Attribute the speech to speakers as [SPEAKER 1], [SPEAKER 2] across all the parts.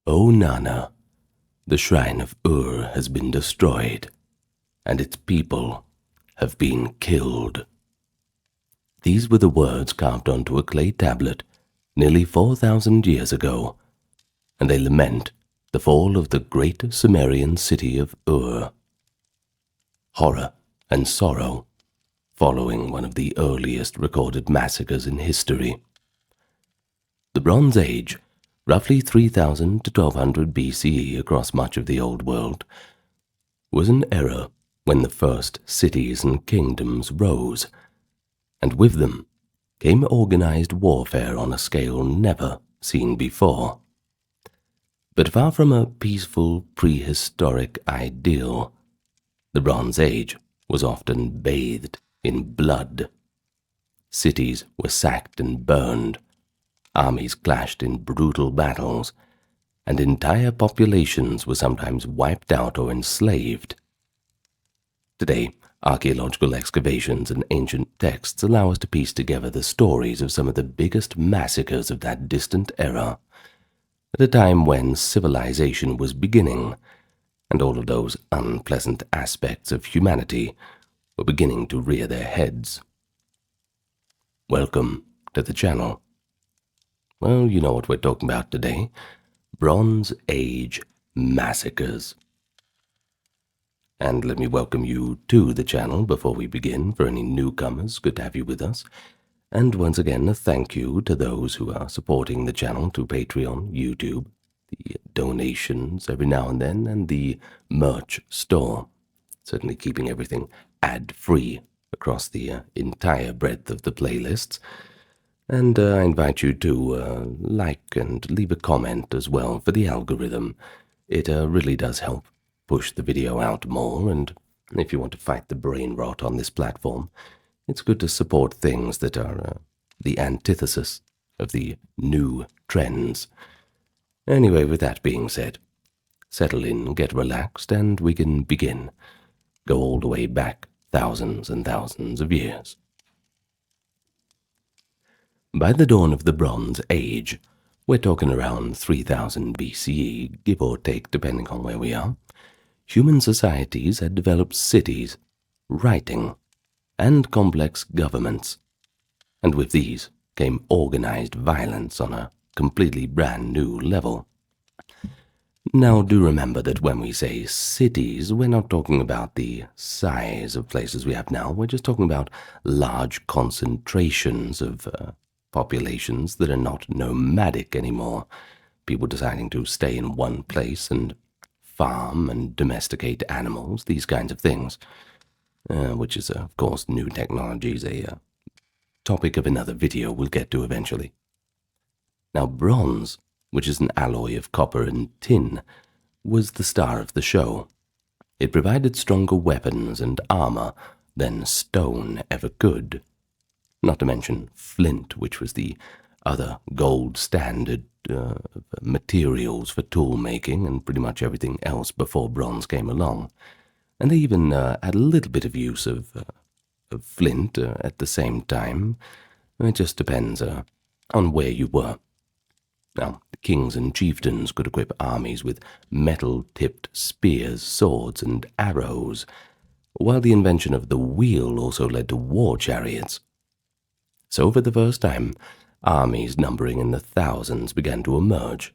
[SPEAKER 1] O Nana, the shrine of Ur has been destroyed, and its people have been killed. These were the words carved onto a clay tablet nearly 4,000 years ago, and they lament the fall of the great Sumerian city of Ur. Horror and sorrow following one of the earliest recorded massacres in history. The Bronze Age, roughly 3000 to 1200 BCE across much of the Old World, was an era when the first cities and kingdoms rose, and with them came organized warfare on a scale never seen before. But far from a peaceful prehistoric ideal, the Bronze Age was often bathed in blood. Cities were sacked and burned, armies clashed in brutal battles, and entire populations were sometimes wiped out or enslaved. Today, archaeological excavations and ancient texts allow us to piece together the stories of some of the biggest massacres of that distant era, at a time when civilization was beginning, and all of those unpleasant aspects of humanity were beginning to rear their heads. Welcome to the channel. Well, you know what we're talking about today. Bronze Age Massacres. And let me welcome you to the channel before we begin. For any newcomers, good to have you with us. And once again, a thank you to those who are supporting the channel through Patreon, YouTube, the donations every now and then, and the merch store. Certainly keeping everything ad-free across the entire breadth of the playlists. And I invite you to like and leave a comment as well for the algorithm. It really does help push the video out more, and if you want to fight the brain rot on this platform, it's good to support things that are the antithesis of the new trends. Anyway, with that being said, settle in, get relaxed, and we can begin. Go all the way back thousands and thousands of years. By the dawn of the Bronze Age, we're talking around 3000 BCE, give or take depending on where we are, human societies had developed cities, writing, and complex governments, and with these came organized violence on a completely brand new level. Now do remember that when we say cities, we're not talking about the size of places we have now, we're just talking about large concentrations of populations that are not nomadic anymore, people deciding to stay in one place and farm and domesticate animals, these kinds of things, which is, of course, new technologies, a topic of another video we'll get to eventually. Now, bronze, which is an alloy of copper and tin, was the star of the show. It provided stronger weapons and armor than stone ever could, not to mention flint, which was the other gold standard materials for tool making and pretty much everything else before bronze came along. And they even had a little bit of use of flint at the same time. It just depends on where you were. Now, kings and chieftains could equip armies with metal-tipped spears, swords, and arrows, while the invention of the wheel also led to war chariots. So for the first time, armies numbering in the thousands began to emerge,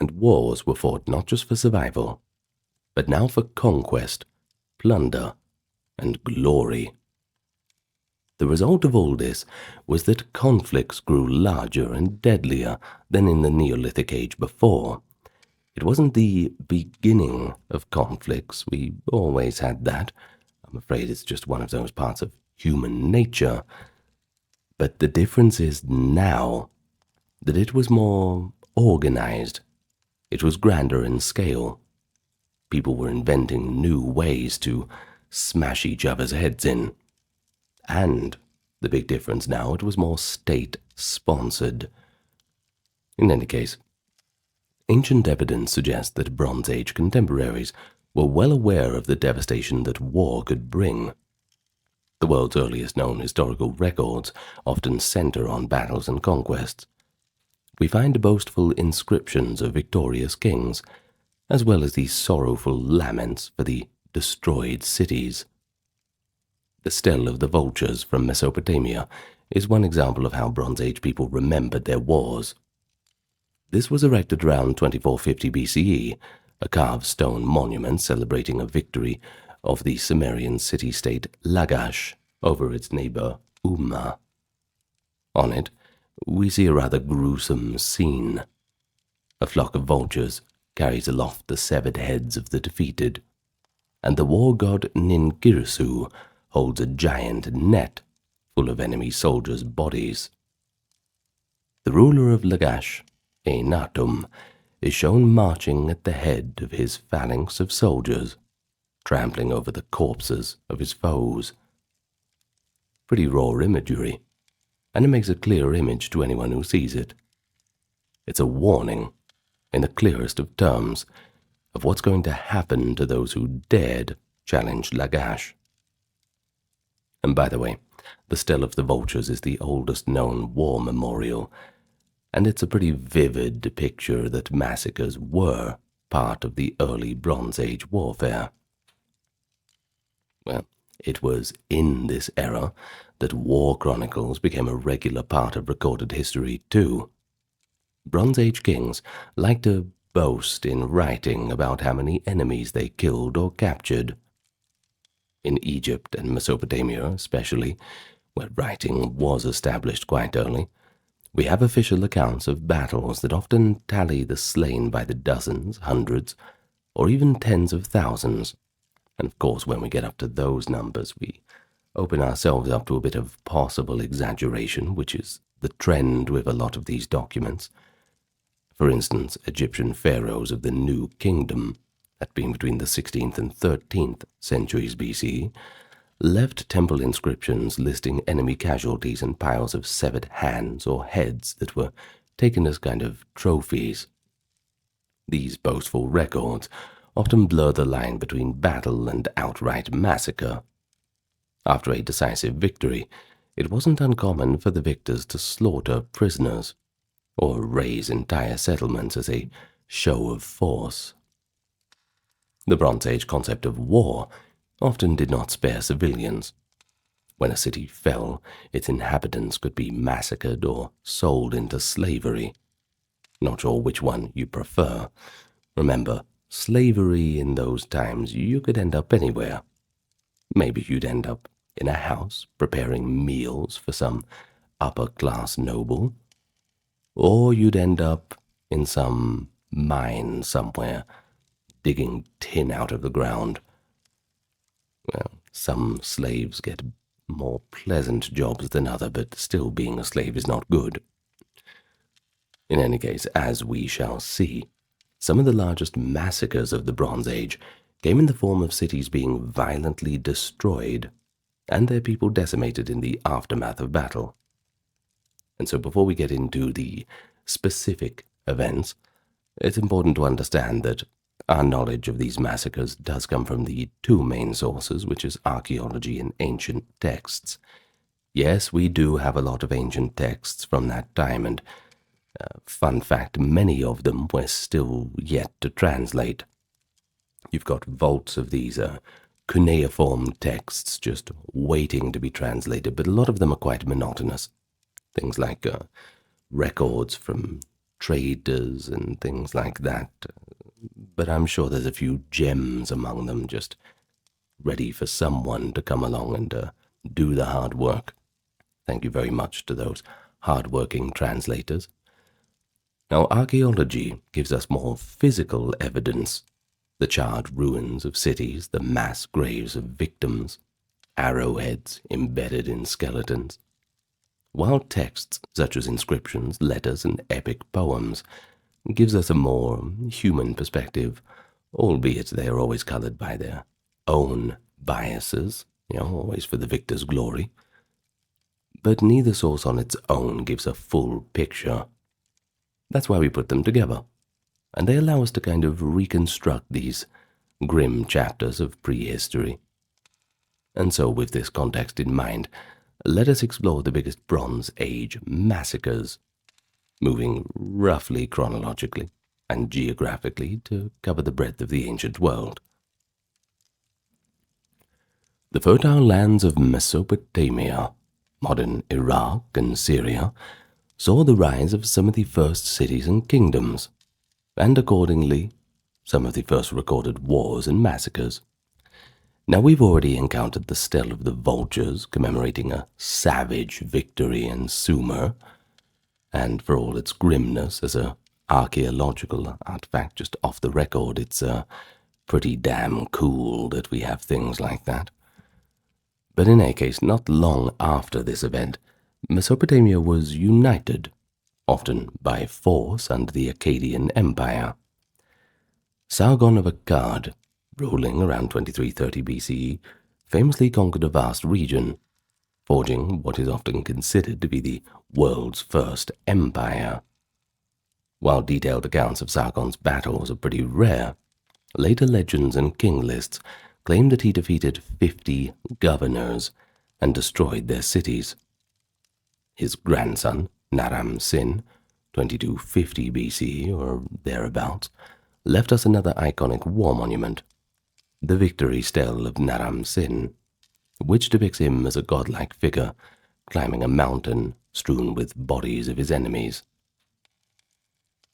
[SPEAKER 1] and wars were fought not just for survival, but now for conquest, plunder, and glory. The result of all this was that conflicts grew larger and deadlier than in the Neolithic age before. It wasn't the beginning of conflicts, we always had that. I'm afraid it's just one of those parts of human nature. But the difference is now that it was more organized. It was grander in scale. People were inventing new ways to smash each other's heads in. And the big difference now, it was more state-sponsored. In any case, ancient evidence suggests that Bronze Age contemporaries were well aware of the devastation that war could bring. The world's earliest known historical records often center on battles and conquests. we find boastful inscriptions of victorious kings, as well as these sorrowful laments for the destroyed cities. The Stele of the Vultures from Mesopotamia is one example of how Bronze Age people remembered their wars. This was erected around 2450 BCE, a carved stone monument celebrating a victory of the Sumerian city-state Lagash over its neighbor Umma. On it, we see a rather gruesome scene. A flock of vultures carries aloft the severed heads of the defeated, and the war god Ninkirsu holds a giant net full of enemy soldiers' bodies. The ruler of Lagash, Enatum, is shown marching at the head of his phalanx of soldiers, trampling over the corpses of his foes. Pretty raw imagery, and it makes a clear image to anyone who sees it. It's a warning, in the clearest of terms, of what's going to happen to those who dared challenge Lagash. And by the way, the Stele of the Vultures is the oldest known war memorial, and it's a pretty vivid picture that massacres were part of the early Bronze Age warfare. Well, it was in this era that war chronicles became a regular part of recorded history too. Bronze Age kings liked to boast in writing about how many enemies they killed or captured. In Egypt and Mesopotamia especially, where writing was established quite early, we have official accounts of battles that often tally the slain by the dozens, hundreds, or even tens of thousands. And of course, when we get up to those numbers, we open ourselves up to a bit of possible exaggeration, which is the trend with a lot of these documents. For instance, Egyptian pharaohs of the New Kingdom, that being between the 16th and 13th centuries BC, left temple inscriptions listing enemy casualties and piles of severed hands or heads that were taken as kind of trophies. These boastful records often blur the line between battle and outright massacre. After a decisive victory, it wasn't uncommon for the victors to slaughter prisoners, or raze entire settlements as a show of force. The Bronze Age concept of war often did not spare civilians. When a city fell, its inhabitants could be massacred or sold into slavery. Not sure which one you prefer. Remember, slavery in those times, you could end up anywhere. Maybe you'd end up in a house preparing meals for some upper-class noble, or you'd end up in some mine somewhere, digging tin out of the ground. Well, some slaves get more pleasant jobs than others, but still being a slave is not good. In any case, as we shall see, some of the largest massacres of the Bronze Age came in the form of cities being violently destroyed and their people decimated in the aftermath of battle. And so before we get into the specific events, it's important to understand that our knowledge of these massacres does come from the two main sources, which is archaeology and ancient texts. Yes, we do have a lot of ancient texts from that time, and fun fact, many of them we're still yet to translate. You've got vaults of these cuneiform texts just waiting to be translated, but a lot of them are quite monotonous. Things like records from traders and things like that. But I'm sure there's a few gems among them just ready for someone to come along and do the hard work. Thank you very much to those hard-working translators. Now, archaeology gives us more physical evidence. The charred ruins of cities, the mass graves of victims, arrowheads embedded in skeletons. While texts such as inscriptions, letters, and epic poems gives us a more human perspective, albeit they are always colored by their own biases, always for the victor's glory. But neither source on its own gives a full picture. That's why we put them together, and they allow us to kind of reconstruct these grim chapters of prehistory. And so with this context in mind, let us explore the biggest Bronze Age massacres. moving roughly chronologically and geographically to cover the breadth of the ancient world. The fertile lands of Mesopotamia, modern Iraq and Syria, saw the rise of some of the first cities and kingdoms, and accordingly, some of the first recorded wars and massacres. Now, we've already encountered the stele of the vultures commemorating a savage victory in Sumer, and for all its grimness as a archaeological artifact just off the record, it's pretty damn cool that we have things like that. But in any case, not long after this event, Mesopotamia was united, often by force, under the Akkadian Empire. Sargon of Akkad, ruling around 2330 BCE, famously conquered a vast region, forging what is often considered to be the world's first empire. While detailed accounts of Sargon's battles are pretty rare, later legends and king lists claim that he defeated 50 governors and destroyed their cities. His grandson, Naram-Sin, 2250 BCE or thereabouts, left us another iconic war monument, the victory stele of Naram-Sin, which depicts him as a godlike figure climbing a mountain strewn with bodies of his enemies.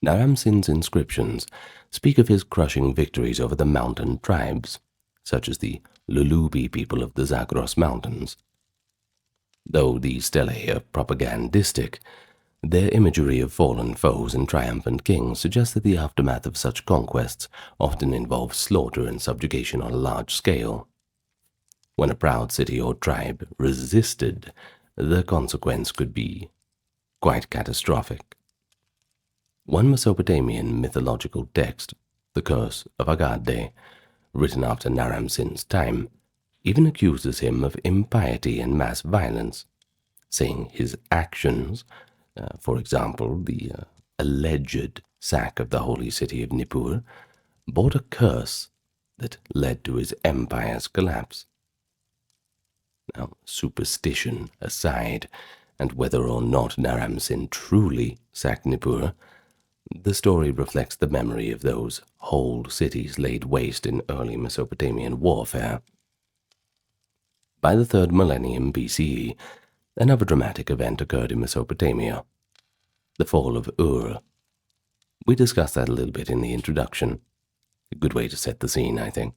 [SPEAKER 1] Naram-Sin's inscriptions speak of his crushing victories over the mountain tribes, such as the Lulubi people of the Zagros Mountains. Though these stelae are propagandistic, their imagery of fallen foes and triumphant kings suggests that the aftermath of such conquests often involves slaughter and subjugation on a large scale. When a proud city or tribe resisted, the consequence could be quite catastrophic. One Mesopotamian mythological text, the Curse of Agade, written after Naram-Sin's time, even accuses him of impiety and mass violence, saying his actions, for example, the alleged sack of the holy city of Nippur, brought a curse that led to his empire's collapse. Now, superstition aside, and whether or not Naram-Sin truly sacked Nippur, the story reflects the memory of those whole cities laid waste in early Mesopotamian warfare. By the 3rd millennium BCE, another dramatic event occurred in Mesopotamia, the fall of Ur. We discussed that a little bit in the introduction. A good way to set the scene, I think.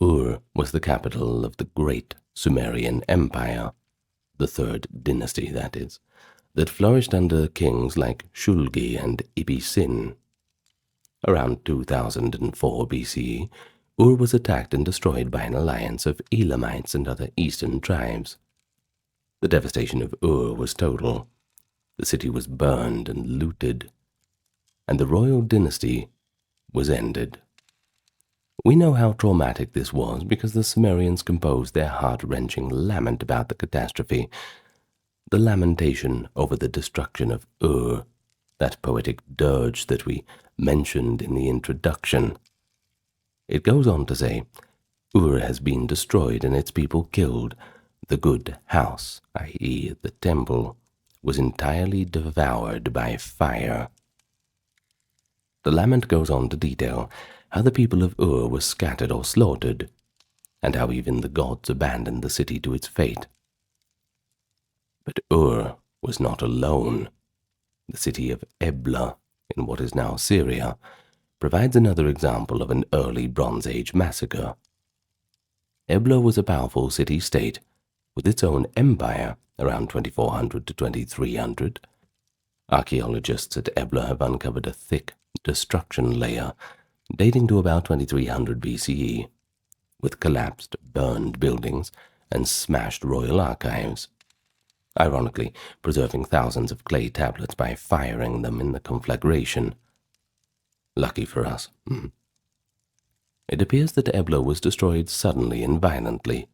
[SPEAKER 1] Ur was the capital of the great Sumerian Empire, the 3rd dynasty, that is, that flourished under kings like Shulgi and Ibbi-Sin. Around 2004 BCE, Ur was attacked and destroyed by an alliance of Elamites and other eastern tribes. The devastation of Ur was total. The city was burned and looted, and the royal dynasty was ended. We know how traumatic this was because the Sumerians composed their heart-wrenching lament about the catastrophe, the lamentation over the destruction of Ur, that poetic dirge that we mentioned in the introduction. It goes on to say, Ur has been destroyed and its people killed. The good house, i.e. the temple, was entirely devoured by fire. The lament goes on to detail how the people of Ur were scattered or slaughtered, and how even the gods abandoned the city to its fate. But Ur was not alone. The city of Ebla, in what is now Syria, provides another example of an early Bronze Age massacre. Ebla was a powerful city-state with its own empire around 2400 to 2300. Archaeologists at Ebla have uncovered a thick destruction layer dating to about 2300 BCE, with collapsed, burned buildings and smashed royal archives, ironically preserving thousands of clay tablets by firing them in the conflagration. Lucky for us. It appears that Ebla was destroyed suddenly and violently.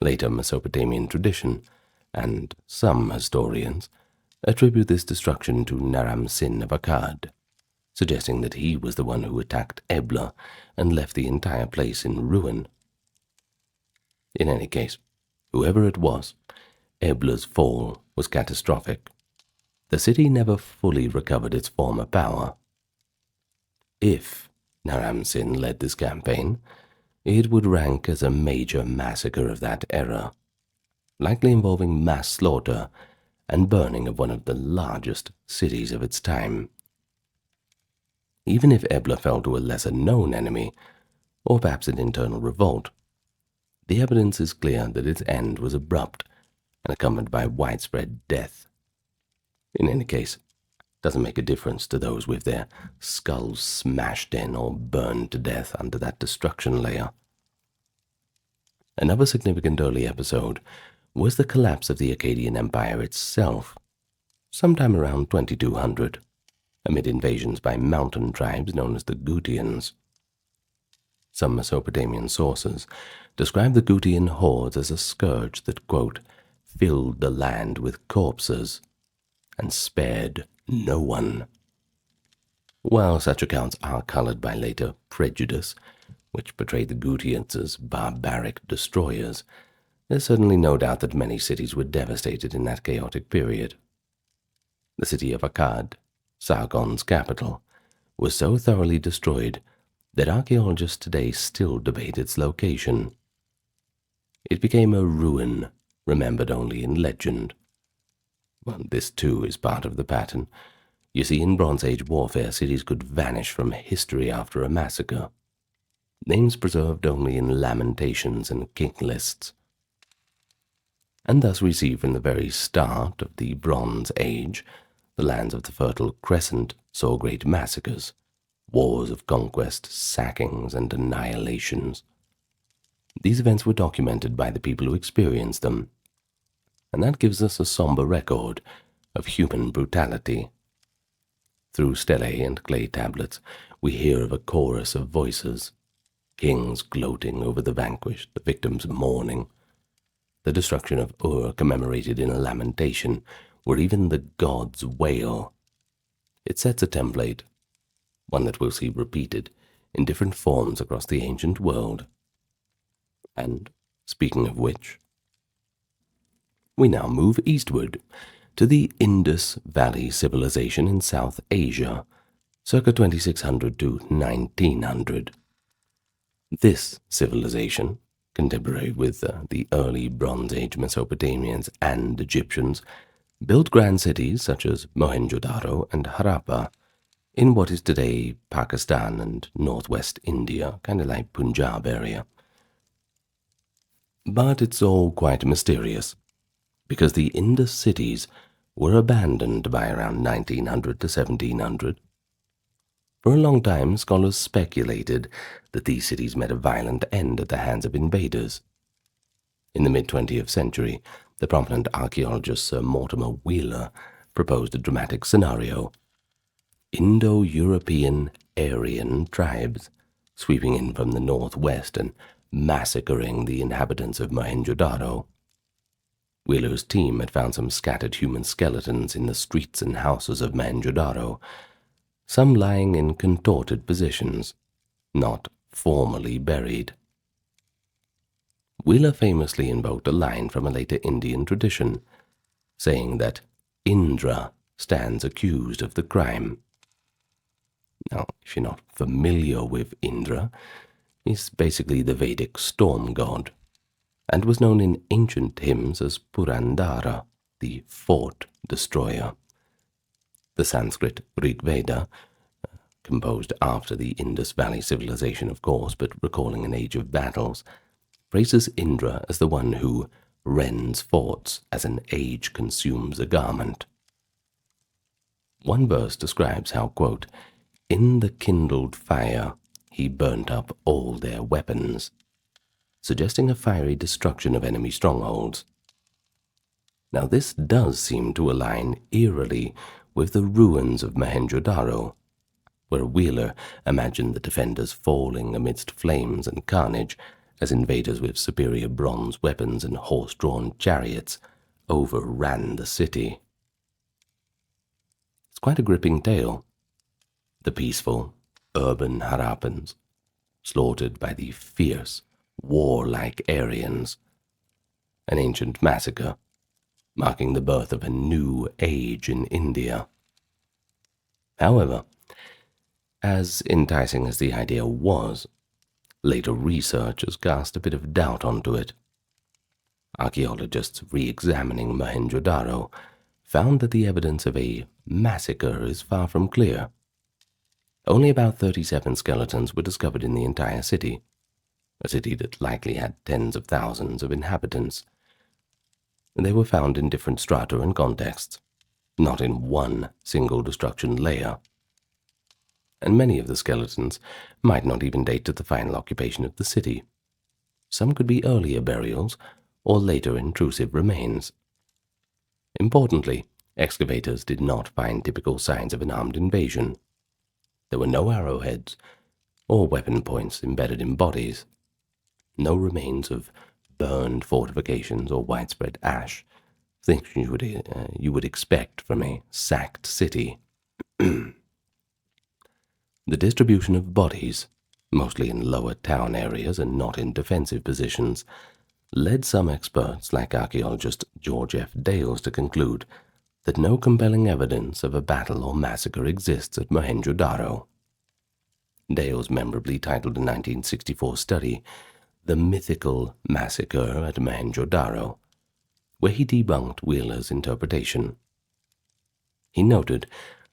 [SPEAKER 1] Later Mesopotamian tradition, and some historians, attribute this destruction to Naram-Sin of Akkad, suggesting that he was the one who attacked Ebla and left the entire place in ruin. In any case, whoever it was, Ebla's fall was catastrophic. the city never fully recovered its former power. If Naram-Sin led this campaign, it would rank as a major massacre of that era, likely involving mass slaughter and burning of one of the largest cities of its time. Even if Ebla fell to a lesser-known enemy, or perhaps an internal revolt, the evidence is clear that its end was abrupt and accompanied by widespread death. In any case, it doesn't make a difference to those with their skulls smashed in or burned to death under that destruction layer. Another significant early episode was the collapse of the Akkadian Empire itself, sometime around 2200, amid invasions by mountain tribes known as the Gutians. Some Mesopotamian sources describe the Gutian hordes as a scourge that, quote, filled the land with corpses and spared no one. While such accounts are colored by later prejudice, which portrayed the Gutians as barbaric destroyers, there's certainly no doubt that many cities were devastated in that chaotic period. The city of Akkad, Sargon's capital, was so thoroughly destroyed that archaeologists today still debate its location. It became a ruin, remembered only in legend. Well, this too is part of the pattern. You see, in Bronze Age warfare, cities could vanish from history after a massacre. Names preserved only in lamentations and king lists. And thus we see from the very start of the Bronze Age, the lands of the Fertile Crescent saw great massacres, wars of conquest, sackings, and annihilations. These events were documented by the people who experienced them, and that gives us a somber record of human brutality. Through stelae and clay tablets, we hear of a chorus of voices, kings gloating over the vanquished, the victims mourning, the destruction of Ur commemorated in a lamentation where even the gods wail. It sets a template, one that we'll see repeated in different forms across the ancient world. And, speaking of which, we now move eastward to the Indus Valley Civilization in South Asia, circa 2600 to 1900. This civilization, contemporary with the early Bronze Age Mesopotamians and Egyptians, built grand cities such as Mohenjo-daro and Harappa in what is today Pakistan and northwest India, kind of like Punjab area. But it's all quite mysterious, because the Indus cities were abandoned by around 1900 to 1700. For a long time, scholars speculated that these cities met a violent end at the hands of invaders. In the mid-20th century, the prominent archaeologist Sir Mortimer Wheeler proposed a dramatic scenario: Indo-European Aryan tribes sweeping in from the northwest and massacring the inhabitants of Mohenjo-daro. Wheeler's team had found some scattered human skeletons in the streets and houses of Mohenjo-daro, some lying in contorted positions, not formally buried. Wheeler famously invoked a line from a later Indian tradition, saying that Indra stands accused of the crime. Now, if you're not familiar with Indra, he's basically the Vedic storm god, and was known in ancient hymns as Purandara, the fort destroyer. The Sanskrit Rig Veda, composed after the Indus Valley Civilization, of course, but recalling an age of battles, praises Indra as the one who rends forts as an age consumes a garment. One verse describes how, quote, in the kindled fire he burnt up all their weapons, suggesting a fiery destruction of enemy strongholds. Now this does seem to align eerily with the ruins of Mohenjo-daro, where Wheeler imagined the defenders falling amidst flames and carnage as invaders with superior bronze weapons and horse-drawn chariots overran the city. It's quite a gripping tale. The peaceful, urban Harappans, slaughtered by the fierce, warlike Aryans. An ancient massacre, marking the birth of a new age in India. However, as enticing as the idea was, later research has cast a bit of doubt onto it. Archaeologists re-examining Mohenjo-daro found that the evidence of a massacre is far from clear. Only about 37 skeletons were discovered in the entire city, a city that likely had tens of thousands of inhabitants. They were found in different strata and contexts, not in one single destruction layer. And many of the skeletons might not even date to the final occupation of the city. Some could be earlier burials or later intrusive remains. Importantly, excavators did not find typical signs of an armed invasion. There were no arrowheads or weapon points embedded in bodies, no remains of burned fortifications or widespread ash, things you would expect from a sacked city. The distribution of bodies, mostly in lower town areas and not in defensive positions, led some experts like archaeologist George F. Dales to conclude that no compelling evidence of a battle or massacre exists at Mohenjo-daro. Dales memorably titled a 1964 study The Mythical Massacre at Mohenjo-daro, where he debunked Wheeler's interpretation. He noted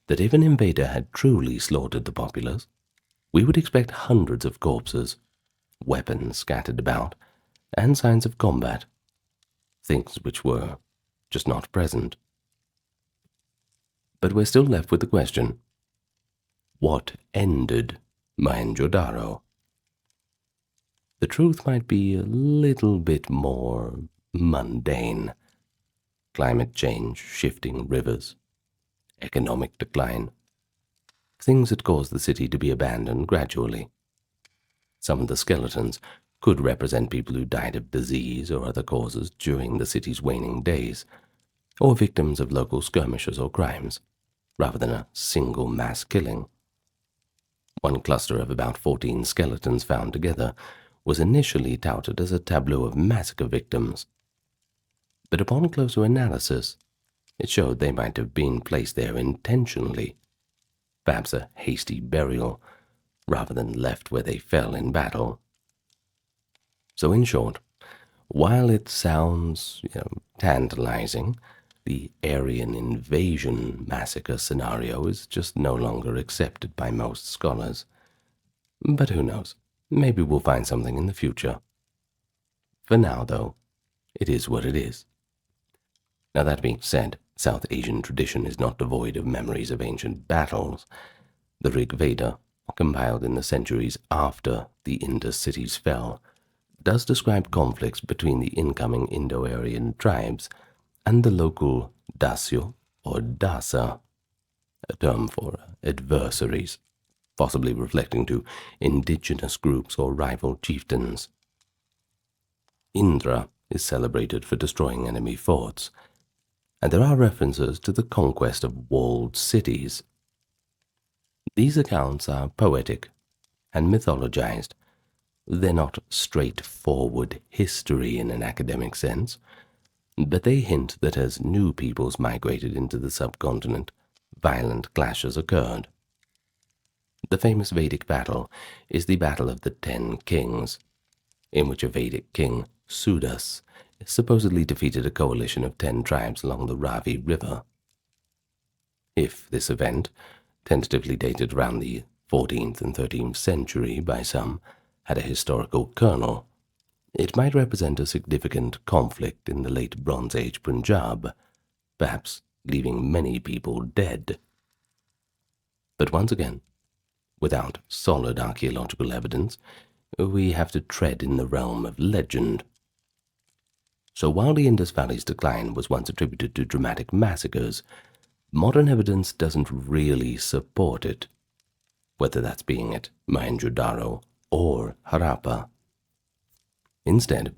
[SPEAKER 1] that if an invader had truly slaughtered the populace, we would expect hundreds of corpses, weapons scattered about, and signs of combat, things which were just not present. But we're still left with the question, what ended Mohenjo-daro? The truth might be a little bit more mundane. Climate change, shifting rivers, economic decline, things that caused the city to be abandoned gradually. Some of the skeletons could represent people who died of disease or other causes during the city's waning days, or victims of local skirmishes or crimes, rather than a single mass killing. One cluster of about 14 skeletons found together was initially touted as a tableau of massacre victims, but upon closer analysis, it showed they might have been placed there intentionally, perhaps a hasty burial, rather than left where they fell in battle. So in short, while it sounds, tantalizing, the Aryan invasion massacre scenario is just no longer accepted by most scholars. But who knows, maybe we'll find something in the future. For now, though, it is what it is. Now that being said, South Asian tradition is not devoid of memories of ancient battles. The Rig Veda, compiled in the centuries after the Indus cities fell, does describe conflicts between the incoming Indo-Aryan tribes and the local Dasyo or Dasa, a term for adversaries, possibly reflecting to indigenous groups or rival chieftains. Indra is celebrated for destroying enemy forts, and there are references to the conquest of walled cities. These accounts are poetic and mythologized. They're not straightforward history in an academic sense, but they hint that as new peoples migrated into the subcontinent, violent clashes occurred. The famous Vedic battle is the Battle of the 10 Kings, in which a Vedic king, Sudas, supposedly defeated a coalition of 10 tribes along the Ravi River. If this event, tentatively dated around the 14th and 13th century by some, had a historical kernel, it might represent a significant conflict in the late Bronze Age Punjab, perhaps leaving many people dead. But once again, without solid archaeological evidence, we have to tread in the realm of legend. So while the Indus Valley's decline was once attributed to dramatic massacres, modern evidence doesn't really support it, whether that's being at Mohenjo-daro or Harappa. Instead,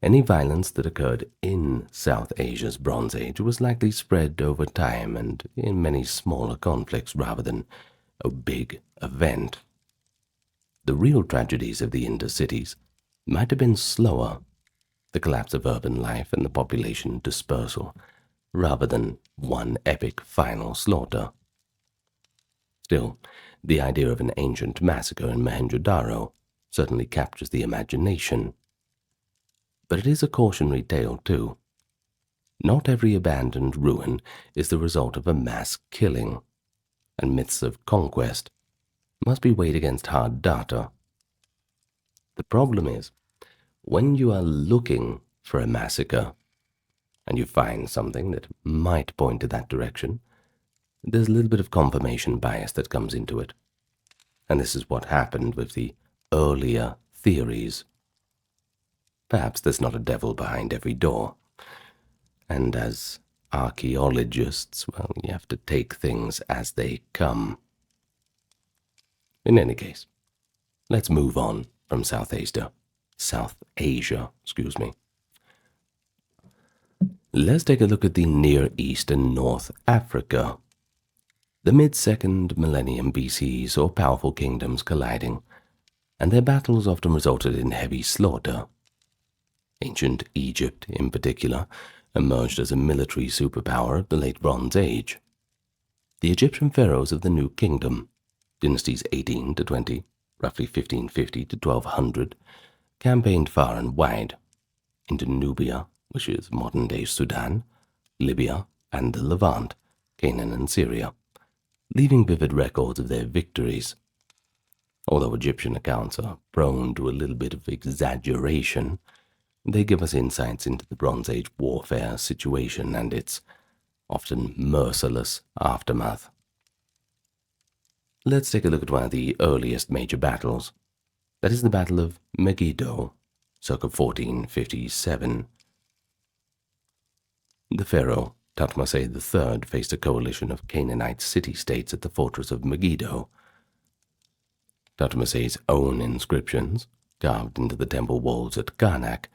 [SPEAKER 1] any violence that occurred in South Asia's Bronze Age was likely spread over time and in many smaller conflicts rather than a big event. The real tragedies of the Indus cities might have been slower, the collapse of urban life and the population dispersal, rather than one epic final slaughter. Still, the idea of an ancient massacre in Mohenjo-daro certainly captures the imagination. But it is a cautionary tale too. Not every abandoned ruin is the result of a mass killing, and myths of conquest must be weighed against hard data. The problem is, when you are looking for a massacre, and you find something that might point to that direction, there's a little bit of confirmation bias that comes into it. And this is what happened with the earlier theories. Perhaps there's not a devil behind every door. And as archaeologists, well, you have to take things as they come. In any case, let's move on from South Asia. Let's take a look at the Near East and North Africa. The mid-2nd millennium BCE saw powerful kingdoms colliding, and their battles often resulted in heavy slaughter. Ancient Egypt, in particular, emerged as a military superpower of the Late Bronze Age. The Egyptian pharaohs of the New Kingdom, dynasties 18 to 20, roughly 1550 to 1200, campaigned far and wide, into Nubia, which is modern-day Sudan, Libya, and the Levant, Canaan and Syria, leaving vivid records of their victories. Although Egyptian accounts are prone to a little bit of exaggeration, they give us insights into the Bronze Age warfare situation and its often merciless aftermath. Let's take a look at one of the earliest major battles. That is the Battle of Megiddo, circa 1457. The pharaoh Thutmose III faced a coalition of Canaanite city-states at the fortress of Megiddo. Thutmose's own inscriptions, carved into the temple walls at Karnak,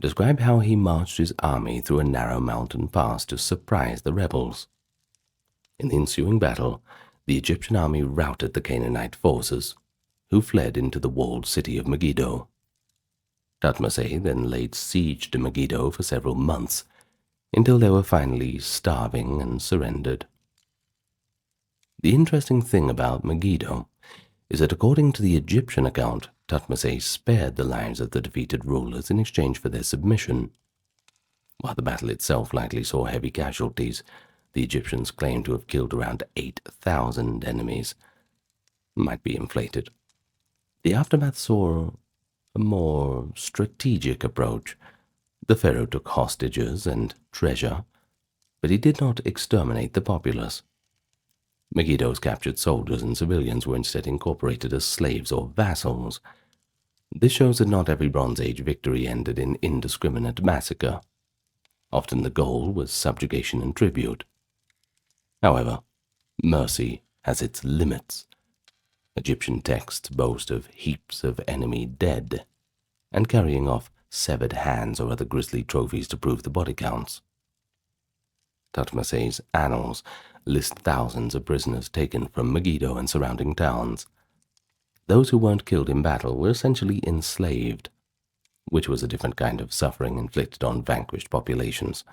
[SPEAKER 1] describe how he marched his army through a narrow mountain pass to surprise the rebels. In the ensuing battle, the Egyptian army routed the Canaanite forces, who fled into the walled city of Megiddo. Thutmose then laid siege to Megiddo for several months, until they were finally starving and surrendered. The interesting thing about Megiddo is that according to the Egyptian account, Thutmose spared the lives of the defeated rulers in exchange for their submission. While the battle itself likely saw heavy casualties, the Egyptians claim to have killed around 8,000 enemies. Might be inflated. The aftermath saw a more strategic approach. The pharaoh took hostages and treasure, but he did not exterminate the populace. Megiddo's captured soldiers and civilians were instead incorporated as slaves or vassals. This shows that not every Bronze Age victory ended in indiscriminate massacre. Often the goal was subjugation and tribute. However, mercy has its limits. Egyptian texts boast of heaps of enemy dead, and carrying off severed hands or other grisly trophies to prove the body counts. Thutmose's annals list thousands of prisoners taken from Megiddo and surrounding towns. Those who weren't killed in battle were essentially enslaved, which was a different kind of suffering inflicted on vanquished populations.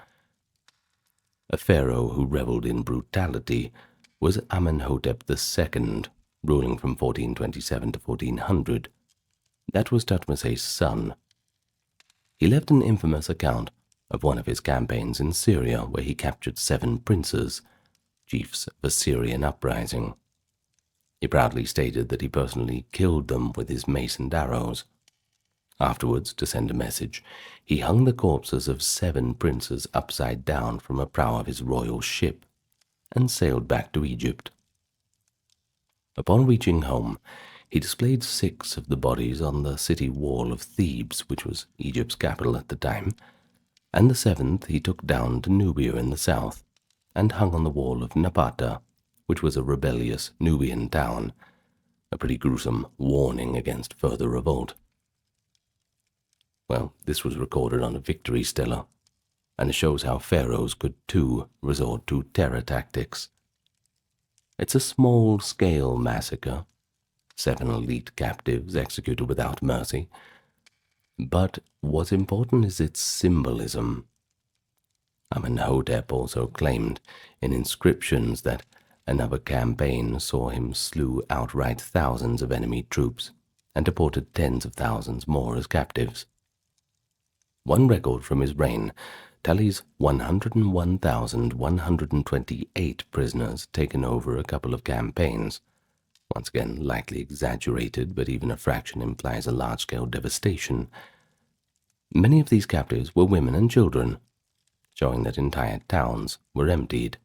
[SPEAKER 1] A pharaoh who reveled in brutality was Amenhotep II, ruling from 1427 to 1400. That was Thutmose's son. He left an infamous account of one of his campaigns in Syria where he captured 7 princes, chiefs of a Syrian uprising. He proudly stated that he personally killed them with his mace and arrows. Afterwards, to send a message, he hung the corpses of 7 princes upside down from a prow of his royal ship and sailed back to Egypt. Upon reaching home, he displayed 6 of the bodies on the city wall of Thebes, which was Egypt's capital at the time, and the 7th he took down to Nubia in the south and hung on the wall of Napata, which was a rebellious Nubian town, a pretty gruesome warning against further revolt. Well, this was recorded on a victory stela, and it shows how pharaohs could too resort to terror tactics. It's a small-scale massacre, 7 elite captives executed without mercy, but what's important is its symbolism. Amenhotep also claimed in inscriptions that another campaign saw him slew outright thousands of enemy troops and deported tens of thousands more as captives. One record from his reign tallies 101,128 prisoners taken over a couple of campaigns. Once again, likely exaggerated, but even a fraction implies a large-scale devastation. Many of these captives were women and children, showing that entire towns were emptied.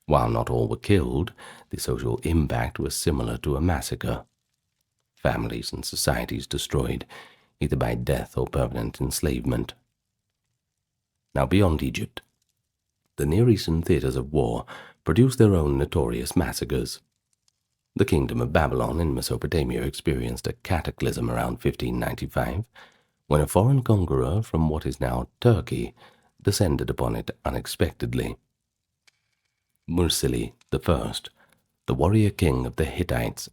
[SPEAKER 1] While not all were killed, the social impact was similar to a massacre. Families and societies destroyed, either by death or permanent enslavement. Now beyond Egypt, the Near Eastern theaters of war produced their own notorious massacres. The kingdom of Babylon in Mesopotamia experienced a cataclysm around 1595, when a foreign conqueror from what is now Turkey descended upon it unexpectedly. Mursili I, the warrior king of the Hittites,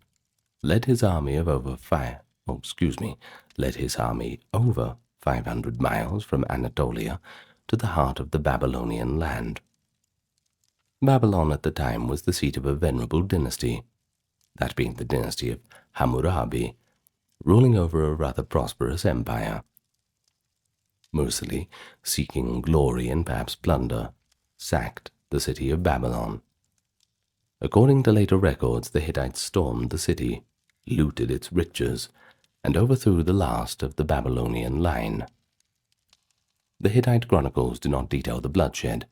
[SPEAKER 1] led his army over 500 miles from Anatolia to the heart of the Babylonian land. Babylon at the time was the seat of a venerable dynasty, that being the dynasty of Hammurabi, ruling over a rather prosperous empire. Mursili, seeking glory and perhaps plunder, sacked the city of Babylon. According to later records, the Hittites stormed the city, looted its riches, and overthrew the last of the Babylonian line. The Hittite chronicles do not detail the bloodshed,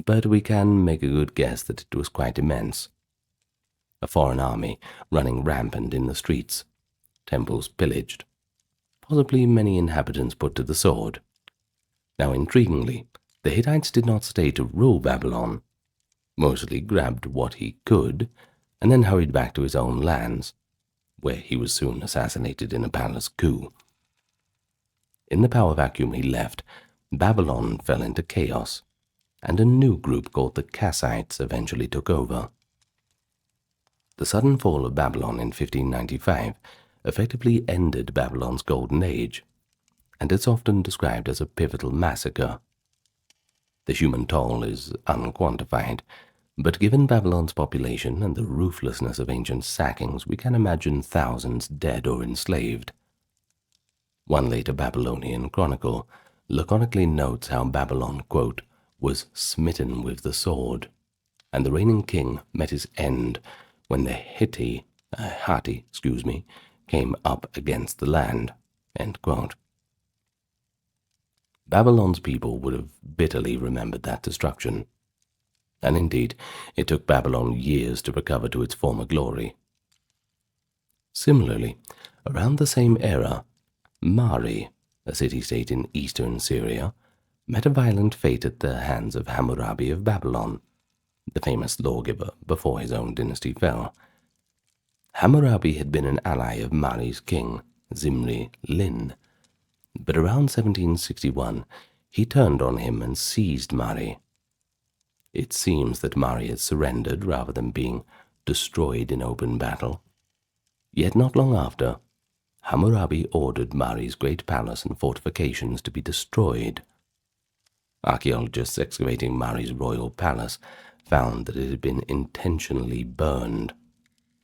[SPEAKER 1] but we can make a good guess that it was quite immense. A foreign army running rampant in the streets, temples pillaged, possibly many inhabitants put to the sword. Now, intriguingly, the Hittites did not stay to rule Babylon. Mursili grabbed what he could, and then hurried back to his own lands, where he was soon assassinated in a palace coup. In the power vacuum he left, Babylon fell into chaos, and a new group called the Kassites eventually took over. The sudden fall of Babylon in 1595 effectively ended Babylon's golden age, and it's often described as a pivotal massacre. The human toll is unquantified, but given Babylon's population and the ruthlessness of ancient sackings, we can imagine thousands dead or enslaved. One later Babylonian chronicle laconically notes how Babylon, quote, was smitten with the sword, and the reigning king met his end when the Hatti came up against the land, end quote. Babylon's people would have bitterly remembered that destruction, and indeed it took Babylon years to recover to its former glory. Similarly, around the same era, Mari, a city-state in eastern Syria, met a violent fate at the hands of Hammurabi of Babylon, the famous lawgiver before his own dynasty fell. Hammurabi had been an ally of Mari's king, Zimri Lin, but around 1761 he turned on him and seized Mari. It seems that Mari had surrendered rather than being destroyed in open battle. Yet not long after, Hammurabi ordered Mari's great palace and fortifications to be destroyed. Archaeologists excavating Mari's royal palace found that it had been intentionally burned,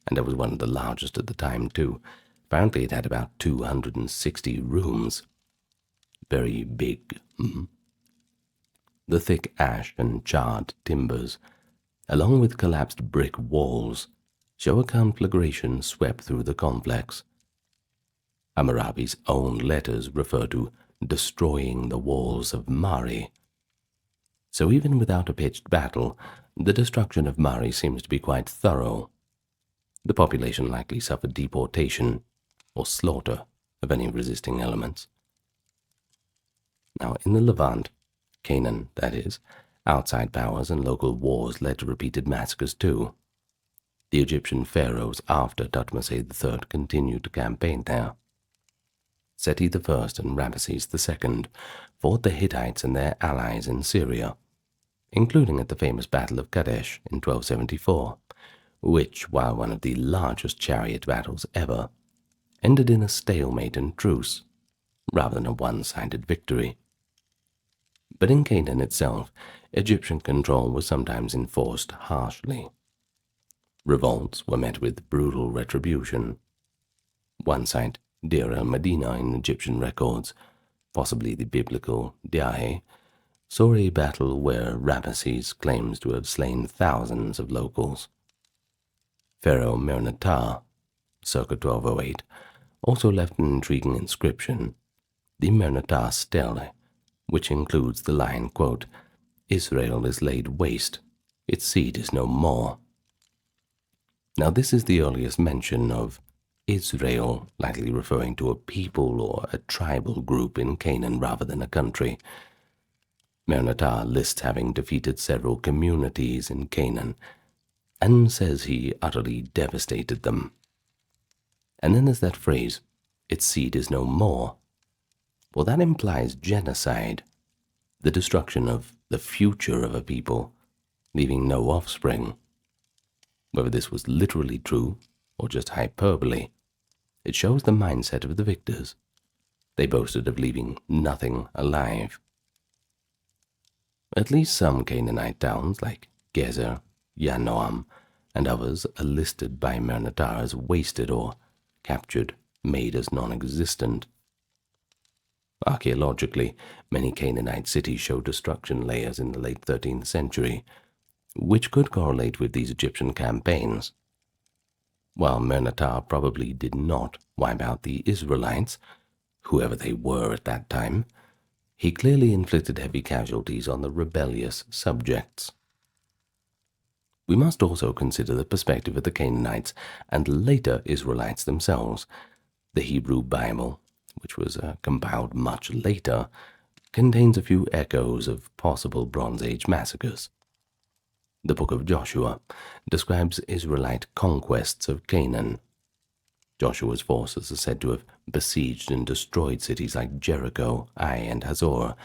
[SPEAKER 1] and it was one of the largest at the time too. Apparently it had about 260 rooms. Very big. The thick ash and charred timbers, along with collapsed brick walls, show a conflagration swept through the complex. Hammurabi's own letters refer to destroying the walls of Mari. So even without a pitched battle, the destruction of Mari seems to be quite thorough. The population likely suffered deportation or slaughter of any resisting elements. Now, in the Levant, Canaan, that is, outside powers and local wars led to repeated massacres too. The Egyptian pharaohs after Thutmose III continued to campaign there. Seti I and Ramesses II fought the Hittites and their allies in Syria, including at the famous Battle of Kadesh in 1274, which, while one of the largest chariot battles ever, ended in a stalemate and truce, rather than a one-sided victory. But in Canaan itself, Egyptian control was sometimes enforced harshly. Revolts were met with brutal retribution. One site, Deir el-Medina in Egyptian records, possibly the biblical Diae, saw a battle where Ramesses claims to have slain thousands of locals. Pharaoh Mernetar, circa 1208, also left an intriguing inscription, the Mernetar Stele, which includes the line, quote, "Israel is laid waste, its seed is no more." Now this is the earliest mention of Israel, likely referring to a people or a tribal group in Canaan rather than a country. Mernetar lists having defeated several communities in Canaan, and says he utterly devastated them. And then there's that phrase, "its seed is no more." Well, that implies genocide, the destruction of the future of a people, leaving no offspring. Whether this was literally true or just hyperbole, it shows the mindset of the victors. They boasted of leaving nothing alive. At least some Canaanite towns like Gezer, Yanoam, and others are listed by Mernetar as wasted or captured, made as non-existent. Archaeologically, many Canaanite cities show destruction layers in the late 13th century, which could correlate with these Egyptian campaigns. While Mernetar probably did not wipe out the Israelites, whoever they were at that time, he clearly inflicted heavy casualties on the rebellious subjects. We must also consider the perspective of the Canaanites and later Israelites themselves. The Hebrew Bible, which was compiled much later, contains a few echoes of possible Bronze Age massacres. The book of Joshua describes Israelite conquests of Canaan. Joshua's forces are said to have besieged and destroyed cities like Jericho, Ai, and Hazor,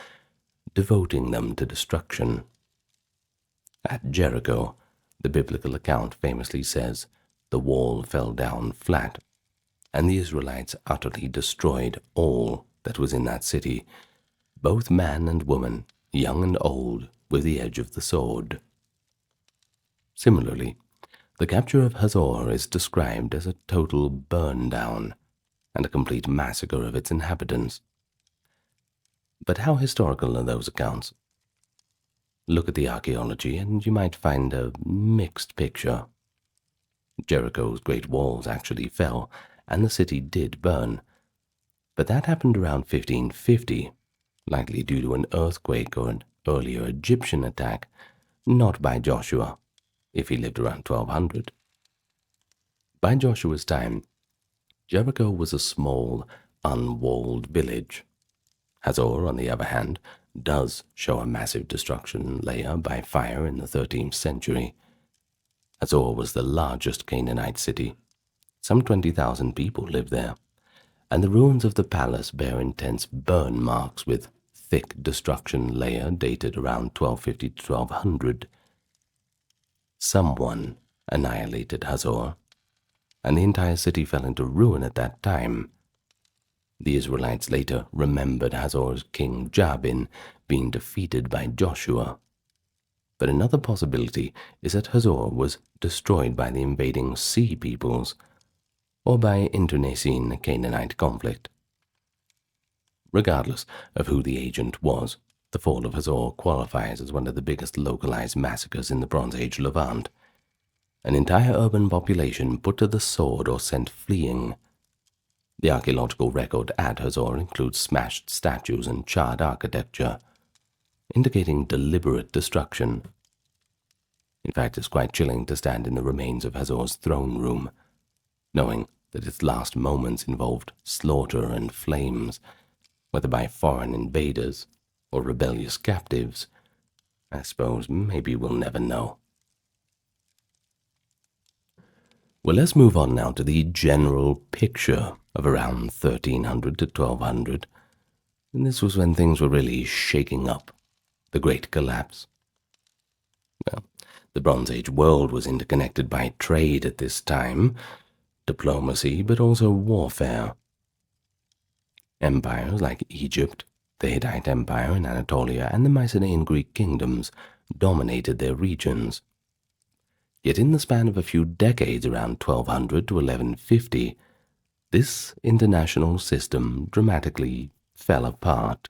[SPEAKER 1] devoting them to destruction. At Jericho, the biblical account famously says, "The wall fell down flat," and the Israelites utterly destroyed all that was in that city, both man and woman, young and old, with the edge of the sword. Similarly, the capture of Hazor is described as a total burn-down and a complete massacre of its inhabitants. But how historical are those accounts? Look at the archaeology and you might find a mixed picture. Jericho's great walls actually fell, and the city did burn. But that happened around 1550, likely due to an earthquake or an earlier Egyptian attack, not by Joshua, if he lived around 1200. By Joshua's time, Jericho was a small, unwalled village. Hazor, on the other hand, does show a massive destruction layer by fire in the 13th century. Hazor was the largest Canaanite city. Some 20,000 people lived there, and the ruins of the palace bear intense burn marks with thick destruction layer dated around 1250 to 1200. Someone annihilated Hazor, and the entire city fell into ruin at that time. The Israelites later remembered Hazor's king Jabin being defeated by Joshua. But another possibility is that Hazor was destroyed by the invading sea peoples, or by internecine Canaanite conflict. Regardless of who the agent was, the fall of Hazor qualifies as one of the biggest localized massacres in the Bronze Age Levant. An entire urban population put to the sword or sent fleeing. The archaeological record at Hazor includes smashed statues and charred architecture, indicating deliberate destruction. In fact, it's quite chilling to stand in the remains of Hazor's throne room, knowing that its last moments involved slaughter and flames, whether by foreign invaders or rebellious captives. I suppose maybe we'll never know. Well, let's move on now to the general picture of around 1300 to 1200. And this was when things were really shaking up. The Great Collapse. Well, the Bronze Age world was interconnected by trade at this time, diplomacy, but also warfare. Empires like Egypt, The Hittite Empire in Anatolia and the Mycenaean Greek kingdoms dominated their regions. Yet in the span of a few decades, around 1200 to 1150, this international system dramatically fell apart.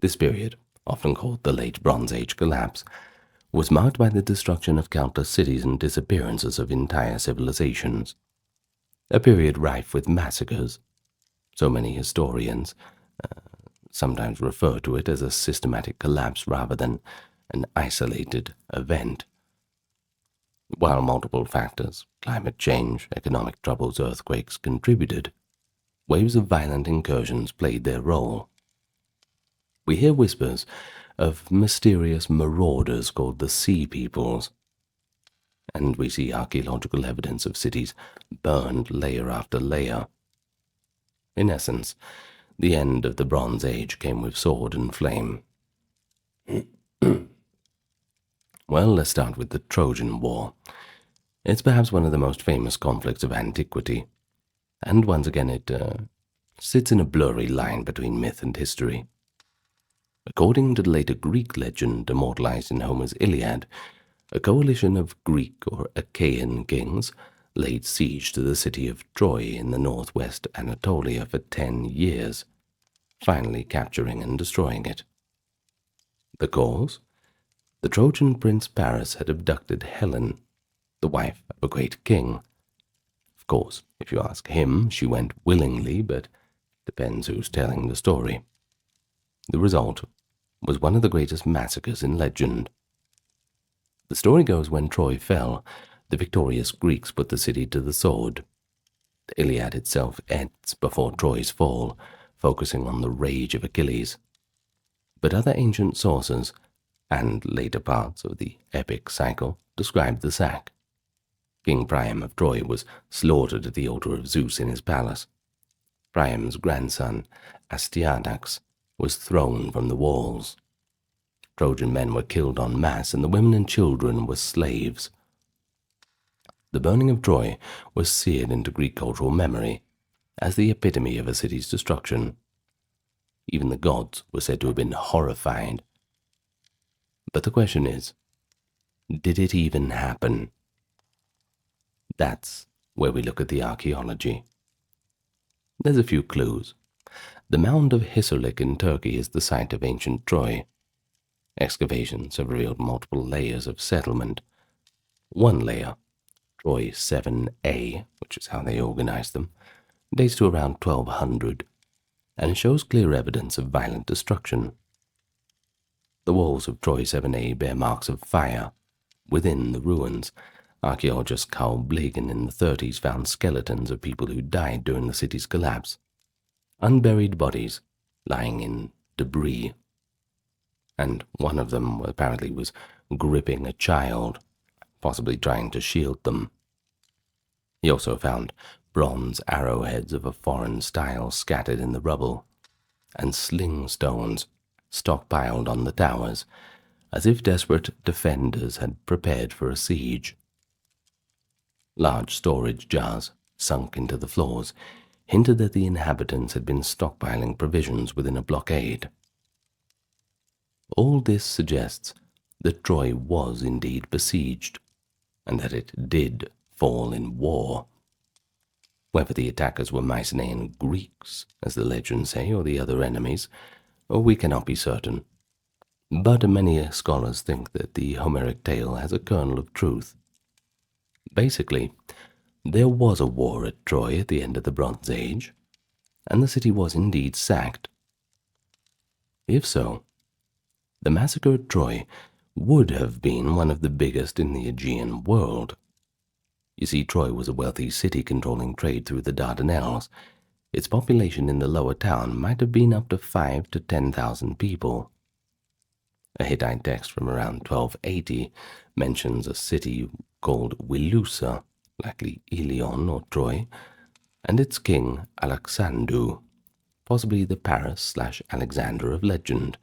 [SPEAKER 1] This period, often called the Late Bronze Age collapse, was marked by the destruction of countless cities and disappearances of entire civilizations. A period rife with massacres. So many historians sometimes refer to it as a systematic collapse rather than an isolated event. While multiple factors, climate change, economic troubles, earthquakes, contributed, waves of violent incursions played their role. We hear whispers of mysterious marauders called the Sea Peoples, and we see archaeological evidence of cities burned layer after layer. In essence, the end of the Bronze Age came with sword and flame. Well, let's start with the Trojan War. It's perhaps one of the most famous conflicts of antiquity, and once again it sits in a blurry line between myth and history. According to the later Greek legend immortalized in Homer's Iliad, a coalition of Greek or Achaean kings laid siege to the city of Troy in the northwest Anatolia for 10 years, finally capturing and destroying it. The cause? The Trojan prince Paris had abducted Helen, the wife of a great king. Of course, if you ask him, she went willingly, but depends who's telling the story. The result was one of the greatest massacres in legend. The story goes when Troy fell, the victorious Greeks put the city to the sword. The Iliad itself ends before Troy's fall, focusing on the rage of Achilles. But other ancient sources, and later parts of the epic cycle, describe the sack. King Priam of Troy was slaughtered at the altar of Zeus in his palace. Priam's grandson, Astyanax, was thrown from the walls. Trojan men were killed en masse, and the women and children were slaves. The burning of Troy was seared into Greek cultural memory as the epitome of a city's destruction. Even the gods were said to have been horrified. But the question is, did it even happen? That's where we look at the archaeology. There's a few clues. The mound of Hisarlik in Turkey is the site of ancient Troy. Excavations have revealed multiple layers of settlement. One layer, Troy 7A, which is how they organized them, dates to around 1200 and shows clear evidence of violent destruction. The walls of Troy 7A bear marks of fire. Within the ruins, archaeologist Carl Blegen in the 30s found skeletons of people who died during the city's collapse. Unburied bodies lying in debris. And one of them apparently was gripping a child, possibly trying to shield them. He also found bronze arrowheads of a foreign style scattered in the rubble, and sling stones stockpiled on the towers, as if desperate defenders had prepared for a siege. Large storage jars, sunk into the floors, hinted that the inhabitants had been stockpiling provisions within a blockade. All this suggests that Troy was indeed besieged, and that it did fall in war. Whether the attackers were Mycenaean Greeks, as the legends say, or the other enemies, we cannot be certain. But many scholars think that the Homeric tale has a kernel of truth. Basically, there was a war at Troy at the end of the Bronze Age, and the city was indeed sacked. If so, the massacre at Troy would have been one of the biggest in the Aegean world. You see, Troy was a wealthy city controlling trade through the Dardanelles. Its population in the lower town might have been up to 5,000 to 10,000 people. A Hittite text from around 1280 mentions a city called Wilusa, likely Ilion or Troy, and its king Alexandru, possibly the Paris/Alexander of legend,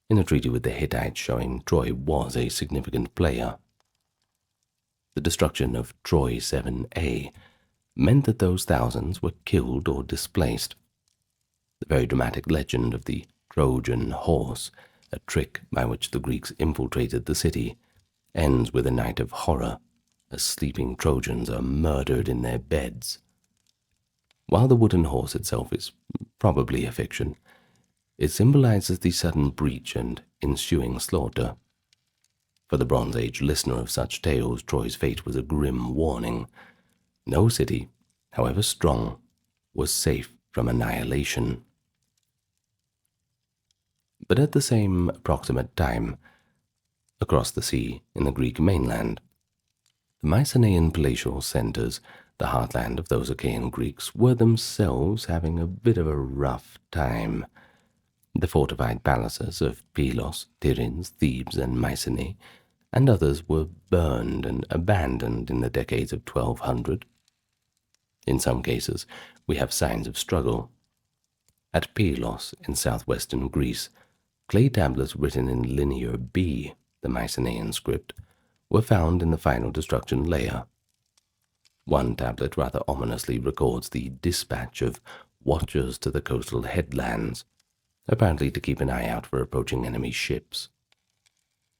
[SPEAKER 1] in a treaty with the Hittites showing Troy was a significant player. The destruction of Troy 7A meant that those thousands were killed or displaced. The very dramatic legend of the Trojan horse, a trick by which the Greeks infiltrated the city, ends with a night of horror as sleeping Trojans are murdered in their beds. While the wooden horse itself is probably a fiction, it symbolizes the sudden breach and ensuing slaughter. For the Bronze Age listener of such tales, Troy's fate was a grim warning. No city, however strong, was safe from annihilation. But at the same approximate time, across the sea in the Greek mainland, the Mycenaean palatial centers, the heartland of those Achaean Greeks, were themselves having a bit of a rough time. The fortified palaces of Pylos, Tiryns, Thebes, and Mycenae, and others were burned and abandoned in the decades of 1200. In some cases, we have signs of struggle. At Pylos, in southwestern Greece, clay tablets written in Linear B, the Mycenaean script, were found in the final destruction layer. One tablet rather ominously records the dispatch of watchers to the coastal headlands, apparently to keep an eye out for approaching enemy ships.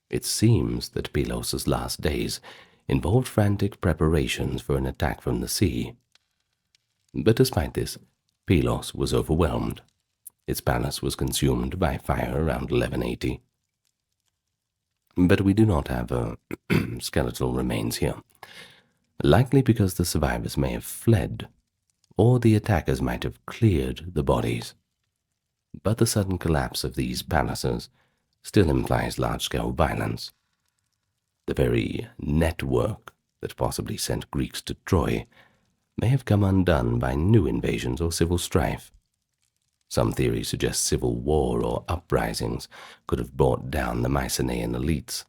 [SPEAKER 1] It seems that Pylos' last days involved frantic preparations for an attack from the sea. But despite this, Pylos was overwhelmed. Its palace was consumed by fire around 1180. But we do not have skeletal remains here, likely because the survivors may have fled, or the attackers might have cleared the bodies. But the sudden collapse of these palaces still implies large-scale violence. The very network that possibly sent Greeks to Troy may have come undone by new invasions or civil strife. Some theories suggest civil war or uprisings could have brought down the Mycenaean elites,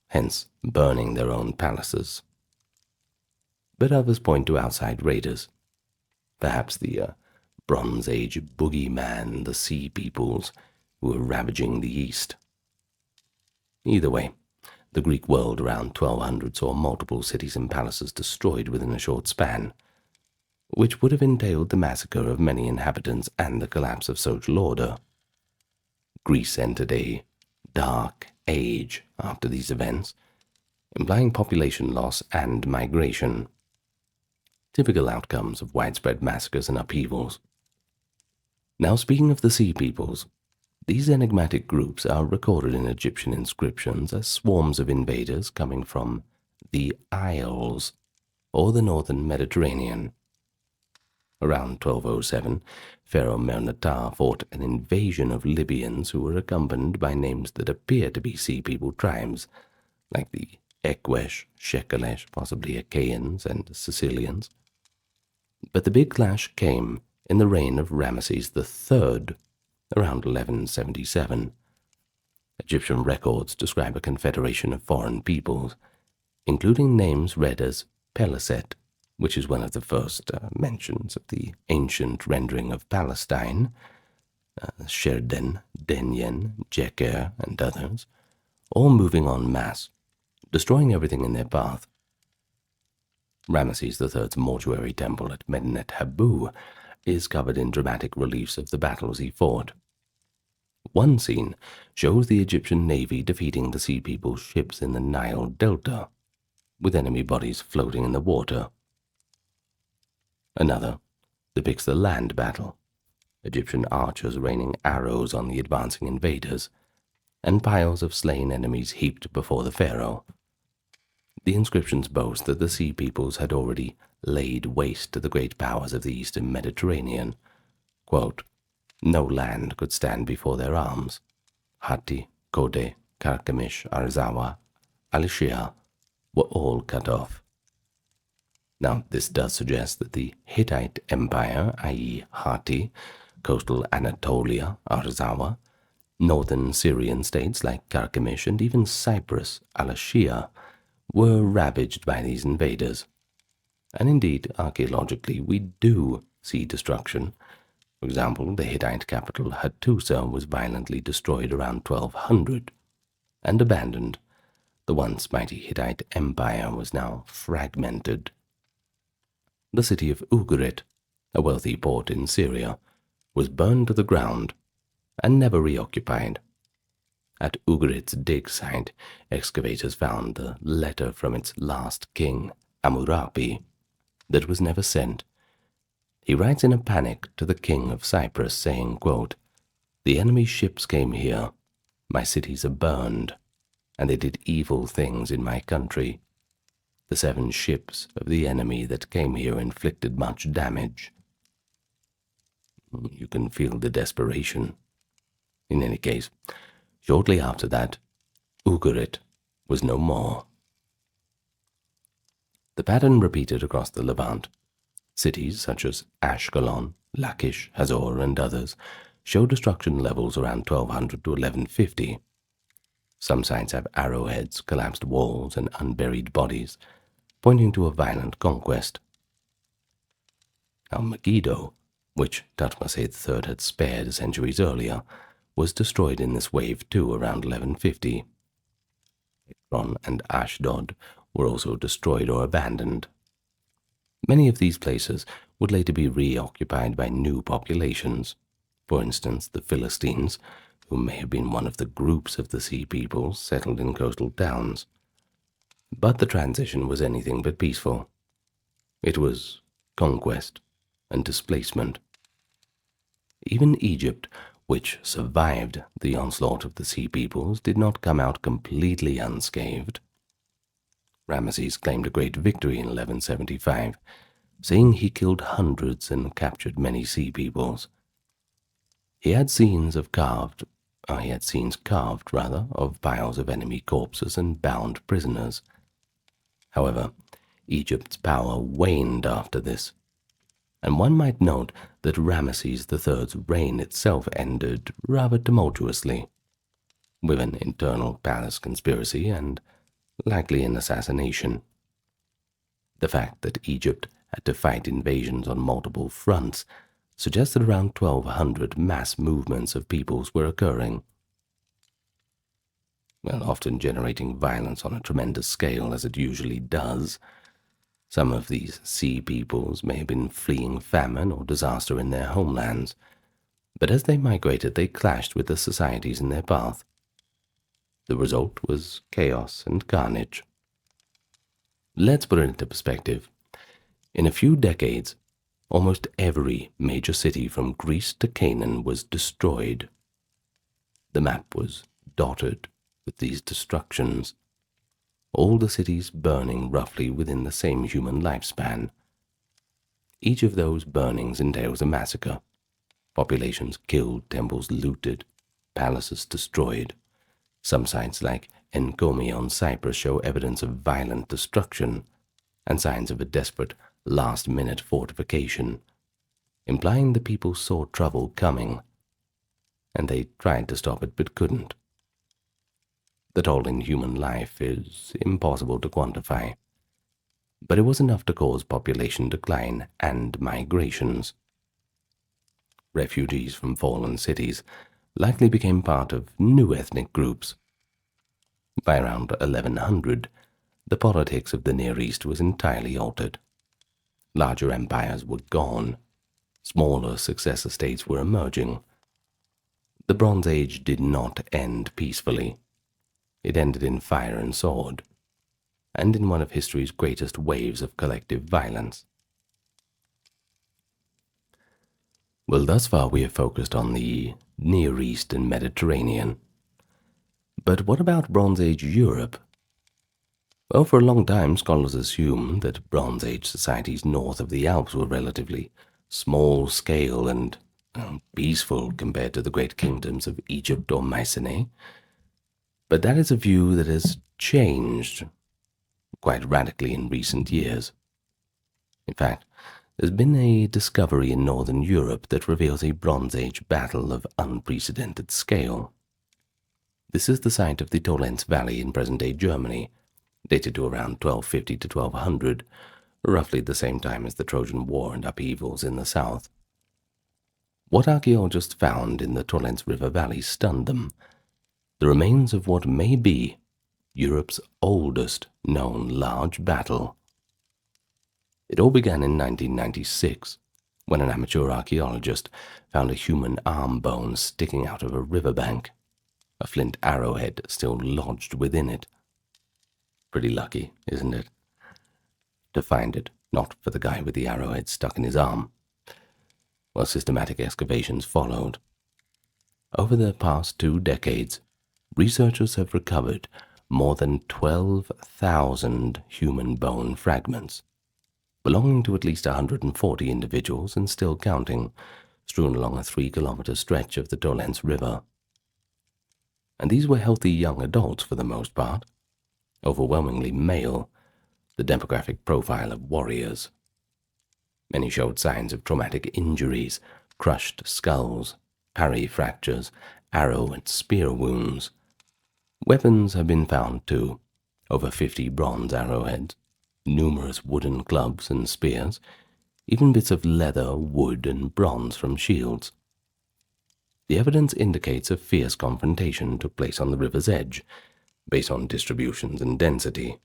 [SPEAKER 1] hence burning their own palaces. But others point to outside raiders, perhaps the Bronze Age boogeyman, the Sea Peoples, who were ravaging the East. Either way, the Greek world around 1200 saw multiple cities and palaces destroyed within a short span, which would have entailed the massacre of many inhabitants and the collapse of social order. Greece entered a dark age after these events, implying population loss and migration, typical outcomes of widespread massacres and upheavals. Now, speaking of the Sea Peoples, these enigmatic groups are recorded in Egyptian inscriptions as swarms of invaders coming from the Isles, or the northern Mediterranean. Around 1207, Pharaoh Mernetar fought an invasion of Libyans who were accompanied by names that appear to be Sea People tribes, like the Ekwesh, Shekelesh, possibly Achaeans and Sicilians. But the big clash came in the reign of Ramesses III, around 1177. Egyptian records describe a confederation of foreign peoples, including names read as Peliset, which is one of the first mentions of the ancient rendering of Palestine, Sherden, Denyen, Jeker, and others, all moving en masse, destroying everything in their path. Ramesses III's mortuary temple at Medinet Habu is covered in dramatic reliefs of the battles he fought. One scene shows the Egyptian navy defeating the Sea People's ships in the Nile Delta, with enemy bodies floating in the water. Another depicts the land battle, Egyptian archers raining arrows on the advancing invaders, and piles of slain enemies heaped before the pharaoh. The inscriptions boast that the Sea Peoples had already laid waste to the great powers of the eastern Mediterranean. Quote, "No land could stand before their arms. Hatti, Kode, Carchemish, Arzawa, Alishia were all cut off." Now, this does suggest that the Hittite Empire, i.e. Hatti, coastal Anatolia, Arzawa, northern Syrian states like Carchemish, and even Cyprus, Alashia, were ravaged by these invaders. And indeed, archaeologically, we do see destruction. For example, the Hittite capital Hattusa was violently destroyed around 1200 and abandoned. The once mighty Hittite Empire was now fragmented. The city of Ugarit, a wealthy port in Syria, was burned to the ground and never reoccupied. At Ugarit's dig site, excavators found a letter from its last king, Hammurabi, that was never sent. He writes in a panic to the king of Cyprus, saying, quote, "The enemy's ships came here, my cities are burned, and they did evil things in my country. The 7 ships of the enemy that came here inflicted much damage." You can feel the desperation. In any case, shortly after that, Ugarit was no more. The pattern repeated across the Levant. Cities such as Ashkelon, Lachish, Hazor, and others show destruction levels around 1200 to 1150. Some sites have arrowheads, collapsed walls, and unburied bodies, pointing to a violent conquest. Now Megiddo, which Thutmose III had spared centuries earlier, was destroyed in this wave too around 1150. Ekron and Ashdod were also destroyed or abandoned. Many of these places would later be reoccupied by new populations. For instance, the Philistines, who may have been one of the groups of the sea peoples settled in coastal towns. But the transition was anything but peaceful. It was conquest and displacement. Even Egypt, which survived the onslaught of the sea peoples, did not come out completely unscathed. Ramesses claimed a great victory in 1175, saying he killed hundreds and captured many sea peoples. He had scenes carved of piles of enemy corpses and bound prisoners. However, Egypt's power waned after this, and one might note that Ramesses III's reign itself ended rather tumultuously, with an internal palace conspiracy and likely an assassination. The fact that Egypt had to fight invasions on multiple fronts suggests that around 1200 mass movements of peoples were occurring, often generating violence on a tremendous scale, as it usually does. Some of these sea peoples may have been fleeing famine or disaster in their homelands, but as they migrated they clashed with the societies in their path. The result was chaos and carnage. Let's put it into perspective. In a few decades, almost every major city from Greece to Canaan was destroyed. The map was dotted with these destructions, all the cities burning roughly within the same human lifespan. Each of those burnings entails a massacre. Populations killed, temples looted, palaces destroyed. Some sites like Enkomi on Cyprus show evidence of violent destruction and signs of a desperate last-minute fortification, implying the people saw trouble coming, and they tried to stop it but couldn't. The toll in human life is impossible to quantify, but it was enough to cause population decline and migrations. Refugees from fallen cities likely became part of new ethnic groups. By around 1100, the politics of the Near East was entirely altered. Larger empires were gone. Smaller successor states were emerging. The Bronze Age did not end peacefully. It ended in fire and sword, and in one of history's greatest waves of collective violence. Well, thus far we have focused on the Near East and Mediterranean. But what about Bronze Age Europe? Well, for a long time, scholars assumed that Bronze Age societies north of the Alps were relatively small-scale and peaceful compared to the great kingdoms of Egypt or Mycenae. But that is a view that has changed quite radically in recent years. In fact, there's been a discovery in northern Europe that reveals a Bronze Age battle of unprecedented scale. This is the site of the Tolenz Valley in present-day Germany, dated to around 1250 to 1200, roughly the same time as the Trojan War and upheavals in the south. What archaeologists found in the Tolenz River Valley stunned them: the remains of what may be Europe's oldest known large battle. It all began in 1996, when an amateur archaeologist found a human arm bone sticking out of a riverbank, a flint arrowhead still lodged within it. Pretty lucky, isn't it? To find it, not for the guy with the arrowhead stuck in his arm. Well, systematic excavations followed. Over the past 2 decades, researchers have recovered more than 12,000 human bone fragments, belonging to at least 140 individuals and still counting, strewn along a 3-kilometer stretch of the Tolens River. And these were healthy young adults for the most part, overwhelmingly male, the demographic profile of warriors. Many showed signs of traumatic injuries, crushed skulls, parry fractures, arrow and spear wounds. Weapons have been found too, over 50 bronze arrowheads, numerous wooden clubs and spears, even bits of leather, wood, and bronze from shields. The evidence indicates a fierce confrontation took place on the river's edge, based on distributions and density.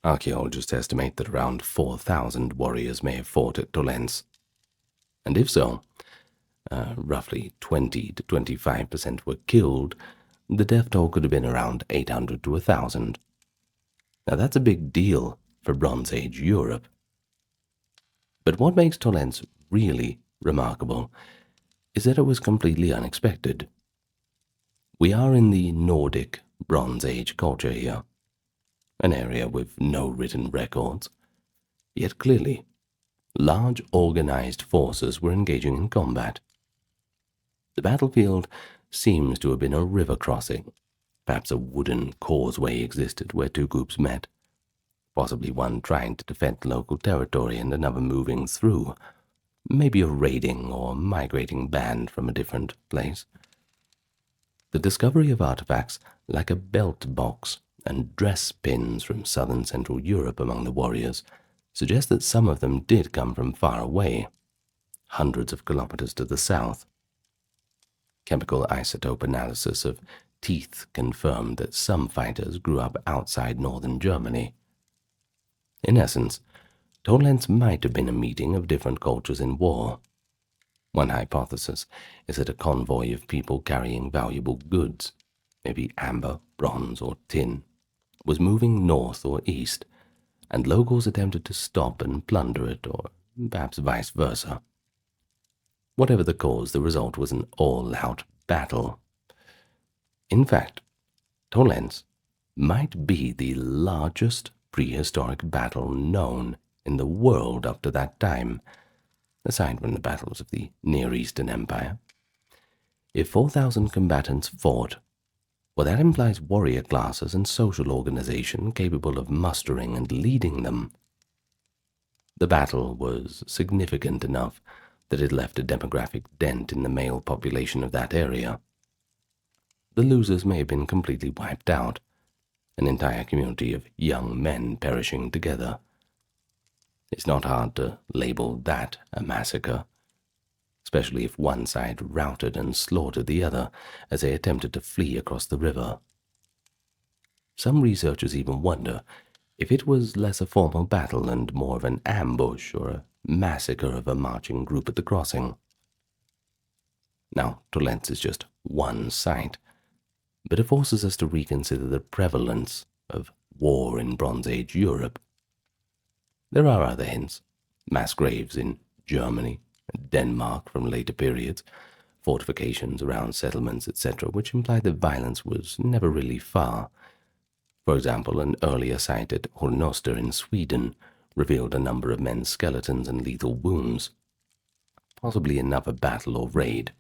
[SPEAKER 1] Archaeologists estimate that around 4,000 warriors may have fought at Tolens, and if so, roughly 20 to 25% were killed. The death toll could have been around 800 to 1,000. Now that's a big deal for Bronze Age Europe. But what makes Tolens really remarkable is that it was completely unexpected. We are in the Nordic Bronze Age culture here, an area with no written records, yet clearly large organized forces were engaging in combat. The battlefield seems to have been a river crossing. Perhaps a wooden causeway existed where 2 groups met, possibly one trying to defend local territory and another moving through, maybe a raiding or migrating band from a different place. The discovery of artifacts like a belt box and dress pins from southern Central Europe among the warriors suggests that some of them did come from far away, hundreds of kilometers to the south. Chemical isotope analysis of teeth confirmed that some fighters grew up outside northern Germany. In essence, Tolens might have been a meeting of different cultures in war. One hypothesis is that a convoy of people carrying valuable goods, maybe amber, bronze, or tin, was moving north or east, and locals attempted to stop and plunder it, or perhaps vice versa. Whatever the cause, the result was an all-out battle. In fact, Tolens might be the largest prehistoric battle known in the world up to that time, aside from the battles of the Near Eastern Empire. If 4,000 combatants fought, well, that implies warrior classes and social organization capable of mustering and leading them. The battle was significant enough that it left a demographic dent in the male population of that area. The losers may have been completely wiped out, an entire community of young men perishing together. It's not hard to label that a massacre, especially if one side routed and slaughtered the other as they attempted to flee across the river. Some researchers even wonder if it was less a formal battle and more of an ambush or a massacre of a marching group at the crossing. Now, Tolens is just one site, but it forces us to reconsider the prevalence of war in Bronze Age Europe. There are other hints: mass graves in Germany and Denmark from later periods, fortifications around settlements, etc., which imply that violence was never really far. For example, an earlier site at Hornoster in Sweden revealed a number of men's skeletons and lethal wounds, possibly another battle or raid.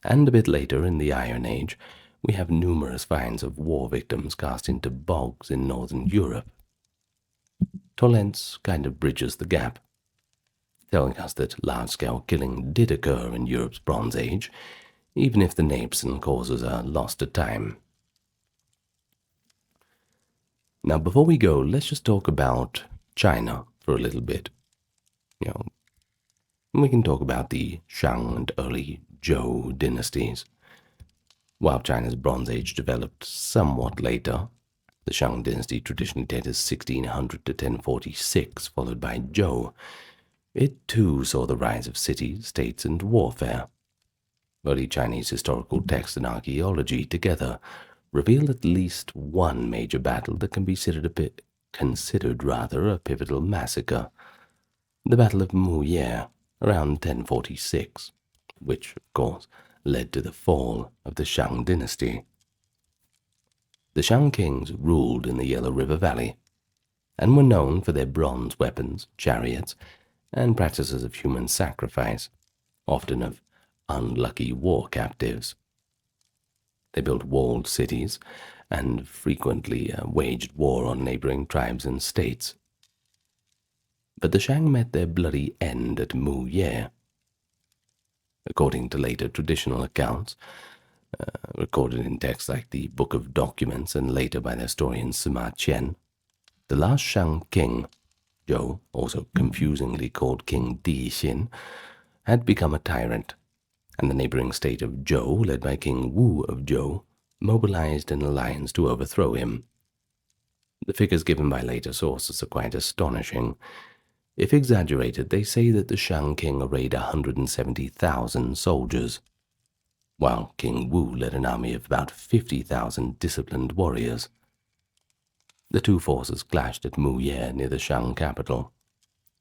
[SPEAKER 1] And a bit later, in the Iron Age, we have numerous finds of war victims cast into bogs in northern Europe. Tolens kind of bridges the gap, telling us that large-scale killing did occur in Europe's Bronze Age, even if the names and causes are lost to time. Now, before we go, let's just talk about China for a little bit. We can talk about the Shang and early Zhou dynasties. While China's Bronze Age developed somewhat later, the Shang dynasty traditionally dates 1600 to 1046, followed by Zhou, It too saw the rise of cities, states, and warfare. Early Chinese historical texts and archaeology together reveal at least one major battle that can be considered a pivotal massacre, the Battle of Mu around 1046, which, of course, led to the fall of the Shang dynasty. The Shang kings ruled in the Yellow River Valley, and were known for their bronze weapons, chariots, and practices of human sacrifice, often of unlucky war captives. They built walled cities and frequently waged war on neighboring tribes and states. But the Shang met their bloody end at Mu Ye. According to later traditional accounts, recorded in texts like the Book of Documents and later by the historian Sima Qian, the last Shang king, Zhou, also confusingly called King Di Xin, had become a tyrant, and the neighboring state of Zhou, led by King Wu of Zhou, mobilized an alliance to overthrow him. The figures given by later sources are quite astonishing. If exaggerated, they say that the Shang king arrayed 170,000 soldiers, while King Wu led an army of about 50,000 disciplined warriors. The two forces clashed at Mu Ye near the Shang capital,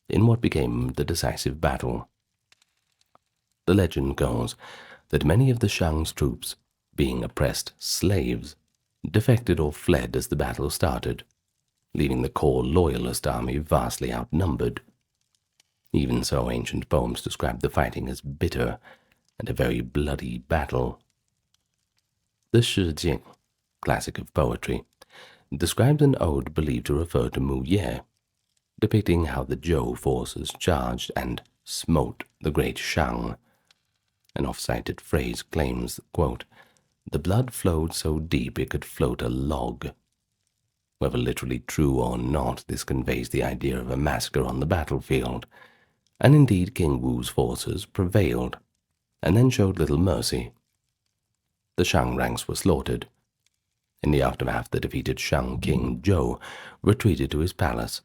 [SPEAKER 1] in what became the decisive battle. The legend goes that many of the Shang's troops, being oppressed slaves, defected or fled as the battle started, leaving the core loyalist army vastly outnumbered. Even so, ancient poems describe the fighting as bitter and a very bloody battle. The Shi Jing, classic of poetry, describes an ode believed to refer to Mu Ye, depicting how the Zhou forces charged and smote the great Shang. An oft-cited phrase claims, quote, "The blood flowed so deep it could float a log." Whether literally true or not, this conveys the idea of a massacre on the battlefield, and indeed King Wu's forces prevailed, and then showed little mercy. The Shang ranks were slaughtered. In the aftermath, the defeated Shang king Zhou retreated to his palace,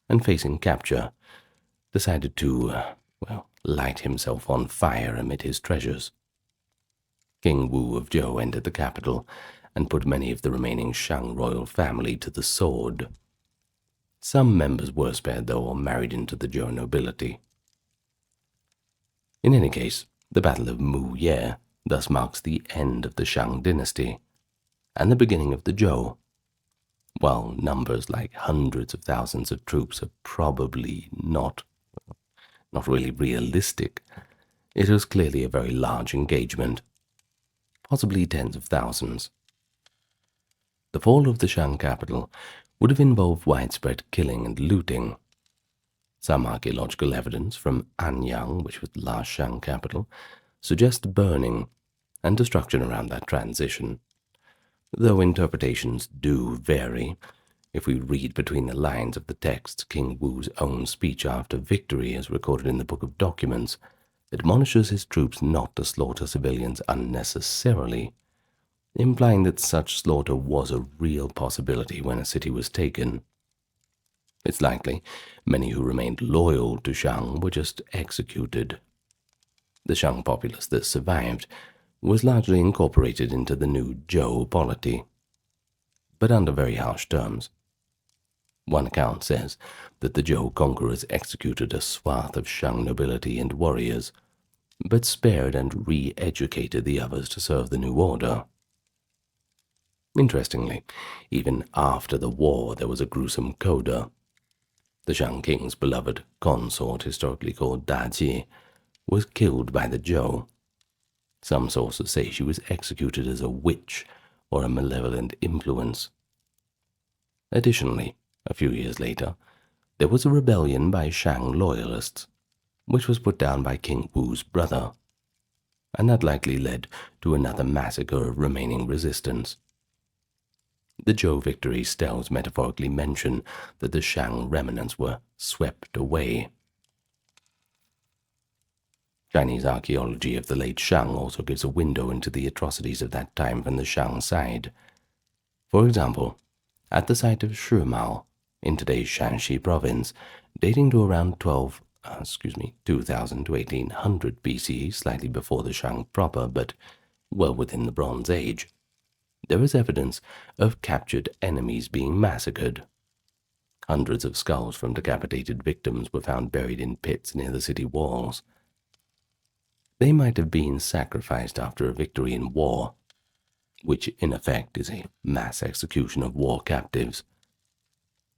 [SPEAKER 1] and facing capture, decided to, light himself on fire amid his treasures. King Wu of Zhou entered the capital and put many of the remaining Shang royal family to the sword. Some members were spared, though, or married into the Zhou nobility. In any case, the Battle of Mu Ye thus marks the end of the Shang dynasty and the beginning of the Zhou. While numbers like hundreds of thousands of troops are probably not really realistic, it was clearly a very large engagement, possibly tens of thousands. The fall of the Shang capital would have involved widespread killing and looting. Some archaeological evidence from Anyang, which was the last Shang capital, suggests burning and destruction around that transition, though interpretations do vary. If we read between the lines of the text, King Wu's own speech after victory, as recorded in the Book of Documents, admonishes his troops not to slaughter civilians unnecessarily, implying that such slaughter was a real possibility when a city was taken. It's likely many who remained loyal to Shang were just executed. The Shang populace that survived was largely incorporated into the new Zhou polity, but under very harsh terms. One account says that the Zhou conquerors executed a swath of Shang nobility and warriors, but spared and re-educated the others to serve the new order. Interestingly, even after the war there was a gruesome coda. The Shang king's beloved consort, historically called Daji, was killed by the Zhou. Some sources say she was executed as a witch or a malevolent influence. Additionally, a few years later, there was a rebellion by Shang loyalists, which was put down by King Wu's brother, and that likely led to another massacre of remaining resistance. The Zhou victory steles metaphorically mention that the Shang remnants were swept away. Chinese archaeology of the late Shang also gives a window into the atrocities of that time from the Shang side. For example, at the site of Shimao, in today's Shanxi province, dating to around 2000 to 1800 BCE, slightly before the Shang proper, but well within the Bronze Age, there is evidence of captured enemies being massacred. Hundreds of skulls from decapitated victims were found buried in pits near the city walls. They might have been sacrificed after a victory in war, which in effect is a mass execution of war captives.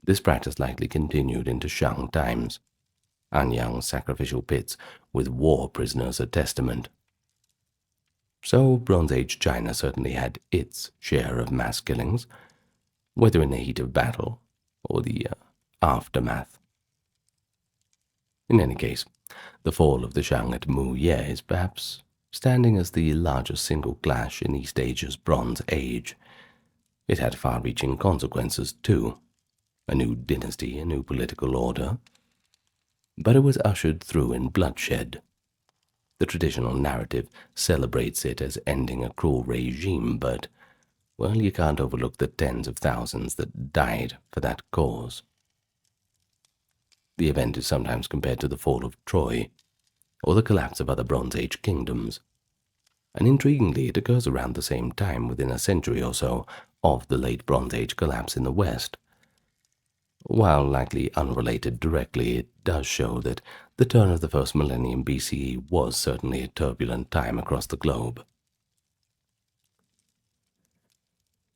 [SPEAKER 1] This practice likely continued into Shang times. Anyang's sacrificial pits with war prisoners a testament. So Bronze Age China certainly had its share of mass killings, whether in the heat of battle or the aftermath. In any case, the fall of the Shang at Mu Ye is perhaps standing as the largest single clash in East Asia's Bronze Age. It had far-reaching consequences, too. A new dynasty, a new political order. But it was ushered through in bloodshed. The traditional narrative celebrates it as ending a cruel regime, but, well, you can't overlook the tens of thousands that died for that cause. The event is sometimes compared to the fall of Troy, or the collapse of other Bronze Age kingdoms. And intriguingly, it occurs around the same time, within a century or so, of the late Bronze Age collapse in the West. While likely unrelated directly, it does show that the turn of the first millennium BCE was certainly a turbulent time across the globe.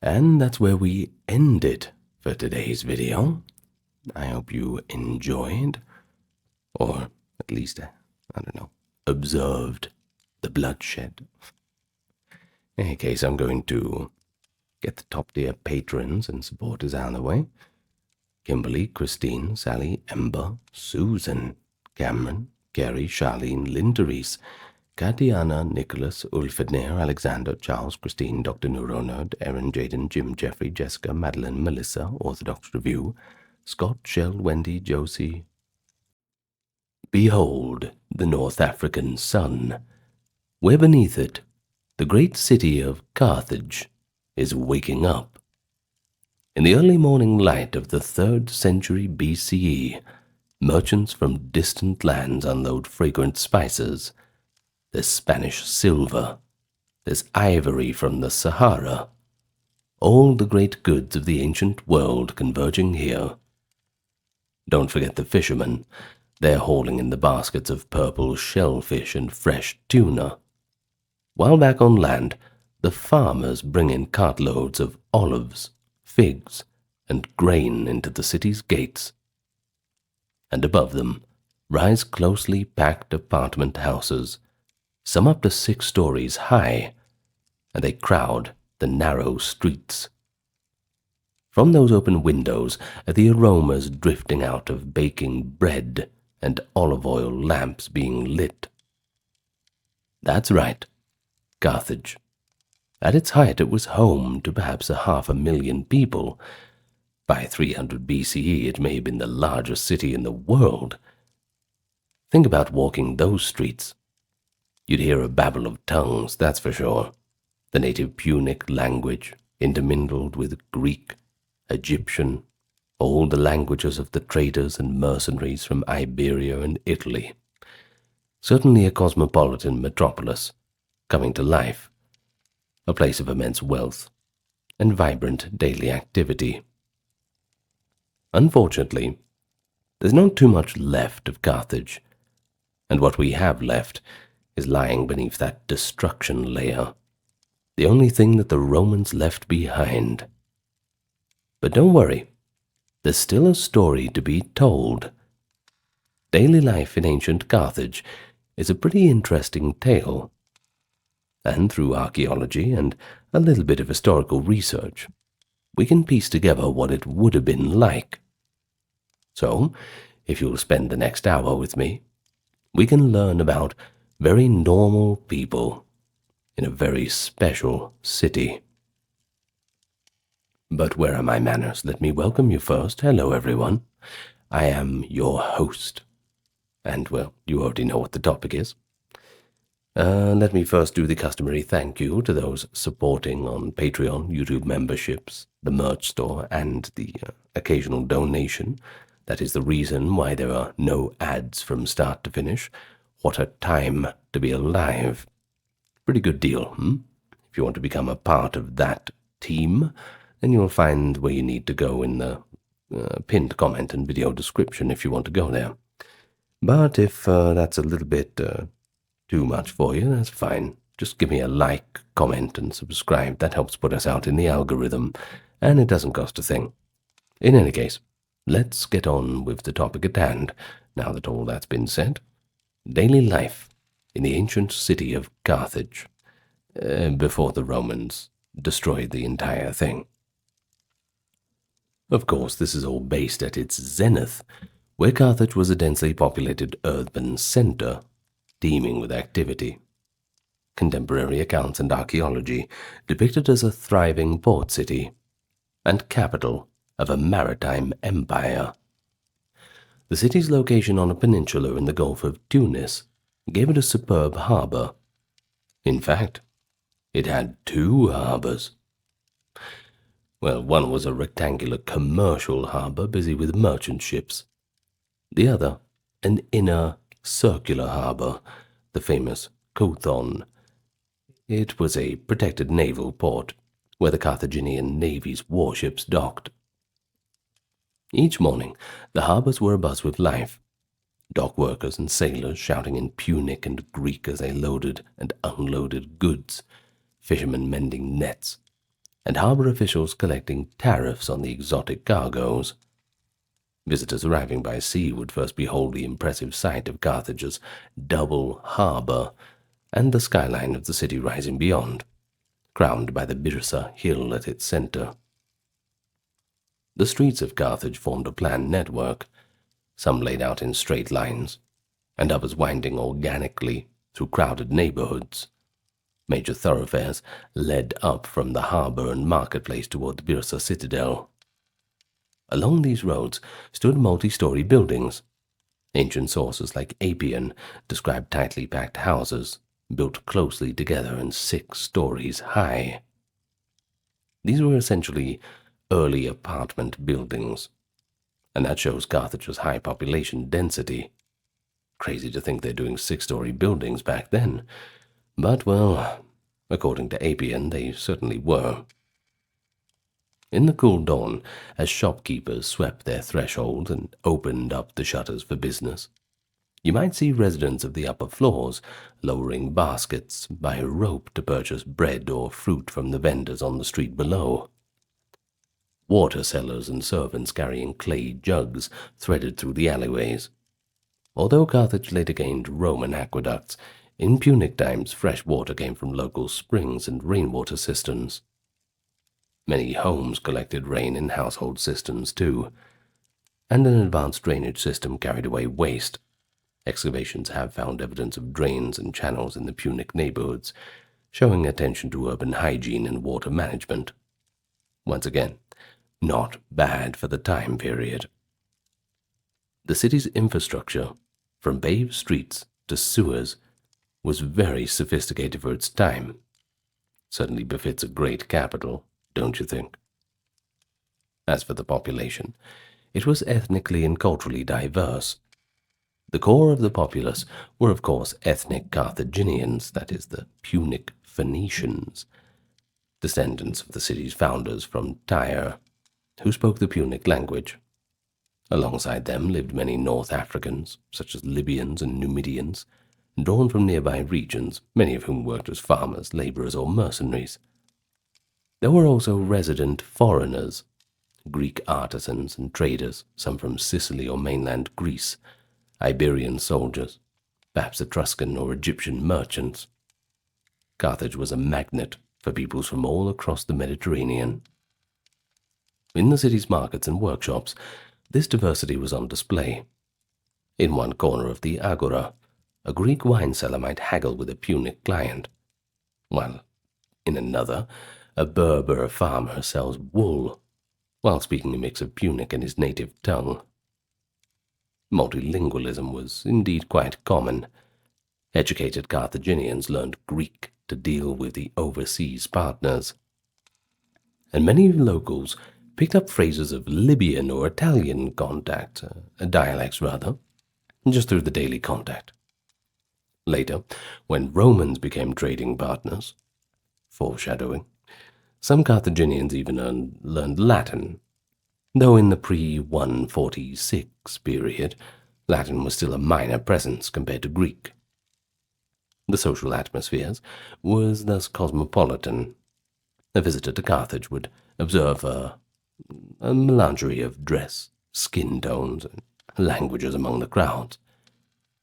[SPEAKER 1] And that's where we end it for today's video. I hope you enjoyed, or at least, observed the bloodshed. In any case, I'm going to get the top-tier patrons and supporters out of the way. Kimberly, Christine, Sally, Ember, Susan, Cameron, Gary, Charlene, Lynn Therese, Katiana, Nicholas, Ulfednir, Alexander, Charles, Christine, Dr. Neuronerd, Erin, Jaden, Jim, Jeffrey, Jessica, Madeline, Melissa, Orthodox Review, Scott, Shell, Wendy, Josie. Behold the North African sun, where beneath it the great city of Carthage is waking up. In the early morning light of the 3rd century BCE, merchants from distant lands unload fragrant spices. There's Spanish silver, there's ivory from the Sahara, all the great goods of the ancient world converging here. Don't forget the fishermen. They're hauling in the baskets of purple shellfish and fresh tuna. While back on land, the farmers bring in cartloads of olives, figs, and grain into the city's gates. And above them rise closely packed apartment houses, some up to 6 stories high, and they crowd the narrow streets. From those open windows are the aromas drifting out of baking bread and olive oil lamps being lit. That's right, Carthage. At its height, it was home to perhaps 500,000 people. By 300 BCE, it may have been the largest city in the world. Think about walking those streets. You'd hear a babble of tongues, that's for sure. The native Punic language, intermingled with Greek, Egyptian, all the languages of the traders and mercenaries from Iberia and Italy. Certainly a cosmopolitan metropolis, coming to life, a place of immense wealth and vibrant daily activity. Unfortunately, there's not too much left of Carthage, and what we have left is lying beneath that destruction layer, the only thing that the Romans left behind. But don't worry, there's still a story to be told. Daily life in ancient Carthage is a pretty interesting tale, and through archaeology and a little bit of historical research, we can piece together what it would have been like. So, if you'll spend the next hour with me, we can learn about very normal people in a very special city. But where are my manners? Let me welcome you first. Hello, everyone. I am your host. And, well, you already know what the topic is. Let me first do the customary thank you to those supporting on Patreon, YouTube memberships, the merch store, and the occasional donation That is the reason why there are no ads from start to finish. What a time to be alive. Pretty good deal, If you want to become a part of that team, then you'll find where you need to go in the pinned comment and video description if you want to go there. But if that's a little bit too much for you, that's fine. Just give me a like, comment, and subscribe. That helps put us out in the algorithm, and it doesn't cost a thing. In any case, let's get on with the topic at hand, now that all that's been said. Daily life in the ancient city of Carthage, before the Romans destroyed the entire thing. Of course, this is all based at its zenith, where Carthage was a densely populated urban center, teeming with activity. Contemporary accounts and archaeology depict it as a thriving port city and capital of a maritime empire. The city's location on a peninsula in the Gulf of Tunis gave it a superb harbor. In fact, it had 2 harbors. Well, one was a rectangular commercial harbor busy with merchant ships. The other, an inner circular harbor, the famous Kothon. It was a protected naval port where the Carthaginian navy's warships docked. Each morning, the harbors were abuzz with life. Dock workers and sailors shouting in Punic and Greek as they loaded and unloaded goods, fishermen mending nets, and harbor officials collecting tariffs on the exotic cargoes. Visitors arriving by sea would first behold the impressive sight of Carthage's double harbor and the skyline of the city rising beyond, crowned by the Byrsa hill at its center. The streets of Carthage formed a planned network, some laid out in straight lines, and others winding organically through crowded neighborhoods. Major thoroughfares led up from the harbor and marketplace toward the Byrsa citadel. Along these roads stood multi-story buildings. Ancient sources like Appian described tightly packed houses, built closely together and 6 stories high. These were essentially early apartment buildings, and that shows Carthage's high population density. Crazy to think they're doing 6-story buildings back then, but, well, according to Appian, they certainly were. In the cool dawn, as shopkeepers swept their threshold and opened up the shutters for business, you might see residents of the upper floors lowering baskets by a rope to purchase bread or fruit from the vendors on the street below. Water sellers and servants carrying clay jugs threaded through the alleyways. Although Carthage later gained Roman aqueducts, in Punic times fresh water came from local springs and rainwater cisterns. Many homes collected rain in household cisterns too, and an advanced drainage system carried away waste. Excavations have found evidence of drains and channels in the Punic neighborhoods, showing attention to urban hygiene and water management. Once again, not bad for the time period. The city's infrastructure, from paved streets to sewers, was very sophisticated for its time. Certainly befits a great capital, don't you think? As for the population, it was ethnically and culturally diverse. The core of the populace were, of course, ethnic Carthaginians, that is, the Punic Phoenicians, descendants of the city's founders from Tyre, who spoke the Punic language. Alongside them lived many North Africans, such as Libyans and Numidians, drawn from nearby regions, many of whom worked as farmers, laborers, or mercenaries. There were also resident foreigners, Greek artisans and traders, some from Sicily or mainland Greece, Iberian soldiers, perhaps Etruscan or Egyptian merchants. Carthage was a magnet for peoples from all across the Mediterranean. In the city's markets and workshops, this diversity was on display. In one corner of the agora, a Greek wine seller might haggle with a Punic client, while in another, a Berber farmer sells wool, while speaking a mix of Punic and his native tongue. Multilingualism was indeed quite common. Educated Carthaginians learned Greek to deal with the overseas partners, and many locals picked up phrases of Libyan or Italian contact, dialects rather, just through the daily contact. Later, when Romans became trading partners, foreshadowing, some Carthaginians even learned Latin, though in the pre-146 period, Latin was still a minor presence compared to Greek. The social atmospheres was thus cosmopolitan. A visitor to Carthage would observe a melangerie of dress, skin tones, and languages among the crowds,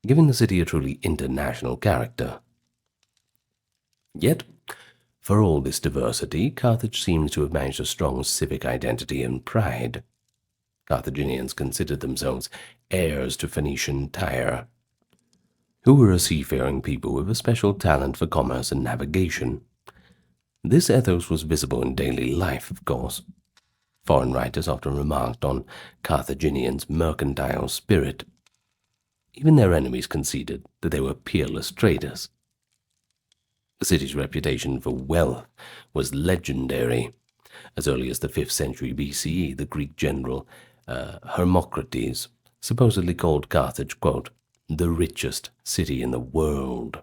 [SPEAKER 1] giving the city a truly international character. Yet, for all this diversity, Carthage seems to have managed a strong civic identity and pride. Carthaginians considered themselves heirs to Phoenician Tyre, who were a seafaring people with a special talent for commerce and navigation. This ethos was visible in daily life, of course. Foreign writers often remarked on Carthaginians' mercantile spirit. Even their enemies conceded that they were peerless traders. The city's reputation for wealth was legendary. As early as the 5th century BCE, the Greek general Hermocrates supposedly called Carthage, quote, the richest city in the world.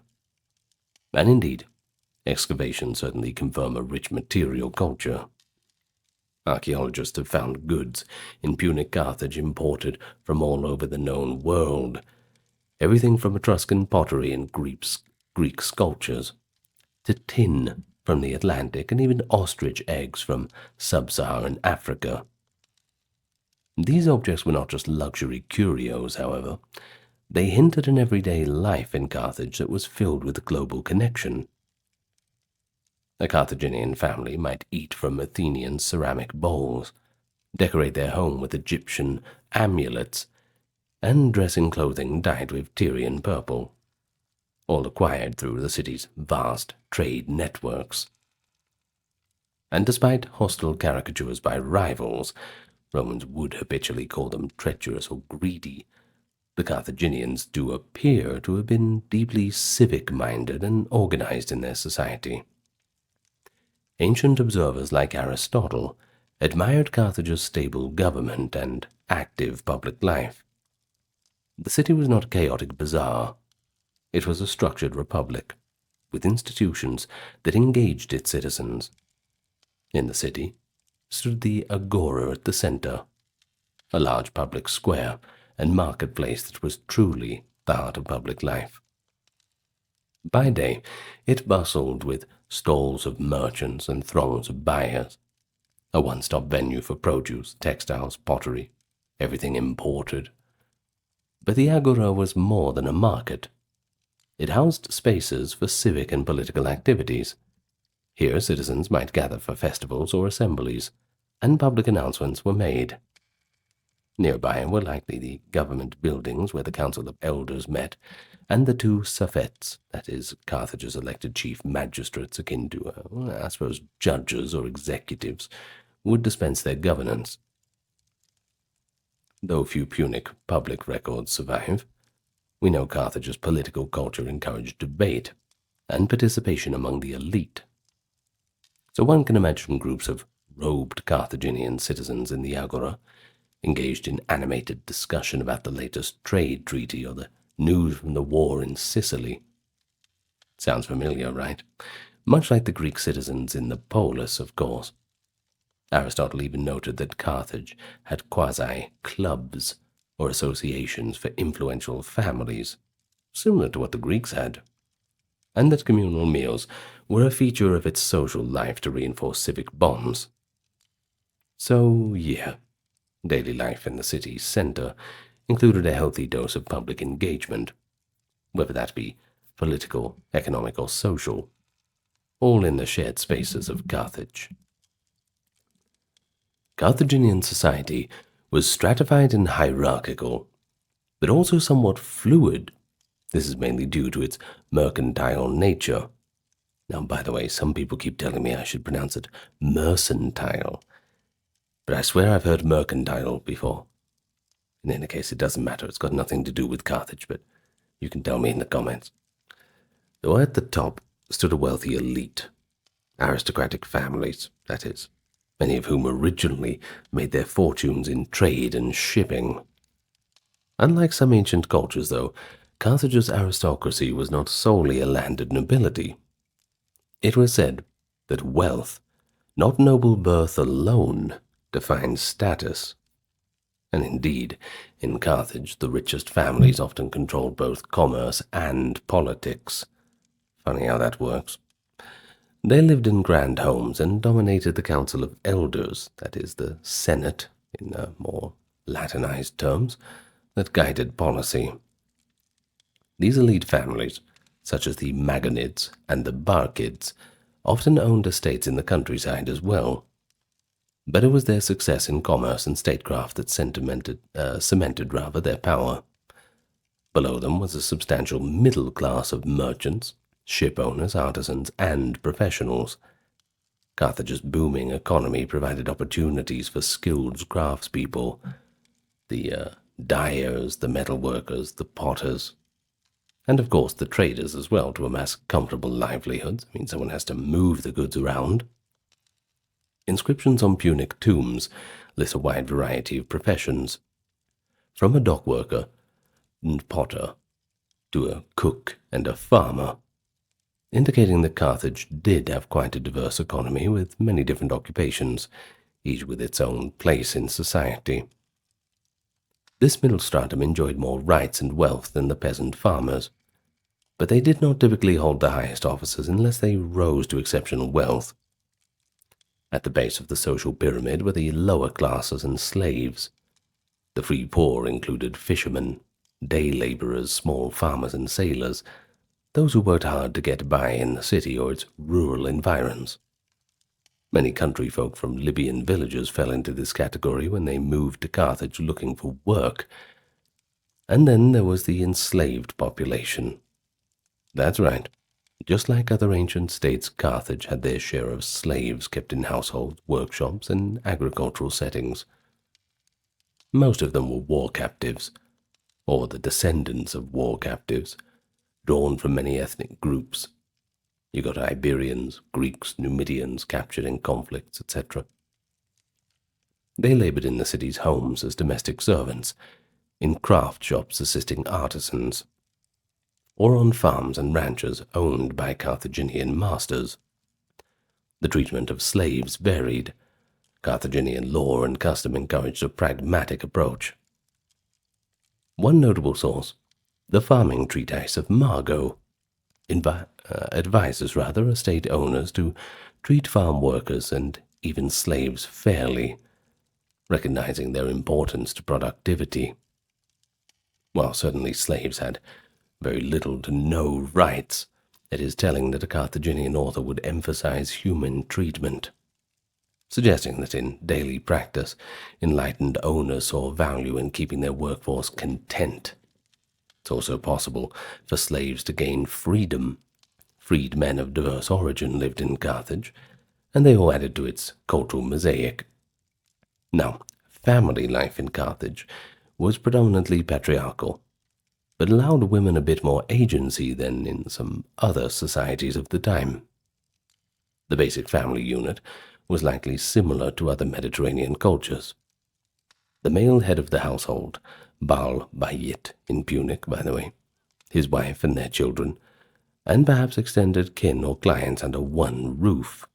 [SPEAKER 1] And indeed, excavations certainly confirm a rich material culture. Archaeologists have found goods in Punic Carthage imported from all over the known world, everything from Etruscan pottery and Greek sculptures to tin from the Atlantic and even ostrich eggs from sub-Saharan Africa. These objects were not just luxury curios, however. They hint at an everyday life in Carthage that was filled with a global connection. A Carthaginian family might eat from Athenian ceramic bowls, decorate their home with Egyptian amulets, and dress in clothing dyed with Tyrian purple, all acquired through the city's vast trade networks. And despite hostile caricatures by rivals, Romans would habitually call them treacherous or greedy, the Carthaginians do appear to have been deeply civic-minded and organized in their society. Ancient observers like Aristotle admired Carthage's stable government and active public life. The city was not a chaotic bazaar. It was a structured republic, with institutions that engaged its citizens. In the city stood the agora at the center, a large public square and marketplace that was truly the heart of public life. By day, it bustled with stalls of merchants and throngs of buyers, a one-stop venue for produce, textiles, pottery, everything imported. But the agora was more than a market. It housed spaces for civic and political activities. Here citizens might gather for festivals or assemblies, and public announcements were made. Nearby were likely the government buildings where the council of elders met, and the two suffets, that is, Carthage's elected chief magistrates akin to, I suppose, judges or executives, would dispense their governance. Though few Punic public records survive, we know Carthage's political culture encouraged debate and participation among the elite. So one can imagine groups of robed Carthaginian citizens in the agora, engaged in animated discussion about the latest trade treaty or the news from the war in Sicily. Sounds familiar, right? Much like the Greek citizens in the polis, of course. Aristotle even noted that Carthage had quasi-clubs or associations for influential families, similar to what the Greeks had, and that communal meals were a feature of its social life to reinforce civic bonds. So, yeah, daily life in the city's center included a healthy dose of public engagement, whether that be political, economic, or social, all in the shared spaces of Carthage. Carthaginian society was stratified and hierarchical, but also somewhat fluid. This is mainly due to its mercantile nature. Now, by the way, some people keep telling me I should pronounce it mercantile, but I swear I've heard mercantile before. In any case, it doesn't matter. It's got nothing to do with Carthage, but you can tell me in the comments. Though at the top stood a wealthy elite, aristocratic families, that is, many of whom originally made their fortunes in trade and shipping. Unlike some ancient cultures, though, Carthage's aristocracy was not solely a landed nobility. It was said that wealth, not noble birth alone, defines status. And indeed, in Carthage, the richest families often controlled both commerce and politics. Funny how that works. They lived in grand homes and dominated the Council of Elders, that is, the Senate, in more Latinized terms, that guided policy. These elite families, such as the Magonids and the Barkids, often owned estates in the countryside as well. But it was their success in commerce and statecraft that cemented their power. Below them was a substantial middle class of merchants, ship owners, artisans, and professionals. Carthage's booming economy provided opportunities for skilled craftspeople, the dyers, the metalworkers, the potters, and of course the traders as well, to amass comfortable livelihoods. I mean, someone has to move the goods around. Inscriptions on Punic tombs list a wide variety of professions, from a dockworker and potter to a cook and a farmer, indicating that Carthage did have quite a diverse economy with many different occupations, each with its own place in society. This middle stratum enjoyed more rights and wealth than the peasant farmers, but they did not typically hold the highest offices unless they rose to exceptional wealth. At the base of the social pyramid were the lower classes and slaves. The free poor included fishermen, day laborers, small farmers, and sailors, those who worked hard to get by in the city or its rural environs. Many country folk from Libyan villages fell into this category when they moved to Carthage looking for work. And then there was the enslaved population. That's right. Just like other ancient states, Carthage had their share of slaves kept in households, workshops, and agricultural settings. Most of them were war captives, or the descendants of war captives, drawn from many ethnic groups. You got Iberians, Greeks, Numidians captured in conflicts, etc. They labored in the city's homes as domestic servants, in craft shops assisting artisans, or on farms and ranches owned by Carthaginian masters. The treatment of slaves varied. Carthaginian law and custom encouraged a pragmatic approach. One notable source, the farming treatise of Margot, advises estate owners to treat farm workers and even slaves fairly, recognizing their importance to productivity. While certainly slaves had very little to no rights, it is telling that a Carthaginian author would emphasize human treatment, suggesting that in daily practice, enlightened owners saw value in keeping their workforce content. It's also possible for slaves to gain freedom. Freed men of diverse origin lived in Carthage, and they all added to its cultural mosaic. Now, family life in Carthage was predominantly patriarchal, but allowed women a bit more agency than in some other societies of the time. The basic family unit was likely similar to other Mediterranean cultures. The male head of the household, Bal Bayit in Punic, by the way, his wife and their children, and perhaps extended kin or clients under one roof.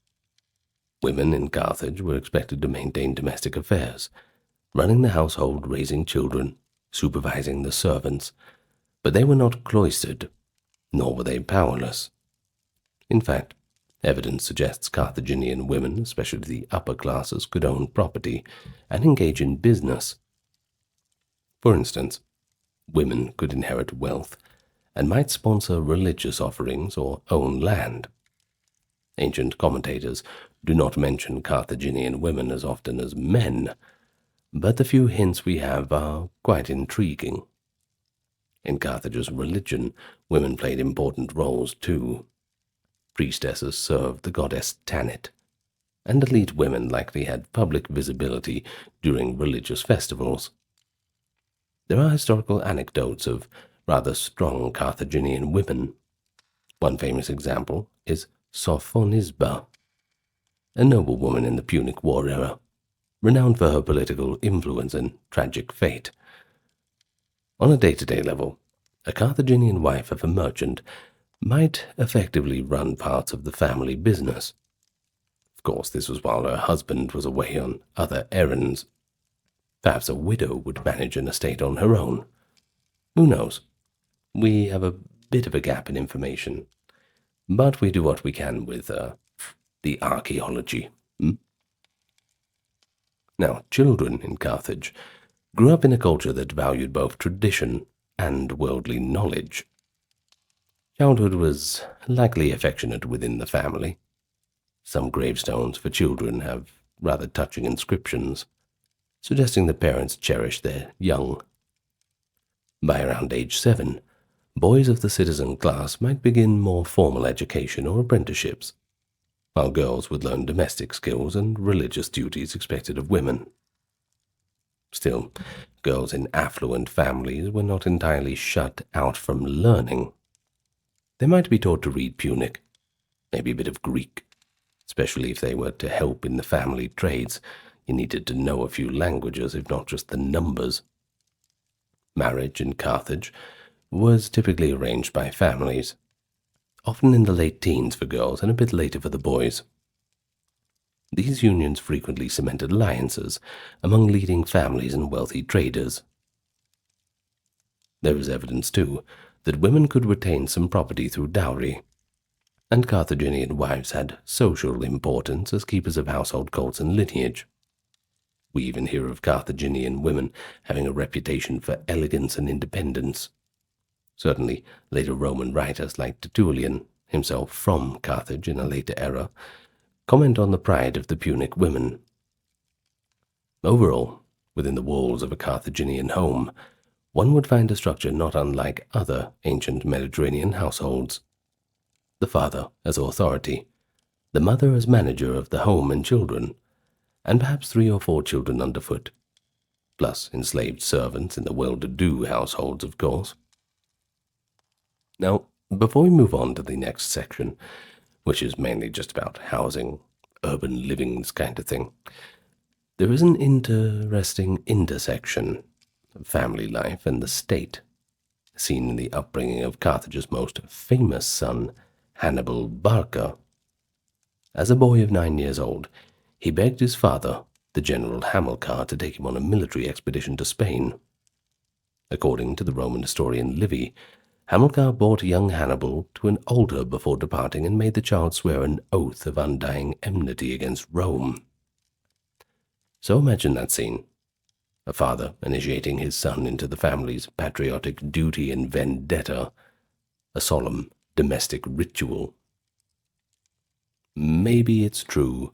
[SPEAKER 1] Women in Carthage were expected to maintain domestic affairs, running the household, raising children, supervising the servants, but they were not cloistered, nor were they powerless. In fact, evidence suggests Carthaginian women, especially the upper classes, could own property and engage in business. For instance, women could inherit wealth and might sponsor religious offerings or own land. Ancient commentators do not mention Carthaginian women as often as men, but the few hints we have are quite intriguing. In Carthage's religion, women played important roles too. Priestesses served the goddess Tanit, and elite women likely had public visibility during religious festivals. There are historical anecdotes of rather strong Carthaginian women. One famous example is Sophonisba, a noblewoman in the Punic War era, renowned for her political influence and tragic fate. On a day-to-day level, a Carthaginian wife of a merchant might effectively run parts of the family business. Of course, this was while her husband was away on other errands. Perhaps a widow would manage an estate on her own. Who knows? We have a bit of a gap in information, but we do what we can with the archaeology. Now, children in Carthage grew up in a culture that valued both tradition and worldly knowledge. Childhood was likely affectionate within the family. Some gravestones for children have rather touching inscriptions, suggesting that parents cherish their young. By around age 7, boys of the citizen class might begin more formal education or apprenticeships, while girls would learn domestic skills and religious duties expected of women. Still, girls in affluent families were not entirely shut out from learning. They might be taught to read Punic, maybe a bit of Greek, especially if they were to help in the family trades. You needed to know a few languages, if not just the numbers. Marriage in Carthage was typically arranged by families, often in the late teens for girls and a bit later for the boys. These unions frequently cemented alliances among leading families and wealthy traders. There is evidence, too, that women could retain some property through dowry, and Carthaginian wives had social importance as keepers of household cults and lineage. We even hear of Carthaginian women having a reputation for elegance and independence. Certainly, later Roman writers like Tertullian, himself from Carthage in a later era, comment on the pride of the Punic women. Overall, within the walls of a Carthaginian home, one would find a structure not unlike other ancient Mediterranean households. The father as authority, the mother as manager of the home and children, and perhaps 3 or 4 children underfoot, plus enslaved servants in the well-to-do households, of course. Now, before we move on to the next section, which is mainly just about housing, urban livings kind of thing, there is an interesting intersection of family life and the state, seen in the upbringing of Carthage's most famous son, Hannibal Barca. As a boy of 9 years old, he begged his father, the general Hamilcar, to take him on a military expedition to Spain. According to the Roman historian Livy, Hamilcar brought young Hannibal to an altar before departing and made the child swear an oath of undying enmity against Rome. So imagine that scene. A father initiating his son into the family's patriotic duty and vendetta, a solemn domestic ritual. Maybe it's true,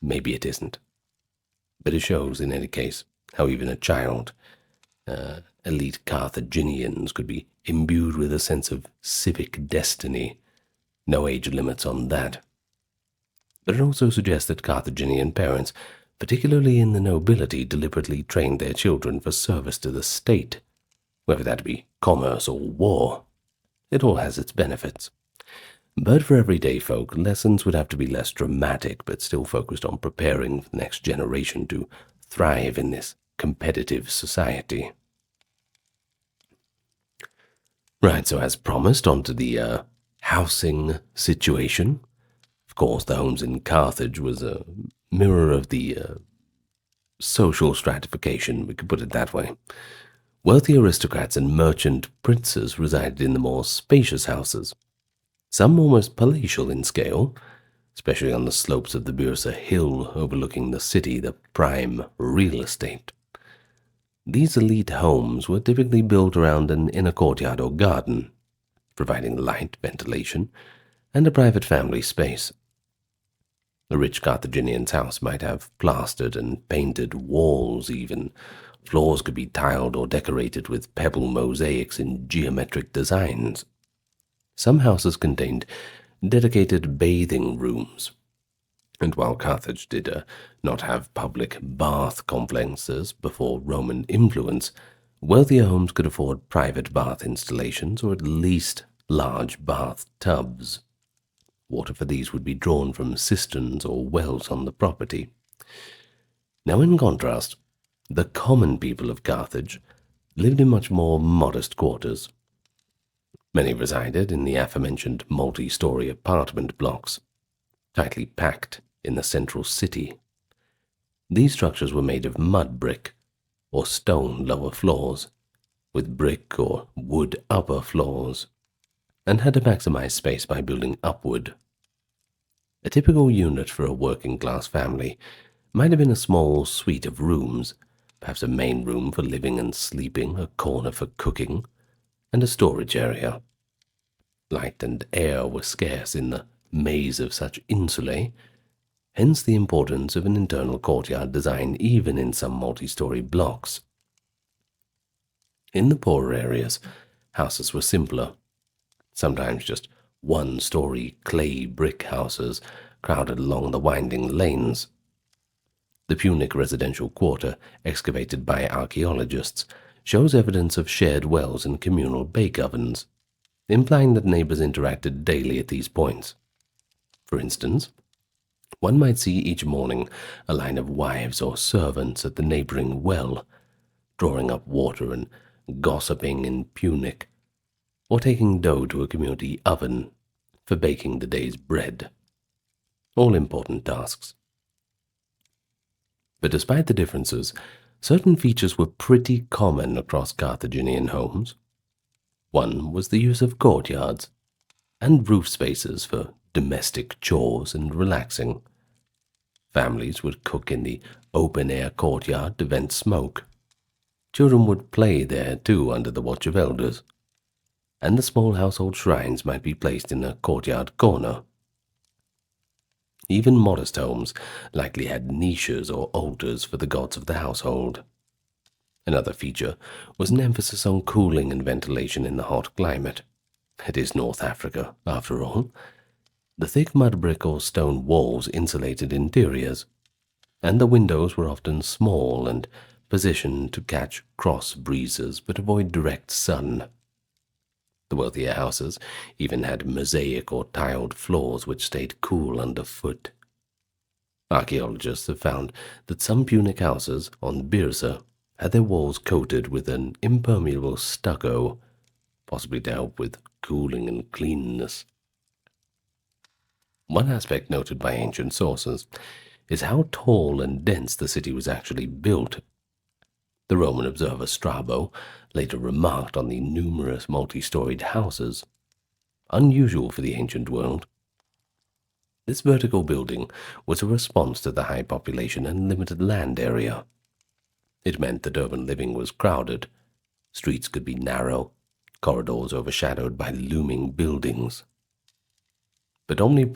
[SPEAKER 1] maybe it isn't. But it shows, in any case, how even a child, elite Carthaginians, could be imbued with a sense of civic destiny. No age limits on that. But it also suggests that Carthaginian parents, particularly in the nobility, deliberately trained their children for service to the state, whether that be commerce or war. It all has its benefits. But for everyday folk, lessons would have to be less dramatic, but still focused on preparing the next generation to thrive in this competitive society. Right, so as promised, on to the housing situation. Of course, the homes in Carthage was a mirror of the social stratification, we could put it that way. Wealthy aristocrats and merchant princes resided in the more spacious houses, some almost palatial in scale, especially on the slopes of the Byrsa hill overlooking the city, the prime real estate. These elite homes were typically built around an inner courtyard or garden, providing light, ventilation, and a private family space. A rich Carthaginian's house might have plastered and painted walls even. Floors could be tiled or decorated with pebble mosaics in geometric designs. Some houses contained dedicated bathing rooms, and while Carthage did not have public bath complexes before Roman influence, wealthier homes could afford private bath installations or at least large bath tubs. Water for these would be drawn from cisterns or wells on the property. Now, in contrast, the common people of Carthage lived in much more modest quarters. Many resided in the aforementioned multi-story apartment blocks, tightly packed in the central city. These structures were made of mud brick or stone lower floors, with brick or wood upper floors, and had to maximize space by building upward. A typical unit for a working-class family might have been a small suite of rooms, perhaps a main room for living and sleeping, a corner for cooking, and a storage area. Light and air were scarce in the maze of such insulae, hence the importance of an internal courtyard design even in some multi-story blocks. In the poorer areas, houses were simpler, sometimes just one-story clay brick houses crowded along the winding lanes. The Punic residential quarter, excavated by archaeologists, shows evidence of shared wells and communal bake ovens, implying that neighbors interacted daily at these points. For instance, one might see each morning a line of wives or servants at the neighboring well, drawing up water and gossiping in Punic, or taking dough to a community oven for baking the day's bread. All important tasks. But despite the differences, certain features were pretty common across Carthaginian homes. One was the use of courtyards and roof spaces for domestic chores and relaxing. Families would cook in the open-air courtyard to vent smoke. Children would play there too under the watch of elders, and the small household shrines might be placed in a courtyard corner. Even modest homes likely had niches or altars for the gods of the household. Another feature was an emphasis on cooling and ventilation in the hot climate. It is North Africa, after all. The thick mud brick or stone walls insulated interiors, and the windows were often small and positioned to catch cross breezes but avoid direct sun. The wealthier houses even had mosaic or tiled floors which stayed cool underfoot. Archaeologists have found that some Punic houses on Byrsa had their walls coated with an impermeable stucco, possibly to help with cooling and cleanliness. One aspect noted by ancient sources is how tall and dense the city was actually built. The Roman observer Strabo later remarked on the numerous multi-storied houses, unusual for the ancient world. This vertical building was a response to the high population and limited land area. It meant that urban living was crowded. Streets could be narrow, corridors overshadowed by looming buildings. But urban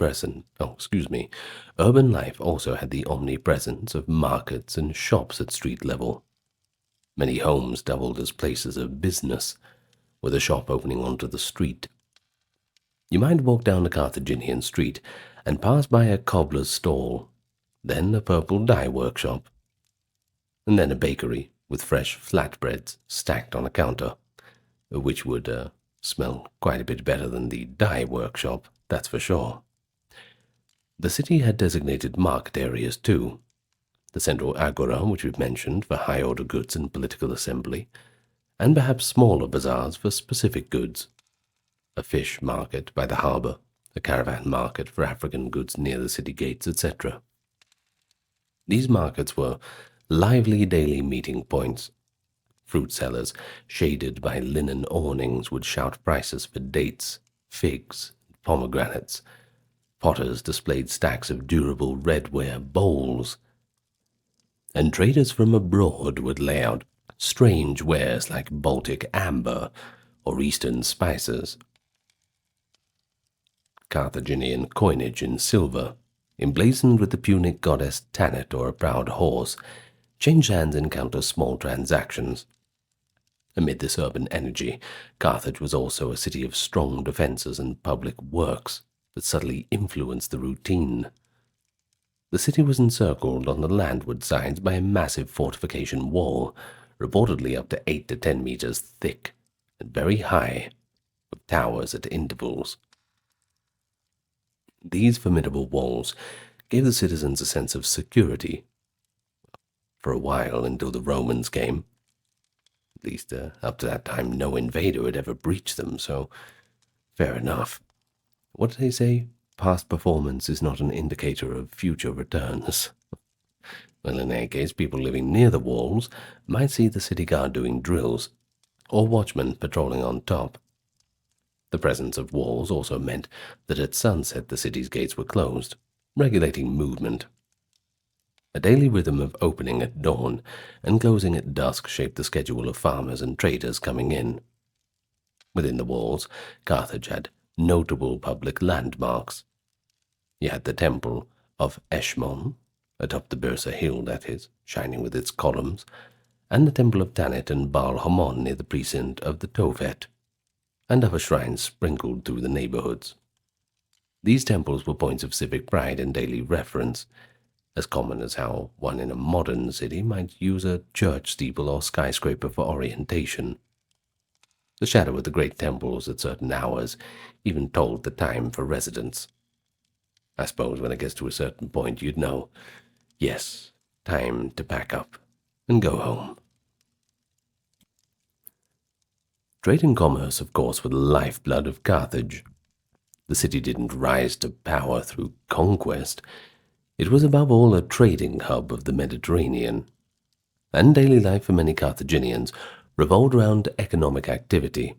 [SPEAKER 1] life also had the omnipresence of markets and shops at street level. Many homes doubled as places of business, with a shop opening onto the street. You might walk down a Carthaginian street and pass by a cobbler's stall, then a purple dye workshop, and then a bakery with fresh flatbreads stacked on a counter, which would smell quite a bit better than the dye workshop, that's for sure. The city had designated market areas too. The central agora, which we've mentioned, for high-order goods and political assembly, and perhaps smaller bazaars for specific goods. A fish market by the harbour, a caravan market for African goods near the city gates, etc. These markets were lively daily meeting points. Fruit sellers, shaded by linen awnings, would shout prices for dates, figs, pomegranates. Potters displayed stacks of durable redware bowls, and traders from abroad would lay out strange wares like Baltic amber or Eastern spices. Carthaginian coinage in silver, emblazoned with the Punic goddess Tanit or a proud horse, changed hands in countless small transactions. Amid this urban energy, Carthage was also a city of strong defenses and public works that subtly influenced the routine. The city was encircled on the landward sides by a massive fortification wall, reportedly up to 8 to 10 meters thick and very high, with towers at intervals. These formidable walls gave the citizens a sense of security for a while until the Romans came. At least up to that time, no invader had ever breached them, so fair enough. What do they say? Past performance is not an indicator of future returns. Well, in any case, people living near the walls might see the city guard doing drills, or watchmen patrolling on top. The presence of walls also meant that at sunset the city's gates were closed, regulating movement. A daily rhythm of opening at dawn and closing at dusk shaped the schedule of farmers and traders coming in. Within the walls, Carthage had notable public landmarks. You had the temple of Eshmon, atop the Byrsa hill, that is, shining with its columns, and the temple of Tanit and Baal Hamon near the precinct of the Tophet, and other shrines sprinkled through the neighborhoods. These temples were points of civic pride and daily reference, as common as how one in a modern city might use a church steeple or skyscraper for orientation. The shadow of the great temples at certain hours even told the time for residents. I suppose when it gets to a certain point you'd know, yes, time to pack up and go home. Trade and commerce, of course, were the lifeblood of Carthage. The city didn't rise to power through conquest. It was above all a trading hub of the Mediterranean, and daily life for many Carthaginians revolved around economic activity.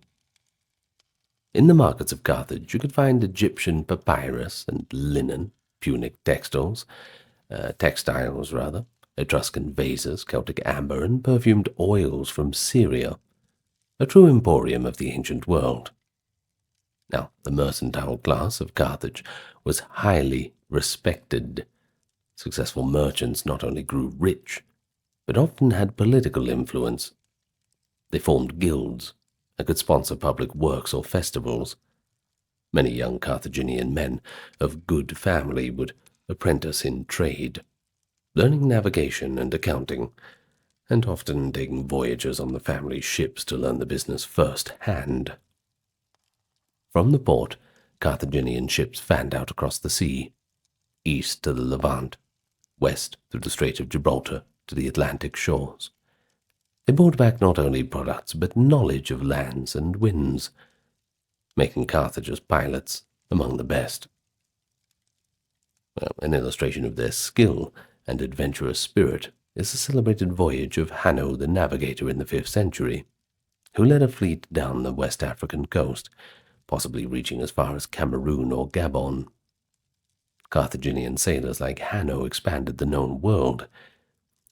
[SPEAKER 1] In the markets of Carthage you could find Egyptian papyrus and linen, Punic textiles, Etruscan vases, Celtic amber, and perfumed oils from Syria, a true emporium of the ancient world. Now, the mercantile class of Carthage was highly respected. Successful merchants not only grew rich, but often had political influence. They formed guilds and could sponsor public works or festivals. Many young Carthaginian men of good family would apprentice in trade, learning navigation and accounting, and often taking voyages on the family ships to learn the business first-hand. From the port, Carthaginian ships fanned out across the sea, east to the Levant, west through the Strait of Gibraltar to the Atlantic shores. They brought back not only products, but knowledge of lands and winds, making Carthage's pilots among the best. Well, an illustration of their skill and adventurous spirit is the celebrated voyage of Hanno the Navigator in the 5th century, who led a fleet down the West African coast, possibly reaching as far as Cameroon or Gabon. Carthaginian sailors like Hanno expanded the known world.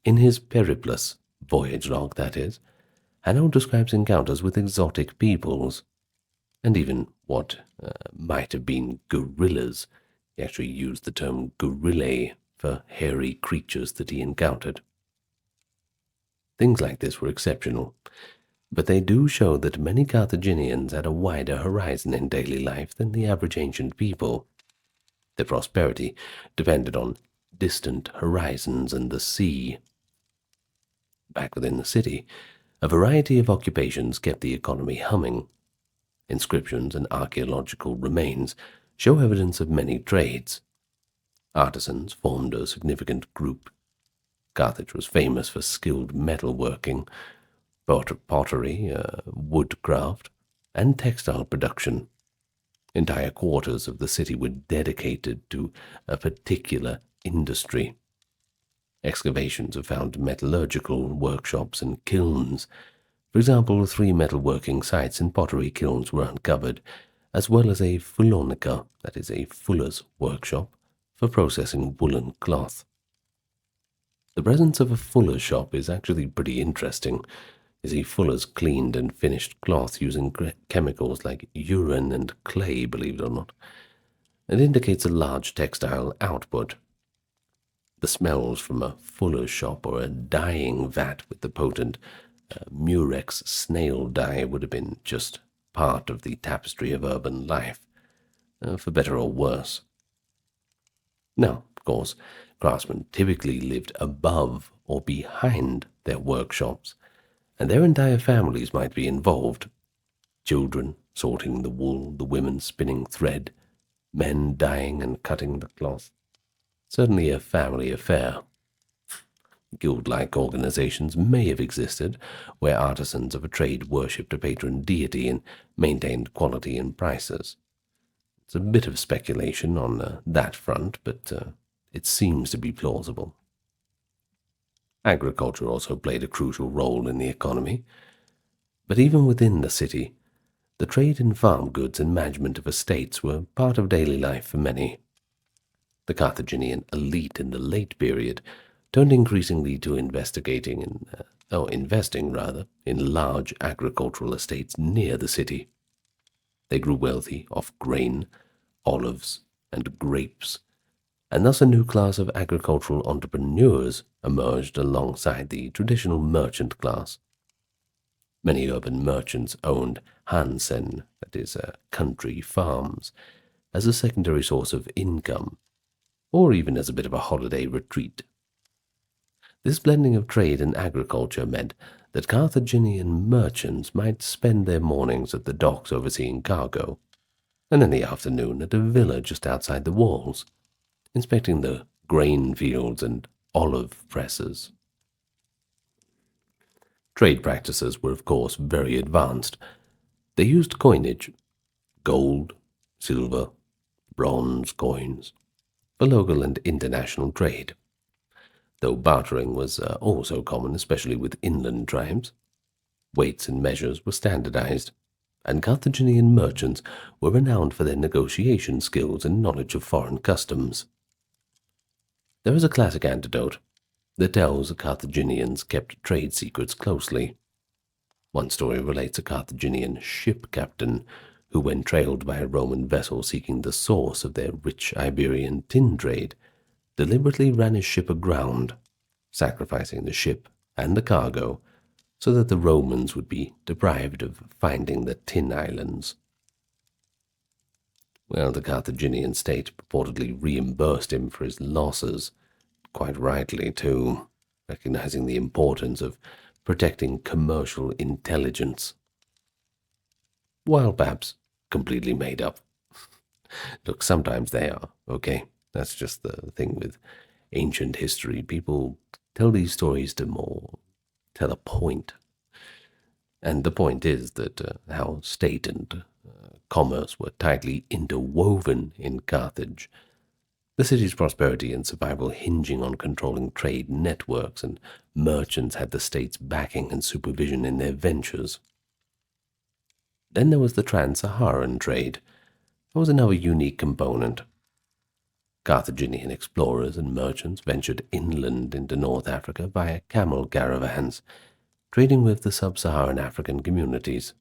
[SPEAKER 1] In his Periplus, voyage log that is, Hanno describes encounters with exotic peoples, and even what might have been gorillas. He actually used the term gorillae for hairy creatures that he encountered. Things like this were exceptional, but they do show that many Carthaginians had a wider horizon in daily life than the average ancient people. Their prosperity depended on distant horizons and the sea. Back within the city, a variety of occupations kept the economy humming. Inscriptions and archaeological remains show evidence of many trades. Artisans formed a significant group. Carthage was famous for skilled metalworking, pottery, woodcraft, and textile production. Entire quarters of the city were dedicated to a particular industry. Excavations have found metallurgical workshops and kilns. For example, 3 metalworking sites and pottery kilns were uncovered, as well as a fulonica, that is a fuller's workshop, for processing woolen cloth. The presence of a fuller's shop is actually pretty interesting, as a fuller's cleaned and finished cloth using chemicals like urine and clay, believe it or not. It indicates a large textile output. The smells from a fuller's shop or a dyeing vat with the potent murex snail dye would have been just part of the tapestry of urban life, for better or worse. Now, of course, craftsmen typically lived above or behind their workshops, and their entire families might be involved. Children sorting the wool, the women spinning thread, men dyeing and cutting the cloth. Certainly a family affair. Guild-like organizations may have existed, where artisans of a trade worshipped a patron deity and maintained quality and prices. It's a bit of speculation on that front, but it seems to be plausible. Agriculture also played a crucial role in the economy, but even within the city, the trade in farm goods and management of estates were part of daily life for many. The Carthaginian elite in the late period turned increasingly to investing in large agricultural estates near the city. They grew wealthy off grain, olives, and grapes, and thus a new class of agricultural entrepreneurs emerged alongside the traditional merchant class. Many urban merchants owned Hansen, that is, country farms, as a secondary source of income, or even as a bit of a holiday retreat. This blending of trade and agriculture meant that Carthaginian merchants might spend their mornings at the docks overseeing cargo, and in the afternoon at a villa just outside the walls, inspecting the grain fields and olive presses. Trade practices were, of course, very advanced. They used coinage, gold, silver, bronze coins, for local and international trade, though bartering was also common, especially with inland tribes. Weights and measures were standardized, and Carthaginian merchants were renowned for their negotiation skills and knowledge of foreign customs. There is a classic anecdote that tells the Carthaginians kept trade secrets closely. One story relates a Carthaginian ship captain who, when trailed by a Roman vessel seeking the source of their rich Iberian tin trade, deliberately ran his ship aground, sacrificing the ship and the cargo so that the Romans would be deprived of finding the tin islands. Well, the Carthaginian state purportedly reimbursed him for his losses, quite rightly too, recognizing the importance of protecting commercial intelligence. While perhaps completely made up. Look, sometimes they are, okay? That's just the thing with ancient history. People tell these stories to more tell a point. And the point is that how state and commerce were tightly interwoven in Carthage, the city's prosperity and survival hinging on controlling trade networks, and merchants had the state's backing and supervision in their ventures. Then there was the trans-Saharan trade. That was another unique component. Carthaginian explorers and merchants ventured inland into North Africa via camel caravans, trading with the sub-Saharan African communities.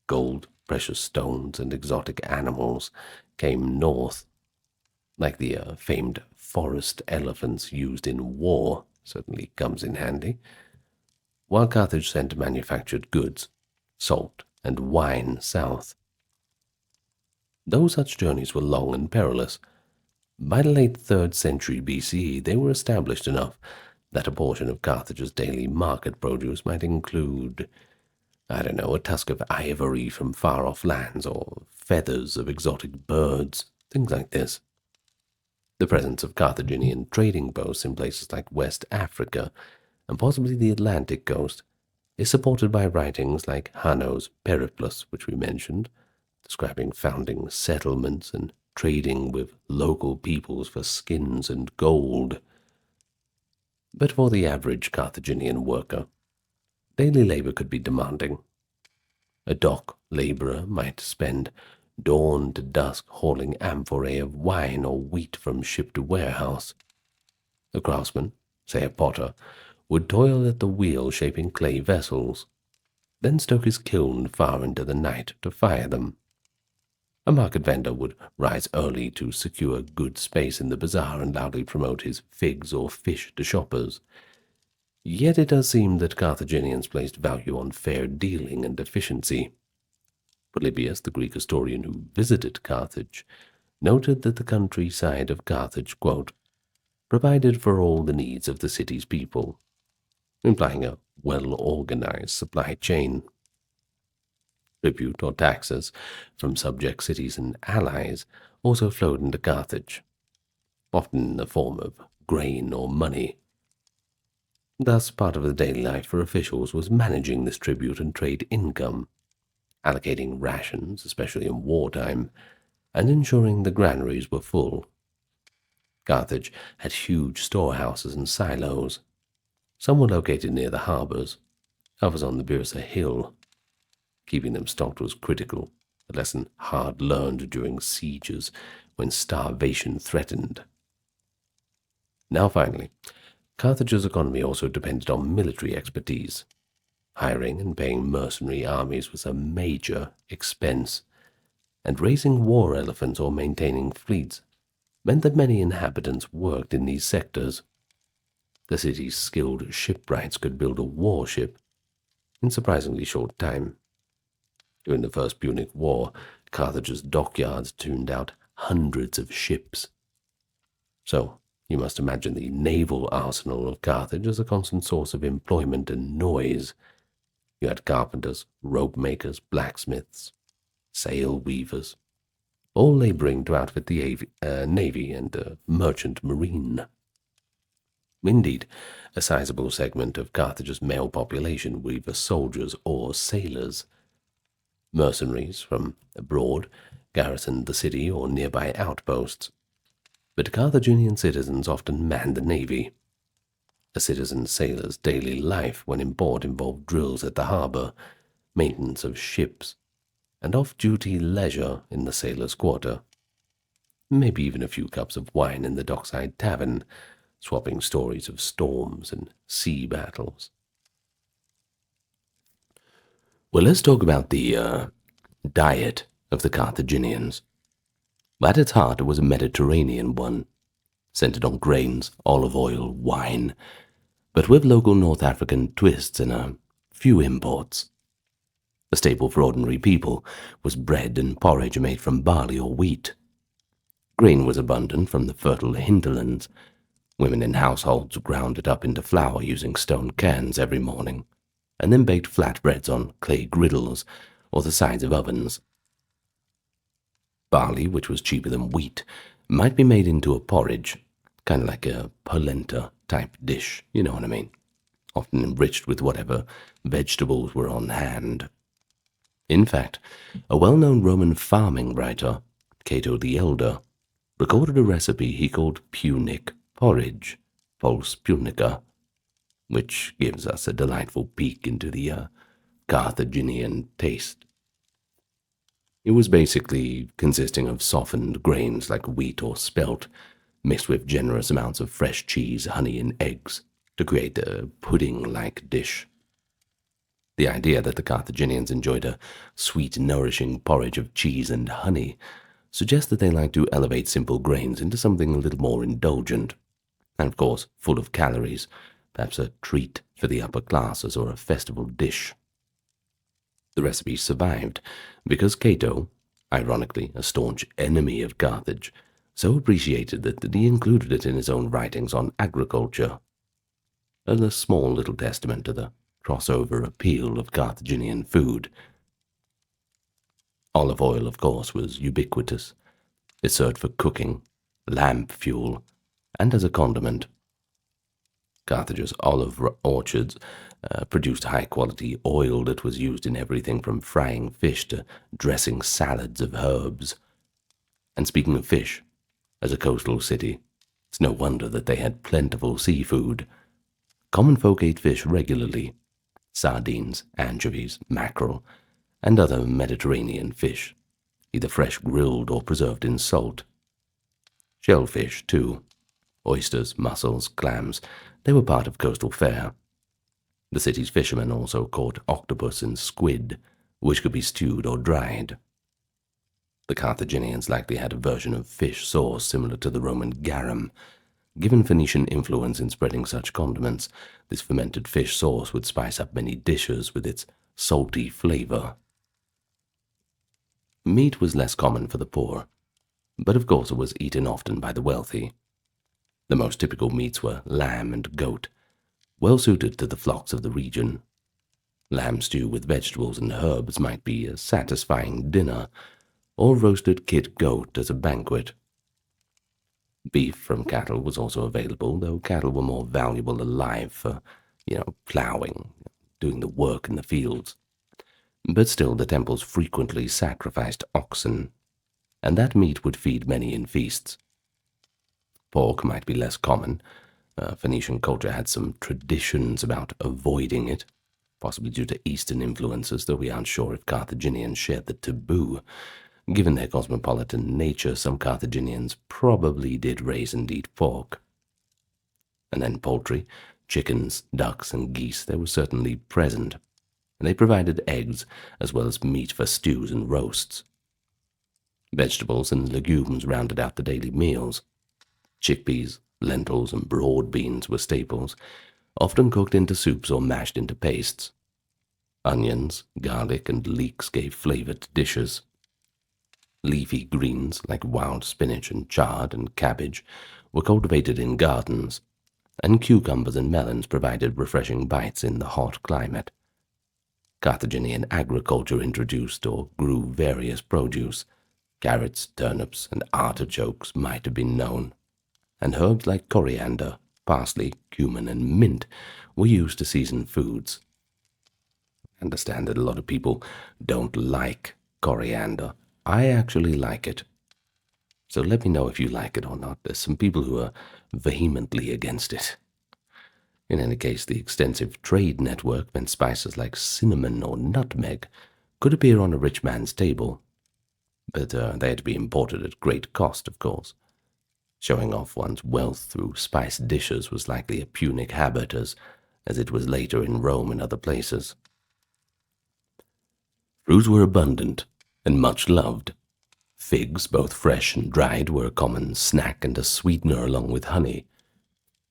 [SPEAKER 1] Gold, precious stones, and exotic animals came north, like the famed forest elephants used in war, certainly comes in handy, while Carthage sent manufactured goods, salt, and wine south. Though such journeys were long and perilous, by the late 3rd century BCE they were established enough that a portion of Carthage's daily market produce might include, a tusk of ivory from far-off lands, or feathers of exotic birds, things like this. The presence of Carthaginian trading posts in places like West Africa, and possibly the Atlantic coast, is supported by writings like Hanno's Periplus, which we mentioned, describing founding settlements and trading with local peoples for skins and gold. But for the average Carthaginian worker, daily labor could be demanding. A dock laborer might spend dawn to dusk hauling amphorae of wine or wheat from ship to warehouse. A craftsman, say a potter, would toil at the wheel shaping clay vessels, then stoke his kiln far into the night to fire them. A market vendor would rise early to secure good space in the bazaar and loudly promote his figs or fish to shoppers. Yet it does seem that Carthaginians placed value on fair dealing and efficiency. Polybius, the Greek historian who visited Carthage, noted that the countryside of Carthage, quote, provided for all the needs of the city's people, implying a well-organized supply chain. Tribute or taxes from subject cities and allies also flowed into Carthage, often in the form of grain or money. Thus, part of the daily life for officials was managing this tribute and trade income, allocating rations, especially in wartime, and ensuring the granaries were full. Carthage had huge storehouses and silos. Some were located near the harbors, others on the Byrsa Hill. Keeping them stocked was critical, a lesson hard learned during sieges when starvation threatened. Now finally, Carthage's economy also depended on military expertise. Hiring and paying mercenary armies was a major expense, and raising war elephants or maintaining fleets meant that many inhabitants worked in these sectors. The city's skilled shipwrights could build a warship in surprisingly short time. During the First Punic War, Carthage's dockyards tuned out hundreds of ships. So, you must imagine the naval arsenal of Carthage as a constant source of employment and noise. You had carpenters, rope makers, blacksmiths, sail weavers, all laboring to outfit the navy and merchant marine. Indeed, a sizable segment of Carthage's male population were either soldiers or sailors. Mercenaries from abroad garrisoned the city or nearby outposts, but Carthaginian citizens often manned the navy. A citizen sailor's daily life when in port involved drills at the harbor, maintenance of ships, and off-duty leisure in the sailor's quarter. Maybe even a few cups of wine in the dockside tavern, swapping stories of storms and sea battles. Well, let's talk about the diet of the Carthaginians. At its heart, it was a Mediterranean one, centered on grains, olive oil, wine, but with local North African twists and a few imports. The staple for ordinary people was bread and porridge made from barley or wheat. Grain was abundant from the fertile hinterlands. Women in households ground it up into flour using stone cans every morning, and then baked flatbreads on clay griddles or the sides of ovens. Barley, which was cheaper than wheat, might be made into a porridge, kind of like a polenta-type dish, you know what I mean, often enriched with whatever vegetables were on hand. In fact, a well-known Roman farming writer, Cato the Elder, recorded a recipe he called Punic porridge, Pulse Punica, which gives us a delightful peek into the Carthaginian taste. It was basically consisting of softened grains like wheat or spelt, mixed with generous amounts of fresh cheese, honey, and eggs to create a pudding-like dish. The idea that the Carthaginians enjoyed a sweet, nourishing porridge of cheese and honey suggests that they liked to elevate simple grains into something a little more indulgent, and of course full of calories, perhaps a treat for the upper classes or a festival dish. The recipe survived because Cato, ironically a staunch enemy of Carthage, so appreciated it that he included it in his own writings on agriculture, a small little testament to the crossover appeal of Carthaginian food. Olive oil, of course, was ubiquitous. It served for cooking, lamp fuel, and as a condiment. Carthage's olive orchards produced high-quality oil that was used in everything from frying fish to dressing salads of herbs. And speaking of fish, as a coastal city, it's no wonder that they had plentiful seafood. Common folk ate fish regularly: sardines, anchovies, mackerel, and other Mediterranean fish, either fresh grilled or preserved in salt. Shellfish, too. Oysters, mussels, clams, they were part of coastal fare. The city's fishermen also caught octopus and squid, which could be stewed or dried. The Carthaginians likely had a version of fish sauce similar to the Roman garum. Given Phoenician influence in spreading such condiments, this fermented fish sauce would spice up many dishes with its salty flavor. Meat was less common for the poor, but of course it was eaten often by the wealthy. The most typical meats were lamb and goat, well suited to the flocks of the region. Lamb stew with vegetables and herbs might be a satisfying dinner, or roasted kid goat as a banquet. Beef from cattle was also available, though cattle were more valuable alive for, plowing, doing the work in the fields. But still, the temples frequently sacrificed oxen, and that meat would feed many in feasts. Pork might be less common. Phoenician culture had some traditions about avoiding it, possibly due to Eastern influences, though we aren't sure if Carthaginians shared the taboo. Given their cosmopolitan nature, some Carthaginians probably did raise and eat pork. And then poultry, chickens, ducks, and geese, they were certainly present, and they provided eggs as well as meat for stews and roasts. Vegetables and legumes rounded out the daily meals. Chickpeas, lentils, and broad beans were staples, often cooked into soups or mashed into pastes. Onions, garlic, and leeks gave flavor to dishes. Leafy greens like wild spinach and chard and cabbage were cultivated in gardens, and cucumbers and melons provided refreshing bites in the hot climate. Carthaginian agriculture introduced or grew various produce. Carrots, turnips, and artichokes might have been known, and herbs like coriander, parsley, cumin, and mint were used to season foods. I understand that a lot of people don't like coriander. I actually like it. So let me know if you like it or not. There's some people who are vehemently against it. In any case, the extensive trade network meant spices like cinnamon or nutmeg could appear on a rich man's table, but they had to be imported at great cost, of course. Showing off one's wealth through spiced dishes was likely a Punic habit, as it was later in Rome and other places. Fruits were abundant and much loved. Figs, both fresh and dried, were a common snack and a sweetener along with honey.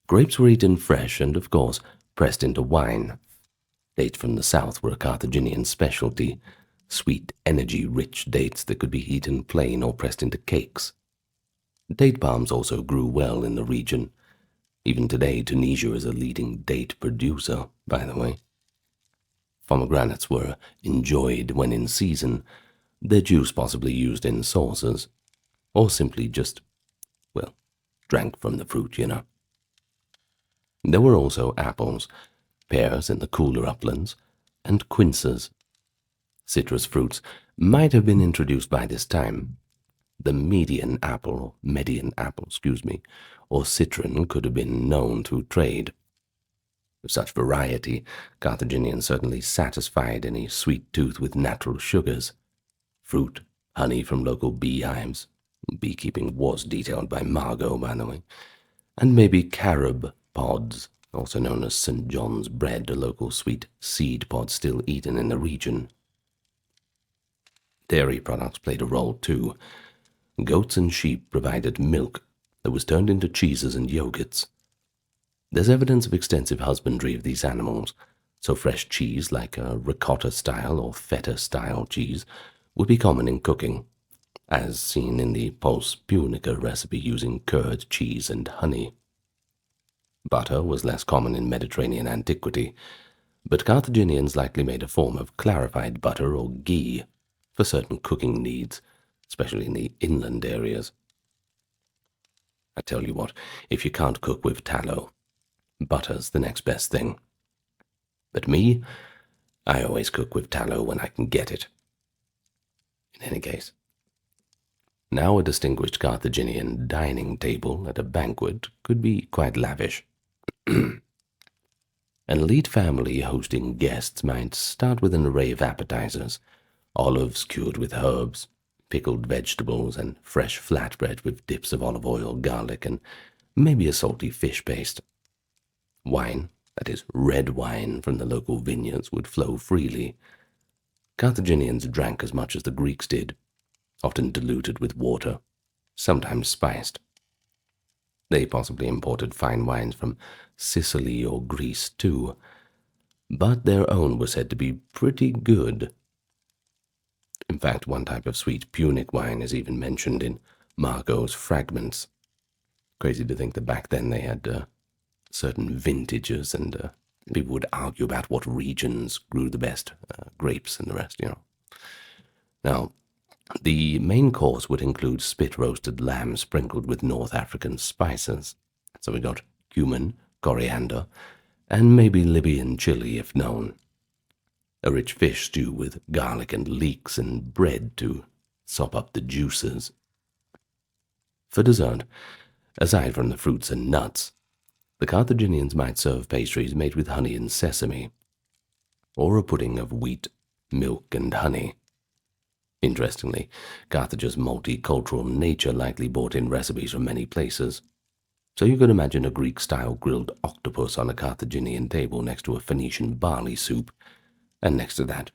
[SPEAKER 1] Grapes were eaten fresh and, of course, pressed into wine. Dates from the south were a Carthaginian specialty, sweet, energy-rich dates that could be eaten plain or pressed into cakes. Date palms also grew well in the region. Even today, Tunisia is a leading date producer, by the way. Pomegranates were enjoyed when in season, their juice possibly used in sauces, or simply just, drank from the fruit, There were also apples, pears in the cooler uplands, and quinces. Citrus fruits might have been introduced by this time. The median apple, or citron could have been known through trade. With such variety, Carthaginians certainly satisfied any sweet tooth with natural sugars. Fruit, honey from local beehives. Beekeeping was detailed by Margot, by the way. And maybe carob pods, also known as St. John's bread, a local sweet seed pod still eaten in the region. Dairy products played a role too. Goats and sheep provided milk that was turned into cheeses and yogurts. There's evidence of extensive husbandry of these animals, so fresh cheese like a ricotta-style or feta-style cheese would be common in cooking, as seen in the Pulse Punica recipe using curd, cheese, and honey. Butter was less common in Mediterranean antiquity, but Carthaginians likely made a form of clarified butter or ghee for certain cooking needs, especially in the inland areas. I tell you what, if you can't cook with tallow, butter's the next best thing. But me, I always cook with tallow when I can get it. In any case, now a distinguished Carthaginian dining table at a banquet could be quite lavish. An elite family hosting guests might start with an array of appetizers, olives cured with herbs, pickled vegetables, and fresh flatbread with dips of olive oil, garlic, and maybe a salty fish paste. Wine, that is, red wine from the local vineyards, would flow freely. Carthaginians drank as much as the Greeks did, often diluted with water, sometimes spiced. They possibly imported fine wines from Sicily or Greece too, but their own were said to be pretty good. In fact, one type of sweet Punic wine is even mentioned in Margot's fragments. Crazy to think that back then they had certain vintages and People would argue about what regions grew the best grapes and the rest. Now, the main course would include spit-roasted lamb sprinkled with North African spices. So we got cumin, coriander, and maybe Libyan chili if known. A rich fish stew with garlic and leeks and bread to sop up the juices. For dessert, aside from the fruits and nuts, the Carthaginians might serve pastries made with honey and sesame, or a pudding of wheat, milk, and honey. Interestingly, Carthage's multicultural nature likely brought in recipes from many places, so you could imagine a Greek-style grilled octopus on a Carthaginian table next to a Phoenician barley soup, and next to that,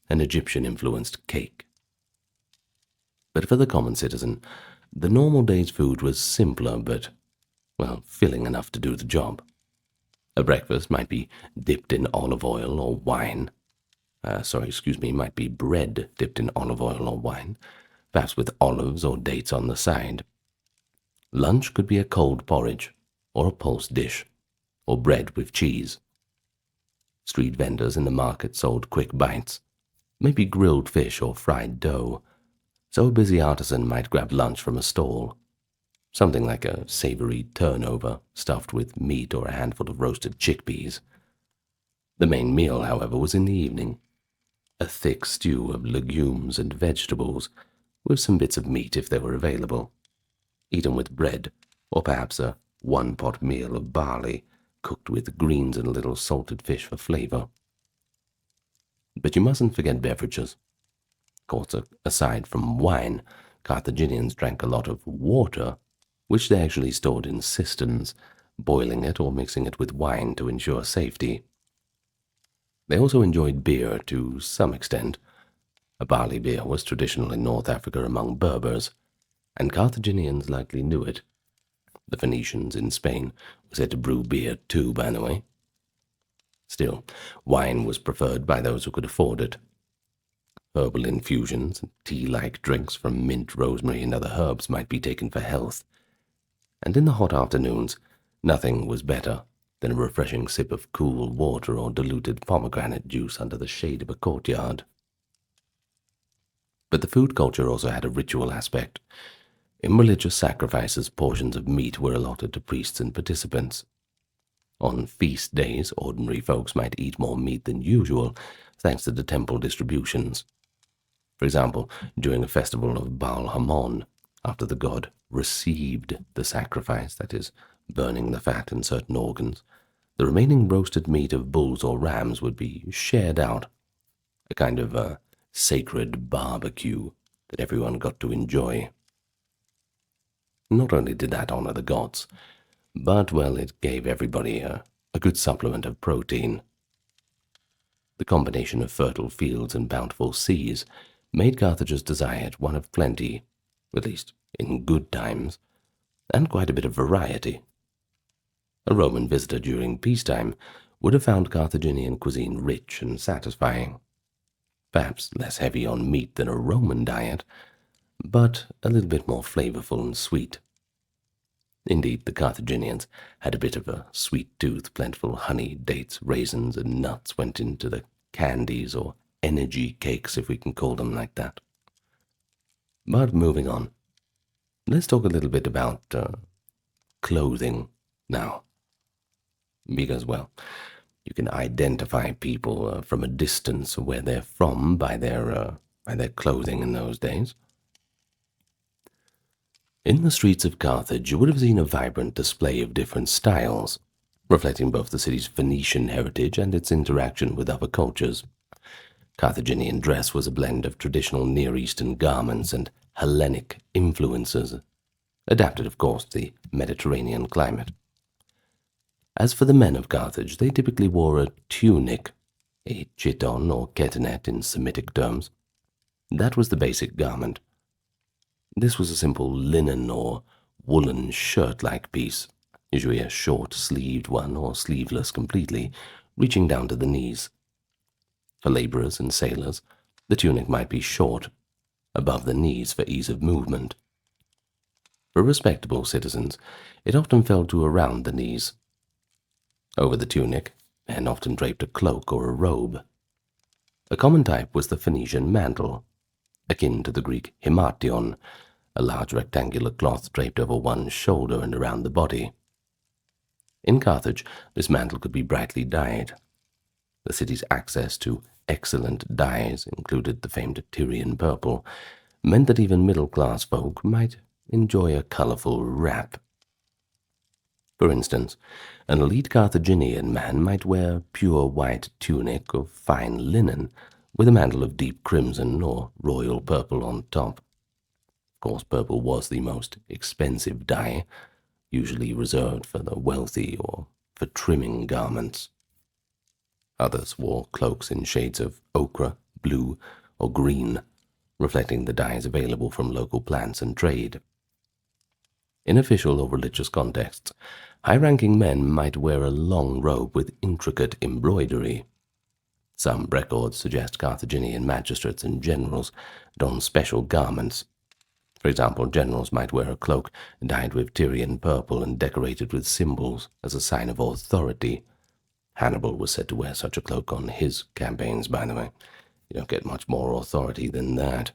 [SPEAKER 1] an Egyptian-influenced cake. But for the common citizen, the normal day's food was simpler but, well, filling enough to do the job. A breakfast might be dipped in olive oil or wine. Might be bread dipped in olive oil or wine, perhaps with olives or dates on the side. Lunch could be a cold porridge, or a pulse dish, or bread with cheese. Street vendors in the market sold quick bites, maybe grilled fish or fried dough, so a busy artisan might grab lunch from a stall. Something like a savory turnover stuffed with meat or a handful of roasted chickpeas. The main meal, however, was in the evening. A thick stew of legumes and vegetables, with some bits of meat if they were available, eaten with bread, or perhaps a one-pot meal of barley, cooked with greens and a little salted fish for flavor. But you mustn't forget beverages. Of course, aside from wine, Carthaginians drank a lot of water, which they actually stored in cisterns, boiling it or mixing it with wine to ensure safety. They also enjoyed beer to some extent. A barley beer was traditional in North Africa among Berbers, and Carthaginians likely knew it. The Phoenicians in Spain were said to brew beer too, by the way. Still, wine was preferred by those who could afford it. Herbal infusions and tea-like drinks from mint, rosemary, and other herbs might be taken for health. And in the hot afternoons, nothing was better than a refreshing sip of cool water or diluted pomegranate juice under the shade of a courtyard. But the food culture also had a ritual aspect. In religious sacrifices, portions of meat were allotted to priests and participants. On feast days, ordinary folks might eat more meat than usual, thanks to the temple distributions. For example, during a festival of Baal Hamon, after the god received the sacrifice, that is, burning the fat and certain organs, the remaining roasted meat of bulls or rams would be shared out, a kind of a sacred barbecue that everyone got to enjoy. Not only did that honor the gods, but, well, it gave everybody a good supplement of protein. The combination of fertile fields and bountiful seas made Carthage's diet one of plenty, at least in good times, and quite a bit of variety. A Roman visitor during peacetime would have found Carthaginian cuisine rich and satisfying, perhaps less heavy on meat than a Roman diet, but a little bit more flavorful and sweet. Indeed, the Carthaginians had a bit of a sweet tooth. Plentiful honey, dates, raisins, and nuts went into the candies or energy cakes, if we can call them like that. But moving on, let's talk a little bit about clothing now. Because, well, you can identify people from a distance where they're from by their clothing in those days. In the streets of Carthage, you would have seen a vibrant display of different styles, reflecting both the city's Phoenician heritage and its interaction with other cultures. Carthaginian dress was a blend of traditional Near Eastern garments and Hellenic influences, adapted, of course, to the Mediterranean climate. As for the men of Carthage, they typically wore a tunic, a chiton or ketanet in Semitic terms. That was the basic garment. This was a simple linen or woolen shirt-like piece, usually a short-sleeved one or sleeveless completely, reaching down to the knees. For laborers and sailors, the tunic might be short, above the knees for ease of movement. For respectable citizens, it often fell to around the knees. Over the tunic, Men often draped a cloak or a robe. A common type was the Phoenician mantle, akin to the Greek himation, a large rectangular cloth draped over one shoulder and around the body. In Carthage, this mantle could be brightly dyed. The city's access to excellent dyes, included the famed Tyrian purple, meant that even middle-class folk might enjoy a colorful wrap. For instance, an elite Carthaginian man might wear pure white tunic of fine linen with a mantle of deep crimson or royal purple on top. Of course, purple was the most expensive dye, usually reserved for the wealthy or for trimming garments. Others wore cloaks in shades of ochre, blue, or green, reflecting the dyes available from local plants and trade. In official or religious contexts, high-ranking men might wear a long robe with intricate embroidery. Some records suggest Carthaginian magistrates and generals donned special garments. For example, generals might wear a cloak dyed with Tyrian purple and decorated with symbols as a sign of authority. Hannibal was said to wear such a cloak on his campaigns, by the way. You don't get much more authority than that.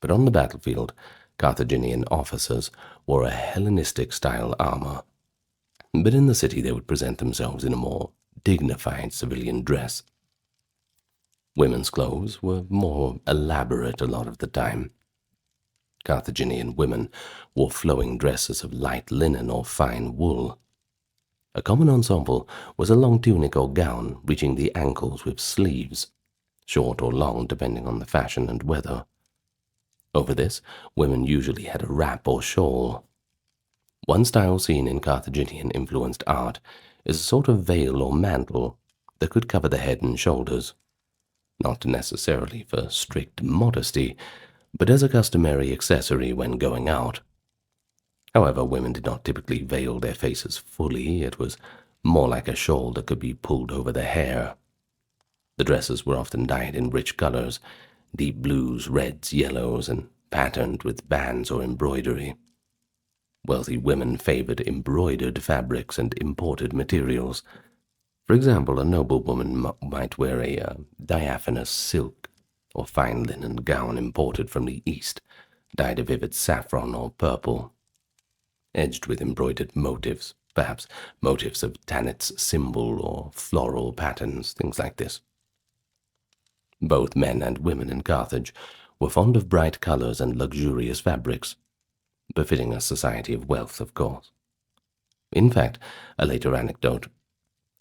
[SPEAKER 1] But on the battlefield, Carthaginian officers wore a Hellenistic-style armor. But in the city they would present themselves in a more dignified civilian dress. Women's clothes were more elaborate a lot of the time. Carthaginian women wore flowing dresses of light linen or fine wool. A common ensemble was a long tunic or gown reaching the ankles with sleeves, short or long depending on the fashion and weather. Over this, women usually had a wrap or shawl. One style seen in Carthaginian-influenced art is a sort of veil or mantle that could cover the head and shoulders, not necessarily for strict modesty, but as a customary accessory when going out. However, women did not typically veil their faces fully. It was more like a shawl that could be pulled over the hair. The dresses were often dyed in rich colors, deep blues, reds, yellows, and patterned with bands or embroidery. Wealthy women favored embroidered fabrics and imported materials. For example, a noblewoman might wear a diaphanous silk or fine linen gown imported from the East, dyed a vivid saffron or purple, edged with embroidered motifs, perhaps motifs of Tanit's symbol or floral patterns, things like this. Both men and women in Carthage were fond of bright colors and luxurious fabrics, befitting a society of wealth, of course. In fact, a later anecdote,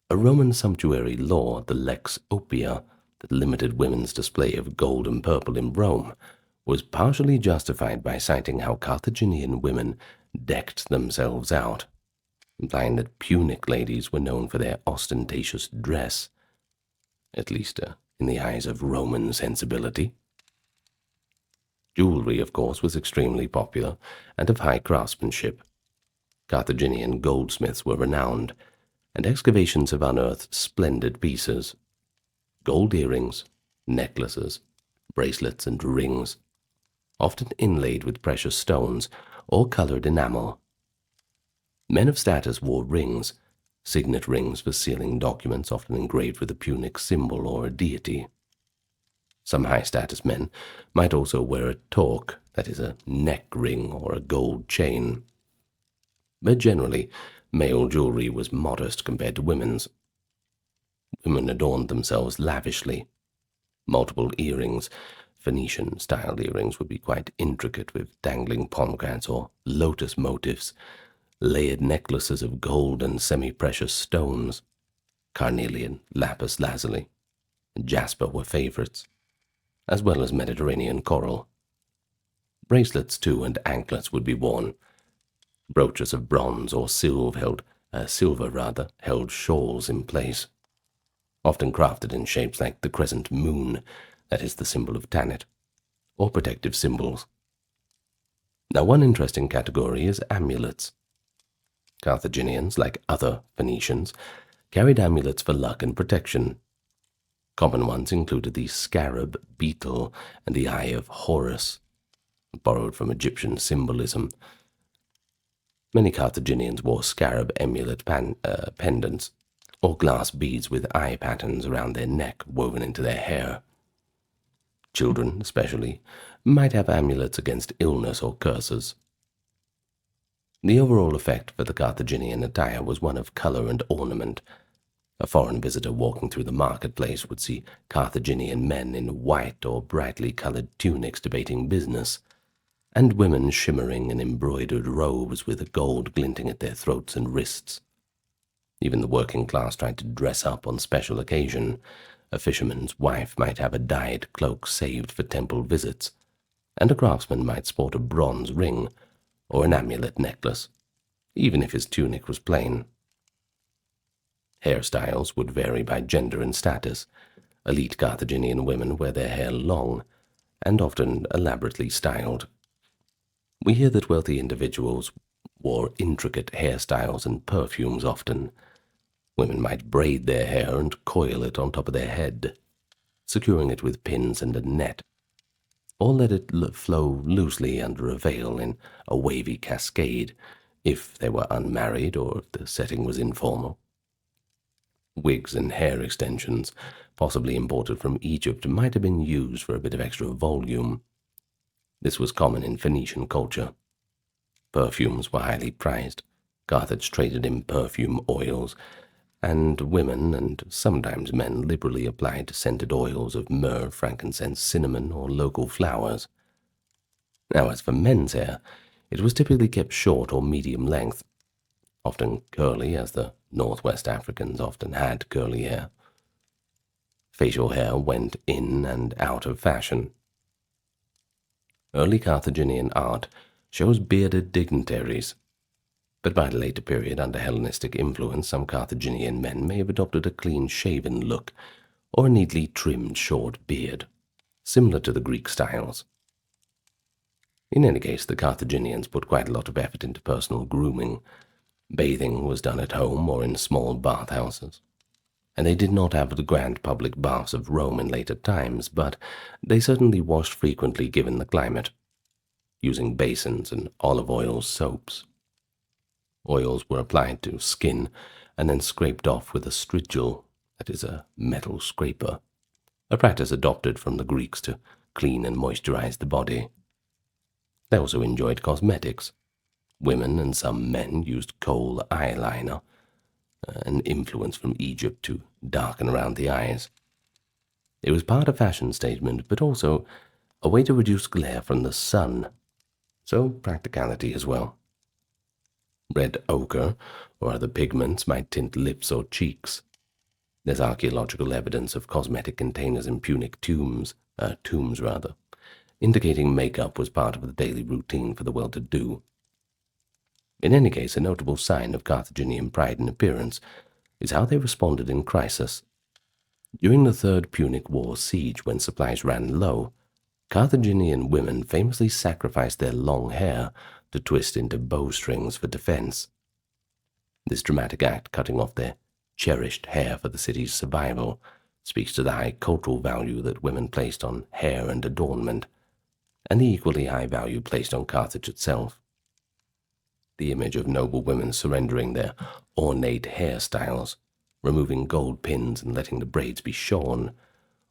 [SPEAKER 1] a Roman sumptuary law, the Lex Oppia, that limited women's display of gold and purple in Rome, was partially justified by citing how Carthaginian women decked themselves out, implying that Punic ladies were known for their ostentatious dress, at least in the eyes of Roman sensibility. Jewelry, of course, was extremely popular and of high craftsmanship. Carthaginian goldsmiths were renowned, and excavations have unearthed splendid pieces: gold earrings, necklaces, bracelets, and rings, often inlaid with precious stones or colored enamel. Men of status wore rings, signet rings for sealing documents often engraved with a Punic symbol or a deity. Some high-status men might also wear a torque, that is a neck ring or a gold chain. But generally, male jewelry was modest compared to women's. Women adorned themselves lavishly. Multiple earrings, Phoenician-style earrings, would be quite intricate with dangling pomegranates or lotus motifs, layered necklaces of gold and semi-precious stones. Carnelian, lapis lazuli, and jasper were favorites, as well as Mediterranean coral. Bracelets, too, and anklets would be worn. Brooches of bronze or silver held shawls in place, often crafted in shapes like the crescent moon, that is the symbol of Tanit, or protective symbols. Now, one interesting category is amulets. Carthaginians, like other Phoenicians, carried amulets for luck and protection. Common ones included the scarab beetle and the eye of Horus, borrowed from Egyptian symbolism. Many Carthaginians wore scarab amulet pendants, or glass beads with eye patterns around their neck woven into their hair. Children, especially, might have amulets against illness or curses. The overall effect for the Carthaginian attire was one of color and ornament. A foreign visitor walking through the marketplace would see Carthaginian men in white or brightly colored tunics debating business, and women shimmering in embroidered robes with gold glinting at their throats and wrists. Even the working class tried to dress up on special occasion. A fisherman's wife might have a dyed cloak saved for temple visits, and a craftsman might sport a bronze ring or an amulet necklace, even if his tunic was plain. Hairstyles would vary by gender and status. Elite Carthaginian women wear their hair long and often elaborately styled. We hear that wealthy individuals wore intricate hairstyles and perfumes often. Women might braid their hair and coil it on top of their head, securing it with pins and a net, or let it flow loosely under a veil in a wavy cascade if they were unmarried or if the setting was informal. Wigs and hair extensions, possibly imported from Egypt, might have been used for a bit of extra volume. This was common in Phoenician culture. Perfumes were highly prized. Carthage traded in perfume oils, and women and sometimes men liberally applied scented oils of myrrh, frankincense, cinnamon, or local flowers. Now, as for men's hair, it was typically kept short or medium length, often curly, as the Northwest Africans often had curly hair. Facial hair went in and out of fashion. Early Carthaginian art shows bearded dignitaries, but by the later period, under Hellenistic influence, some Carthaginian men may have adopted a clean-shaven look or a neatly trimmed short beard, similar to the Greek styles. In any case, the Carthaginians put quite a lot of effort into personal grooming. Bathing was done at home or in small bathhouses, and they did not have the grand public baths of Rome in later times, but they certainly washed frequently given the climate, using basins and olive oil soaps. Oils were applied to skin and then scraped off with a strigil, that is a metal scraper, a practice adopted from the Greeks to clean and moisturize the body. They also enjoyed cosmetics. Women and some men used kohl eyeliner, an influence from Egypt to darken around the eyes. It was part of fashion statement, but also a way to reduce glare from the sun, so practicality as well. Red ochre or other pigments might tint lips or cheeks. There's archaeological evidence of cosmetic containers in Punic tombs, indicating makeup was part of the daily routine for the well-to-do. In any case, a notable sign of Carthaginian pride in appearance is how they responded in crisis. During the Third Punic War siege, when supplies ran low, Carthaginian women famously sacrificed their long hair to twist into bowstrings for defense. This dramatic act, cutting off their cherished hair for the city's survival, speaks to the high cultural value that women placed on hair and adornment, and the equally high value placed on Carthage itself. The image of noble women surrendering their ornate hairstyles, removing gold pins and letting the braids be shorn,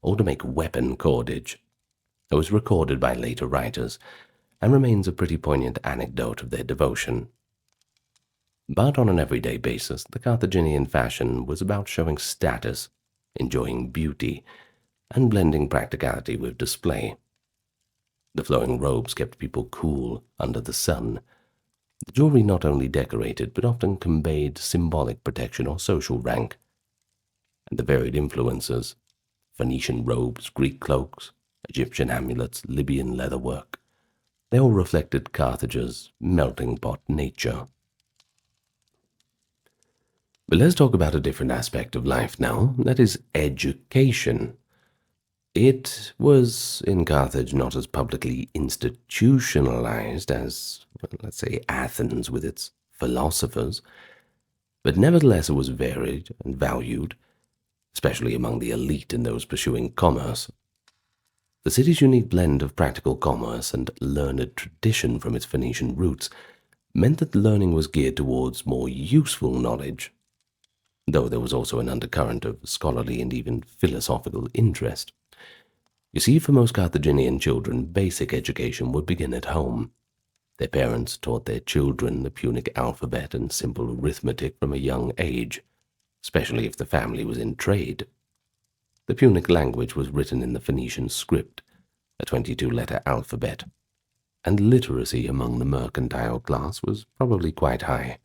[SPEAKER 1] or to make weapon cordage, was recorded by later writers, and remains a pretty poignant anecdote of their devotion. But on an everyday basis, the Carthaginian fashion was about showing status, enjoying beauty, and blending practicality with display. The flowing robes kept people cool under the sun. The jewelry not only decorated, but often conveyed symbolic protection or social rank. And the varied influences, Phoenician robes, Greek cloaks, Egyptian amulets, Libyan leatherwork, they all reflected Carthage's melting pot nature. But let's talk about a different aspect of life now, that is education. It was in Carthage not as publicly institutionalized as, let's say, Athens with its philosophers, but nevertheless it was varied and valued, especially among the elite and those pursuing commerce. The city's unique blend of practical commerce and learned tradition from its Phoenician roots meant that learning was geared towards more useful knowledge. though there was also an undercurrent of scholarly and even philosophical interest. You see, for most Carthaginian children, basic education would begin at home. Their parents taught their children the Punic alphabet and simple arithmetic from a young age, especially if the family was in trade. The Punic language was written in the Phoenician script, a 22-letter alphabet, and literacy among the mercantile class was probably quite high.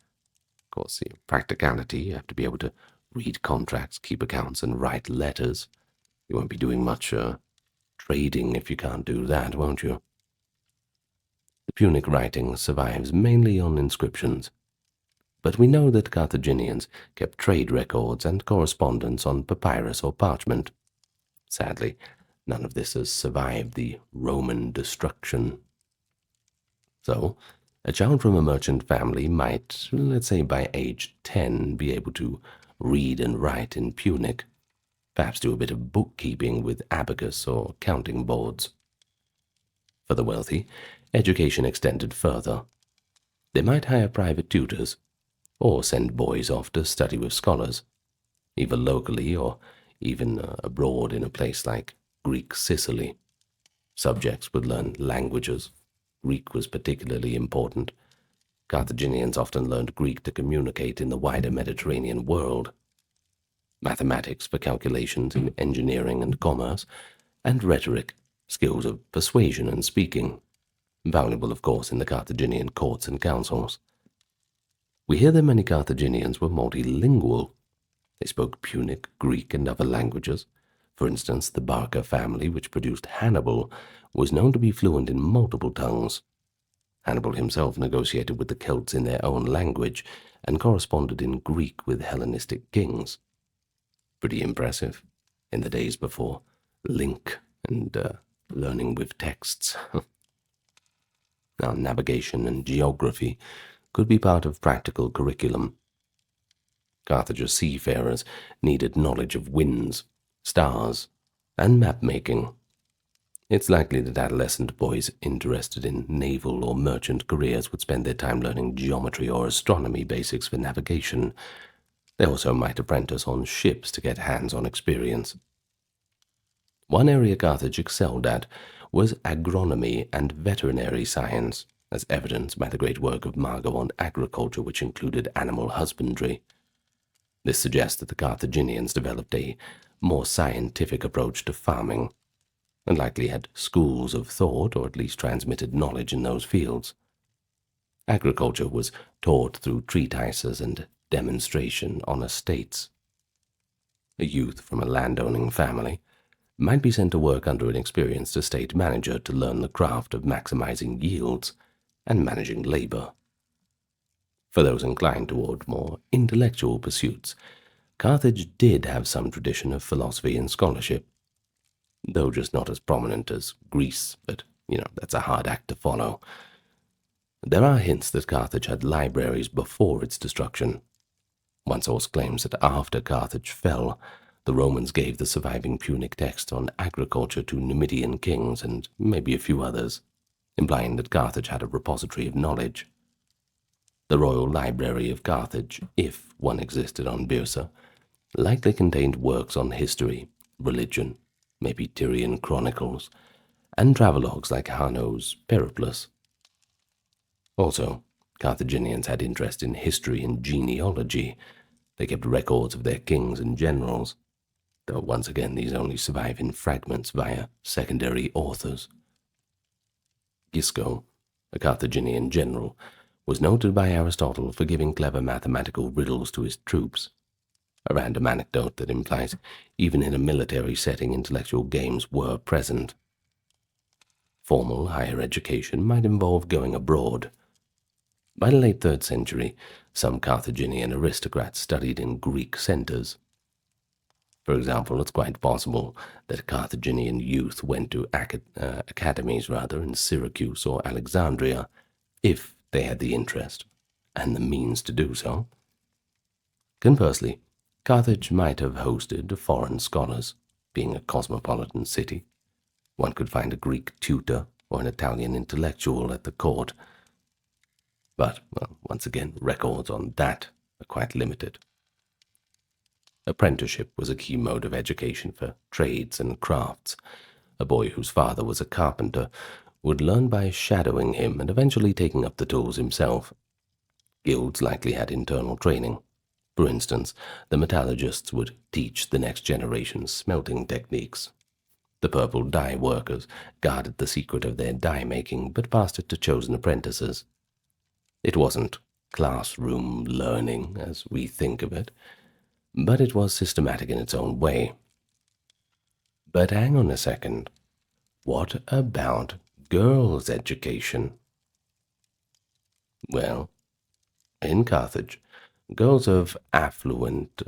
[SPEAKER 1] Of course, the practicality, you have to be able to read contracts, keep accounts, and write letters. You won't be doing much trading if you can't do that, won't you? The Punic writing survives mainly on inscriptions, but we know that Carthaginians kept trade records and correspondence on papyrus or parchment. Sadly, none of this has survived the Roman destruction. So, a child from a merchant family might, let's say by age 10, be able to read and write in Punic, perhaps do a bit of bookkeeping with abacus or counting boards. For the wealthy, education extended further. They might hire private tutors, or send boys off to study with scholars, either locally or even abroad in a place like Greek Sicily. Subjects would learn languages. Greek was particularly important. Carthaginians often learned Greek to communicate in the wider Mediterranean world. Mathematics for calculations in engineering and commerce, and rhetoric, skills of persuasion and speaking, valuable of course in the Carthaginian courts and councils. We hear that many Carthaginians were multilingual. They spoke Punic, Greek, and other languages. For instance, the Barca family, which produced Hannibal, was known to be fluent in multiple tongues. Hannibal himself negotiated with the Celts in their own language and corresponded in Greek with Hellenistic kings. Pretty impressive in the days before link and learning with texts. Now, navigation and geography could be part of practical curriculum. Carthage's seafarers needed knowledge of winds, stars, and map-making. It's likely that adolescent boys interested in naval or merchant careers would spend their time learning geometry or astronomy basics for navigation. They also might apprentice on ships to get hands-on experience. One area Carthage excelled at was agronomy and veterinary science, as evidenced by the great work of Margot on agriculture, which included animal husbandry. This suggests that the Carthaginians developed a more scientific approach to farming, and likely had schools of thought, or at least transmitted knowledge in those fields. Agriculture was taught through treatises and demonstration on estates. A youth from a landowning family might be sent to work under an experienced estate manager to learn the craft of maximizing yields and managing labor. For those inclined toward more intellectual pursuits, Carthage did have some tradition of philosophy and scholarship, though just not as prominent as Greece, but, that's a hard act to follow. There are hints that Carthage had libraries before its destruction. One source claims that after Carthage fell, the Romans gave the surviving Punic text on agriculture to Numidian kings and maybe a few others, implying that Carthage had a repository of knowledge. The Royal Library of Carthage, if one existed on Byrsa, likely contained works on history, religion, maybe Tyrian chronicles, and travelogues like Hanno's Periplus. Also, Carthaginians had interest in history and genealogy. They kept records of their kings and generals, though once again these only survive in fragments via secondary authors. Gisco, a Carthaginian general, was noted by Aristotle for giving clever mathematical riddles to his troops, a random anecdote that implies even in a military setting intellectual games were present. Formal higher education might involve going abroad. By the late 3rd century, some Carthaginian aristocrats studied in Greek centers. For example, it's quite possible that Carthaginian youth went to academies in Syracuse or Alexandria, if they had the interest and the means to do so. Conversely, Carthage might have hosted foreign scholars, being a cosmopolitan city. One could find a Greek tutor or an Italian intellectual at the court. But, once again, records on that are quite limited. Apprenticeship was a key mode of education for trades and crafts. A boy whose father was a carpenter would learn by shadowing him and eventually taking up the tools himself. Guilds likely had internal training. For instance, the metallurgists would teach the next generation smelting techniques. The purple dye workers guarded the secret of their dye making, but passed it to chosen apprentices. It wasn't classroom learning as we think of it, but it was systematic in its own way. But hang on a second. What about girls' education? Well, in Carthage, girls of affluent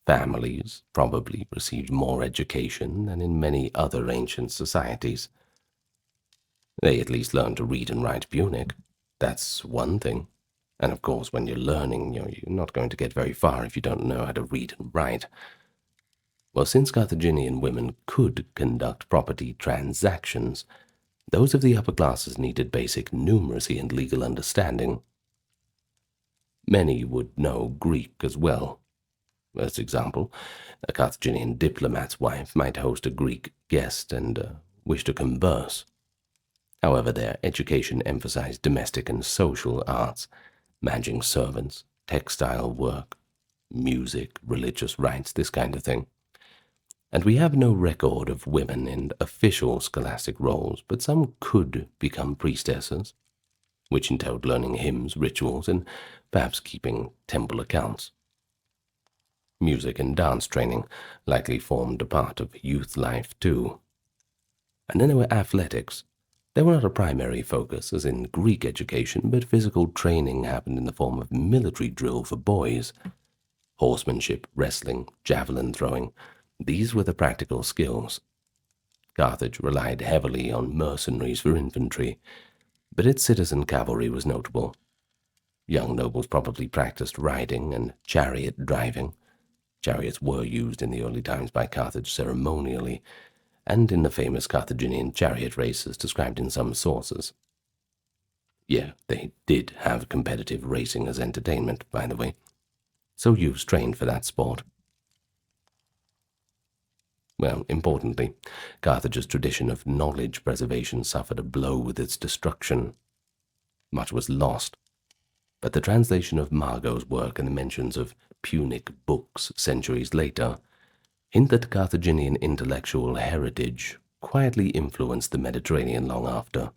[SPEAKER 1] families probably received more education than in many other ancient societies. They at least learned to read and write Punic. That's one thing. And of course, when you're learning, you're not going to get very far if you don't know how to read and write. Well, since Carthaginian women could conduct property transactions, those of the upper classes needed basic numeracy and legal understanding. Many would know Greek as well. As example, a Carthaginian diplomat's wife might host a Greek guest and wish to converse. However, their education emphasized domestic and social arts, managing servants, textile work, music, religious rites, this kind of thing. And we have no record of women in official scholastic roles, but some could become priestesses, which entailed learning hymns, rituals, and perhaps keeping temple accounts. Music and dance training likely formed a part of youth life too. And then there were athletics. They were not a primary focus, as in Greek education, but physical training happened in the form of military drill for boys. Horsemanship, wrestling, javelin throwing, these were the practical skills. Carthage relied heavily on mercenaries for infantry, but its citizen cavalry was notable. Young nobles probably practiced riding and chariot driving. Chariots were used in the early times by Carthage ceremonially, and in the famous Carthaginian chariot races described in some sources. Yeah, they did have competitive racing as entertainment, by the way, so youths trained for that sport. Well, importantly, Carthage's tradition of knowledge preservation suffered a blow with its destruction. Much was lost, but the translation of Margot's work and the mentions of Punic books centuries later hint that Carthaginian intellectual heritage quietly influenced the Mediterranean long after.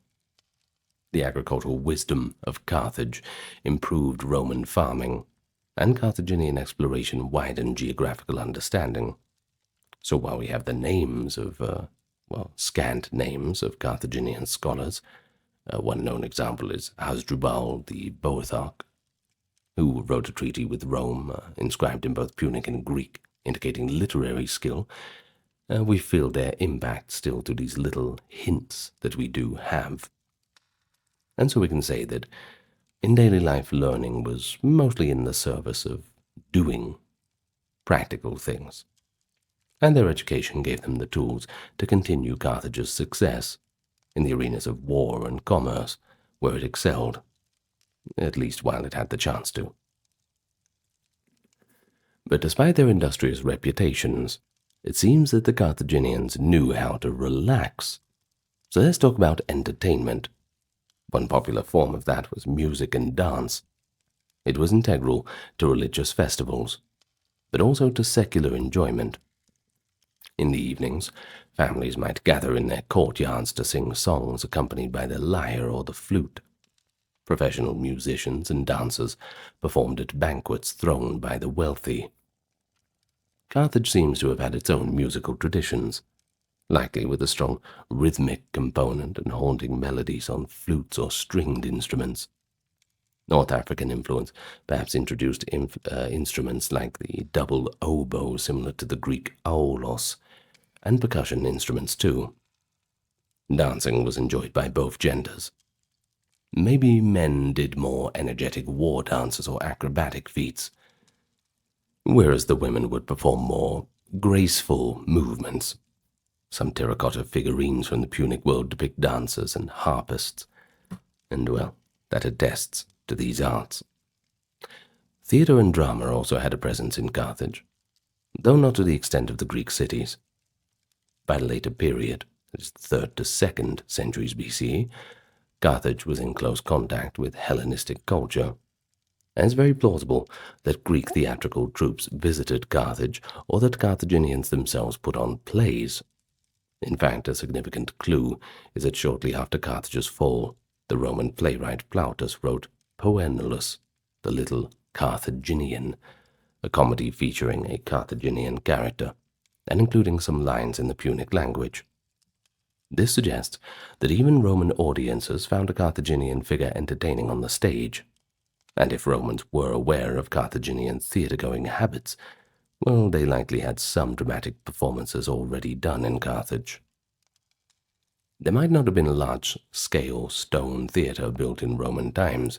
[SPEAKER 1] The agricultural wisdom of Carthage improved Roman farming, and Carthaginian exploration widened geographical understanding. So while we have the names of, scant names of Carthaginian scholars, one known example is Hasdrubal the Boethiarch, who wrote a treaty with Rome, inscribed in both Punic and Greek, indicating literary skill, we feel their impact still to these little hints that we do have. And so we can say that in daily life, learning was mostly in the service of doing practical things, and their education gave them the tools to continue Carthage's success in the arenas of war and commerce, where it excelled, at least while it had the chance to. But despite their industrious reputations, it seems that the Carthaginians knew how to relax. So let's talk about entertainment. One popular form of that was music and dance. It was integral to religious festivals, but also to secular enjoyment. In the evenings, families might gather in their courtyards to sing songs accompanied by the lyre or the flute. Professional musicians and dancers performed at banquets thrown by the wealthy. Carthage seems to have had its own musical traditions, likely with a strong rhythmic component and haunting melodies on flutes or stringed instruments. North African influence perhaps introduced instruments like the double oboe similar to the Greek aulos, and percussion instruments too. Dancing was enjoyed by both genders. Maybe men did more energetic war dances or acrobatic feats, whereas the women would perform more graceful movements. Some terracotta figurines from the Punic world depict dancers and harpists, and, well, that attests to these arts. Theatre and drama also had a presence in Carthage. though not to the extent of the Greek cities. By a later period, that is the 3rd to 2nd centuries BCE, Carthage was in close contact with Hellenistic culture, and it's very plausible that Greek theatrical troops visited Carthage or that Carthaginians themselves put on plays. In fact, a significant clue is that shortly after Carthage's fall, the Roman playwright Plautus wrote Poenulus, the Little Carthaginian, a comedy featuring a Carthaginian character and including some lines in the Punic language. This suggests that even Roman audiences found a Carthaginian figure entertaining on the stage, and if Romans were aware of Carthaginian theatre-going habits, well, they likely had some dramatic performances already done in Carthage. There might not have been a large-scale stone theatre built in Roman times,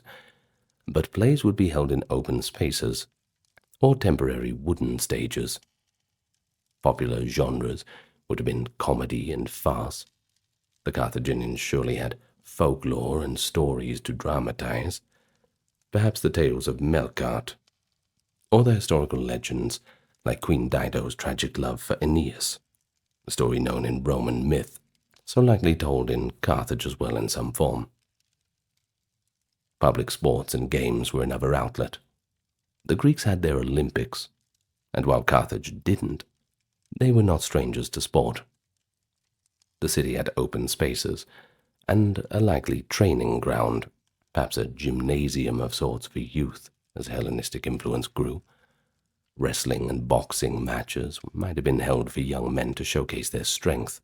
[SPEAKER 1] but plays would be held in open spaces or temporary wooden stages. Popular genres would have been comedy and farce. The Carthaginians surely had folklore and stories to dramatize, perhaps the tales of Melkart, or the historical legends like Queen Dido's tragic love for Aeneas, a story known in Roman myth, so likely told in Carthage as well in some form. Public sports and games were another outlet. The Greeks had their Olympics, and while Carthage didn't, they were not strangers to sport. The city had open spaces and a likely training ground, perhaps a gymnasium of sorts for youth as Hellenistic influence grew. Wrestling and boxing matches might have been held for young men to showcase their strength.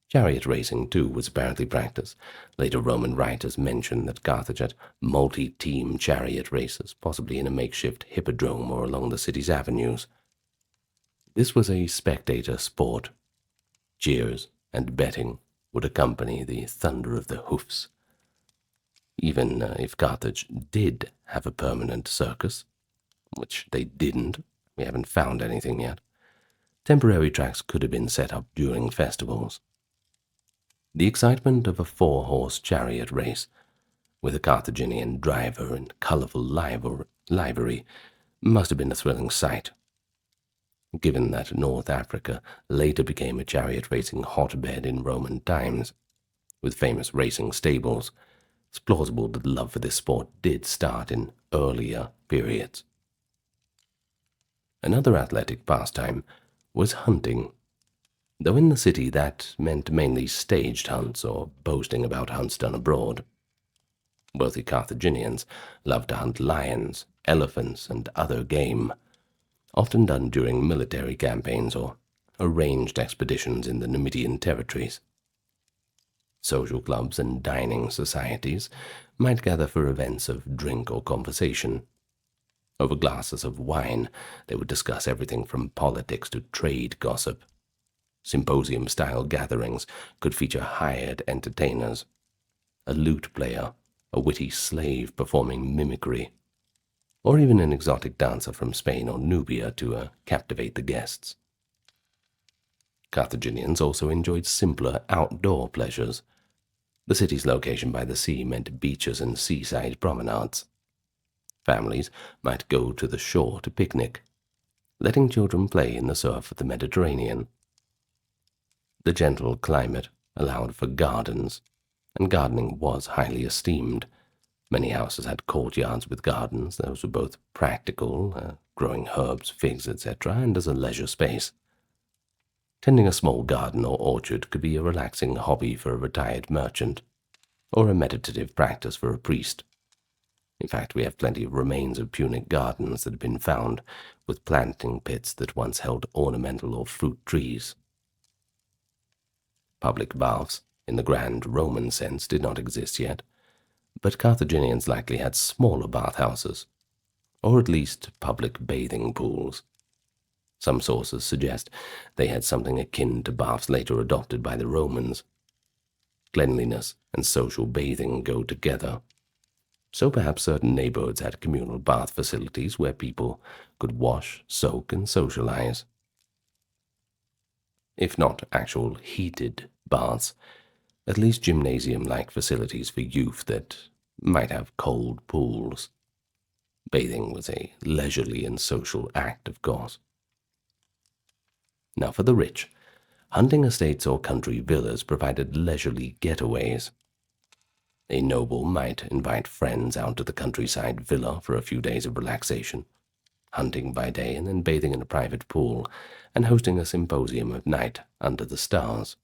[SPEAKER 1] Chariot racing, too, was apparently practiced. Later Roman writers mention that Carthage had multi-team chariot races, possibly in a makeshift hippodrome or along the city's avenues. This was a spectator sport. Cheers and betting would accompany the thunder of the hoofs. Even if Carthage did have a permanent circus, which they didn't, we haven't found anything yet, temporary tracks could have been set up during festivals. The excitement of a 4-horse chariot race, with a Carthaginian driver and colourful livery, must have been a thrilling sight. Given that North Africa later became a chariot racing hotbed in Roman times, with famous racing stables, it's plausible that the love for this sport did start in earlier periods. Another athletic pastime was hunting, though in the city that meant mainly staged hunts or boasting about hunts done abroad. Wealthy Carthaginians loved to hunt lions, elephants, and other game, often done during military campaigns or arranged expeditions in the Numidian territories. Social clubs and dining societies might gather for events of drink or conversation. Over glasses of wine, they would discuss everything from politics to trade gossip. Symposium-style gatherings could feature hired entertainers, a lute player, a witty slave performing mimicry, or even an exotic dancer from Spain or Nubia to captivate the guests. Carthaginians also enjoyed simpler outdoor pleasures. The city's location by the sea meant beaches and seaside promenades. Families might go to the shore to picnic, letting children play in the surf of the Mediterranean. The gentle climate allowed for gardens, and gardening was highly esteemed. Many houses had courtyards with gardens. Those were both practical, growing herbs, figs, etc., and as a leisure space. Tending a small garden or orchard could be a relaxing hobby for a retired merchant, or a meditative practice for a priest. In fact, we have plenty of remains of Punic gardens that have been found, with planting pits that once held ornamental or fruit trees. Public baths, in the grand Roman sense, did not exist yet, but Carthaginians likely had smaller bathhouses, or at least public bathing pools. Some sources suggest they had something akin to baths later adopted by the Romans. Cleanliness and social bathing go together, so perhaps certain neighborhoods had communal bath facilities where people could wash, soak, and socialize. If not actual heated baths, at least gymnasium-like facilities for youth that might have cold pools. Bathing was a leisurely and social act, of course. Now for the rich, hunting estates or country villas provided leisurely getaways. A noble might invite friends out to the countryside villa for a few days of relaxation, hunting by day and then bathing in a private pool and hosting a symposium at night under the stars.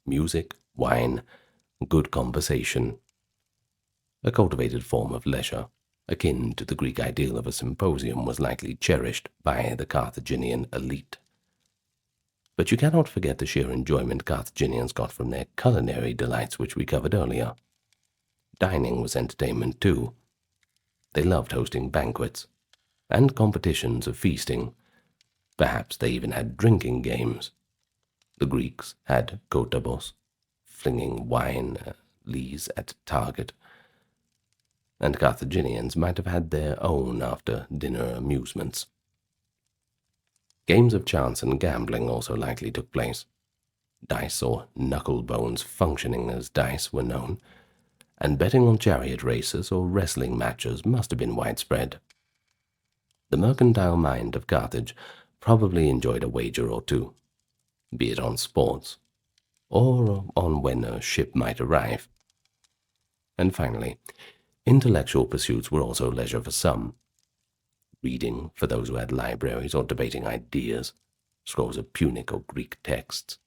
[SPEAKER 1] Music, wine, good conversation. A cultivated form of leisure, akin to the Greek ideal of a symposium, was likely cherished by the Carthaginian elite. But you cannot forget the sheer enjoyment Carthaginians got from their culinary delights, which we covered earlier. Dining was entertainment too. They loved hosting banquets and competitions of feasting. Perhaps they even had drinking games. The Greeks had kotabos, flinging wine lees at target, and Carthaginians might have had their own after-dinner amusements. Games of chance and gambling also likely took place. Dice or knuckle bones functioning as dice were known, and betting on chariot races or wrestling matches must have been widespread. The mercantile mind of Carthage probably enjoyed a wager or two, be it on sports, or on when a ship might arrive. And finally, intellectual pursuits were also leisure for some. Reading for those who had libraries, or debating ideas, scrolls of Punic or Greek texts.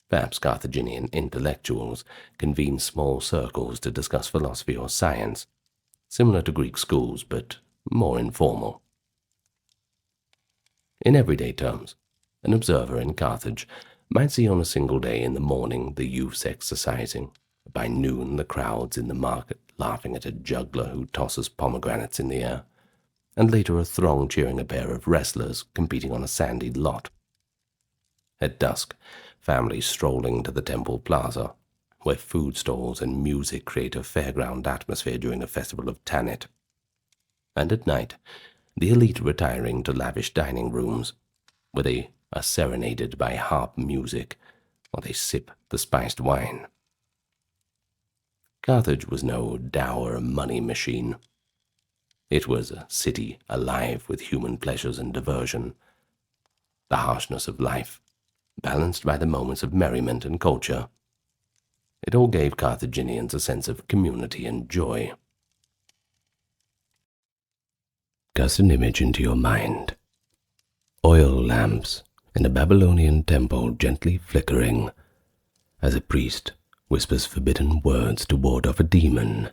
[SPEAKER 1] Perhaps Carthaginian intellectuals convened small circles to discuss philosophy or science, similar to Greek schools, but more informal. In everyday terms, an observer in Carthage might see on a single day in the morning the youths exercising, by noon the crowds in the market laughing at a juggler who tosses pomegranates in the air, and later a throng cheering a pair of wrestlers competing on a sandy lot. At dusk, families strolling to the temple plaza, where food stalls and music create a fairground atmosphere during a festival of Tanit. And at night, the elite retiring to lavish dining rooms, where they are serenaded by harp music, or they sip the spiced wine. Carthage was no dour money machine. It was a city alive with human pleasures and diversion. The harshness of life, balanced by the moments of merriment and culture. It all gave Carthaginians a sense of community and joy. Cast an image into your mind. Oil lamps in a Babylonian temple gently flickering, as a priest whispers forbidden words to ward off a demon.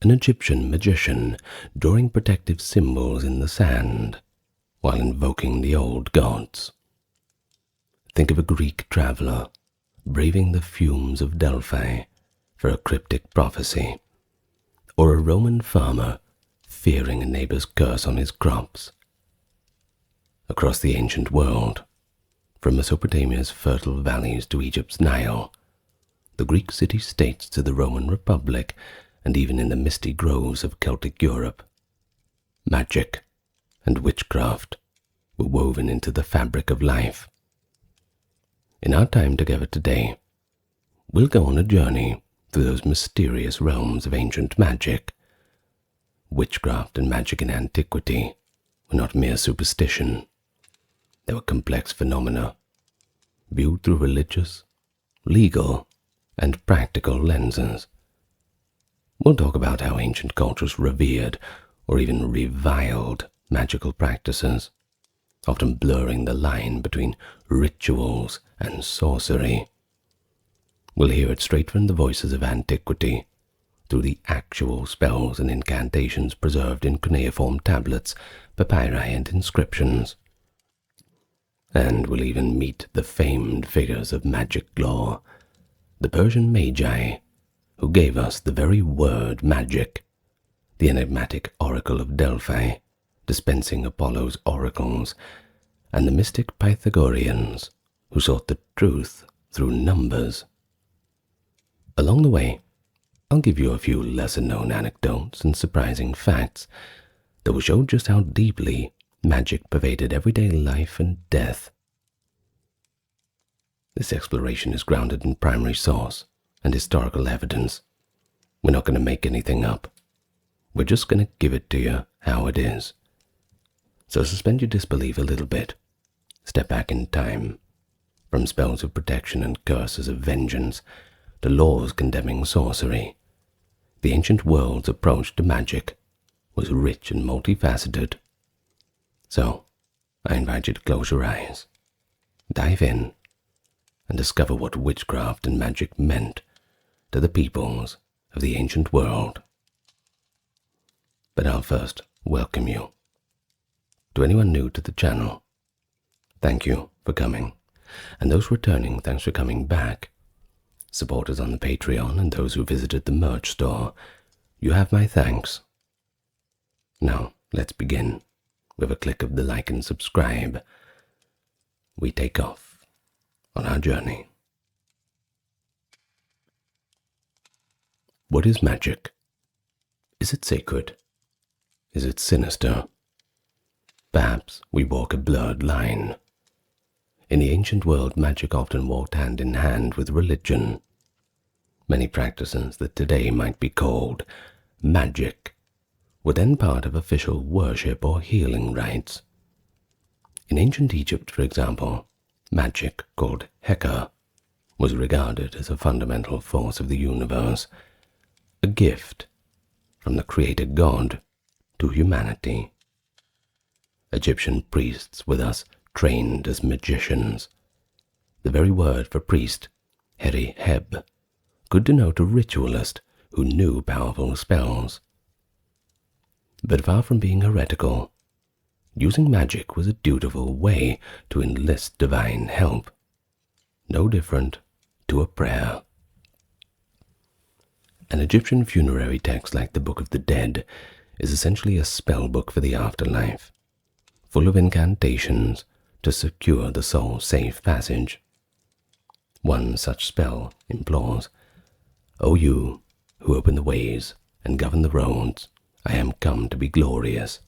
[SPEAKER 1] An Egyptian magician drawing protective symbols in the sand while invoking the old gods. Think of a Greek traveler braving the fumes of Delphi for a cryptic prophecy, or a Roman farmer fearing a neighbor's curse on his crops. Across the ancient world, from Mesopotamia's fertile valleys to Egypt's Nile, the Greek city-states to the Roman Republic, and even in the misty groves of Celtic Europe, magic and witchcraft were woven into the fabric of life. In our time together today, we'll go on a journey through those mysterious realms of ancient magic. Witchcraft and magic in antiquity were not mere superstition. They were complex phenomena, viewed through religious, legal, and practical lenses. We'll talk about how ancient cultures revered or even reviled magical practices, often blurring the line between rituals and sorcery. We'll hear it straight from the voices of antiquity, through the actual spells and incantations preserved in cuneiform tablets, papyri, and inscriptions. And we'll even meet the famed figures of magic lore, the Persian magi, who gave us the very word magic, the enigmatic oracle of Delphi, dispensing Apollo's oracles, and the mystic Pythagoreans, who sought the truth through numbers. Along the way, I'll give you a few lesser-known anecdotes and surprising facts that will show just how deeply magic pervaded everyday life and death. This exploration is grounded in primary source and historical evidence. We're not going to make anything up. We're just going to give it to you how it is. So suspend your disbelief a little bit Step back in time, from spells of protection and curses of vengeance to laws condemning sorcery. The ancient world's approach to magic was rich and multifaceted. So, I invite you to close your eyes, dive in, and discover what witchcraft and magic meant to the peoples of the ancient world. But I'll first welcome you. To anyone new to the channel, thank you for coming, and those returning, thanks for coming back. Supporters on the Patreon and those who visited the merch store, you have my thanks. Now, let's begin with a click of the like and subscribe. We take off on our journey. What is magic? Is it sacred? Is it sinister? Perhaps we walk a blurred line. In the ancient world, magic often walked hand in hand with religion. Many practices that today might be called magic were then part of official worship or healing rites. In ancient Egypt, for example, magic, called Heka, was regarded as a fundamental force of the universe, a gift from the creator god to humanity. Egyptian priests were thus trained as magicians. The very word for priest, Heri-heb, could denote a ritualist who knew powerful spells. But far from being heretical, using magic was a dutiful way to enlist divine help, no different to a prayer. An Egyptian funerary text like the Book of the Dead is essentially a spell book for the afterlife, full of incantations to secure the soul's safe passage. One such spell implores, "O you who open the ways and govern the roads, I am come to be glorious,"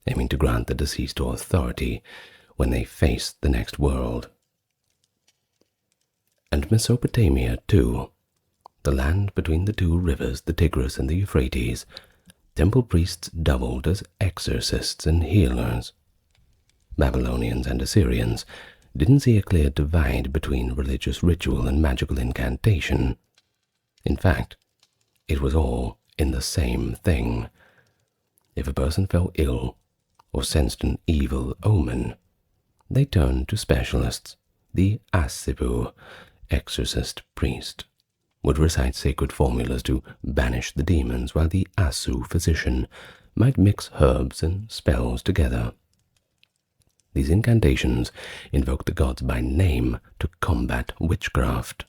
[SPEAKER 1] aiming to grant the deceased authority when they face the next world. And Mesopotamia, too, the land between the two rivers, the Tigris and the Euphrates, temple priests doubled as exorcists and healers. Babylonians and Assyrians didn't see a clear divide between religious ritual and magical incantation. In fact, it was all in the same thing. If a person fell ill or sensed an evil omen, they turned to specialists. The Asipu, exorcist priest, would recite sacred formulas to banish the demons, while the Asu physician might mix herbs and spells together. These incantations invoked the gods by name to combat witchcraft.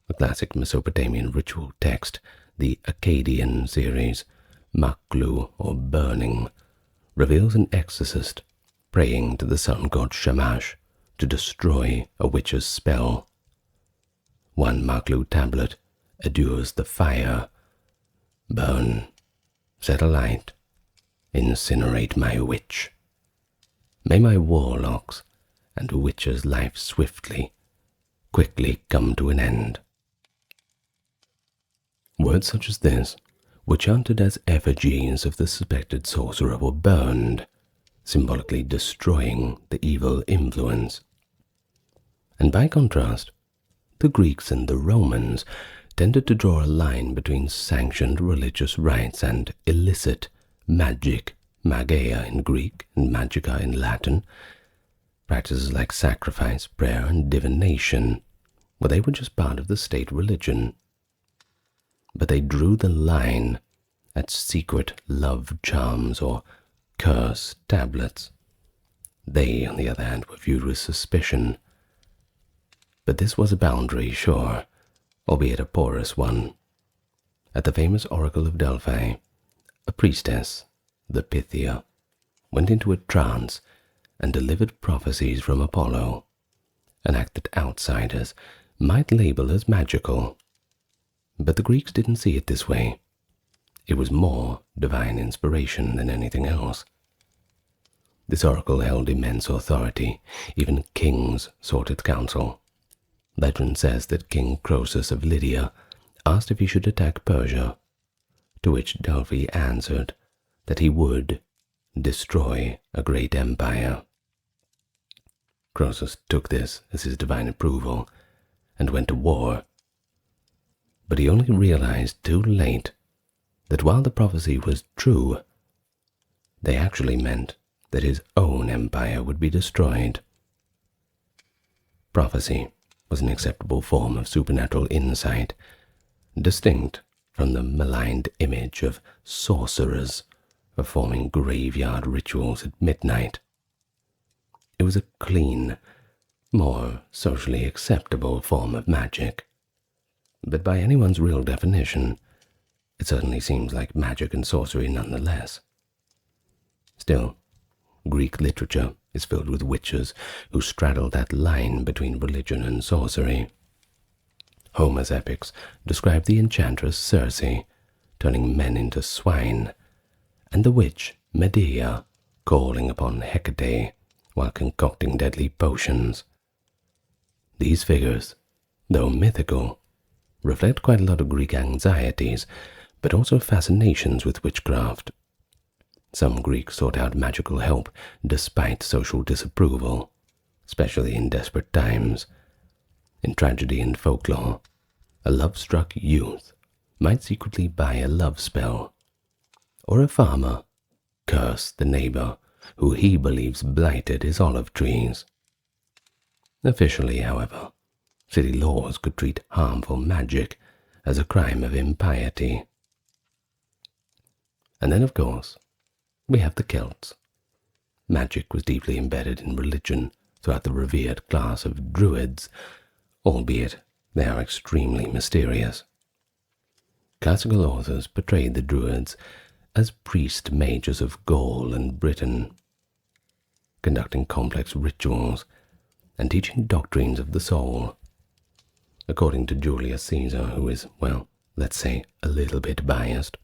[SPEAKER 1] A classic Mesopotamian ritual text, the Akkadian series, Maklu or Burning, reveals an exorcist praying to the sun god Shamash to destroy a witch's spell. One Maklu tablet adjures the fire: "Burn, set alight, incinerate my witch. May my warlocks and witches' life quickly come to an end." Words such as this were chanted as effigies of the suspected sorcerer or burned, symbolically destroying the evil influence. And by contrast, the Greeks and the Romans tended to draw a line between sanctioned religious rites and illicit magic, magia in Greek and magica in Latin. Practices like sacrifice, prayer, and divination, well, they were just part of the state religion. But they drew the line at secret love charms or curse tablets. They, on the other hand, were viewed with suspicion. But this was a boundary, sure, albeit a porous one. At the famous Oracle of Delphi, a priestess, the Pythia, went into a trance and delivered prophecies from Apollo, an act that outsiders might label as magical. But the Greeks didn't see it this way. It was more divine inspiration than anything else. This oracle held immense authority. Even kings sought its counsel. Legend says that King Croesus of Lydia asked if he should attack Persia, to which Delphi answered that he would destroy a great empire. Croesus took this as his divine approval and went to war. But he only realized too late that while the prophecy was true, they actually meant that his own empire would be destroyed. Prophecy was an acceptable form of supernatural insight, distinct from the maligned image of sorcerers performing graveyard rituals at midnight. It was a clean, more socially acceptable form of magic, but by anyone's real definition, it certainly seems like magic and sorcery nonetheless. Still, Greek literature is filled with witches who straddle that line between religion and sorcery. Homer's epics describe the enchantress Circe turning men into swine, and the witch Medea calling upon Hecate while concocting deadly potions. These figures, though mythical, reflect quite a lot of Greek anxieties, but also fascinations with witchcraft. Some Greeks sought out magical help despite social disapproval, especially in desperate times. In tragedy and folklore, a love-struck youth might secretly buy a love spell, or a farmer curse the neighbor who he believes blighted his olive trees. Officially, however, city laws could treat harmful magic as a crime of impiety. And then, of course, we have the Celts. Magic was deeply embedded in religion throughout the revered class of Druids, albeit they are extremely mysterious. Classical authors portrayed the Druids as priest mages of Gaul and Britain, conducting complex rituals and teaching doctrines of the soul. According to Julius Caesar, who is, well, let's say a little bit biased,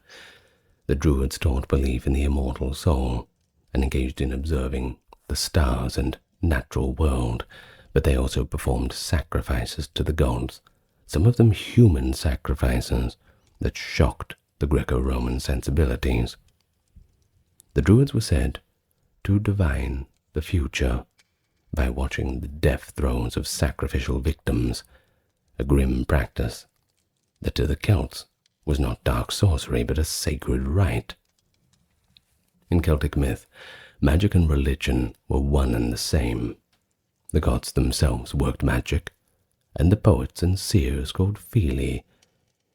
[SPEAKER 1] the Druids taught belief in the immortal soul and engaged in observing the stars and natural world, but they also performed sacrifices to the gods, some of them human sacrifices that shocked the Greco-Roman sensibilities. The Druids were said to divine the future by watching the death throes of sacrificial victims, a grim practice that to the Celts was not dark sorcery but a sacred rite. In Celtic myth, magic and religion were one and the same. The gods themselves worked magic, and the poets and seers called Fili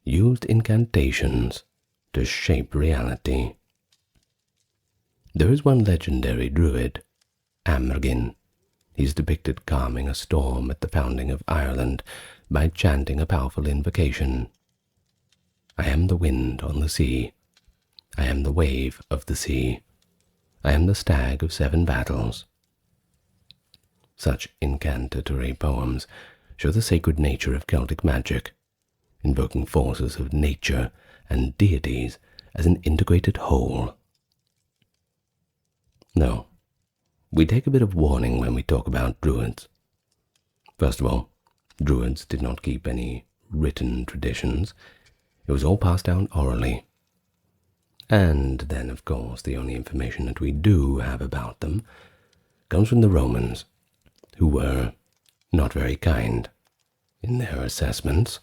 [SPEAKER 1] used incantations to shape reality. There is one legendary druid, Amergin. He's depicted calming a storm at the founding of Ireland by chanting a powerful invocation. I am the wind on the sea. I am the wave of the sea. I am the stag of 7 battles. Such incantatory poems show the sacred nature of Celtic magic, invoking forces of nature and deities as an integrated whole. No, we take a bit of warning when we talk about Druids. First of all, Druids did not keep any written traditions. It was all passed down orally. And then, of course, the only information that we do have about them comes from the Romans, who were not very kind in their assessments.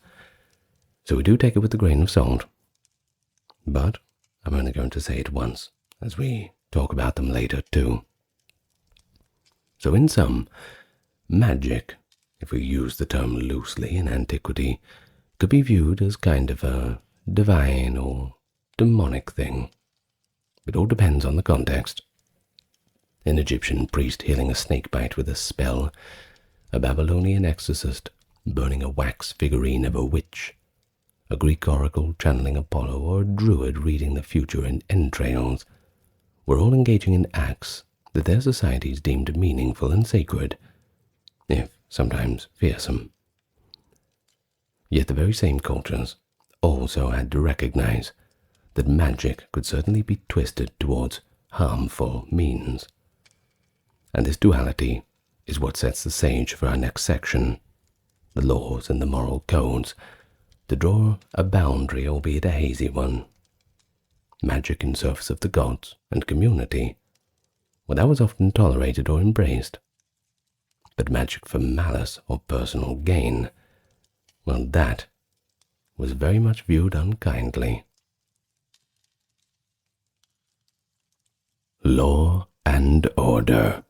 [SPEAKER 1] So we do take it with a grain of salt. But I'm only going to say it once, as we talk about them later too. So in sum, magic, if we use the term loosely in antiquity, could be viewed as kind of a divine or demonic thing. It all depends on the context. An Egyptian priest healing a snakebite with a spell, a Babylonian exorcist burning a wax figurine of a witch, a Greek oracle channeling Apollo, or a druid reading the future in entrails, were all engaging in acts that their societies deemed meaningful and sacred, if sometimes fearsome. Yet the very same cultures also had to recognize that magic could certainly be twisted towards harmful means. And this duality is what sets the stage for our next section, the laws and the moral codes, to draw a boundary, albeit a hazy one. Magic in service of the gods and community, well, that was often tolerated or embraced. But magic for malice or personal gain, well, that was very much viewed unkindly. Law and order.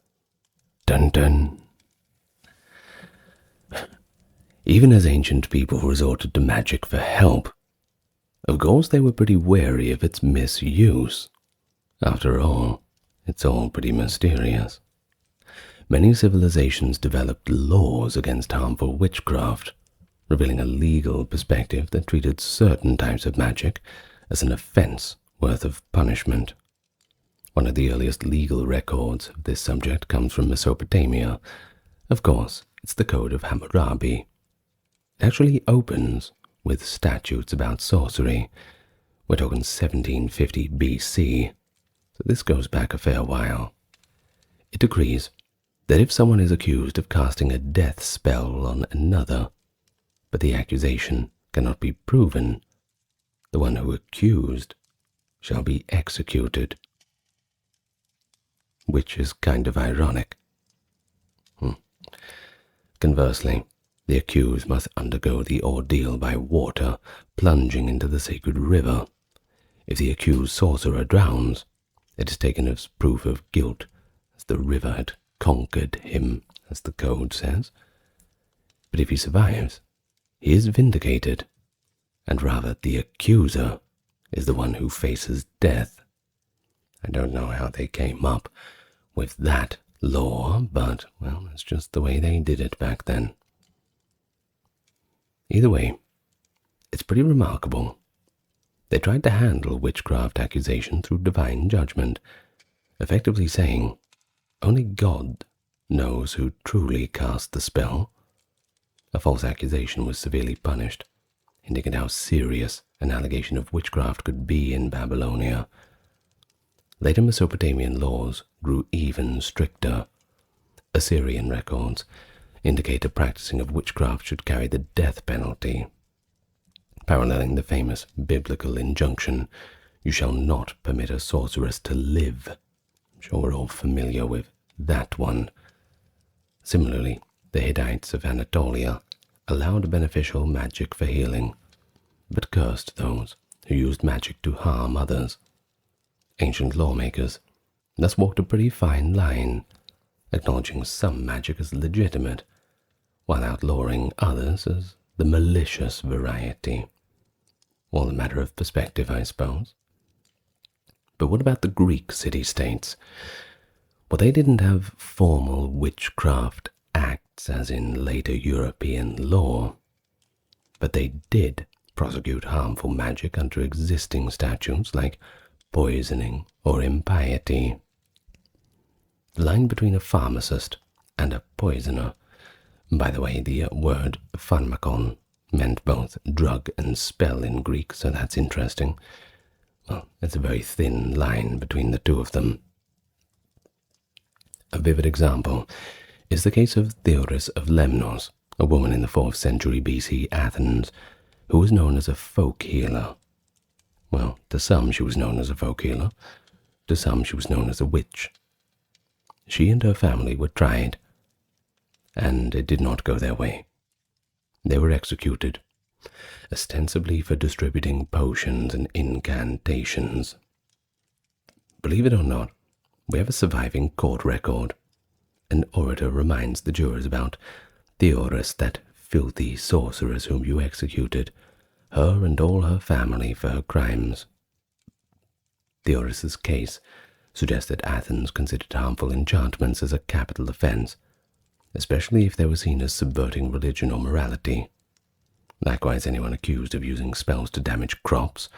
[SPEAKER 1] Dun dun. Even as ancient people resorted to magic for help, of course they were pretty wary of its misuse. After all, it's all pretty mysterious. Many civilizations developed laws against harmful witchcraft, revealing a legal perspective that treated certain types of magic as an offense worth of punishment. One of the earliest legal records of this subject comes from Mesopotamia. Of course, it's the Code of Hammurabi. It actually opens with statutes about sorcery. We're talking 1750 BC, so this goes back a fair while. It decrees that if someone is accused of casting a death spell on another, but the accusation cannot be proven, the one who accused shall be executed. Which is kind of ironic. Conversely, the accused must undergo the ordeal by water, plunging into the sacred river. If the accused sorcerer drowns, it is taken as proof of guilt, as the river had conquered him, as the code says. But if he survives, he is vindicated, and rather the accuser is the one who faces death. I don't know how they came up with that law, but, well, it's just the way they did it back then. Either way, it's pretty remarkable. They tried to handle witchcraft accusation through divine judgment, effectively saying, only God knows who truly cast the spell. A false accusation was severely punished, indicating how serious an allegation of witchcraft could be in Babylonia. Later Mesopotamian laws grew even stricter. Assyrian records indicate a practicing of witchcraft should carry the death penalty, paralleling the famous biblical injunction, "You shall not permit a sorceress to live." I'm sure we're all familiar with that one. Similarly, the Hittites of Anatolia allowed beneficial magic for healing, but cursed those who used magic to harm others. Ancient lawmakers thus walked a pretty fine line, acknowledging some magic as legitimate, while outlawing others as the malicious variety. All a matter of perspective, I suppose. But what about the Greek city-states? Well, they didn't have formal witchcraft acts as in later European law, but they did prosecute harmful magic under existing statutes like poisoning or impiety. The line between a pharmacist and a poisoner, by the way, the word pharmakon meant both drug and spell in Greek, so that's interesting. Well, it's a very thin line between the two of them. A vivid example is the case of Theoris of Lemnos, a woman in the 4th century BC Athens, who was known as a folk healer. Well, to some she was known as a folk healer, to some she was known as a witch. She and her family were tried, and it did not go their way. They were executed, ostensibly for distributing potions and incantations. Believe it or not, we have a surviving court record. An orator reminds the jurors about Theoris, that filthy sorceress whom you executed, her and all her family for her crimes. Theoris's case suggests that Athens considered harmful enchantments as a capital offense, especially if they were seen as subverting religion or morality. Likewise, anyone accused of using spells to damage crops,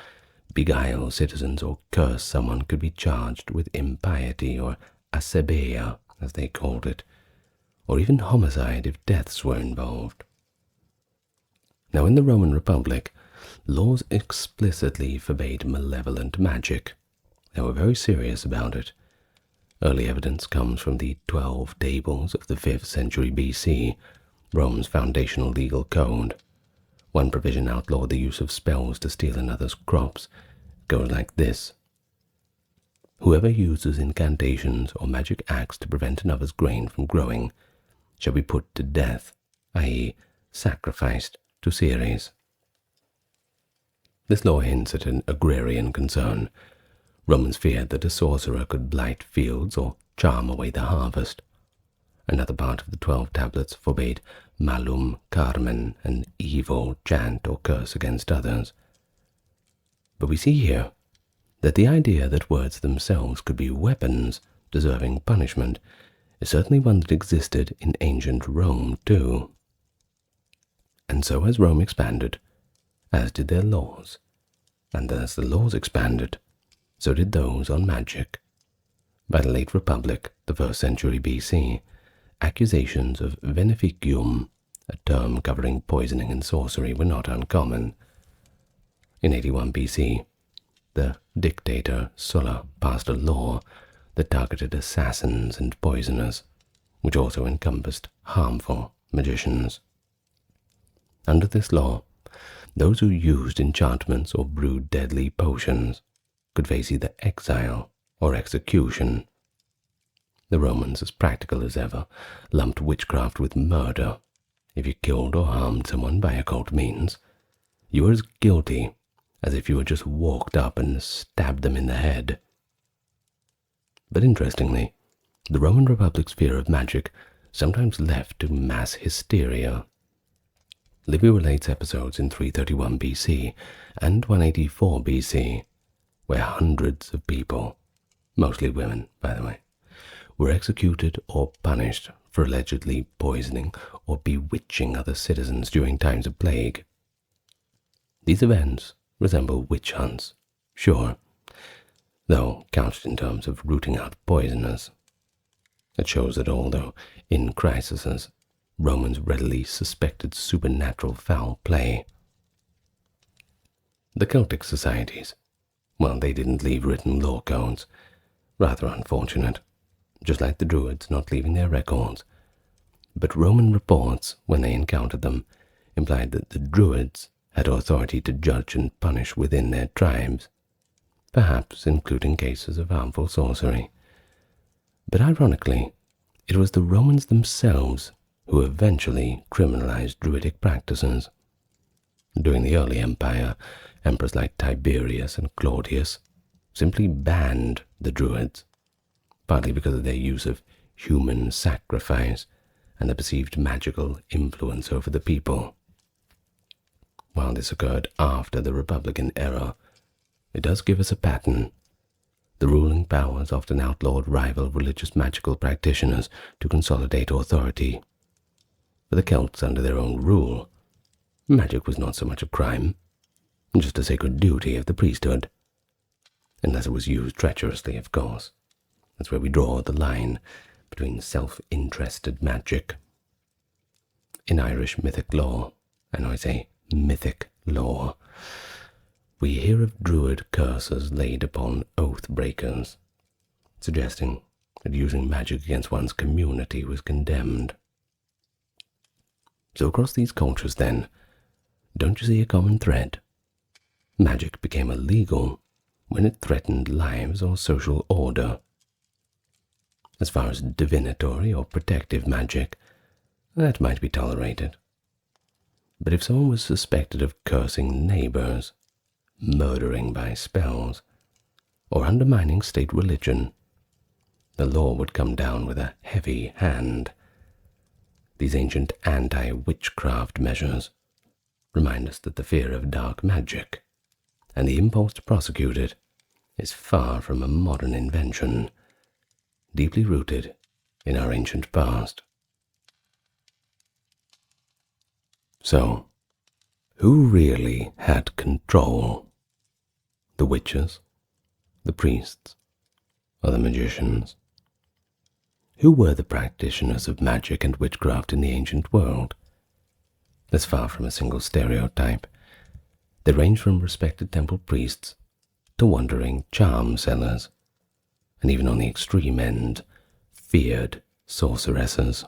[SPEAKER 1] beguile citizens, or curse someone could be charged with impiety, or asebeia, as they called it, or even homicide if deaths were involved. Now, in the Roman Republic, laws explicitly forbade malevolent magic. They were very serious about it. Early evidence comes from the 12 Tables of the 5th century BC, Rome's foundational legal code. One provision outlawed the use of spells to steal another's crops. It goes like this: whoever uses incantations or magic acts to prevent another's grain from growing shall be put to death, i.e., sacrificed to Ceres. This law hints at an agrarian concern. Romans feared that a sorcerer could blight fields or charm away the harvest. Another part of the 12 tablets forbade malum, carmen, an evil chant or curse against others. But we see here that the idea that words themselves could be weapons deserving punishment is certainly one that existed in ancient Rome too. And so as Rome expanded, as did their laws, and as the laws expanded, so did those on magic. By the late Republic, the 1st century BC, accusations of veneficium, a term covering poisoning and sorcery, were not uncommon. In 81 BC, the dictator Sulla passed a law that targeted assassins and poisoners, which also encompassed harmful magicians. Under this law, those who used enchantments or brewed deadly potions could face either exile or execution. The Romans, as practical as ever, lumped witchcraft with murder. If you killed or harmed someone by occult means, you were as guilty as if you had just walked up and stabbed them in the head. But interestingly, the Roman Republic's fear of magic sometimes left to mass hysteria. Livy relates episodes in 331 BC and 184 BC, where hundreds of people, mostly women, by the way, were executed or punished for allegedly poisoning or bewitching other citizens during times of plague. These events resemble witch hunts, sure, though couched in terms of rooting out poisoners. It shows that although, in crises, Romans readily suspected supernatural foul play. The Celtic societies, well, they didn't leave written law codes. Rather unfortunate, just like the Druids not leaving their records. But Roman reports, when they encountered them, implied that the Druids had authority to judge and punish within their tribes, perhaps including cases of harmful sorcery. But ironically, it was the Romans themselves who eventually criminalized Druidic practices. During the early empire, emperors like Tiberius and Claudius simply banned the Druids, partly because of their use of human sacrifice and the perceived magical influence over the people. While this occurred after the Republican era, it does give us a pattern. The ruling powers often outlawed rival religious magical practitioners to consolidate authority. For the Celts under their own rule, magic was not so much a crime, just a sacred duty of the priesthood. Unless it was used treacherously, of course. That's where we draw the line between self-interested magic. In Irish mythic lore, and I say mythic lore, we hear of Druid curses laid upon oath breakers, suggesting that using magic against one's community was condemned. So across these cultures then, don't you see a common thread? Magic became illegal when it threatened lives or social order. As far as divinatory or protective magic, that might be tolerated. But if someone was suspected of cursing neighbors, murdering by spells, or undermining state religion, the law would come down with a heavy hand. These ancient anti-witchcraft measures remind us that the fear of dark magic and the impulse to prosecute it is far from a modern invention, deeply rooted in our ancient past. So, who really had control? The witches, the priests, or the magicians? Who were the practitioners of magic and witchcraft in the ancient world? As far from a single stereotype, they range from respected temple priests to wandering charm sellers, and even on the extreme end, feared sorceresses.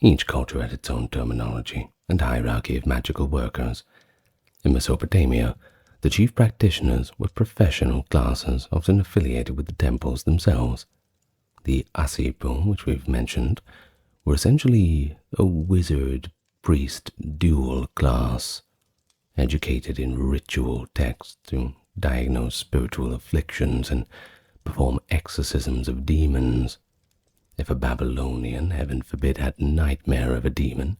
[SPEAKER 1] Each culture had its own terminology and hierarchy of magical workers. In Mesopotamia, the chief practitioners were professional classes often affiliated with the temples themselves. The Asipu, which we've mentioned, were essentially a wizard-priest dual class, educated in ritual texts to diagnose spiritual afflictions and perform exorcisms of demons. If a Babylonian, heaven forbid, had nightmare of a demon,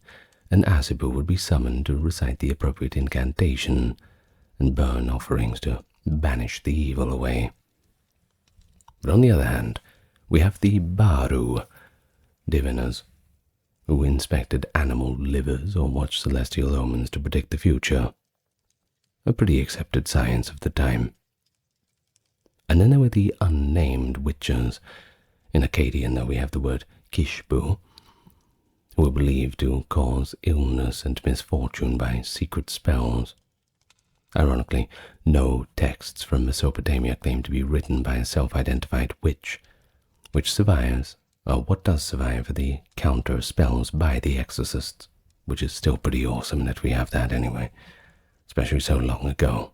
[SPEAKER 1] an Asibu would be summoned to recite the appropriate incantation and burn offerings to banish the evil away. But on the other hand, we have the Baru, diviners, who inspected animal livers or watched celestial omens to predict the future, a pretty accepted science of the time. And then there were the unnamed witches. In Akkadian, though, we have the word Kishbu, who were believed to cause illness and misfortune by secret spells. Ironically, no texts from Mesopotamia claim to be written by a self-identified witch, which survives, or what does survive, are the counter spells by the exorcists, which is still pretty awesome that we have that anyway, especially so long ago.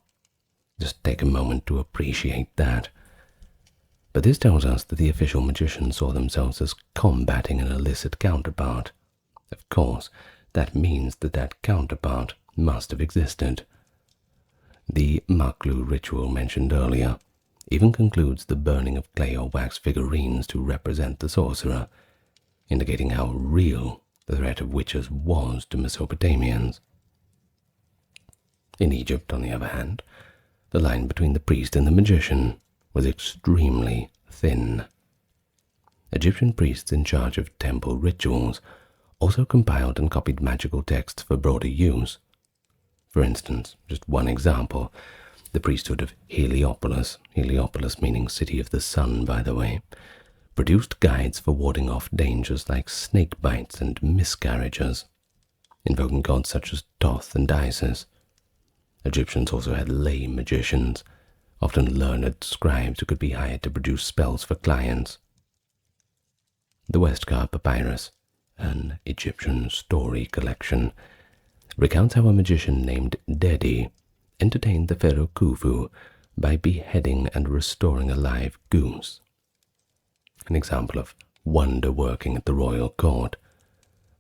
[SPEAKER 1] Just take a moment to appreciate that. But this tells us that the official magicians saw themselves as combating an illicit counterpart. Of course, that means that that counterpart must have existed. The Maklu ritual mentioned earlier even concludes the burning of clay or wax figurines to represent the sorcerer, indicating how real the threat of witches was to Mesopotamians. In Egypt, on the other hand, the line between the priest and the magician was extremely thin. Egyptian priests in charge of temple rituals also compiled and copied magical texts for broader use. For instance, just one example, the priesthood of Heliopolis, Heliopolis meaning city of the sun, by the way, produced guides for warding off dangers like snake bites and miscarriages, invoking gods such as Thoth and Isis. Egyptians also had lay magicians, often learned scribes who could be hired to produce spells for clients. The Westcar Papyrus, an Egyptian story collection, recounts how a magician named Dedi entertained the pharaoh Khufu by beheading and restoring a live goose. An example of wonder working at the royal court.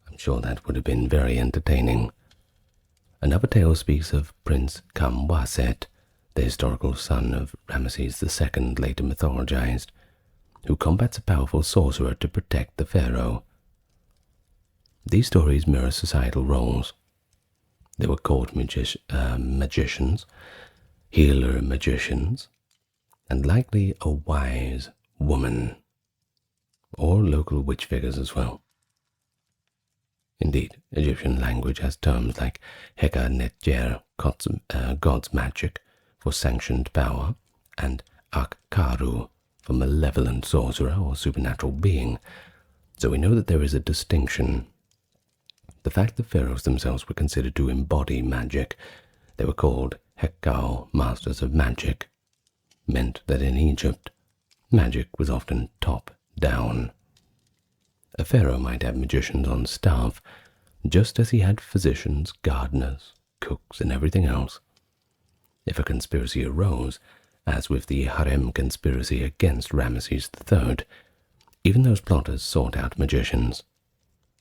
[SPEAKER 1] I'm sure that would have been very entertaining. Another tale speaks of Prince Kamwaset, the historical son of Ramesses II, later mythologized, who combats a powerful sorcerer to protect the pharaoh. These stories mirror societal roles. There were court magicians, healer magicians, and likely a wise woman, or local witch figures as well. Indeed, Egyptian language has terms like Heka Netjer, God's magic, for sanctioned power, and Akkaru, for malevolent sorcerer or supernatural being, so we know that there is a distinction. The fact that pharaohs themselves were considered to embody magic, they were called Hekau, masters of magic, meant that in Egypt, magic was often top-down. A pharaoh might have magicians on staff, just as he had physicians, gardeners, cooks, and everything else. If a conspiracy arose, as with the Harem conspiracy against Ramesses III, even those plotters sought out magicians.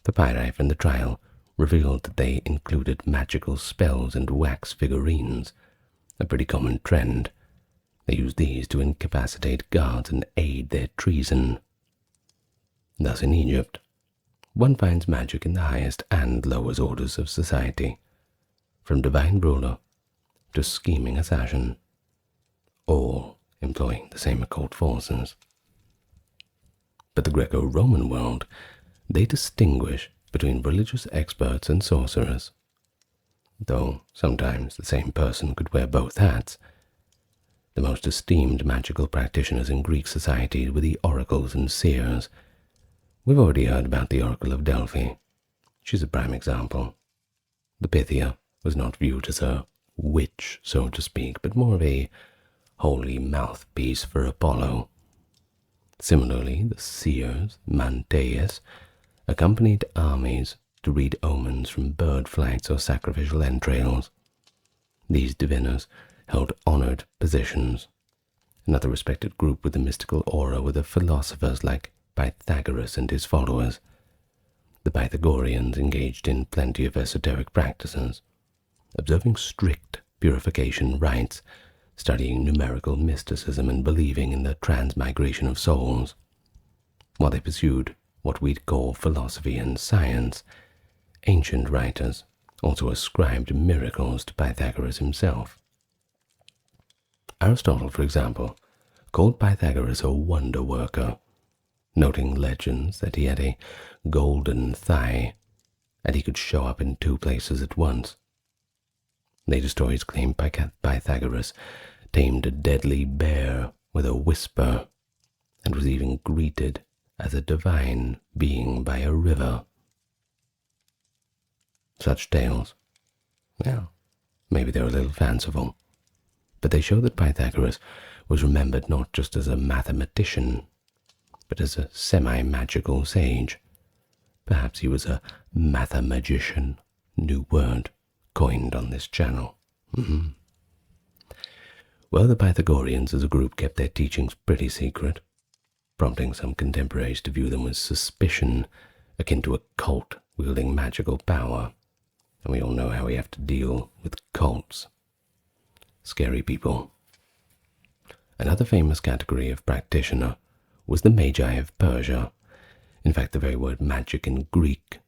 [SPEAKER 1] Papyri from the trial revealed that they included magical spells and wax figurines, a pretty common trend. They used these to incapacitate guards and aid their treason. Thus in Egypt, one finds magic in the highest and lowest orders of society, from divine ruler to scheming assassin, all employing the same occult forces. But the Greco-Roman world, they distinguish between religious experts and sorcerers, though sometimes the same person could wear both hats. The most esteemed magical practitioners in Greek society were the oracles and seers. We've already heard about the Oracle of Delphi. She's a prime example. The Pythia was not viewed as a witch, so to speak, but more of a holy mouthpiece for Apollo. Similarly, the seers, Manteus, accompanied armies to read omens from bird flights or sacrificial entrails. These diviners held honored positions. Another respected group with the mystical aura were the philosophers like Pythagoras and his followers. The Pythagoreans engaged in plenty of esoteric practices, observing strict purification rites, studying numerical mysticism, and believing in the transmigration of souls. While they pursued what we'd call philosophy and science, ancient writers also ascribed miracles to Pythagoras himself. Aristotle, for example, called Pythagoras a wonder worker, noting legends that he had a golden thigh and he could show up in 2 places at once. Later stories claim Pythagoras tamed a deadly bear with a whisper and was even greeted as a divine being by a river. Such tales, well, maybe they're a little fanciful, but they show that Pythagoras was remembered not just as a mathematician, but as a semi-magical sage. Perhaps he was a mathemagician, new word coined on this channel. Well, the Pythagoreans as a group kept their teachings pretty secret, prompting some contemporaries to view them with suspicion, akin to a cult wielding magical power. And we all know how we have to deal with cults. Scary people. Another famous category of practitioner was the Magi of Persia. In fact, the very word magic in Greek,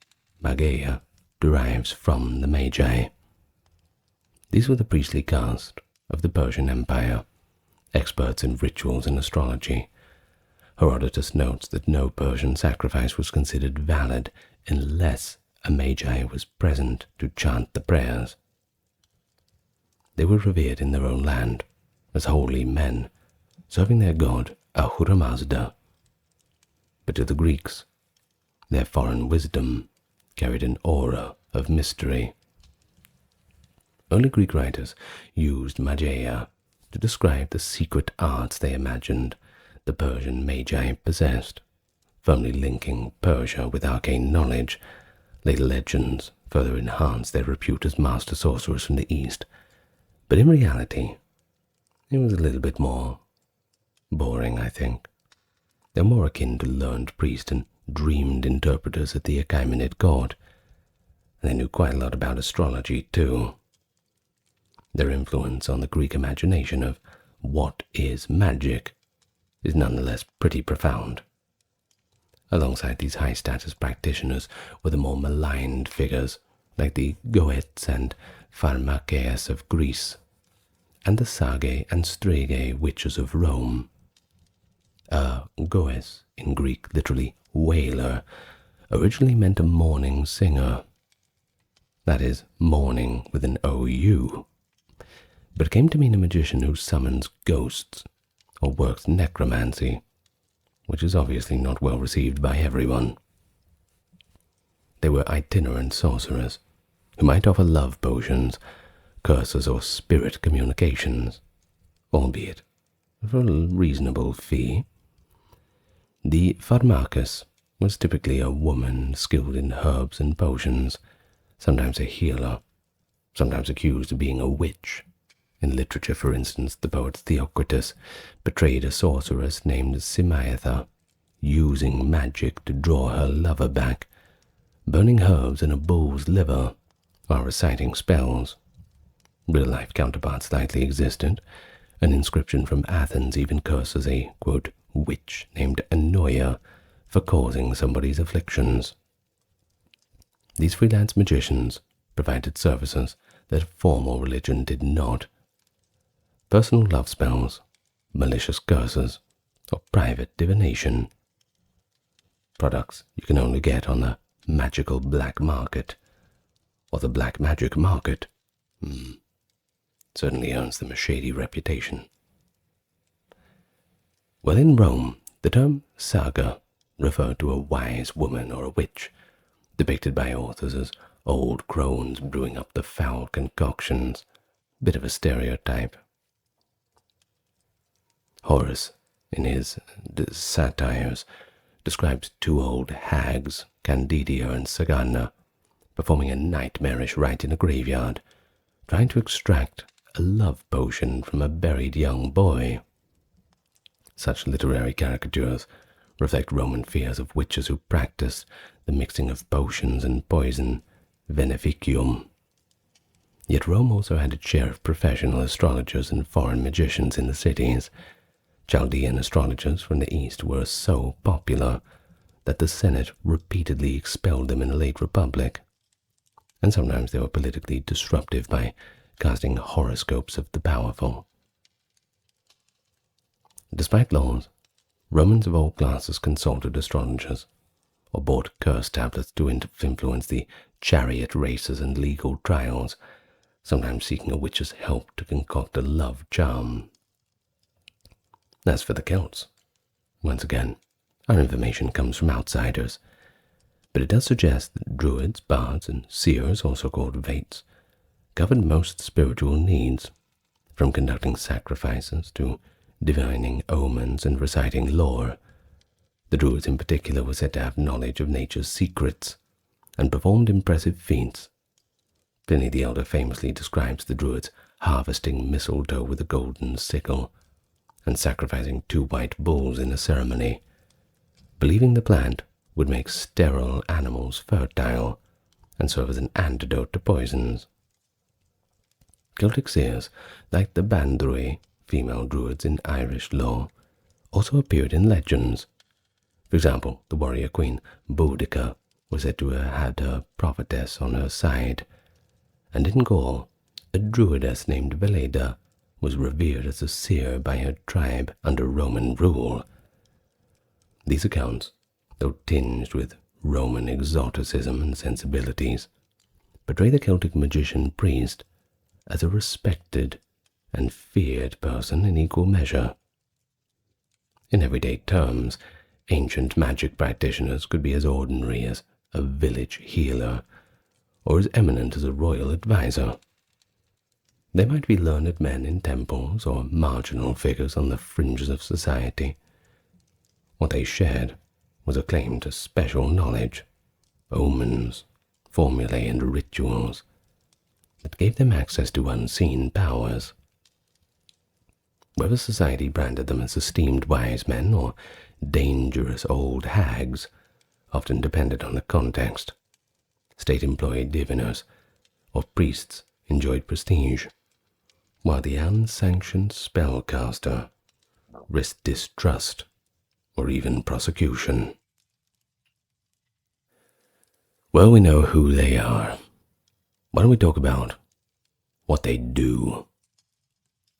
[SPEAKER 1] magia, derives from the Magi. These were the priestly caste of the Persian Empire, experts in rituals and astrology. Herodotus notes that no Persian sacrifice was considered valid unless a Magi was present to chant the prayers. They were revered in their own land as holy men, serving their god Ahura Mazda. But to the Greeks, their foreign wisdom carried an aura of mystery. Early Greek writers used magia to describe the secret arts they imagined the Persian Magi possessed, firmly linking Persia with arcane knowledge. Later legends further enhanced their repute as master sorcerers from the East, but in reality, it was a little bit more boring, I think. They're more akin to learned priests and dreamed interpreters at the Achaemenid court, and they knew quite a lot about astrology too. Their influence on the Greek imagination of what is magic is nonetheless pretty profound. Alongside these high-status practitioners were the more maligned figures like the Goeths and Pharmakeas of Greece, and the Sage and Strege witches of Rome. Goes, in Greek literally wailer, originally meant a mourning singer. That is, mourning with an OU. But it came to mean a magician who summons ghosts or works necromancy, which is obviously not well received by everyone. They were itinerant sorcerers who might offer love potions, curses, or spirit communications, albeit for a reasonable fee. The pharmacus was typically a woman skilled in herbs and potions, sometimes a healer, sometimes accused of being a witch. In literature, for instance, the poet Theocritus portrayed a sorceress named Simaetha, using magic to draw her lover back, burning herbs in a bull's liver while reciting spells. Real-life counterparts likely existed. An inscription from Athens even curses a, quote, witch named Anoia for causing somebody's afflictions. These freelance magicians provided services that formal religion did not. Personal love spells, malicious curses, or private divination. Products you can only get on the magical black market, or the black magic market. Certainly earns them a shady reputation. Well, in Rome, the term saga referred to a wise woman or a witch, depicted by authors as old crones brewing up the foul concoctions. Bit of a stereotype. Horace, in his satires, describes 2 old hags, Candidia and Sagana, performing a nightmarish rite in a graveyard, trying to extract a love potion from a buried young boy. Such literary caricatures reflect Roman fears of witches who practiced the mixing of potions and poison, veneficium. Yet Rome also had its share of professional astrologers and foreign magicians in the cities. Chaldean astrologers from the east were so popular that the Senate repeatedly expelled them in the late Republic, and sometimes they were politically disruptive by casting horoscopes of the powerful. Despite laws, Romans of all classes consulted astrologers, or bought curse tablets to influence the chariot races and legal trials, sometimes seeking a witch's help to concoct a love charm. As for the Celts, once again, our information comes from outsiders, but it does suggest that druids, bards, and seers, also called vates, covered most spiritual needs, from conducting sacrifices to divining omens and reciting lore. The druids in particular were said to have knowledge of nature's secrets and performed impressive feats. Pliny the Elder famously describes the druids harvesting mistletoe with a golden sickle and sacrificing 2 white bulls in a ceremony, believing the plant would make sterile animals fertile and serve as an antidote to poisons. Celtic seers, like the Bandrui, female druids in Irish lore, also appeared in legends. For example, the warrior queen Boudica was said to have had her prophetess on her side, and in Gaul, a druidess named Veleda was revered as a seer by her tribe under Roman rule. These accounts, though tinged with Roman exoticism and sensibilities, portray the Celtic magician priest as a respected and feared person in equal measure. In everyday terms, ancient magic practitioners could be as ordinary as a village healer, or as eminent as a royal advisor. They might be learned men in temples or marginal figures on the fringes of society. What they shared was a claim to special knowledge, omens, formulae, and rituals that gave them access to unseen powers. Whether society branded them as esteemed wise men or dangerous old hags often depended on the context. State-employed diviners or priests enjoyed prestige, while the unsanctioned spellcaster risked distrust or even prosecution. Well, we know who they are. Why don't we talk about what they do?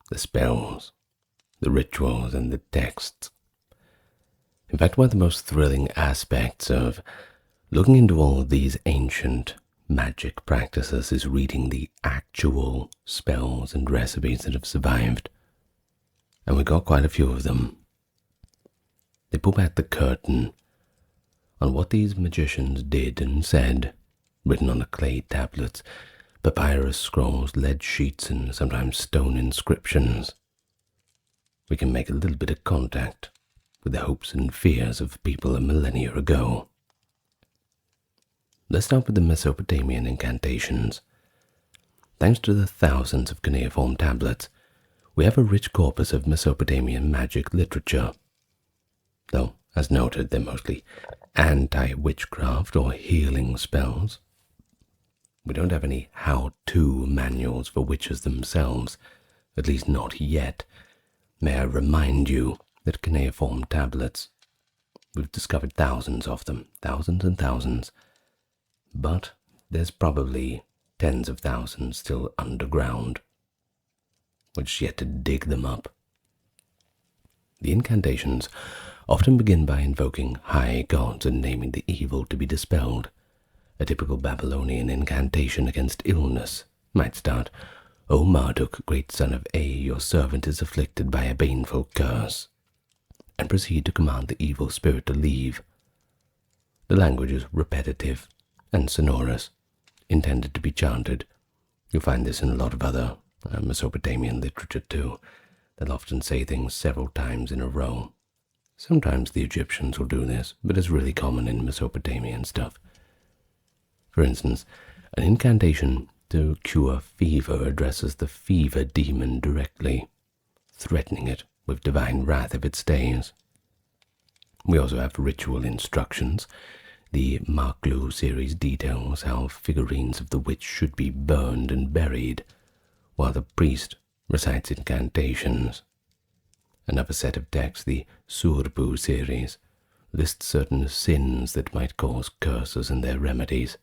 [SPEAKER 1] The spells, the rituals, and the texts. In fact, one of the most thrilling aspects of looking into all of these ancient magic practices is reading the actual spells and recipes that have survived. And we got quite a few of them. They pull back the curtain on what these magicians did and said, written on the clay tablets, papyrus scrolls, lead sheets, and sometimes stone inscriptions. We can make a little bit of contact with the hopes and fears of people a millennia ago. Let's start with the Mesopotamian incantations. Thanks to the thousands of cuneiform tablets, we have a rich corpus of Mesopotamian magic literature. Though, as noted, they're mostly anti-witchcraft or healing spells. We don't have any how-to manuals for witches themselves, at least not yet. May I remind you that cuneiform tablets, we've discovered thousands of them, thousands and thousands, but there's probably tens of thousands still underground. We're just yet to dig them up. The incantations often begin by invoking high gods and naming the evil to be dispelled. A typical Babylonian incantation against illness might start, "O Marduk, great son of A, your servant is afflicted by a baneful curse," and proceed to command the evil spirit to leave. The language is repetitive and sonorous, intended to be chanted. You'll find this in a lot of other Mesopotamian literature too. They'll often say things several times in a row. Sometimes the Egyptians will do this, but it's really common in Mesopotamian stuff. For instance, an incantation to cure fever addresses the fever demon directly, threatening it with divine wrath if it stays. We also have ritual instructions The Marklu series details how figurines of the witch should be burned and buried, while the priest recites incantations. Another set of texts, the Surbu series, lists certain sins that might cause curses and their remedies.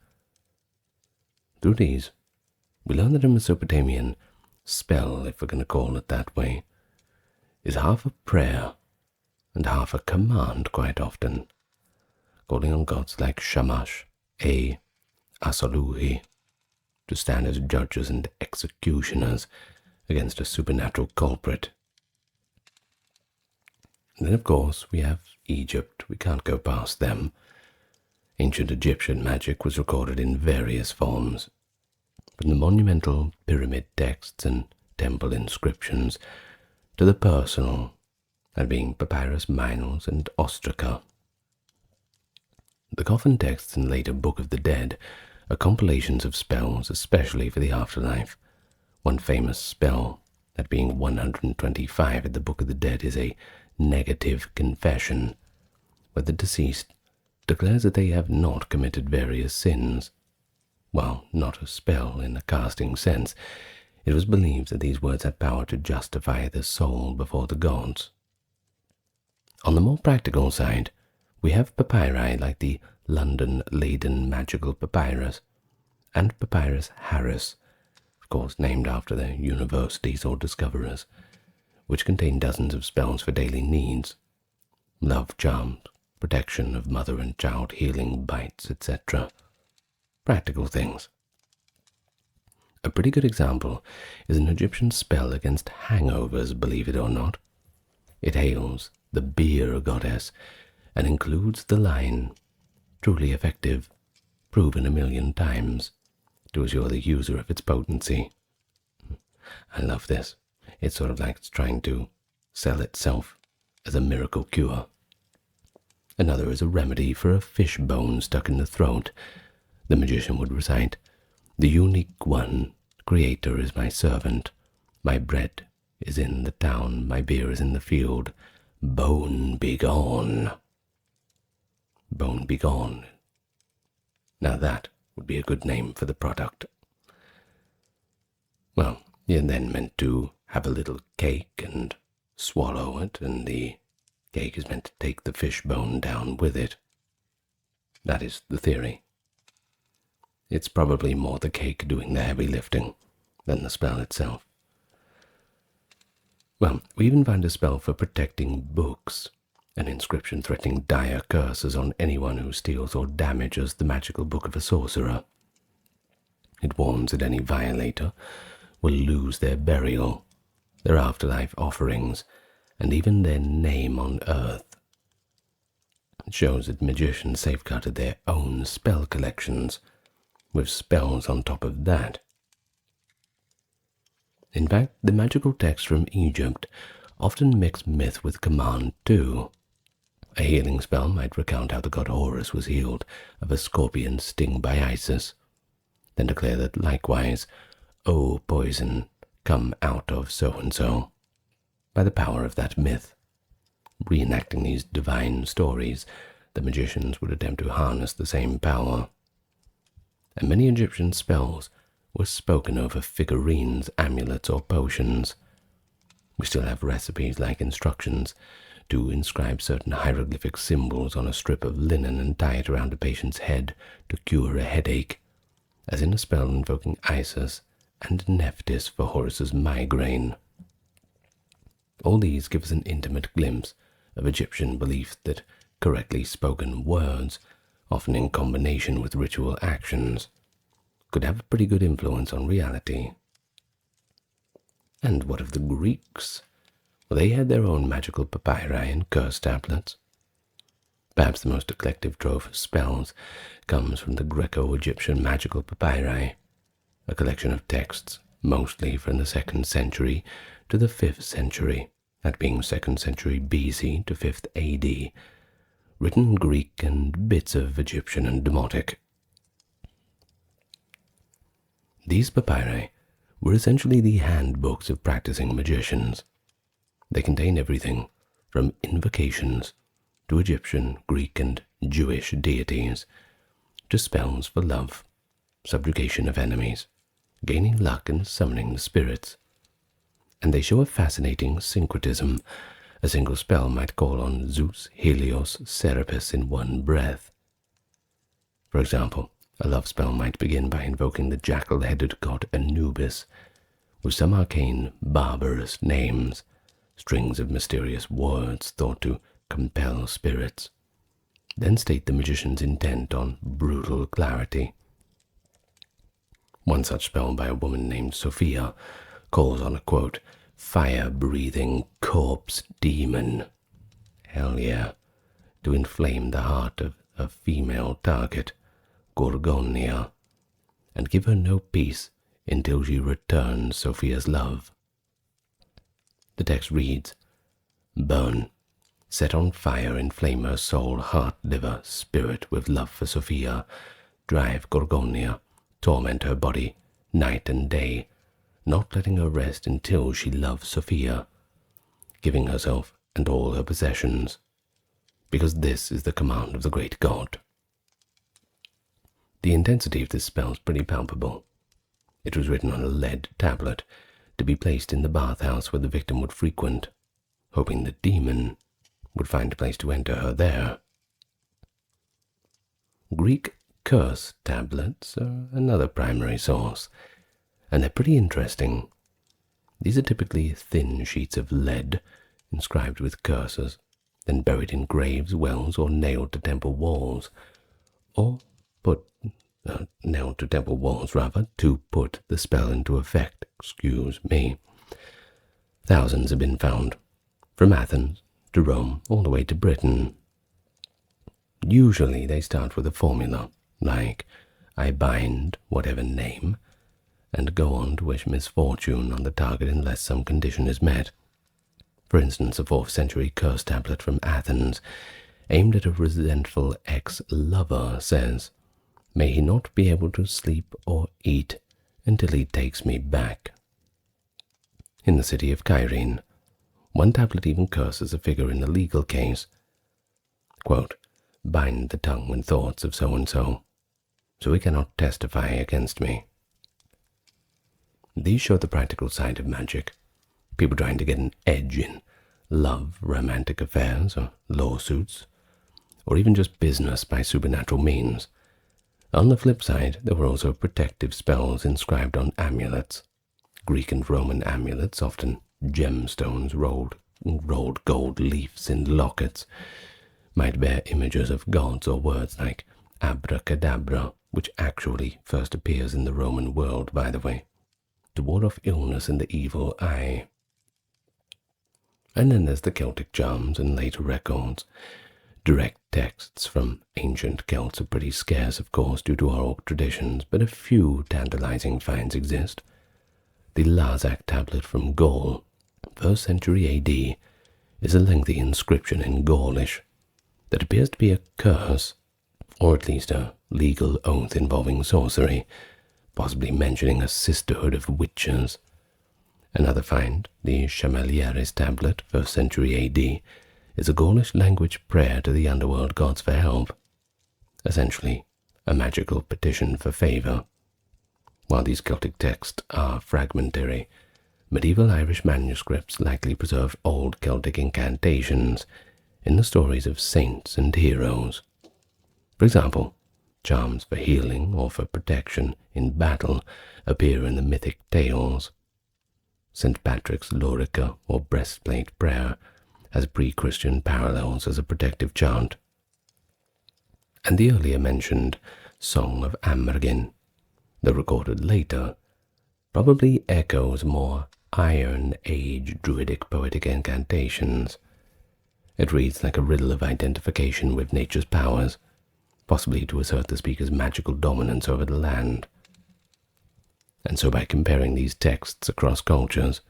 [SPEAKER 1] Through these, we learn that a Mesopotamian spell, if we're going to call it that way, is half a prayer and half a command quite often, calling on gods like Shamash, Asaluhi, to stand as judges and executioners against a supernatural culprit. And then, of course, we have Egypt. We can't go past them. Ancient Egyptian magic was recorded in various forms, from the monumental pyramid texts and temple inscriptions to the personal, that being Papyrus Minos and Ostraca. The coffin texts and later Book of the Dead are compilations of spells, especially for the afterlife. One famous spell, that being 125 at the Book of the Dead, is a negative confession, where the deceased declares that they have not committed various sins. While not a spell in a casting sense, it was believed that these words had power to justify the soul before the gods. On the more practical side, we have papyri like the London Leyden Magical Papyrus and Papyrus Harris, of course named after their universities or discoverers, which contain dozens of spells for daily needs, love charms, protection of mother and child, healing bites, etc. Practical things. A pretty good example is an Egyptian spell against hangovers, believe it or not. It hails the beer goddess and includes the line, "Truly effective, proven 1,000,000 times, to assure the user of its potency." I love this. It's sort of like it's trying to sell itself as a miracle cure. Another is a remedy for a fish bone stuck in the throat. The magician would recite, "The unique one, Creator is my servant. My bread is in the town, my beer is in the field. Bone begone." Bone begone. Now that would be a good name for the product. Well, you're then meant to have a little cake and swallow it, and the cake is meant to take the fish bone down with it. That is the theory. It's probably more the cake doing the heavy lifting than the spell itself. Well, we even find a spell for protecting books, an inscription threatening dire curses on anyone who steals or damages the magical book of a sorcerer. It warns that any violator will lose their burial, their afterlife offerings, and even their name on earth. It shows that magicians safeguarded their own spell collections, with spells on top of that. In fact, the magical texts from Egypt often mix myth with command too. A healing spell might recount how the god Horus was healed of a scorpion sting by Isis, then declare that likewise, "O poison, come out of so-and-so," by the power of that myth. Reenacting these divine stories, the magicians would attempt to harness the same power. And many Egyptian spells were spoken over figurines, amulets, or potions. We still have recipes like instructions to inscribe certain hieroglyphic symbols on a strip of linen and tie it around a patient's head to cure a headache, as in a spell invoking Isis and Nephthys for Horus's migraine. All these give us an intimate glimpse of Egyptian belief that correctly spoken words, often in combination with ritual actions, could have a pretty good influence on reality. And what of the Greeks? Well, they had their own magical papyri and curse tablets. Perhaps the most eclectic trove of spells comes from the Greco-Egyptian magical papyri, a collection of texts mostly from the 2nd century to the 5th century, that being 2nd century BC to 5th AD, written in Greek and bits of Egyptian and Demotic. These papyri were essentially the handbooks of practicing magicians. They contain everything from invocations to Egyptian, Greek, and Jewish deities, to spells for love, subjugation of enemies, gaining luck and summoning the spirits. And they show a fascinating syncretism. A single spell might call on Zeus, Helios, Serapis in one breath. For example, a love spell might begin by invoking the jackal-headed god Anubis, with some arcane, barbarous names, strings of mysterious words thought to compel spirits, then state the magician's intent on brutal clarity. One such spell by a woman named Sophia calls on a, quote, fire-breathing corpse demon, hell yeah, to inflame the heart of a female target, Gorgonia, and give her no peace until she returns Sophia's love. The text reads, burn, set on fire, inflame her soul, heart, liver, spirit with love for Sophia, drive Gorgonia, torment her body, night and day, not letting her rest until she loves Sophia, giving herself and all her possessions, because this is the command of the great god. The intensity of this spell is pretty palpable. It was written on a lead tablet to be placed in the bathhouse where the victim would frequent, hoping the demon would find a place to enter her there. Greek curse tablets are another primary source, and they're pretty interesting. These are typically thin sheets of lead inscribed with curses, then buried in graves, wells, or nailed to temple walls, nailed to temple walls, to put the spell into effect. Excuse me. Thousands have been found, from Athens to Rome, all the way to Britain. Usually they start with a formula, like, I bind whatever name, and go on to wish misfortune on the target unless some condition is met. For instance, a 4th century curse tablet from Athens, aimed at a resentful ex-lover, says, may he not be able to sleep or eat until he takes me back. In the city of Cyrene, one tablet even curses a figure in a legal case. Quote, bind the tongue and thoughts of so-and-so, so he cannot testify against me. These show the practical side of magic, people trying to get an edge in love, romantic affairs, or lawsuits, or even just business by supernatural means. On the flip side, there were also protective spells inscribed on amulets. Greek and Roman amulets, often gemstones, rolled gold leaves in lockets, might bear images of gods or words like abracadabra, which actually first appears in the Roman world, by the way, to ward off illness and the evil eye. And then there's the Celtic charms and later records. Direct texts from ancient Celts are pretty scarce, of course, due to oral traditions, but a few tantalizing finds exist. The Larzac tablet from Gaul, 1st century AD, is a lengthy inscription in Gaulish that appears to be a curse, or at least a legal oath involving sorcery, possibly mentioning a sisterhood of witches. Another find, the Chamelieres tablet, 1st century AD, is a Gaulish language prayer to the underworld gods for help, essentially a magical petition for favor. While these Celtic texts are fragmentary, medieval Irish manuscripts likely preserve old Celtic incantations in the stories of saints and heroes. For example, charms for healing or for protection in battle appear in the mythic tales. St. Patrick's Lorica or breastplate prayer has pre-Christian parallels as a protective chant. And the earlier mentioned Song of Amergin, though recorded later, probably echoes more Iron Age druidic poetic incantations. It reads like a riddle of identification with nature's powers, possibly to assert the speaker's magical dominance over the land. And so by comparing these texts across cultures,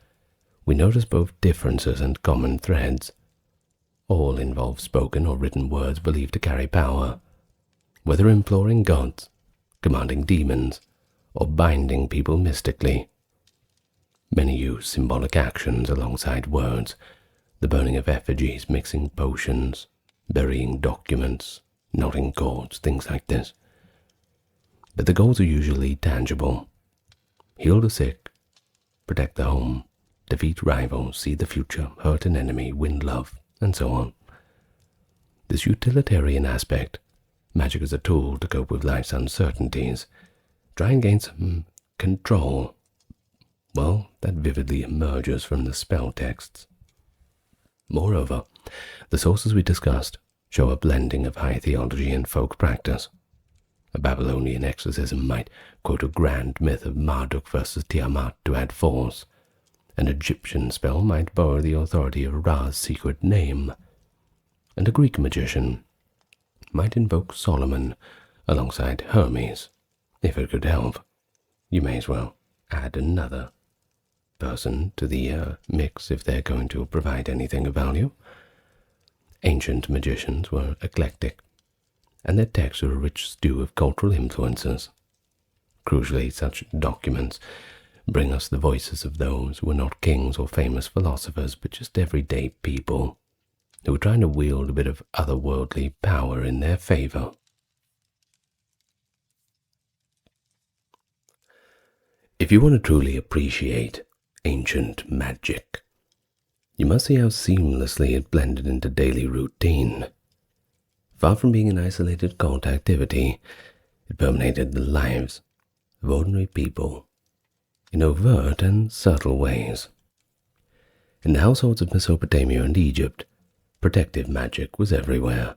[SPEAKER 1] we notice both differences and common threads. All involve spoken or written words believed to carry power, whether imploring gods, commanding demons, or binding people mystically. Many use symbolic actions alongside words, the burning of effigies, mixing potions, burying documents, knotting cords, things like this. But the goals are usually tangible. Heal the sick, protect the home, defeat rivals, see the future, hurt an enemy, win love, and so on. This utilitarian aspect, magic as a tool to cope with life's uncertainties, try and gain some control, well, that vividly emerges from the spell texts. Moreover, the sources we discussed show a blending of high theology and folk practice. A Babylonian exorcism might quote a grand myth of Marduk versus Tiamat to add force. An Egyptian spell might borrow the authority of Ra's secret name, and a Greek magician might invoke Solomon alongside Hermes. If it could help, you may as well add another person to the mix if they're going to provide anything of value. Ancient magicians were eclectic, and their texts were a rich stew of cultural influences. Crucially, such documents bring us the voices of those who were not kings or famous philosophers, but just everyday people who were trying to wield a bit of otherworldly power in their favor. If you want to truly appreciate ancient magic, you must see how seamlessly it blended into daily routine. Far from being an isolated cult activity, it permeated the lives of ordinary people in overt and subtle ways. In the households of Mesopotamia and Egypt, protective magic was everywhere.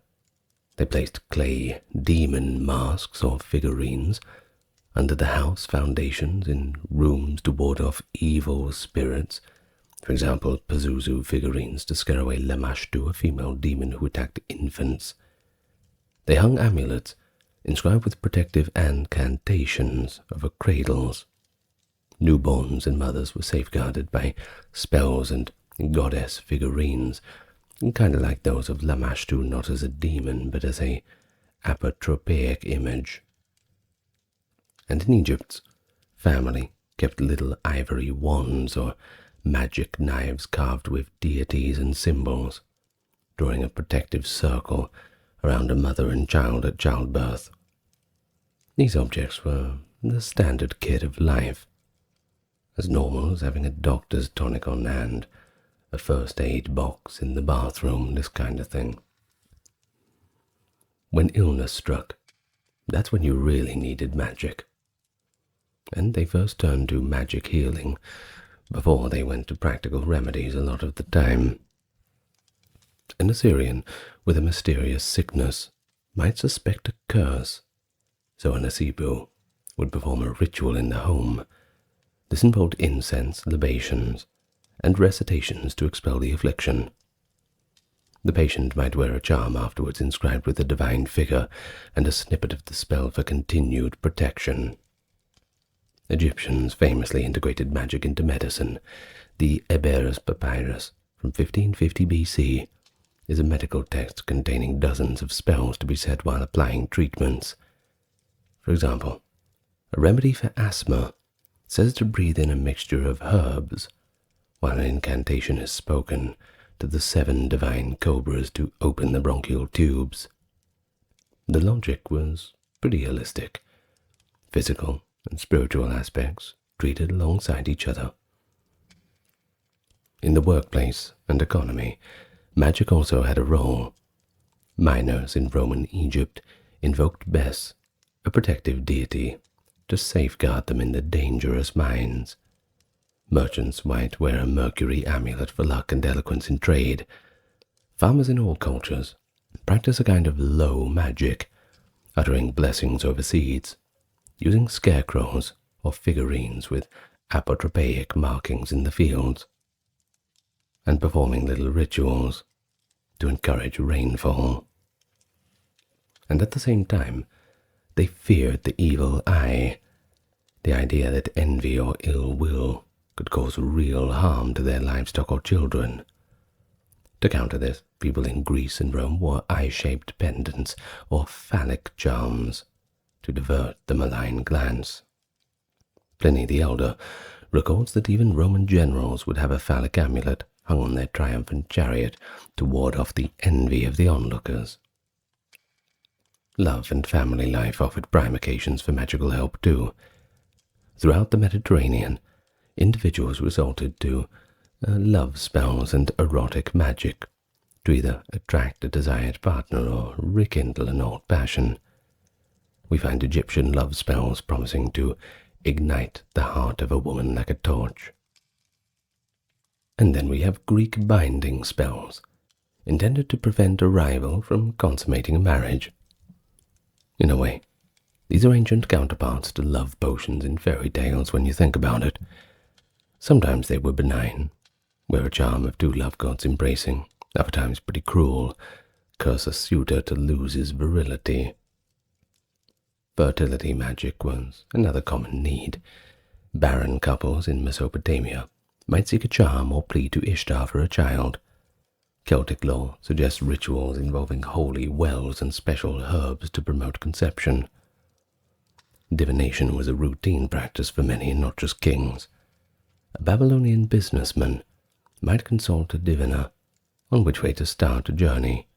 [SPEAKER 1] They placed clay demon masks or figurines under the house foundations in rooms to ward off evil spirits. For example, Pazuzu figurines to scare away Lamashtu, a female demon who attacked infants. They hung amulets inscribed with protective incantations over cradles. Newborns and mothers were safeguarded by spells and goddess figurines, kind of like those of Lamashtu, not as a demon, but as a apotropaic image. And in Egypt's family kept little ivory wands or magic knives carved with deities and symbols, drawing a protective circle around a mother and child at childbirth. These objects were the standard kit of life, as normal as having a doctor's tonic on hand, a first aid box in the bathroom, this kind of thing. When illness struck, that's when you really needed magic. And they first turned to magic healing before they went to practical remedies a lot of the time. An Assyrian with a mysterious sickness might suspect a curse, so an Asibu would perform a ritual in the home. This involved incense, libations, and recitations to expel the affliction. The patient might wear a charm afterwards inscribed with a divine figure and a snippet of the spell for continued protection. Egyptians famously integrated magic into medicine. The Eberus Papyrus from 1550 BC is a medical text containing dozens of spells to be said while applying treatments. For example, a remedy for asthma says to breathe in a mixture of herbs, while an incantation is spoken to the 7 divine cobras to open the bronchial tubes. The logic was pretty holistic. Physical and spiritual aspects treated alongside each other. In the workplace and economy, magic also had a role. Miners in Roman Egypt invoked Bes, a protective deity, to safeguard them in the dangerous mines. Merchants might wear a mercury amulet for luck and eloquence in trade. Farmers in all cultures practice a kind of low magic, uttering blessings over seeds, using scarecrows or figurines with apotropaic markings in the fields, and performing little rituals to encourage rainfall. And at the same time, they feared the evil eye, the idea that envy or ill will could cause real harm to their livestock or children. To counter this, people in Greece and Rome wore eye-shaped pendants or phallic charms to divert the malign glance. Pliny the Elder records that even Roman generals would have a phallic amulet
[SPEAKER 2] hung on their triumphant chariot to ward off the envy of the onlookers. Love and family life offered prime occasions for magical help too. Throughout the Mediterranean, individuals resorted to love spells and erotic magic to either attract a desired partner or rekindle an old passion. We find Egyptian love spells promising to ignite the heart of a woman like a torch. And then we have Greek binding spells, intended to prevent a rival from consummating a marriage. In a way, these are ancient counterparts to love potions in fairy tales when you think about it. Sometimes they were benign, where a charm of two love gods embracing, other times pretty cruel, curse a suitor to lose his virility. Fertility magic was another common need. Barren couples in Mesopotamia might seek a charm or plea to Ishtar for a child. Celtic lore suggests rituals involving holy wells and special herbs to promote conception. Divination was a routine practice for many, not just kings. A Babylonian businessman might consult a diviner on which way to start a journey,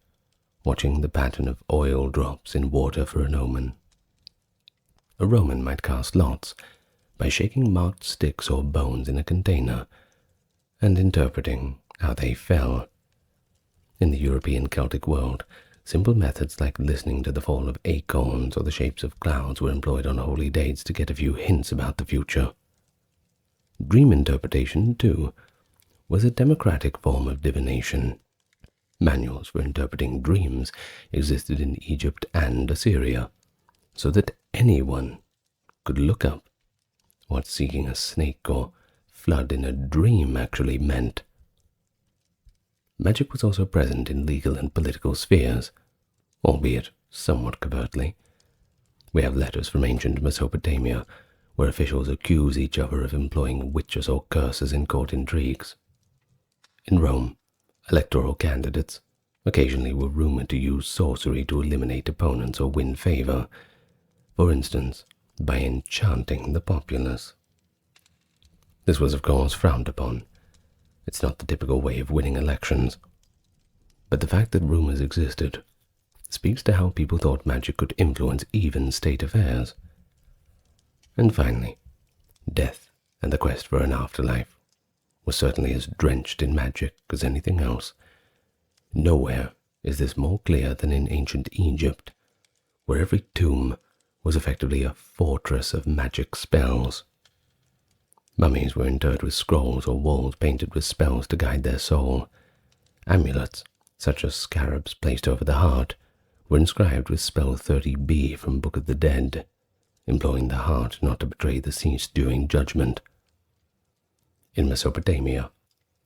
[SPEAKER 2] watching the pattern of oil drops in water for an omen. A Roman might cast lots by shaking marked sticks or bones in a container and interpreting how they fell. In the European Celtic world, simple methods like listening to the fall of acorns or the shapes of clouds were employed on holy dates to get a few hints about the future. Dream interpretation, too, was a democratic form of divination. Manuals for interpreting dreams existed in Egypt and Assyria, so that anyone could look up what seeking a snake or flood in a dream actually meant. Magic was also present in legal and political spheres, albeit somewhat covertly. We have letters from ancient Mesopotamia where officials accuse each other of employing witches or curses in court intrigues. In Rome, electoral candidates occasionally were rumored to use sorcery to eliminate opponents or win favor, for instance, by enchanting the populace. This was, of course, frowned upon. It's not the typical way of winning elections. But the fact that rumors existed speaks to how people thought magic could influence even state affairs. And finally, death and the quest for an afterlife was certainly as drenched in magic as anything else. Nowhere is this more clear than in ancient Egypt, where every tomb was effectively a fortress of magic spells. Mummies were interred with scrolls or walls painted with spells to guide their soul. Amulets, such as scarabs placed over the heart, were inscribed with spell 30b from Book of the Dead, imploring the heart not to betray the deceased during judgment. In Mesopotamia,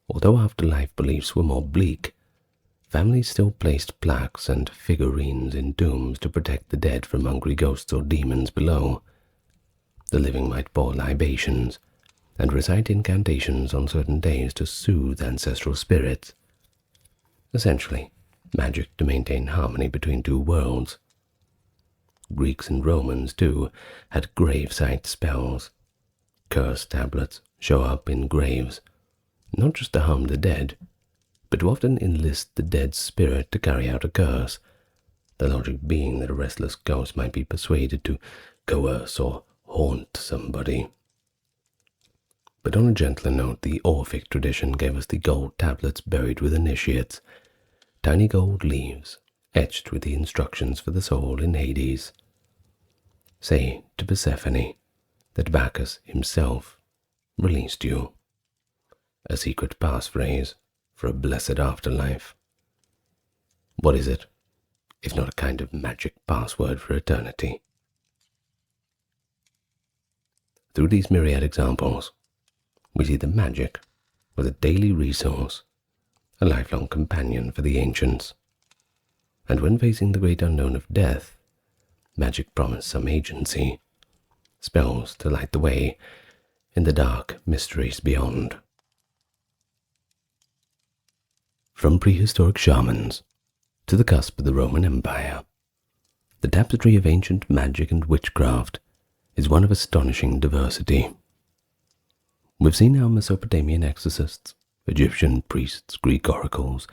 [SPEAKER 2] although afterlife beliefs were more bleak, families still placed plaques and figurines in tombs to protect the dead from hungry ghosts or demons below. The living might pour libations and recite incantations on certain days to soothe ancestral spirits. Essentially, magic to maintain harmony between two worlds. Greeks and Romans, too, had gravesite spells. Curse tablets show up in graves, not just to harm the dead, but to often enlist the dead spirit to carry out a curse, the logic being that a restless ghost might be persuaded to coerce or haunt somebody. But on a gentler note, the Orphic tradition gave us the gold tablets buried with initiates, tiny gold leaves etched with the instructions for the soul in Hades. Say to Persephone that Bacchus himself released you. A secret passphrase for a blessed afterlife. What is it, if not a kind of magic password for eternity? Through these myriad examples, we see that magic was a daily resource, a lifelong companion for the ancients. And when facing the great unknown of death, magic promised some agency, spells to light the way in the dark mysteries beyond. From prehistoric shamans to the cusp of the Roman Empire, the tapestry of ancient magic and witchcraft is one of astonishing diversity. We've seen how Mesopotamian exorcists Egyptian priests, Greek oracles,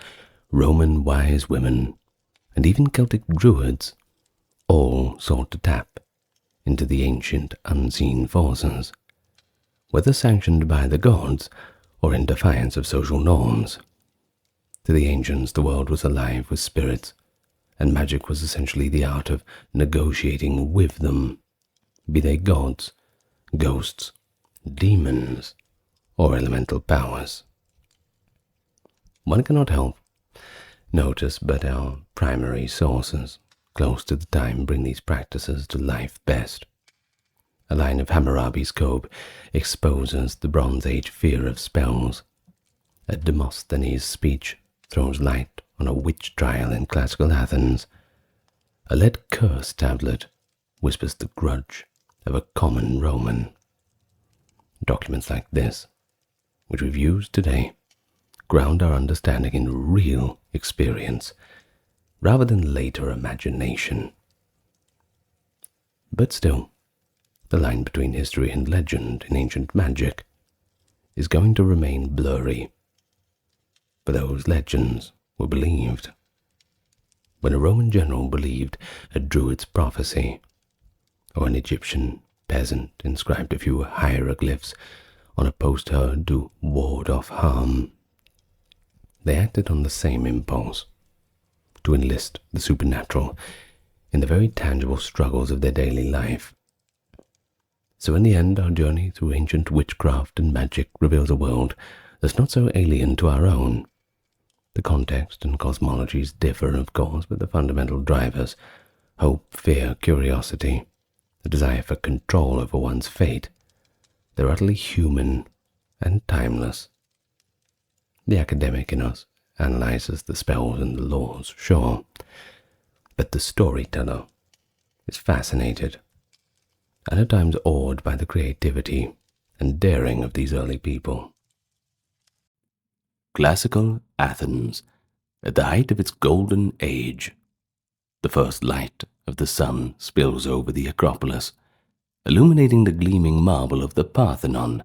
[SPEAKER 2] Roman wise women, and even Celtic druids all sought to tap into the ancient unseen forces, whether sanctioned by the gods or in defiance of social norms. To the ancients, the world was alive with spirits, and magic was essentially the art of negotiating with them, be they gods, ghosts, demons, or elemental powers. One cannot help notice but our primary sources close to the time bring these practices to life best. A line of Hammurabi's Code exposes the Bronze Age fear of spells. A Demosthenes' speech throws light on a witch trial in classical Athens. A lead curse tablet whispers the grudge of a common Roman. Documents like this, which we've used today, ground our understanding in real experience rather than later imagination. But still, the line between history and legend in ancient magic is going to remain blurry. For those legends were believed. When a Roman general believed a druid's prophecy, or an Egyptian peasant inscribed a few hieroglyphs on a potsherd to ward off harm, they acted on the same impulse, to enlist the supernatural in the very tangible struggles of their daily life. So in the end, our journey through ancient witchcraft and magic reveals a world that's not so alien to our own. The context and cosmologies differ, of course, but the fundamental drivers, hope, fear, curiosity, the desire for control over one's fate, they're utterly human and timeless. The academic in us analyzes the spells and the laws, sure, but the storyteller is fascinated, and at times awed by the creativity and daring of these early people.
[SPEAKER 1] Classical Athens, at the height of its golden age. The first light of the sun spills over the Acropolis, illuminating the gleaming marble of the Parthenon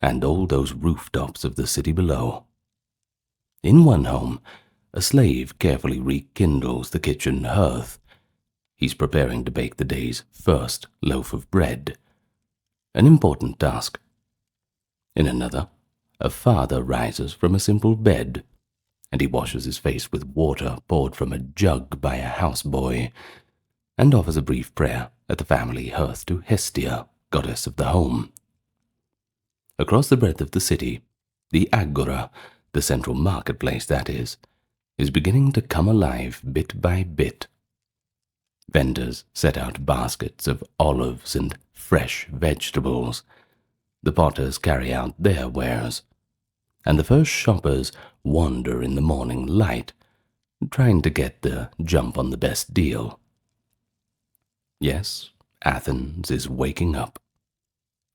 [SPEAKER 1] and all those rooftops of the city below. In one home, a slave carefully rekindles the kitchen hearth. He's preparing to bake the day's first loaf of bread, an important task. In another, a father rises from a simple bed, and he washes his face with water poured from a jug by a houseboy, and offers a brief prayer at the family hearth to Hestia, goddess of the home. Across the breadth of the city, the agora, the central marketplace that is beginning to come alive bit by bit. Vendors set out baskets of olives and fresh vegetables. The potters carry out their wares, and the first shoppers wander in the morning light, trying to get the jump on the best deal. Yes, Athens is waking up,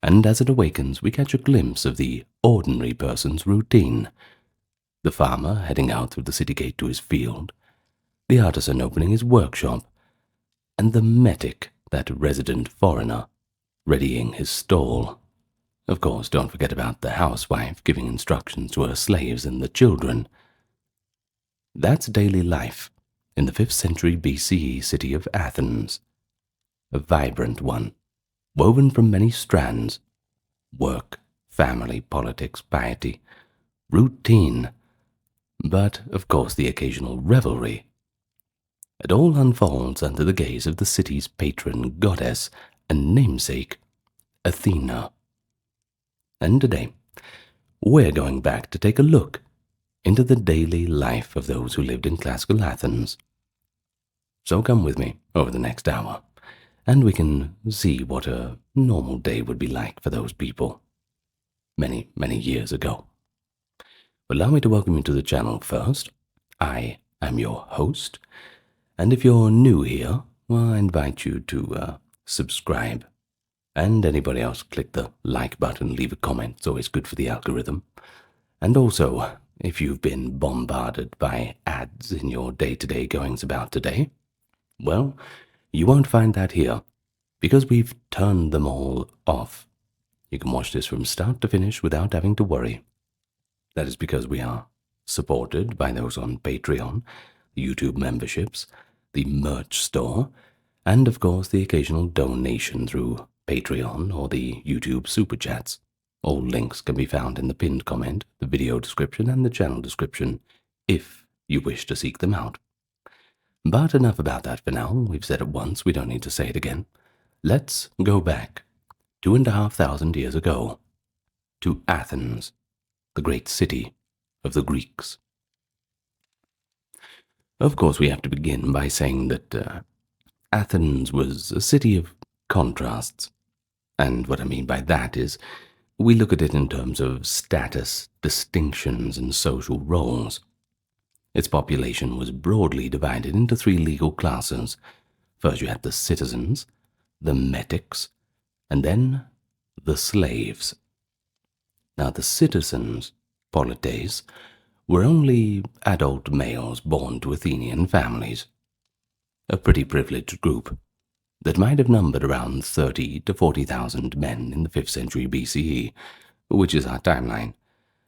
[SPEAKER 1] and as it awakens we catch a glimpse of the ordinary person's routine. The farmer heading out through the city gate to his field, the artisan opening his workshop, and the metic, that resident foreigner, readying his stall. Of course, don't forget about the housewife giving instructions to her slaves and the children. That's daily life in the 5th century BCE city of Athens. A vibrant one, woven from many strands: work, family, politics, piety, routine, but of course the occasional revelry. It all unfolds under the gaze of the city's patron goddess and namesake, Athena. And today, we're going back to take a look into the daily life of those who lived in classical Athens. So come with me over the next hour, and we can see what a normal day would be like for those people many, many years ago. Allow me to welcome you to the channel first. I am your host, and if you're new here, well, I invite you to subscribe. And anybody else, click the like button, leave a comment. It's always good for the algorithm. And also, if you've been bombarded by ads in your day-to-day goings about today, well, you won't find that here, because we've turned them all off. You can watch this from start to finish without having to worry. That is because we are supported by those on Patreon, the YouTube memberships, the merch store, and of course the occasional donation through Patreon or the YouTube Super Chats. All links can be found in the pinned comment, the video description, and the channel description, if you wish to seek them out. But enough about that for now. We've said it once, we don't need to say it again. Let's go back 2,500 years ago to Athens, the great city of the Greeks. Of course, we have to begin by saying that Athens was a city of contrasts. And what I mean by that is, we look at it in terms of status, distinctions, and social roles. Its population was broadly divided into three legal classes. First you had the citizens, the metics, and then the slaves. Now the citizens, polites, were only adult males born to Athenian families. A pretty privileged group that might have numbered around 30 to 40,000 men in the 5th century BCE, which is our timeline,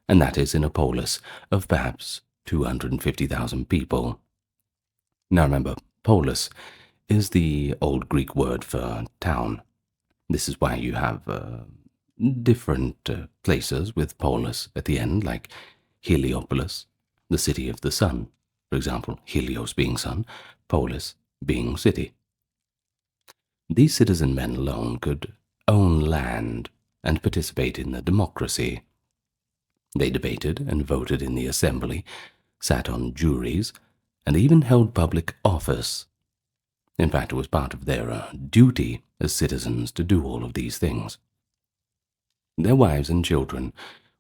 [SPEAKER 1] and that is in a polis of perhaps 250,000 people. Now remember, polis is the old Greek word for town. This is why you have different places with polis at the end, like Heliopolis, the city of the sun. For example, Helios being sun, polis being city. These citizen men alone could own land and participate in the democracy. They debated and voted in the assembly, sat on juries, and even held public office. In fact, it was part of their duty as citizens to do all of these things. Their wives and children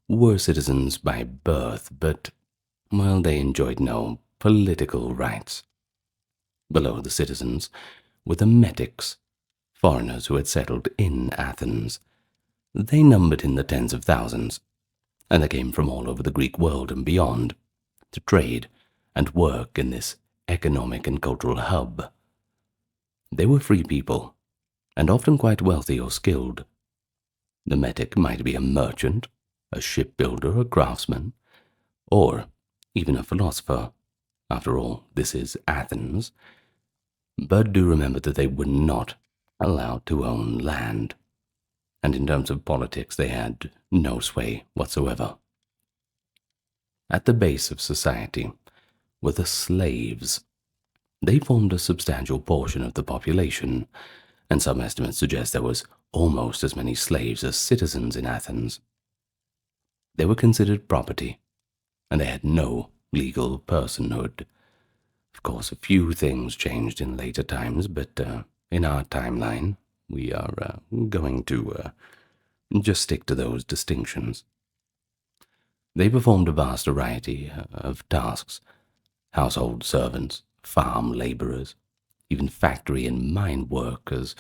[SPEAKER 1] were citizens by birth, but, well, they enjoyed no political rights. Below the citizens were the metics, foreigners who had settled in Athens. They numbered in the tens of thousands, and they came from all over the Greek world and beyond to trade and work in this economic and cultural hub. They were free people, and often quite wealthy or skilled. The metic might be a merchant, a shipbuilder, a craftsman, or even a philosopher. After all, this is Athens. But do remember that they were not allowed to own land, and in terms of politics they had no sway whatsoever. At the base of society were the slaves. They formed a substantial portion of the population, and some estimates suggest there was almost as many slaves as citizens in Athens. They were considered property, and they had no legal personhood. Of course, a few things changed in later times, but in our timeline, we are going to just stick to those distinctions. They performed a vast variety of tasks: household servants, farm laborers, even factory and mine workers,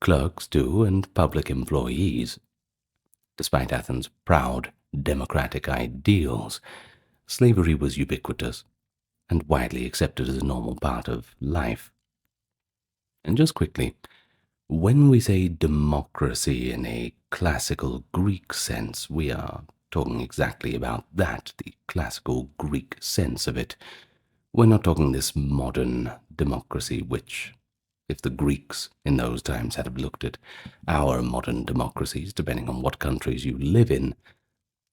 [SPEAKER 1] clerks too, and public employees. Despite Athens' proud democratic ideals, slavery was ubiquitous and widely accepted as a normal part of life. And just quickly, when we say democracy in a classical Greek sense, we are talking exactly about that, the classical Greek sense of it. We're not talking this modern democracy, which, if the Greeks in those times had looked at our modern democracies, depending on what countries you live in,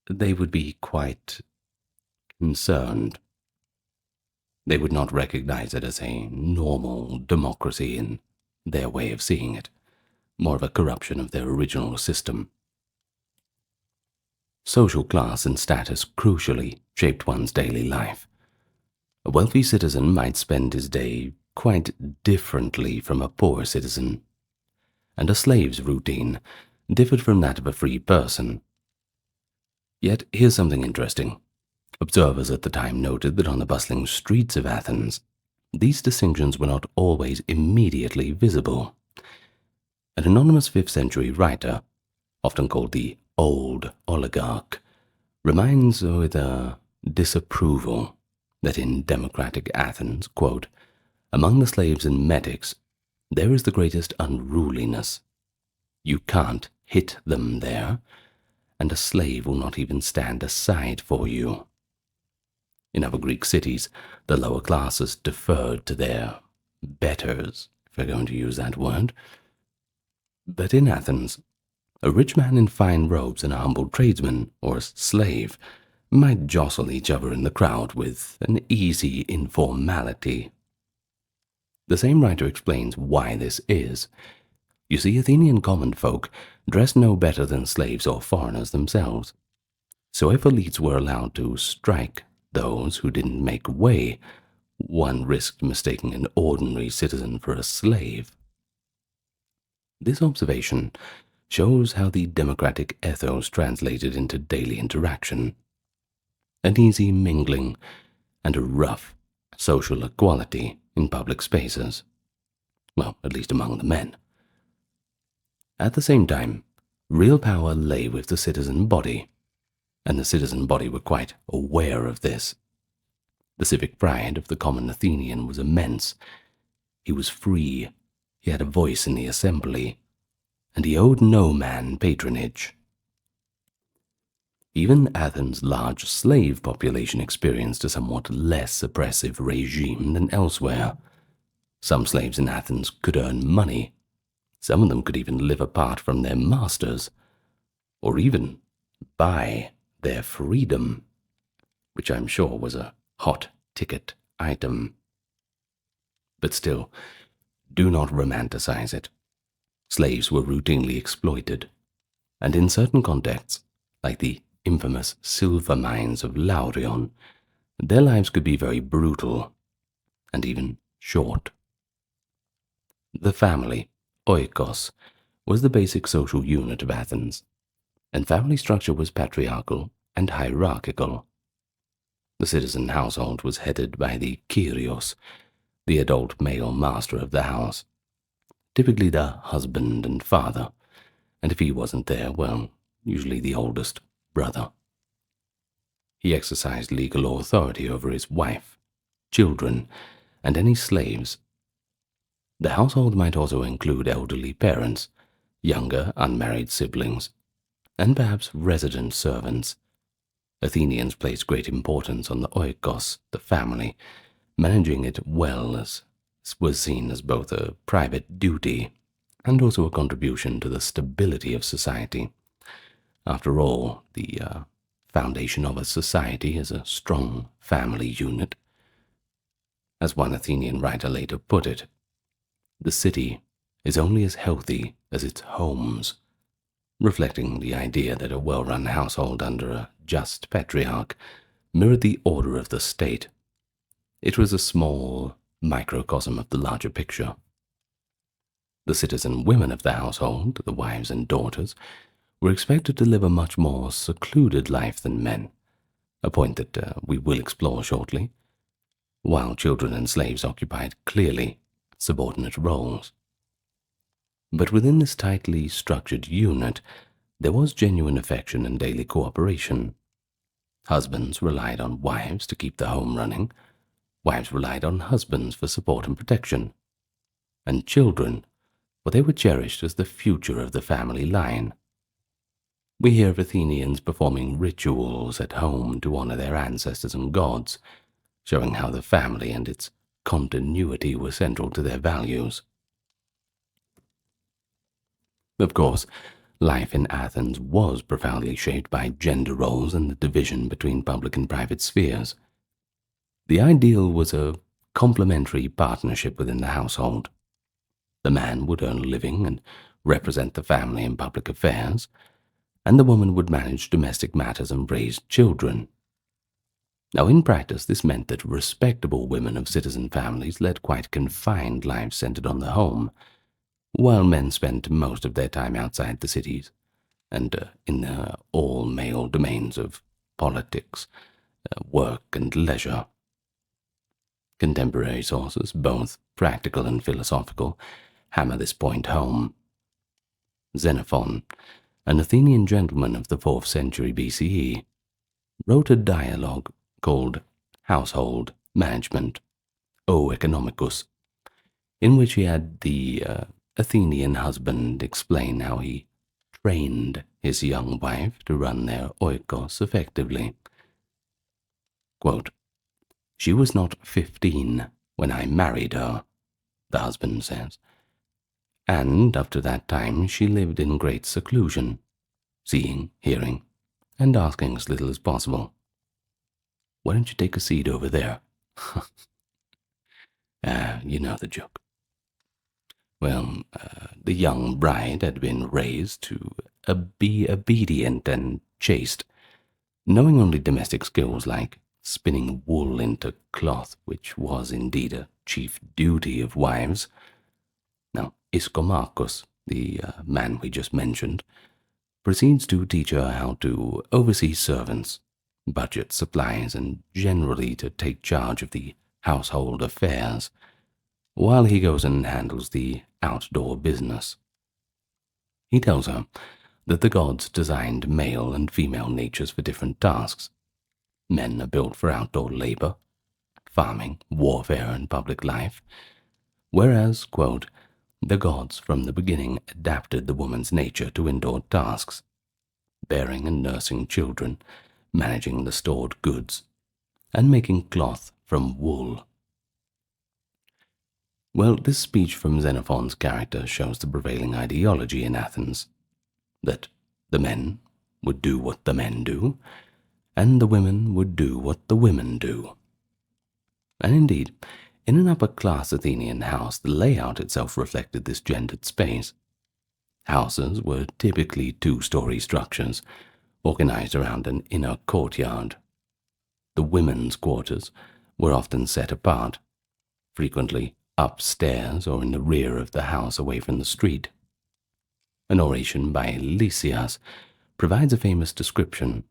[SPEAKER 1] they would be quite concerned. They would not recognize it as a normal democracy in their way of seeing it, more of a corruption of their original system. Social class and status crucially shaped one's daily life. A wealthy citizen might spend his day quite differently from a poor citizen, and a slave's routine differed from that of a free person. Yet here's something interesting. Observers at the time noted that on the bustling streets of Athens, these distinctions were not always immediately visible. An anonymous 5th century writer, often called the Old Oligarch, reminds with a disapproval that in democratic Athens, quote, among the slaves and metics, there is the greatest unruliness. You can't hit them there, and a slave will not even stand aside for you. In other Greek cities, the lower classes deferred to their betters, if we're going to use that word. But in Athens, a rich man in fine robes and a humble tradesman, or a slave, might jostle each other in the crowd with an easy informality. The same writer explains why this is. You see, Athenian common folk dressed no better than slaves or foreigners themselves. So if elites were allowed to strike those who didn't make way, one risked mistaking an ordinary citizen for a slave. This observation shows how the democratic ethos translated into daily interaction. An easy mingling and a rough social equality in public spaces. Well, at least among the men. At the same time, real power lay with the citizen body, and the citizen body were quite aware of this. The civic pride of the common Athenian was immense. He was free, he had a voice in the assembly, and he owed no man patronage. Even Athens' large slave population experienced a somewhat less oppressive regime than elsewhere. Some slaves in Athens could earn money. Some of them could even live apart from their masters, or even buy their freedom, which I'm sure was a hot ticket item. But still, do not romanticize it. Slaves were routinely exploited, and in certain contexts, like the infamous silver mines of Laurion, their lives could be very brutal, and even short. The family, oikos, was the basic social unit of Athens, and family structure was patriarchal and hierarchical. The citizen household was headed by the kyrios, the adult male master of the house, typically the husband and father, and if he wasn't there, well, usually the oldest brother. He exercised legal authority over his wife, children, and any slaves. The household might also include elderly parents, younger unmarried siblings, and perhaps resident servants. Athenians placed great importance on the oikos, the family. Managing it well was seen as both a private duty and also a contribution to the stability of society. After all, the foundation of a society is a strong family unit. As one Athenian writer later put it, the city is only as healthy as its homes, reflecting the idea that a well-run household under a just patriarch mirrored the order of the state. It was a small microcosm of the larger picture. The citizen women of the household, the wives and daughters, were expected to live a much more secluded life than men, a point that we will explore shortly, while children and slaves occupied clearly subordinate roles. But within this tightly structured unit, there was genuine affection and daily cooperation. Husbands relied on wives to keep the home running, wives relied on husbands for support and protection, and children, well, they were cherished as the future of the family line. We hear of Athenians performing rituals at home to honor their ancestors and gods, showing how the family and its continuity were central to their values. Of course, life in Athens was profoundly shaped by gender roles and the division between public and private spheres. The ideal was a complementary partnership within the household. The man would earn a living and represent the family in public affairs, and the woman would manage domestic matters and raise children. Now, in practice, this meant that respectable women of citizen families led quite confined lives centered on the home, while men spent most of their time outside the cities and in the all-male domains of politics, work, and leisure. Contemporary sources, both practical and philosophical, hammer this point home. Xenophon, an Athenian gentleman of the 4th century BCE, wrote a dialogue called Household Management, O Economicus, in which he had the Athenian husband explain how he trained his young wife to run their oikos effectively. Quote, "She was not 15 when I married her," the husband says, "and up to that time she lived in great seclusion, seeing, hearing, and asking as little as possible. Why don't you take a seat over there?" You know the joke. Well, the young bride had been raised to be obedient and chaste, knowing only domestic skills like spinning wool into cloth, which was indeed a chief duty of wives. Now, Ischomachus, the man we just mentioned, proceeds to teach her how to oversee servants, budget supplies, and generally to take charge of the household affairs, while he goes and handles the outdoor business. He tells her that the gods designed male and female natures for different tasks. Men are built for outdoor labor, farming, warfare, and public life, whereas, quote, "the gods from the beginning adapted the woman's nature to indoor tasks, bearing and nursing children, managing the stored goods, and making cloth from wool." Well, this speech from Xenophon's character shows the prevailing ideology in Athens, that the men would do what the men do, and the women would do what the women do. And indeed, in an upper-class Athenian house, the layout itself reflected this gendered space. Houses were typically two-story structures, organized around an inner courtyard. The women's quarters were often set apart, frequently upstairs or in the rear of the house away from the street. An oration by Lysias provides a famous description.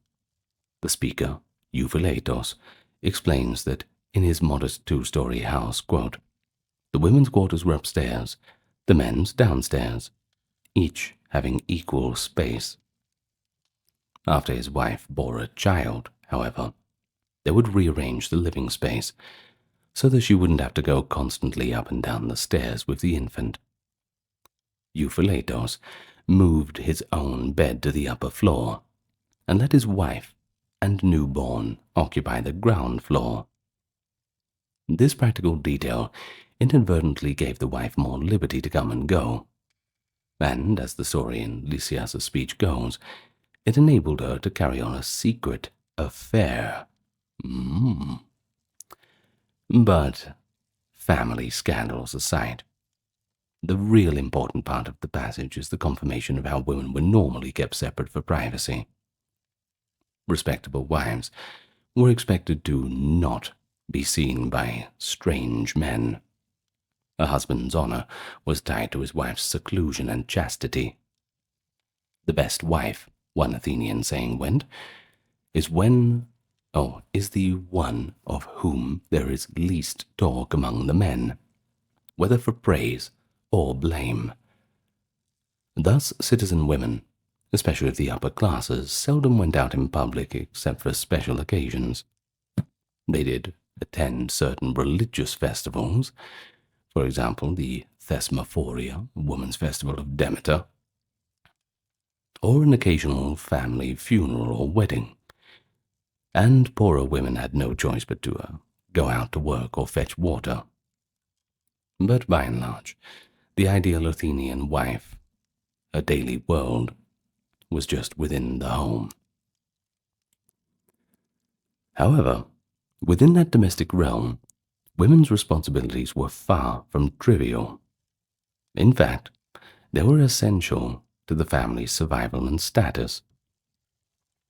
[SPEAKER 1] The speaker, Euphiletos, explains that in his modest two-story house, quote, "the women's quarters were upstairs, the men's downstairs, each having equal space." After his wife bore a child, however, they would rearrange the living space so that she wouldn't have to go constantly up and down the stairs with the infant. Euphiletos moved his own bed to the upper floor and let his wife and newborn occupy the ground floor. This practical detail inadvertently gave the wife more liberty to come and go, and, as the story in Lysias' speech goes, it enabled her to carry on a secret affair. But family scandals aside, the real important part of the passage is the confirmation of how women were normally kept separate for privacy. Respectable wives were expected to not be seen by strange men. A husband's honor was tied to his wife's seclusion and chastity. The best wife, one Athenian saying went, is the one of whom there is least talk among the men, whether for praise or blame. Thus citizen women, especially of the upper classes, seldom went out in public except for special occasions. They did attend certain religious festivals, for example, the Thesmophoria, woman's festival of Demeter, or an occasional family funeral or wedding. And poorer women had no choice but to go out to work or fetch water. But by and large, the ideal Athenian wife, her daily world, was just within the home. However, within that domestic realm, women's responsibilities were far from trivial. In fact, they were essential to the family's survival and status.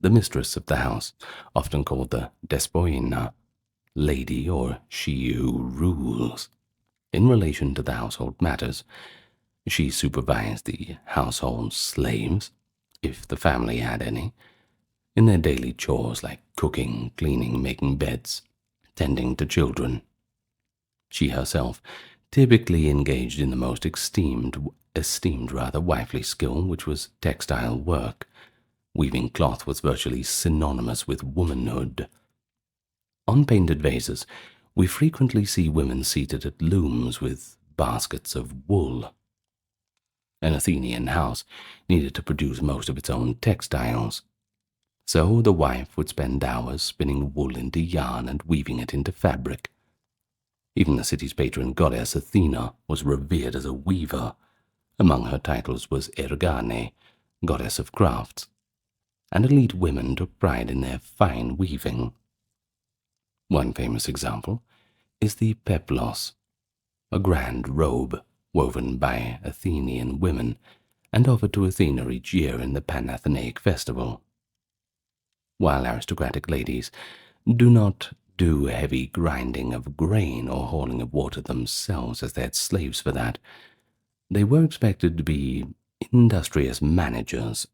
[SPEAKER 1] The mistress of the house, often called the despoina, lady or she who rules, in relation to the household matters. She supervised the household slaves, if the family had any, in their daily chores like cooking, cleaning, making beds, tending to children. She herself typically engaged in the most esteemed wifely skill, which was textile work. Weaving cloth was virtually synonymous with womanhood. On painted vases, we frequently see women seated at looms with baskets of wool. An Athenian house needed to produce most of its own textiles. So the wife would spend hours spinning wool into yarn and weaving it into fabric. Even the city's patron goddess Athena was revered as a weaver. Among her titles was Ergane, goddess of crafts, and elite women took pride in their fine weaving. One famous example is the peplos, a grand robe woven by Athenian women and offered to Athena each year in the Panathenaic festival. While aristocratic ladies do not do heavy grinding of grain or hauling of water themselves, as they had slaves for that, they were expected to be industrious managers.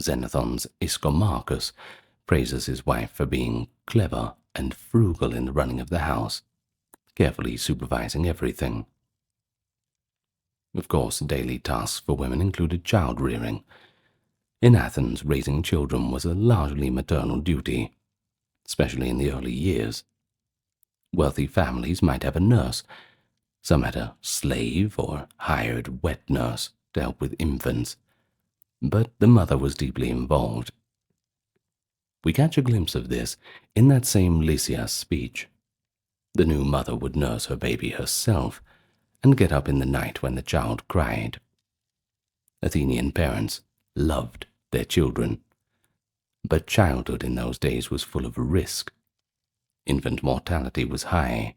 [SPEAKER 1] Xenophon's Ischomachus praises his wife for being clever and frugal in the running of the house, carefully supervising everything. Of course, daily tasks for women included child-rearing. In Athens, raising children was a largely maternal duty, especially in the early years. Wealthy families might have a nurse. Some had a slave or hired wet nurse to help with infants, but the mother was deeply involved. We catch a glimpse of this in that same Lysias speech. The new mother would nurse her baby herself and get up in the night when the child cried. Athenian parents loved their children, but childhood in those days was full of risk. Infant mortality was high,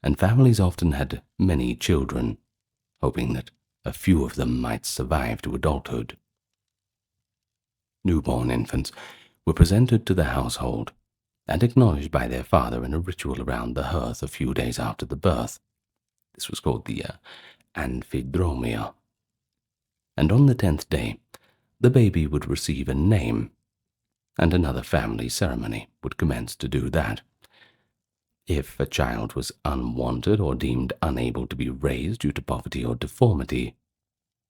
[SPEAKER 1] and families often had many children, hoping that a few of them might survive to adulthood. Newborn infants were presented to the household and acknowledged by their father in a ritual around the hearth a few days after the birth. This was called the amphidromia. And on the 10th day, the baby would receive a name, and another family ceremony would commence to do that. If a child was unwanted or deemed unable to be raised due to poverty or deformity,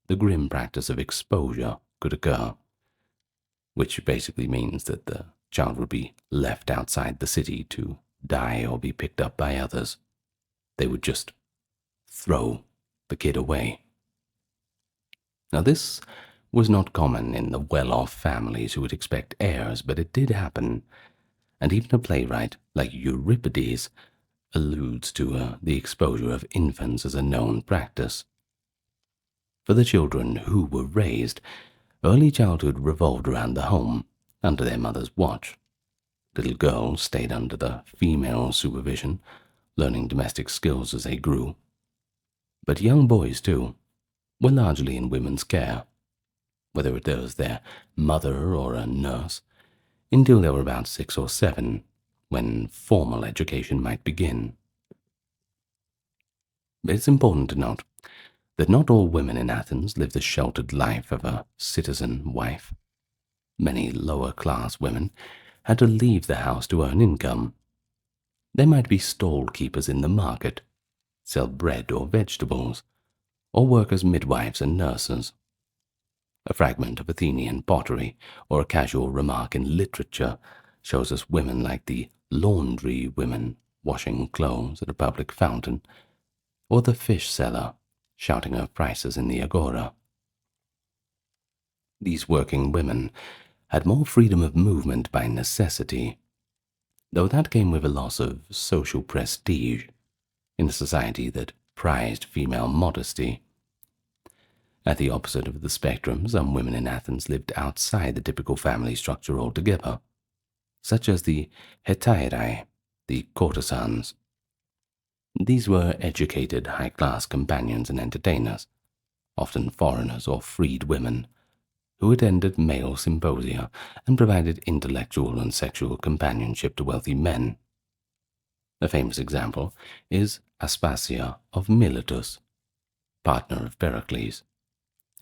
[SPEAKER 1] the grim practice of exposure could occur, which basically means that the child would be left outside the city to die or be picked up by others. They would just throw the kid away. Now, this was not common in the well-off families who would expect heirs, but it did happen, and even a playwright like Euripides alludes to the exposure of infants as a known practice. For the children who were raised, early childhood revolved around the home, under their mother's watch. Little girls stayed under the female supervision, learning domestic skills as they grew. But young boys, too, were largely in women's care, whether it was their mother or a nurse, until they were about 6 or 7, when formal education might begin. But it's important to note that not all women in Athens lived the sheltered life of a citizen wife. Many lower-class women had to leave the house to earn income. They might be stall keepers in the market, sell bread or vegetables, or work as midwives and nurses. A fragment of Athenian pottery or a casual remark in literature shows us women like the laundry women washing clothes at a public fountain, or the fish seller shouting her prices in the agora. These working women had more freedom of movement by necessity, though that came with a loss of social prestige in a society that prized female modesty. At the opposite of the spectrum, some women in Athens lived outside the typical family structure altogether, such as the hetairae, the courtesans. These were educated, high-class companions and entertainers, often foreigners or freed women, who attended male symposia and provided intellectual and sexual companionship to wealthy men. A famous example is Aspasia of Miletus, partner of Pericles,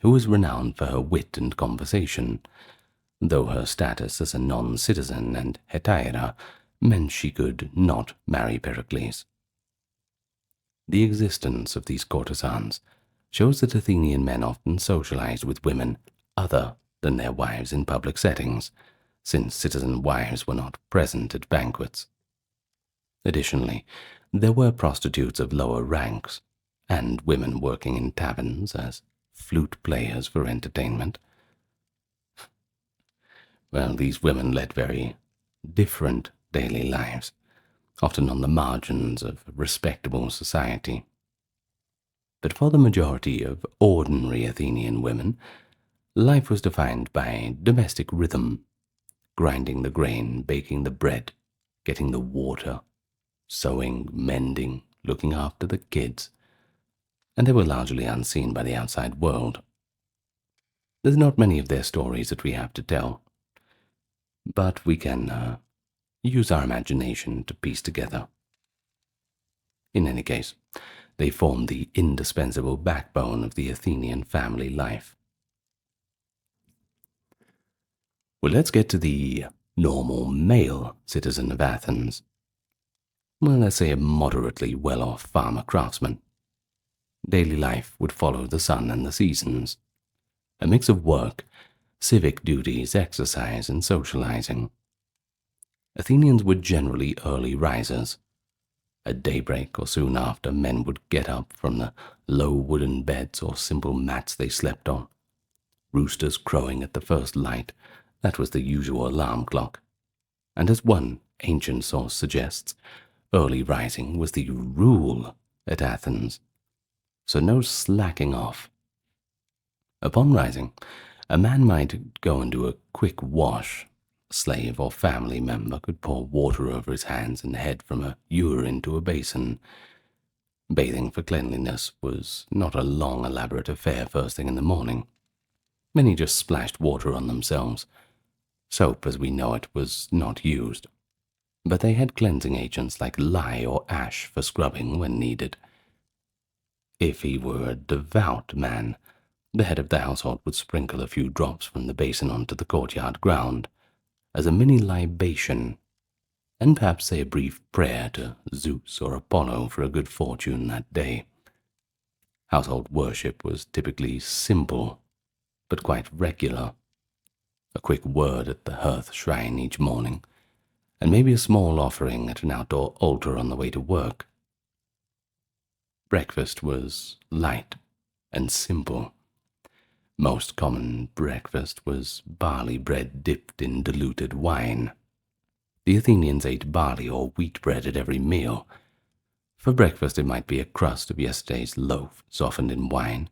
[SPEAKER 1] who was renowned for her wit and conversation, though her status as a non-citizen and hetaira meant she could not marry Pericles. The existence of these courtesans shows that Athenian men often socialized with women other than their wives in public settings, since citizen wives were not present at banquets. Additionally, there were prostitutes of lower ranks, and women working in taverns as flute players for entertainment. Well, these women led very different daily lives, often on the margins of respectable society. But for the majority of ordinary Athenian women, life was defined by domestic rhythm, grinding the grain, baking the bread, getting the water, sewing, mending, looking after the kids, and they were largely unseen by the outside world. There's not many of their stories that we have to tell, but we can use our imagination to piece together. In any case, they formed the indispensable backbone of the Athenian family life. Well, let's get to the normal male citizen of Athens. Well, let's say a moderately well-off farmer craftsman. Daily life would follow the sun and the seasons, a mix of work, civic duties, exercise, and socializing. Athenians were generally early risers. At daybreak or soon after, men would get up from the low wooden beds or simple mats they slept on. Roosters crowing at the first light, that was the usual alarm clock. And as one ancient source suggests, early rising was the rule at Athens, so no slacking off. Upon rising, a man might go and do a quick wash. A slave or family member could pour water over his hands and head from a ewer into a basin. Bathing for cleanliness was not a long, elaborate affair first thing in the morning. Many just splashed water on themselves. Soap, as we know it, was not used, but they had cleansing agents like lye or ash for scrubbing when needed. If he were a devout man, the head of the household would sprinkle a few drops from the basin onto the courtyard ground, as a mini libation, and perhaps say a brief prayer to Zeus or Apollo for a good fortune that day. Household worship was typically simple, but quite regular. A quick word at the hearth shrine each morning, and maybe a small offering at an outdoor altar on the way to work. Breakfast was light and simple. Most common breakfast was barley bread dipped in diluted wine. The Athenians ate barley or wheat bread at every meal. For breakfast it might be a crust of yesterday's loaf softened in wine,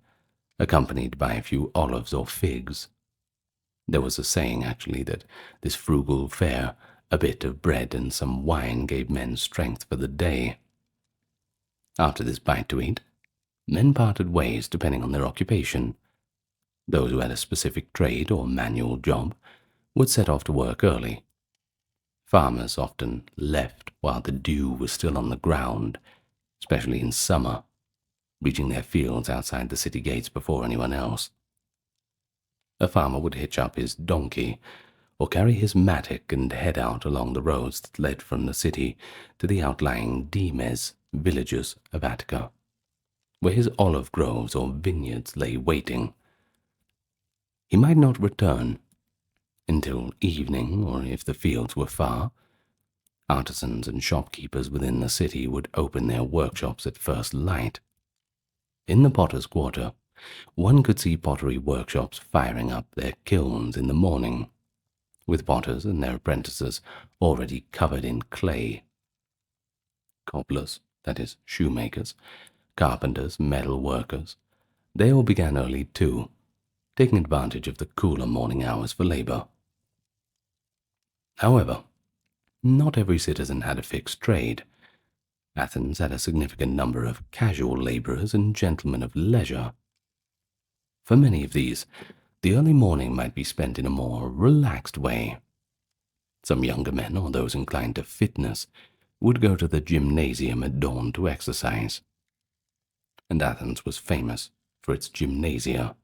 [SPEAKER 1] accompanied by a few olives or figs. There was a saying, actually, that this frugal fare, a bit of bread and some wine, gave men strength for the day. After this bite to eat, men parted ways depending on their occupation. Those who had a specific trade or manual job would set off to work early. Farmers often left while the dew was still on the ground, especially in summer, reaching their fields outside the city gates before anyone else. A farmer would hitch up his donkey or carry his mattock and head out along the roads that led from the city to the outlying demes, villages of Attica, where his olive groves or vineyards lay waiting. He might not return until evening, or if the fields were far, artisans and shopkeepers within the city would open their workshops at first light. In the potter's quarter, one could see pottery workshops firing up their kilns in the morning, with potters and their apprentices already covered in clay. Cobblers, that is, shoemakers, carpenters, metal workers, they all began early too, taking advantage of the cooler morning hours for labor. However, not every citizen had a fixed trade. Athens had a significant number of casual laborers and gentlemen of leisure. For many of these, the early morning might be spent in a more relaxed way. Some younger men, or those inclined to fitness, would go to the gymnasium at dawn to exercise. And Athens was famous for its gymnasia,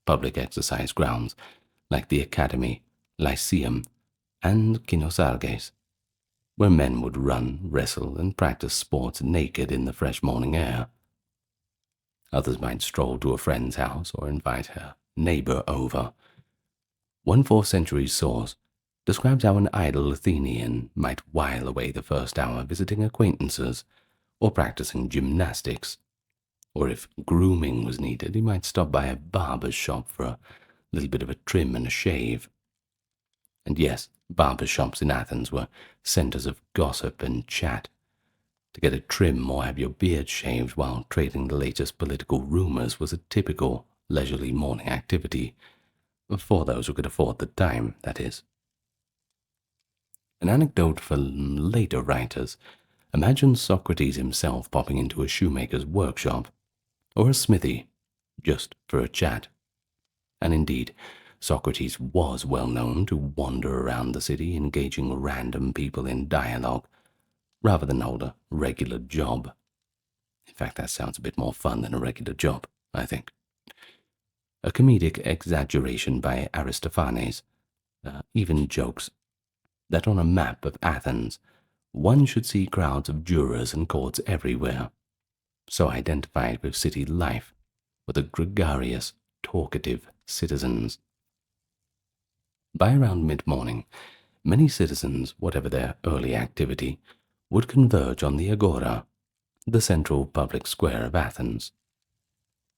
[SPEAKER 1] public exercise grounds like the Academy, Lyceum, and Kynosarges, where men would run, wrestle, and practice sports naked in the fresh morning air. Others might stroll to a friend's house or invite her neighbor over. One 4th century source describes how an idle Athenian might while away the first hour visiting acquaintances or practicing gymnastics, Or if grooming was needed, he might stop by a barber's shop for a little bit of a trim and a shave. And yes, barber shops in Athens were centers of gossip and chat. To get a trim or have your beard shaved while trading the latest political rumors was a typical leisurely morning activity, for those who could afford the time, that is. An anecdote for later writers: imagine Socrates himself popping into a shoemaker's workshop, or a smithy, just for a chat. And indeed, Socrates was well known to wander around the city engaging random people in dialogue, rather than hold a regular job. In fact, that sounds a bit more fun than a regular job, I think. A comedic exaggeration by Aristophanes even jokes that on a map of Athens, one should see crowds of jurors and courts everywhere, so identified with city life were the gregarious, talkative citizens. By around mid-morning, many citizens, whatever their early activity, would converge on the Agora, the central public square of Athens.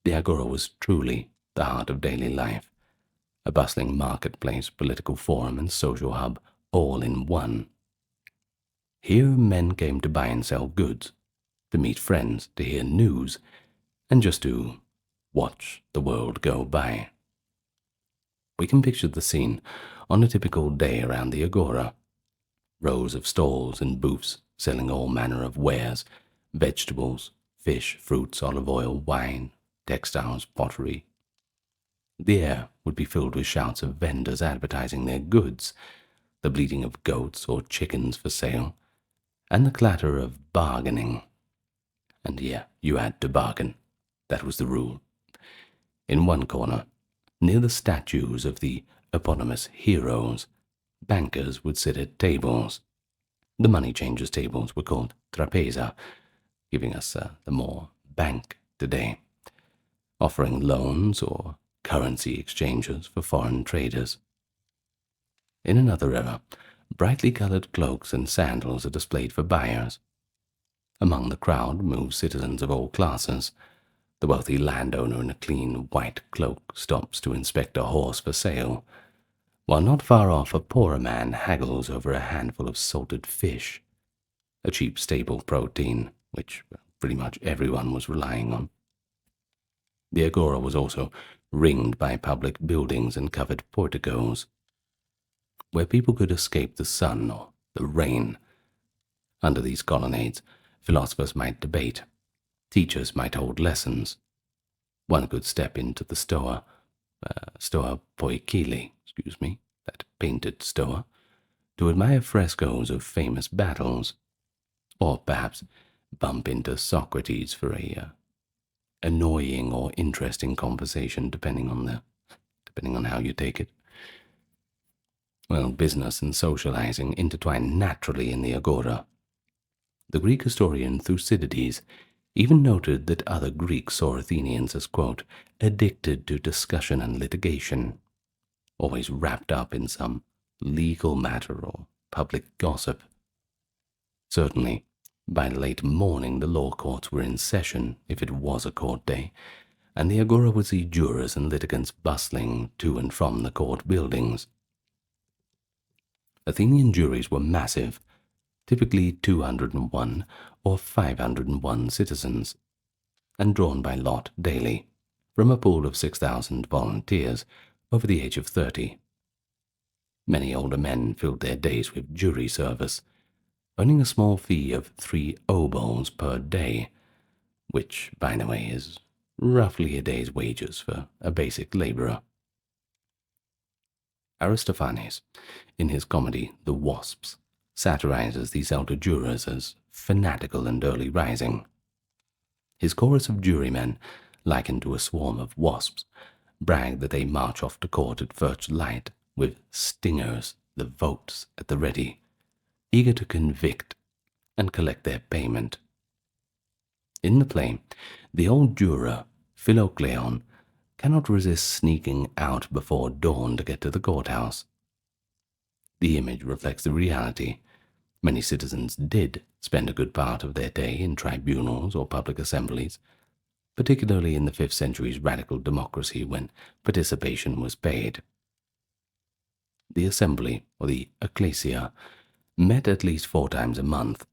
[SPEAKER 1] The Agora was truly the heart of daily life, a bustling marketplace, political forum, and social hub, all in one. Here men came to buy and sell goods, to meet friends, to hear news, and just to watch the world go by. We can picture the scene on a typical day around the Agora. Rows of stalls and booths selling all manner of wares: vegetables, fish, fruits, olive oil, wine, textiles, pottery. The air would be filled with shouts of vendors advertising their goods, the bleating of goats or chickens for sale, and the clatter of bargaining. And yeah, you had to bargain. That was the rule. In one corner, near the statues of the eponymous heroes, bankers would sit at tables. The money changers' tables were called trapeza, giving us the more bank today, offering loans or currency exchanges for foreign traders. In another era, brightly colored cloaks and sandals are displayed for buyers. Among the crowd move citizens of all classes. The wealthy landowner in a clean white cloak stops to inspect a horse for sale, while not far off a poorer man haggles over a handful of salted fish, a cheap staple protein which pretty much everyone was relying on. The Agora was also ringed by public buildings and covered porticos, where people could escape the sun or the rain. Under these colonnades, philosophers might debate, teachers might hold lessons. One could step into the stoa poikile, that painted stoa, to admire frescoes of famous battles, or perhaps bump into Socrates for a annoying or interesting conversation, depending on how you take it. Well, business and socializing intertwine naturally in the Agora. The Greek historian Thucydides even noted that other Greeks saw Athenians as, quote, addicted to discussion and litigation, always wrapped up in some legal matter or public gossip. Certainly, by late morning the law courts were in session, if it was a court day, and the Agora would see jurors and litigants bustling to and from the court buildings. Athenian juries were massive, typically 201 or 501 citizens, and drawn by lot daily from a pool of 6,000 volunteers over the age of 30. Many older men filled their days with jury service, earning a small fee of 3 obols per day, which, by the way, is roughly a day's wages for a basic laborer. Aristophanes, in his comedy The Wasps, satirizes these elder jurors as fanatical and early rising. His chorus of jurymen, likened to a swarm of wasps, brag that they march off to court at first light with stingers, the votes at the ready, eager to convict and collect their payment. In the play, the old juror, Philocleon, cannot resist sneaking out before dawn to get to the courthouse. The image reflects the reality. Many citizens did spend a good part of their day in tribunals or public assemblies, particularly in the 5th century's radical democracy when participation was paid. The assembly, or the ecclesia, met at least 4 times a month,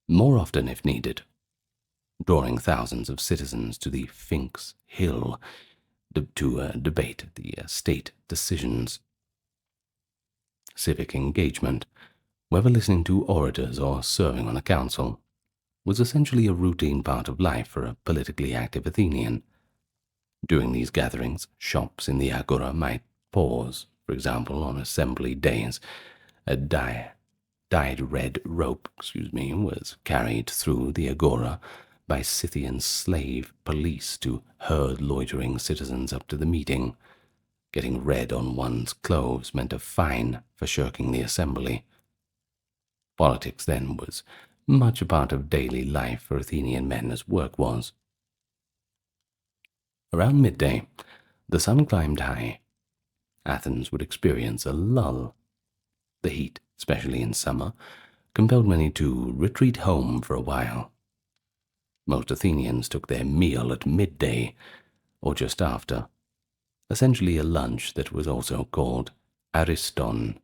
[SPEAKER 1] more often if needed, drawing thousands of citizens to the Sphinx Hill to debate the state decisions. Civic engagement, whether listening to orators or serving on a council, was essentially a routine part of life for a politically active Athenian. During these gatherings, shops in the agora might pause. For example, on assembly days, a dyed red rope was carried through the agora by Scythian slave police to herd loitering citizens up to the meeting. Getting red on one's clothes meant a fine for shirking the assembly. Politics then was much a part of daily life for Athenian men as work was. Around midday, the sun climbed high. Athens would experience a lull. The heat, especially in summer, compelled many to retreat home for a while. Most Athenians took their meal at midday, or just after, essentially a lunch that was also called ariston.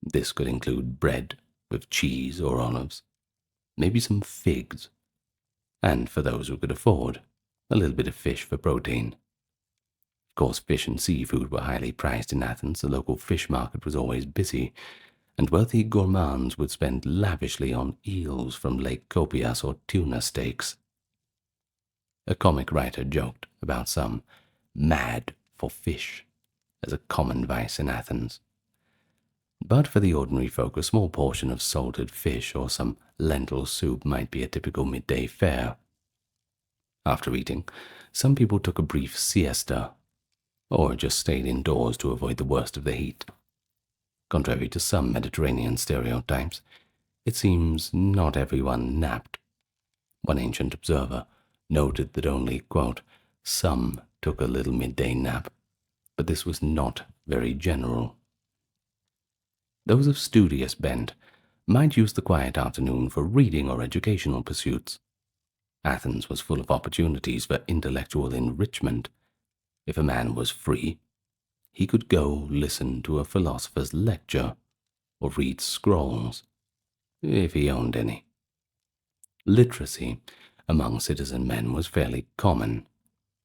[SPEAKER 1] This could include bread with cheese or olives, maybe some figs, and for those who could afford, a little bit of fish for protein. Of course, fish and seafood were highly prized in Athens. The local fish market was always busy, and wealthy gourmands would spend lavishly on eels from Lake Copias or tuna steaks. A comic writer joked about some mad for fish as a common vice in Athens. But for the ordinary folk, a small portion of salted fish or some lentil soup might be a typical midday fare. After eating, some people took a brief siesta, or just stayed indoors to avoid the worst of the heat. Contrary to some Mediterranean stereotypes, it seems not everyone napped. One ancient observer noted that only, quote, some took a little midday nap, but this was not very general. Those of studious bent might use the quiet afternoon for reading or educational pursuits. Athens was full of opportunities for intellectual enrichment. If a man was free, he could go listen to a philosopher's lecture or read scrolls, if he owned any. Literacy among citizen men was fairly common.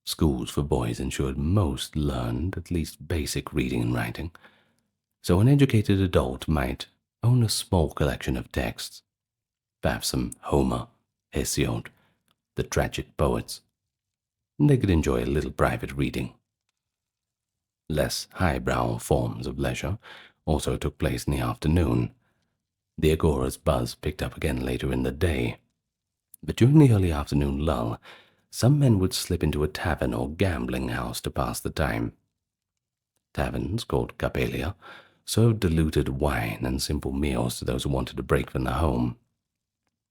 [SPEAKER 1] Schools for boys ensured most learned at least basic reading and writing, so an educated adult might own a small collection of texts, perhaps some Homer, Hesiod, the tragic poets. They could enjoy a little private reading. Less highbrow forms of leisure also took place in the afternoon. The agora's buzz picked up again later in the day, but during the early afternoon lull, some men would slip into a tavern or gambling house to pass the time. Taverns, called Capelia, served diluted wine and simple meals to those who wanted a break from the home.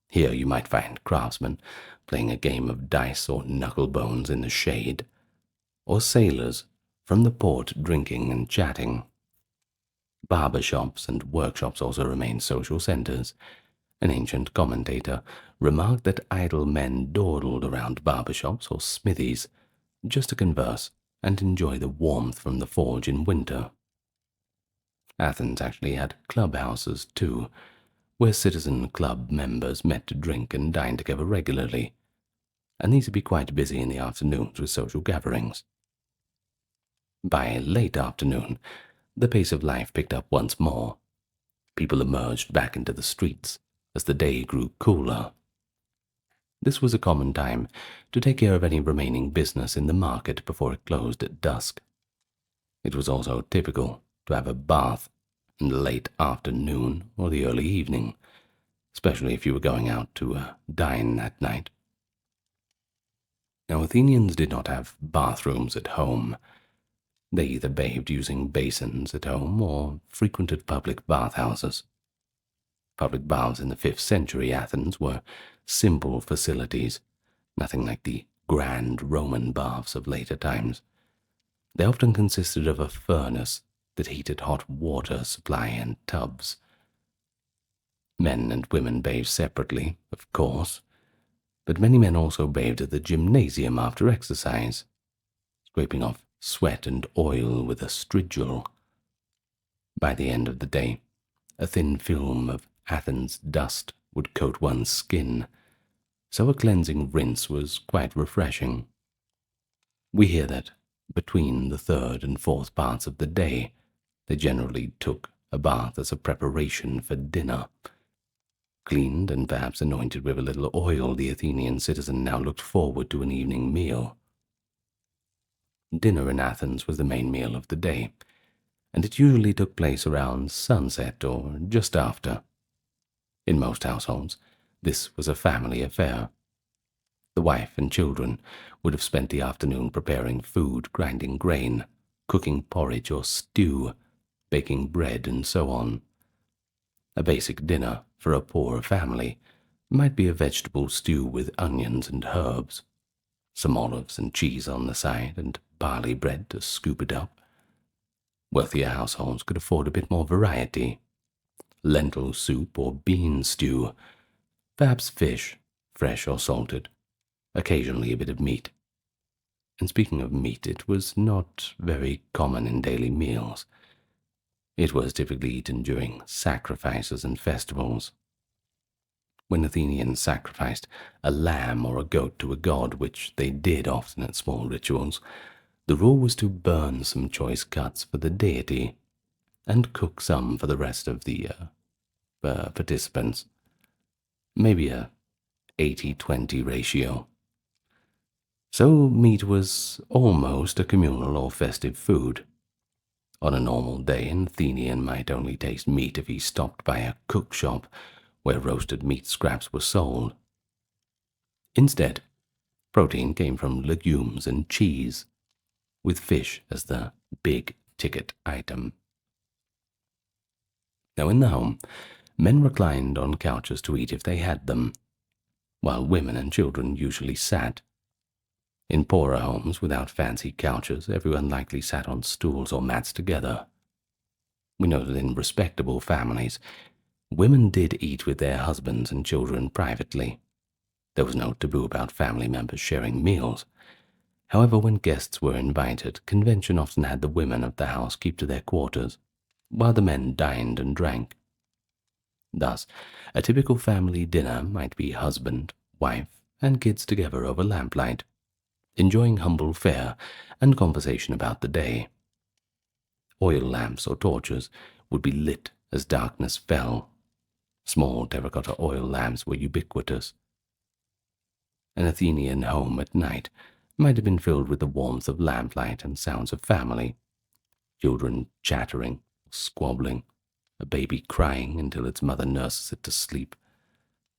[SPEAKER 1] Here you might find craftsmen playing a game of dice or knucklebones in the shade, or sailors from the port drinking and chatting. Barber shops and workshops also remained social centers. An ancient commentator remarked that idle men dawdled around barber shops or smithies just to converse and enjoy the warmth from the forge in winter. Athens actually had clubhouses too, where citizen club members met to drink and dine together regularly, and these would be quite busy in the afternoons with social gatherings. By late afternoon, the pace of life picked up once more. People emerged back into the streets as the day grew cooler. This was a common time to take care of any remaining business in the market before it closed at dusk. It was also typical to have a bath in the late afternoon or the early evening, especially if you were going out to dine that night. Now, Athenians did not have bathrooms at home. They either bathed using basins at home or frequented public bathhouses. Public baths in the 5th century Athens were simple facilities, nothing like the grand Roman baths of later times. They often consisted of a furnace that heated hot water supply and tubs. Men and women bathed separately, of course, but many men also bathed at the gymnasium after exercise, scraping off sweat and oil with a strigil. By the end of the day, a thin film of Athens dust would coat one's skin, so a cleansing rinse was quite refreshing. We hear that between the third and fourth parts of the day, they generally took a bath as a preparation for dinner. Cleaned and perhaps anointed with a little oil, the Athenian citizen now looked forward to an evening meal. Dinner in Athens was the main meal of the day, and it usually took place around sunset or just after. In most households, this was a family affair. The wife and children would have spent the afternoon preparing food, grinding grain, cooking porridge or stew, baking bread, and so on. A basic dinner for a poor family might be a vegetable stew with onions and herbs, some olives and cheese on the side, and barley bread to scoop it up. Wealthier households could afford a bit more variety. Lentil soup or bean stew, perhaps fish, fresh or salted, occasionally a bit of meat. And speaking of meat, it was not very common in daily meals. It was typically eaten during sacrifices and festivals. When Athenians sacrificed a lamb or a goat to a god, which they did often at small rituals, the rule was to burn some choice cuts for the deity and cook some for the rest of the participants. Maybe a 80-20 ratio. So meat was almost a communal or festive food. On a normal day, an Athenian might only taste meat if he stopped by a cook shop where roasted meat scraps were sold. Instead, protein came from legumes and cheese, with fish as the big-ticket item. Now in the home, men reclined on couches to eat if they had them, while women and children usually sat. In poorer homes without fancy couches, everyone likely sat on stools or mats together. We know that in respectable families, women did eat with their husbands and children privately. There was no taboo about family members sharing meals. However, when guests were invited, convention often had the women of the house keep to their quarters, while the men dined and drank. Thus, a typical family dinner might be husband, wife, and kids together over lamplight, enjoying humble fare and conversation about the day. Oil lamps or torches would be lit as darkness fell. Small terracotta oil lamps were ubiquitous. An Athenian home at night might have been filled with the warmth of lamplight and sounds of family, children chattering, squabbling, a baby crying until its mother nurses it to sleep,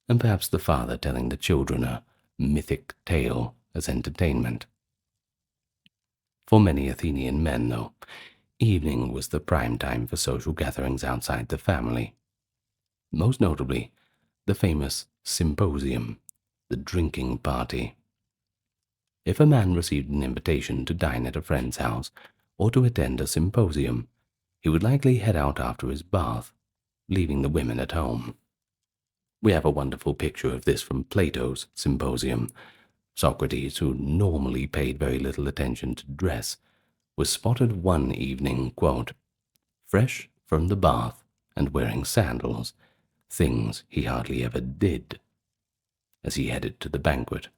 [SPEAKER 1] and perhaps the father telling the children a mythic tale as entertainment. For many Athenian men, though, evening was the prime time for social gatherings outside the family. Most notably, the famous symposium, the drinking party. If a man received an invitation to dine at a friend's house or to attend a symposium, he would likely head out after his bath, leaving the women at home. We have a wonderful picture of this from Plato's Symposium. Socrates, who normally paid very little attention to dress, was spotted one evening, quote, fresh from the bath and wearing sandals, things he hardly ever did, as he headed to the banquet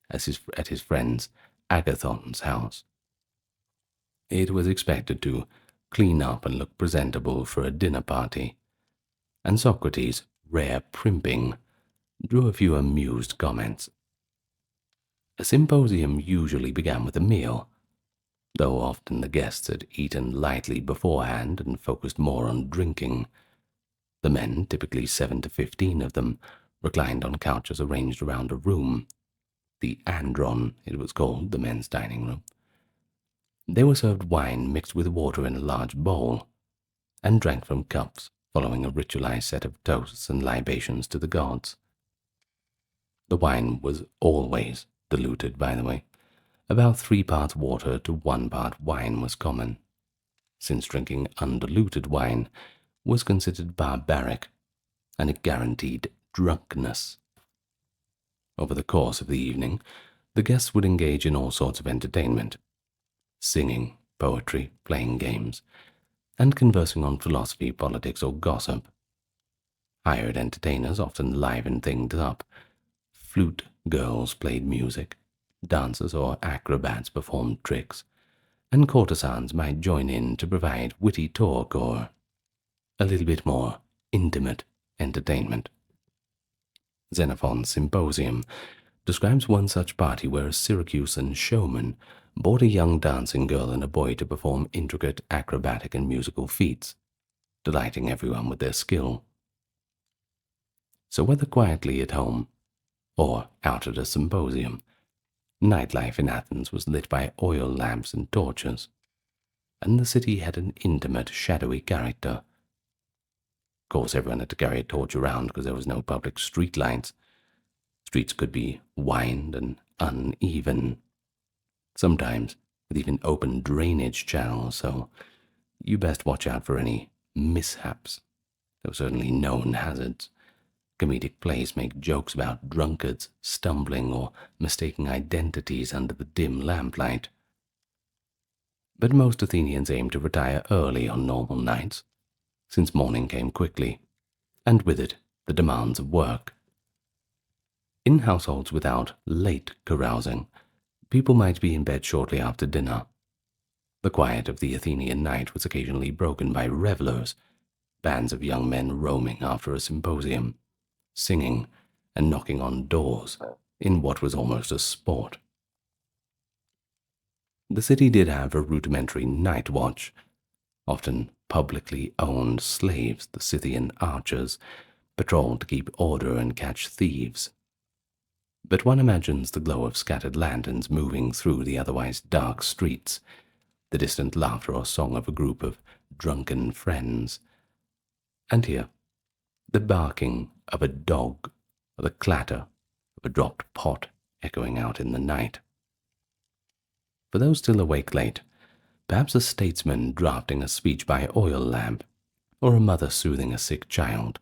[SPEAKER 1] at his friend's Agathon's house. It was expected to clean up and look presentable for a dinner party, and Socrates' rare primping drew a few amused comments. A symposium usually began with a meal, though often the guests had eaten lightly beforehand and focused more on drinking. The men, typically 7 to 15 of them, reclined on couches arranged around a room. The andron, it was called, the men's dining room. They were served wine mixed with water in a large bowl, and drank from cups, following a ritualized set of toasts and libations to the gods. The wine was always diluted, by the way. About 3 parts water to 1 part wine was common, since drinking undiluted wine was considered barbaric, and it guaranteed drunkenness. Over the course of the evening, the guests would engage in all sorts of entertainment, singing, poetry, playing games, and conversing on philosophy, politics, or gossip. Hired entertainers often livened things up. Flute girls played music, dancers or acrobats performed tricks, and courtesans might join in to provide witty talk or a little bit more intimate entertainment. Xenophon's Symposium describes one such party where a Syracusan showman brought a young dancing girl and a boy to perform intricate acrobatic and musical feats, delighting everyone with their skill. So whether quietly at home or out at a symposium, nightlife in Athens was lit by oil lamps and torches, and the city had an intimate, shadowy character. Of course, everyone had to carry a torch around because there was no public street lights. Streets could be wined and uneven, sometimes with even open drainage channels, so you best watch out for any mishaps. There were certainly known hazards. Comedic plays make jokes about drunkards stumbling or mistaking identities under the dim lamplight. But most Athenians aimed to retire early on normal nights, since morning came quickly, and with it the demands of work. In households without late carousing, people might be in bed shortly after dinner. The quiet of the Athenian night was occasionally broken by revelers, bands of young men roaming after a symposium, singing and knocking on doors in what was almost a sport. The city did have a rudimentary night watch. Often publicly owned slaves, the Scythian archers, patrolled to keep order and catch thieves. But one imagines the glow of scattered lanterns moving through the otherwise dark streets, the distant laughter or song of a group of drunken friends, and here the barking of a dog or the clatter of a dropped pot echoing out in the night. For those still awake late, perhaps a statesman drafting a speech by oil lamp, or a mother soothing a sick child,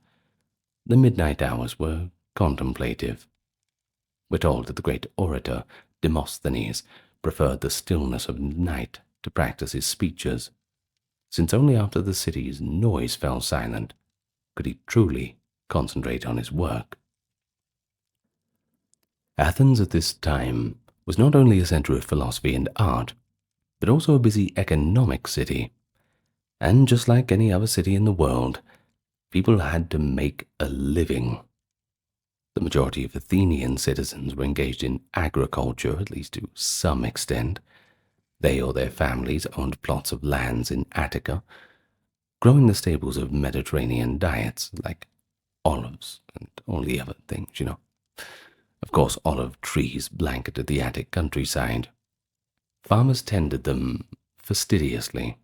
[SPEAKER 1] the midnight hours were contemplative. We're told that the great orator Demosthenes preferred the stillness of night to practice his speeches, since only after the city's noise fell silent could he truly concentrate on his work. Athens at this time was not only a center of philosophy and art, but also a busy economic city. And just like any other city in the world, people had to make a living. The majority of Athenian citizens were engaged in agriculture, at least to some extent. They or their families owned plots of lands in Attica, growing the staples of Mediterranean diets, like olives and all the other things, Of course, olive trees blanketed the Attic countryside. Farmers tended them fastidiously,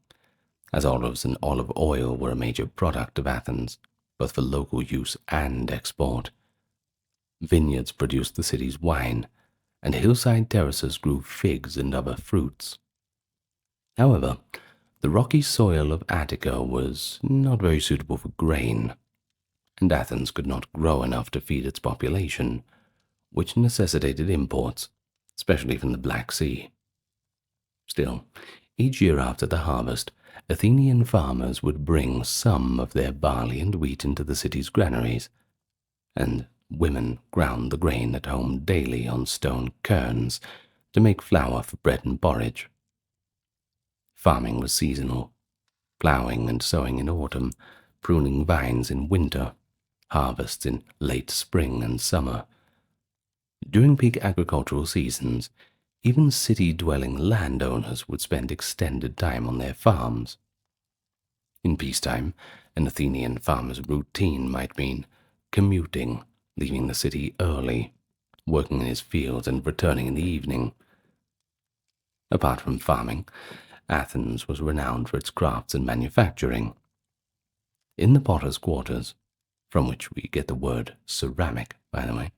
[SPEAKER 1] as olives and olive oil were a major product of Athens, both for local use and export. Vineyards produced the city's wine, and hillside terraces grew figs and other fruits. However, the rocky soil of Attica was not very suitable for grain, and Athens could not grow enough to feed its population, which necessitated imports, especially from the Black Sea. Still, each year after the harvest, Athenian farmers would bring some of their barley and wheat into the city's granaries, and women ground the grain at home daily on stone querns to make flour for bread and porridge. Farming was seasonal, ploughing and sowing in autumn, pruning vines in winter, harvests in late spring and summer. During peak agricultural seasons, even city-dwelling landowners would spend extended time on their farms. In peacetime, an Athenian farmer's routine might mean commuting, leaving the city early, working in his fields and returning in the evening. Apart from farming, Athens was renowned for its crafts and manufacturing. In the potter's quarters, from which we get the word ceramic, by the way,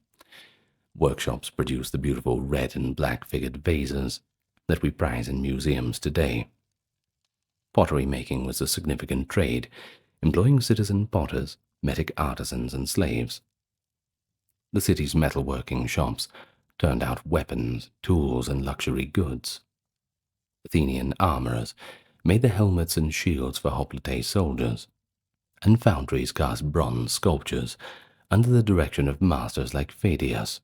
[SPEAKER 1] workshops produced the beautiful red and black figured vases that we prize in museums today. Pottery making was a significant trade, employing citizen potters, metic artisans, and slaves. The city's metalworking shops turned out weapons, tools, and luxury goods. Athenian armorers made the helmets and shields for hoplite soldiers, and foundries cast bronze sculptures under the direction of masters like Pheidias.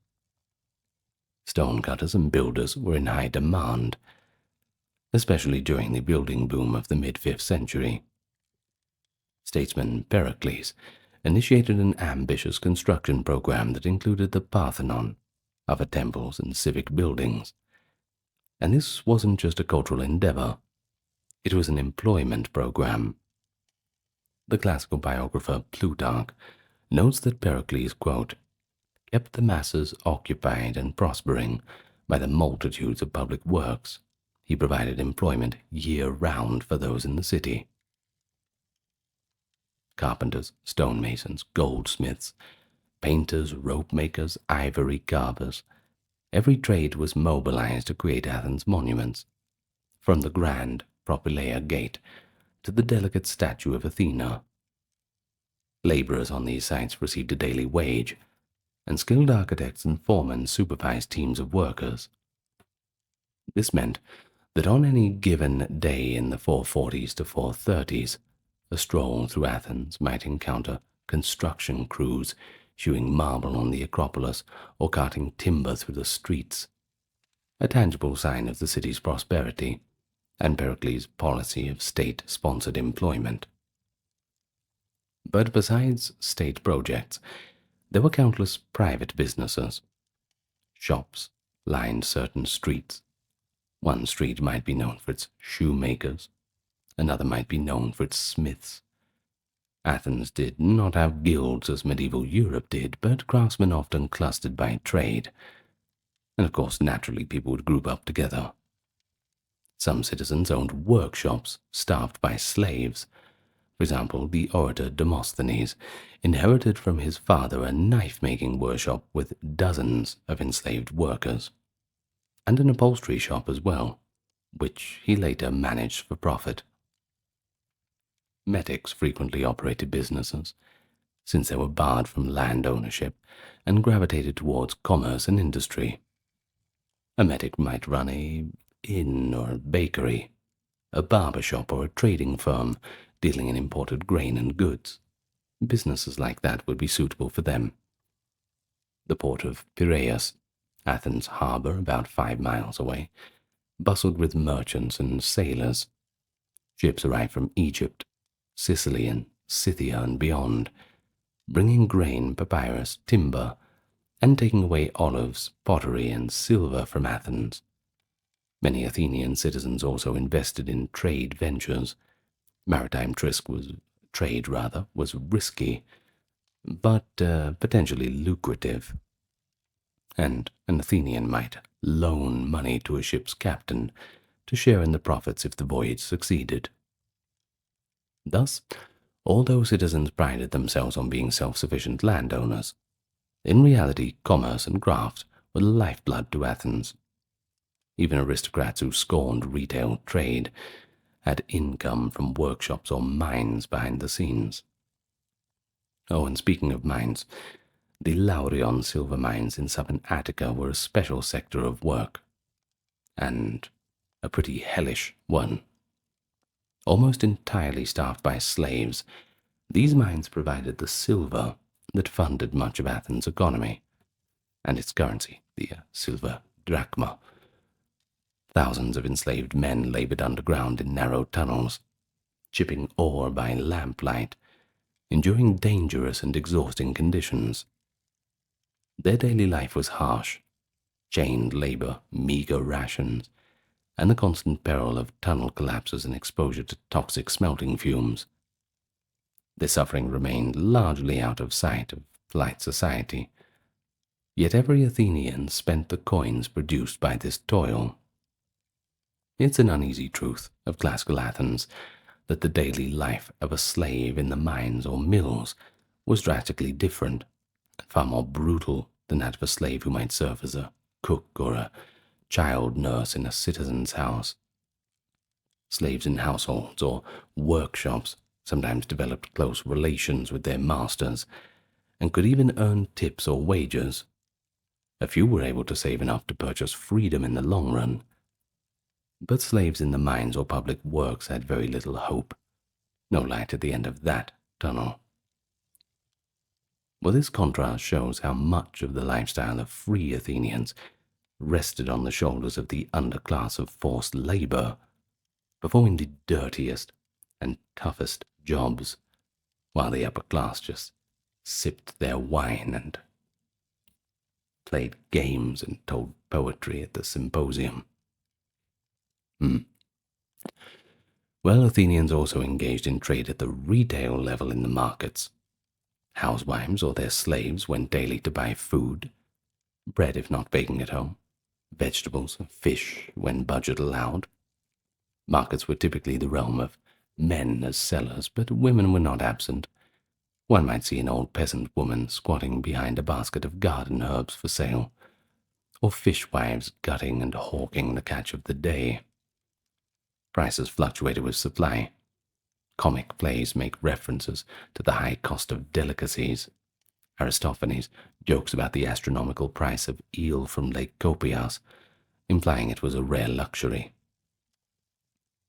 [SPEAKER 1] Stonecutters and builders were in high demand, especially during the building boom of the mid-5th century. Statesman Pericles initiated an ambitious construction program that included the Parthenon, other temples, and civic buildings. And this wasn't just a cultural endeavor, it was an employment program. The classical biographer Plutarch notes that Pericles, quote, kept the masses occupied and prospering by the multitudes of public works. He provided employment year-round for those in the city. Carpenters, stonemasons, goldsmiths, painters, rope makers, ivory carvers. Every trade was mobilized to create Athens' monuments, from the grand Propylaea Gate to the delicate statue of Athena. Laborers on these sites received a daily wage, and skilled architects and foremen supervised teams of workers. This meant that on any given day in the 440s to 430s, a stroll through Athens might encounter construction crews hewing marble on the Acropolis or carting timber through the streets, a tangible sign of the city's prosperity and Pericles' policy of state-sponsored employment. But besides state projects, there were countless private businesses. Shops lined certain streets. One street might be known for its shoemakers, another might be known for its smiths. Athens did not have guilds as medieval Europe did, but craftsmen often clustered by trade, and of course naturally people would group up together. Some citizens owned workshops staffed by slaves. For example, the orator Demosthenes inherited from his father a knife-making workshop with dozens of enslaved workers, and an upholstery shop as well, which he later managed for profit. Metics frequently operated businesses, since they were barred from land ownership and gravitated towards commerce and industry. A metic might run an inn or a bakery, a barber shop or a trading firm dealing in imported grain and goods. Businesses like that would be suitable for them. The port of Piraeus, Athens' harbor about 5 miles away, bustled with merchants and sailors. Ships arrived from Egypt, Sicily, and Scythia and beyond, bringing grain, papyrus, timber, and taking away olives, pottery, and silver from Athens. Many Athenian citizens also invested in trade ventures. Maritime trade was risky, but potentially lucrative, and an Athenian might loan money to a ship's captain to share in the profits if the voyage succeeded. Thus, although citizens prided themselves on being self-sufficient landowners, in reality commerce and craft were the lifeblood to Athens. Even aristocrats who scorned retail trade had income from workshops or mines behind the scenes. Oh, and speaking of mines, the Laurion silver mines in southern Attica were a special sector of work, and a pretty hellish one. Almost entirely staffed by slaves, these mines provided the silver that funded much of Athens' economy, and its currency, the silver drachma. Thousands of enslaved men labored underground in narrow tunnels, chipping ore by lamplight, enduring dangerous and exhausting conditions. Their daily life was harsh: chained labor, meager rations, and the constant peril of tunnel collapses and exposure to toxic smelting fumes. Their suffering remained largely out of sight of polite society, yet every Athenian spent the coins produced by this toil. It's an uneasy truth of classical Athens that the daily life of a slave in the mines or mills was drastically different, far more brutal than that of a slave who might serve as a cook or a child nurse in a citizen's house. Slaves in households or workshops sometimes developed close relations with their masters, and could even earn tips or wages. A few were able to save enough to purchase freedom in the long run. But slaves in the mines or public works had very little hope. No light at the end of that tunnel. Well, this contrast shows how much of the lifestyle of free Athenians rested on the shoulders of the underclass of forced labor, performing the dirtiest and toughest jobs, while the upper class just sipped their wine and played games and told poetry at the symposium. Well, Athenians also engaged in trade at the retail level in the markets. Housewives or their slaves went daily to buy food, bread if not baking at home, vegetables, fish when budget allowed. Markets were typically the realm of men as sellers, but women were not absent. One might see an old peasant woman squatting behind a basket of garden herbs for sale, or fishwives gutting and hawking the catch of the day. Prices fluctuated with supply. Comic plays make references to the high cost of delicacies. Aristophanes jokes about the astronomical price of eel from Lake Copias, implying it was a rare luxury.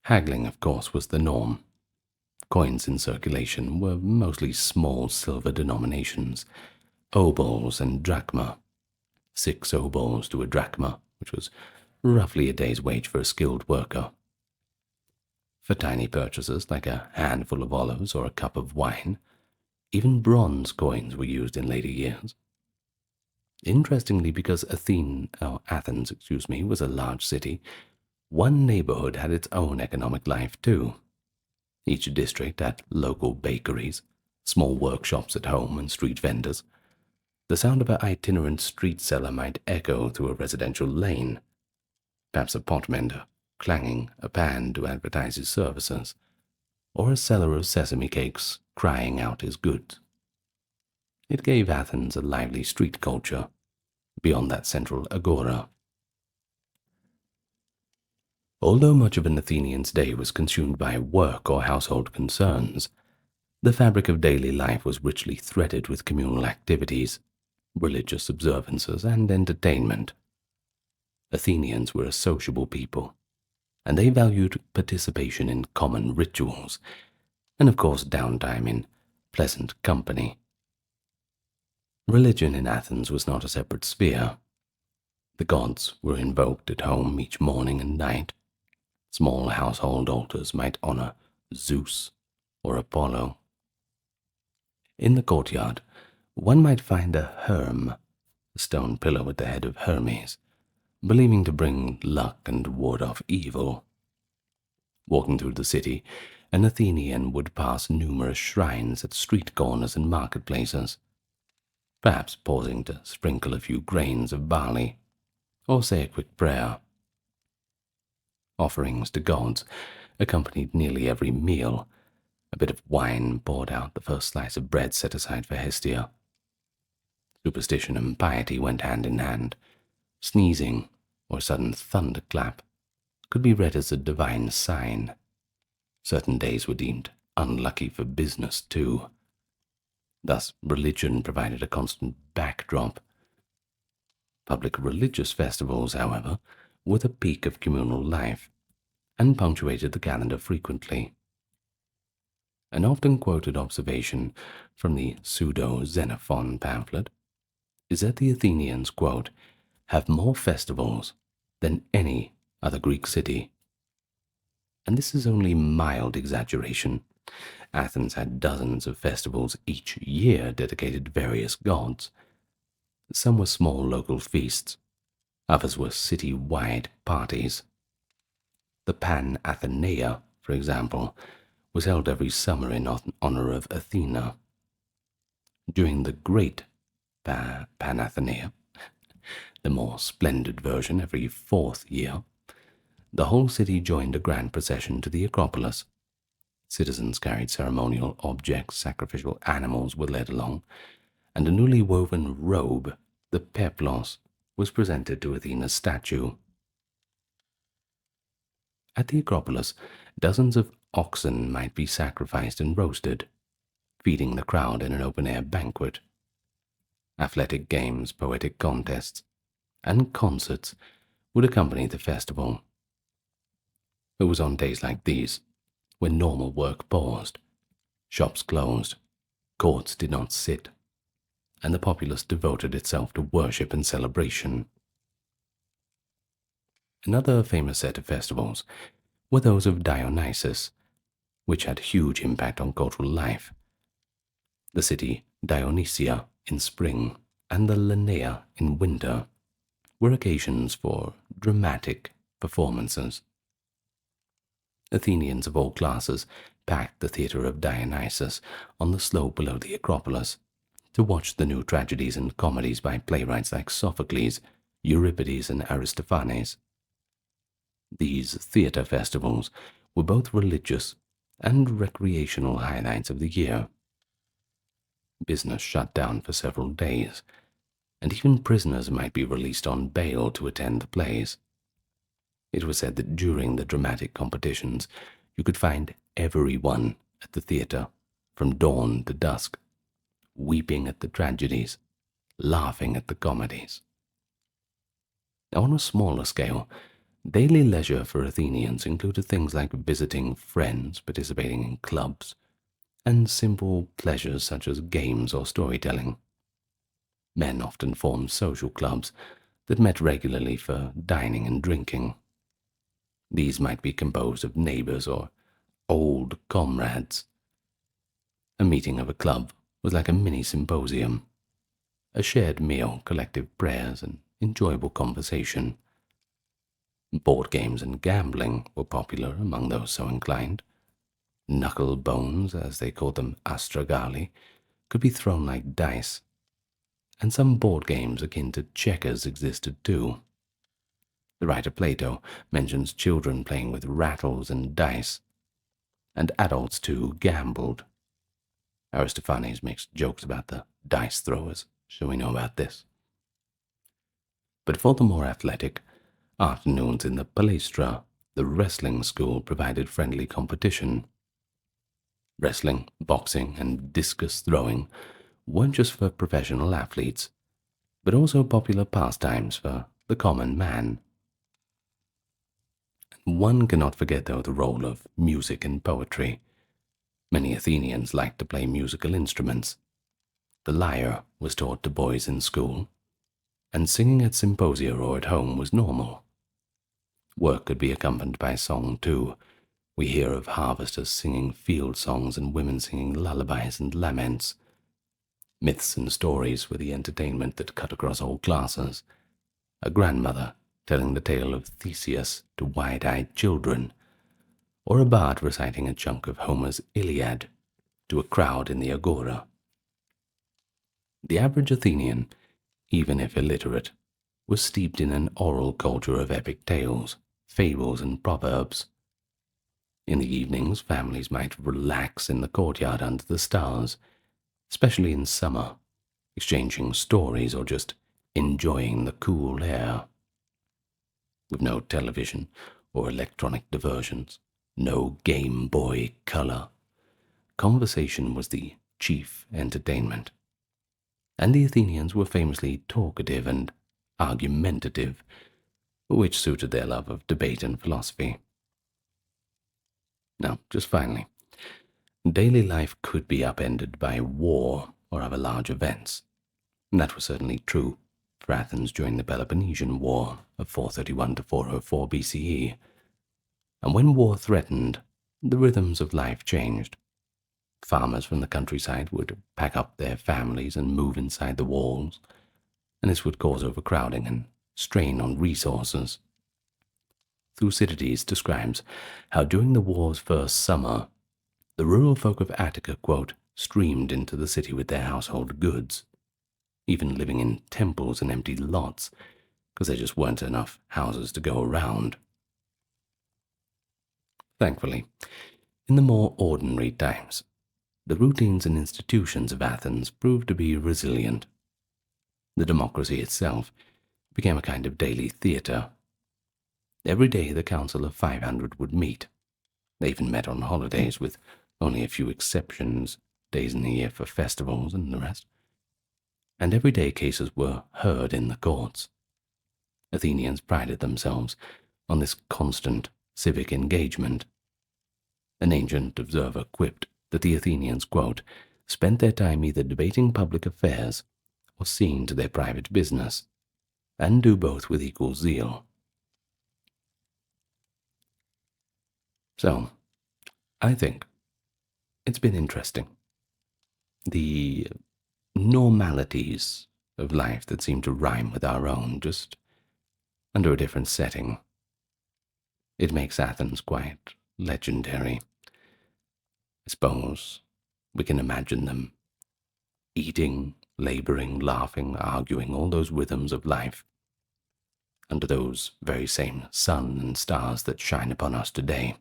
[SPEAKER 1] Haggling, of course, was the norm. Coins in circulation were mostly small silver denominations, obols and drachma. 6 obols to a drachma, which was roughly a day's wage for a skilled worker. For tiny purchases like a handful of olives or a cup of wine, even bronze coins were used in later years. Interestingly, because Athens was a large city, one neighborhood had its own economic life too. Each district had local bakeries, small workshops at home, and street vendors. The sound of an itinerant street seller might echo through a residential lane. Perhaps a potmender clanging a pan to advertise his services, or a seller of sesame cakes crying out his goods. It gave Athens a lively street culture, beyond that central agora. Although much of an Athenian's day was consumed by work or household concerns, the fabric of daily life was richly threaded with communal activities, religious observances, and entertainment. Athenians were a sociable people, and they valued participation in common rituals, and of course downtime in pleasant company. Religion in Athens was not a separate sphere. The gods were invoked at home each morning and night. Small household altars might honor Zeus or Apollo. In the courtyard, one might find a herm, a stone pillar with the head of Hermes, believing to bring luck and ward off evil. Walking through the city, an Athenian would pass numerous shrines at street corners and marketplaces, perhaps pausing to sprinkle a few grains of barley, or say a quick prayer. Offerings to gods accompanied nearly every meal. A bit of wine poured out the first slice of bread set aside for Hestia. Superstition and piety went hand in hand. Sneezing or sudden thunderclap could be read as a divine sign. Certain days were deemed unlucky for business too. Thus, religion provided a constant backdrop. Public religious festivals, however, were the peak of communal life, and punctuated the calendar frequently. An often quoted observation from the pseudo-Xenophon pamphlet is that the Athenians, quote, have more festivals than any other Greek city. And this is only mild exaggeration. Athens had dozens of festivals each year dedicated to various gods. Some were small local feasts, others were city-wide parties. The Pan-Athenaea, for example, was held every summer in honor of Athena. During the Great Pan-Athenaea, the more splendid version every 4th year, the whole city joined a grand procession to the Acropolis. Citizens carried ceremonial objects, sacrificial animals were led along, and a newly woven robe, the peplos, was presented to Athena's statue. At the Acropolis, dozens of oxen might be sacrificed and roasted, feeding the crowd in an open-air banquet. Athletic games, poetic contests, and concerts would accompany the festival. It was on days like these, when normal work paused, shops closed, courts did not sit, and the populace devoted itself to worship and celebration. Another famous set of festivals were those of Dionysus, which had huge impact on cultural life. The city Dionysia in spring and the Lenaea in winter were occasions for dramatic performances. Athenians of all classes packed the theatre of Dionysus on the slope below the Acropolis to watch the new tragedies and comedies by playwrights like Sophocles, Euripides, and Aristophanes. These theatre festivals were both religious and recreational highlights of the year. Business shut down for several days, and even prisoners might be released on bail to attend the plays. It was said that during the dramatic competitions, you could find everyone at the theatre, from dawn to dusk, weeping at the tragedies, laughing at the comedies. On a smaller scale, daily leisure for Athenians included things like visiting friends, participating in clubs, and simple pleasures such as games or storytelling. Men often formed social clubs that met regularly for dining and drinking. These might be composed of neighbors or old comrades. A meeting of a club was like a mini symposium, a shared meal, collective prayers, and enjoyable conversation. Board games and gambling were popular among those so inclined. Knuckle bones, as they called them astragali, could be thrown like dice, and some board games akin to checkers existed too. The writer Plato mentions children playing with rattles and dice, and adults too gambled. Aristophanes makes jokes about the dice throwers, so we know about this. But for the more athletic, afternoons in the Palaestra, the wrestling school provided friendly competition. Wrestling, boxing, and discus throwing weren't just for professional athletes, but also popular pastimes for the common man. One cannot forget, though, the role of music and poetry. Many Athenians liked to play musical instruments. The lyre was taught to boys in school, and singing at symposia or at home was normal. Work could be accompanied by song, too. We hear of harvesters singing field songs and women singing lullabies and laments. Myths and stories were the entertainment that cut across all classes. A grandmother telling the tale of Theseus to wide-eyed children, or a bard reciting a chunk of Homer's Iliad to a crowd in the agora. The average Athenian, even if illiterate, was steeped in an oral culture of epic tales, fables, and proverbs. In the evenings, families might relax in the courtyard under the stars, especially in summer, exchanging stories or just enjoying the cool air. With no television or electronic diversions, no Game Boy Color, conversation was the chief entertainment. And the Athenians were famously talkative and argumentative, which suited their love of debate and philosophy. Now, just finally, daily life could be upended by war or other large events. And that was certainly true for Athens during the Peloponnesian War of 431 to 404 BCE. And when war threatened, the rhythms of life changed. Farmers from the countryside would pack up their families and move inside the walls, and this would cause overcrowding and strain on resources. Thucydides describes how during the war's first summer, the rural folk of Attica, quote, streamed into the city with their household goods, even living in temples and empty lots, because there just weren't enough houses to go around. Thankfully, in the more ordinary times, the routines and institutions of Athens proved to be resilient. The democracy itself became a kind of daily theatre. Every day the Council of 500 would meet. They even met on holidays, with only a few exceptions, days in the year for festivals and the rest. and everyday cases were heard in the courts. Athenians prided themselves on this constant civic engagement. An ancient observer quipped that the Athenians, quote, spent their time either debating public affairs or seeing to their private business, and do both with equal zeal. So, I think it's been interesting. The normalities of life that seem to rhyme with our own, just under a different setting. It makes Athens quite legendary. I suppose we can imagine them eating, laboring, laughing, arguing, all those rhythms of life, under those very same sun and stars that shine upon us today.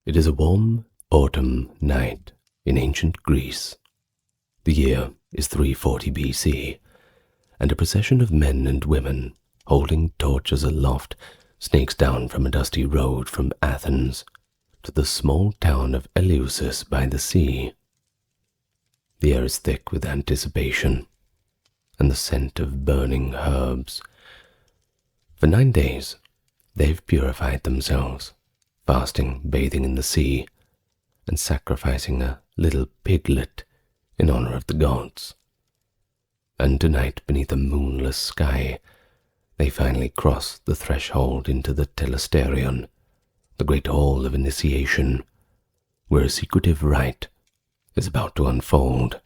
[SPEAKER 2] It is a warm autumn night in ancient Greece. The year is 340 BC, and a procession of men and women holding torches aloft snakes down from a dusty road from Athens to the small town of Eleusis by the sea. The air is thick with anticipation and the scent of burning herbs. For 9 days they've purified themselves, fasting, bathing in the sea, and sacrificing a little piglet in honor of the gods. And tonight, beneath a moonless sky, they finally cross the threshold into the telesterion, the great hall of initiation, where a secretive rite is about to unfold.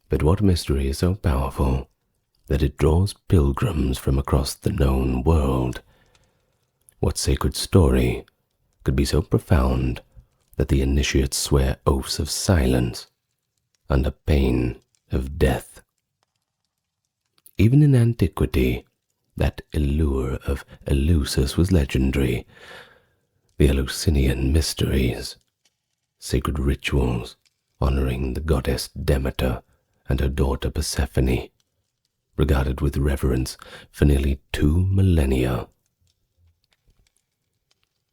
[SPEAKER 2] But what mystery is so powerful that it draws pilgrims from across the known world? What sacred story could be so profound that the initiates swear oaths of silence under pain of death? Even in antiquity, that allure of Eleusis was legendary. The Eleusinian Mysteries, sacred rituals honoring the goddess Demeter and her daughter Persephone, regarded with reverence for nearly 2 millennia.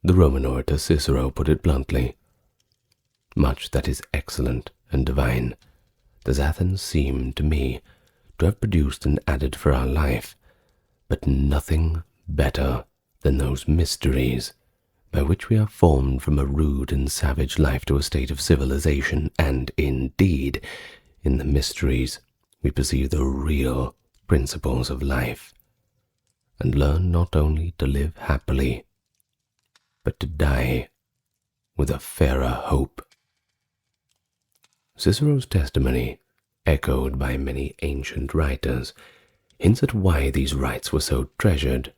[SPEAKER 2] The Roman orator Cicero put it bluntly, "Much that is excellent and divine does Athens seem to me to have produced and added for our life, but nothing better than those mysteries by which we are formed from a rude and savage life to a state of civilization, and indeed, in the mysteries we perceive the real principles of life, and learn not only to live happily, but to die with a fairer hope." Cicero's testimony, echoed by many ancient writers, hints at why these rites were so treasured.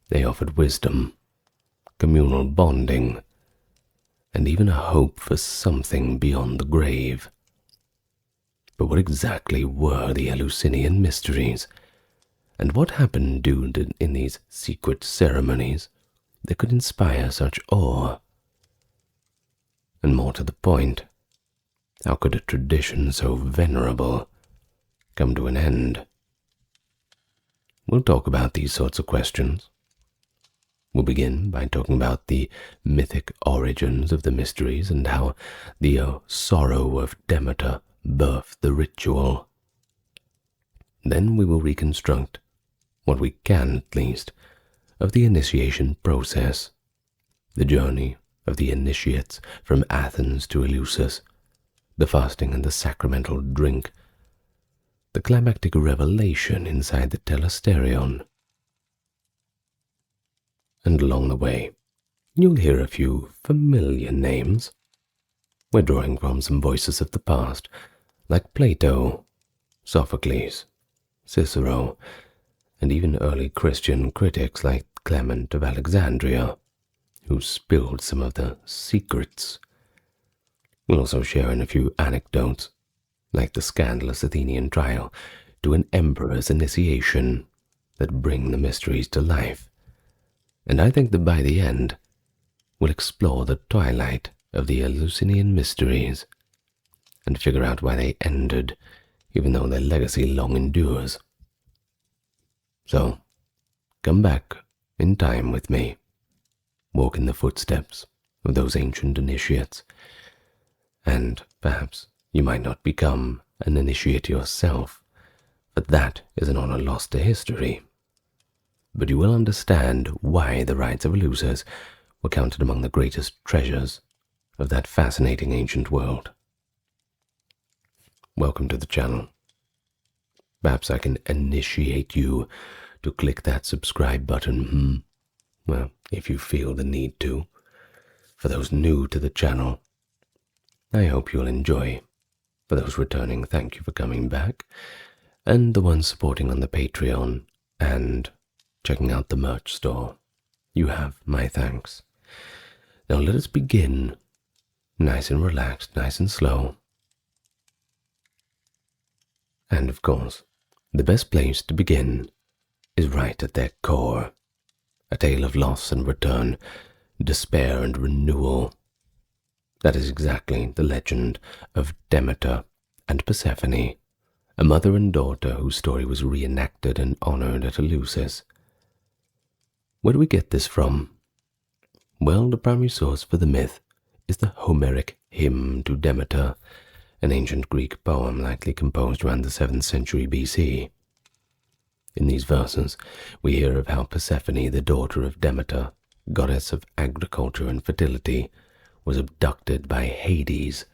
[SPEAKER 2] They offered wisdom, communal bonding, and even a hope for something beyond the grave. But what exactly were the Eleusinian Mysteries, and what happened in these secret ceremonies that could inspire such awe? And more to the point, how could a tradition so venerable come to an end? We'll talk about these sorts of questions. We'll begin by talking about the mythic origins of the mysteries and how the sorrow of Demeter birthed the ritual. Then we will reconstruct what we can, at least, of the initiation process, the journey of the initiates from Athens to Eleusis, the fasting and the sacramental drink, the climactic revelation inside the telesterion. And along the way, you'll hear a few familiar names. We're drawing from some voices of the past, like Plato, Sophocles, Cicero, and even early Christian critics like Clement of Alexandria, who spilled some of the secrets. We'll also share in a few anecdotes, like the scandalous Athenian trial to an emperor's initiation, that bring the mysteries to life. And I think that by the end, we'll explore the twilight of the Eleusinian Mysteries and figure out why they ended, even though their legacy long endures. So, come back in time with me, walk in the footsteps of those ancient initiates, And perhaps you might not become an initiate yourself, but that is an honor lost to history. But you will understand why the rites of Eleusis were counted among the greatest treasures of that fascinating ancient world. Welcome to the channel. Perhaps I can initiate you to click that subscribe button, Well, if you feel the need to. For those new to the channel, I hope you'll enjoy. For those returning, thank you for coming back. And the ones supporting on the Patreon and checking out the merch store, you have my thanks. Now let us begin, nice and relaxed, nice and slow. And of course, the best place to begin is right at their core. A tale of loss and return, despair and renewal. That is exactly the legend of Demeter and Persephone, a mother and daughter whose story was reenacted and honored at Eleusis. Where do we get this from? Well, the primary source for the myth is the Homeric hymn to Demeter, an ancient Greek poem likely composed around the 7th century BC. In these verses, we hear of how Persephone, the daughter of Demeter, goddess of agriculture and fertility, was abducted by Hades,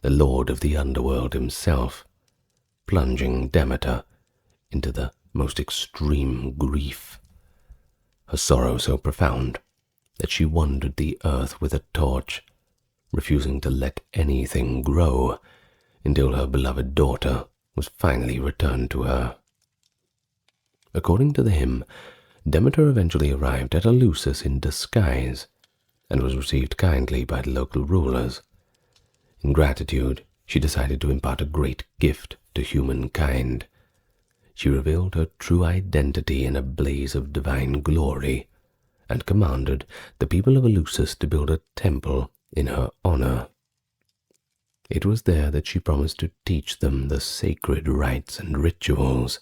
[SPEAKER 2] the lord of the underworld himself, plunging Demeter into the most extreme grief. Her sorrow so profound that she wandered the earth with a torch, refusing to let anything grow until her beloved daughter was finally returned to her. According to the hymn, Demeter eventually arrived at Eleusis in disguise and was received kindly by the local rulers. In gratitude, she decided to impart a great gift to humankind. She revealed her true identity in a blaze of divine glory and commanded the people of Eleusis to build a temple in her honor. It was there that she promised to teach them the sacred rites and rituals.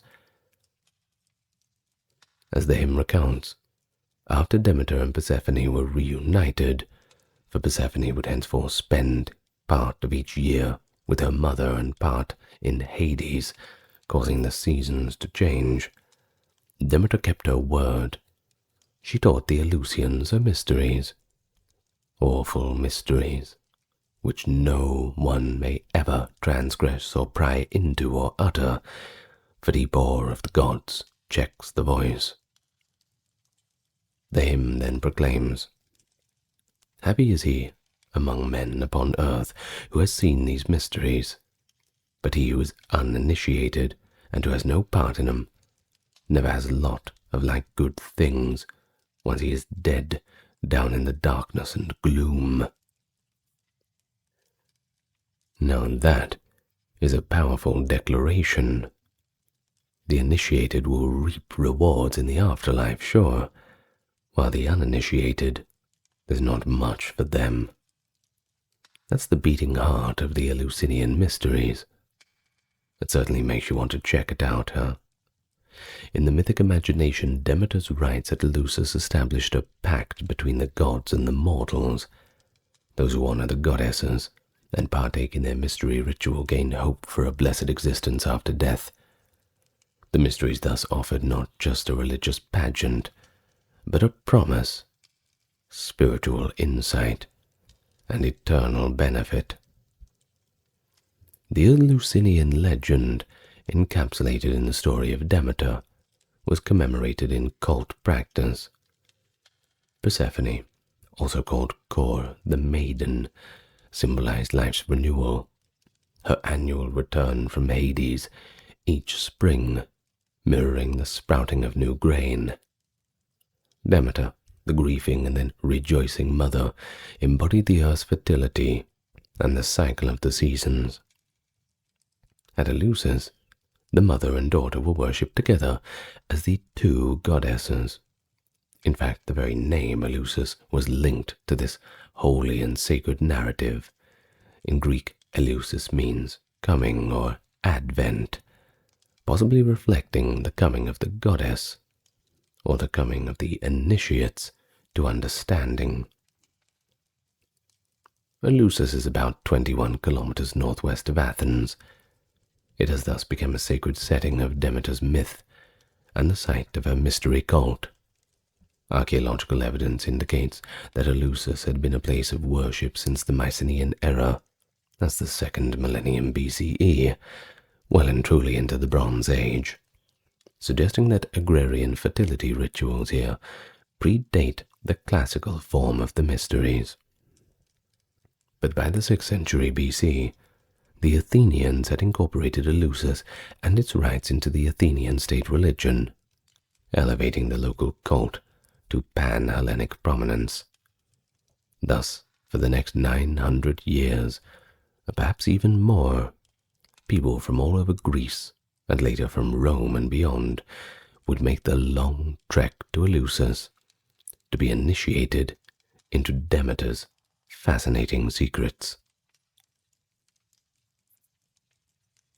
[SPEAKER 2] As the hymn recounts, after Demeter and Persephone were reunited, for Persephone would henceforth spend part of each year with her mother and part in Hades, causing the seasons to change, Demeter kept her word. She taught the Eleusinians her mysteries, awful mysteries, which no one may ever transgress or pry into or utter, for deep awe of the gods checks the voice. The hymn then proclaims, "Happy is he among men upon earth who has seen these mysteries, but he who is uninitiated and who has no part in them never has a lot of like good things once he is dead down in the darkness and gloom." Now that is a powerful declaration. The initiated will reap rewards in the afterlife, sure, while the uninitiated, there's not much for them. That's the beating heart of the Eleusinian Mysteries. It certainly makes you want to check it out, huh? In the mythic imagination, Demeter's rites at Eleusis established a pact between the gods and the mortals. Those who honor the goddesses and partake in their mystery ritual gain hope for a blessed existence after death. The mysteries thus offered not just a religious pageant, but a promise, spiritual insight, and eternal benefit. The Eleusinian legend, encapsulated in the story of Demeter, was commemorated in cult practice. Persephone, also called Kor, the maiden, symbolized life's renewal, her annual return from Hades each spring, mirroring the sprouting of new grain. Demeter, the grieving and then rejoicing mother, embodied the earth's fertility and the cycle of the seasons. At Eleusis, the mother and daughter were worshipped together as the two goddesses. In fact, the very name Eleusis was linked to this holy and sacred narrative. In Greek, Eleusis means coming or advent, possibly reflecting the coming of the goddess, or the coming of the initiates to understanding. Eleusis is about 21 kilometers northwest of Athens. It has thus become a sacred setting of Demeter's myth and the site of a mystery cult. Archaeological evidence indicates that Eleusis had been a place of worship since the Mycenaean era, that's the 2nd millennium BCE, well and truly into the Bronze Age, suggesting that agrarian fertility rituals here predate the classical form of the mysteries. But by the 6th century BC, the Athenians had incorporated Eleusis and its rites into the Athenian state religion, elevating the local cult to pan-Hellenic prominence. Thus, for the next 900 years, perhaps even more, people from all over Greece, and later from Rome and beyond, would make the long trek to Eleusis to be initiated into Demeter's fascinating secrets.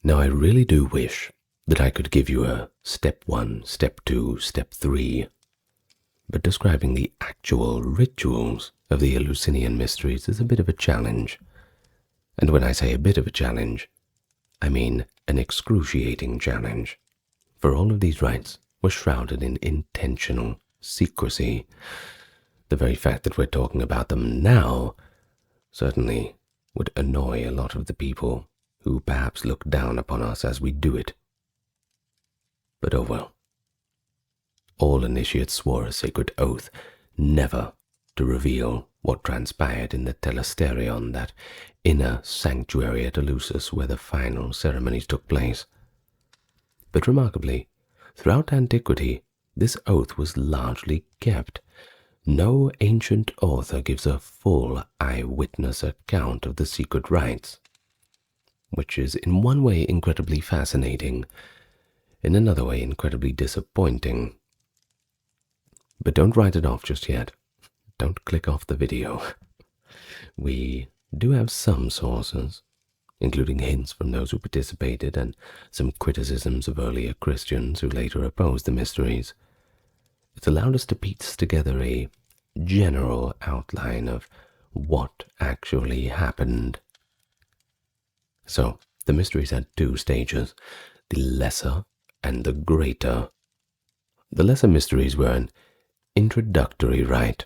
[SPEAKER 2] Now, I really do wish that I could give you a step 1, step 2, step 3, but describing the actual rituals of the Eleusinian Mysteries is a bit of a challenge. And when I say a bit of a challenge, I mean an excruciating challenge, for all of these rites were shrouded in intentional secrecy. The very fact that we're talking about them now certainly would annoy a lot of the people who perhaps look down upon us as we do it. But oh well. All initiates swore a sacred oath never to reveal what transpired in the Telesterion, that inner sanctuary at Eleusis where the final ceremonies took place. But remarkably, throughout antiquity, this oath was largely kept. No ancient author gives a full eyewitness account of the secret rites, which is in one way incredibly fascinating, in another way incredibly disappointing. But don't write it off just yet. Don't click off the video. We do have some sources, including hints from those who participated and some criticisms of earlier Christians who later opposed the mysteries. It's allowed us to piece together a general outline of what actually happened. So, the mysteries had 2 stages, the lesser and the greater. The lesser mysteries were an introductory rite,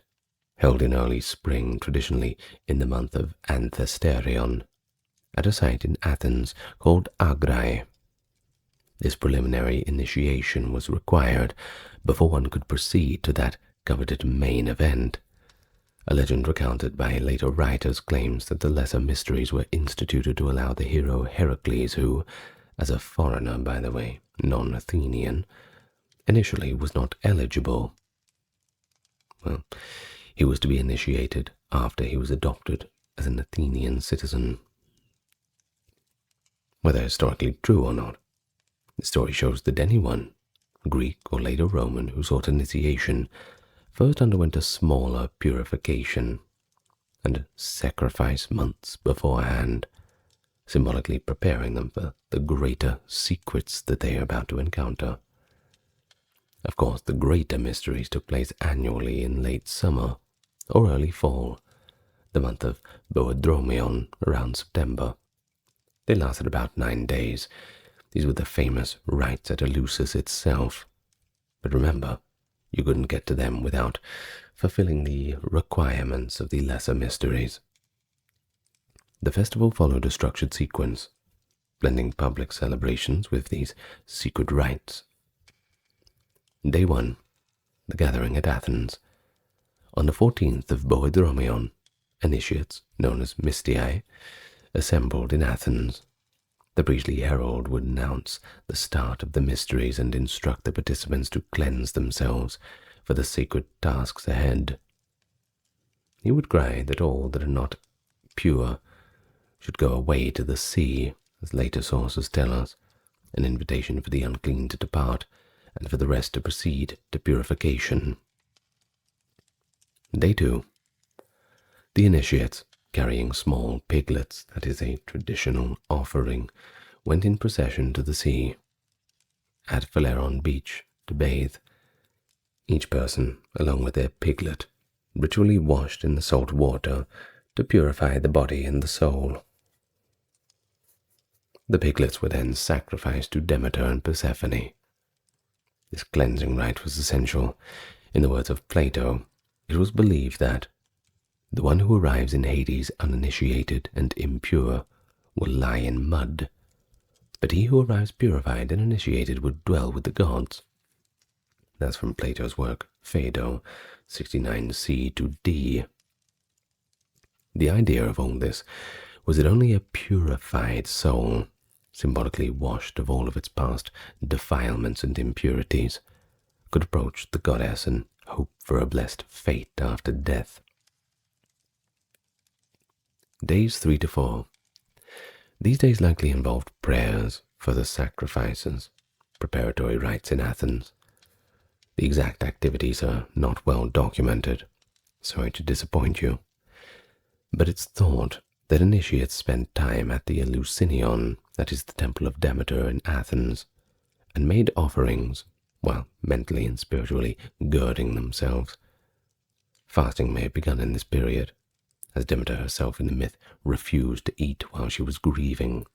[SPEAKER 2] held in early spring, traditionally in the month of Anthesterion, at a site in Athens called Agrae. This preliminary initiation was required before one could proceed to that coveted main event. A legend recounted by later writers claims that the lesser mysteries were instituted to allow the hero Heracles, who, as a foreigner by the way, non-Athenian, initially was not eligible. Well, he was to be initiated after he was adopted as an Athenian citizen. Whether historically true or not, the story shows that anyone, Greek or later Roman, who sought initiation first underwent a smaller purification and sacrifice months beforehand, symbolically preparing them for the greater secrets that they are about to encounter. Of course, the greater mysteries took place annually in late summer or early fall, the month of Boedromion, around September. They lasted about 9 days. These were the famous rites at Eleusis itself. But remember, you couldn't get to them without fulfilling the requirements of the lesser mysteries. The festival followed a structured sequence, blending public celebrations with these secret rites. Day 1, the gathering at Athens. On the 14th of Boedromion, initiates, known as Mystii, assembled in Athens. The priestly herald would announce the start of the mysteries and instruct the participants to cleanse themselves for the sacred tasks ahead. He would cry that all that are not pure should go away to the sea, as later sources tell us, an invitation for the unclean to depart, and for the rest to proceed to purification. Day 2. The initiates, carrying small piglets, that is a traditional offering, went in procession to the sea, at Phaleron beach, to bathe. Each person, along with their piglet, ritually washed in the salt water to purify the body and the soul. The piglets were then sacrificed to Demeter and Persephone. This cleansing rite was essential. In the words of Plato, it was believed that the one who arrives in Hades uninitiated and impure will lie in mud, but he who arrives purified and initiated would dwell with the gods. That's from Plato's work, Phaedo, 69c to d. The idea of all this was that only a purified soul, symbolically washed of all of its past defilements and impurities, could approach the goddess and hope for a blessed fate after death. Days 3 to 4. These days likely involved prayers, further sacrifices, preparatory rites in Athens. The exact activities are not well documented. Sorry to disappoint you. But it's thought that initiates spent time at the Eleusinion, that is the temple of Demeter in Athens, and made offerings, while mentally and spiritually girding themselves. Fasting may have begun in this period, as Demeter herself in the myth refused to eat while she was grieving.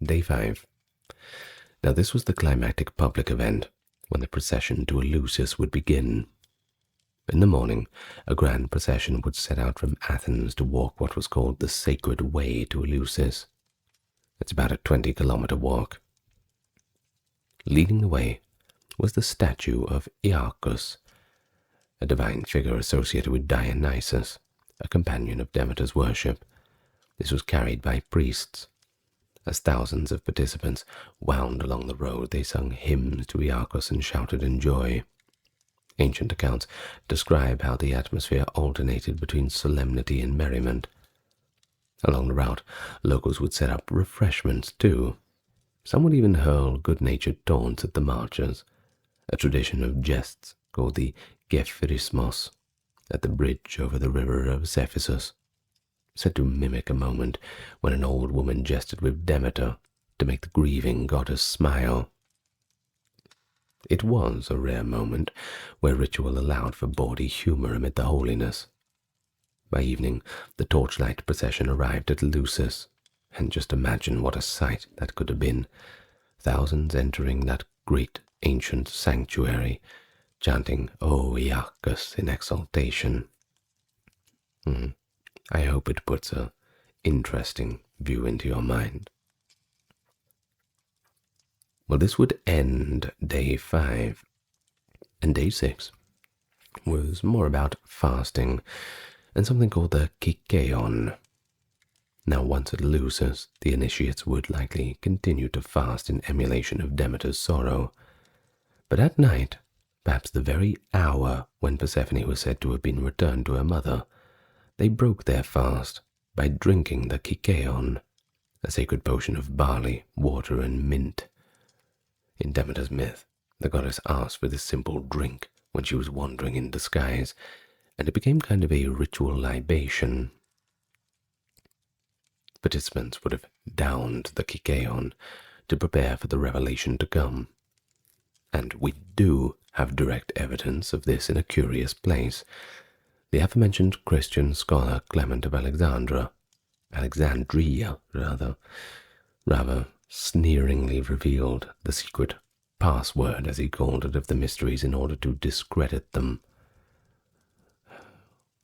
[SPEAKER 2] Day 5. Now this was the climactic public event, when the procession to Eleusis would begin. In the morning, a grand procession would set out from Athens to walk what was called the Sacred Way to Eleusis. It's about a 20-kilometer walk. Leading the way was the statue of Iarchus, a divine figure associated with Dionysus, a companion of Demeter's worship. This was carried by priests. As thousands of participants wound along the road, they sung hymns to Iarchus and shouted in joy. Ancient accounts describe how the atmosphere alternated between solemnity and merriment. Along the route, locals would set up refreshments too. Some would even hurl good-natured taunts at the marchers, a tradition of jests called the Gephyrismos, at the bridge over the river of Cephissus, said to mimic a moment when an old woman jested with Demeter to make the grieving goddess smile. It was a rare moment where ritual allowed for bawdy humor amid the holiness. By evening, the torchlight procession arrived at Eleusis, and just imagine what a sight that could have been. Thousands entering that great ancient sanctuary, chanting O Iarchus in exaltation. I hope it puts an interesting view into your mind. Well, this would end day 5, and day 6 was more about fasting and something called the Kikeon. Now, once at Eleusis, the initiates would likely continue to fast in emulation of Demeter's sorrow. But at night, perhaps the very hour when Persephone was said to have been returned to her mother, they broke their fast by drinking the Kikeon, a sacred potion of barley, water, and mint. In Demeter's myth, the goddess asked for this simple drink when she was wandering in disguise, and it became kind of a ritual libation. Participants would have downed the Kikeon to prepare for the revelation to come. And we do have direct evidence of this in a curious place. The aforementioned Christian scholar Clement of Alexandria, rather sneeringly revealed the secret password, as he called it, of the mysteries in order to discredit them.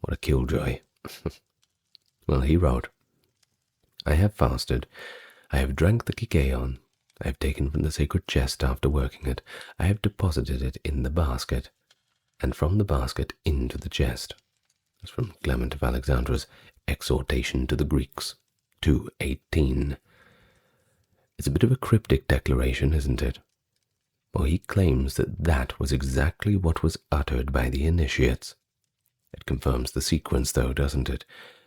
[SPEAKER 2] What a killjoy. Well, he wrote, I have fasted, I have drank the Kikeon, I have taken from the sacred chest after working it, I have deposited it in the basket, and from the basket into the chest. That's from Clement of Alexandria's Exhortation to the Greeks, 2:18. It's a bit of a cryptic declaration, isn't it? Well, he claims that that was exactly what was uttered by the initiates. It confirms the sequence, though, doesn't it?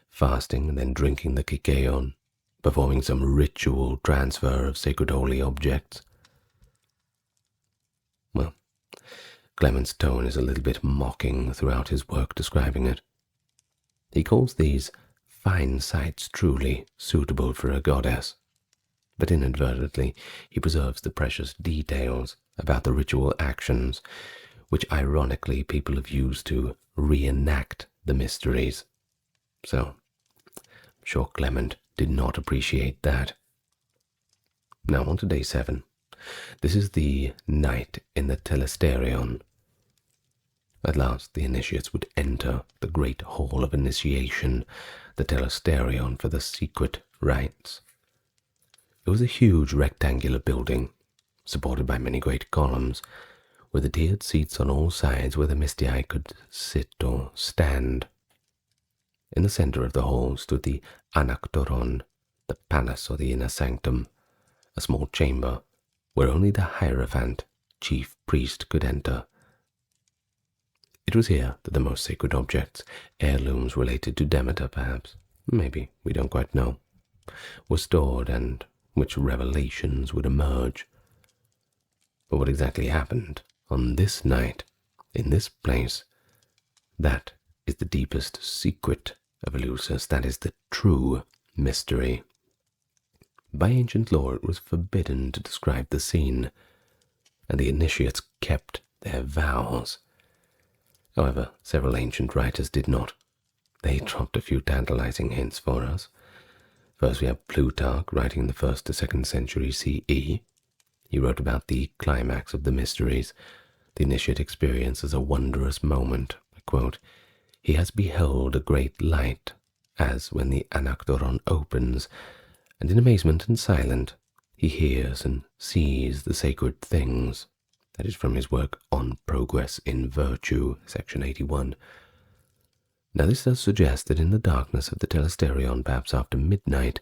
[SPEAKER 2] Fasting and then drinking the Kikeon, performing some ritual transfer of sacred holy objects. Well, Clement's tone is a little bit mocking throughout his work describing it. He calls these fine sights truly suitable for a goddess, but inadvertently he preserves the precious details about the ritual actions, which ironically people have used to reenact the mysteries. So, I'm sure Clement did not appreciate that. Now on to day 7. This is the night in the Telesterion. At last the initiates would enter the great hall of initiation, the Telesterion for the secret rites. It was a huge rectangular building, supported by many great columns, with the tiered seats on all sides where the Mystii could sit or stand. In the center of the hall stood the Anaktoron, the palace or the inner sanctum, a small chamber where only the Hierophant, chief priest, could enter. It was here that the most sacred objects, heirlooms related to Demeter perhaps, maybe, we don't quite know, were stored and which revelations would emerge. But what exactly happened on this night, in this place, that is the deepest secret of Eleusis, that is the true mystery. By ancient law it was forbidden to describe the scene, and the initiates kept their vows. However, several ancient writers did not. They dropped a few tantalizing hints for us. First we have Plutarch, writing in the 1st to 2nd century CE. He wrote about the climax of the mysteries, the initiate experience as a wondrous moment. I quote, "He has beheld a great light, as when the Anaktoron opens, and in amazement and silent, he hears and sees the sacred things." That is from his work On Progress in Virtue, section 81. Now this does suggest that in the darkness of the Telesterion, perhaps after midnight,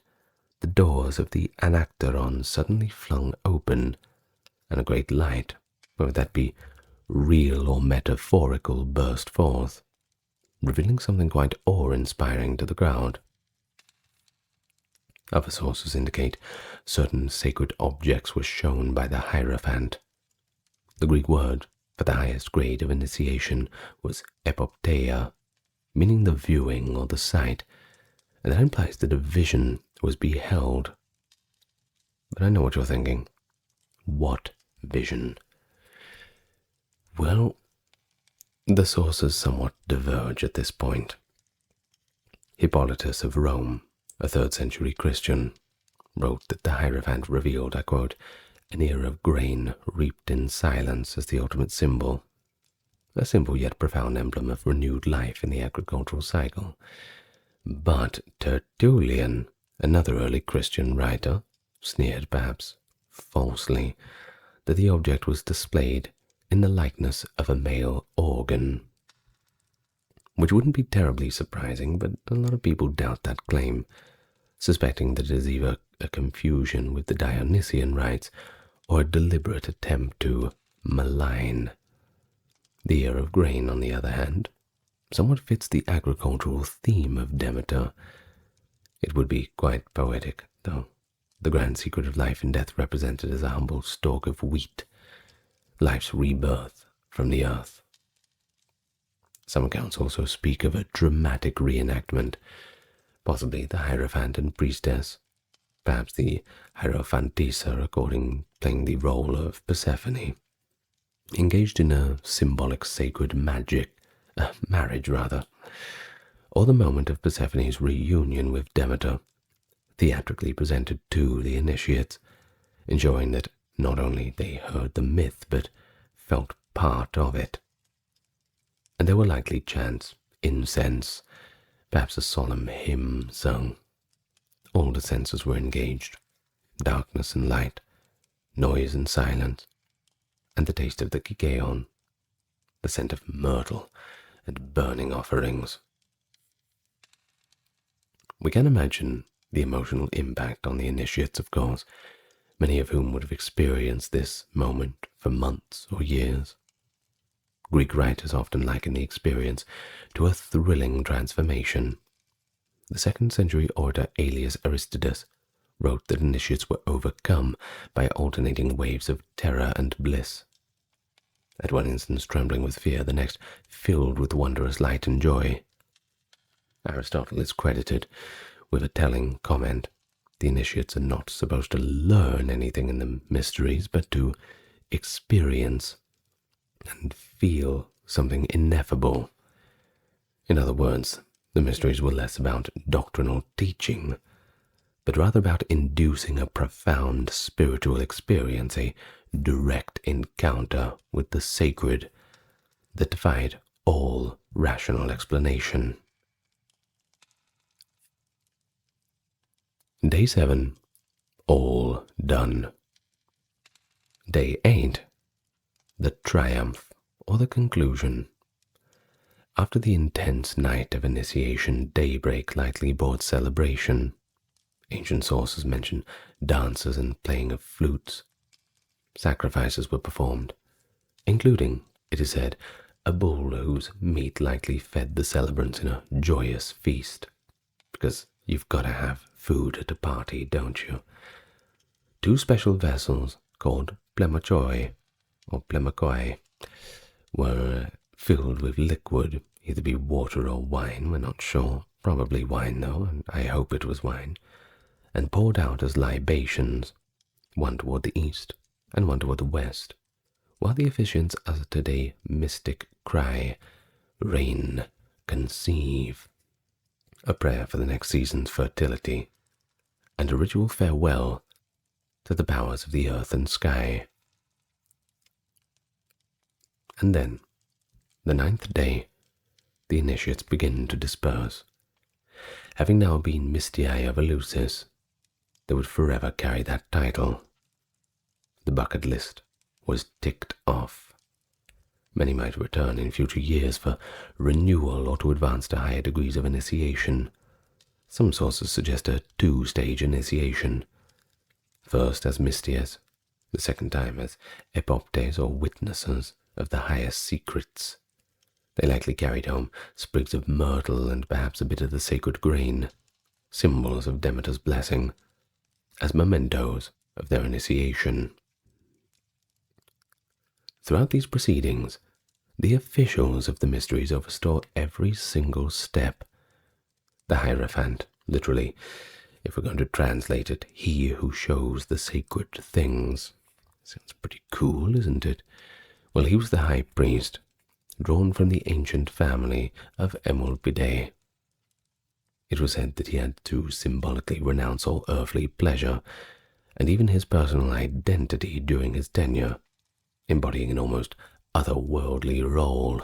[SPEAKER 2] the doors of the Anaktoron suddenly flung open, and a great light, whether that be real or metaphorical, burst forth, revealing something quite awe-inspiring to the crowd. Other sources indicate certain sacred objects were shown by the Hierophant. The Greek word for the highest grade of initiation was epopteia, meaning the viewing or the sight, and that implies that a vision was beheld. But I know what you're thinking. What vision? Well, the sources somewhat diverge at this point. Hippolytus of Rome, a 3rd century Christian, wrote that the Hierophant revealed, I quote, "an ear of grain reaped in silence as the ultimate symbol, a simple yet profound emblem of renewed life in the agricultural cycle." But Tertullian, another early Christian writer, sneered perhaps falsely that the object was displayed in the likeness of a male organ, which wouldn't be terribly surprising, but a lot of people doubt that claim, suspecting that it is either a confusion with the Dionysian rites or a deliberate attempt to malign. The ear of grain, on the other hand, somewhat fits the agricultural theme of Demeter. It would be quite poetic, though, the grand secret of life and death represented as a humble stalk of wheat, life's rebirth from the earth. Some accounts also speak of a dramatic reenactment, possibly the Hierophant and priestess, perhaps the Hierophantisa playing the role of Persephone, engaged in a symbolic sacred marriage, or the moment of Persephone's reunion with Demeter, theatrically presented to the initiates, ensuring that not only they heard the myth, but felt part of it. And there were likely chants, incense, perhaps a solemn hymn sung. All the senses were engaged, darkness and light, noise and silence, and the taste of the Kikeon, the scent of myrtle and burning offerings. We can imagine the emotional impact on the initiates, of course, many of whom would have experienced this moment for months or years. Greek writers often liken the experience to a thrilling transformation. The 2nd century orator Aelius Aristides wrote that initiates were overcome by alternating waves of terror and bliss. At one instance trembling with fear, the next filled with wondrous light and joy. Aristotle is credited with a telling comment: the initiates are not supposed to learn anything in the mysteries, but to experience and feel something ineffable. In other words, the mysteries were less about doctrinal teaching, but rather about inducing a profound spiritual experience, a direct encounter with the sacred that defied all rational explanation. Day 7, all done. Day 8, the triumph or the conclusion. After the intense night of initiation, daybreak likely brought celebration. Ancient sources mention dances and playing of flutes. Sacrifices were performed, including, it is said, a bull whose meat likely fed the celebrants in a joyous feast. Because you've got to have food at a party, don't you? 2 special vessels called plemachoi or plemachoi were filled with liquid, either be water or wine, we're not sure. Probably wine though, and I hope it was wine, and poured out as libations, one toward the east and one toward the west, while the officiants uttered a mystic cry, "Reign, conceive," a prayer for the next season's fertility, and a ritual farewell to the powers of the earth and sky. And then, the 9th day, the initiates begin to disperse. Having now been Mystii of Eleusis, they would forever carry that title. The bucket list was ticked off. Many might return in future years for renewal or to advance to higher degrees of initiation. Some sources suggest a 2-stage initiation. First as Mystias, the second time as epoptes or witnesses of the highest secrets. They likely carried home sprigs of myrtle and perhaps a bit of the sacred grain, symbols of Demeter's blessing, as mementos of their initiation. Throughout these proceedings, the officials of the mysteries oversaw every single step. The Hierophant, literally, if we're going to translate it, he who shows the sacred things. Sounds pretty cool, isn't it? Well, he was the high priest, drawn from the ancient family of Emulpidae. It was said that he had to symbolically renounce all earthly pleasure, and even his personal identity during his tenure, embodying an almost otherworldly role.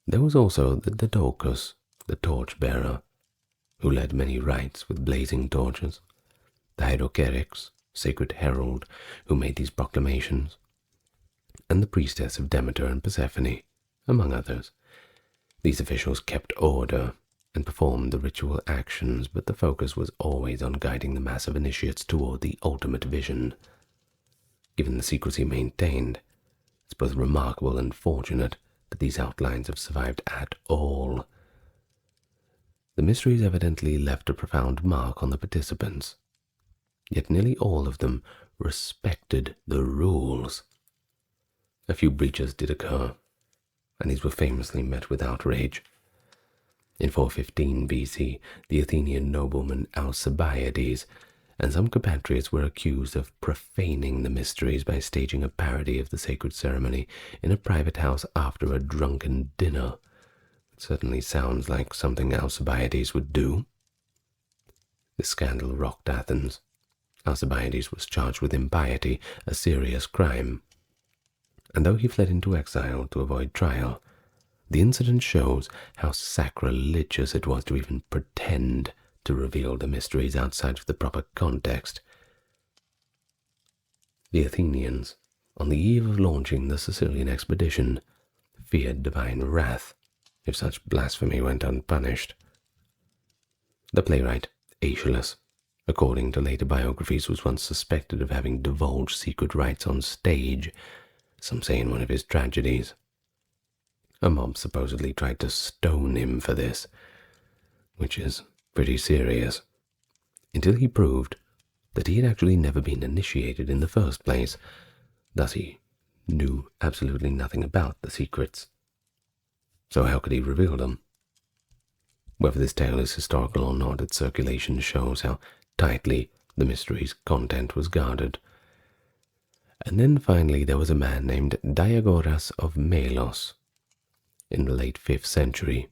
[SPEAKER 2] There was also the Didocus, the torchbearer, who led many rites with blazing torches, the Hydrokerix, sacred herald, who made these proclamations, and the priestess of Demeter and Persephone, among others. These officials kept order and performed the ritual actions, but the focus was always on guiding the mass of initiates toward the ultimate vision. Given the secrecy maintained, it's both remarkable and fortunate that these outlines have survived at all. The mysteries evidently left a profound mark on the participants, yet nearly all of them respected the rules. A few breaches did occur, and these were famously met with outrage. In 415 BC, the Athenian nobleman Alcibiades and some compatriots were accused of profaning the mysteries by staging a parody of the sacred ceremony in a private house after a drunken dinner. It certainly sounds like something Alcibiades would do. The scandal rocked Athens. Alcibiades was charged with impiety, a serious crime. And though he fled into exile to avoid trial, the incident shows how sacrilegious it was to even pretend to reveal the mysteries outside of the proper context. The Athenians, on the eve of launching the Sicilian expedition, feared divine wrath if such blasphemy went unpunished. The playwright Aeschylus, according to later biographies, was once suspected of having divulged secret rites on stage, some say in one of his tragedies. A mob supposedly tried to stone him for this, which is pretty serious, until he proved that he had actually never been initiated in the first place. Thus he knew absolutely nothing about the secrets. So how could he reveal them? Whether this tale is historical or not, its circulation shows how tightly the mystery's content was guarded. And then finally there was a man named Diagoras of Melos, In the late 5th century,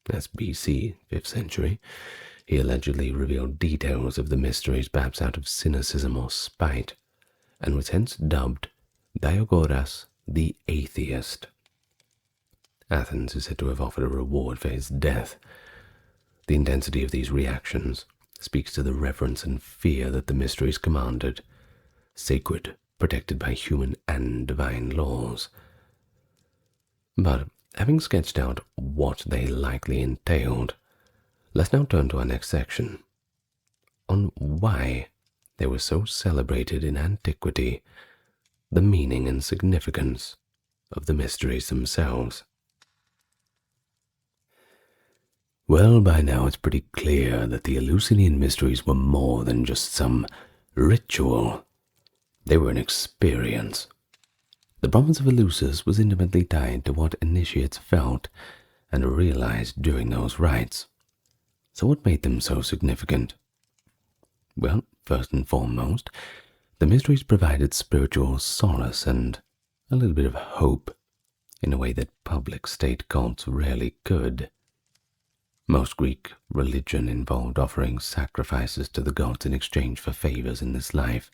[SPEAKER 2] that's BC, 5th century, he allegedly revealed details of the mysteries perhaps out of cynicism or spite, and was hence dubbed Diagoras the Atheist. Athens is said to have offered a reward for his death. The intensity of these reactions speaks to the reverence and fear that the mysteries commanded, sacred, protected by human and divine laws. But having sketched out what they likely entailed, let's now turn to our next section, on why they were so celebrated in antiquity, the meaning and significance of the mysteries themselves. Well, by now it's pretty clear that the Eleusinian Mysteries were more than just some ritual. They were an experience. The province of Eleusis was intimately tied to what initiates felt and realized during those rites. So what made them so significant? Well, first and foremost, the mysteries provided spiritual solace and a little bit of hope in a way that public state cults rarely could. Most Greek religion involved offering sacrifices to the gods in exchange for favors in this life.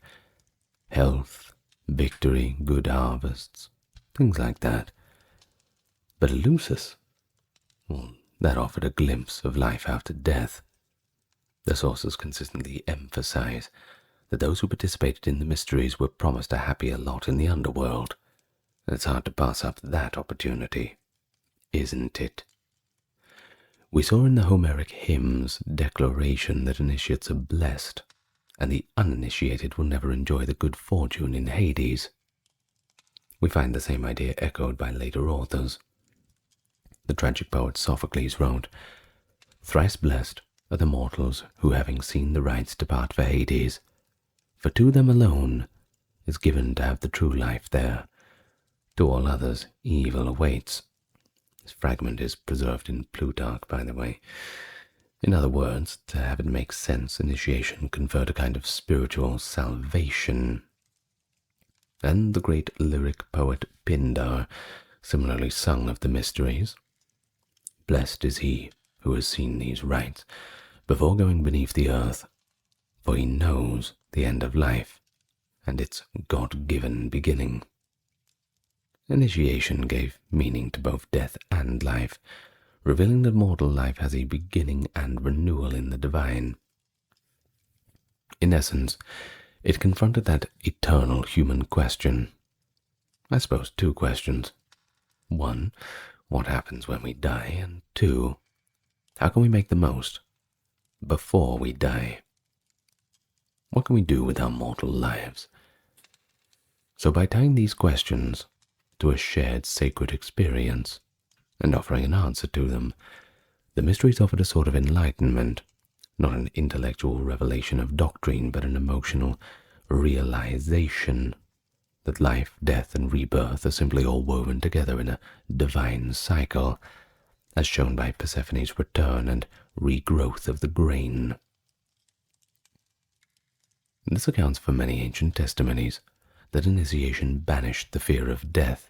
[SPEAKER 2] Health, victory, good harvests, things like that. But Eleusis, well, that offered a glimpse of life after death. The sources consistently emphasize that those who participated in the mysteries were promised a happier lot in the underworld. It's hard to pass up that opportunity, isn't it? We saw in the Homeric hymns declaration that initiates are blessed, and the uninitiated will never enjoy the good fortune in Hades. We find the same idea echoed by later authors. The tragic poet Sophocles wrote, "Thrice blessed are the mortals who, having seen the rites, depart for Hades, for to them alone is given to have the true life there. To all others evil awaits." This fragment is preserved in Plutarch, by the way. In other words, to have it make sense, initiation conferred a kind of spiritual salvation. And the great lyric poet Pindar similarly sung of the mysteries. "Blessed is he who has seen these rites before going beneath the earth, for he knows the end of life and its God-given beginning." Initiation gave meaning to both death and life, revealing that mortal life has a beginning and renewal in the divine. In essence, it confronted that eternal human question. I suppose two questions. One, what happens when we die? And two, how can we make the most before we die? What can we do with our mortal lives? So by tying these questions to a shared sacred experience and offering an answer to them, the mysteries offered a sort of enlightenment, not an intellectual revelation of doctrine, but an emotional realization that life, death, and rebirth are simply all woven together in a divine cycle, as shown by Persephone's return and regrowth of the grain. This accounts for many ancient testimonies that initiation banished the fear of death.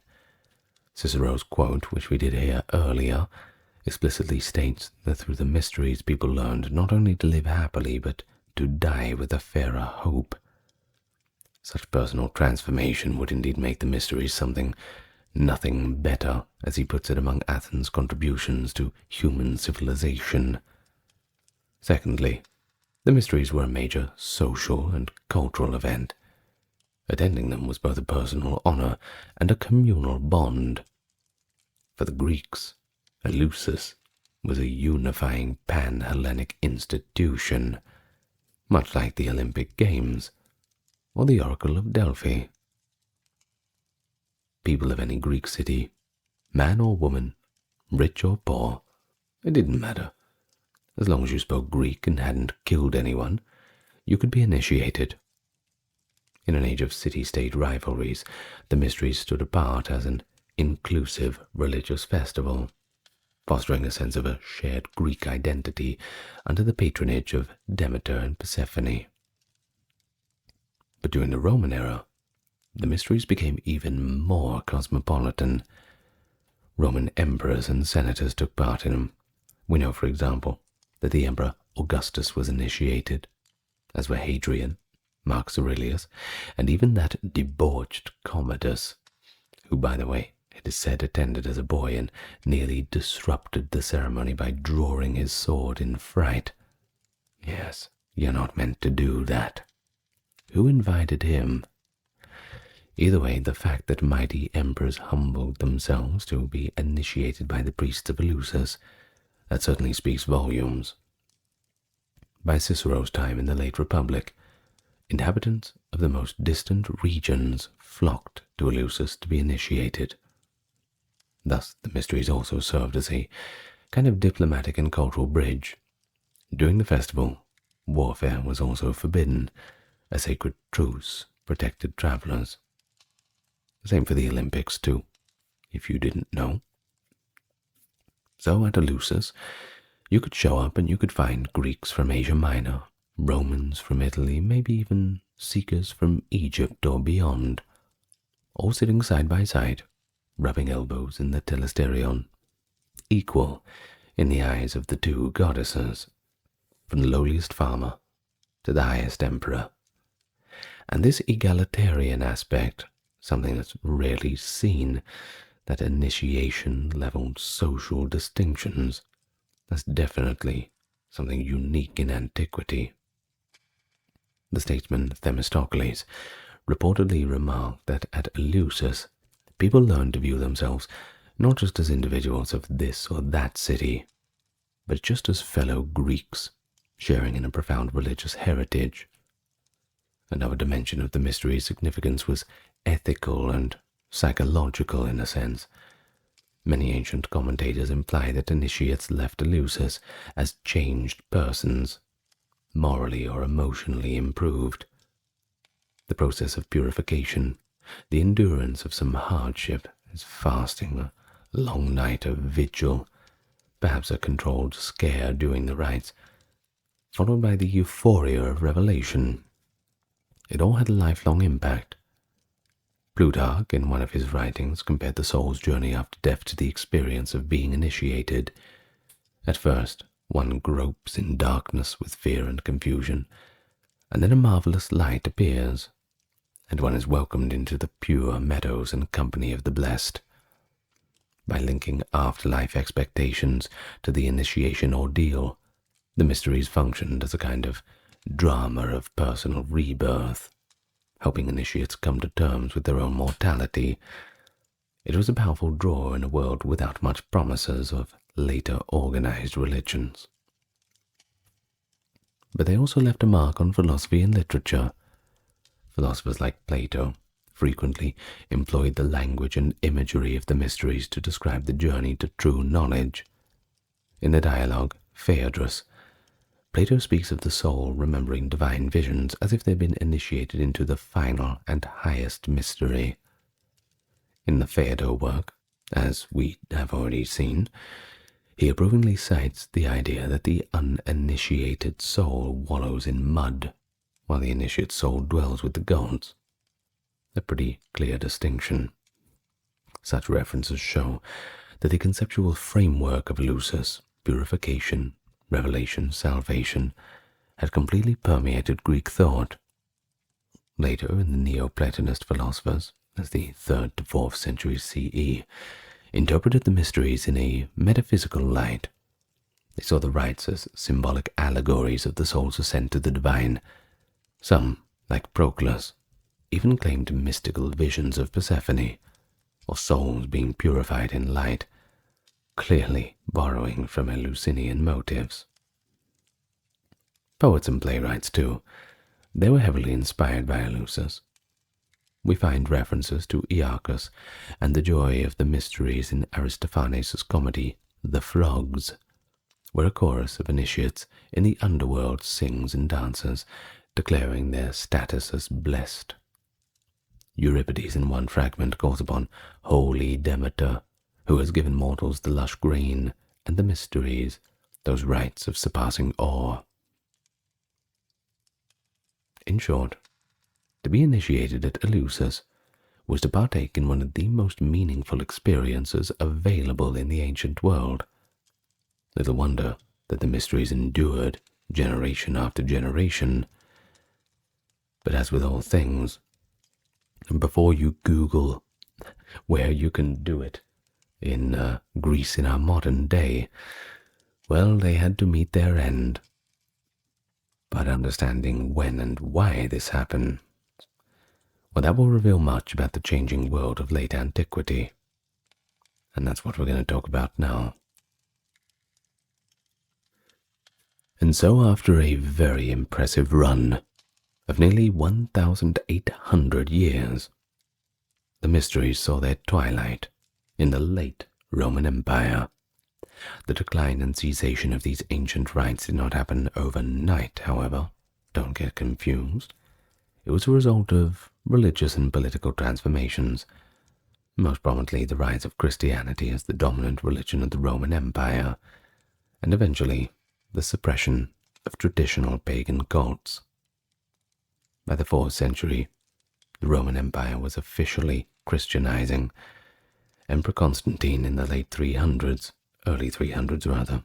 [SPEAKER 2] Cicero's quote, which we did hear earlier, explicitly states that through the mysteries people learned not only to live happily, but to die with a fairer hope. Such personal transformation would indeed make the mysteries something nothing better, as he puts it, among Athens' contributions to human civilization. Secondly, the mysteries were a major social and cultural event. Attending them was both a personal honor and a communal bond. For the Greeks, Eleusis was a unifying pan-Hellenic institution, much like the Olympic Games or the Oracle of Delphi. People of any Greek city, man or woman, rich or poor, it didn't matter. As long as you spoke Greek and hadn't killed anyone, you could be initiated. In an age of city-state rivalries, the mysteries stood apart as an inclusive religious festival, fostering a sense of a shared Greek identity under the patronage of Demeter and Persephone. But during the Roman era, the mysteries became even more cosmopolitan. Roman emperors and senators took part in them. We know, for example, that the Emperor Augustus was initiated, as were Hadrian, Marcus Aurelius, and even that debauched Commodus, who, by the way, it is said attended as a boy and nearly disrupted the ceremony by drawing his sword in fright. Yes, you're not meant to do that. Who invited him? Either way, the fact that mighty emperors humbled themselves to be initiated by the priests of Eleusis, that certainly speaks volumes. By Cicero's time in the late Republic, inhabitants of the most distant regions flocked to Eleusis to be initiated. Thus, the mysteries also served as a kind of diplomatic and cultural bridge. During the festival, warfare was also forbidden. A sacred truce protected travelers. Same for the Olympics, too, if you didn't know. So at Eleusis, you could show up and you could find Greeks from Asia Minor, Romans from Italy, maybe even seekers from Egypt or beyond, all sitting side by side, rubbing elbows in the telesterion, equal in the eyes of the two goddesses, from the lowliest farmer to the highest emperor. And this egalitarian aspect, something that's rarely seen, that initiation-level social distinctions, that's definitely something unique in antiquity. The statesman Themistocles reportedly remarked that at Eleusis, people learned to view themselves not just as individuals of this or that city, but just as fellow Greeks, sharing in a profound religious heritage. Another dimension of the mystery's significance was ethical and psychological in a sense. Many ancient commentators imply that initiates left Eleusis as changed persons, morally or emotionally improved. The process of purification, the endurance of some hardship, as fasting, a long night of vigil, perhaps a controlled scare during the rites, followed by the euphoria of revelation. It all had a lifelong impact. Plutarch, in one of his writings, compared the soul's journey after death to the experience of being initiated. At first, one gropes in darkness with fear and confusion, and then a marvelous light appears, and one is welcomed into the pure meadows and company of the blessed. By linking afterlife expectations to the initiation ordeal, the mysteries functioned as a kind of drama of personal rebirth, helping initiates come to terms with their own mortality. It was a powerful draw in a world without much promises of later organized religions. But they also left a mark on philosophy and literature. Philosophers like Plato frequently employed the language and imagery of the mysteries to describe the journey to true knowledge. In the dialogue Phaedrus, Plato speaks of the soul remembering divine visions as if they'd been initiated into the final and highest mystery. In the Phaedo work, as we have already seen, he approvingly cites the idea that the uninitiated soul wallows in mud, while the initiate soul dwells with the gods. A pretty clear distinction. Such references show that the conceptual framework of Eleusis, purification, revelation, salvation, had completely permeated Greek thought. Later, in the Neoplatonist philosophers, as the 3rd to 4th centuries CE, interpreted the mysteries in a metaphysical light. They saw the rites as symbolic allegories of the soul's ascent to the divine. Some, like Proclus, even claimed mystical visions of Persephone, or souls being purified in light, clearly borrowing from Eleusinian motives. Poets and playwrights, too, they were heavily inspired by Eleusis. We find references to Iarchus and the joy of the mysteries in Aristophanes' comedy The Frogs, where a chorus of initiates in the underworld sings and dances, declaring their status as blessed. Euripides in one fragment calls upon holy Demeter, who has given mortals the lush grain and the mysteries, those rites of surpassing awe. In short, to be initiated at Eleusis
[SPEAKER 1] was to partake in one of the most meaningful experiences available in the ancient world. Little wonder that the mysteries endured generation after generation. But as with all things, before you Google where you can do it in Greece in our modern day, well, they had to meet their end. But understanding when and why this happened, well, that will reveal much about the changing world of late antiquity. And that's what we're going to talk about now. And so after a very impressive run of nearly 1,800 years, the mysteries saw their twilight in the late Roman Empire. The decline and cessation of these ancient rites did not happen overnight, however. Don't get confused. It was a result of religious and political transformations, most prominently the rise of Christianity as the dominant religion of the Roman Empire, and eventually the suppression of traditional pagan cults. By the 4th century, the Roman Empire was officially Christianizing. Emperor Constantine in the late 300s, early 300s rather,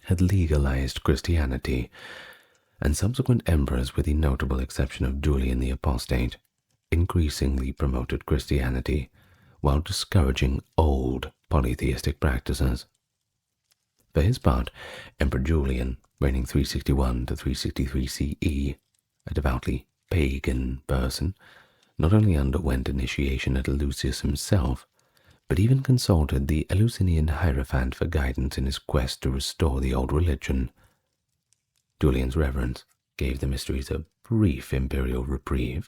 [SPEAKER 1] had legalized Christianity, and subsequent emperors, with the notable exception of Julian the Apostate, increasingly promoted Christianity while discouraging old polytheistic practices. For his part, Emperor Julian, reigning 361 to 363 CE, a devoutly pagan person, not only underwent initiation at Eleusis himself, but even consulted the Eleusinian Hierophant for guidance in his quest to restore the old religion. Julian's reverence gave the mysteries a brief imperial reprieve,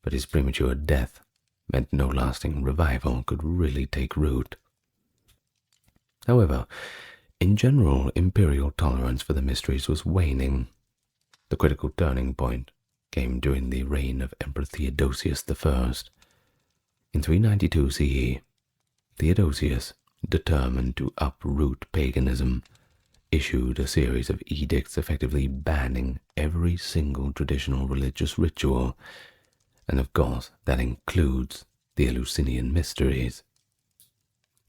[SPEAKER 1] but his premature death meant no lasting revival could really take root. However, in general, imperial tolerance for the mysteries was waning. The critical turning point came during the reign of Emperor Theodosius I. In 392 CE, Theodosius, determined to uproot paganism, issued a series of edicts effectively banning every single traditional religious ritual, and of course that includes the Eleusinian Mysteries.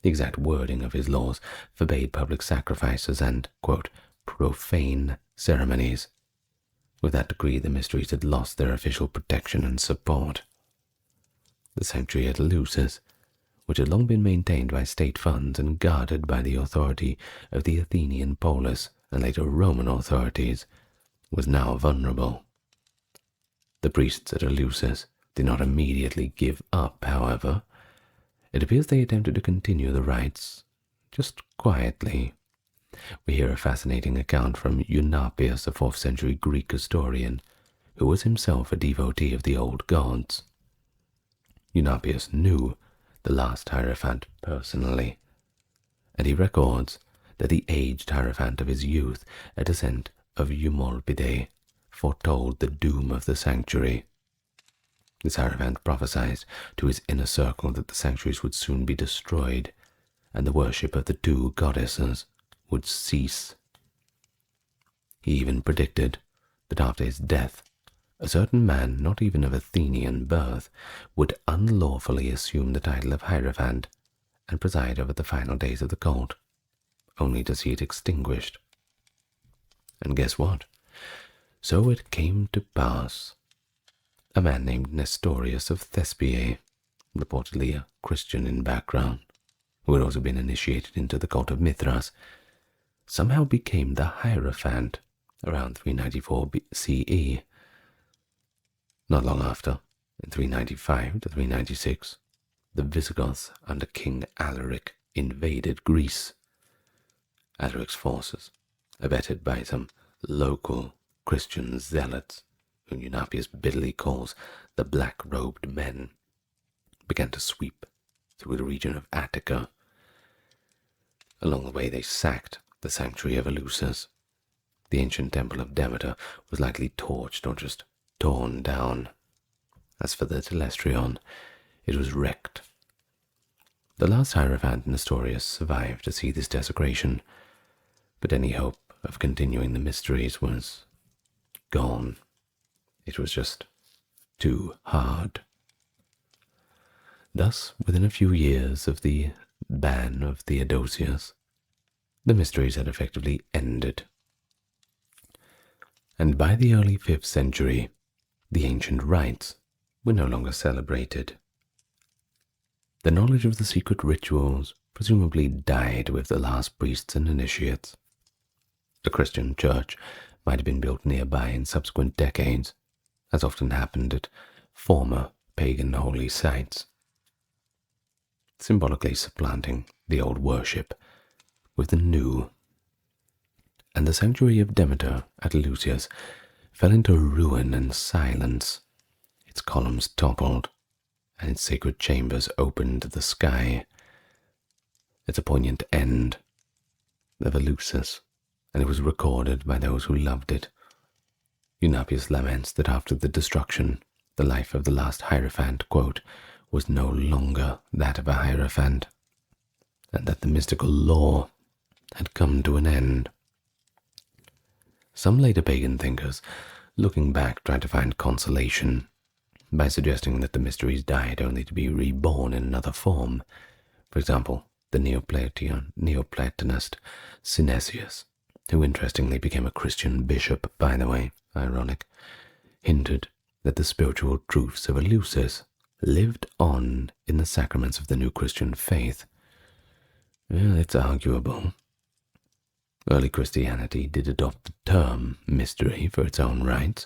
[SPEAKER 1] The exact wording of his laws forbade public sacrifices and, quote, profane ceremonies. With that decree, the mysteries had lost their official protection and support. The sanctuary at Eleusis, which had long been maintained by state funds and guarded by the authority of the Athenian polis and later Roman authorities, was now vulnerable. The priests at Eleusis did not immediately give up, however. It appears they attempted to continue the rites, just quietly. We hear a fascinating account from Eunapius, a 4th century Greek historian, who was himself a devotee of the old gods. Eunapius knew the last Hierophant personally, and he records that the aged Hierophant of his youth, a descendant of Eumolpide, foretold the doom of the sanctuary. This Hierophant prophesied to his inner circle that the sanctuaries would soon be destroyed, and the worship of the two goddesses would cease. He even predicted that after his death, a certain man, not even of Athenian birth, would unlawfully assume the title of Hierophant and preside over the final days of the cult, only to see it extinguished. And guess what? So it came to pass. A man named Nestorius of Thespiae, reportedly a Christian in background, who had also been initiated into the cult of Mithras, somehow became the Hierophant around 394 CE. Not long after, in 395 to 396, the Visigoths under King Alaric invaded Greece. Alaric's forces, abetted by some local Christian zealots, whom Eunapius bitterly calls the black-robed men, began to sweep through the region of Attica. Along the way they sacked the sanctuary of Eleusis. The ancient temple of Demeter was likely torched or just torn down. As for the Telestrion, it was wrecked. The last Hierophant, Nestorius, survived to see this desecration, but any hope of continuing the mysteries was gone. It was just too hard.
[SPEAKER 2] Thus, within a few years of the ban of Theodosius, the mysteries had effectively ended. And by the early 5th century, the ancient rites were no longer celebrated. The knowledge of the secret rituals presumably died with the last priests and initiates. A Christian church might have been built nearby in subsequent decades, as often happened at former pagan holy sites, symbolically supplanting the old worship with the new. And the sanctuary of Demeter at Eleusis fell into ruin and silence. Its columns toppled, and its sacred chambers opened to the sky. It's a poignant end of Eleusis, and it was recorded by those who loved it. Eunapius laments that after the destruction, the life of the last Hierophant, quote, was no longer that of a Hierophant, and that the mystical law had come to an end. Some later pagan thinkers, looking back, tried to find consolation by suggesting that the mysteries died only to be reborn in another form. For example, the Neoplatonist Synesius, who interestingly became a Christian bishop, by the way, ironic, hinted that the spiritual truths of Eleusis lived on in the sacraments of the new Christian faith. Well, it's arguable. Early Christianity did adopt the term mystery for its own rights,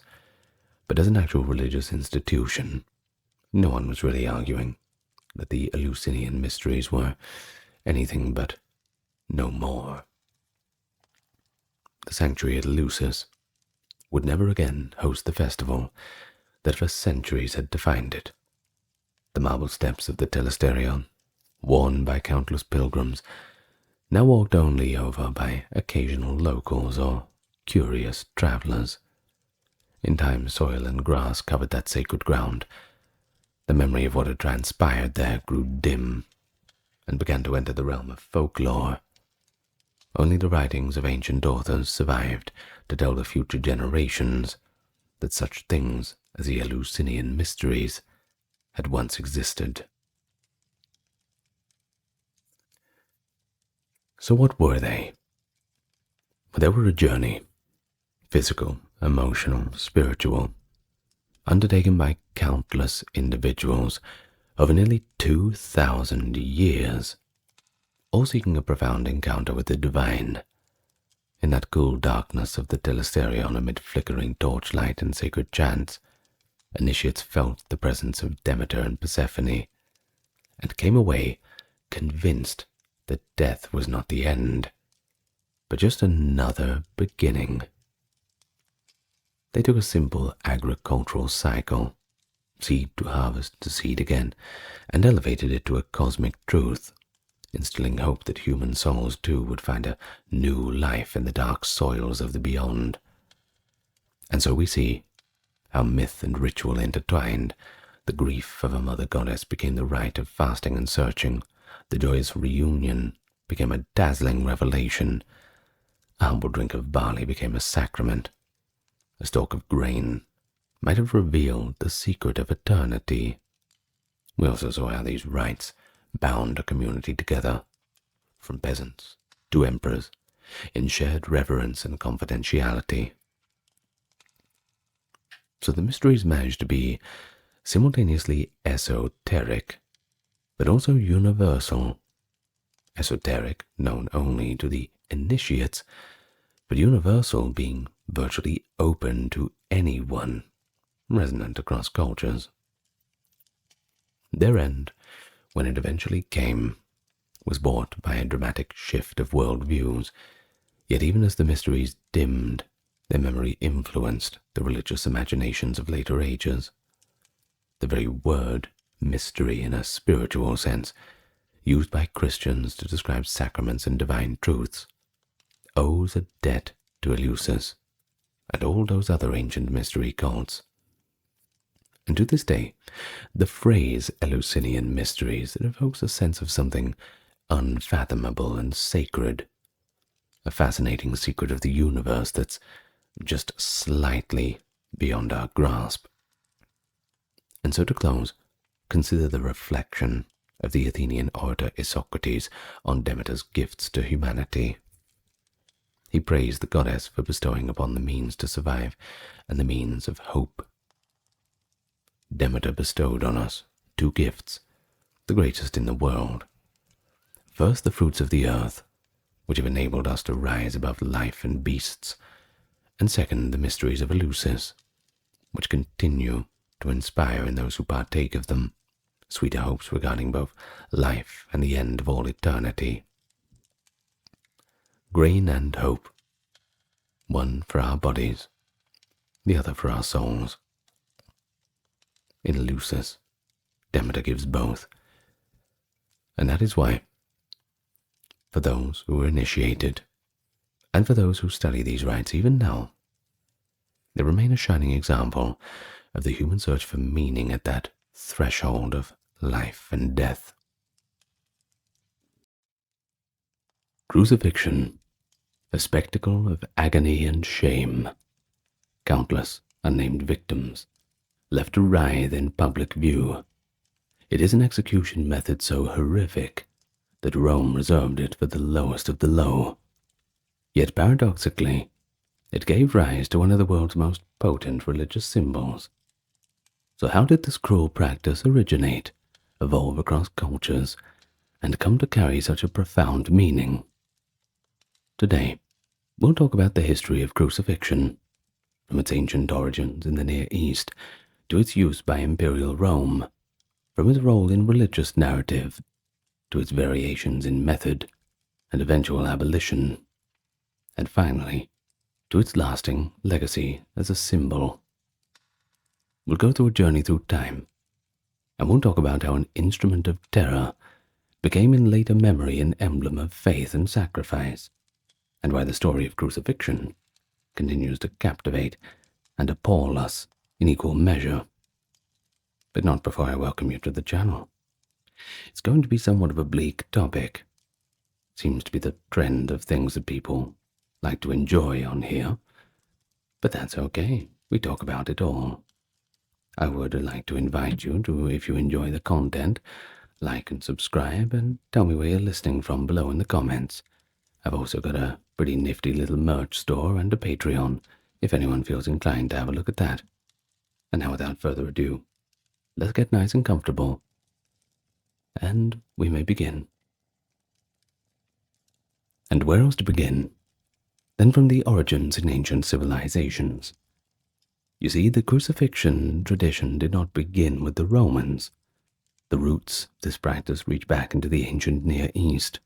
[SPEAKER 2] but as an actual religious institution, no one was really arguing that the Eleusinian Mysteries were anything but no more. The sanctuary at Eleusis would never again host the festival that for centuries had defined it. The marble steps of the Telesterion, worn by countless pilgrims, now walked only over by occasional locals or curious travelers. In time, soil and grass covered that sacred ground. The memory of what had transpired there grew dim and began to enter the realm of folklore. Only the writings of ancient authors survived to tell the future generations that such things as the Eleusinian Mysteries had once existed. So what were they? They were a journey, physical, emotional, spiritual, undertaken by countless individuals over nearly 2,000 years, all seeking a profound encounter with the divine. In that cool darkness of the Telesterion amid flickering torchlight and sacred chants, initiates felt the presence of Demeter and Persephone, and came away convinced that death was not the end, but just another beginning. They took a simple agricultural cycle, seed to harvest to seed again, and elevated it to a cosmic truth, instilling hope that human souls too would find a new life in the dark soils of the beyond. And so we see how myth and ritual intertwined. The grief of a mother goddess became the rite of fasting and searching. The joyous reunion became a dazzling revelation. A humble drink of barley became a sacrament. A stalk of grain might have revealed the secret of eternity. We also saw how these rites bound a community together, from peasants to emperors, in shared reverence and confidentiality. So the mysteries managed to be simultaneously esoteric, but also universal. Esoteric, known only to the initiates, but universal, being virtually open to anyone, resonant across cultures. Their end, when it eventually came, was brought by a dramatic shift of world views, yet even as the mysteries dimmed, their memory influenced the religious imaginations of later ages. The very word mystery in a spiritual sense, used by Christians to describe sacraments and divine truths, owes a debt to Eleusis and all those other ancient mystery cults. And to this day, the phrase Eleusinian Mysteries evokes a sense of something unfathomable and sacred, a fascinating secret of the universe that's just slightly beyond our grasp. And so to close, consider the reflection of the Athenian orator Isocrates on Demeter's gifts to humanity. He praised the goddess for bestowing upon the means to survive and the means of hope. Demeter bestowed on us 2 gifts, the greatest in the world. First, the fruits of the earth, which have enabled us to rise above life and beasts, and second, the mysteries of Eleusis, which continue to inspire in those who partake of them sweeter hopes regarding both life and the end of all eternity. Grain and hope, one for our bodies, the other for our souls. In Eleusis, Demeter gives both, and that is why, for those who are initiated, and for those who study these rites even now, they remain a shining example of the human search for meaning at that threshold of life and death. Crucifixion, a spectacle of agony and shame. Countless unnamed victims, left to writhe in public view. It is an execution method so horrific that Rome reserved it for the lowest of the low. Yet paradoxically, it gave rise to one of the world's most potent religious symbols. So how did this cruel practice originate, evolve across cultures, and come to carry such a profound meaning? Today, we'll talk about the history of crucifixion, from its ancient origins in the Near East to its use by Imperial Rome, from its role in religious narrative to its variations in method and eventual abolition, and finally, to its lasting legacy as a symbol. We'll go through a journey through time, and we'll talk about how an instrument of terror became in later memory an emblem of faith and sacrifice, and why the story of crucifixion continues to captivate and appall us in equal measure. But not before I welcome you to the channel. It's going to be somewhat of a bleak topic. Seems to be the trend of things that people like to enjoy on here, but that's okay. We talk about it all. I would like to invite you to, if you enjoy the content, like and subscribe, and tell me where you're listening from below in the comments. I've also got a pretty nifty little merch store and a Patreon, if anyone feels inclined to have a look at that. And now, without further ado, let's get nice and comfortable, and we may begin. And where else to begin than from the origins in ancient civilizations? You see, the crucifixion tradition did not begin with the Romans. The roots of this practice reach back into the ancient Near East.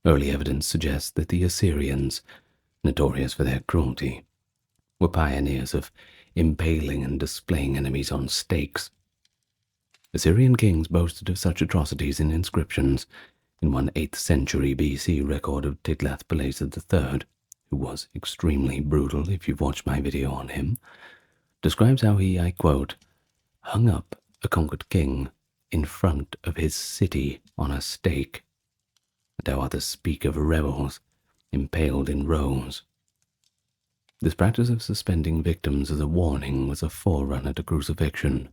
[SPEAKER 2] Early evidence suggests that the Assyrians, notorious for their cruelty, were pioneers of impaling and displaying enemies on stakes. Assyrian kings boasted of such atrocities in inscriptions in one 8th century BC record of Tiglath-Pileser III, who was extremely brutal if you've watched my video on him, describes how he, I quote, hung up a conquered king in front of his city on a stake, and how others speak of rebels impaled in rows. This practice of suspending victims as a warning was a forerunner to crucifixion.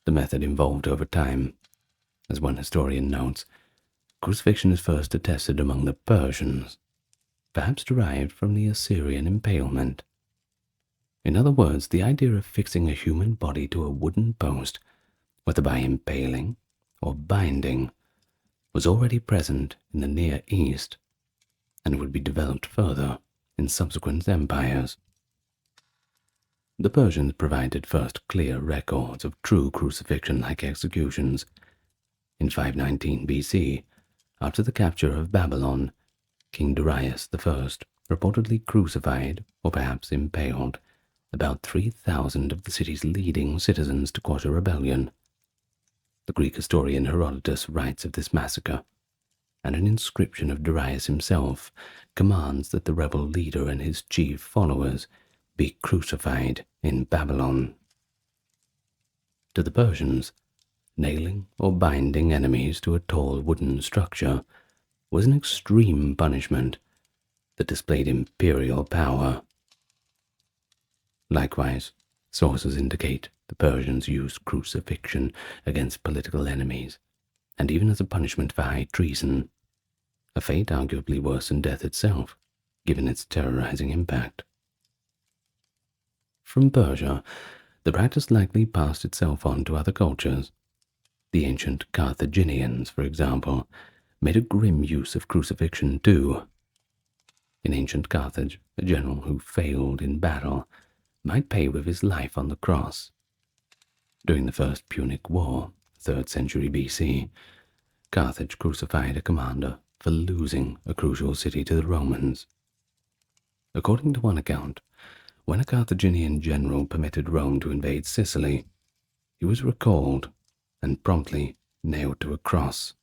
[SPEAKER 2] The method evolved over time. As one historian notes, crucifixion is first attested among the Persians, perhaps derived from the Assyrian impalement. In other words, the idea of fixing a human body to a wooden post, whether by impaling or binding, was already present in the Near East and would be developed further in subsequent empires. The Persians provided first clear records of true crucifixion-like executions. In 519 BC, after the capture of Babylon, King Darius I reportedly crucified, or perhaps impaled, about 3,000 of the city's leading citizens to quash a rebellion. The Greek historian Herodotus writes of this massacre, and an inscription of Darius himself commands that the rebel leader and his chief followers be crucified in Babylon. To the Persians, nailing or binding enemies to a tall wooden structure was an extreme punishment that displayed imperial power. Likewise, Sources indicate the Persians used crucifixion against political enemies, and even as a punishment for high treason, a fate arguably worse than death itself, given its terrorizing impact. From Persia, the practice likely passed itself on to other cultures. The ancient Carthaginians, for example, made a grim use of crucifixion too. In ancient Carthage, a general who failed in battle might pay with his life on the cross. During the First Punic War, 3rd century BC, Carthage crucified a commander for losing a crucial city to the Romans. According to one account, when a Carthaginian general permitted Rome to invade Sicily, he was recalled and promptly nailed to a cross.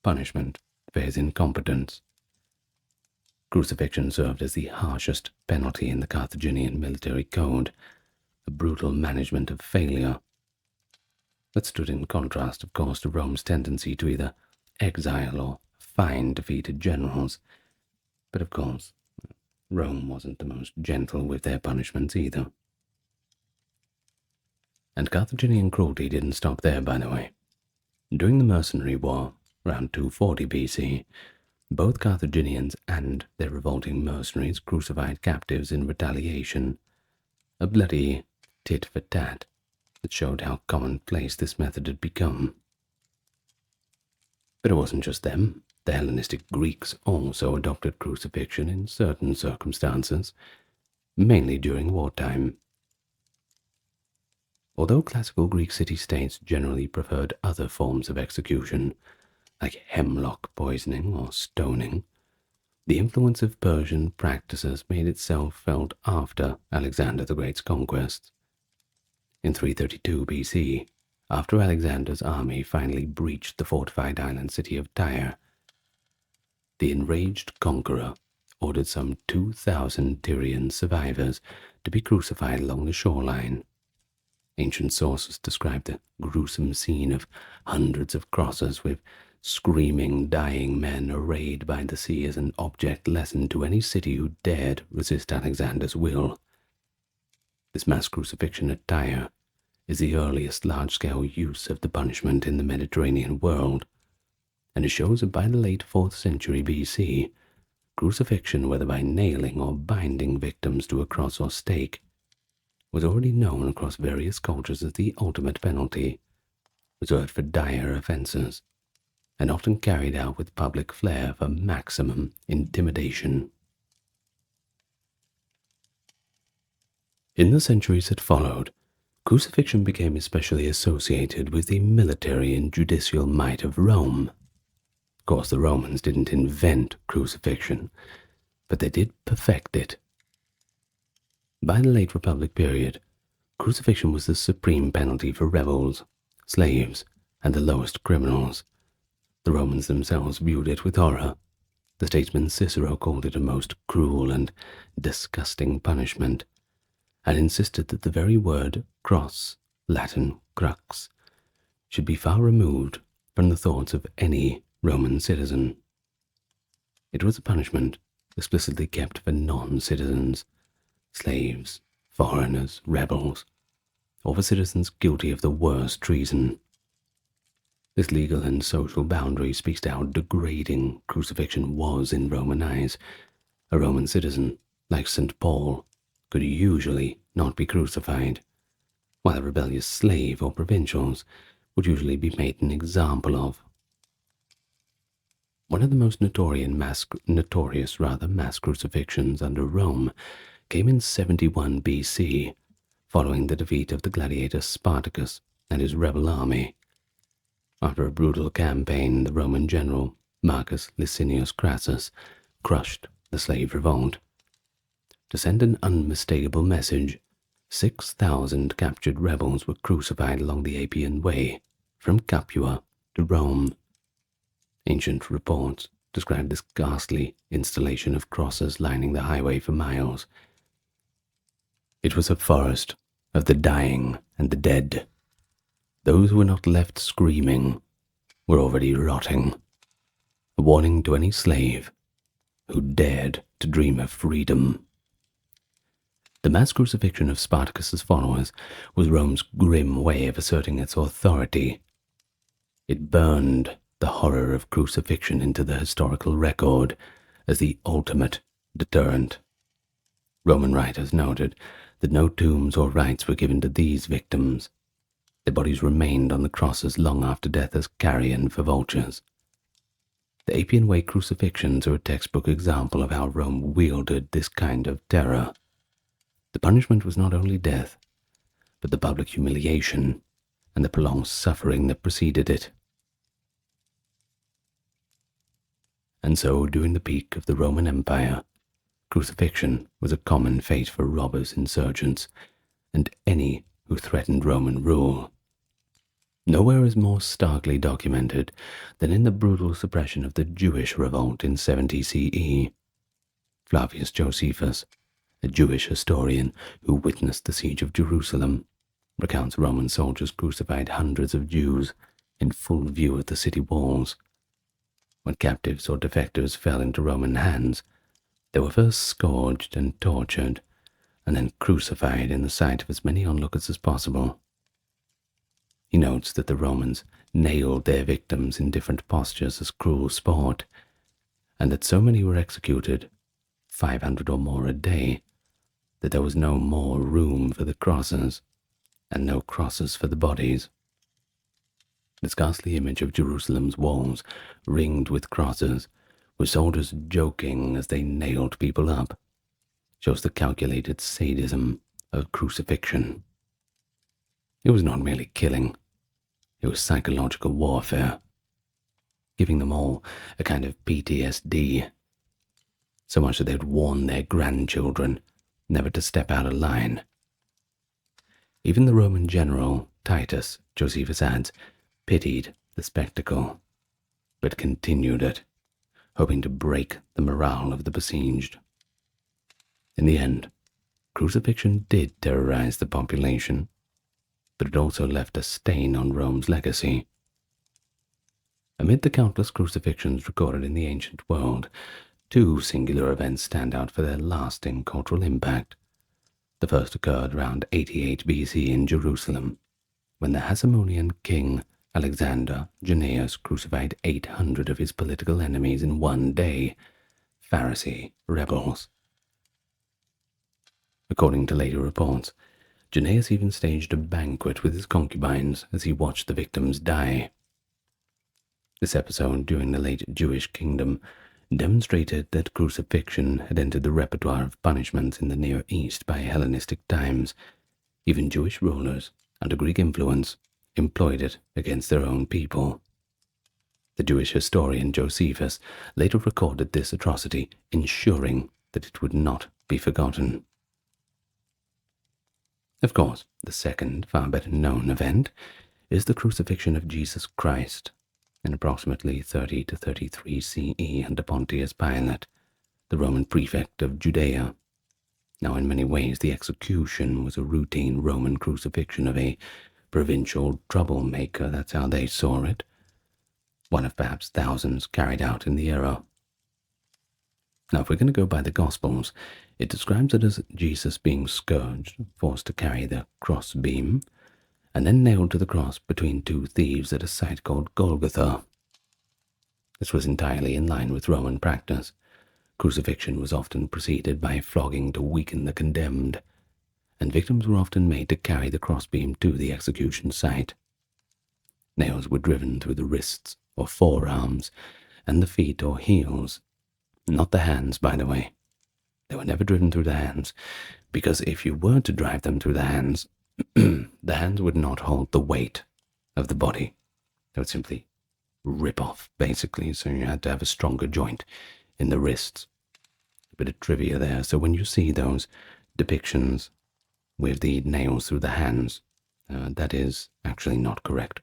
[SPEAKER 2] Punishment for his incompetence. Crucifixion served as the harshest penalty in the Carthaginian military code, a brutal management of failure. That stood in contrast, of course, to Rome's tendency to either exile or fine defeated generals. But of course, Rome wasn't the most gentle with their punishments either. And Carthaginian cruelty didn't stop there, by the way. During the Mercenary War, around 240 BC, both Carthaginians and their revolting mercenaries crucified captives in retaliation, a bloody tit for tat that showed how commonplace this method had become. But it wasn't just them. The Hellenistic Greeks also adopted crucifixion in certain circumstances, mainly during wartime. Although classical Greek city-states generally preferred other forms of execution, like hemlock poisoning or stoning, the influence of Persian practices made itself felt after Alexander the Great's conquests. In 332 BC, after Alexander's army finally breached the fortified island city of Tyre, the enraged conqueror ordered some 2,000 Tyrian survivors to be crucified along the shoreline. Ancient sources describe the gruesome scene of hundreds of crosses with screaming, dying men arrayed by the sea as an object lesson to any city who dared resist Alexander's will. This mass crucifixion at Tyre is the earliest large-scale use of the punishment in the Mediterranean world, and it shows that by the late 4th century BC, crucifixion, whether by nailing or binding victims to a cross or stake, was already known across various cultures as the ultimate penalty, reserved for dire offenses, and often carried out with public flair for maximum intimidation. In the centuries that followed, crucifixion became especially associated with the military and judicial might of Rome. Of course, the Romans didn't invent crucifixion, but they did perfect it. By the late Republic period, crucifixion was the supreme penalty for rebels, slaves, and the lowest criminals. The Romans themselves viewed it with horror. The statesman Cicero called it a most cruel and disgusting punishment, and insisted that the very word cross, Latin crux, should be far removed from the thoughts of any Roman citizen. It was a punishment explicitly kept for non-citizens, slaves, foreigners, rebels, or for citizens guilty of the worst treason. This legal and social boundary speaks to how degrading crucifixion was in Roman eyes. A Roman citizen, like St. Paul, could usually not be crucified, while a rebellious slave or provincials would usually be made an example of. One of the most notorious mass crucifixions under Rome came in 71 BC, following the defeat of the Gladiator Spartacus and his rebel army. After a brutal campaign, the Roman general Marcus Licinius Crassus crushed the slave revolt. To send an unmistakable message, 6,000 captured rebels were crucified along the Appian Way, from Capua to Rome. Ancient reports describe this ghastly installation of crosses lining the highway for miles. It was a forest of the dying and the dead. Those who were not left screaming were already rotting, a warning to any slave who dared to dream of freedom. The mass crucifixion of Spartacus's followers was Rome's grim way of asserting its authority. It burned the horror of crucifixion into the historical record as the ultimate deterrent. Roman writers noted that no tombs or rites were given to these victims. Their bodies remained on the crosses long after death as carrion for vultures. The Appian Way crucifixions are a textbook example of how Rome wielded this kind of terror. The punishment was not only death, but the public humiliation and the prolonged suffering that preceded it. And so, during the peak of the Roman Empire, crucifixion was a common fate for robbers, insurgents, and any who threatened Roman rule. Nowhere is more starkly documented than in the brutal suppression of the Jewish revolt in 70 CE. Flavius Josephus, a Jewish historian who witnessed the siege of Jerusalem, recounts Roman soldiers crucified hundreds of Jews in full view of the city walls. When captives or defectors fell into Roman hands, they were first scourged and tortured, and then crucified in the sight of as many onlookers as possible. He notes that the Romans nailed their victims in different postures as cruel sport, and that so many were executed, 500 or more a day, that there was no more room for the crosses, and no crosses for the bodies. The ghastly image of Jerusalem's walls, ringed with crosses, with soldiers joking as they nailed people up, shows the calculated sadism of crucifixion. It was not merely killing, it was psychological warfare, giving them all a kind of PTSD, so much that they would warn their grandchildren never to step out of line. Even the Roman general, Titus, Josephus adds, pitied the spectacle, but continued it, hoping to break the morale of the besieged. In the end, crucifixion did terrorize the population, but it also left a stain on Rome's legacy. Amid the countless crucifixions recorded in the ancient world, two singular events stand out for their lasting cultural impact. The first occurred around 88 BC in Jerusalem, when the Hasmonean king Alexander Jannaeus crucified 800 of his political enemies in one day, Pharisee rebels. According to later reports, Jannaeus even staged a banquet with his concubines as he watched the victims die. This episode during the late Jewish kingdom demonstrated that crucifixion had entered the repertoire of punishments in the Near East by Hellenistic times. Even Jewish rulers, under Greek influence, employed it against their own people. The Jewish historian Josephus later recorded this atrocity, ensuring that it would not be forgotten. Of course, the second, far better known event is the crucifixion of Jesus Christ in approximately 30 to 33 CE under Pontius Pilate, the Roman prefect of Judea. Now, in many ways, the execution was a routine Roman crucifixion of a provincial troublemaker. That's how they saw it. One of perhaps thousands carried out in the era. Now, if we're going to go by the Gospels, it describes it as Jesus being scourged, forced to carry the cross beam, and then nailed to the cross between two thieves at a site called Golgotha. This was entirely in line with Roman practice. Crucifixion was often preceded by flogging to weaken the condemned, and victims were often made to carry the crossbeam to the execution site. Nails were driven through the wrists or forearms, and the feet or heels. Not the hands, by the way. They were never driven through the hands, because if you were to drive them through the hands, the hands would not hold the weight of the body. They would simply rip off, basically, so you had to have a stronger joint in the wrists. A bit of trivia there. So when you see those depictions with the nails through the hands, that is actually not correct.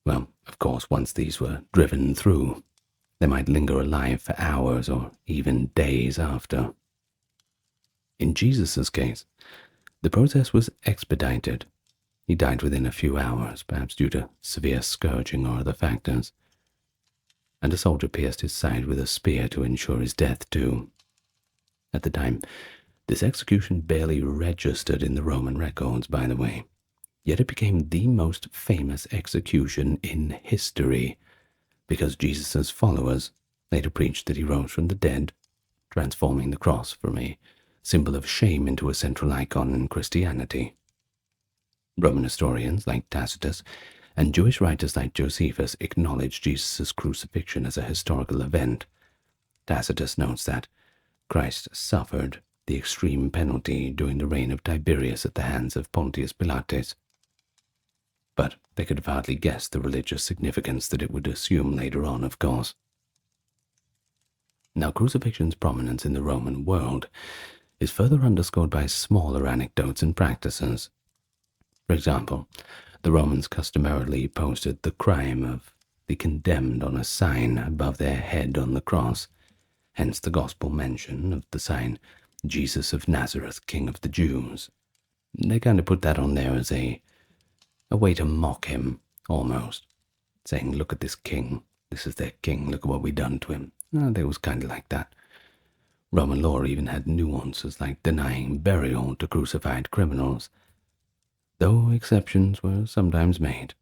[SPEAKER 2] Well, of course, once these were driven through, they might linger alive for hours or even days after. In Jesus' case, the process was expedited. He died within a few hours, perhaps due to severe scourging or other factors, and a soldier pierced his side with a spear to ensure his death too. At the time, this execution barely registered in the Roman records, by the way, yet it became the most famous execution in history, because Jesus' followers later preached that he rose from the dead, transforming the cross from a symbol of shame into a central icon in Christianity. Roman historians like Tacitus and Jewish writers like Josephus acknowledge Jesus' crucifixion as a historical event. Tacitus notes that Christ suffered the extreme penalty during the reign of Tiberius at the hands of Pontius Pilatus, but they could have hardly guessed the religious significance that it would assume later on, of course. Now, crucifixion's prominence in the Roman world is further underscored by smaller anecdotes and practices. For example, the Romans customarily posted the crime of the condemned on a sign above their head on the cross, hence the gospel mention of the sign, Jesus of Nazareth, King of the Jews. They kind of put that on there as a way to mock him, almost, saying, look at this king, this is their king, look at what we done to him. They was kind of like that. Roman law even had nuances like denying burial to crucified criminals, though exceptions were sometimes made.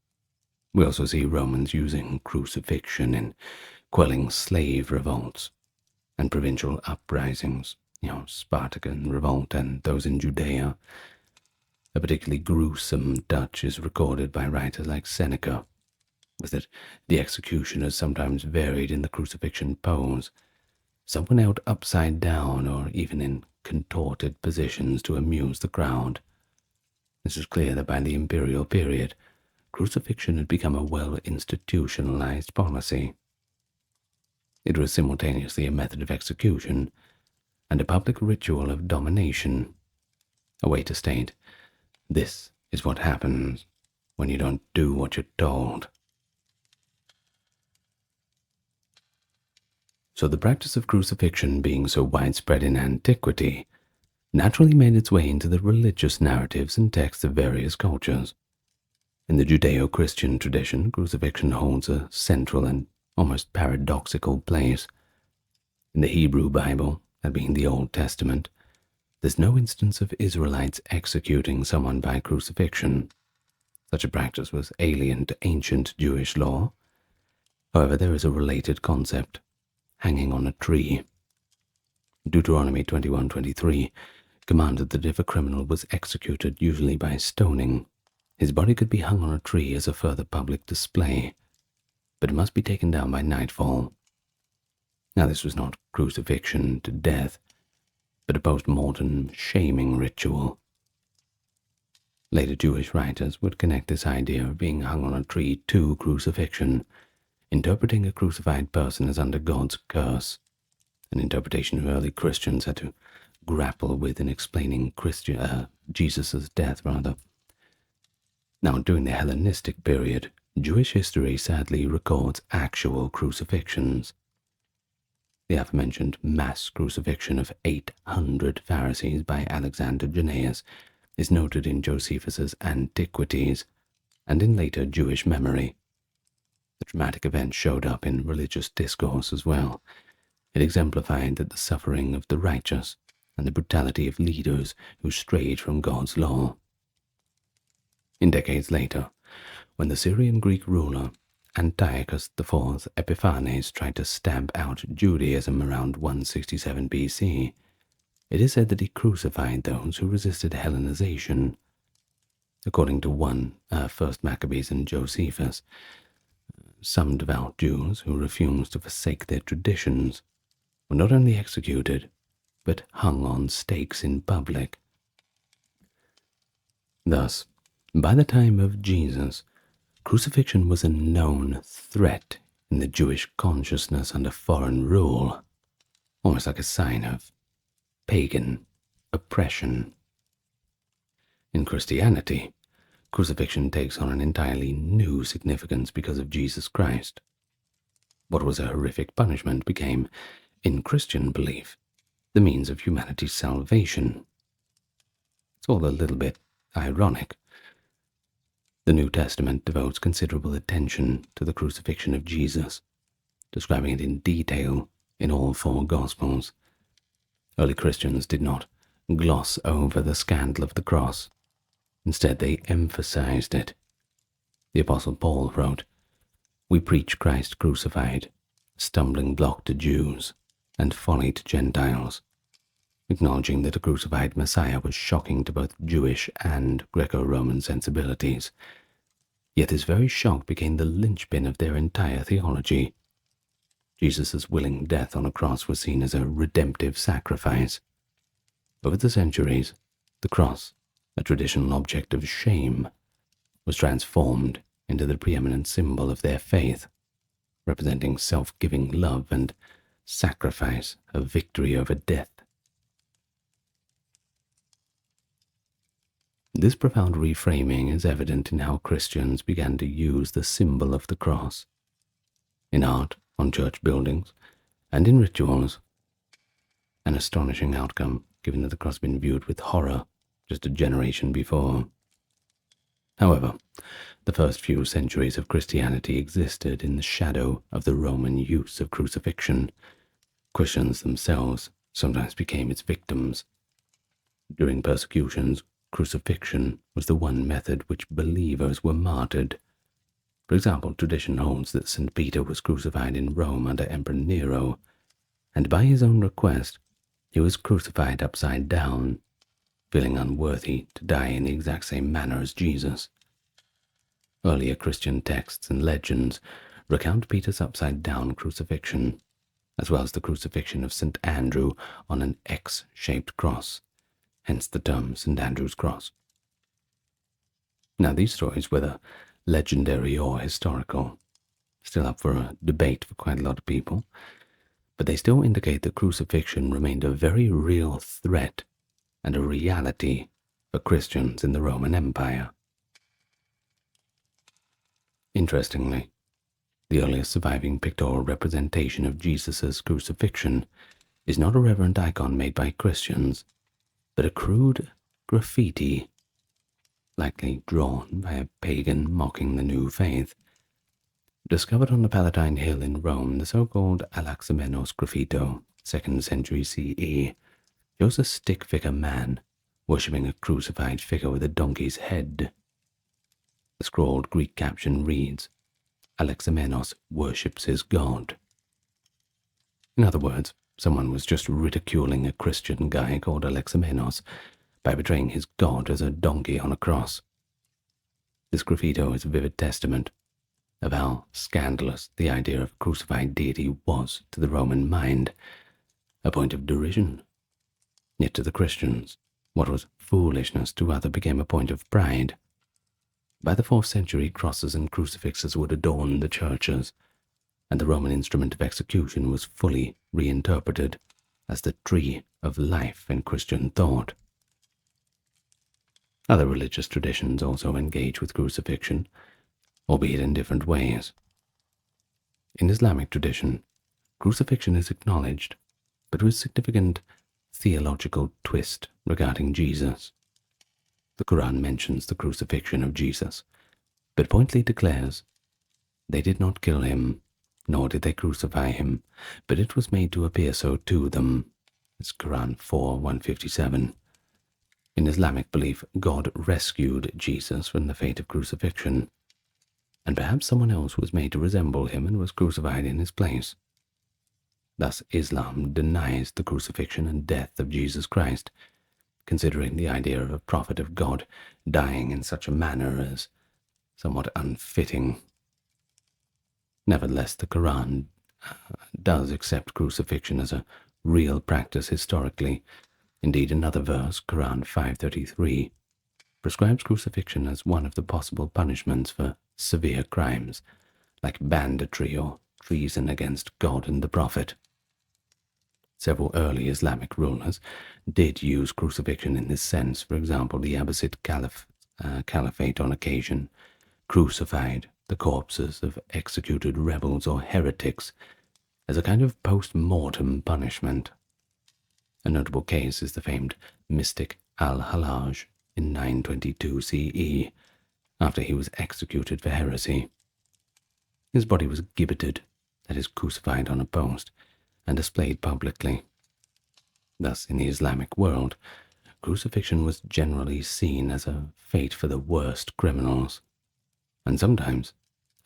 [SPEAKER 2] We also see Romans using crucifixion in quelling slave revolts and provincial uprisings, Spartan revolt and those in Judea. A particularly gruesome touch is recorded by writers like Seneca, was that the executioners sometimes varied in the crucifixion pose, some went out upside down or even in contorted positions to amuse the crowd. This is clear that by the imperial period, crucifixion had become a well-institutionalized policy. It was simultaneously a method of execution and a public ritual of domination, a way to state, this is what happens when you don't do what you're told. So the practice of crucifixion, being so widespread in antiquity, naturally made its way into the religious narratives and texts of various cultures. In the Judeo-Christian tradition, crucifixion holds a central and almost paradoxical place. In the Hebrew Bible, that being the Old Testament, there's no instance of Israelites executing someone by crucifixion. Such a practice was alien to ancient Jewish law. However, there is a related concept, hanging on a tree. Deuteronomy 21:23 commanded that if a criminal was executed, usually by stoning, his body could be hung on a tree as a further public display, but it must be taken down by nightfall. Now, this was not crucifixion to death, but a post-mortem shaming ritual. Later Jewish writers would connect this idea of being hung on a tree to crucifixion, interpreting a crucified person as under God's curse, an interpretation early Christians had to grapple with in explaining Jesus' death. Now, during the Hellenistic period, Jewish history sadly records actual crucifixions. The aforementioned mass crucifixion of 800 Pharisees by Alexander Jannaeus is noted in Josephus's Antiquities and in later Jewish memory. The dramatic event showed up in religious discourse as well. It exemplified that the suffering of the righteous and the brutality of leaders who strayed from God's law. In decades later, when the Syrian Greek ruler Antiochus IV Epiphanes tried to stamp out Judaism around 167 BC, it is said that he crucified those who resisted Hellenization. According to 1 Maccabees and Josephus, some devout Jews who refused to forsake their traditions were not only executed, but hung on stakes in public. Thus, by the time of Jesus, crucifixion was a known threat in the Jewish consciousness under foreign rule, almost like a sign of pagan oppression. In Christianity, crucifixion takes on an entirely new significance because of Jesus Christ. What was a horrific punishment became, in Christian belief, the means of humanity's salvation. It's all a little bit ironic. The New Testament devotes considerable attention to the crucifixion of Jesus, describing it in detail in all four Gospels.
[SPEAKER 1] Early Christians did not gloss over the scandal of the cross. Instead, they emphasized it. The Apostle Paul wrote, "We preach Christ crucified, stumbling block to Jews and folly to Gentiles," acknowledging that a crucified Messiah was shocking to both Jewish and Greco-Roman sensibilities. Yet this very shock became the linchpin of their entire theology. Jesus' willing death on a cross was seen as a redemptive sacrifice. Over the centuries, the cross, a traditional object of shame, was transformed into the preeminent symbol of their faith, representing self-giving love and sacrifice of victory over death. This profound reframing is evident in how Christians began to use the symbol of the cross, in art, on church buildings, and in rituals. An astonishing outcome, given that the cross had been viewed with horror just a generation before. However, the first few centuries of Christianity existed in the shadow of the Roman use of crucifixion. Christians themselves sometimes became its victims. During persecutions, crucifixion was the one method which believers were martyred. For example, tradition holds that St. Peter was crucified in Rome under Emperor Nero, and by his own request, he was crucified upside down, feeling unworthy to die in the exact same manner as Jesus. Earlier Christian texts and legends recount Peter's upside-down crucifixion, as well as the crucifixion of St. Andrew on an X-shaped cross, hence the term St. Andrew's Cross. Now these stories, whether legendary or historical, still up for a debate for quite a lot of people, but they still indicate that crucifixion remained a very real threat and a reality for Christians in the Roman Empire. Interestingly, the earliest surviving pictorial representation of Jesus' crucifixion is not a reverent icon made by Christians, but a crude graffiti, likely drawn by a pagan mocking the new faith. Discovered on the Palatine Hill in Rome, the so-called Anaximenos graffito, 2nd century CE, shows a stick-figure man worshipping a crucified figure with a donkey's head. The scrawled Greek caption reads, "Anaximenos worships his god." In other words, someone was just ridiculing a Christian guy called Anaximenos by betraying his god as a donkey on a cross. This graffito is a vivid testament of how scandalous the idea of a crucified deity was to the Roman mind, a point of derision. Yet to the Christians, what was foolishness to others became a point of pride. By the 4th century, crosses and crucifixes would adorn the churches, and the Roman instrument of execution was fully reinterpreted as the tree of life in Christian thought. Other religious traditions also engage with crucifixion, albeit in different ways. In Islamic tradition, crucifixion is acknowledged, but with significant theological twist regarding Jesus. The Quran mentions the crucifixion of Jesus, but pointedly declares, "They did not kill him, nor did they crucify him, but it was made to appear so to them." It's Quran 4:157. In Islamic belief, God rescued Jesus from the fate of crucifixion, and perhaps someone else was made to resemble him and was crucified in his place. Thus, Islam denies the crucifixion and death of Jesus Christ, considering the idea of a prophet of God dying in such a manner as somewhat unfitting. Nevertheless, the Quran does accept crucifixion as a real practice historically. Indeed, another verse, Quran 5:33, prescribes crucifixion as one of the possible punishments for severe crimes, like banditry or treason against God and the Prophet. Several early Islamic rulers did use crucifixion in this sense. For example, the Abbasid Caliphate on occasion crucified the corpses of executed rebels or heretics as a kind of post-mortem punishment. A notable case is the famed mystic Al-Hallaj in 922 CE, after he was executed for heresy. His body was gibbeted, that is, crucified on a post, and displayed publicly.
[SPEAKER 2] Thus, in the Islamic world, crucifixion was generally seen as a fate for the worst criminals, and sometimes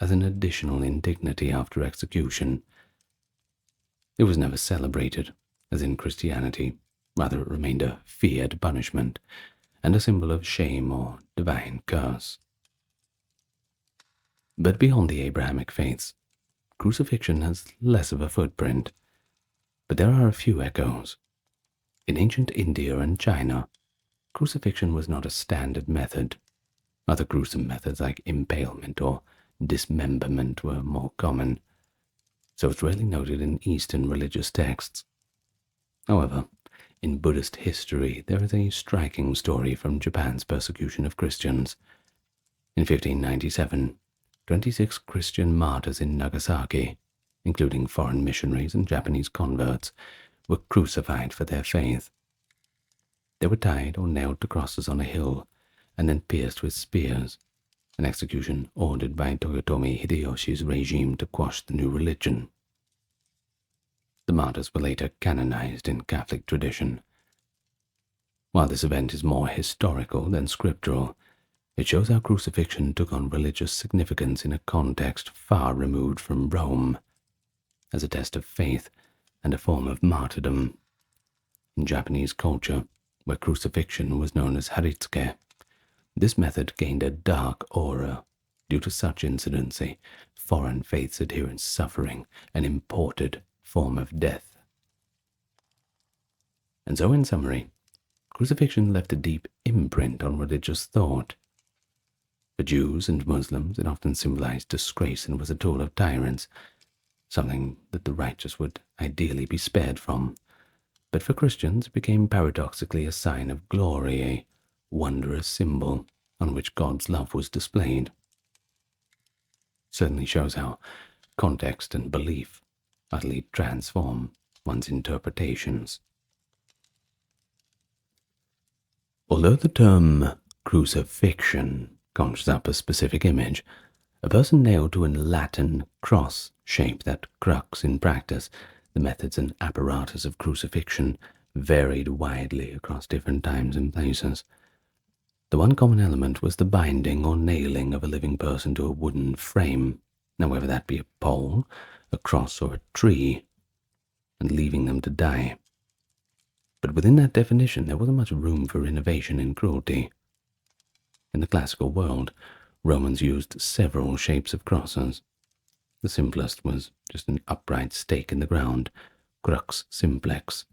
[SPEAKER 2] as an additional indignity after execution. It was never celebrated, as in Christianity. Rather, it remained a feared punishment and a symbol of shame or divine curse. But beyond the Abrahamic faiths, crucifixion has less of a footprint, but there are a few echoes. In ancient India and China, crucifixion was not a standard method. Other gruesome methods like impalement or dismemberment were more common, so it's rarely noted in Eastern religious texts. However, in Buddhist history, there is a striking story from Japan's persecution of Christians. In 1597, 26 Christian martyrs in Nagasaki, including foreign missionaries and Japanese converts, were crucified for their faith. They were tied or nailed to crosses on a hill and then pierced with spears, an execution ordered by Toyotomi Hideyoshi's regime to quash the new religion. The martyrs were later canonized in Catholic tradition. While this event is more historical than scriptural, it shows how crucifixion took on religious significance in a context far removed from Rome, as a test of faith and a form of martyrdom. In Japanese culture, where crucifixion was known as haritsuke, this method gained a dark aura due to such incidents, a foreign faith's adherents suffering an imported form of death. And so, in summary, crucifixion left a deep imprint on religious thought. For Jews and Muslims, it often symbolized disgrace and was a tool of tyrants, something that the righteous would ideally be spared from. But for Christians, it became paradoxically a sign of glory, a wondrous symbol on which God's love was displayed. Certainly shows how context and belief utterly transform one's interpretations. Although the term crucifixion conjures up a specific image, a person nailed to a Latin cross shape, that crux in practice, the methods and apparatus of crucifixion varied widely across different times and places. The one common element was the binding or nailing of a living person to a wooden frame, now whether that be a pole, a cross, or a tree, and leaving them to die. But within that definition there wasn't much room for innovation in cruelty. In the classical world, Romans used several shapes of crosses. The simplest was just an upright stake in the ground, crux simplex,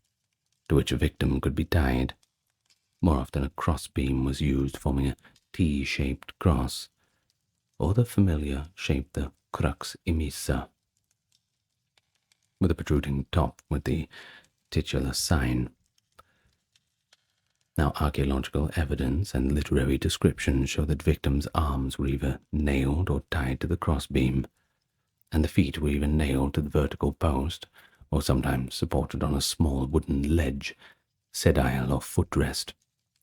[SPEAKER 2] to which a victim could be tied. More often a crossbeam was used, forming a T-shaped cross, or the familiar shape, the crux immissa, with a protruding top with the titular sign. Now, archaeological evidence and literary descriptions show that victims' arms were either nailed or tied to the crossbeam, and the feet were even nailed to the vertical post, or sometimes supported on a small wooden ledge, sedile or footrest,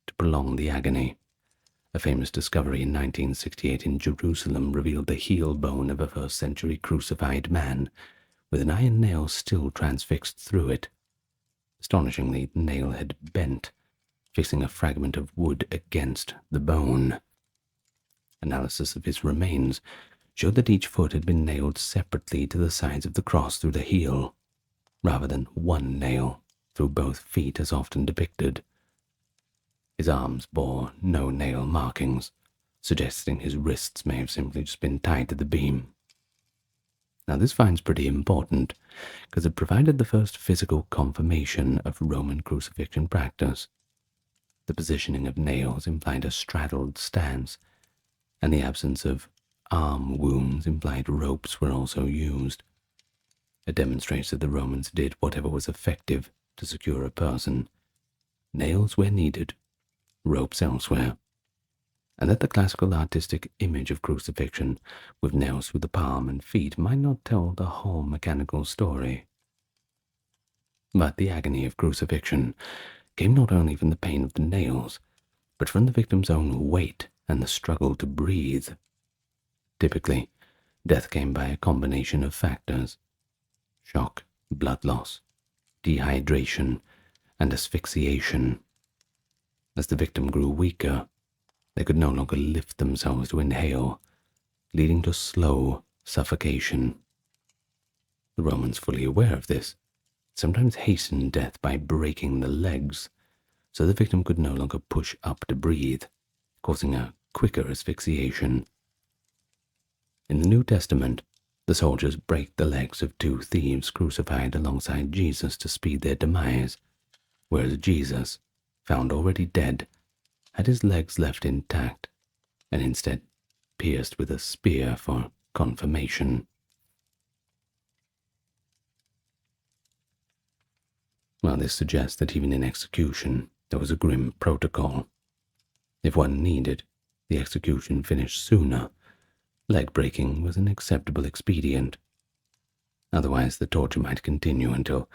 [SPEAKER 2] to prolong the agony. A famous discovery in 1968 in Jerusalem revealed the heel bone of a first-century crucified man, with an iron nail still transfixed through it. Astonishingly, the nail had bent, fixing a fragment of wood against the bone. Analysis of his remains showed that each foot had been nailed separately to the sides of the cross through the heel, rather than one nail through both feet as often depicted. His arms bore no nail markings, suggesting his wrists may have simply just been tied to the beam. Now this find's pretty important, because it provided the first physical confirmation of Roman crucifixion practice. The positioning of nails implied a straddled stance, and the absence of arm wounds implied ropes were also used. It demonstrates that the Romans did whatever was effective to secure a person. Nails where needed, ropes elsewhere, and that the classical artistic image of crucifixion with nails through the palm and feet might not tell the whole mechanical story. But the agony of crucifixion came not only from the pain of the nails, but from the victim's own weight and the struggle to breathe. Typically, death came by a combination of factors: shock, blood loss, dehydration,
[SPEAKER 1] and asphyxiation. As the victim grew weaker, they could no longer lift themselves to inhale, leading to slow suffocation. The Romans, fully aware of this, sometimes hastened death by breaking the legs, so the victim could no longer push up to breathe, causing a quicker asphyxiation. In the New Testament, the soldiers break the legs of two thieves crucified alongside Jesus to speed their demise, whereas Jesus, found already dead, had his legs left intact and instead pierced with a spear for confirmation. Well, this suggests that even in execution there was a grim protocol. If one needed the execution finished sooner, leg breaking was an acceptable expedient. Otherwise, the torture might continue until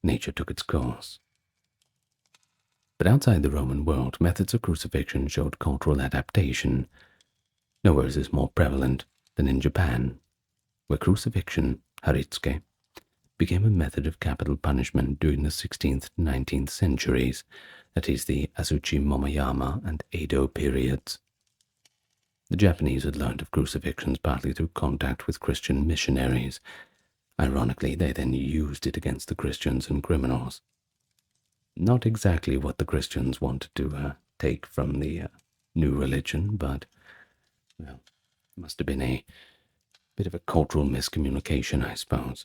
[SPEAKER 1] nature took its course. But outside the Roman world, methods of crucifixion showed cultural adaptation. Nowhere is this more prevalent than in Japan, where crucifixion, haritsuke, became a method of capital punishment during the 16th to 19th centuries, that is, the Asuchi Momoyama and Edo periods. The Japanese had learned of crucifixions partly through contact with Christian missionaries. Ironically, they then used it against the Christians and criminals. Not exactly what the Christians wanted to take from the new religion, but, well, it must have been a bit of a cultural miscommunication, I suppose.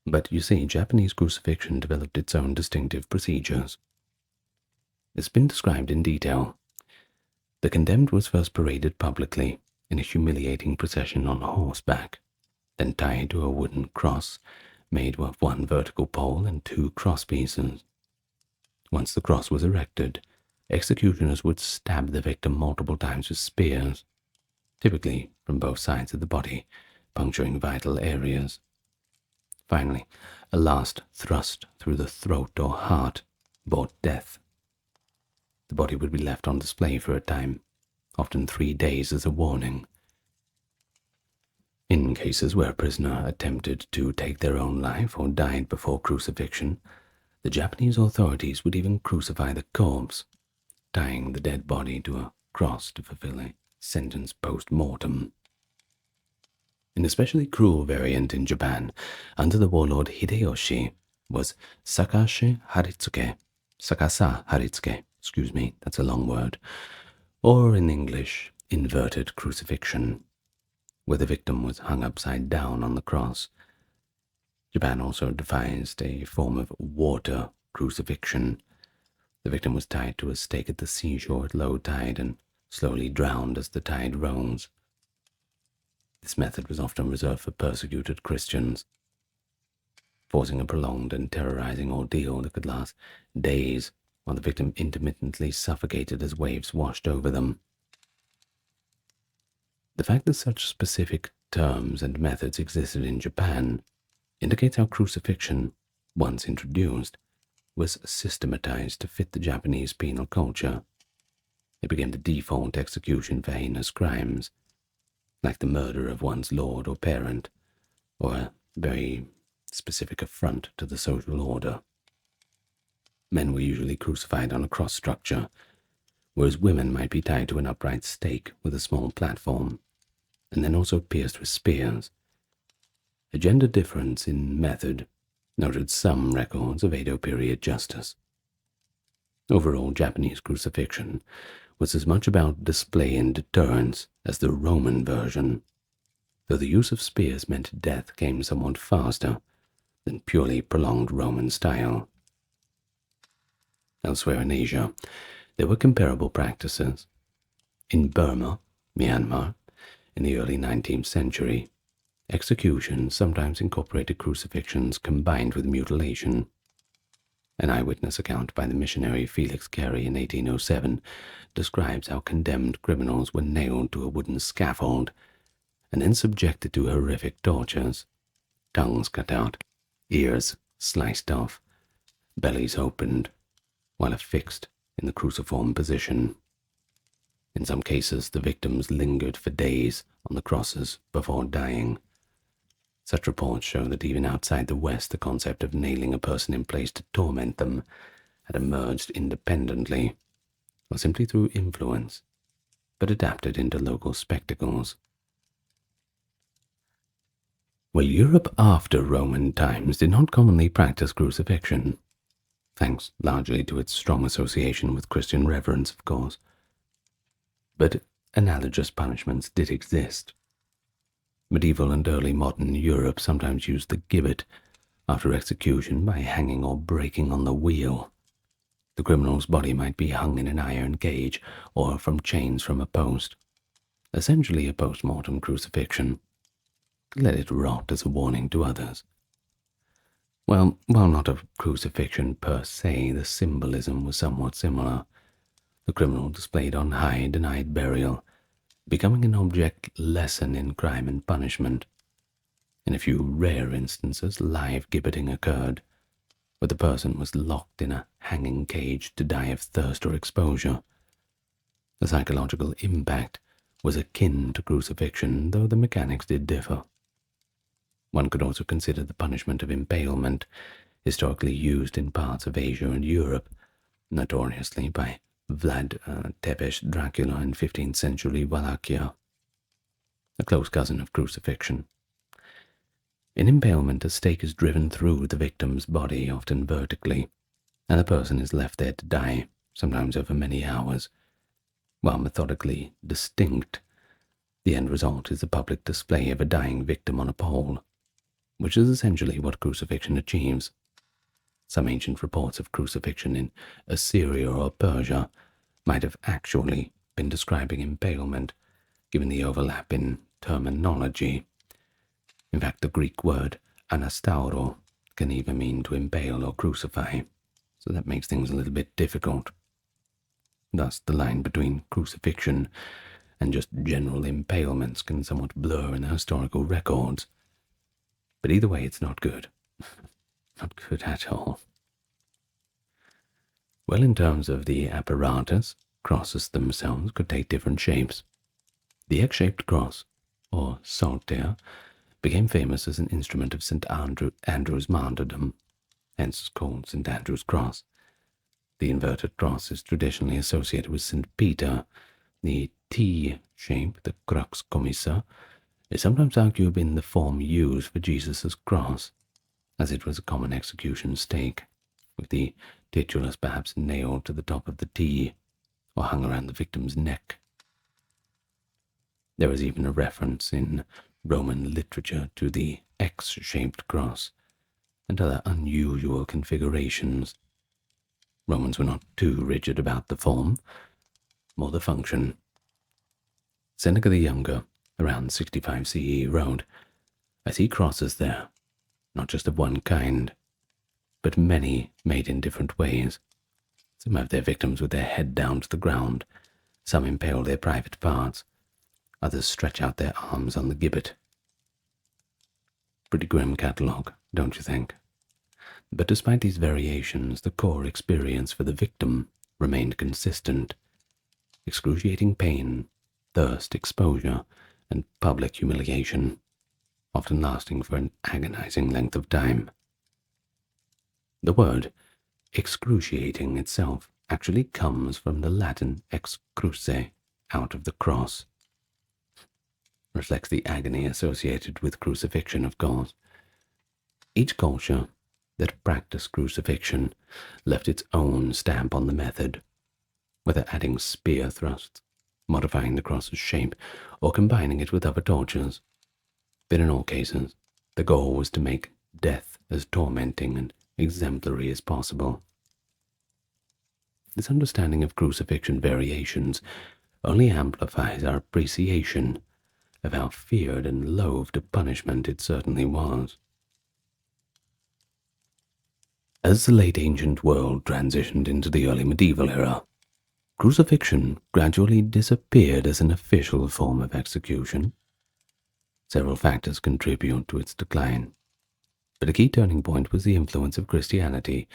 [SPEAKER 1] But you see, Japanese crucifixion developed its own distinctive procedures. It's been described in detail. The condemned was first paraded publicly in a humiliating procession on horseback, then tied to a wooden cross made of one vertical pole and two crosspieces. Once the cross was erected, executioners would stab the victim multiple times with spears, typically from both sides of the body, puncturing vital areas. Finally, a last thrust through the throat or heart brought death. The body would be left on display for a time, often 3 days as a warning. In cases where a prisoner attempted to take their own life or died before crucifixion, the Japanese authorities would even crucify the corpse, tying the dead body to a cross to fulfill a sentence post-mortem. An especially cruel variant in Japan, under the warlord Hideyoshi, was Sakasa Haritsuke, that's a long word, or in English, inverted crucifixion, where the victim was hung upside down on the cross. Japan also devised a form of water crucifixion. The victim was tied to a stake at the seashore at low tide and slowly drowned as the tide rose. This method was often reserved for persecuted Christians, forcing a prolonged and terrorizing ordeal that could last days while the victim intermittently suffocated as waves washed over them. The fact that such specific terms and methods existed in Japan indicates how crucifixion, once introduced, was systematized to fit the Japanese penal culture. It became the default execution for heinous crimes, like the murder of one's lord or parent, or a very specific affront to the social order. Men were usually crucified on a cross structure, whereas women might be tied to an upright stake with a small platform, and then also pierced with spears. A gender difference in method noted some records of Edo period justice. Overall, Japanese crucifixion was as much about display and deterrence as the Roman version, though the use of spears meant death came somewhat faster than purely prolonged Roman style. Elsewhere in Asia, there were comparable practices. In Burma, Myanmar, in the early 19th century, executions sometimes incorporated crucifixions combined with mutilation. An eyewitness account by the missionary Felix Carey in 1807 describes how condemned criminals were nailed to a wooden scaffold and then subjected to horrific tortures. Tongues cut out, ears sliced off, bellies opened, while affixed in the cruciform position. In some cases, the victims lingered for days on the crosses before dying. Such reports show that even outside the West, the concept of nailing a person in place to torment them had emerged independently, or simply through influence, but adapted into local spectacles. Well, Europe after Roman times did not commonly practice crucifixion, thanks largely to its strong association with Christian reverence, of course. But analogous punishments did exist. Medieval and early modern Europe sometimes used the gibbet after execution by hanging or breaking on the wheel. The criminal's body might be hung in an iron cage or from chains from a post, essentially a post-mortem crucifixion, to let it rot as a warning to others. Well, while not a crucifixion per se, the symbolism was somewhat similar. The criminal displayed on high denied burial, becoming an object lesson in crime and punishment. In a few rare instances, live gibbeting occurred, where the person was locked in a hanging cage to die of thirst or exposure. The psychological impact was akin to crucifixion, though the mechanics did differ. One could also consider the punishment of impalement, historically used in parts of Asia and Europe, notoriously by Vlad Tepes Dracula in 15th century Wallachia, a close cousin of crucifixion. In impalement, a stake is driven through the victim's body, often vertically, and the person is left there to die, sometimes over many hours. While methodically distinct, the end result is the public display of a dying victim on a pole, which is essentially what crucifixion achieves. Some ancient reports of crucifixion in Assyria or Persia might have actually been describing impalement, given the overlap in terminology. In fact, the Greek word anastauro can either mean to impale or crucify, so that makes things a little bit difficult. Thus, the line between crucifixion and just general impalements can somewhat blur in the historical records. But either way, it's not good. Not good at all. Well, in terms of the apparatus, crosses themselves could take different shapes. The X-shaped cross, or saltire, became famous as an instrument of St. Andrew's martyrdom, hence called St. Andrew's Cross. The inverted cross is traditionally associated with St. Peter. The T shape, the crux commissa, is sometimes argued in the form used for Jesus' cross, as it was a common execution stake, with the titulus perhaps nailed to the top of the T, or hung around the victim's neck. There is even a reference in Roman literature to the X-shaped cross and other unusual configurations. Romans were not too rigid about the form, more the function. Seneca the Younger, around 65 CE, wrote, "I see crosses there, not just of one kind, but many made in different ways. Some have their victims with their head down to the ground, some impale their private parts, others stretch out their arms on the gibbet." Pretty grim catalogue, don't you think? But despite these variations, the core experience for the victim remained consistent: excruciating pain, thirst, exposure, and public humiliation, often lasting for an agonizing length of time. The word excruciating itself actually comes from the Latin ex cruce, out of the cross. Reflects the agony associated with crucifixion, of course. Each culture that practiced crucifixion left its own stamp on the method, whether adding spear thrusts, modifying the cross's shape, or combining it with other tortures. But in all cases, the goal was to make death as tormenting and exemplary as possible. This understanding of crucifixion variations only amplifies our appreciation of how feared and loathed a punishment it certainly was. As the late ancient world transitioned into the early medieval era, crucifixion gradually disappeared as an official form of execution. Several factors contribute to its decline, but a key turning point was the influence of Christianity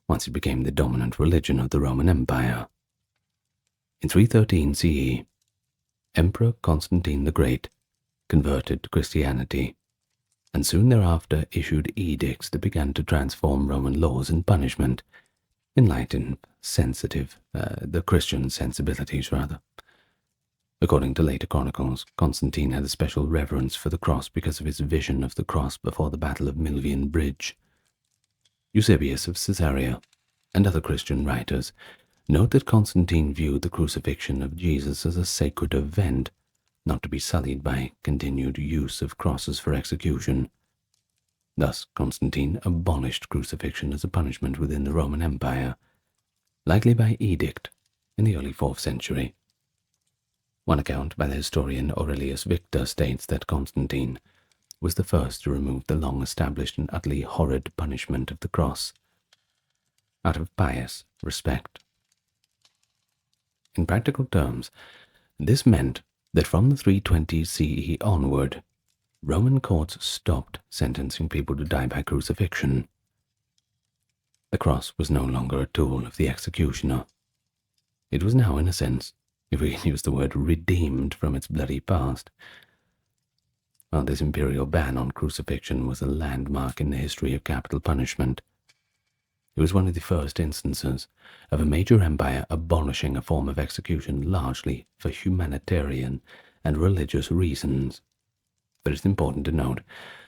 [SPEAKER 1] once it became the dominant religion of the Roman Empire. In 313 CE, Emperor Constantine the Great converted to Christianity, and soon thereafter issued edicts that began to transform Roman laws and punishment, enlighten the Christian sensibilities rather. According to later chronicles, Constantine had a special reverence for the cross because of his vision of the cross before the Battle of Milvian Bridge. Eusebius of Caesarea and other Christian writers note that Constantine viewed the crucifixion of Jesus as a sacred event, not to be sullied by continued use of crosses for execution. Thus, Constantine abolished crucifixion as a punishment within the Roman Empire, likely by edict in the early 4th century. One account by the historian Aurelius Victor states that Constantine was the first to remove the long-established and utterly horrid punishment of the cross, out of pious respect. In practical terms, this meant that from the 320 CE onward, Roman courts stopped sentencing people to die by crucifixion. The cross was no longer a tool of the executioner. It was now, in a sense, if we can use the word, redeemed from its bloody past. While this imperial ban on crucifixion was a landmark in the history of capital punishment, it was one of the first instances of a major empire abolishing a form of execution largely for humanitarian and religious reasons. But it's important to note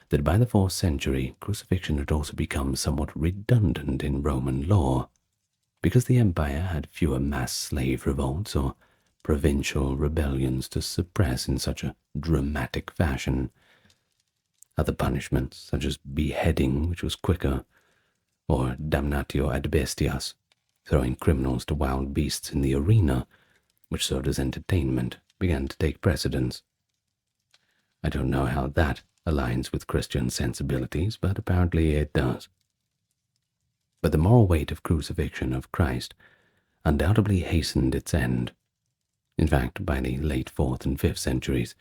[SPEAKER 1] that by the 4th century, crucifixion had also become somewhat redundant in Roman law, because the empire had fewer mass slave revolts or provincial rebellions to suppress in such a dramatic fashion. Other punishments, such as beheading, which was quicker, or damnatio ad bestias, throwing criminals to wild beasts in the arena, which served as entertainment, began to take precedence. I don't know how that aligns with Christian sensibilities, but apparently it does. But the moral weight of crucifixion of Christ undoubtedly hastened its end. In fact, by the late 4th and 5th centuries,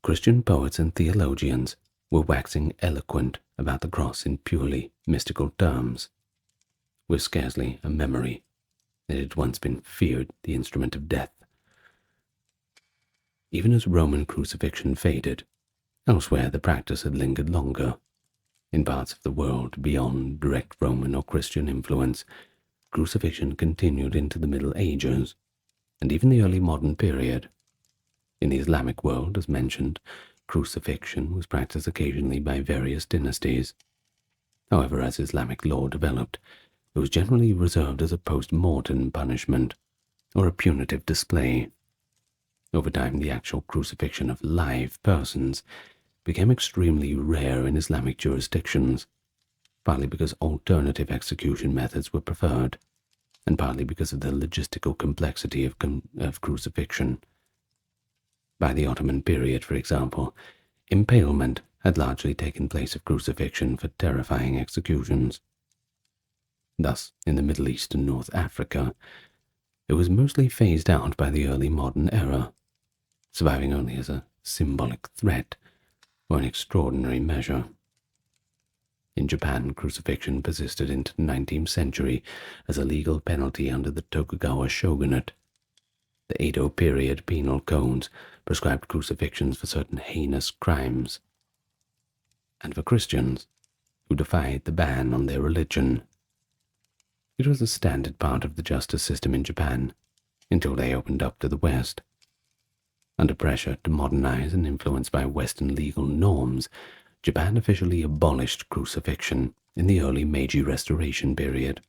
[SPEAKER 1] Christian poets and theologians were waxing eloquent about the cross in purely mystical terms, with scarcely a memory that it had once been feared the instrument of death. Even as Roman crucifixion faded, elsewhere the practice had lingered longer. In parts of the world beyond direct Roman or Christian influence, crucifixion continued into the Middle Ages, and even the early modern period. In the Islamic world, as mentioned, crucifixion was practiced occasionally by various dynasties. However, as Islamic law developed, it was generally reserved as a post-mortem punishment, or a punitive display. Over time, the actual crucifixion of live persons became extremely rare in Islamic jurisdictions, partly because alternative execution methods were preferred, and partly because of the logistical complexity of crucifixion. By the Ottoman period, for example, impalement had largely taken place of crucifixion for terrifying executions. Thus, in the Middle East and North Africa, it was mostly phased out by the early modern era, surviving only as a symbolic threat or an extraordinary measure. In Japan, crucifixion persisted into the 19th century as a legal penalty under the Tokugawa shogunate. The Edo period penal codes prescribed crucifixions for certain heinous crimes, and for Christians who defied the ban on their religion. It was a standard part of the justice system in Japan until they opened up to the West. Under pressure to modernize and influenced by Western legal norms, Japan officially abolished crucifixion in the early Meiji Restoration period.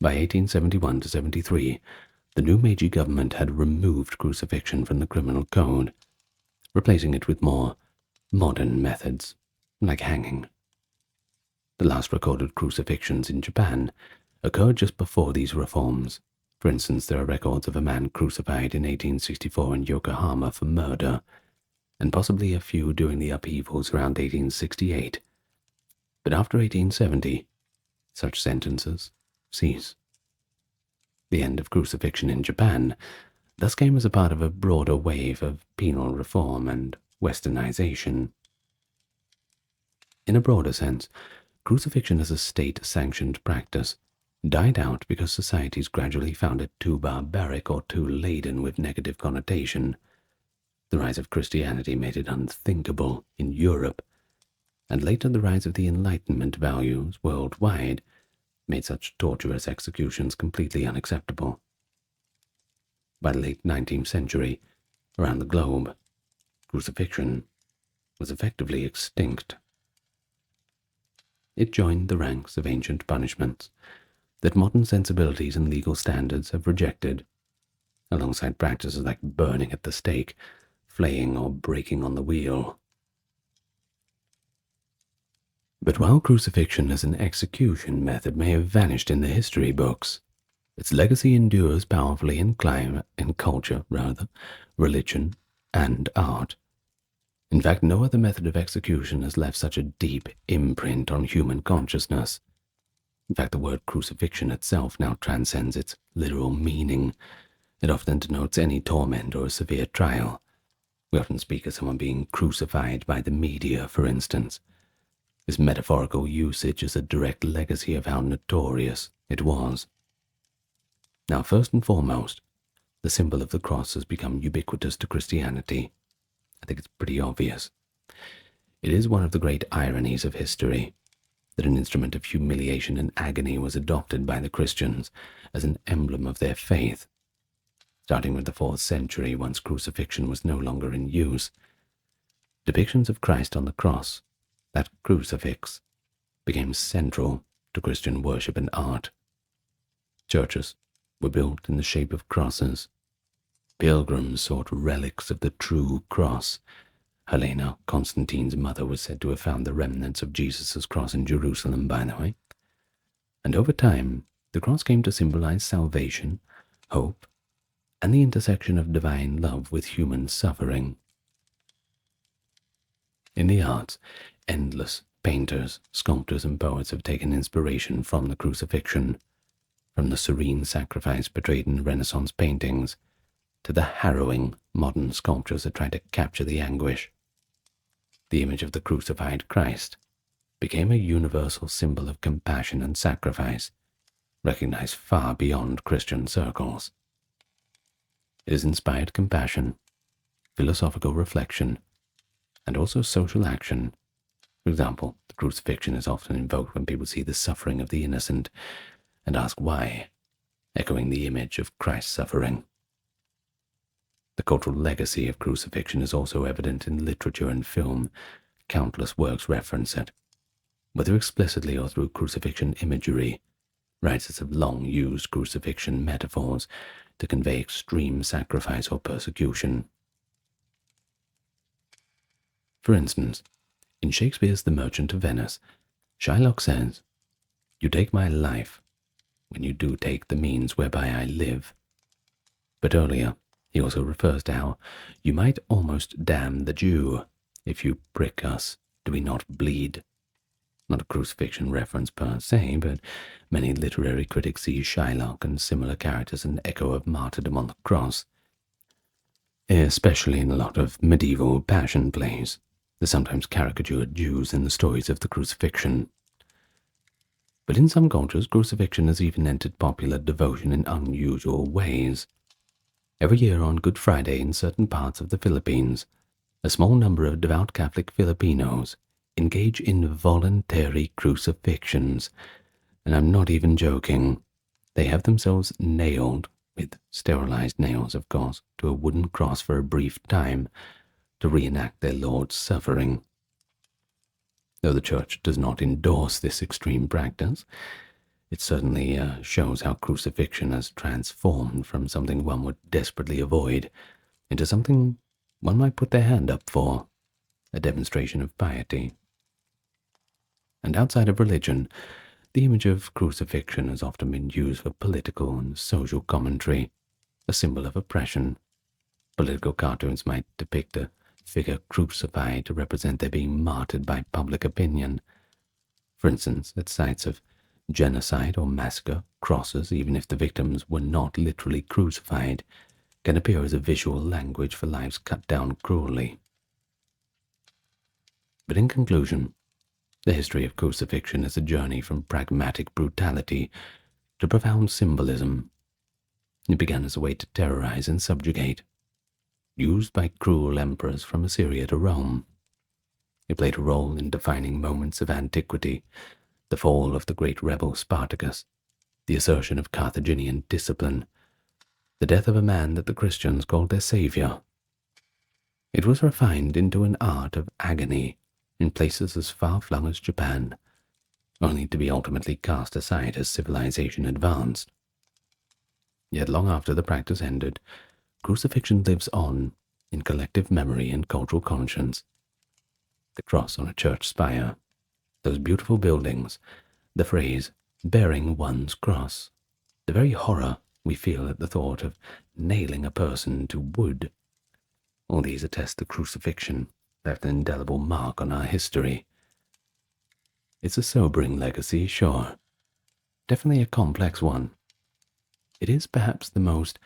[SPEAKER 1] By 1871 to 73, the new Meiji government had removed crucifixion from the criminal code, replacing it with more modern methods, like hanging. The last recorded crucifixions in Japan occurred just before these reforms. For instance, there are records of a man crucified in 1864 in Yokohama for murder, and possibly a few during the upheavals around 1868. But after 1870, such sentences cease. The end of crucifixion in Japan thus came as a part of a broader wave of penal reform and westernization. In a broader sense, crucifixion as a state-sanctioned practice died out because societies gradually found it too barbaric or too laden with negative connotation.
[SPEAKER 2] The rise of Christianity made it unthinkable in Europe, and later the rise of the Enlightenment values worldwide made such torturous executions completely unacceptable. By the late 19th century, around the globe, crucifixion was effectively extinct. It joined the ranks of ancient punishments that modern sensibilities and legal standards have rejected, alongside practices like burning at the stake, flaying, or breaking on the wheel. But while crucifixion as an execution method may have vanished in the history books, its legacy endures powerfully in culture, religion, and art. In fact, no other method of execution has left such a deep imprint on human consciousness. In fact, the word crucifixion itself now transcends its literal meaning. It often denotes any torment or a severe trial. We often speak of someone being crucified by the media, for instance. This metaphorical usage is a direct legacy of how notorious it was. Now, first and foremost, the symbol of the cross has become ubiquitous to Christianity. I think it's pretty obvious. It is one of the great ironies of history that an instrument of humiliation and agony was adopted by the Christians as an emblem of their faith. Starting with the 4th century, once crucifixion was no longer in use, depictions of Christ on the cross, that crucifix, became central to Christian worship and art. Churches were built in the shape of crosses. Pilgrims sought relics of the true cross. Helena, Constantine's mother, was said to have found the remnants of Jesus' cross in Jerusalem, by the way. And over time, the cross came to symbolize salvation, hope, and the intersection of divine love with human suffering. In the arts, endless painters, sculptors, and poets have taken inspiration from the crucifixion, from the serene sacrifice portrayed in Renaissance paintings to the harrowing modern sculptures that try to capture the anguish. The image of the crucified Christ became a universal symbol of compassion and sacrifice, recognized far beyond Christian circles. It has inspired compassion, philosophical reflection, and also social action. For example, the crucifixion is often invoked when people see the suffering of the innocent and ask why, echoing the image of Christ's suffering. The cultural legacy of crucifixion is also evident in literature and film. Countless works reference it. Whether explicitly or through crucifixion imagery, writers have long used crucifixion metaphors to convey extreme sacrifice or persecution. For instance, in Shakespeare's The Merchant of Venice, Shylock says, "You take my life, when you do take the means whereby I live." But earlier, he also refers to how you might almost damn the Jew. If you prick us, do we not bleed? Not a crucifixion reference per se, but many literary critics see Shylock and similar characters an echo of martyrdom on the cross. Especially in a lot of medieval passion plays, the sometimes caricatured Jews in the stories of the crucifixion. But in some cultures, crucifixion has even entered popular devotion in unusual ways. Every year on Good Friday in certain parts of the Philippines, a small number of devout Catholic Filipinos engage in voluntary crucifixions, and I'm not even joking. They have themselves nailed, with sterilized nails of course, to a wooden cross for a brief time to reenact their Lord's suffering. Though the Church does not endorse this extreme practice, it certainly shows how crucifixion has transformed from something one would desperately avoid into something one might put their hand up for, a demonstration of piety. And outside of religion, the image of crucifixion has often been used for political and social commentary, a symbol of oppression. Political cartoons might depict a figure crucified to represent their being martyred by public opinion. For instance, at sites of genocide or massacre, crosses, even if the victims were not literally crucified, can appear as a visual language for lives cut down cruelly. But in conclusion, the history of crucifixion is a journey from pragmatic brutality to profound symbolism. It began as a way to terrorize and subjugate. used by cruel emperors from Assyria to Rome. It played a role in defining moments of antiquity, the fall of the great rebel Spartacus, the assertion of Carthaginian discipline, the death of a man that the Christians called their savior. It was refined into an art of agony in places as far-flung as Japan, only to be ultimately cast aside as civilization advanced. Yet long after the practice ended, crucifixion lives on in collective memory and cultural conscience. The cross on a church spire, those beautiful buildings, the phrase, bearing one's cross, the very horror we feel at the thought of nailing a person to wood. All these attest the crucifixion left an indelible mark on our history. It's a sobering legacy, sure. Definitely a complex one. It is perhaps the most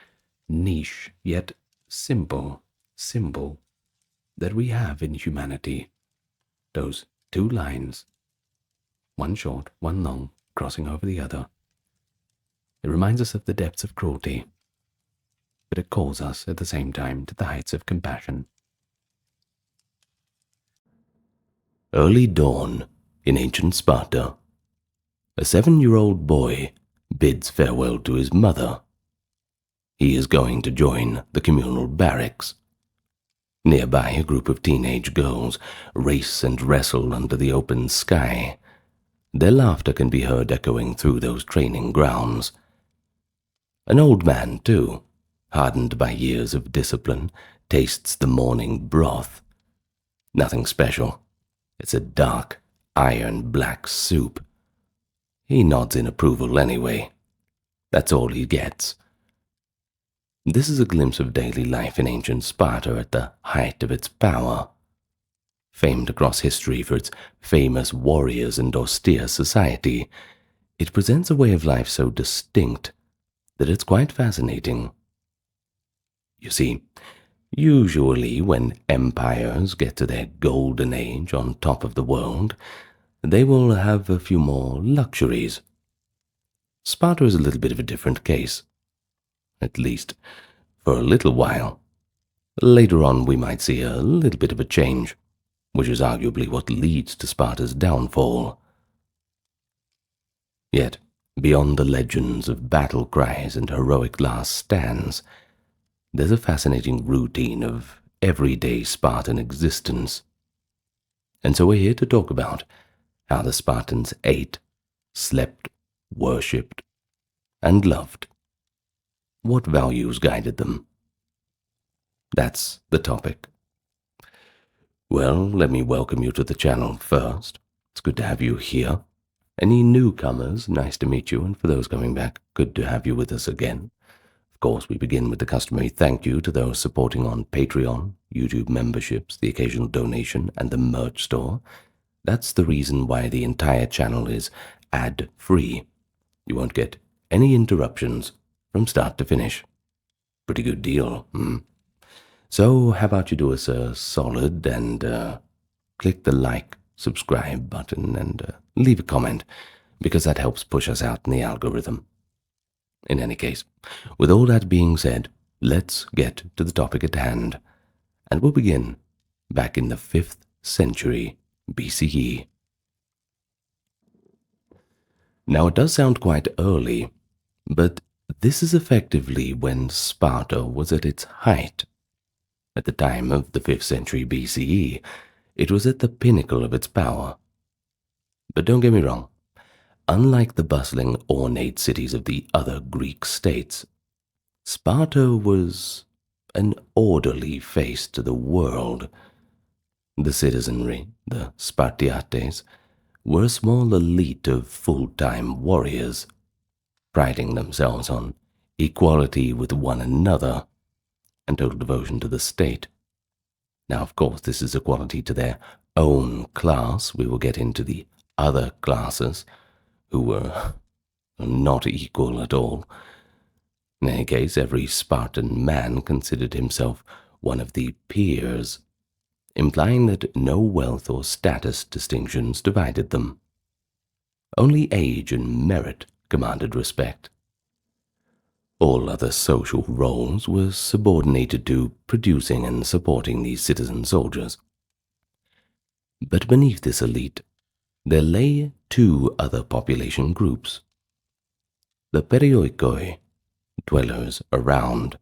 [SPEAKER 2] niche yet simple symbol that we have in humanity. Those two lines, one short, one long, crossing over the other. It reminds us of the depths of cruelty, but it calls us at the same time to the heights of compassion.
[SPEAKER 1] Early dawn in ancient Sparta. A 7-year-old boy bids farewell to his mother. He is going to join the communal barracks. Nearby, a group of teenage girls race and wrestle under the open sky. Their laughter can be heard echoing through those training grounds. An old man, too, hardened by years of discipline, tastes the morning broth. Nothing special. It's a dark, iron-black soup. He nods in approval anyway. That's all he gets. This is a glimpse of daily life in ancient Sparta at the height of its power. Famed across history for its famous warriors and austere society, it presents a way of life so distinct that it's quite fascinating. You see, usually when empires get to their golden age on top of the world, they will have a few more luxuries. Sparta is a little bit of a different case. At least, for a little while. Later on we might see a little bit of a change, which is arguably what leads to Sparta's downfall. Yet, beyond the legends of battle cries and heroic last stands, there's a fascinating routine of everyday Spartan existence. And so we're here to talk about how the Spartans ate, slept, worshipped, and loved. What values guided them? That's the topic. Well, let me welcome you to the channel first. It's good to have you here. Any newcomers, nice to meet you, and for those coming back, good to have you with us again. Of course, we begin with the customary thank you to those supporting on Patreon, YouTube memberships, the occasional donation, and the merch store. That's the reason why the entire channel is ad-free. You won't get any interruptions from start to finish. Pretty good deal, So how about you do us a solid and click the like, subscribe button and leave a comment, because that helps push us out in the algorithm. In any case, with all that being said, let's get to the topic at hand, and we'll begin back in the 5th century BCE. Now it does sound quite early, but this is effectively when Sparta was at its height. At the time of the 5th century BCE, it was at the pinnacle of its power. But don't get me wrong, unlike the bustling, ornate cities of the other Greek states, Sparta was an orderly face to the world. The citizenry, the Spartiates, were a small elite of full-time warriors, priding themselves on equality with one another and total devotion to the state. Now, of course, this is equality to their own class. We will get into the other classes, who were not equal at all. In any case, every Spartan man considered himself one of the peers, implying that no wealth or status distinctions divided them. Only age and merit commanded respect. All other social roles were subordinated to producing and supporting these citizen soldiers. But beneath this elite, there lay two other population groups. The perioikoi, dwellers around.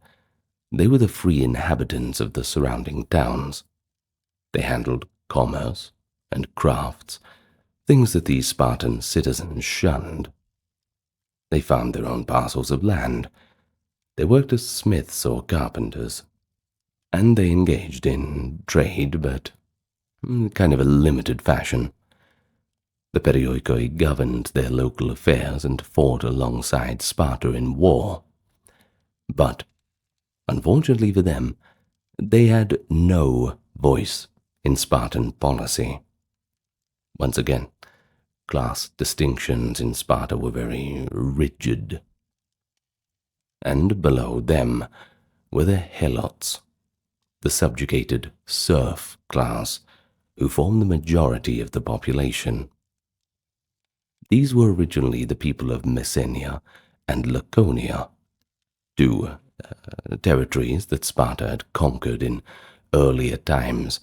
[SPEAKER 1] They were the free inhabitants of the surrounding towns. They handled commerce and crafts, things that these Spartan citizens shunned. They farmed their own parcels of land. They worked as smiths or carpenters, and they engaged in trade, but kind of a limited fashion. The perioikoi governed their local affairs and fought alongside Sparta in war. But, unfortunately for them, they had no voice in Spartan policy. Once again, class distinctions in Sparta were very rigid. And below them were the helots, the subjugated serf class, who formed the majority of the population. These were originally the people of Messenia and Laconia, two territories that Sparta had conquered in earlier times,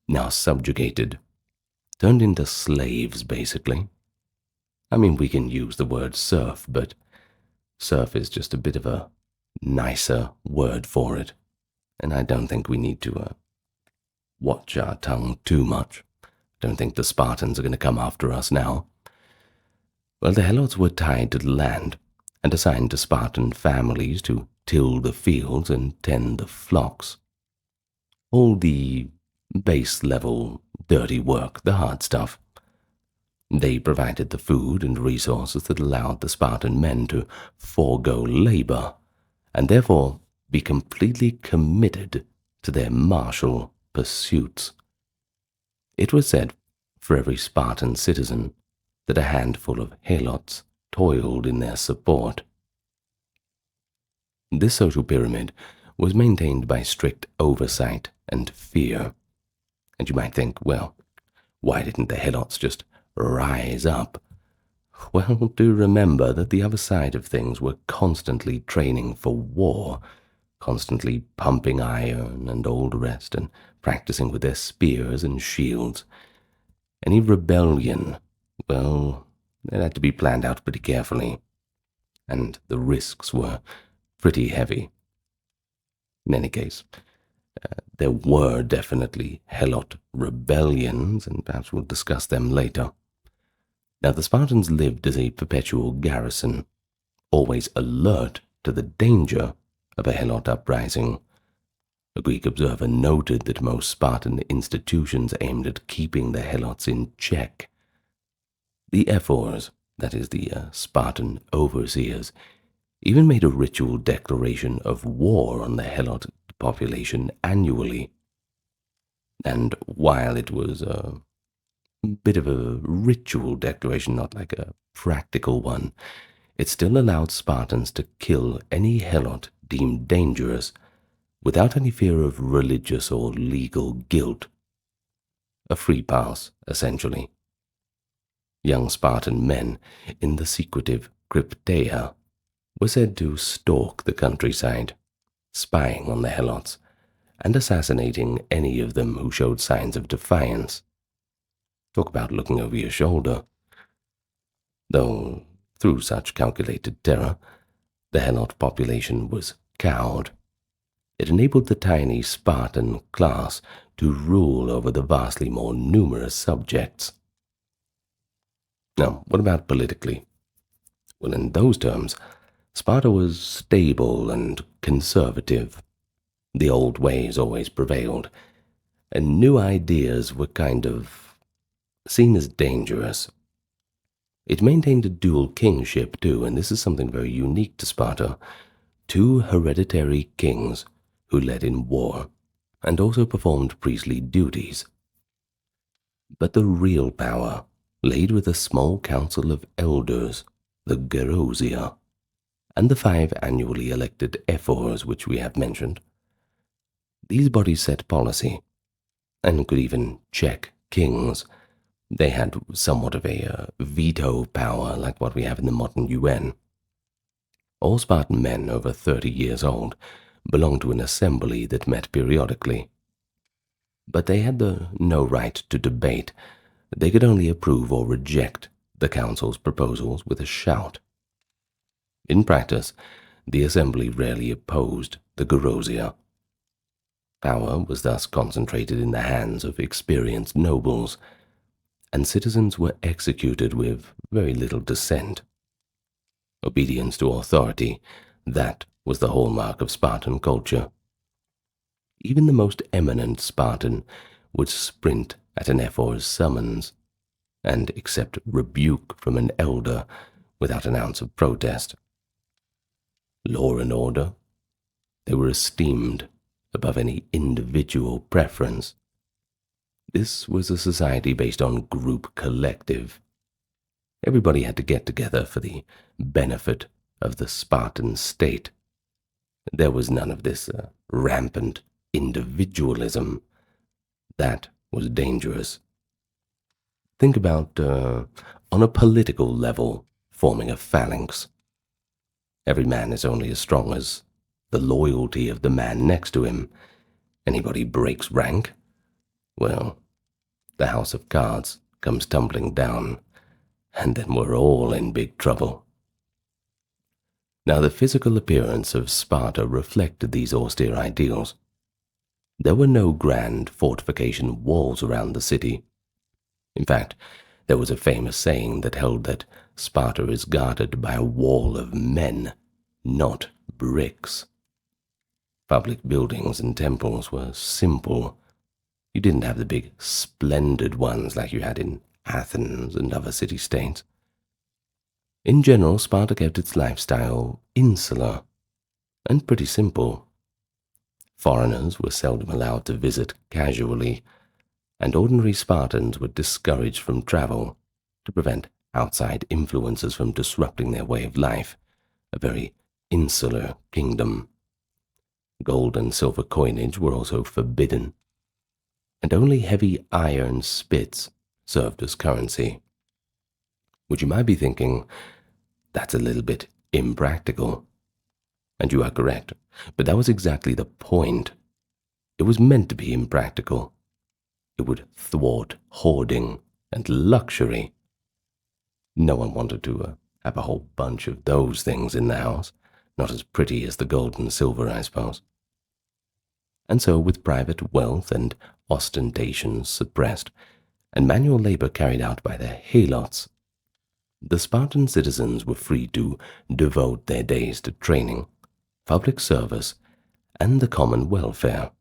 [SPEAKER 1] now subjugated, turned into slaves, basically. I mean, we can use the word serf, but serf is just a bit of a nicer word for it, and I don't think we need to watch our tongue too much. Don't think the Spartans are going to come after us now. Well, the helots were tied to the land and assigned to Spartan families to till the fields and tend the flocks. All the base-level dirty work, the hard stuff. They provided the food and resources that allowed the Spartan men to forego labor and therefore be completely committed to their martial pursuits. It was said for every Spartan citizen that a handful of helots toiled in their support. This social pyramid was maintained by strict oversight and fear. And you might think, well, why didn't the helots just rise up? Well, do remember that the other side of things were constantly training for war, constantly pumping iron and all the rest, and practicing with their spears and shields. Any rebellion, well, it had to be planned out pretty carefully, and the risks were pretty heavy. In any case, there were definitely helot rebellions, and perhaps we'll discuss them later. Now, the Spartans lived as a perpetual garrison, always alert to the danger of a helot uprising. A Greek observer noted that most Spartan institutions aimed at keeping the helots in check. The ephors, that is the Spartan overseers, even made a ritual declaration of war on the helot population annually. And while it was a bit of a ritual declaration, not like a practical one, it still allowed Spartans to kill any helot deemed dangerous without any fear of religious or legal guilt. A free pass, essentially. Young Spartan men in the secretive crypteia were said to stalk the countryside, spying on the helots, and assassinating any of them who showed signs of defiance. Talk about looking over your shoulder. Though, through such calculated terror, the helot population was cowed. It enabled the tiny Spartan class to rule over the vastly more numerous subjects. Now, what about politically? Well, in those terms, Sparta was stable and conservative. The old ways always prevailed, and new ideas were kind of seen as dangerous. It maintained a dual kingship, too, and this is something very unique to Sparta. Two hereditary kings who led in war, and also performed priestly duties. But the real power laid with a small council of elders, the Gerousia, and the 5 annually elected ephors which we have mentioned. These bodies set policy, and could even check kings. They had somewhat of a veto power like what we have in the modern UN. All Spartan men over 30 years old belonged to an assembly that met periodically. But they had no right to debate. They could only approve or reject the council's proposals with a shout. In practice, the assembly rarely opposed the Gerousia. Power was thus concentrated in the hands of experienced nobles, and citizens were executed with very little dissent. Obedience to authority, that was the hallmark of Spartan culture. Even the most eminent Spartan would sprint at an ephor's summons and accept rebuke from an elder without an ounce of protest. Law and order, they were esteemed above any individual preference. This was a society based on group collective. Everybody had to get together for the benefit of the Spartan state. There was none of this rampant individualism. That was dangerous. Think about, on a political level, forming a phalanx. Every man is only as strong as the loyalty of the man next to him. Anybody breaks rank, well, the house of cards comes tumbling down, and then we're all in big trouble. Now, the physical appearance of Sparta reflected these austere ideals. There were no grand fortification walls around the city. In fact, there was a famous saying that held that Sparta is guarded by a wall of men, not bricks. Public buildings and temples were simple. You didn't have the big, splendid ones like you had in Athens and other city-states. In general, Sparta kept its lifestyle insular and pretty simple. Foreigners were seldom allowed to visit casually, and ordinary Spartans were discouraged from travel to prevent outside influences from disrupting their way of life, a very insular kingdom. Gold and silver coinage were also forbidden, and only heavy iron spits served as currency. Which you might be thinking, that's a little bit impractical. And you are correct, but that was exactly the point. It was meant to be impractical. It would thwart hoarding and luxury. No one wanted to have a whole bunch of those things in the house, not as pretty as the gold and silver, I suppose. And so, with private wealth and ostentation suppressed, and manual labor carried out by the helots, the Spartan citizens were free to devote their days to training, public service, and the common welfare.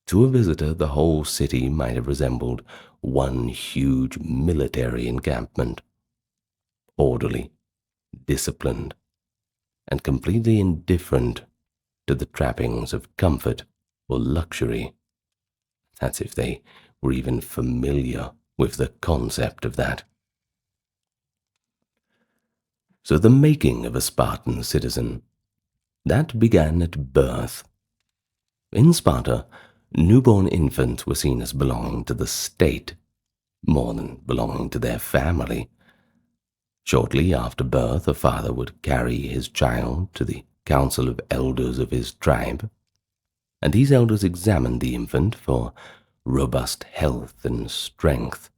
[SPEAKER 1] To a visitor, the whole city might have resembled one huge military encampment, orderly, disciplined, and completely indifferent to the trappings of comfort or luxury. That's if they were even familiar with the concept of that. So the making of a Spartan citizen, that began at birth. In Sparta, newborn infants were seen as belonging to the state, more than belonging to their family. Shortly after birth, a father would carry his child to the council of elders of his tribe, and these elders examined the infant for robust health and strength.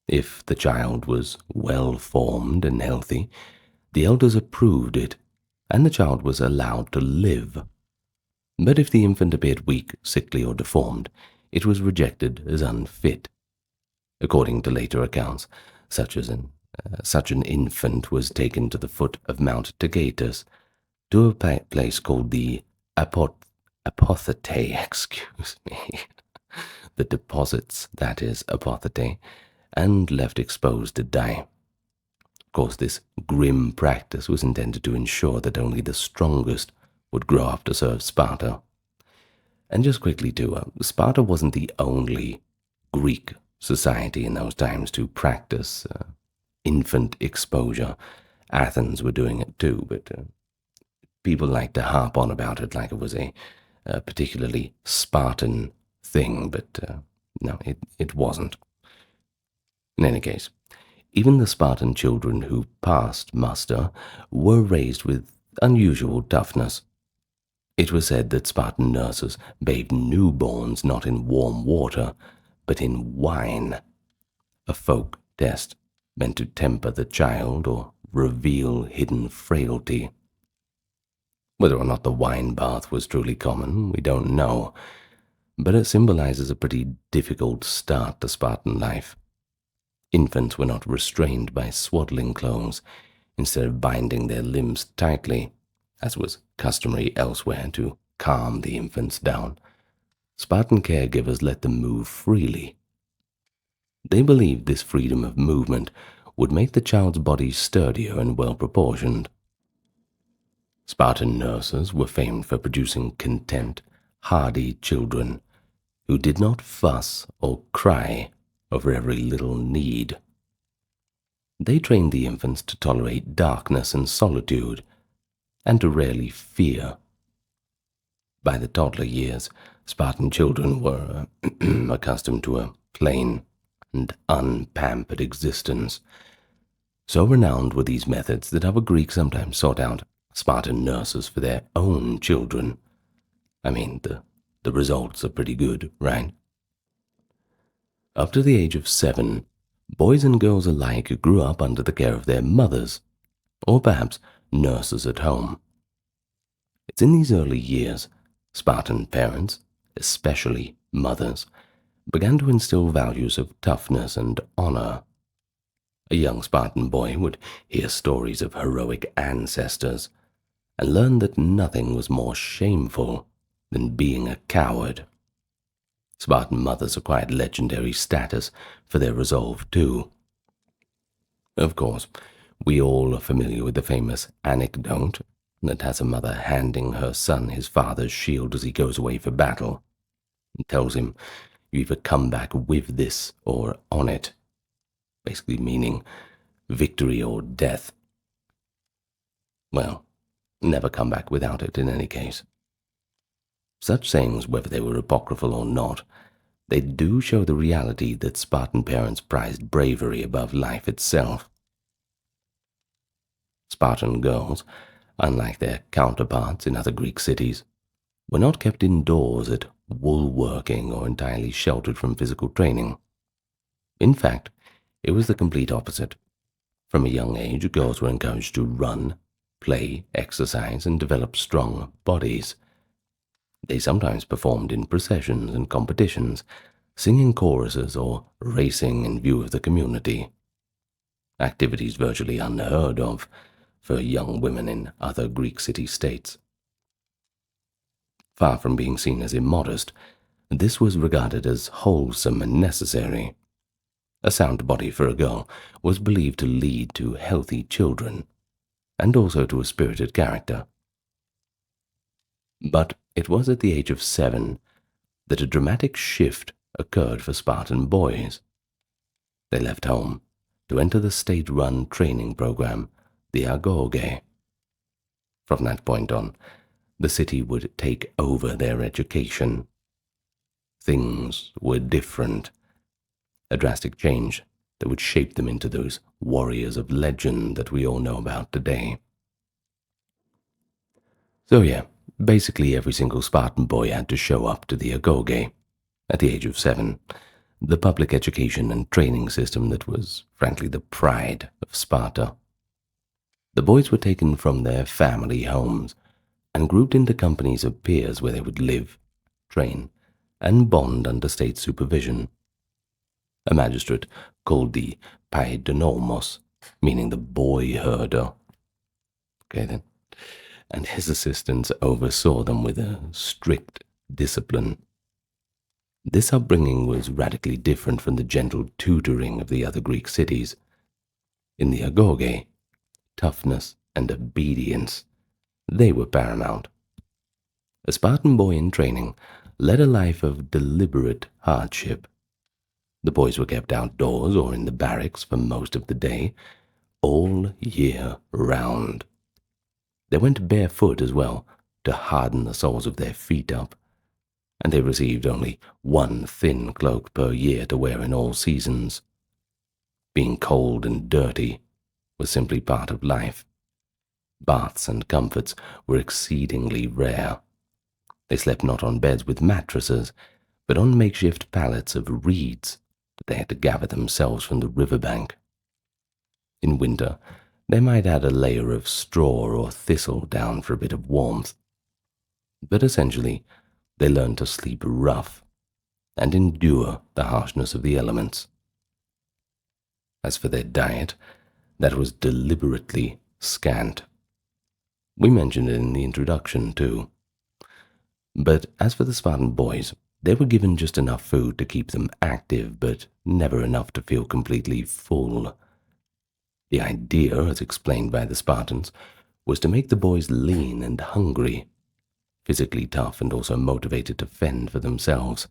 [SPEAKER 1] If the child was well-formed and healthy, the elders approved it, and the child was allowed to live. But if the infant appeared weak, sickly, or deformed, it was rejected as unfit. According to later accounts, such an infant was taken to the foot of Mount Taygetus, to a place called the apothete, the deposits, that is, apothete, and left exposed to die. Of course, this grim practice was intended to ensure that only the strongest would grow up to serve Sparta. And just quickly too, Sparta wasn't the only Greek society in those times to practice infant exposure. Athens were doing it too, but people like to harp on about it like it was a particularly Spartan thing, but no, it wasn't. In any case, Even the Spartan children who passed muster were raised with unusual toughness. It was said that Spartan nurses bathed newborns not in warm water, but in wine, a folk test meant to temper the child or reveal hidden frailty. Whether or not the wine bath was truly common, we don't know, but it symbolizes a pretty difficult start to Spartan life. Infants were not restrained by swaddling clothes. Instead of binding their limbs tightly, as was customary elsewhere to calm the infants down, Spartan caregivers let them move freely. They believed this freedom of movement would make the child's body sturdier and well-proportioned. Spartan nurses were famed for producing content, hardy children who did not fuss or cry over every little need. They trained the infants to tolerate darkness and solitude, and to rarely fear. By the toddler years, Spartan children were accustomed to a plain and unpampered existence. So renowned were these methods that other Greeks sometimes sought out Spartan nurses for their own children. I mean, the results are pretty good, right? Up to the age of 7, boys and girls alike grew up under the care of their mothers, or perhaps nurses at home. It's in these early years Spartan parents, especially mothers, began to instill values of toughness and honor. A young Spartan boy would hear stories of heroic ancestors and learn that nothing was more shameful than being a coward. Spartan mothers acquired legendary status for their resolve too. Of course, we all are familiar with the famous anecdote that has a mother handing her son his father's shield as he goes away for battle, and tells him, "You either come back with this or on it," basically meaning victory or death. Well, never come back without it in any case. Such sayings, whether they were apocryphal or not, they do show the reality that Spartan parents prized bravery above life itself. Spartan girls, unlike their counterparts in other Greek cities, were not kept indoors at woolworking or entirely sheltered from physical training. In fact, it was the complete opposite. From a young age, girls were encouraged to run, play, exercise, and develop strong bodies. They sometimes performed in processions and competitions, singing choruses or racing in view of the community. Activities virtually unheard of for young women in other Greek city-states. Far from being seen as immodest, this was regarded as wholesome and necessary. A sound body for a girl was believed to lead to healthy children, and also to a spirited character. But it was at the age of 7 that a dramatic shift occurred for Spartan boys. They left home to enter the state-run training program, the agoge. From that point on, the city would take over their education. Things were different, a drastic change that would shape them into those warriors of legend that we all know about today. So yeah, basically every single Spartan boy had to show up to the agoge at the age of 7, the public education and training system that was, frankly, the pride of Sparta. The boys were taken from their family homes and grouped into companies of peers where they would live, train, and bond under state supervision. A magistrate called the paidonomos, meaning the boy herder. Okay then. And his assistants oversaw them with a strict discipline. This upbringing was radically different from the gentle tutoring of the other Greek cities. In the agoge, toughness and obedience, they were paramount. A Spartan boy in training led a life of deliberate hardship. The boys were kept outdoors or in the barracks for most of the day, all year round. They went barefoot as well, to harden the soles of their feet up, and they received only one thin cloak per year to wear in all seasons. Being cold and dirty was simply part of life. Baths and comforts were exceedingly rare. They slept not on beds with mattresses, but on makeshift pallets of reeds that they had to gather themselves from the riverbank. In winter, they might add a layer of straw or thistle down for a bit of warmth. But essentially, they learned to sleep rough and endure the harshness of the elements. As for their diet, that was deliberately scant. We mentioned it in the introduction, too. But as for the Spartan boys, they were given just enough food to keep them active, but never enough to feel completely full. The idea, as explained by the Spartans, was to make the boys lean and hungry, physically tough and also motivated to fend for themselves.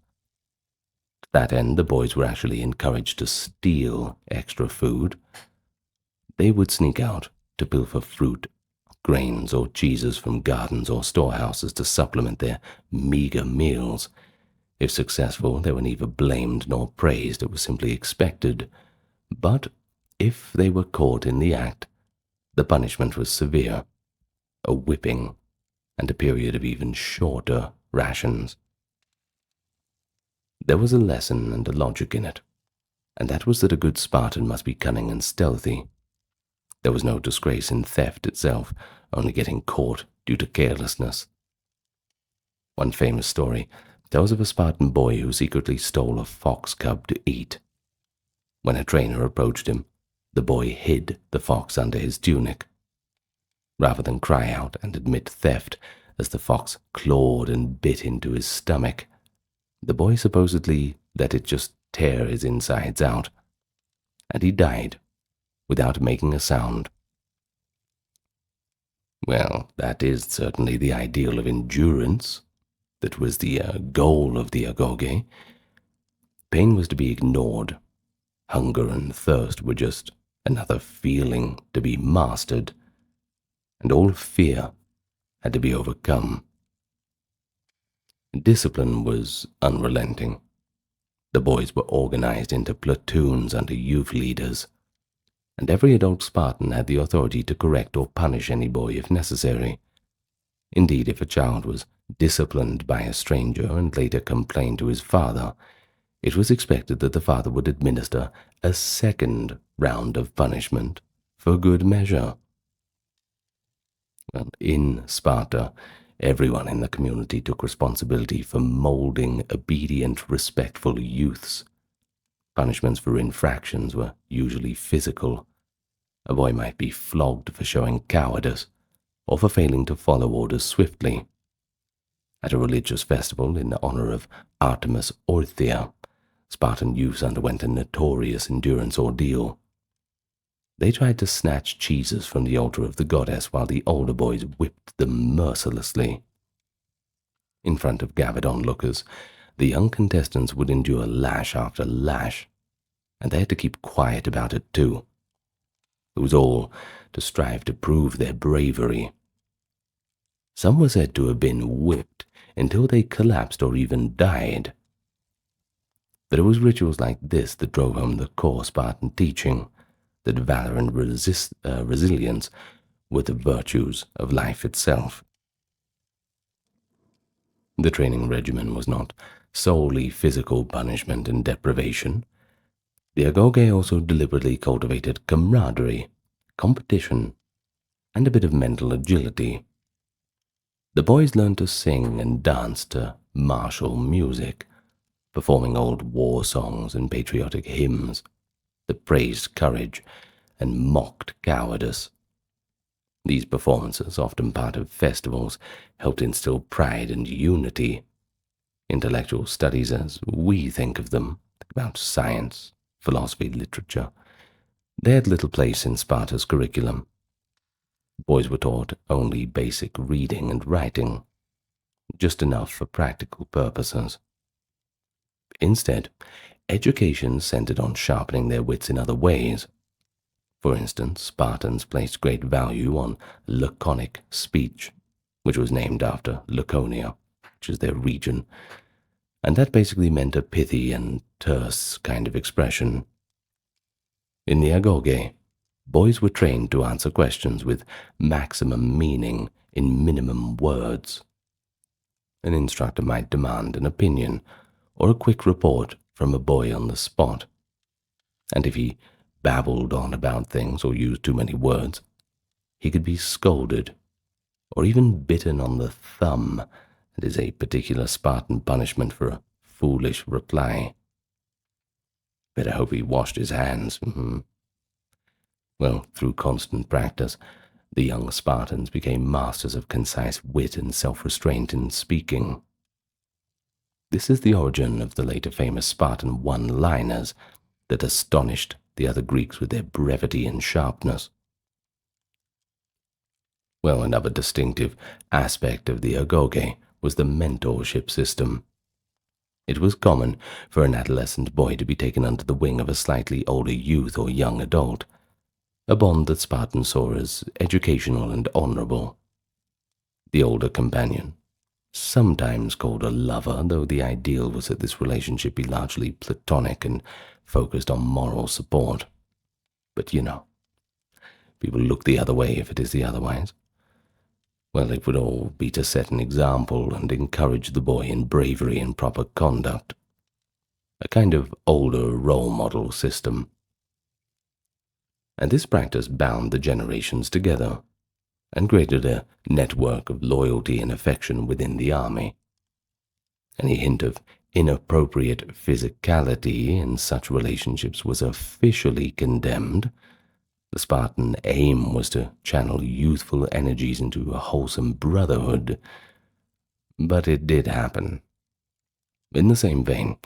[SPEAKER 1] To that end, the boys were actually encouraged to steal extra food. They would sneak out to pilfer fruit, grains, or cheeses from gardens or storehouses to supplement their meager meals. If successful, they were neither blamed nor praised, it was simply expected. But if they were caught in the act, the punishment was severe, a whipping, and a period of even shorter rations. There was a lesson and a logic in it, and that was that a good Spartan must be cunning and stealthy. There was no disgrace in theft itself, only getting caught due to carelessness. One famous story tells of a Spartan boy who secretly stole a fox cub to eat. When a trainer approached him, the boy hid the fox under his tunic. Rather than cry out and admit theft, as the fox clawed and bit into his stomach, the boy supposedly let it just tear his insides out, and he died without making a sound. Well, that is certainly the ideal of endurance. That was the goal of the agoge. Pain was to be ignored. Hunger and thirst were just another feeling to be mastered, and all fear had to be overcome. Discipline was unrelenting. The boys were organized into platoons under youth leaders, and every adult Spartan had the authority to correct or punish any boy if necessary. Indeed, if a child was disciplined by a stranger and later complained to his father, it was expected that the father would administer a second round of punishment for good measure. Well, in Sparta, everyone in the community took responsibility for molding obedient, respectful youths. Punishments for infractions were usually physical. A boy might be flogged for showing cowardice or for failing to follow orders swiftly. At a religious festival in honor of Artemis Orthia, Spartan youths underwent a notorious endurance ordeal. They tried to snatch cheeses from the altar of the goddess while the older boys whipped them mercilessly. In front of gathered onlookers, the young contestants would endure lash after lash, and they had to keep quiet about it too. It was all to strive to prove their bravery. Some were said to have been whipped until they collapsed or even died. But it was rituals like this that drove home the core Spartan teaching, that valor and resilience were the virtues of life itself. The training regimen was not solely physical punishment and deprivation. The agoge also deliberately cultivated camaraderie, competition, and a bit of mental agility. The boys learned to sing and dance to martial music, performing old war songs and patriotic hymns that praised courage and mocked cowardice. These performances, often part of festivals, helped instill pride and unity. Intellectual studies, as we think of them, about science, philosophy, literature, they had little place in Sparta's curriculum. Boys were taught only basic reading and writing, just enough for practical purposes. Instead, education centered on sharpening their wits in other ways. For instance, Spartans placed great value on laconic speech, which was named after Laconia, which is their region, and that basically meant a pithy and terse kind of expression. In the agoge, boys were trained to answer questions with maximum meaning in minimum words. An instructor might demand an opinion or a quick report from a boy on the spot, and if he babbled on about things or used too many words, he could be scolded or even bitten on the thumb. That is a particular Spartan punishment for a foolish reply. Better hope he washed his hands. Well, through constant practice, the young Spartans became masters of concise wit and self-restraint in speaking. This is the origin of the later famous Spartan one-liners that astonished the other Greeks with their brevity and sharpness. Well, another distinctive aspect of the agoge was the mentorship system. It was common for an adolescent boy to be taken under the wing of a slightly older youth or young adult, a bond that Spartans saw as educational and honorable. The older companion, sometimes called a lover, though the ideal was that this relationship be largely platonic and focused on moral support. But people look the other way if it is the otherwise. Well, it would all be to set an example and encourage the boy in bravery and proper conduct. A kind of older role model system. And this practice bound the generations together and created a network of loyalty and affection within the army. Any hint of inappropriate physicality in such relationships was officially condemned. The Spartan aim was to channel youthful energies into a wholesome brotherhood. But it did happen. In the same vein,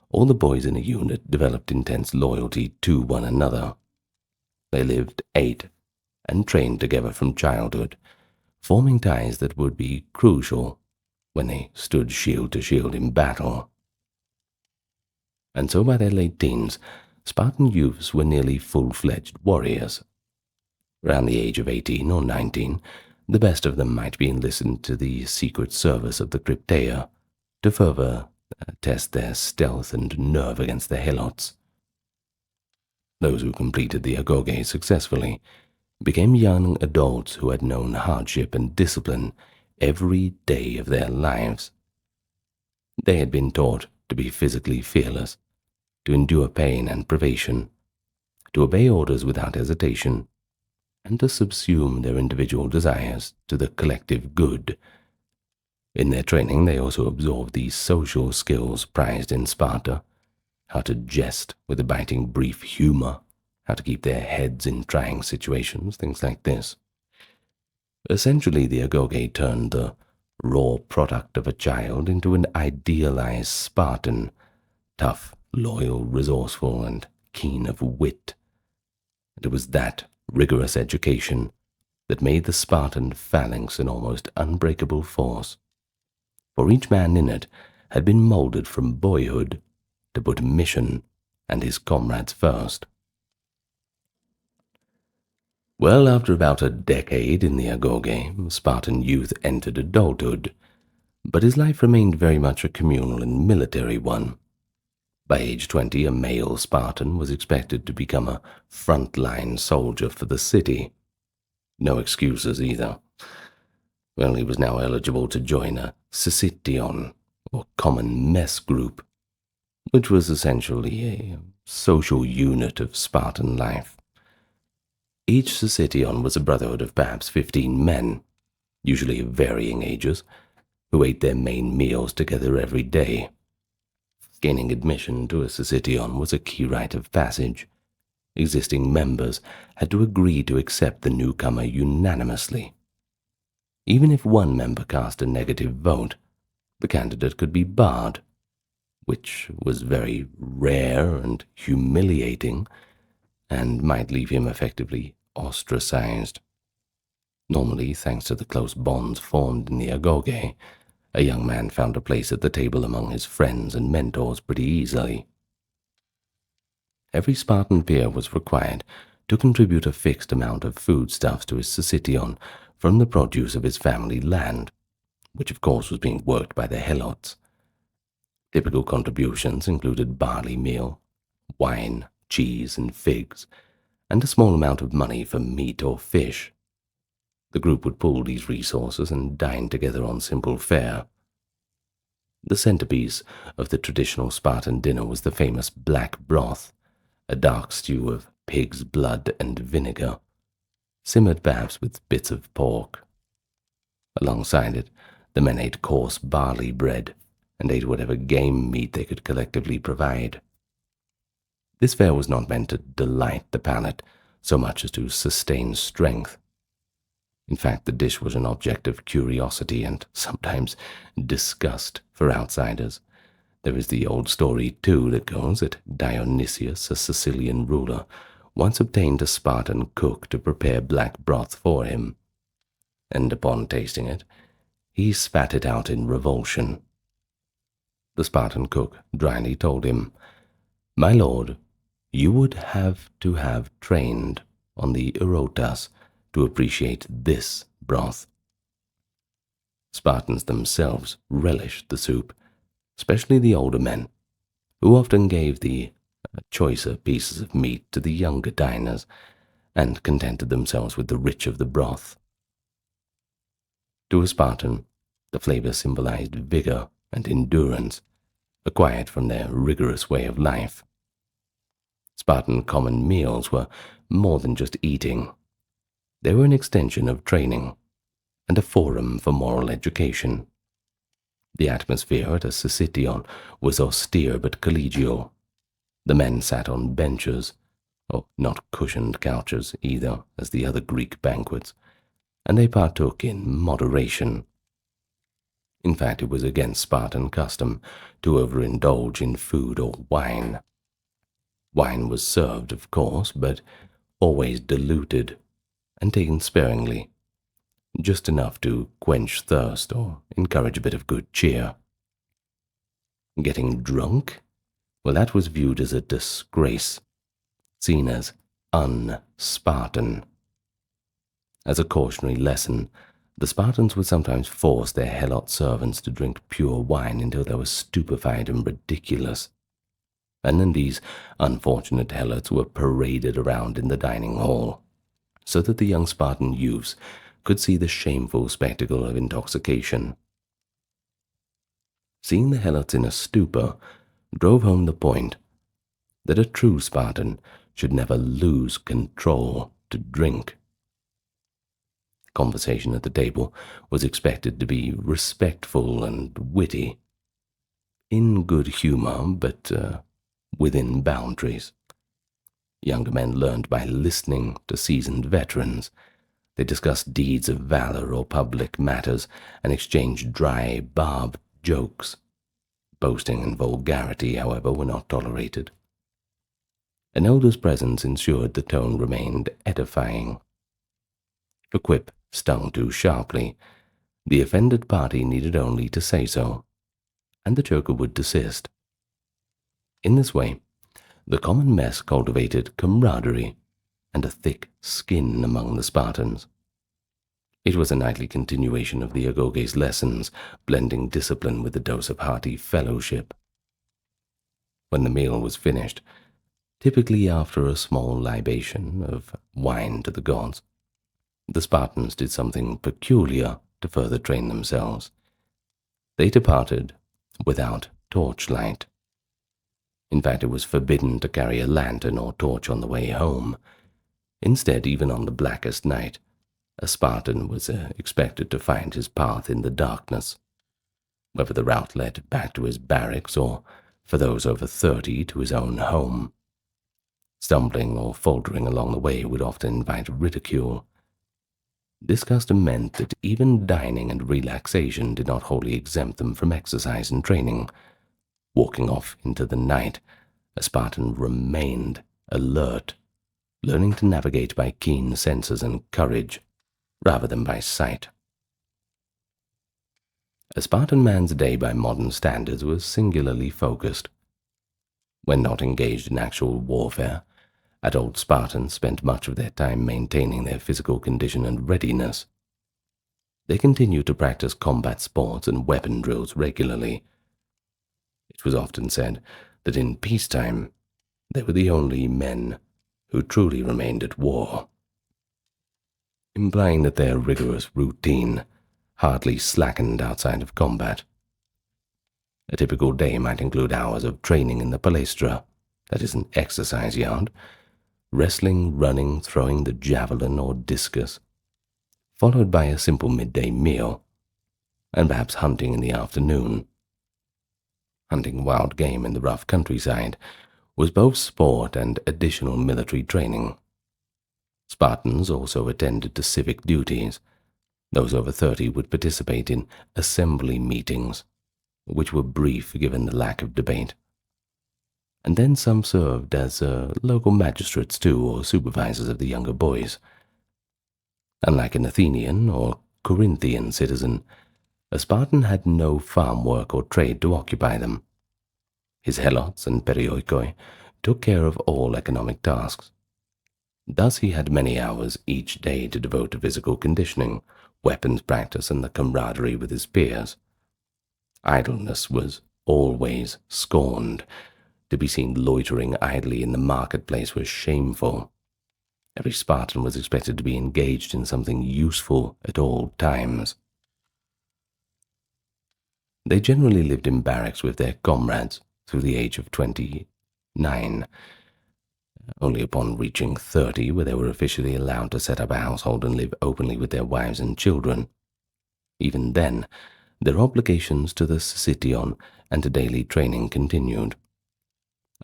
[SPEAKER 1] all the boys in a unit developed intense loyalty to one another. They lived, ate, and trained together from childhood, forming ties that would be crucial when they stood shield to shield in battle. And so by their late teens, Spartan youths were nearly full-fledged warriors. Around the age of 18 or 19, the best of them might be enlisted to the secret service of the Crypteia to further test their stealth and nerve against the helots. Those who completed the agoge successfully became young adults who had known hardship and discipline every day of their lives. They had been taught to be physically fearless, to endure pain and privation, to obey orders without hesitation, and to subsume their individual desires to the collective good. In their training, they also absorbed the social skills prized in Sparta, how to jest with a biting brief humor, how to keep their heads in trying situations, things like this. Essentially, the agoge turned the raw product of a child into an idealized Spartan, tough, loyal, resourceful, and keen of wit. And it was that rigorous education that made the Spartan phalanx an almost unbreakable force, for each man in it had been molded from boyhood to put mission and his comrades first. Well, after about a decade in the agoge, Spartan youth entered adulthood, but his life remained very much a communal and military one. By age 20, a male Spartan was expected to become a front-line soldier for the city. No excuses either. Well, he was now eligible to join a syssition, or common mess group, which was essentially a social unit of Spartan life. Each syssition was a brotherhood of perhaps 15 men, usually of varying ages, who ate their main meals together every day. Gaining admission to a syssition was a key rite of passage. Existing members had to agree to accept the newcomer unanimously. Even if one member cast a negative vote, the candidate could be barred, which was very rare and humiliating, and might leave him effectively ostracized. Normally, thanks to the close bonds formed in the agoge, a young man found a place at the table among his friends and mentors pretty easily. Every Spartan peer was required to contribute a fixed amount of foodstuffs to his syssition from the produce of his family land, which of course was being worked by the helots. Typical contributions included barley meal, wine, cheese, and figs, and a small amount of money for meat or fish. The group would pool these resources and dine together on simple fare. The centerpiece of the traditional Spartan dinner was the famous black broth, a dark stew of pig's blood and vinegar, simmered perhaps with bits of pork. Alongside it, the men ate coarse barley bread and ate whatever game meat they could collectively provide. This fare was not meant to delight the palate so much as to sustain strength. In fact, the dish was an object of curiosity and sometimes disgust for outsiders. There is the old story, too, that goes that Dionysius, a Sicilian ruler, once obtained a Spartan cook to prepare black broth for him, and upon tasting it, he spat it out in revulsion. The Spartan cook dryly told him, "My lord, you would have to have trained on the erotas to appreciate this broth." Spartans themselves relished the soup, especially the older men, who often gave the choicer pieces of meat to the younger diners and contented themselves with the rich of the broth. To a Spartan, the flavor symbolized vigor and endurance, acquired from their rigorous way of life. Spartan common meals were more than just eating. They were an extension of training and a forum for moral education. The atmosphere at a Sycition was austere but collegial. The men sat on benches, or not cushioned couches either, as the other Greek banquets, and they partook in moderation. In fact, it was against Spartan custom to overindulge in food or wine. Wine was served, of course, but always diluted and taken sparingly, just enough to quench thirst or encourage a bit of good cheer. Getting drunk? Well, that was viewed as a disgrace, seen as un-Spartan. As a cautionary lesson, the Spartans would sometimes force their helot servants to drink pure wine until they were stupefied and ridiculous, and then these unfortunate helots were paraded around in the dining hall, so that the young Spartan youths could see the shameful spectacle of intoxication. Seeing the helots in a stupor drove home the point that a true Spartan should never lose control to drink. Conversation at the table was expected to be respectful and witty, in good humor, but within boundaries. Younger men learned by listening to seasoned veterans. They discussed deeds of valor or public matters and exchanged dry, barbed jokes. Boasting and vulgarity, however, were not tolerated. An elder's presence ensured the tone remained edifying. If a quip stung too sharply, the offended party needed only to say so, and the joker would desist. In this way, the common mess cultivated camaraderie and a thick skin among the Spartans. It was a nightly continuation of the agoges lessons, blending discipline with a dose of hearty fellowship. When the meal was finished, typically after a small libation of wine to the gods, the Spartans did something peculiar to further train themselves. They departed without torchlight. In fact, it was forbidden to carry a lantern or torch on the way home. Instead, even on the blackest night, a Spartan was expected to find his path in the darkness, whether the route led back to his barracks or, for those over 30, to his own home. Stumbling or faltering along the way would often invite ridicule. This custom meant that even dining and relaxation did not wholly exempt them from exercise and training. Walking off into the night, a Spartan remained alert, learning to navigate by keen senses and courage, rather than by sight. A Spartan man's day by modern standards was singularly focused. When not engaged in actual warfare, adult Spartans spent much of their time maintaining their physical condition and readiness. They continued to practice combat sports and weapon drills regularly. It was often said that in peacetime they were the only men who truly remained at war, implying that their rigorous routine hardly slackened outside of combat. A typical day might include hours of training in the palaestra, that is an exercise yard, wrestling, running, throwing the javelin or discus, followed by a simple midday meal, and perhaps hunting in the afternoon. Hunting wild game in the rough countryside was both sport and additional military training. Spartans also attended to civic duties. Those over 30 would participate in assembly meetings, which were brief given the lack of debate. And then some served as local magistrates too, or supervisors of the younger boys. Unlike an Athenian or Corinthian citizen, a Spartan had no farm work or trade to occupy them. His helots and perioikoi took care of all economic tasks. Thus he had many hours each day to devote to physical conditioning, weapons practice, and the camaraderie with his peers. Idleness was always scorned. To be seen loitering idly in the marketplace was shameful. Every Spartan was expected to be engaged in something useful at all times. They generally lived in barracks with their comrades through the age of 29. Only upon reaching 30 were they officially allowed to set up a household and live openly with their wives and children. Even then, their obligations to the Sycition and to daily training continued.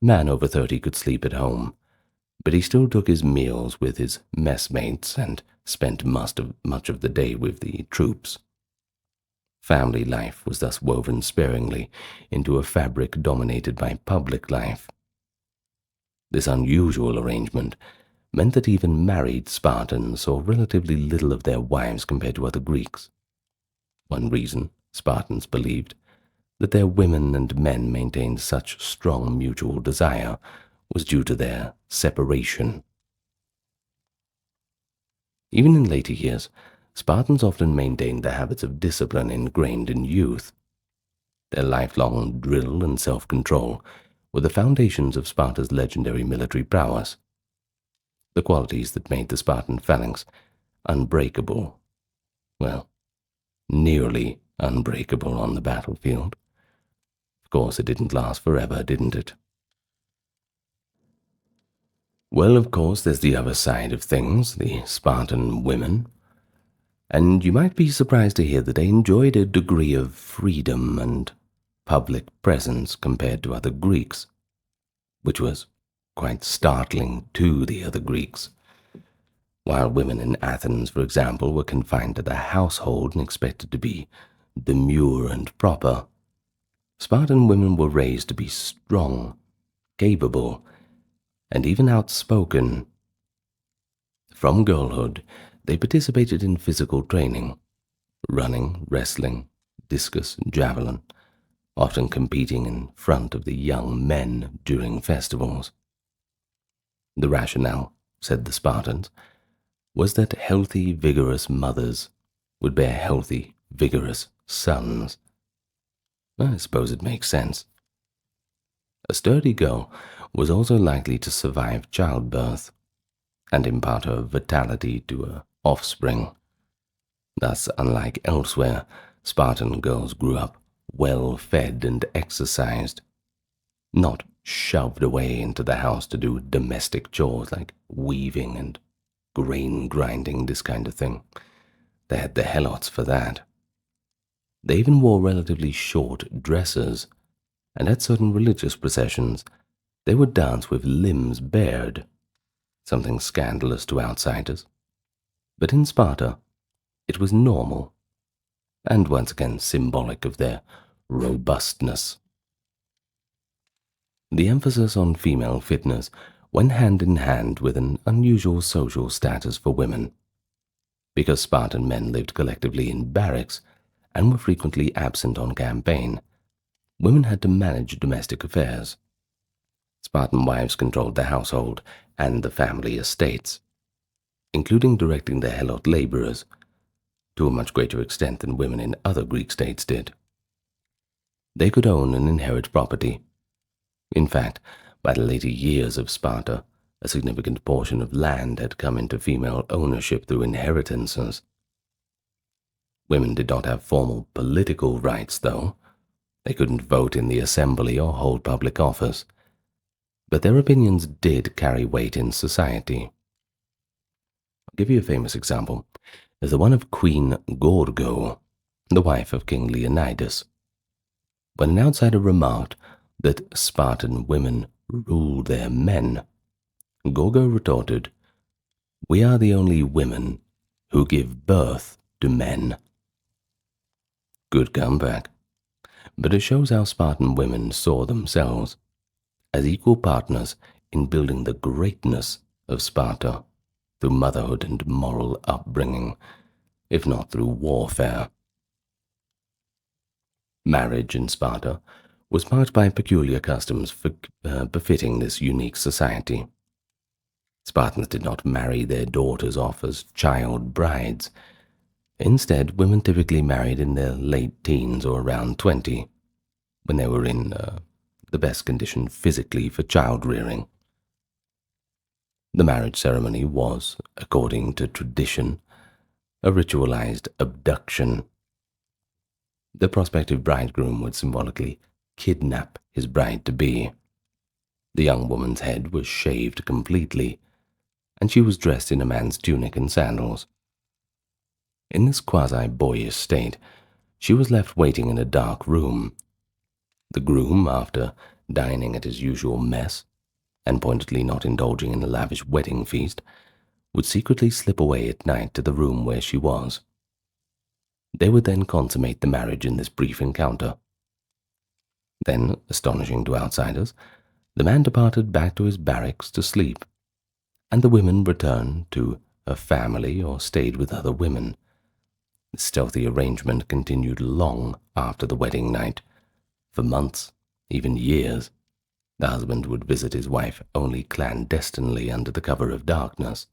[SPEAKER 1] A man over 30 could sleep at home, but he still took his meals with his messmates and spent much of the day with the troops. Family life was thus woven sparingly into a fabric dominated by public life. This unusual arrangement meant that even married Spartans saw relatively little of their wives compared to other Greeks. One reason, Spartans believed, that their women and men maintained such strong mutual desire was due to their separation. Even in later years, Spartans often maintained the habits of discipline ingrained in youth. Their lifelong drill and self-control were the foundations of Sparta's legendary military prowess, the qualities that made the Spartan phalanx unbreakable, well, nearly unbreakable on the battlefield. Of course, it didn't last forever, didn't it? Well, of course, there's the other side of things, the Spartan women. And you might be surprised to hear that they enjoyed a degree of freedom and public presence compared to other Greeks, which was quite startling to the other Greeks. While women in Athens, for example, were confined to the household and expected to be demure and proper, Spartan women were raised to be strong, capable, and even outspoken. From girlhood, they participated in physical training, running, wrestling, discus, and javelin, often competing in front of the young men during festivals. The rationale, said the Spartans, was that healthy, vigorous mothers would bear healthy, vigorous sons. I suppose it makes sense. A sturdy girl was also likely to survive childbirth and impart her vitality to her offspring. Thus, unlike elsewhere, Spartan girls grew up well-fed and exercised, not shoved away into the house to do domestic chores like weaving and grain grinding, this kind of thing. They had the helots for that. They even wore relatively short dresses, and at certain religious processions, they would dance with limbs bared, something scandalous to outsiders. But in Sparta, it was normal, and once again symbolic of their robustness. The emphasis on female fitness went hand in hand with an unusual social status for women. Because Spartan men lived collectively in barracks and were frequently absent on campaign, women had to manage domestic affairs. Spartan wives controlled the household and the family estates, including directing the helot laborers, to a much greater extent than women in other Greek states did. They could own and inherit property. In fact, by the later years of Sparta, A significant portion of land had come into female ownership through inheritances. Women did not have formal political rights, though. They couldn't vote in the assembly or hold public office, but their opinions did carry weight in society. I'll give you a famous example, is the one of Queen Gorgo, the wife of King Leonidas. When an outsider remarked that Spartan women ruled their men, Gorgo retorted, "We are the only women who give birth to men." Good comeback, but it shows how Spartan women saw themselves as equal partners in building the greatness of Sparta through motherhood and moral upbringing, if not through warfare. Marriage in Sparta was marked by peculiar customs befitting this unique society. Spartans did not marry their daughters off as child brides. Instead, women typically married in their late teens or around 20, when they were in the best condition physically for child rearing. The marriage ceremony was, according to tradition, a ritualized abduction. The prospective bridegroom would symbolically kidnap his bride-to-be. The young woman's head was shaved completely, and she was dressed in a man's tunic and sandals. In this quasi-boyish state, she was left waiting in a dark room. The groom, after dining at his usual mess, and pointedly not indulging in a lavish wedding feast, would secretly slip away at night to the room where she was. They would then consummate the marriage in this brief encounter. Then, astonishing to outsiders, the man departed back to his barracks to sleep, and the women returned to a family or stayed with other women. The stealthy arrangement continued long after the wedding night. For months, even years, the husband would visit his wife only clandestinely under the cover of darkness.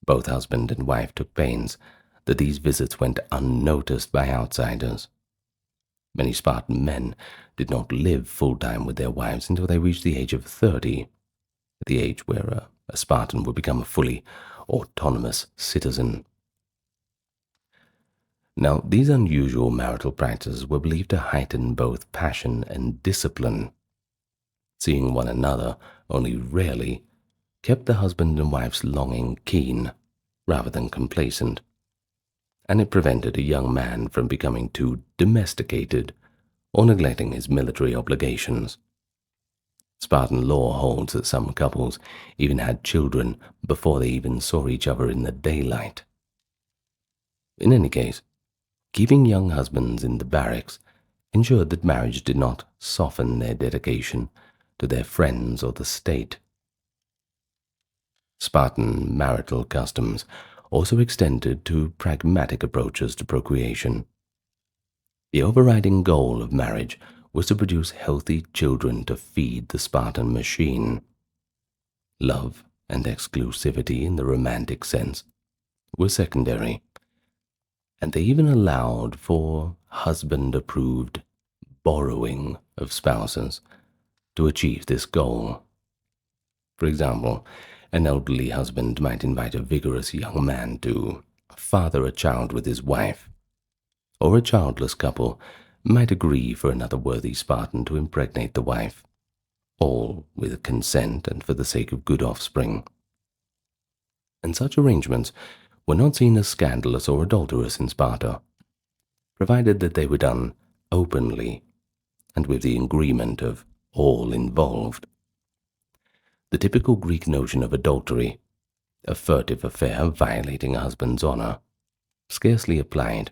[SPEAKER 1] Both husband and wife took pains that these visits went unnoticed by outsiders. Many Spartan men did not live full-time with their wives until they reached the age of 30, the age where a Spartan would become a fully autonomous citizen. Now, these unusual marital practices were believed to heighten both passion and discipline. Seeing one another only rarely kept the husband and wife's longing keen rather than complacent, and it prevented a young man from becoming too domesticated or neglecting his military obligations. Spartan law holds that some couples even had children before they even saw each other in the daylight. In any case, keeping young husbands in the barracks ensured that marriage did not soften their dedication to their friends or the state. Spartan marital customs also extended to pragmatic approaches to procreation. The overriding goal of marriage was to produce healthy children to feed the Spartan machine. Love and exclusivity in the romantic sense were secondary, and they even allowed for husband-approved borrowing of spouses to achieve this goal. For example, an elderly husband might invite a vigorous young man to father a child with his wife, or a childless couple might agree for another worthy Spartan to impregnate the wife, all with consent and for the sake of good offspring. And such arrangements were not seen as scandalous or adulterous in Sparta, provided that they were done openly and with the agreement of all involved. The typical Greek notion of adultery, a furtive affair violating a husband's honor, scarcely applied.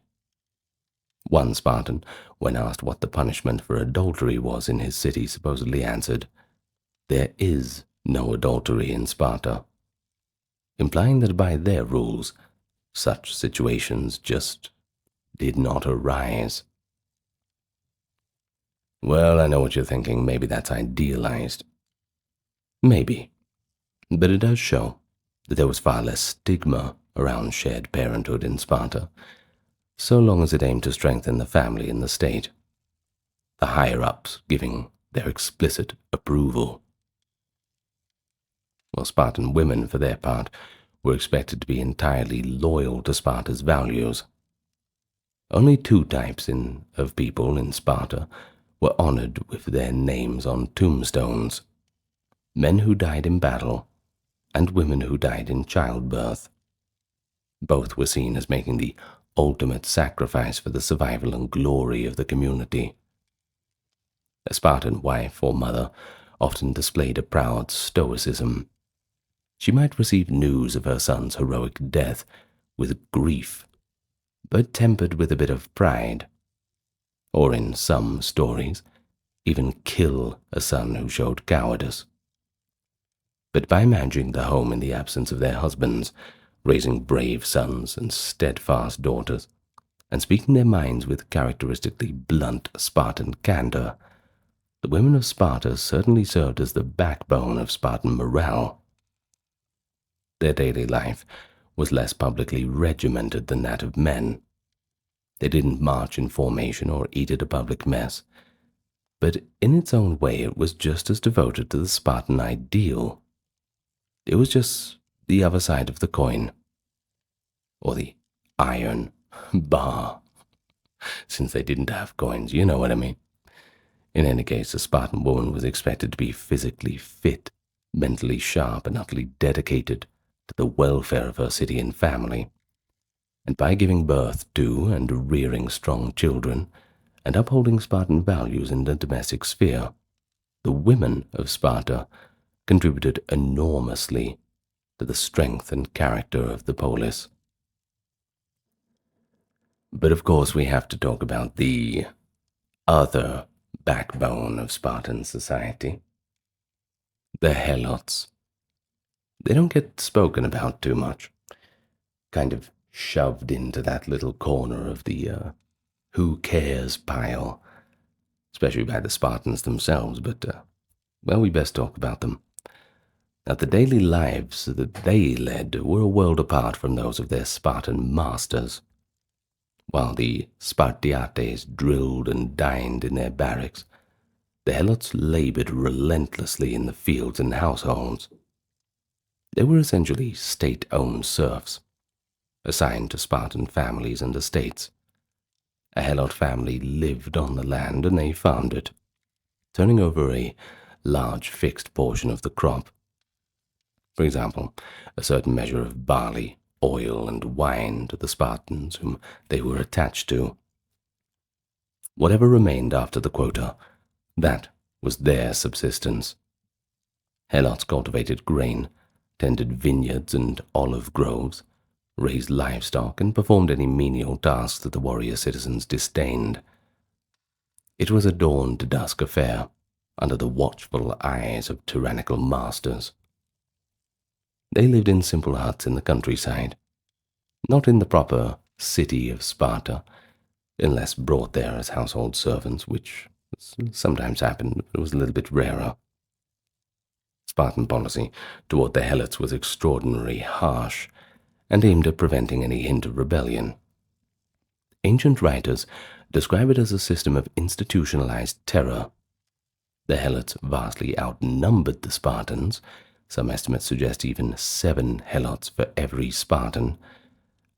[SPEAKER 1] One Spartan, when asked what the punishment for adultery was in his city, supposedly answered, "There is no adultery in Sparta," implying that by their rules, such situations just did not arise. Well, I know what you're thinking. Maybe that's idealized. Maybe. But it does show that there was far less stigma around shared parenthood in Sparta, so long as it aimed to strengthen the family and the state, the higher-ups giving their explicit approval. while Spartan women, for their part, were expected to be entirely loyal to Sparta's values. Only two types of people in Sparta were honored with their names on tombstones: men who died in battle and women who died in childbirth. Both were seen as making the ultimate sacrifice for the survival and glory of the community. A Spartan wife or mother often displayed a proud stoicism. She might receive news of her son's heroic death with grief, but tempered with a bit of pride, or in some stories, even kill a son who showed cowardice. But by managing the home in the absence of their husbands, raising brave sons and steadfast daughters, and speaking their minds with characteristically blunt Spartan candor, the women of Sparta certainly served as the backbone of Spartan morale. Their daily life was less publicly regimented than that of men. They didn't march in formation or eat at a public mess, but in its own way it was just as devoted to the Spartan ideal. It was just the other side of the coin, or the iron bar, since they didn't have coins, you know what I mean. In any case, a Spartan woman was expected to be physically fit, mentally sharp, and utterly dedicated to the welfare of her city and family. And by giving birth to and rearing strong children, and upholding Spartan values in the domestic sphere, the women of Sparta contributed enormously to the strength and character of the polis. But of course we have to talk about the other backbone of Spartan society, the Helots. They don't get spoken about too much, kind of shoved into that little corner of the who cares pile, especially by the Spartans themselves, but, well, we best talk about them. Now, the daily lives that they led were a world apart from those of their Spartan masters. While the Spartiates drilled and dined in their barracks, the Helots labored relentlessly in the fields and households. They were essentially state-owned serfs, assigned to Spartan families and estates. A Helot family lived on the land and they farmed it, turning over a large fixed portion of the crop. For example, a certain measure of barley, oil, and wine to the Spartans whom they were attached to. Whatever remained after the quota, that was their subsistence. Helots cultivated grain, tended vineyards and olive groves, raised livestock, and performed any menial tasks that the warrior citizens disdained. It was a dawn-to-dusk affair, under the watchful eyes of tyrannical masters. They lived in simple huts in the countryside, not in the proper city of Sparta, unless brought there as household servants, which sometimes happened, but it was a little bit rarer. Spartan policy toward the Helots was extraordinarily harsh, and aimed at preventing any hint of rebellion. Ancient writers describe it as a system of institutionalized terror. The Helots vastly outnumbered the Spartans. Some estimates suggest even 7 Helots for every Spartan,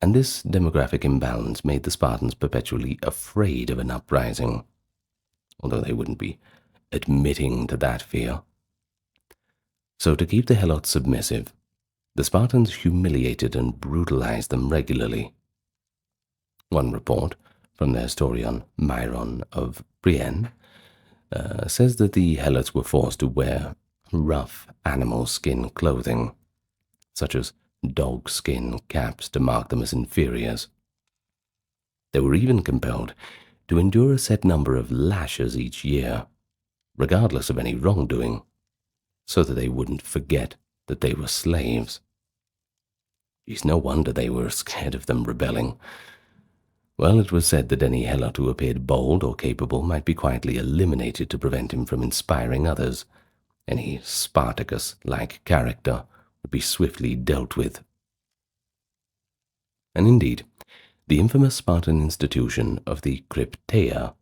[SPEAKER 1] and this demographic imbalance made the Spartans perpetually afraid of an uprising, although they wouldn't be admitting to that fear. So to keep the Helots submissive, the Spartans humiliated and brutalized them regularly. One report from the historian Myron of Brienne says that the Helots were forced to wear rough animal skin clothing, such as dog skin caps to mark them as inferiors. They were even compelled to endure a set number of lashes each year, regardless of any wrongdoing, so that they wouldn't forget that they were slaves. It's no wonder they were scared of them rebelling. Well, it was said that any Helot who appeared bold or capable might be quietly eliminated to prevent him from inspiring others. Any Spartacus-like character would be swiftly dealt with. And indeed, the infamous Spartan institution of the Crypteia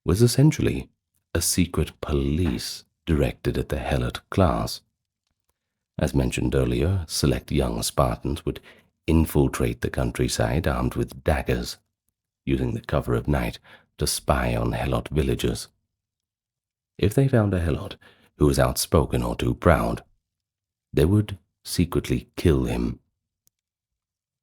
[SPEAKER 1] was essentially a secret police directed at the Helot class. As mentioned earlier, select young Spartans would infiltrate the countryside armed with daggers, using the cover of night to spy on Helot villagers. If they found a Helot who was outspoken or too proud, they would secretly kill him.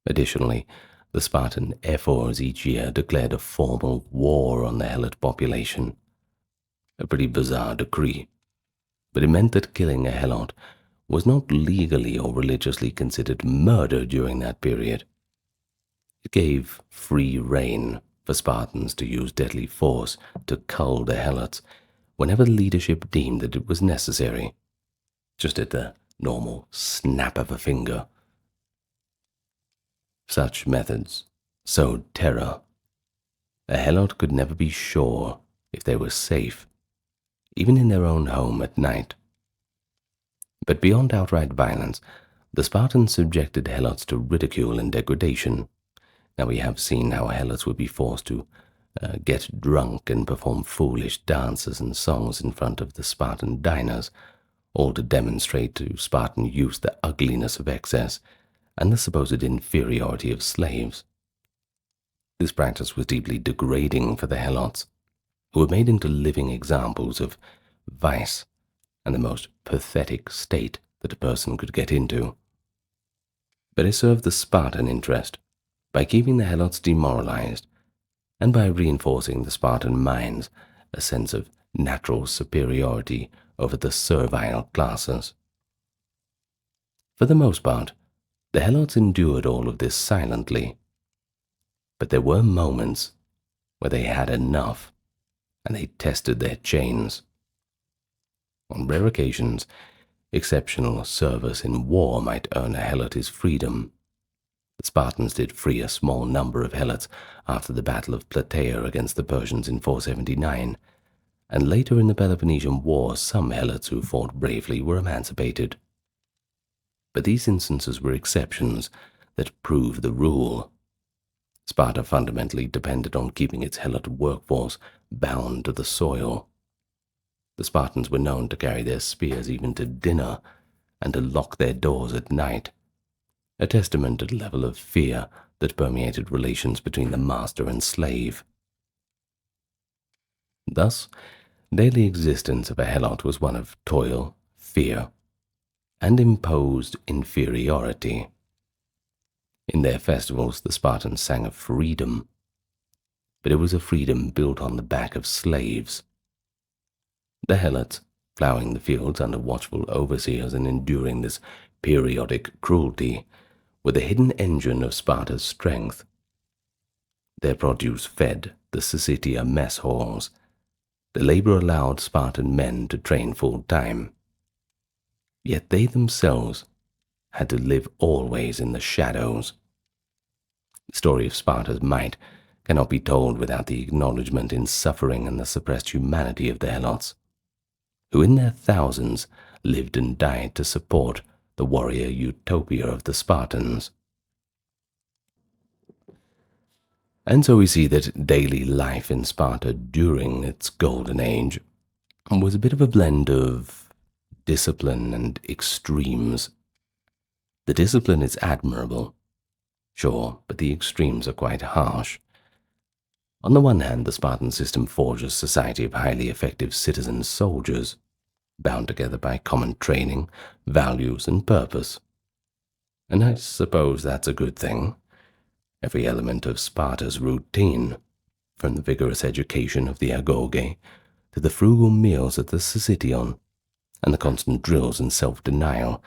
[SPEAKER 1] Additionally, the Spartan ephors each year declared a formal war on the Helot population. A pretty bizarre decree, but it meant that killing a Helot was not legally or religiously considered murder during that period. It gave free rein for Spartans to use deadly force to cull the Helots whenever leadership deemed that it was necessary, just at the normal snap of a finger. Such methods sowed terror. A Helot could never be sure if they were safe, even in their own home at night. But beyond outright violence, the Spartans subjected Helots to ridicule and degradation. Now we have seen how Helots would be forced to get drunk and perform foolish dances and songs in front of the Spartan diners, all to demonstrate to Spartan youth the ugliness of excess and the supposed inferiority of slaves. This practice was deeply degrading for the Helots, who were made into living examples of vice and the most pathetic state that a person could get into. But it served the Spartan interest by keeping the Helots demoralized and by reinforcing the Spartan minds a sense of natural superiority over the servile classes. For the most part, the Helots endured all of this silently, but there were moments where they had enough and they tested their chains. On rare occasions, exceptional service in war might earn a Helot his freedom. The Spartans did free a small number of Helots after the Battle of Plataea against the Persians in 479, and later in the Peloponnesian War some Helots who fought bravely were emancipated. But these instances were exceptions that prove the rule. Sparta fundamentally depended on keeping its Helot workforce bound to the soil. The Spartans were known to carry their spears even to dinner and to lock their doors at night, a testament to the level of fear that permeated relations between the master and slave. Thus, daily existence of a Helot was one of toil, fear, and imposed inferiority. In their festivals, the Spartans sang of freedom, but it was a freedom built on the back of slaves. The Helots, ploughing the fields under watchful overseers and enduring this periodic cruelty, were the hidden engine of Sparta's strength. Their produce fed the Syssitia mess halls. The labor allowed Spartan men to train full time. Yet they themselves had to live always in the shadows. The story of Sparta's might cannot be told without the acknowledgement in suffering and the suppressed humanity of the Helots, who in their thousands lived and died to support the warrior utopia of the Spartans. And so we see that daily life in Sparta during its golden age was a bit of a blend of discipline and extremes. The discipline is admirable, sure, but the extremes are quite harsh. On the one hand, the Spartan system forged a society of highly effective citizen soldiers, bound together by common training, values, and purpose. And I suppose that's a good thing. Every element of Sparta's routine, from the vigorous education of the agoge to the frugal meals at the Syssition, and the constant drills and self-denial,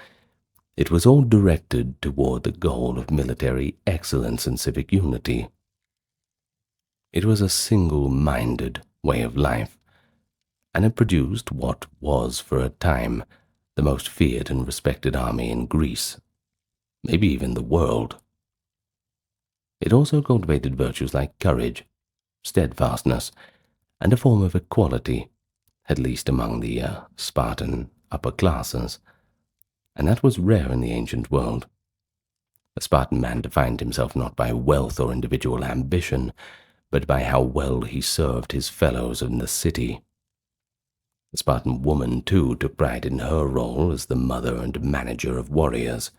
[SPEAKER 1] it was all directed toward the goal of military excellence and civic unity. It was a single-minded way of life, and it produced what was for a time the most feared and respected army in Greece, maybe even the world. It also cultivated virtues like courage, steadfastness, and a form of equality, at least among the Spartan upper classes, and that was rare in the ancient world. A Spartan man defined himself not by wealth or individual ambition, but by how well he served his fellows in the city. The Spartan woman, too, took pride in her role as the mother and manager of warriors.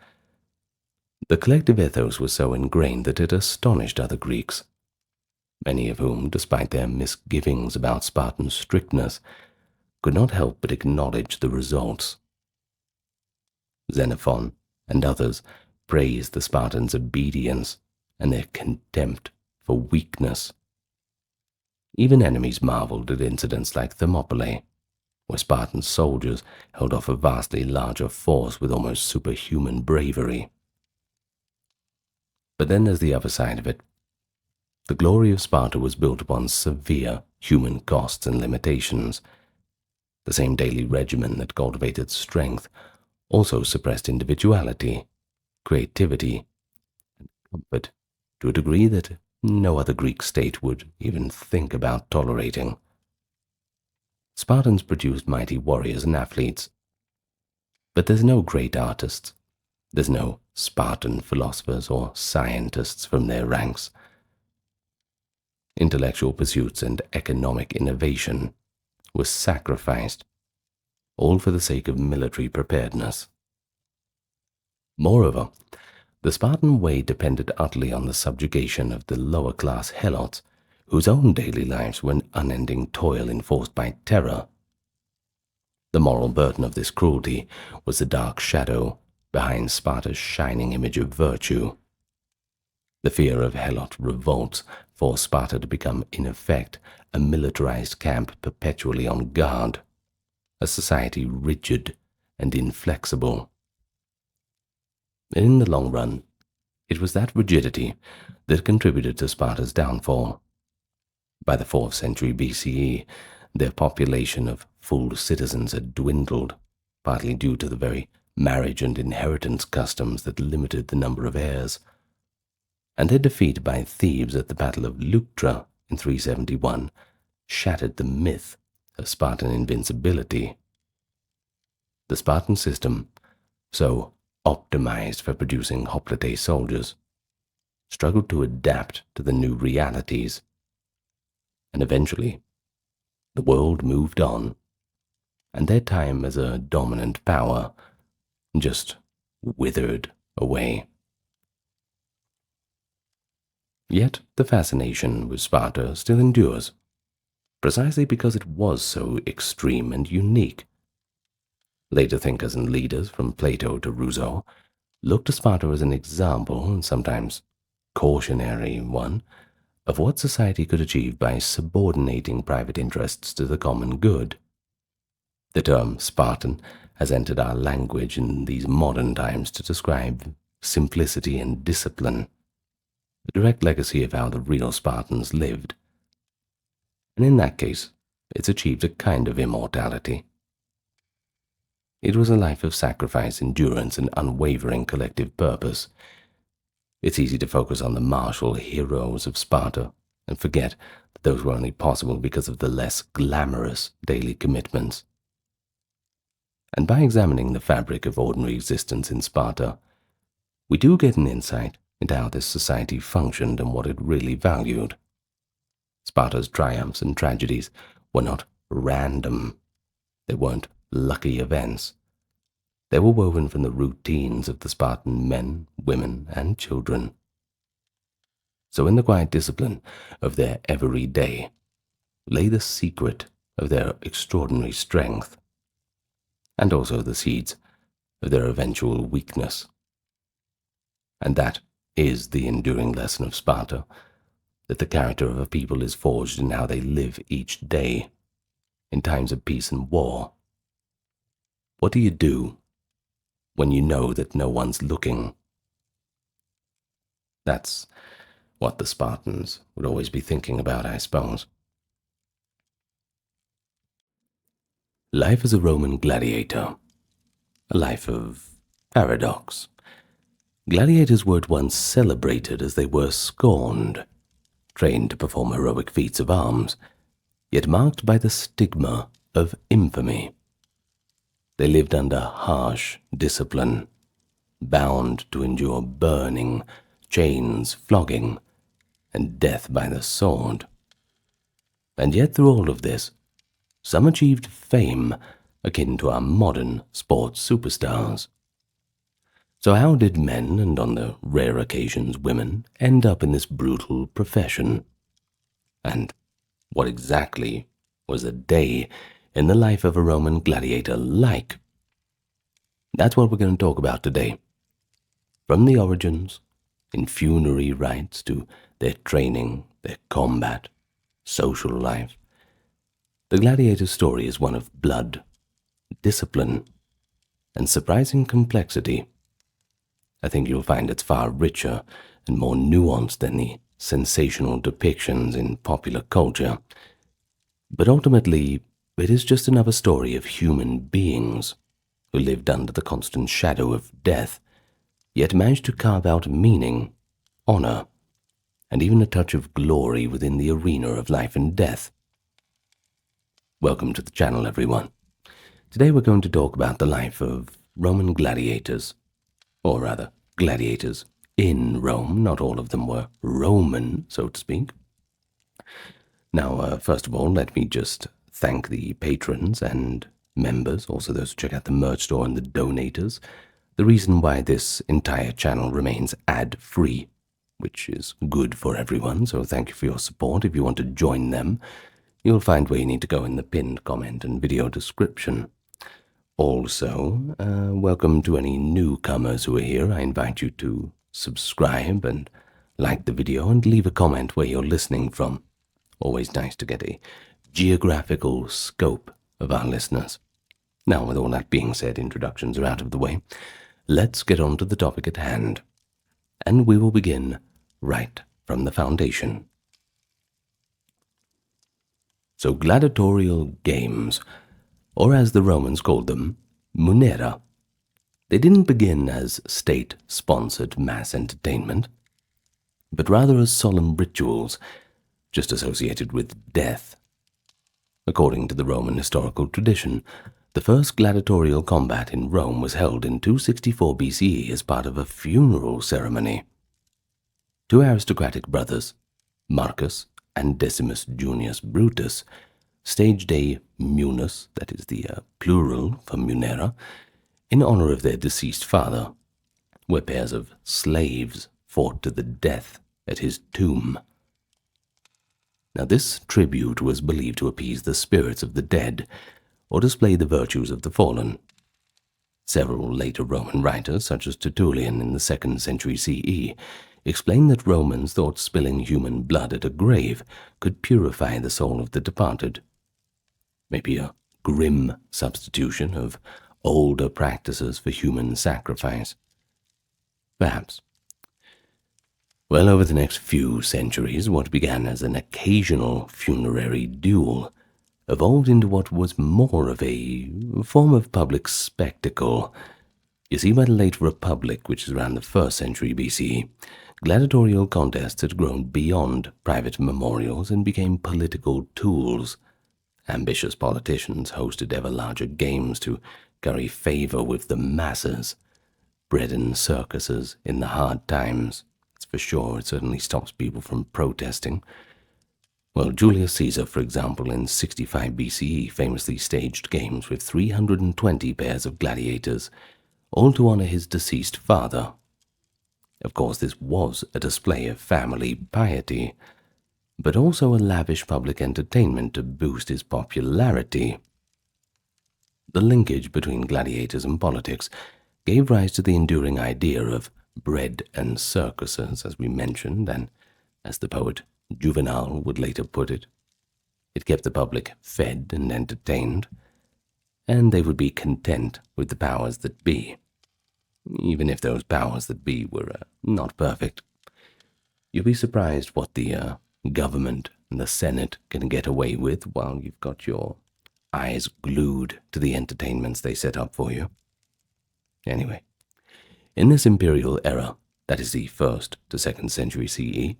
[SPEAKER 1] The collective ethos was so ingrained that it astonished other Greeks, many of whom, despite their misgivings about Spartan strictness, could not help but acknowledge the results. Xenophon and others praised the Spartans' obedience and their contempt for weakness. Even enemies marveled at incidents like Thermopylae, where Spartan soldiers held off a vastly larger force with almost superhuman bravery. But then there's the other side of it. The glory of Sparta was built upon severe human costs and limitations. The same daily regimen that cultivated strength also suppressed individuality, creativity, and comfort to a degree that no other Greek state would even think about tolerating. Spartans produced mighty warriors and athletes, but there's no great artists. There's no Spartan philosophers or scientists from their ranks. Intellectual pursuits and economic innovation were sacrificed, all for the sake of military preparedness. Moreover, the Spartan way depended utterly on the subjugation of the lower-class helots, whose own daily lives were an unending toil enforced by terror. The moral burden of this cruelty was the dark shadow behind Sparta's shining image of virtue. The fear of helot revolts forced Sparta to become, in effect, a militarized camp perpetually on guard, a society rigid and inflexible. In the long run, it was that rigidity that contributed to Sparta's downfall. By the 4th century BCE, their population of full citizens had dwindled, partly due to the very marriage and inheritance customs that limited the number of heirs, and their defeat by Thebes at the Battle of Leuctra in 371 shattered the myth of Spartan invincibility. The Spartan system, so optimized for producing hoplite soldiers, struggled to adapt to the new realities, and eventually the world moved on, and their time as a dominant power just withered away. Yet the fascination with Sparta still endures, precisely because it was so extreme and unique. Later thinkers and leaders, from Plato to Rousseau, looked to Sparta as an example, and sometimes cautionary one, of what society could achieve by subordinating private interests to the common good. The term Spartan has entered our language in these modern times to describe simplicity and discipline, a direct legacy of how the real Spartans lived. And in that case, it's achieved a kind of immortality. It was a life of sacrifice, endurance, and unwavering collective purpose. It's easy to focus on the martial heroes of Sparta and forget that those were only possible because of the less glamorous daily commitments. And by examining the fabric of ordinary existence in Sparta, we do get an insight into how this society functioned and what it really valued. Sparta's triumphs and tragedies were not random. They weren't lucky events. They were woven from the routines of the Spartan men, women, and children. So in the quiet discipline of their every day lay the secret of their extraordinary strength, and also the seeds of their eventual weakness. And that is the enduring lesson of Sparta, that the character of a people is forged in how they live each day, in times of peace and war. What do you do when you know that no one's looking? That's what the Spartans would always be thinking about, I suppose. Life as a Roman gladiator. A life of paradox. Gladiators were at once celebrated as they were scorned, trained to perform heroic feats of arms, yet marked by the stigma of infamy. They lived under harsh discipline, bound to endure burning, chains, flogging, and death by the sword. And yet through all of this, some achieved fame akin to our modern sports superstars. So how did men, and on the rare occasions women, end up in this brutal profession? And what exactly was a day in the life of a Roman gladiator like? That's what we're going to talk about today. From the origins, in funerary rites, to their training, their combat, social life, the gladiator story is one of blood, discipline, and surprising complexity. I think you'll find it's far richer and more nuanced than the sensational depictions in popular culture. But ultimately, it is just another story of human beings who lived under the constant shadow of death, yet managed to carve out meaning, honor, and even a touch of glory within the arena of life and death. Welcome to the channel, everyone. Today we're going to talk about the life of Roman gladiators, or rather, gladiators in Rome. Not all of them were Roman, so to speak. Now, first of all, let me just thank the patrons and members, also those who check out the merch store and the donators. The reason why this entire channel remains ad-free, which is good for everyone, so thank you for your support. If you want to join them, you'll find where you need to go in the pinned comment and video description. Also, welcome to any newcomers who are here. I invite you to subscribe and like the video and leave a comment where you're listening from. Always nice to get a geographical scope of our listeners. Now, with all that being said, introductions are out of the way. Let's get on to the topic at hand. And we will begin right from the foundation. So, gladiatorial games, or as the Romans called them, munera. They didn't begin as state-sponsored mass entertainment, but rather as solemn rituals, just associated with death. According to the Roman historical tradition, the first gladiatorial combat in Rome was held in 264 BCE as part of a funeral ceremony. Two aristocratic brothers, Marcus and Decimus Junius Brutus, staged a munus, that is the plural for munera, in honor of their deceased father, where pairs of slaves fought to the death at his tomb. Now, this tribute was believed to appease the spirits of the dead or display the virtues of the fallen. Several later Roman writers, such as Tertullian in the 2nd century CE, explained that Romans thought spilling human blood at a grave could purify the soul of the departed. Maybe a grim substitution of older practices for human sacrifice. Perhaps. Well, over the next few centuries, what began as an occasional funerary duel evolved into what was more of a form of public spectacle. You see, by the late Republic, which is around the 1st century BCE, gladiatorial contests had grown beyond private memorials and became political tools. Ambitious politicians hosted ever larger games to curry favor with the masses, bred in circuses in the hard times. For sure, it certainly stops people from protesting. Well, Julius Caesar, for example, in 65 BCE famously staged games with 320 pairs of gladiators, all to honor his deceased father. Of course, this was a display of family piety, but also a lavish public entertainment to boost his popularity. The linkage between gladiators and politics gave rise to the enduring idea of bread and circuses, as we mentioned, and as the poet Juvenal would later put it. It kept the public fed and entertained, and they would be content with the powers that be, even if those powers that be were not perfect. You'll be surprised what the government and the Senate can get away with while you've got your eyes glued to the entertainments they set up for you. Anyway, in this imperial era, that is the 1st to 2nd century CE,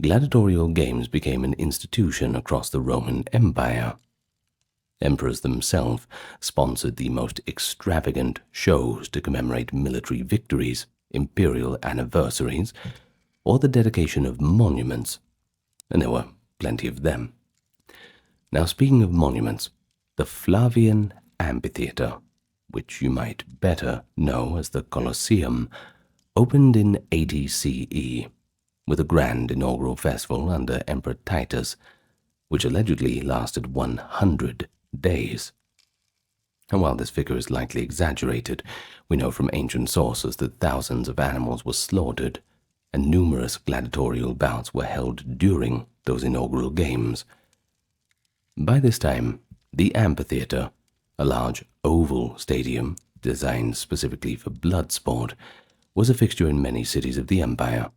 [SPEAKER 1] gladiatorial games became an institution across the Roman Empire. Emperors themselves sponsored the most extravagant shows to commemorate military victories, imperial anniversaries, or the dedication of monuments, and there were plenty of them. Now, speaking of monuments, The Flavian Amphitheatre, which you might better know as the Colosseum, opened in 80 CE with a grand inaugural festival under Emperor Titus, which allegedly lasted 100 days. And while this figure is likely exaggerated, we know from ancient sources that thousands of animals were slaughtered and numerous gladiatorial bouts were held during those inaugural games. By this time, the amphitheatre, a large oval stadium designed specifically for blood sport, was a fixture in many cities of the empire.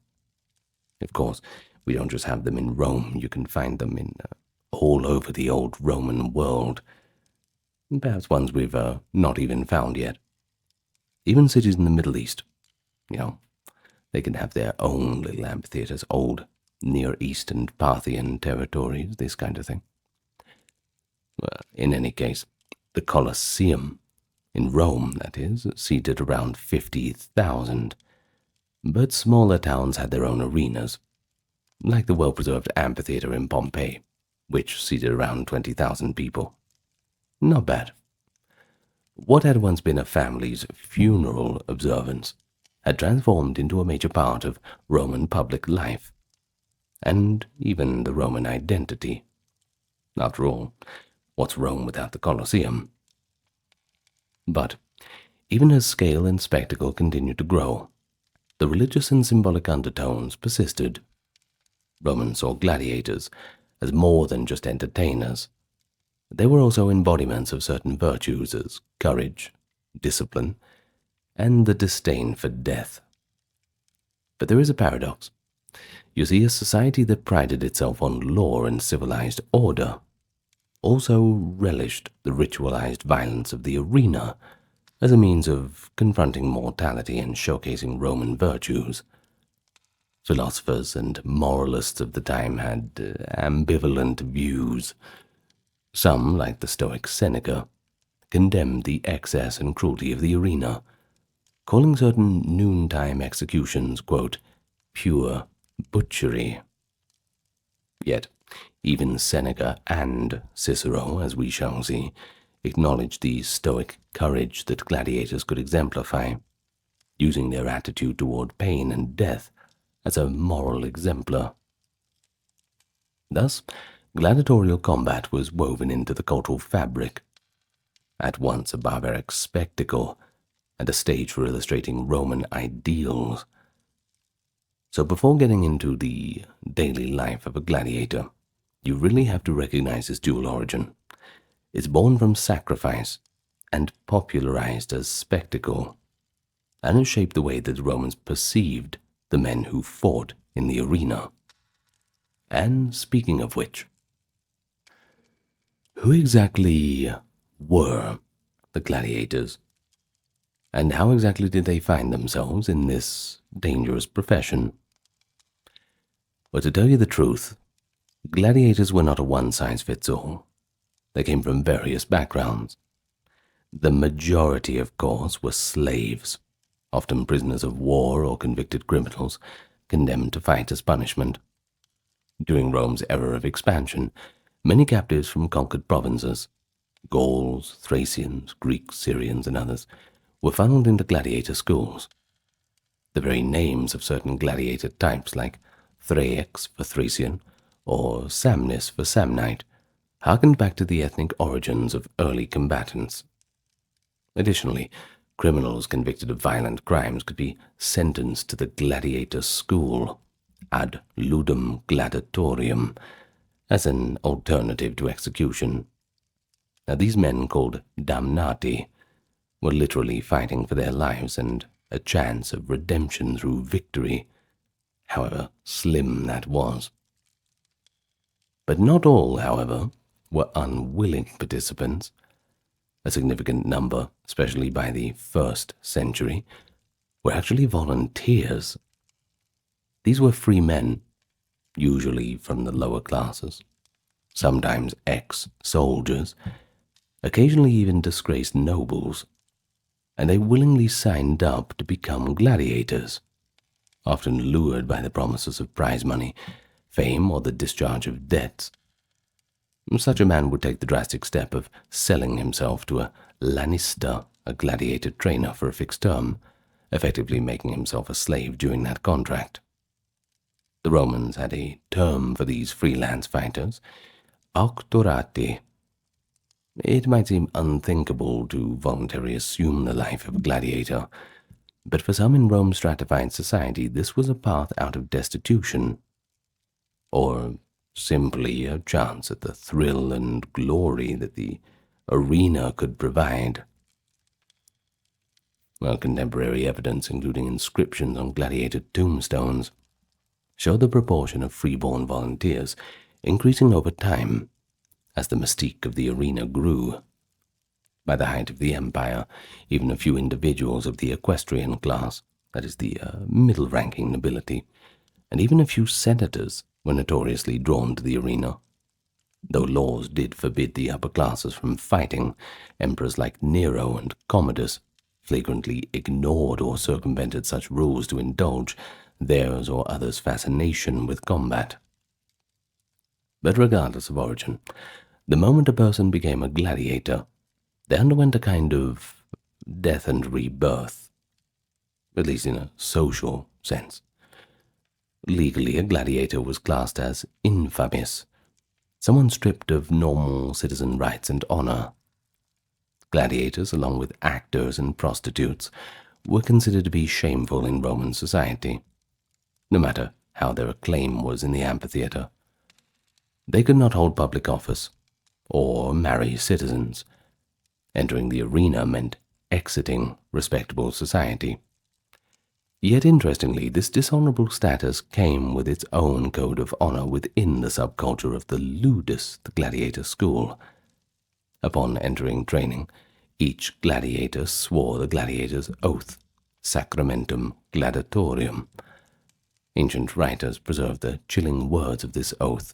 [SPEAKER 1] Of course, we don't just have them in Rome, you can find them in all over the old Roman world. Perhaps ones we've not even found yet. Even cities in the Middle East, they can have their own little amphitheatres, old Near East and Parthian territories, this kind of thing. In any case, the Colosseum, in Rome that is, seated around 50,000. But smaller towns had their own arenas, like the well-preserved amphitheatre in Pompeii, which seated around 20,000 people. Not bad. What had once been a family's funeral observance had transformed into a major part of Roman public life, and even the Roman identity. After all, what's Rome without the Colosseum? But even as scale and spectacle continued to grow, the religious and symbolic undertones persisted. Romans saw gladiators as more than just entertainers. They were also embodiments of certain virtues as courage, discipline, and the disdain for death. But there is a paradox. You see, a society that prided itself on law and civilized order also relished the ritualized violence of the arena as a means of confronting mortality and showcasing Roman virtues. Philosophers and moralists of the time had ambivalent views. Some, like the Stoic Seneca, condemned the excess and cruelty of the arena, calling certain noontime executions, quote, pure butchery. Yet, even Seneca and Cicero, as we shall see, acknowledged the stoic courage that gladiators could exemplify, using their attitude toward pain and death as a moral exemplar. Thus, gladiatorial combat was woven into the cultural fabric, at once a barbaric spectacle and a stage for illustrating Roman ideals. So before getting into the daily life of a gladiator, you really have to recognize his dual origin. It's born from sacrifice and popularized as spectacle, and has shaped the way that the Romans perceived the men who fought in the arena. And speaking of which, who exactly were the gladiators? And how exactly did they find themselves in this dangerous profession? Well, to tell you the truth, gladiators were not a one-size-fits-all. They came from various backgrounds. The majority, of course, were slaves, often prisoners of war or convicted criminals, condemned to fight as punishment. During Rome's era of expansion, many captives from conquered provinces, Gauls, Thracians, Greeks, Syrians, and others, were funneled into gladiator schools. The very names of certain gladiator types, like Thraex for Thracian or Samnis for Samnite, harkened back to the ethnic origins of early combatants. Additionally, criminals convicted of violent crimes could be sentenced to the gladiator school, ad ludum gladiatorium, as an alternative to execution. Now, these men, called damnati, were literally fighting for their lives and a chance of redemption through victory, however slim that was. But not all, however, were unwilling participants. A significant number, especially by the 1st century, were actually volunteers. These were free men, usually from the lower classes, sometimes ex-soldiers, occasionally even disgraced nobles, and they willingly signed up to become gladiators, often lured by the promises of prize money, fame, or the discharge of debts. Such a man would take the drastic step of selling himself to a lanista, a gladiator trainer, for a fixed term, effectively making himself a slave during that contract. The Romans had a term for these freelance fighters, auctorati. It might seem unthinkable to voluntarily assume the life of a gladiator, but for some in Rome's stratified society this was a path out of destitution, or simply a chance at the thrill and glory that the arena could provide. Well, contemporary evidence, including inscriptions on gladiator tombstones, show the proportion of freeborn volunteers increasing over time as the mystique of the arena grew. By the height of the empire, even a few individuals of the equestrian class, that is the middle-ranking nobility, and even a few senators were notoriously drawn to the arena. Though laws did forbid the upper classes from fighting, emperors like Nero and Commodus flagrantly ignored or circumvented such rules to indulge theirs or others' fascination with combat. But regardless of origin, the moment a person became a gladiator, they underwent a kind of death and rebirth, at least in a social sense. Legally, a gladiator was classed as infames, someone stripped of normal citizen rights and honor. Gladiators, along with actors and prostitutes, were considered to be shameful in Roman society, no matter how their acclaim was in the amphitheater. They could not hold public office or marry citizens. Entering the arena meant exiting respectable society. Yet interestingly, this dishonorable status came with its own code of honor within the subculture of the ludus, the gladiator school. Upon entering training, each gladiator swore the gladiator's oath, sacramentum gladiatorium. Ancient writers preserve the chilling words of this oath.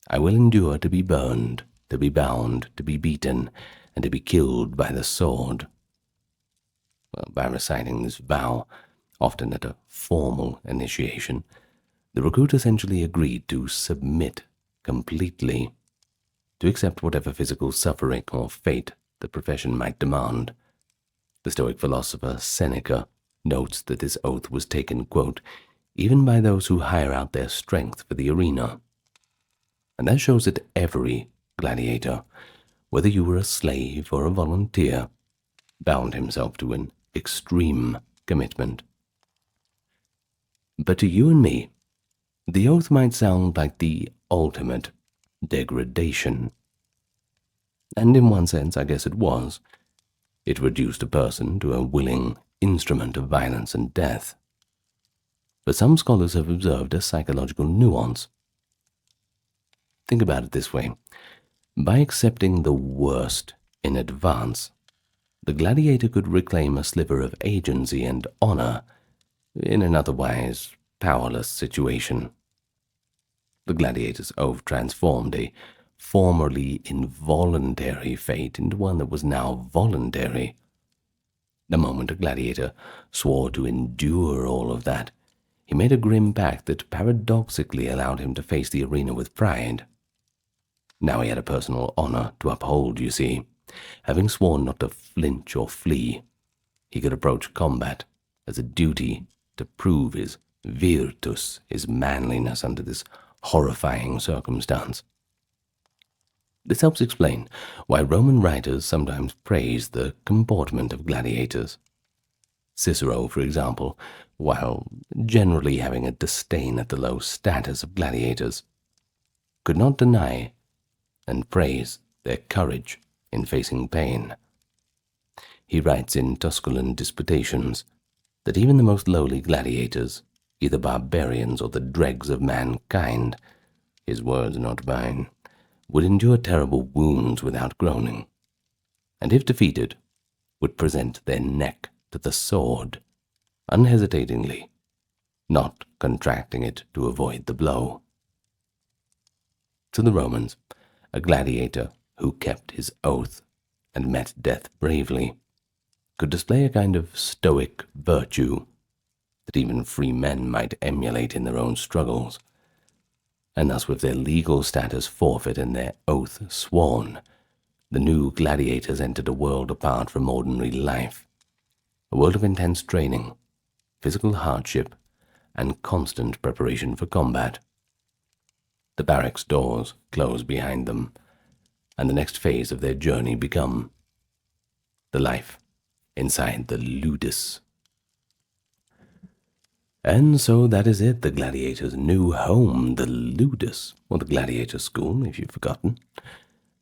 [SPEAKER 1] I will endure to be burned, to be bound, to be beaten, and to be killed by the sword. Well, by reciting this vow, often at a formal initiation, the recruit essentially agreed to submit completely, to accept whatever physical suffering or fate the profession might demand. The Stoic philosopher Seneca notes that this oath was taken, quote, even by those who hire out their strength for the arena. And that shows that every gladiator, whether you were a slave or a volunteer, bound himself to an extreme commitment. But to you and me, the oath might sound like the ultimate degradation. And in one sense, I guess it was. It reduced a person to a willing instrument of violence and death. But some scholars have observed a psychological nuance. Think about it this way. By accepting the worst in advance, the gladiator could reclaim a sliver of agency and honor in an otherwise powerless situation. The gladiator's oath transformed a formerly involuntary fate into one that was now voluntary. The moment a gladiator swore to endure all of that, he made a grim pact that paradoxically allowed him to face the arena with pride. Now he had a personal honor to uphold, you see. Having sworn not to flinch or flee, he could approach combat as a duty to prove his virtus, his manliness under this horrifying circumstance. This helps explain why Roman writers sometimes praise the comportment of gladiators. Cicero, for example, while generally having a disdain at the low status of gladiators, could not deny and praise their courage in facing pain. He writes in Tusculan Disputations that even the most lowly gladiators, either barbarians or the dregs of mankind, his words not mine, would endure terrible wounds without groaning, and if defeated, would present their neck to the sword, unhesitatingly, not contracting it to avoid the blow. To the Romans, a gladiator who kept his oath and met death bravely could display a kind of stoic virtue that even free men might emulate in their own struggles. and thus with their legal status forfeit and their oath sworn, the new gladiators entered a world apart from ordinary life, a world of intense training, physical hardship, and constant preparation for combat. The barracks doors close behind them, and the next phase of their journey become the life inside the ludus. And so that is it, the gladiators' new home, the ludus, or the gladiator school, if you've forgotten.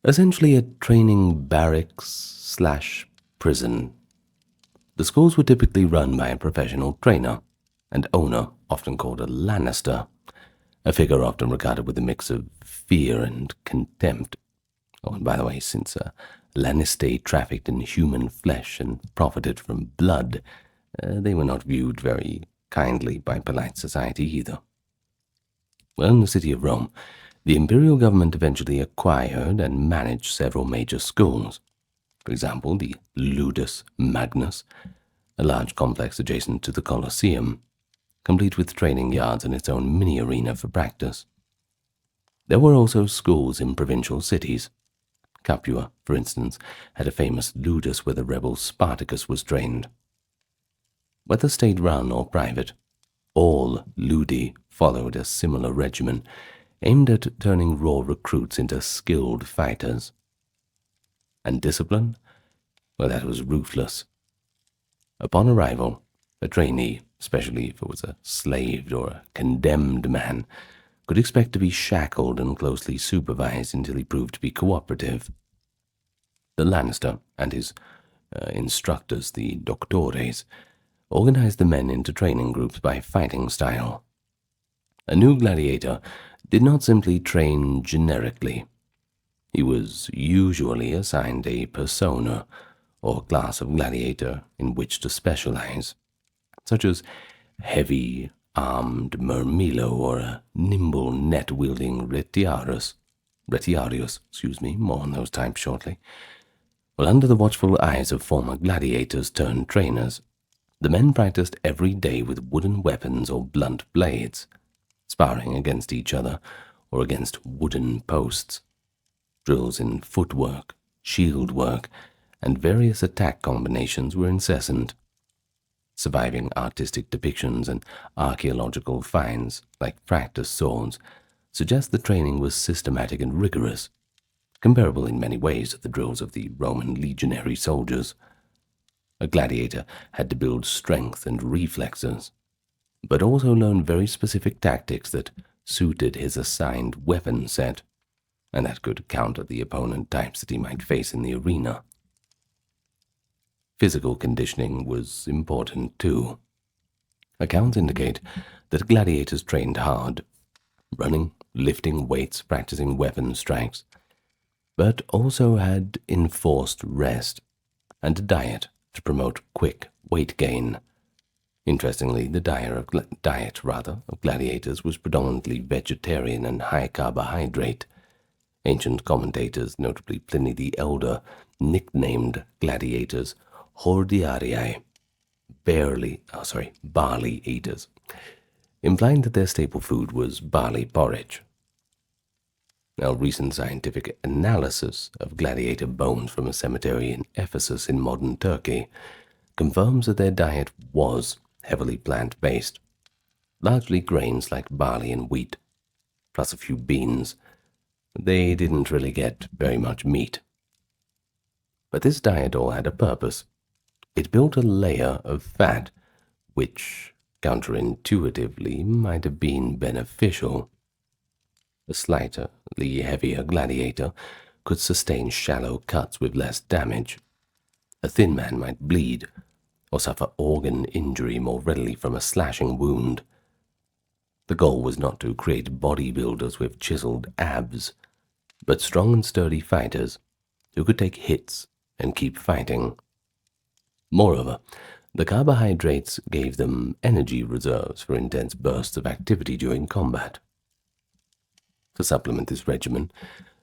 [SPEAKER 1] Essentially a training barracks/prison. The schools were typically run by a professional trainer and owner, often called a Lannister, a figure often regarded with a mix of fear and contempt. Oh, and by the way, since Lannister trafficked in human flesh and profited from blood, they were not viewed very kindly by polite society either. Well, in the city of Rome, the imperial government eventually acquired and managed several major schools. For example, the Ludus Magnus, a large complex adjacent to the Colosseum, complete with training yards and its own mini-arena for practice. There were also schools in provincial cities. Capua, for instance, had a famous ludus where the rebel Spartacus was trained. Whether state-run or private, all ludi followed a similar regimen aimed at turning raw recruits into skilled fighters. And discipline? Well, that was ruthless. Upon arrival, a trainee, especially if it was a slaved or a condemned man, could expect to be shackled and closely supervised until he proved to be cooperative. The Lannister and his instructors, the doctores, organized the men into training groups by fighting style. A new gladiator did not simply train generically. He was usually assigned a persona or class of gladiator in which to specialize, such as heavy, armed Murmillo or a nimble, net-wielding Retiarius, more on those types shortly. Well, under the watchful eyes of former gladiators turned trainers, the men practiced every day with wooden weapons or blunt blades, sparring against each other or against wooden posts. Drills in footwork, shield work, and various attack combinations were incessant. Surviving artistic depictions and archaeological finds, like practice swords, suggest the training was systematic and rigorous, comparable in many ways to the drills of the Roman legionary soldiers. A gladiator had to build strength and reflexes, but also learn very specific tactics that suited his assigned weapon set, and that could counter the opponent types that he might face in the arena. Physical conditioning was important too. Accounts indicate that gladiators trained hard, running, lifting weights, practicing weapon strikes, but also had enforced rest and a diet to promote quick weight gain. Interestingly, the diet of gladiators was predominantly vegetarian and high carbohydrate. Ancient commentators, notably Pliny the Elder, nicknamed gladiators hordearii, barley eaters, implying that their staple food was barley porridge. Now, recent scientific analysis of gladiator bones from a cemetery in Ephesus in modern Turkey confirms that their diet was heavily plant-based, largely grains like barley and wheat, plus a few beans. They didn't really get very much meat. But this diet all had a purpose. It built a layer of fat, which, counterintuitively, might have been beneficial. A slightly heavier gladiator could sustain shallow cuts with less damage. A thin man might bleed or suffer organ injury more readily from a slashing wound. The goal was not to create bodybuilders with chiseled abs, but strong and sturdy fighters who could take hits and keep fighting. Moreover, the carbohydrates gave them energy reserves for intense bursts of activity during combat. To supplement this regimen,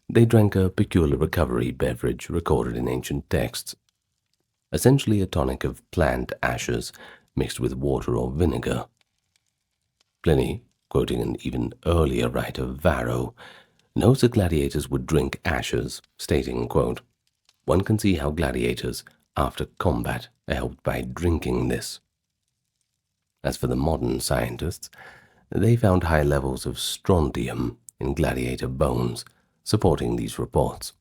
[SPEAKER 1] they drank a peculiar recovery beverage recorded in ancient texts, essentially a tonic of plant ashes mixed with water or vinegar. Pliny, quoting an even earlier writer, Varro, notes that gladiators would drink ashes, stating, quote, "One can see how gladiators, after combat, are helped by drinking this." As for the modern scientists, they found high levels of strontium in gladiator bones, supporting these reports.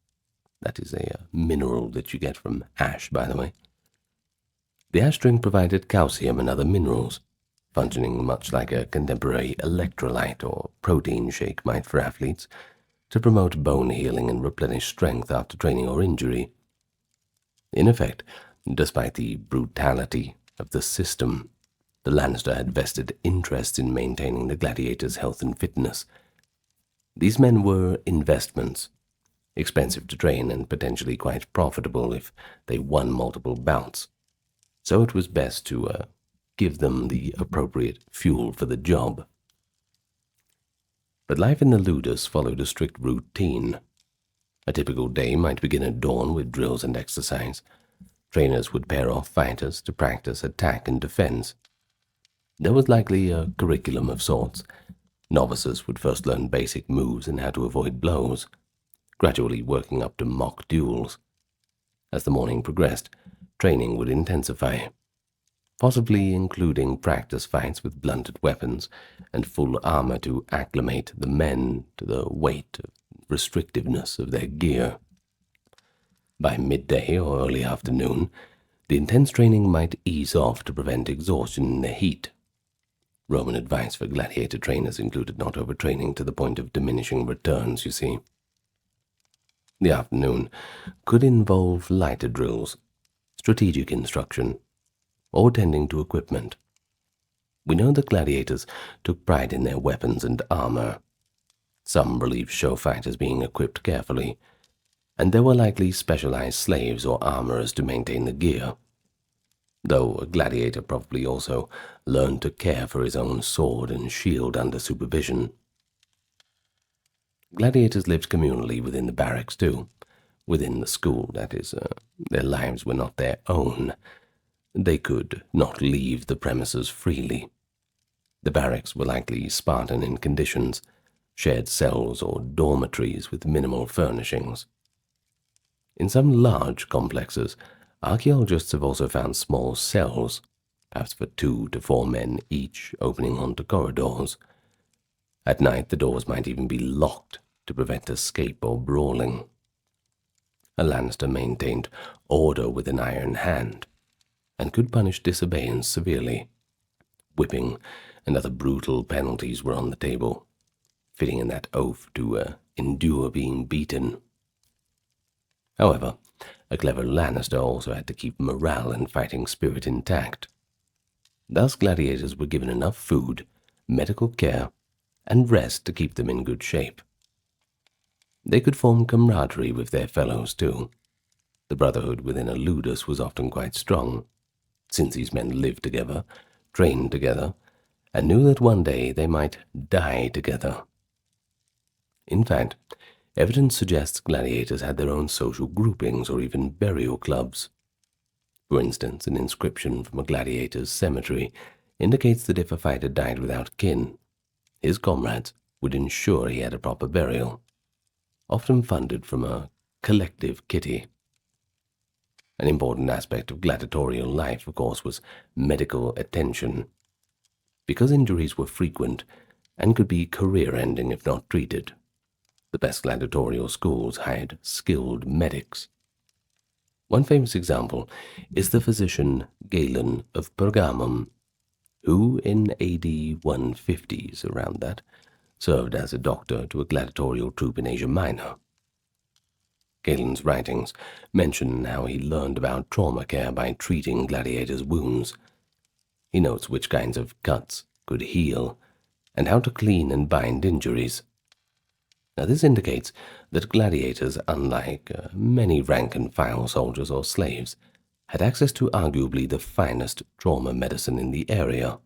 [SPEAKER 1] That is a mineral that you get from ash, by the way. The ash drink provided calcium and other minerals, functioning much like a contemporary electrolyte or protein shake might for athletes, to promote bone healing and replenish strength after training or injury. In effect, despite the brutality of the system, the Lannister had vested interest in maintaining the gladiators' health and fitness. These men were investments, expensive to train and potentially quite profitable if they won multiple bouts, so it was best to give them the appropriate fuel for the job. But life in the ludus followed a strict routine. A typical day might begin at dawn with drills and exercise. Trainers would pair off fighters to practice attack and defense. There was likely a curriculum of sorts. Novices would first learn basic moves and how to avoid blows, gradually working up to mock duels. As the morning progressed, training would intensify, possibly including practice fights with blunted weapons and full armor to acclimate the men to the weight and restrictiveness of their gear. By midday or early afternoon, the intense training might ease off to prevent exhaustion in the heat. Roman advice for gladiator trainers included not overtraining to the point of diminishing returns, you see. The afternoon could involve lighter drills, strategic instruction, or tending to equipment. We know that gladiators took pride in their weapons and armor. Some relieved show fighters being equipped carefully, and there were likely specialized slaves or armorers to maintain the gear, though a gladiator probably also learned to care for his own sword and shield under supervision. Gladiators lived communally within the barracks too, within the school, that is. Their lives were not their own. They could not leave the premises freely. The barracks were likely Spartan in conditions, shared cells or dormitories with minimal furnishings. In some large complexes, archaeologists have also found small cells, perhaps for 2 to 4 men each, opening onto corridors. At night, the doors might even be locked to prevent escape or brawling. A Lannister maintained order with an iron hand, and could punish disobedience severely. Whipping and other brutal penalties were on the table, fitting in that oath to endure being beaten. However, a clever Lannister also had to keep morale and fighting spirit intact. Thus gladiators were given enough food, medical care, and rest to keep them in good shape. They could form camaraderie with their fellows too. The brotherhood within a ludus was often quite strong, since these men lived together, trained together, and knew that one day they might die together. In fact, evidence suggests gladiators had their own social groupings or even burial clubs. For instance, an inscription from a gladiator's cemetery indicates that if a fighter died without kin, his comrades would ensure he had a proper burial, often funded from a collective kitty. An important aspect of gladiatorial life, of course, was medical attention. Because injuries were frequent and could be career-ending if not treated, the best gladiatorial schools hired skilled medics. One famous example is the physician Galen of Pergamum, who in AD 150s, around that, served as a doctor to a gladiatorial troop in Asia Minor. Galen's writings mention how he learned about trauma care by treating gladiators' wounds. He notes which kinds of cuts could heal and how to clean and bind injuries. Now, this indicates that gladiators, unlike many rank-and-file soldiers or slaves, had access to arguably the finest trauma medicine in the area.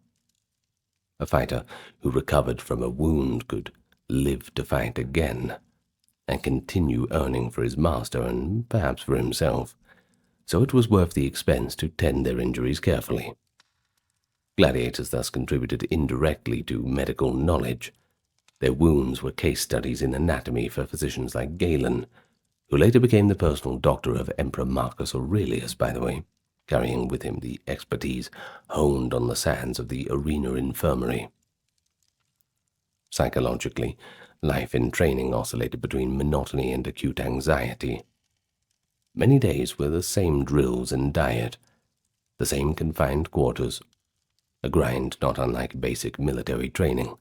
[SPEAKER 1] A fighter who recovered from a wound could live to fight again and continue earning for his master and perhaps for himself, so it was worth the expense to tend their injuries carefully. Gladiators thus contributed indirectly to medical knowledge. Their wounds were case studies in anatomy for physicians like Galen, who later became the personal doctor of Emperor Marcus Aurelius, by the way, carrying with him the expertise honed on the sands of the arena infirmary. Psychologically, life in training oscillated between monotony and acute anxiety. Many days were the same drills and diet, the same confined quarters, a grind not unlike basic military training.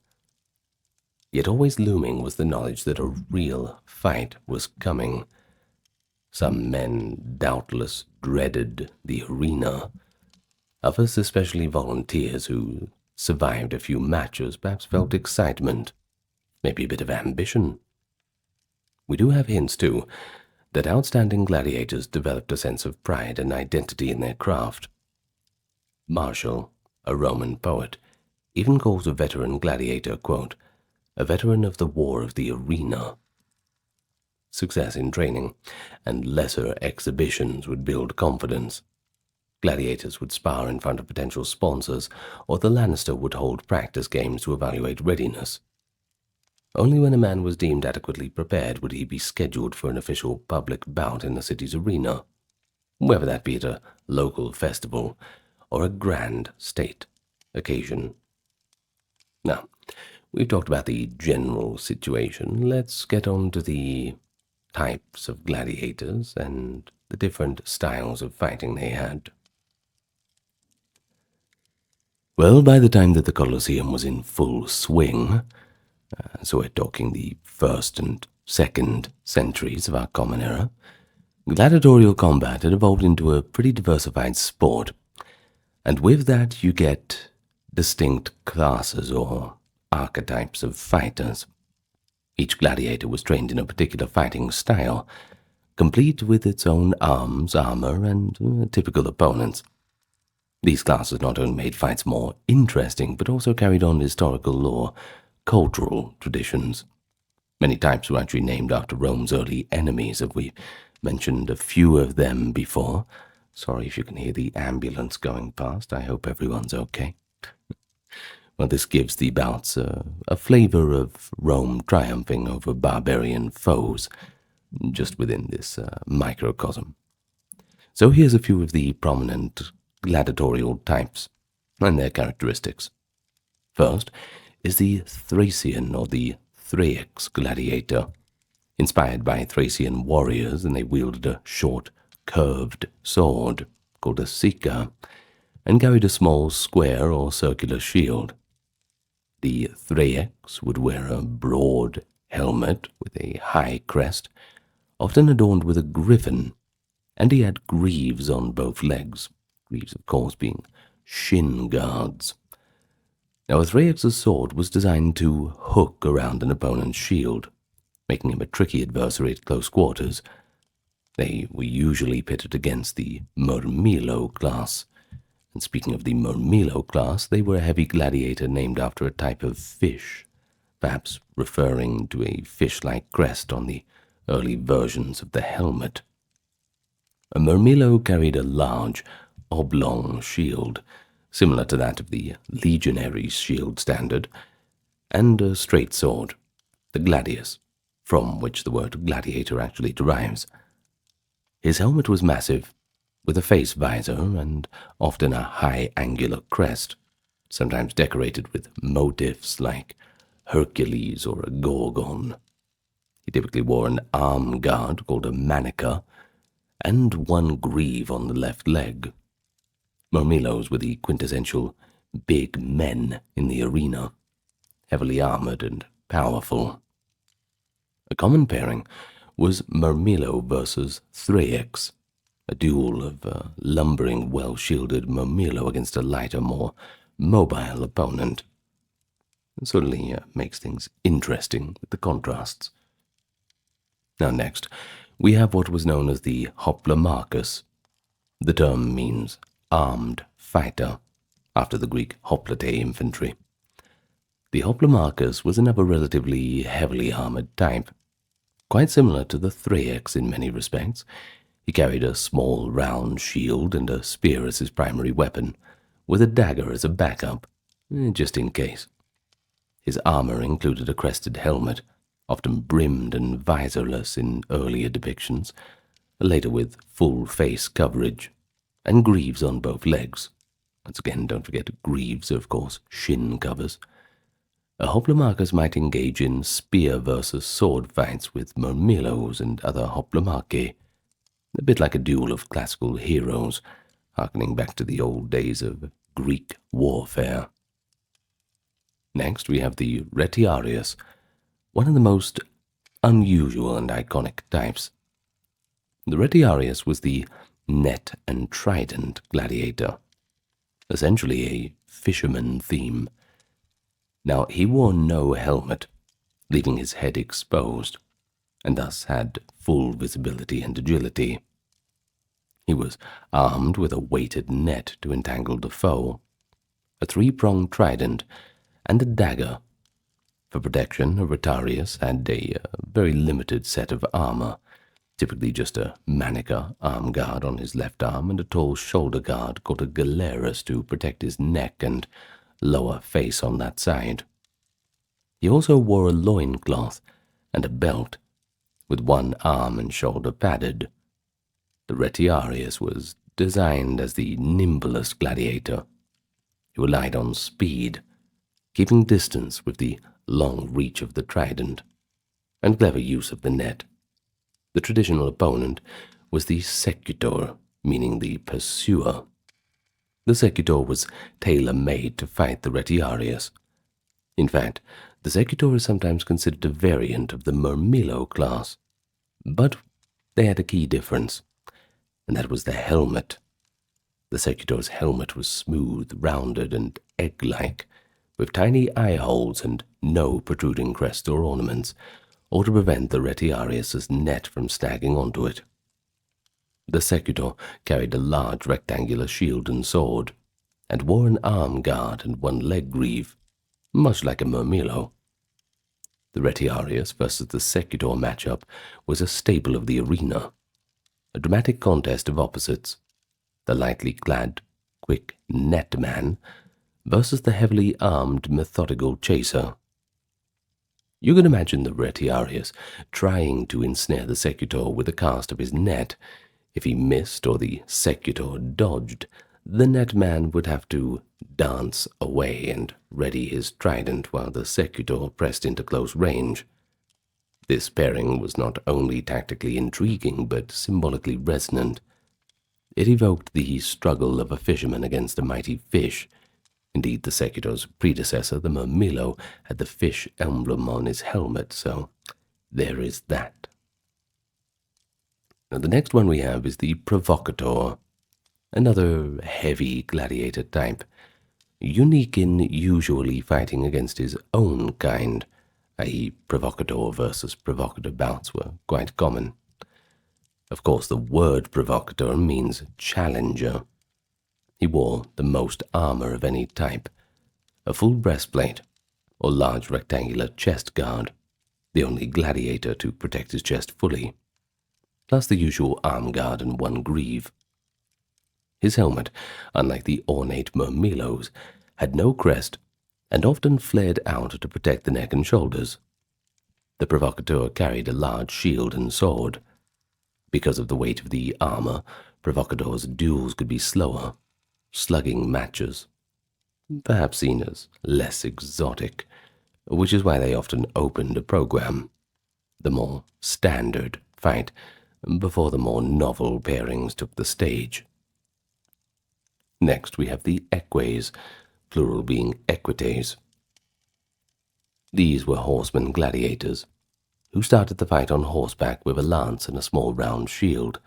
[SPEAKER 1] Yet always looming was the knowledge that a real fight was coming. Some men doubtless dreaded the arena. Others, especially volunteers who survived a few matches, perhaps felt excitement, maybe a bit of ambition. We do have hints, too, that outstanding gladiators developed a sense of pride and identity in their craft. Martial, a Roman poet, even calls a veteran gladiator, quote, a veteran of the war of the arena. Success in training and lesser exhibitions would build confidence. Gladiators would spar in front of potential sponsors, or the Lannister would hold practice games to evaluate readiness. Only when a man was deemed adequately prepared would he be scheduled for an official public bout in the city's arena, whether that be at a local festival or a grand state occasion. Now, we've talked about the general situation. Let's get on to the types of gladiators and the different styles of fighting they had. Well, by the time that the Colosseum was in full swing, so we're talking the 1st and 2nd centuries of our Common Era, gladiatorial combat had evolved into a pretty diversified sport, and with that you get distinct classes or archetypes of fighters. Each gladiator was trained in a particular fighting style, complete with its own arms, armor, and typical opponents. These classes not only made fights more interesting, but also carried on historical or cultural traditions. Many types were actually named after Rome's early enemies. Have we mentioned a few of them before? Sorry if you can hear the ambulance going past. I hope everyone's okay. Well, this gives the bouts a flavor of Rome triumphing over barbarian foes, just within this microcosm. So here's a few of the prominent gladiatorial types and their characteristics. First is the Thracian or the Thraex gladiator. Inspired by Thracian warriors, and they wielded a short, curved sword called a sica, and carried a small square or circular shield. The Thraex would wear a broad helmet with a high crest, often adorned with a griffin, and he had greaves on both legs, greaves of course being shin guards. Now a Thraex's sword was designed to hook around an opponent's shield, making him a tricky adversary at close quarters. They were usually pitted against the Murmillo class, and speaking of the Murmillo class, they were a heavy gladiator named after a type of fish, perhaps referring to a fish-like crest on the early versions of the helmet. A Murmillo carried a large, oblong shield, similar to that of the legionary's shield standard, and a straight sword, the gladius, from which the word gladiator actually derives. His helmet was massive, with a face visor and often a high angular crest, sometimes decorated with motifs like Hercules or a Gorgon. He typically wore an arm guard called a manica, and one greave on the left leg. Murmillos were the quintessential big men in the arena, heavily armored and powerful. A common pairing was Murmillo versus Thraex, a duel of a lumbering, well-shielded Murmillo against a lighter, more mobile opponent. It certainly makes things interesting with the contrasts. Now next, we have what was known as the hoplomachus. The term means armed fighter, after the Greek hoplite infantry. The hoplomachus was another relatively heavily armored type, quite similar to the Thraex in many respects. He carried a small round shield and a spear as his primary weapon, with a dagger as a backup, just in case. His armor included a crested helmet, often brimmed and visorless in earlier depictions, later with full face coverage, and greaves on both legs. Once again, don't forget greaves, of course, shin covers. Hoplomachus might engage in spear versus sword fights with murmillos and other hoplomachi, a bit like a duel of classical heroes, harkening back to the old days of Greek warfare. Next, we have the Retiarius, one of the most unusual and iconic types. The Retiarius was the net and trident gladiator, essentially a fisherman theme. Now, he wore no helmet, leaving his head exposed, and thus had full visibility and agility. He was armed with a weighted net to entangle the foe, a three-pronged trident, and a dagger. For protection, a Retiarius had a very limited set of armor, typically just a manica arm guard on his left arm and a tall shoulder guard called a gallerus to protect his neck and lower face on that side. He also wore a loincloth and a belt, with one arm and shoulder padded. The Retiarius was designed as the nimblest gladiator. He relied on speed, keeping distance with the long reach of the trident, and clever use of the net. The traditional opponent was the secutor, meaning the pursuer. The secutor was tailor-made to fight the Retiarius. In fact, the secutor is sometimes considered a variant of the murmillo class, but they had a key difference, and that was the helmet. The secutor's helmet was smooth, rounded, and egg-like, with tiny eye holes and no protruding crest or ornaments, or to prevent the Retiarius's net from snagging onto it. The secutor carried a large rectangular shield and sword, and wore an arm guard and one leg greave, much like a murmillo. The Retiarius versus the secutor matchup was a staple of the arena, a dramatic contest of opposites, the lightly clad, quick net man versus the heavily armed, methodical chaser. You can imagine the Retiarius trying to ensnare the secutor with a cast of his net. If he missed or the secutor dodged, the net man would have to dance away and ready his trident while the secutor pressed into close range. This pairing was not only tactically intriguing but symbolically resonant. It evoked the struggle of a fisherman against a mighty fish. Indeed, the secutor's predecessor, the murmillo, had the fish emblem on his helmet, so there is that. Now, the next one we have is the provocator, another heavy gladiator type, unique in usually fighting against his own kind, i.e. provocator versus provocator bouts were quite common. Of course, the word provocator means challenger. He wore the most armor of any type, a full breastplate, or large rectangular chest guard, the only gladiator to protect his chest fully, plus the usual arm guard and one greave. His helmet, unlike the ornate murmillos, had no crest and often flared out to protect the neck and shoulders. The provocateur carried a large shield and sword. Because of the weight of the armor, provocateur's duels could be slower, slugging matches, perhaps seen as less exotic, which is why they often opened a program, the more standard fight, before the more novel pairings took the stage. Next we have the eques, plural being equites. These were horsemen gladiators, who started the fight on horseback with a lance and a small round shield.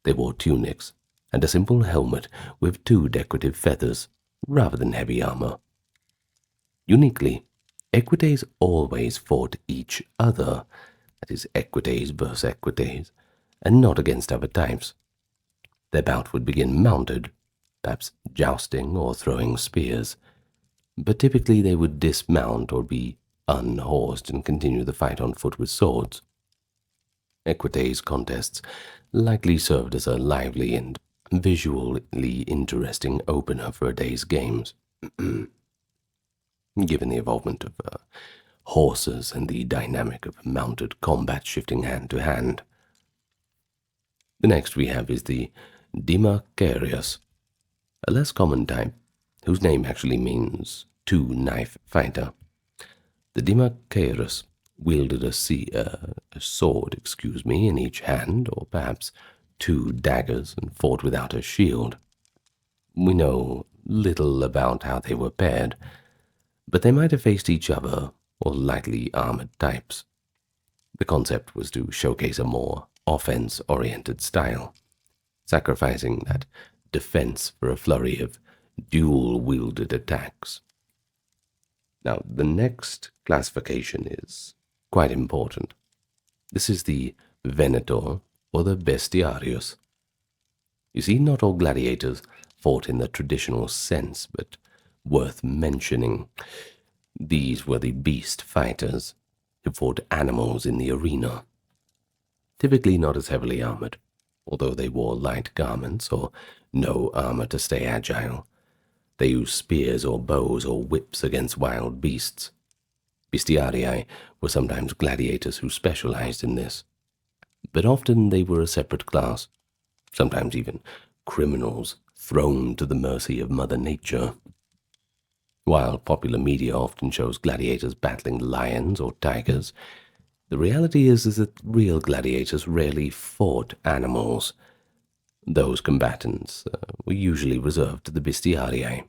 [SPEAKER 1] They wore tunics and a simple helmet with 2 decorative feathers, rather than heavy armor. Uniquely, equites always fought each other, that is, equites versus equites, and not against other types. Their bout would begin mounted, perhaps jousting or throwing spears, but typically they would dismount or be unhorsed and continue the fight on foot with swords. Equites contests likely served as a lively and visually interesting opener for a day's games. Given the involvement of horses and the dynamic of mounted combat shifting hand to hand. The next we have is the Demarcharius, a less common type, whose name actually means two-knife fighter. The Demarcharius wielded a sword, in each hand, or perhaps two daggers, and fought without a shield. We know little about how they were paired, but they might have faced each other or lightly armored types. The concept was to showcase a more offense-oriented style, sacrificing that defense for a flurry of dual-wielded attacks. Now, the next classification is quite important. This is the Venator, or the Bestiarius. You see, not all gladiators fought in the traditional sense, but worth mentioning, these were the beast fighters who fought animals in the arena. Typically not as heavily armored, although they wore light garments or no armor to stay agile. They used spears or bows or whips against wild beasts. Bestiarii were sometimes gladiators who specialized in this, but often they were a separate class, sometimes even criminals thrown to the mercy of Mother Nature. While popular media often shows gladiators battling lions or tigers, the reality is that real gladiators rarely fought animals. Those combatants were usually reserved to the Bestiarii,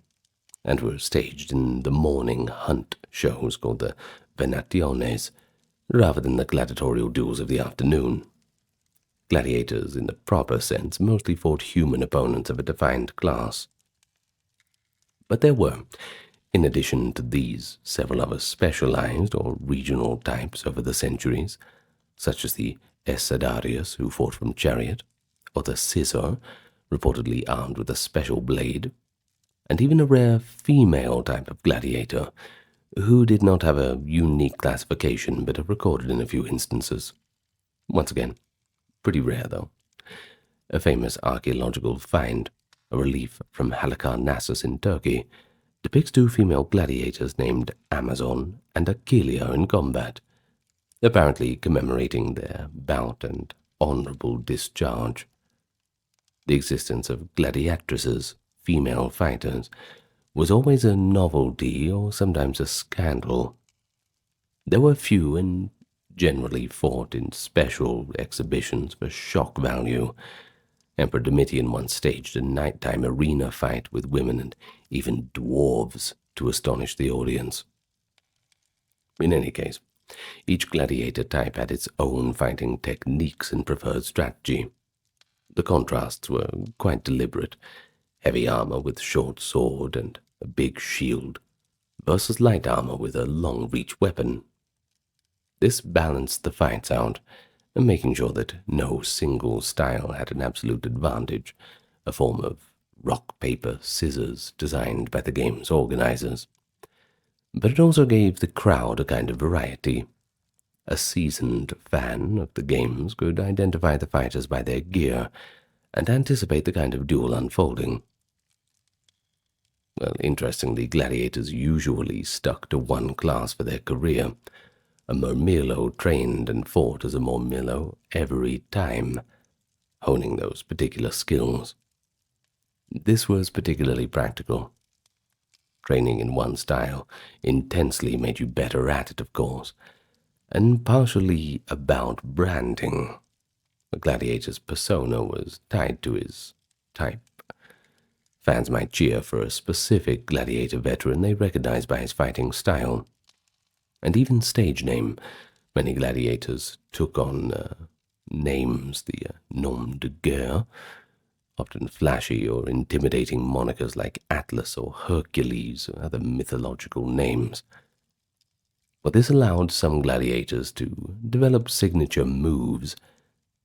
[SPEAKER 1] and were staged in the morning hunt shows called the Venationes, rather than the gladiatorial duels of the afternoon. Gladiators, in the proper sense, mostly fought human opponents of a defined class. But there were, in addition to these, several other specialized or regional types over the centuries, such as the Essadarius, who fought from chariot, or the Scissor, reportedly armed with a special blade, and even a rare female type of gladiator, who did not have a unique classification but are recorded in a few instances. Once again, pretty rare though. A famous archaeological find, a relief from Halicarnassus in Turkey, depicts two female gladiators named Amazon and Achelia in combat, apparently commemorating their bout and honorable discharge. The existence of gladiatresses, female fighters, was always a novelty or sometimes a scandal. There were few and generally fought in special exhibitions for shock value. Emperor Domitian once staged a nighttime arena fight with women and even dwarves to astonish the audience. In any case, each gladiator type had its own fighting techniques and preferred strategy. The contrasts were quite deliberate: heavy armor with short sword and a big shield, versus light armor with a long-reach weapon. This balanced the fights out, making sure that no single style had an absolute advantage, a form of rock, paper, scissors designed by the game's organizers. But it also gave the crowd a kind of variety. A seasoned fan of the games could identify the fighters by their gear and anticipate the kind of duel unfolding. Well, interestingly, gladiators usually stuck to one class for their career. A Murmillo trained and fought as a Murmillo every time, honing those particular skills. This was particularly practical. Training in one style intensely made you better at it, of course, and partially about branding. The gladiator's persona was tied to his type. Fans might cheer for a specific gladiator veteran they recognized by his fighting style, and even stage name. Many gladiators took on names, the nom de guerre, often flashy or intimidating monikers like Atlas or Hercules or other mythological names. But this allowed some gladiators to develop signature moves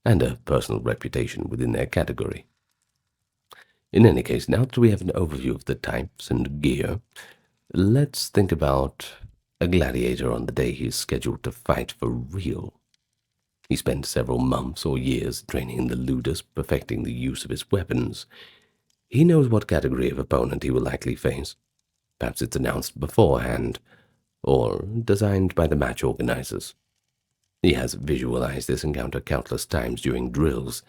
[SPEAKER 1] and a personal reputation within their category. In any case, now that we have an overview of the types and gear, let's think about a gladiator on the day he's scheduled to fight for real. He spent several months or years training in the ludus, perfecting the use of his weapons. He knows what category of opponent he will likely face. Perhaps it's announced beforehand, or designed by the match organizers. He has visualized this encounter countless times during drills,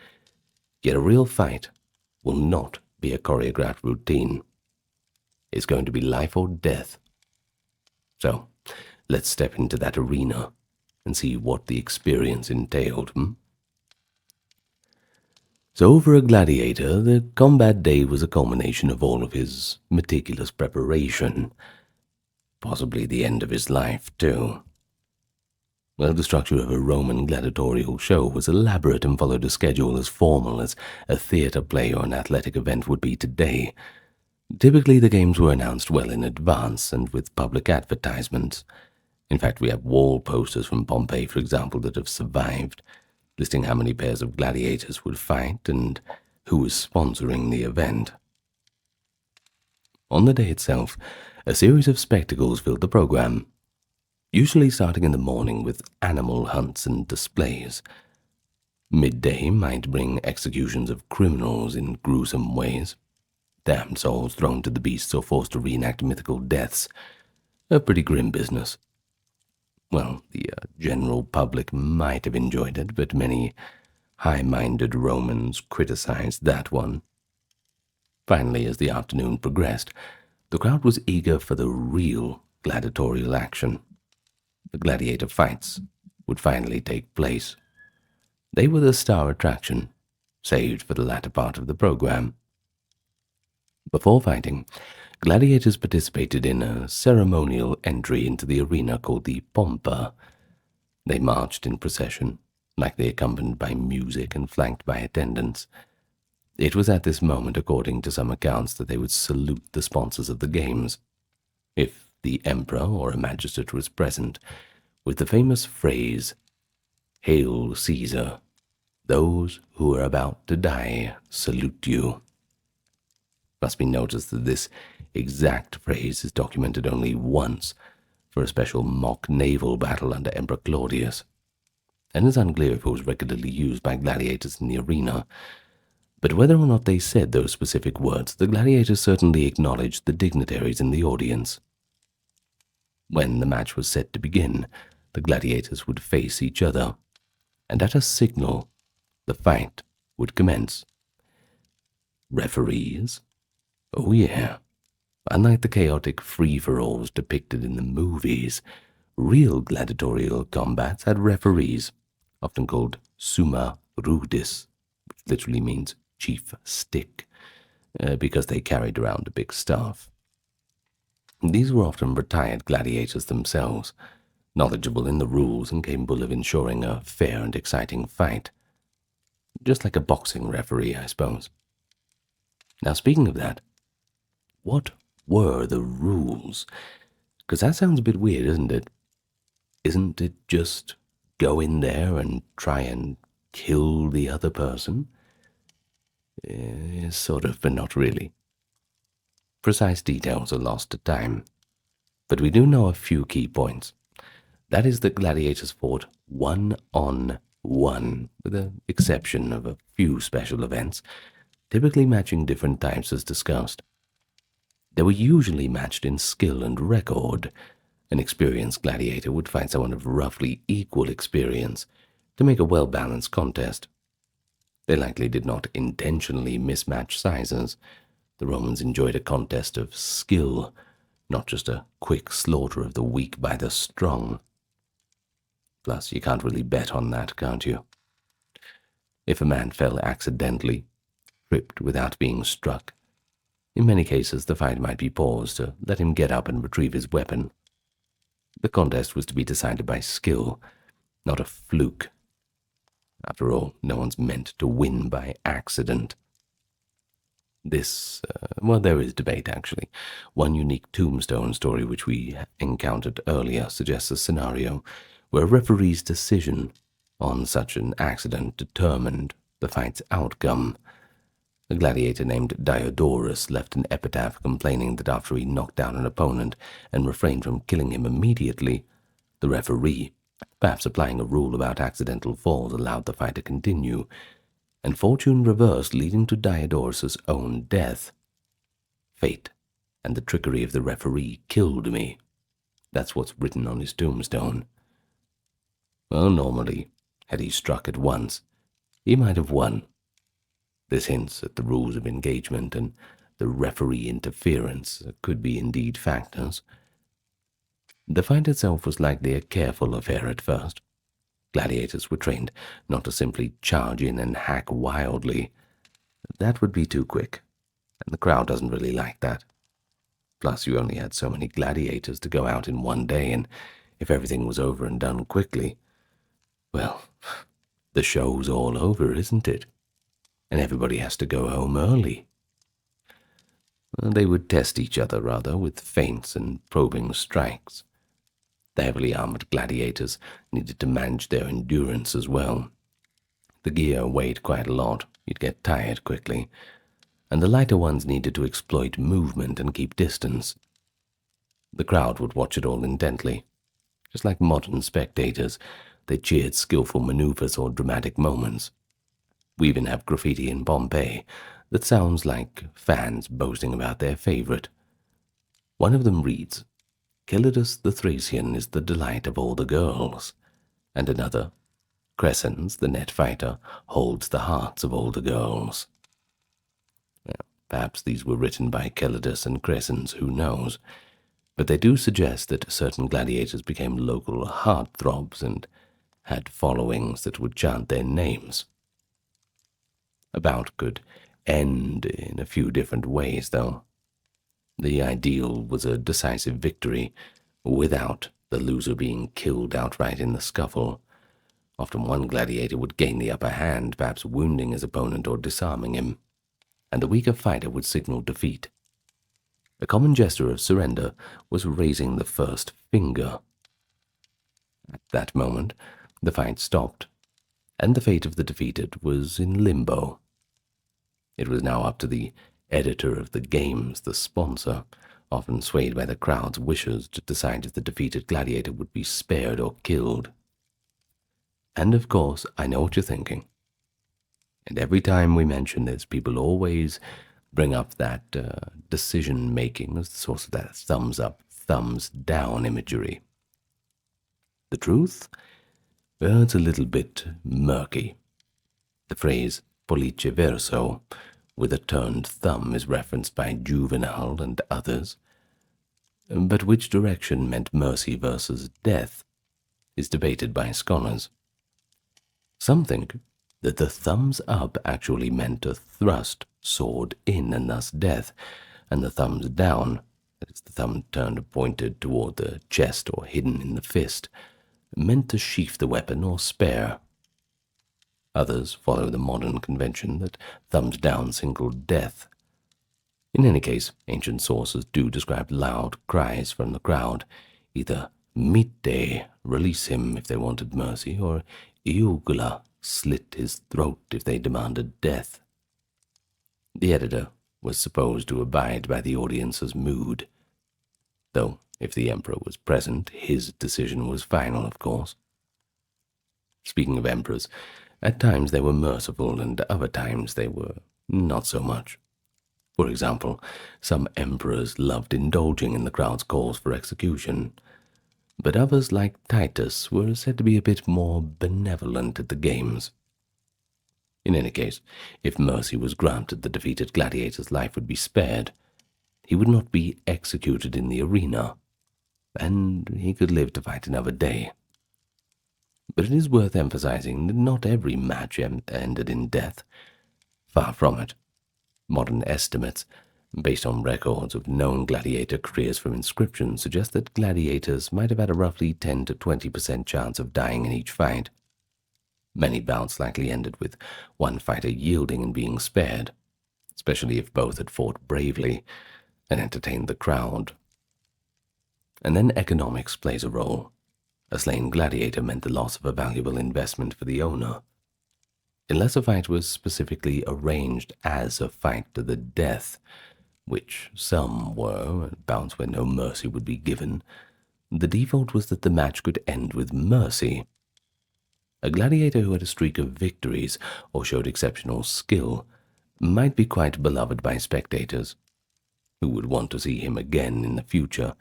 [SPEAKER 1] yet a real fight will not be a choreographed routine. It's going to be life or death. So, let's step into that arena and see what the experience entailed. So for a gladiator, the combat day was a culmination of all of his meticulous preparation. Possibly the end of his life, too. Well, the structure of a Roman gladiatorial show was elaborate and followed a schedule as formal as a theatre play or an athletic event would be today. Typically, the games were announced well in advance and with public advertisements. In fact, we have wall posters from Pompeii, for example, that have survived, listing how many pairs of gladiators would fight and who was sponsoring the event. On the day itself, a series of spectacles filled the program, usually starting in the morning with animal hunts and displays. Midday might bring executions of criminals in gruesome ways, damned souls thrown to the beasts or forced to reenact mythical deaths. A pretty grim business. Well, the general public might have enjoyed it, but many high-minded Romans criticized that one. Finally, as the afternoon progressed, the crowd was eager for the real gladiatorial action. The gladiator fights would finally take place. They were the star attraction, saved for the latter part of the program. Before fighting, gladiators participated in a ceremonial entry into the arena called the Pompa. They marched in procession, likely accompanied by music and flanked by attendants. It was at this moment, according to some accounts, that they would salute the sponsors of the games, if the emperor or a magistrate was present, with the famous phrase, "Hail Caesar, those who are about to die salute you." Must be noticed that this exact phrase is documented only once for a special mock naval battle under Emperor Claudius, and it's unclear if it was regularly used by gladiators in the arena. But whether or not they said those specific words, the gladiators certainly acknowledged the dignitaries in the audience. When the match was set to begin, the gladiators would face each other, and at a signal, the fight would commence. Referees? Oh yeah. Unlike the chaotic free-for-alls depicted in the movies, real gladiatorial combats had referees, often called summa rudis, which literally means chief stick, because they carried around a big staff. These were often retired gladiators themselves, knowledgeable in the rules and capable of ensuring a fair and exciting fight. Just like a boxing referee, I suppose. Now, speaking of that, what were the rules? Because that sounds a bit weird, isn't it? Isn't it just go in there and try and kill the other person? Sort of, but not really. Precise details are lost to time, but we do know a few key points. That is that gladiators fought one-on-one, with the exception of a few special events, typically matching different types as discussed. They were usually matched in skill and record. An experienced gladiator would fight someone of roughly equal experience to make a well-balanced contest. They likely did not intentionally mismatch sizes. The Romans enjoyed a contest of skill, not just a quick slaughter of the weak by the strong. Plus, you can't really bet on that, can't you? If a man fell accidentally, tripped without being struck, in many cases the fight might be paused to let him get up and retrieve his weapon. The contest was to be decided by skill, not a fluke. After all, no one's meant to win by accident. There is debate, actually. One unique tombstone story which we encountered earlier suggests a scenario where a referee's decision on such an accident determined the fight's outcome. A gladiator named Diodorus left an epitaph complaining that after he knocked down an opponent and refrained from killing him immediately, the referee Perhaps applying a rule about accidental falls allowed the fight to continue, and fortune reversed, leading to Diodorus' own death. Fate and the trickery of the referee killed me. That's what's written on his tombstone. Well, normally, had he struck at once, he might have won. This hints at the rules of engagement, and the referee interference could be indeed factors. The fight itself was likely a careful affair at first. Gladiators were trained not to simply charge in and hack wildly. That would be too quick, and the crowd doesn't really like that. Plus, you only had so many gladiators to go out in one day, and if everything was over and done quickly, well, the show's all over, isn't it? And everybody has to go home early. They would test each other, rather, with feints and probing strikes. The heavily armored gladiators needed to manage their endurance as well. The gear weighed quite a lot, you'd get tired quickly, and the lighter ones needed to exploit movement and keep distance. The crowd would watch it all intently. Just like modern spectators, they cheered skillful maneuvers or dramatic moments. We even have graffiti in Pompeii that sounds like fans boasting about their favorite. One of them reads, "Calidus the Thracian is the delight of all the girls," and another, "Crescens, the net fighter, holds the hearts of all the girls." Well, perhaps these were written by Calidus and Crescens, who knows, but they do suggest that certain gladiators became local heartthrobs and had followings that would chant their names. A bout could end in a few different ways, though. The ideal was a decisive victory, without the loser being killed outright in the scuffle. Often one gladiator would gain the upper hand, perhaps wounding his opponent or disarming him, and the weaker fighter would signal defeat. A common gesture of surrender was raising the first finger. At that moment, the fight stopped, and the fate of the defeated was in limbo. It was now up to the editor of the games, the sponsor, often swayed by the crowd's wishes, to decide if the defeated gladiator would be spared or killed. And of course, I know what you're thinking. And every time we mention this, people always bring up that decision-making as the source of that thumbs-up, thumbs-down imagery. The truth? Well, it's a little bit murky. The phrase pollice verso, with a turned thumb, is referenced by Juvenal and others, but which direction meant mercy versus death is debated by scholars. Some think that the thumbs up actually meant a thrust, sword in, and thus death, and the thumbs down, that is, the thumb turned or pointed toward the chest or hidden in the fist, meant to sheath the weapon or spare. Others follow the modern convention that thumbs down signaled death. In any case, ancient sources do describe loud cries from the crowd, either "Mitte," release him if they wanted mercy, or "Iugula," slit his throat if they demanded death. The editor was supposed to abide by the audience's mood, though if the emperor was present, his decision was final, of course. Speaking of emperors, at times they were merciful, and other times they were not so much. For example, some emperors loved indulging in the crowd's calls for execution, but others, like Titus, were said to be a bit more benevolent at the games. In any case, if mercy was granted, the defeated gladiator's life would be spared. He would not be executed in the arena, and he could live to fight another day. But it is worth emphasizing that not every match ended in death. Far from it. Modern estimates, based on records of known gladiator careers from inscriptions, suggest that gladiators might have had a roughly 10 to 20% chance of dying in each fight. Many bouts likely ended with one fighter yielding and being spared, especially if both had fought bravely and entertained the crowd. And then economics plays a role. A slain gladiator meant the loss of a valuable investment for the owner. Unless a fight was specifically arranged as a fight to the death, which some were, bouts where no mercy would be given, the default was that the match could end with mercy. A gladiator who had a streak of victories or showed exceptional skill might be quite beloved by spectators, who would want to see him again in the future,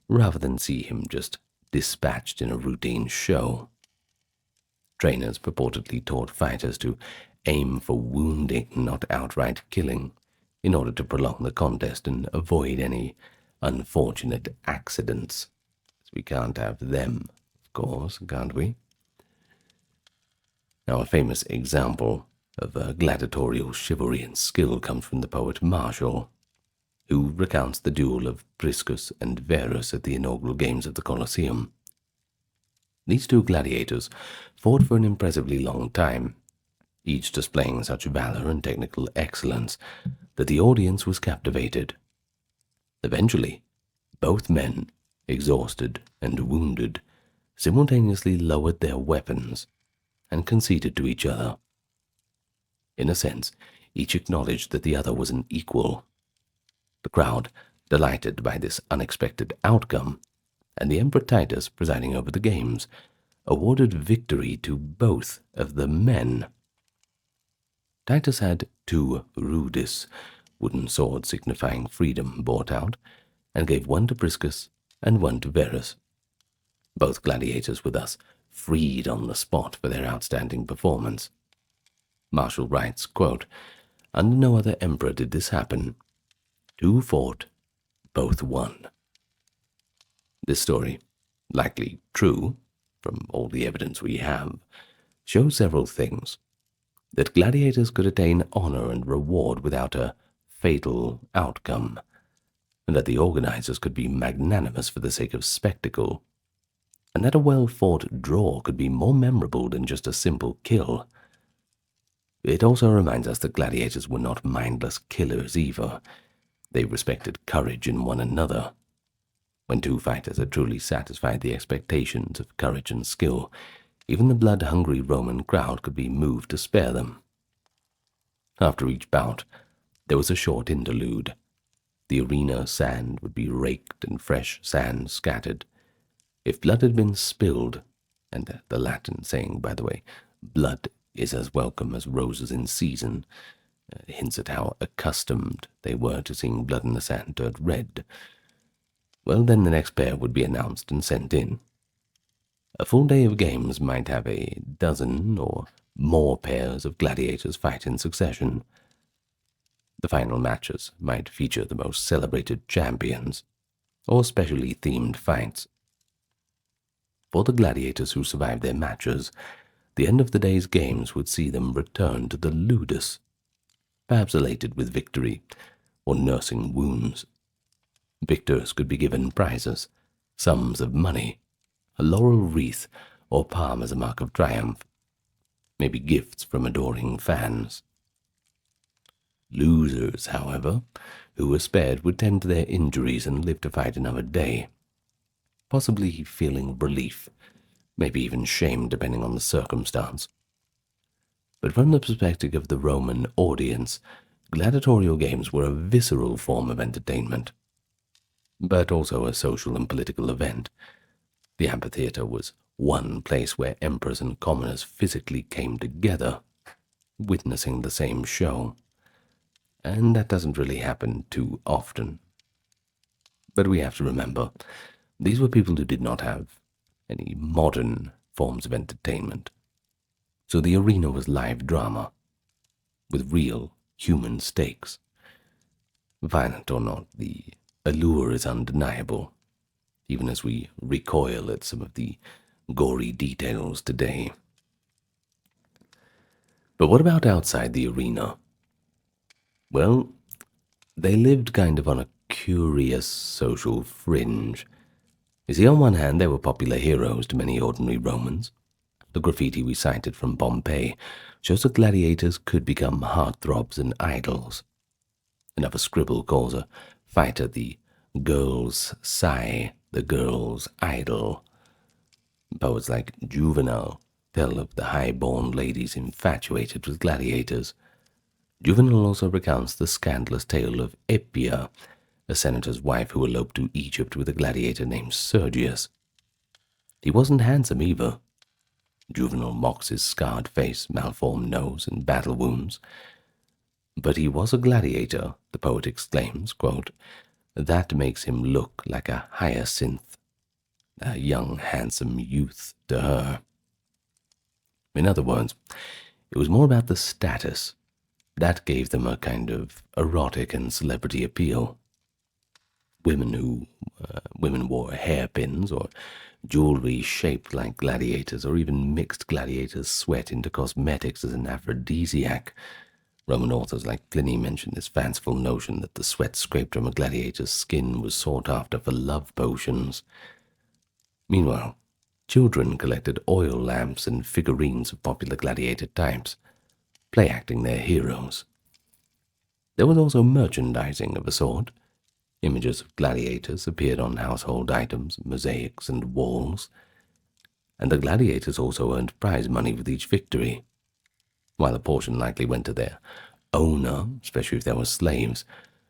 [SPEAKER 1] rather than see him just dispatched in a routine show. Trainers purportedly taught fighters to aim for wounding, not outright killing, in order to prolong the contest and avoid any unfortunate accidents. We can't have them, of course, can't we? Now, a famous example of gladiatorial chivalry and skill comes from the poet Martial, who recounts the duel of Priscus and Verus at the inaugural games of the Colosseum. These two gladiators fought for an impressively long time, each displaying such valor and technical excellence that the audience was captivated. Eventually, both men, exhausted and wounded, simultaneously lowered their weapons and conceded to each other. In a sense, each acknowledged that the other was an equal. The crowd, delighted by this unexpected outcome, and the Emperor Titus, presiding over the games, awarded victory to both of the men. Titus had 2 rudis, wooden swords signifying freedom, brought out, and gave one to Priscus and one to Verus. Both gladiators were thus freed on the spot for their outstanding performance. Martial writes, quote, "Under no other emperor did this happen. 2 fought, both won." This story, likely true from all the evidence we have, shows several things. That gladiators could attain honor and reward without a fatal outcome, and that the organizers could be magnanimous for the sake of spectacle, and that a well-fought draw could be more memorable than just a simple kill. It also reminds us that gladiators were not mindless killers either. They respected courage in one another. When 2 fighters had truly satisfied the expectations of courage and skill, even the blood-hungry Roman crowd could be moved to spare them. After each bout, there was a short interlude. The arena sand would be raked and fresh sand scattered. If blood had been spilled, and the Latin saying, by the way, blood is as welcome as roses in season, hints at how accustomed they were to seeing blood in the sand turned red, well, then the next pair would be announced and sent in. A full day of games might have a dozen or more pairs of gladiators fight in succession. The final matches might feature the most celebrated champions, or specially themed fights. For the gladiators who survived their matches, the end of the day's games would see them return to the ludus, perhaps elated with victory or nursing wounds. Victors could be given prizes, sums of money, a laurel wreath, or palm as a mark of triumph, maybe gifts from adoring fans. Losers, however, who were spared would tend to their injuries and live to fight another day, possibly feeling relief, maybe even shame depending on the circumstance. But from the perspective of the Roman audience, gladiatorial games were a visceral form of entertainment, but also a social and political event. The amphitheater was one place where emperors and commoners physically came together, witnessing the same show. And that doesn't really happen too often. But we have to remember, these were people who did not have any modern forms of entertainment. So the arena was live drama, with real human stakes. Violent or not, the allure is undeniable, even as we recoil at some of the gory details today. But what about outside the arena? Well, they lived kind of on a curious social fringe. You see, on one hand, they were popular heroes to many ordinary Romans. The graffiti we cited from Pompeii shows that gladiators could become heartthrobs and idols. Another scribble calls a fighter the girl's sigh, the girl's idol. Poets like Juvenal tell of the high-born ladies infatuated with gladiators. Juvenal also recounts the scandalous tale of Eppia, a senator's wife who eloped to Egypt with a gladiator named Sergius. He wasn't handsome either. Juvenal mocks his scarred face, malformed nose, and battle wounds. But he was a gladiator, the poet exclaims, quote, "That makes him look like a hyacinth, a young handsome youth to her." In other words, it was more about the status. That gave them a kind of erotic and celebrity appeal. Women wore hairpins or jewelry shaped like gladiators, or even mixed gladiators' sweat into cosmetics as an aphrodisiac. Roman authors like Pliny mention this fanciful notion that the sweat scraped from a gladiator's skin was sought after for love potions. Meanwhile, children collected oil lamps and figurines of popular gladiator types, play-acting their heroes. There was also merchandising of a sort. Images of gladiators appeared on household items, mosaics, and walls. And the gladiators also earned prize money with each victory. While a portion likely went to their owner, especially if there were slaves,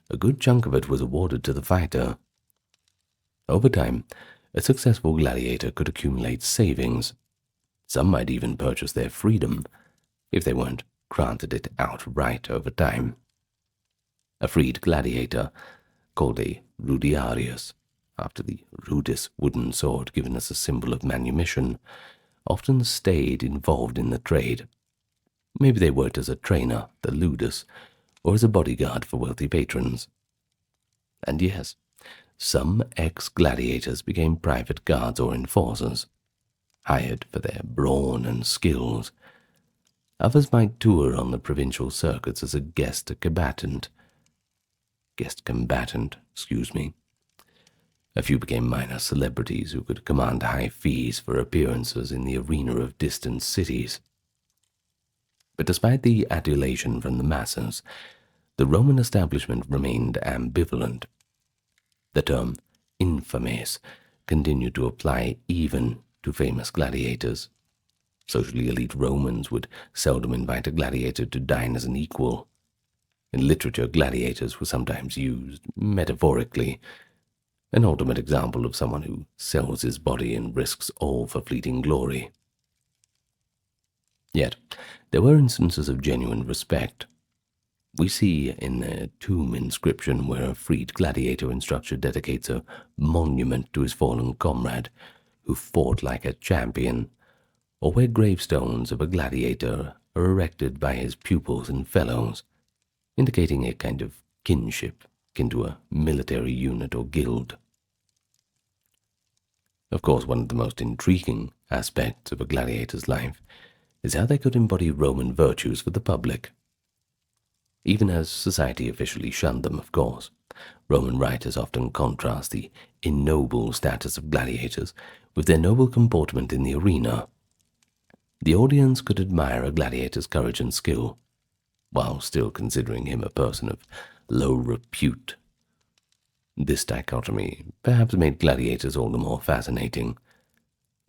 [SPEAKER 1] a good chunk of it was awarded to the fighter. Over time, a successful gladiator could accumulate savings. Some might even purchase their freedom, if they weren't granted it outright over time. A freed gladiator, called a rudiarius, after the rudis wooden sword given as a symbol of manumission, often stayed involved in the trade. Maybe they worked as a trainer, the ludus, or as a bodyguard for wealthy patrons. And yes, some ex-gladiators became private guards or enforcers, hired for their brawn and skills. Others might tour on the provincial circuits as a guest combatant. A few became minor celebrities who could command high fees for appearances in the arena of distant cities. But despite the adulation from the masses, the Roman establishment remained ambivalent. The term infames continued to apply even to famous gladiators. Socially elite Romans would seldom invite a gladiator to dine as an equal. In literature, gladiators were sometimes used metaphorically, an ultimate example of someone who sells his body and risks all for fleeting glory. Yet, there were instances of genuine respect. We see in a tomb inscription where a freed gladiator in structure dedicates a monument to his fallen comrade who fought like a champion, or where gravestones of a gladiator are erected by his pupils and fellows, indicating a kind of kinship akin to a military unit or guild. Of course, one of the most intriguing aspects of a gladiator's life is how they could embody Roman virtues for the public. Even as society officially shunned them, of course, Roman writers often contrast the ignoble status of gladiators with their noble comportment in the arena. The audience could admire a gladiator's courage and skill, while still considering him a person of low repute. This dichotomy perhaps made gladiators all the more fascinating.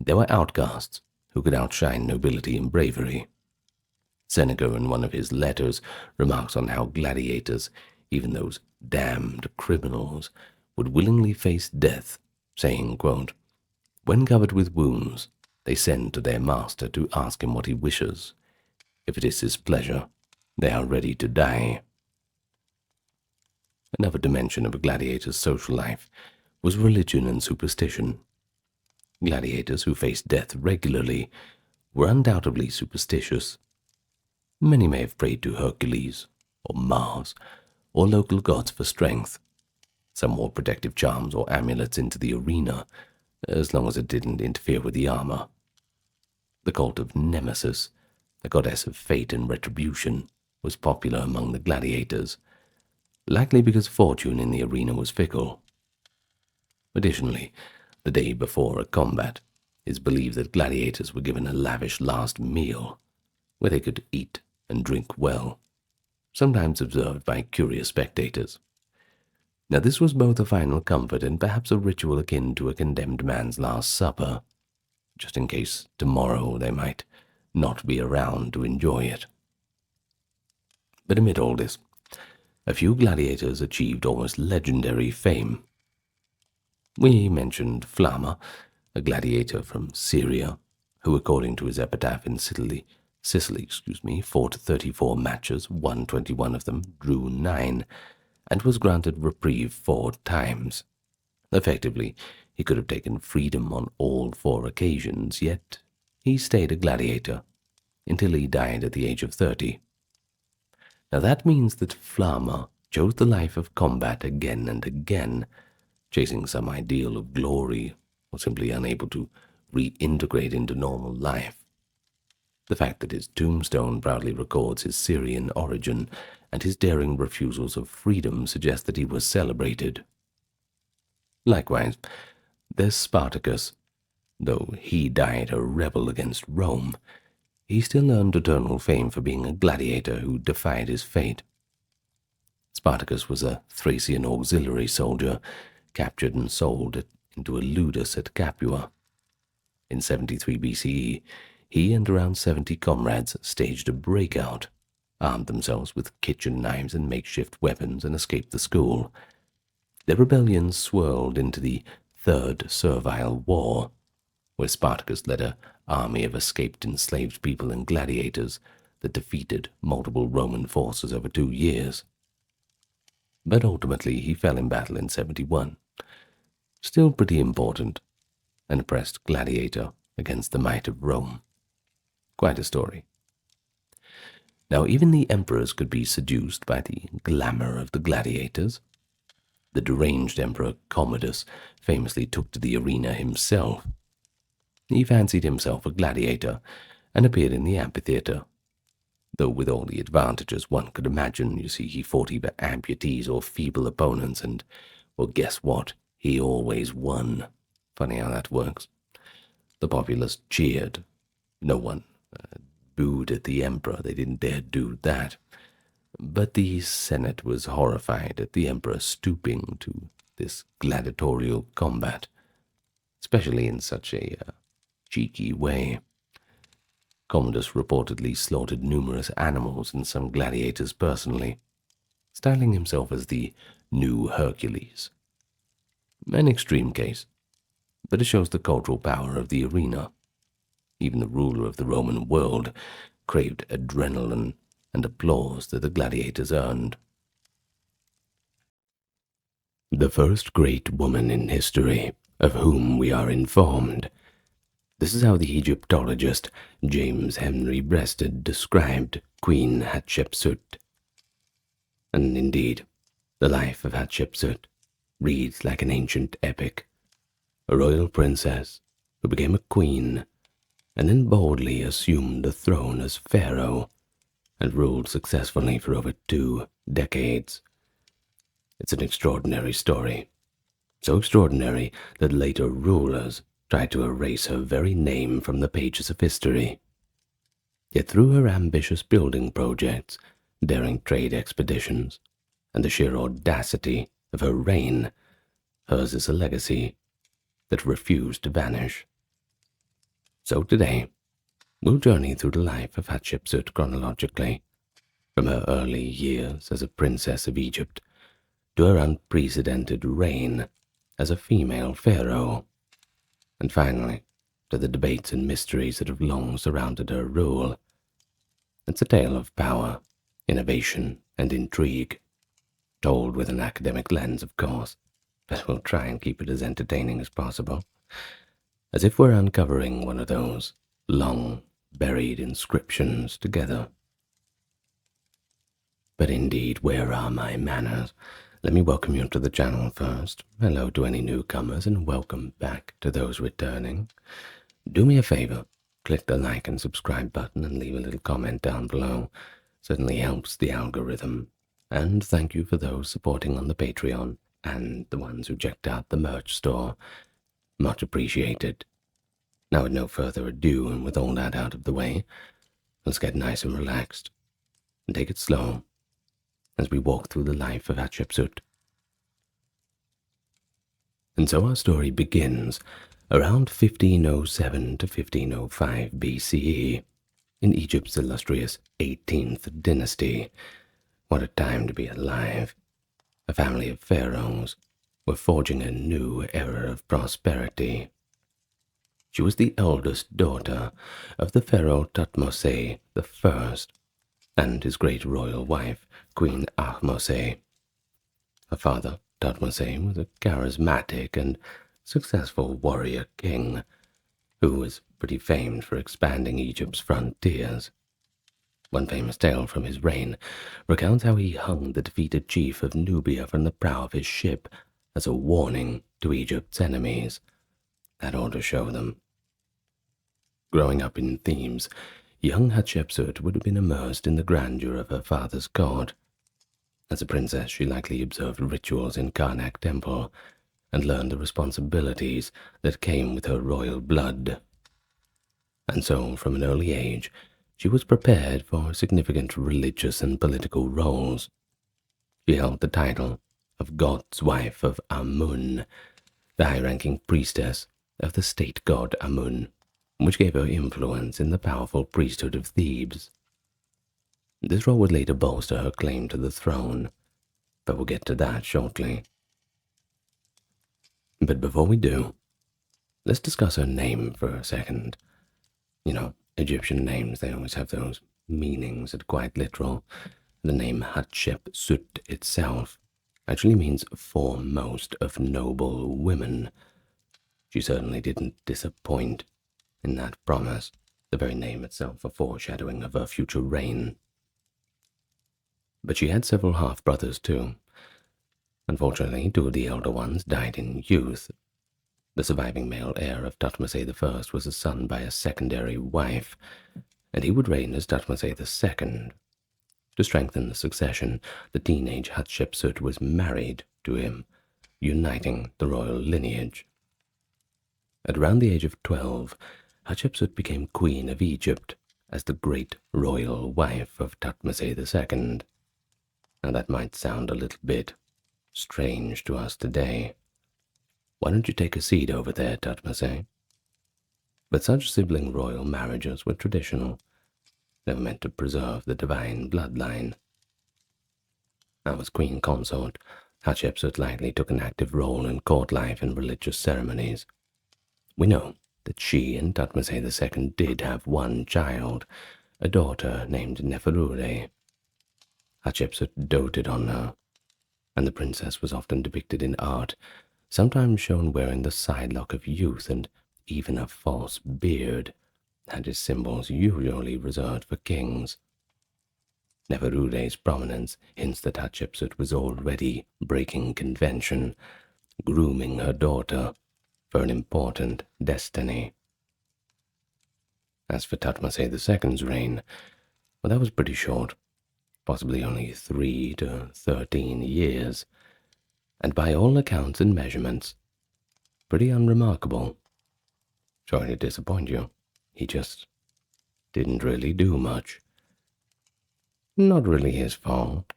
[SPEAKER 1] There were outcasts who could outshine nobility in bravery. Seneca, in one of his letters, remarks on how gladiators, even those damned criminals, would willingly face death, saying, quote, "When covered with wounds, they send to their master to ask him what he wishes. If it is his pleasure, they are ready to die." Another dimension of a gladiator's social life was religion and superstition. Gladiators who faced death regularly were undoubtedly superstitious. Many may have prayed to Hercules, or Mars, or local gods for strength. Some wore protective charms or amulets into the arena, as long as it didn't interfere with the armor. The cult of Nemesis, the goddess of fate and retribution, was popular among the gladiators, likely because fortune in the arena was fickle. Additionally, the day before a combat, it is believed that gladiators were given a lavish last meal, where they could eat and drink well, sometimes observed by curious spectators. Now this was both a final comfort and perhaps a ritual akin to a condemned man's last supper, just in case tomorrow they might not be around to enjoy it. But amid all this, a few gladiators achieved almost legendary fame. We mentioned Flamma, a gladiator from Syria, who, according to his epitaph in Sicily, fought 34 matches, won 21 of them, drew 9, and was granted reprieve 4 times. Effectively, he could have taken freedom on all 4 occasions, yet he stayed a gladiator until he died at the age of 30. Now that means that Flama chose the life of combat again and again, chasing some ideal of glory or simply unable to reintegrate into normal life. The fact that his tombstone proudly records his Syrian origin and his daring refusals of freedom suggests that he was celebrated. Likewise, there's Spartacus. Though he died a rebel against Rome, he still earned eternal fame for being a gladiator who defied his fate. Spartacus was a Thracian auxiliary soldier, captured and sold into a ludus at Capua. In 73 BCE, he and around 70 comrades staged a breakout, armed themselves with kitchen knives and makeshift weapons, and escaped the school. The rebellion swirled into the Third Servile War, where Spartacus led an army of escaped enslaved people and gladiators that defeated multiple Roman forces over 2 years. But ultimately he fell in battle in 71. Still pretty important, an oppressed gladiator against the might of Rome. Quite a story. Now even the emperors could be seduced by the glamour of the gladiators. The deranged emperor Commodus famously took to the arena himself. He fancied himself a gladiator and appeared in the amphitheatre. Though with all the advantages one could imagine, you see, he fought either amputees or feeble opponents, and, well, guess what? He always won. Funny how that works. The populace cheered. No one booed at the emperor. They didn't dare do that. But the Senate was horrified at the emperor stooping to this gladiatorial combat, especially in such a cheeky way. Commodus reportedly slaughtered numerous animals and some gladiators personally, styling himself as the new Hercules. An extreme case, but it shows the cultural power of the arena. Even the ruler of the Roman world craved adrenaline and applause that the gladiators earned. The first great woman in history of whom we are informed. This is how the Egyptologist James Henry Breasted described Queen Hatshepsut. And indeed, the life of Hatshepsut reads like an ancient epic. A royal princess who became a queen and then boldly assumed the throne as pharaoh and ruled successfully for over 2 decades. It's an extraordinary story, so extraordinary that later rulers tried to erase her very name from the pages of history. Yet through her ambitious building projects, daring trade expeditions, and the sheer audacity of her reign, hers is a legacy that refused to vanish. So today, we'll journey through the life of Hatshepsut chronologically, from her early years as a princess of Egypt to her unprecedented reign as a female pharaoh, and finally to the debates and mysteries that have long surrounded her rule. It's a tale of power, innovation, and intrigue, told with an academic lens, of course, but we'll try and keep it as entertaining as possible, as if we're uncovering one of those long buried inscriptions together. But indeed, where are my manners? Let me welcome you to the channel first. Hello to any newcomers, and welcome back to those returning. Do me a favor, click the like and subscribe button and leave a little comment down below. Certainly helps the algorithm. And thank you for those supporting on the Patreon and the ones who checked out the merch store. Much appreciated. Now with no further ado, and with all that out of the way, let's get nice and relaxed and take it slow as we walk through the life of Hatshepsut. And so our story begins around 1507 to 1505 BCE in Egypt's illustrious 18th dynasty. What a time to be alive. A family of pharaohs were forging a new era of prosperity.
[SPEAKER 2] She was the eldest daughter of the pharaoh Thutmose I and his great royal wife, Queen Ahmose. Her father, Thutmose, was a charismatic and successful warrior king who was pretty famed for expanding Egypt's frontiers. One famous tale from his reign recounts how he hung the defeated chief of Nubia from the prow of his ship as a warning to Egypt's enemies. That ought to show them. Growing up in Thebes, young Hatshepsut would have been immersed in the grandeur of her father's court. As a princess, she likely observed rituals in Karnak temple and learned the responsibilities that came with her royal blood. And so, from an early age, she was prepared for significant religious and political roles. She held the title of God's wife of Amun, the high-ranking priestess of the state god Amun, which gave her influence in the powerful priesthood of Thebes. This role would later bolster her claim to the throne, but we'll get to that shortly. But before we do, let's discuss her name for a second. You know, Egyptian names, they always have those meanings that are quite literal. The name Hatshepsut itself actually means foremost of noble women. She certainly didn't disappoint in that promise, the very name itself a foreshadowing of her future reign. But she had several half-brothers too. Unfortunately, 2 of the elder ones died in youth. The surviving male heir of Thutmose I was a son by a secondary wife, and he would reign as Thutmose II. To strengthen the succession, the teenage Hatshepsut was married to him, uniting the royal lineage. At around the age of 12, Hatshepsut became queen of Egypt as the great royal wife of Thutmose II. Now that might sound a little bit strange to us today. Why don't you take a seat over there, Thutmose? But such sibling royal marriages were traditional. They were meant to preserve the divine bloodline. Now, as queen consort, Hatshepsut likely took an active role in court life and religious ceremonies. We know that she and Thutmose II did have one child, a daughter named Neferure. Hatshepsut doted on her, and the princess was often depicted in art, sometimes shown wearing the sidelock of youth and even a false beard, that is symbols usually reserved for kings. Neferure's prominence hints that Hatshepsut was already breaking convention, grooming her daughter for an important destiny. As for Thutmose II's reign, well, that was pretty short, possibly only 3 to 13 years, and by all accounts and measurements, pretty unremarkable. Sorry to disappoint you, he just didn't really do much. Not really his fault.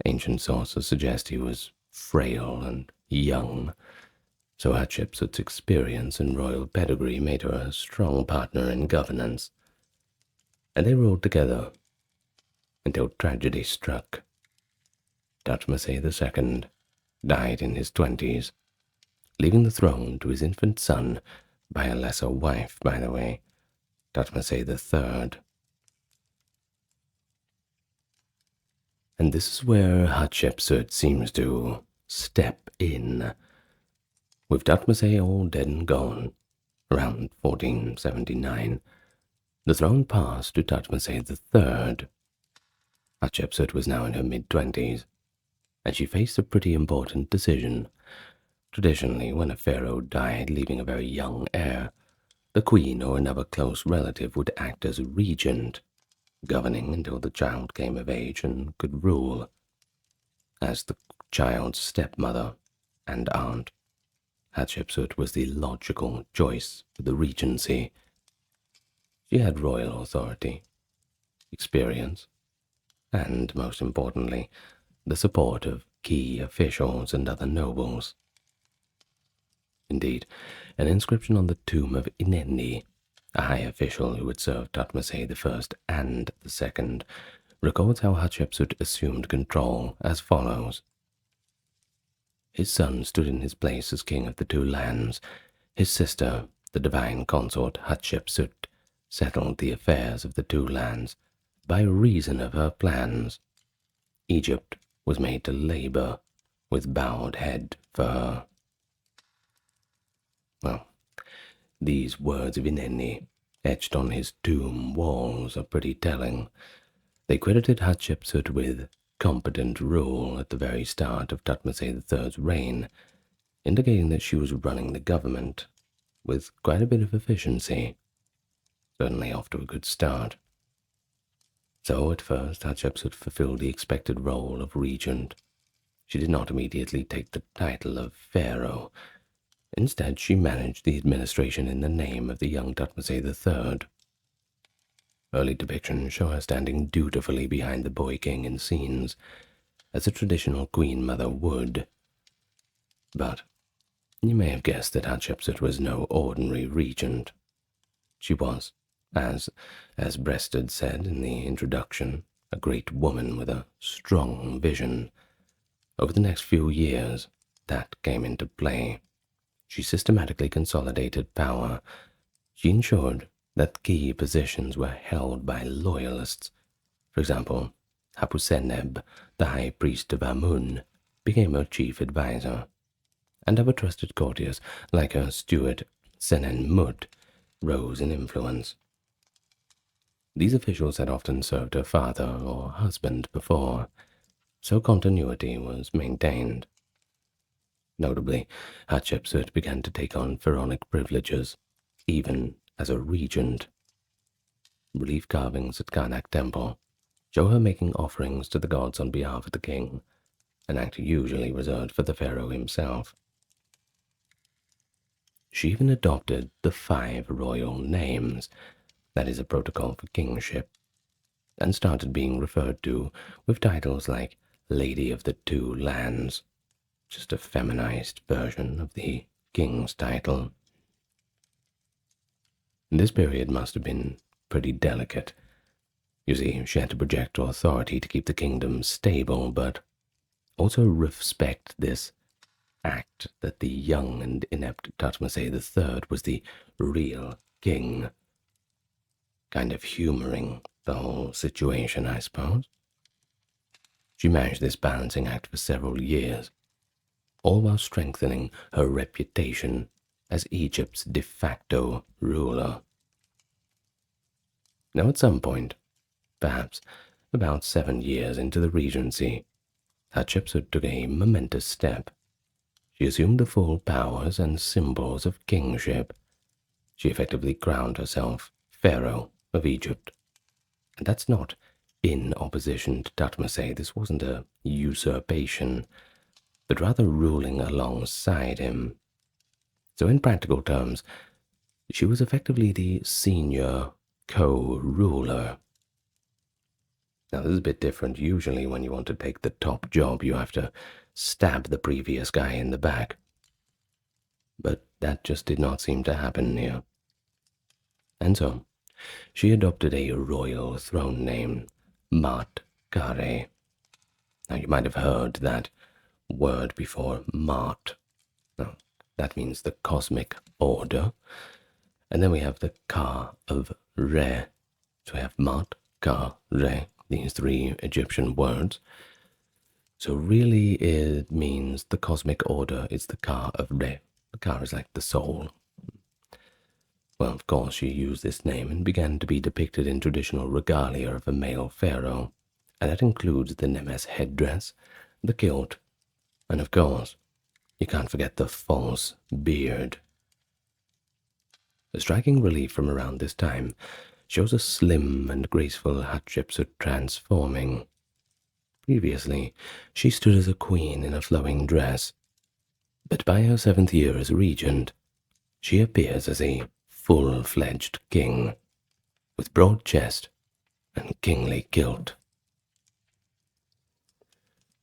[SPEAKER 2] Ancient sources suggest he was frail and young, so Hatshepsut's experience and royal pedigree made her a strong partner in governance, and they ruled together until tragedy struck. Thutmose II died in his 20s, leaving the throne to his infant son by a lesser wife, by the way, Thutmose III. And this is where Hatshepsut seems to step in. With Thutmose all dead and gone, around 1479, the throne passed to Thutmose III. Hatshepsut was now in her mid-20s, and she faced a pretty important decision. Traditionally, when a pharaoh died leaving a very young heir, the queen or another close relative would act as a regent, governing until the child came of age and could rule. As the child's stepmother and aunt, Hatshepsut was the logical choice for the regency. She had royal authority, experience, and, most importantly, the support of key officials and other nobles. Indeed, an inscription on the tomb of Inenni, a high official who had served Thutmose I and II, records how Hatshepsut assumed control as follows. His son stood in his place as king of the 2 lands. His sister, the divine consort Hatshepsut settled the affairs of the two lands by reason of her plans. Egypt was made to labor with bowed head for her. Well, these words of Inenni, etched on his tomb walls, are pretty telling. They credited Hatshepsut with competent rule at the very start of Thutmose III's reign, indicating that she was running the government with quite a bit of efficiency, certainly off to a good start. So at first Hatshepsut fulfilled the expected role of regent. She did not immediately take the title of pharaoh. Instead, she managed the administration in the name of the young Thutmose III. Early depictions show her standing dutifully behind the boy king in scenes, as a traditional queen mother would. But you may have guessed that Hatshepsut was no ordinary regent. She was, as Breasted said in the introduction, a great woman with a strong vision. Over the next few years, that came into play. She systematically consolidated power. She ensured that key positions were held by loyalists. For example, Hapuseneb, the high priest of Amun, became her chief advisor, and other trusted courtiers, like her steward Senenmut, rose in influence. These officials had often served her father or husband before, so continuity was maintained. Notably, Hatshepsut began to take on pharaonic privileges, even as a regent. Relief carvings at Karnak Temple show her making offerings to the gods on behalf of the king, an act usually reserved for the pharaoh himself. She even adopted the 5 royal names, that is a protocol for kingship, and started being referred to with titles like Lady of the Two Lands, just a feminized version of the king's title. This period must have been pretty delicate. You see, she had to project authority to keep the kingdom stable, but also respect this act that the young and inept Thutmose III was the real king. Kind of humoring the whole situation, I suppose. She managed this balancing act for several years, all while strengthening her reputation as Egypt's de facto ruler. Now at some point, perhaps about 7 years into the regency, Hatshepsut took a momentous step. She assumed the full powers and symbols of kingship. She effectively crowned herself pharaoh of Egypt. And that's not in opposition to Thutmose. This wasn't a usurpation, but rather ruling alongside him. So in practical terms, she was effectively the senior co-ruler. Now this is a bit different. Usually when you want to take the top job, you have to stab the previous guy in the back. But that just did not seem to happen here. And so, she adopted a royal throne name, Mat Kare. Now you might have heard that word before, Mat. Now, that means the cosmic order. And then we have the Ka of Re. So we have Mat, Ka, Re, these 3 Egyptian words. So really it means the cosmic order is the Ka of Re. The Ka is like the soul. Well, of course, she used this name and began to be depicted in traditional regalia of a male pharaoh, and that includes the Nemes headdress, the kilt, and of course, you can't forget the false beard. A striking relief from around this time shows a slim and graceful Hatshepsut transforming. Previously, she stood as a queen in a flowing dress, but by her 7th year as regent, she appears as a full-fledged king, with broad chest and kingly kilt.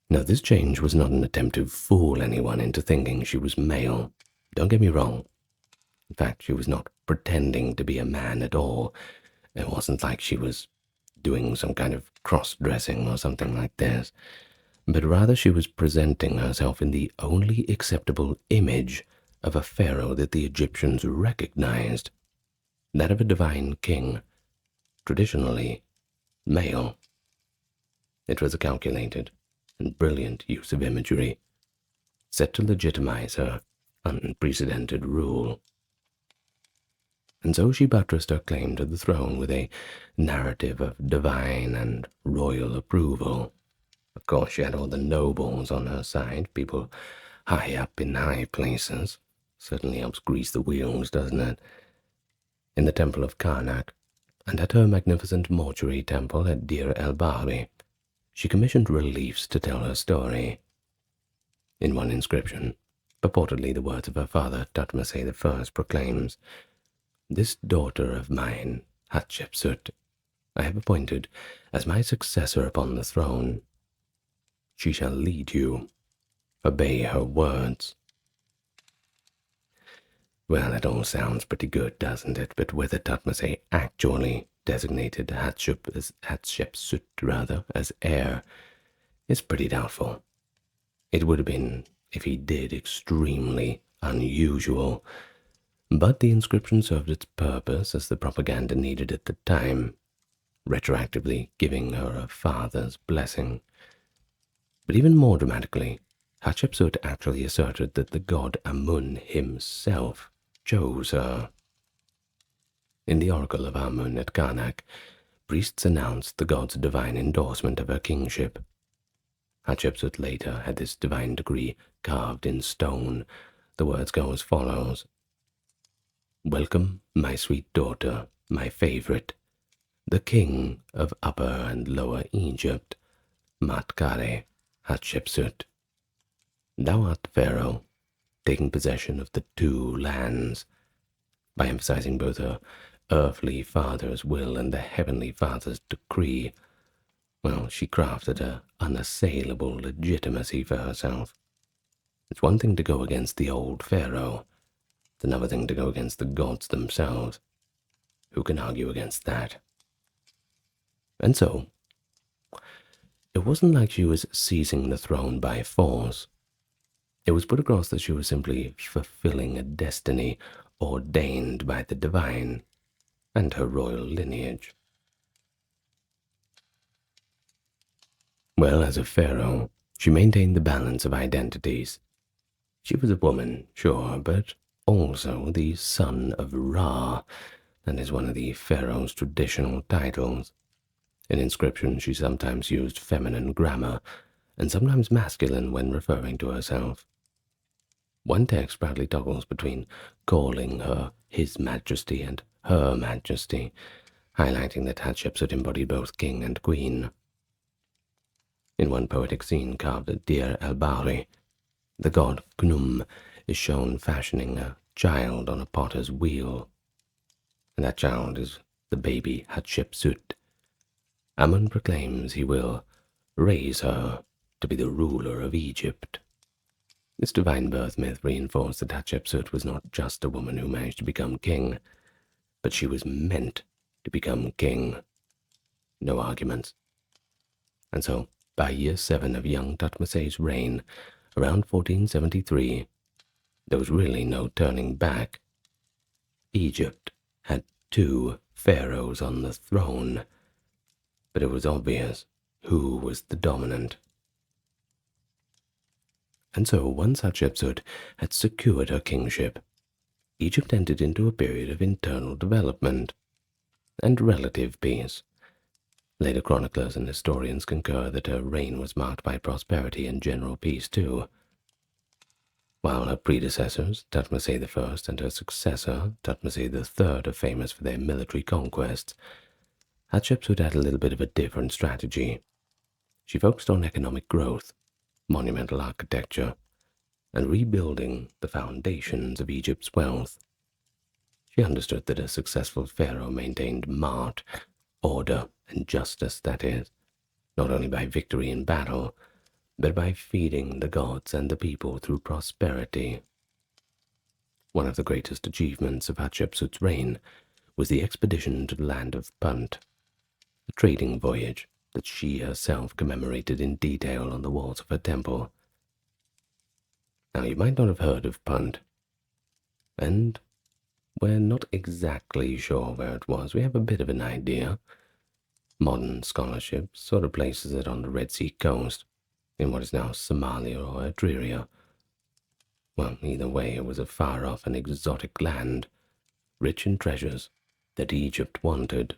[SPEAKER 2] Now this change was not an attempt to fool anyone into thinking she was male. Don't get me wrong. In fact, she was not pretending to be a man at all. It wasn't like she was doing some kind of cross-dressing or something like this, but rather she was presenting herself in the only acceptable image of a pharaoh that the Egyptians recognized, that of a divine king, traditionally male. It was a calculated and brilliant use of imagery, set to legitimize her unprecedented rule. And so she buttressed her claim to the throne with a narrative of divine and royal approval. Of course, she had all the nobles on her side, people high up in high places. Certainly helps grease the wheels, doesn't it? In the temple of Karnak, and at her magnificent mortuary temple at Deir el-Bahri, she commissioned reliefs to tell her story. In one inscription, purportedly the words of her father, Thutmose I, proclaims, "This daughter of mine, Hatshepsut, I have appointed as my successor upon the throne. She shall lead you. Obey her words." Well, it all sounds pretty good, doesn't it? But whether Thutmose actually designated Hatshepsut as heir is pretty doubtful. It would have been, if he did, extremely unusual. But the inscription served its purpose as the propaganda needed at the time, retroactively giving her a father's blessing. But even more dramatically, Hatshepsut actually asserted that the god Amun himself chose her. In the oracle of Amun at Karnak, priests announced the god's divine endorsement of her kingship. Hatshepsut later had this divine decree carved in stone. The words go as follows: "Welcome, my sweet daughter, my favorite, the king of Upper and Lower Egypt, Matkare Hatshepsut. Thou art pharaoh, taking possession of the two lands." By emphasizing both her earthly father's will and the heavenly father's decree, well, she crafted an unassailable legitimacy for herself. It's one thing to go against the old pharaoh. It's another thing to go against the gods themselves. Who can argue against that? And so, it wasn't like she was seizing the throne by force. It was put across that she was simply fulfilling a destiny ordained by the divine and her royal lineage. Well, as a pharaoh, she maintained the balance of identities. She was a woman, sure, but also the son of Ra. That is one of the pharaoh's traditional titles. In inscriptions, she sometimes used feminine grammar, and sometimes masculine when referring to herself. One text proudly toggles between calling her His Majesty and Her Majesty, highlighting that Hatshepsut embodied both king and queen. In one poetic scene carved at Deir el-Bahri, the god Khnum is shown fashioning a child on a potter's wheel, and that child is the baby Hatshepsut. Amun proclaims he will raise her to be the ruler of Egypt. This divine birth myth reinforced that Hatshepsut was not just a woman who managed to become king, but she was meant to become king. No arguments. And so, by year 7 of young Thutmose's reign, around 1473, there was really no turning back. Egypt had 2 pharaohs on the throne, but it was obvious who was the dominant. And so, once Hatshepsut had secured her kingship, Egypt entered into a period of internal development and relative peace. Later chroniclers and historians concur that her reign was marked by prosperity and general peace too. While her predecessors, Thutmose I, and her successor, Thutmose III, are famous for their military conquests, Hatshepsut had a little bit of a different strategy. She focused on economic growth, monumental architecture, and rebuilding the foundations of Egypt's wealth. She understood that a successful pharaoh maintained mart, order, and justice, that is, not only by victory in battle, but by feeding the gods and the people through prosperity. One of the greatest achievements of Hatshepsut's reign was the expedition to the land of Punt, a trading voyage that she herself commemorated in detail on the walls of her temple. Now, you might not have heard of Punt. and we're not exactly sure where it was. We have a bit of an idea. Modern scholarship sort of places it on the Red Sea coast, in what is now Somalia or Eritrea. Well, either way, it was a far-off and exotic land, rich in treasures that Egypt wanted.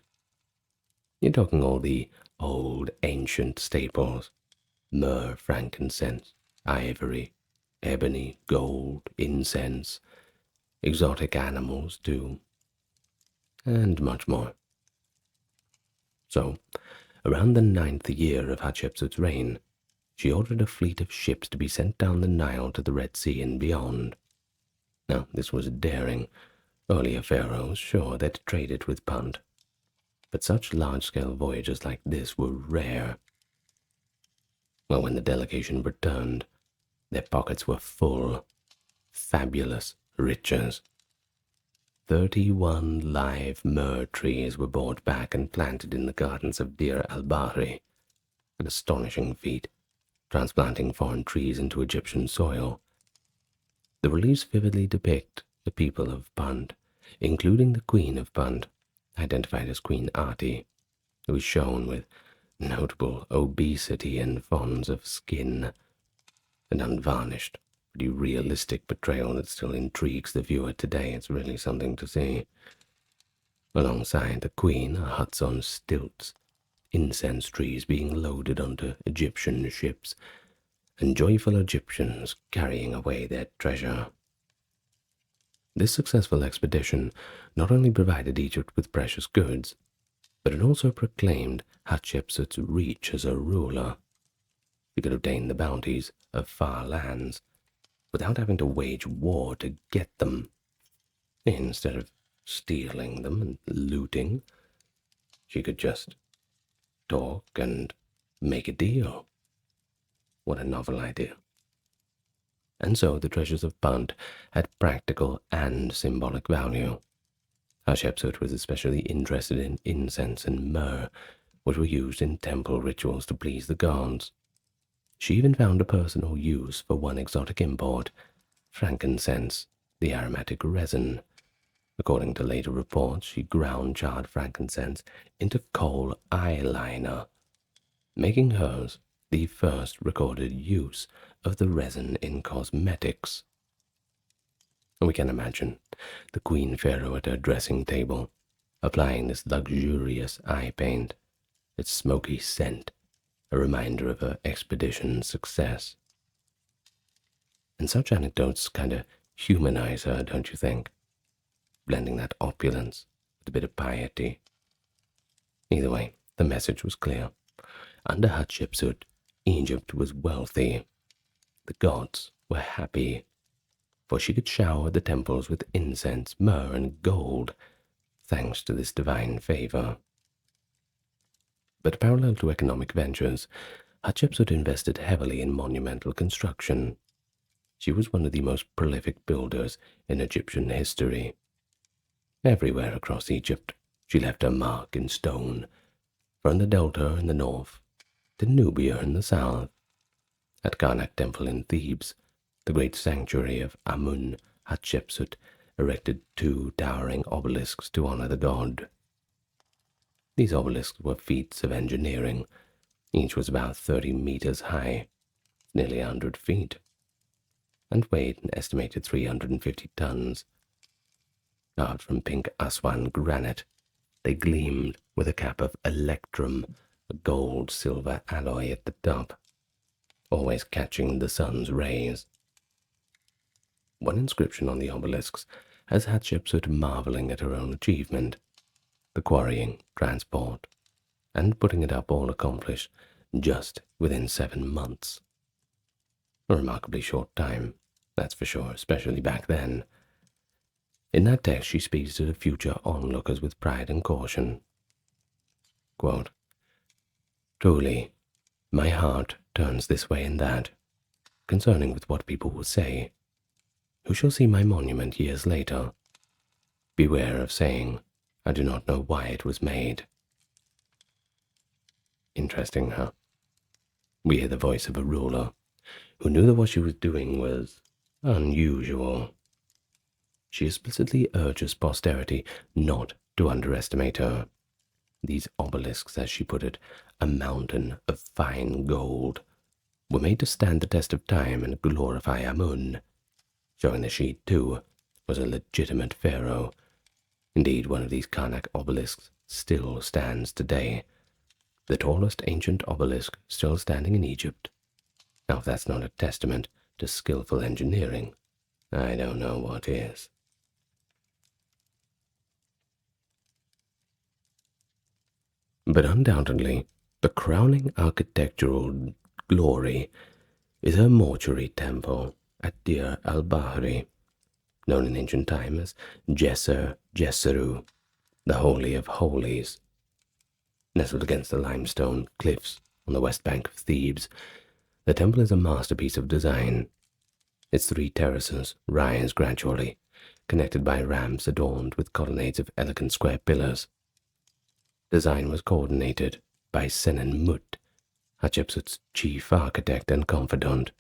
[SPEAKER 2] You're talking all the old, ancient staples: myrrh, frankincense, ivory, ebony, gold, incense, exotic animals too, and much more. So, around the 9th year of Hatshepsut's reign, she ordered a fleet of ships to be sent down the Nile to the Red Sea and beyond. Now, this was daring. Earlier pharaohs, sure, they'd traded with Punt, but such large-scale voyages like this were rare. Well, when the delegation returned, their pockets were full. Fabulous riches. 31 live myrrh trees were brought back and planted in the gardens of Deir al-Bahri. An astonishing feat, transplanting foreign trees into Egyptian soil. The reliefs vividly depict the people of Punt, including the Queen of Punt, identified as Queen Ati, who is shown with notable obesity and fonds of skin, an unvarnished, pretty realistic portrayal that still intrigues the viewer today. It's really something to see. Alongside the Queen are huts on stilts, incense trees being loaded onto Egyptian ships, and joyful Egyptians carrying away their treasure. This successful expedition not only provided Egypt with precious goods, but it also proclaimed Hatshepsut's reach as a ruler. She could obtain the bounties of far lands without having to wage war to get them. Instead of stealing them and looting, she could just talk and make a deal. What a novel idea. And so the treasures of Punt had practical and symbolic value. Hatshepsut was especially interested in incense and myrrh, which were used in temple rituals to please the gods. She even found a personal use for one exotic import, frankincense, the aromatic resin. According to later reports, she ground charred frankincense into coal eyeliner, making hers the first recorded use of the resin in cosmetics. We can imagine the Queen Pharaoh at her dressing table, applying this luxurious eye paint, its smoky scent, a reminder of her expedition's success. And such anecdotes kind of humanize her, don't you think? Blending that opulence with a bit of piety. Either way, the message was clear. Under Hatshepsut, Egypt was wealthy. The gods were happy, for she could shower the temples with incense, myrrh, and gold, thanks to this divine favor. But parallel to economic ventures, Hatshepsut invested heavily in monumental construction. She was one of the most prolific builders in Egyptian history. Everywhere across Egypt, she left her mark in stone, from the Delta in the north to Nubia in the south. At Karnak Temple in Thebes, the great sanctuary of Amun, Hatshepsut erected 2 towering obelisks to honor the god. These obelisks were feats of engineering. Each was about 30 meters high, nearly 100 feet, and weighed an estimated 350 tons. Carved from pink Aswan granite, they gleamed with a cap of electrum, a gold-silver alloy at the top, always catching the sun's rays. One inscription on the obelisks has Hatshepsut marveling at her own achievement, the quarrying, transport, and putting it up all accomplished just within 7 months. A remarkably short time, that's for sure, especially back then. In that text, she speaks to the future onlookers with pride and caution. Quote, "Truly, my heart turns this way and that, concerning with what people will say. Who shall see my monument years later? Beware of saying, I do not know why it was made." Interesting, huh? We hear the voice of a ruler who knew that what she was doing was unusual. she explicitly urges posterity not to underestimate her. These obelisks, as she put it, a mountain of fine gold, were made to stand the test of time and glorify Amun, showing that she, too, was a legitimate pharaoh. Indeed, one of these Karnak obelisks still stands today, the tallest ancient obelisk still standing in Egypt. Now, if that's not a testament to skillful engineering, I don't know what is. But undoubtedly, the crowning architectural glory is her mortuary temple at Dir al-Bahri, known in ancient time as Djeser, the Holy of Holies. Nestled against the limestone cliffs on the west bank of Thebes, the temple is a masterpiece of design. Its 3 terraces rise gradually, connected by ramps adorned with colonnades of elegant square pillars. Design was coordinated by Senenmut, Hatshepsut's chief architect and confidant,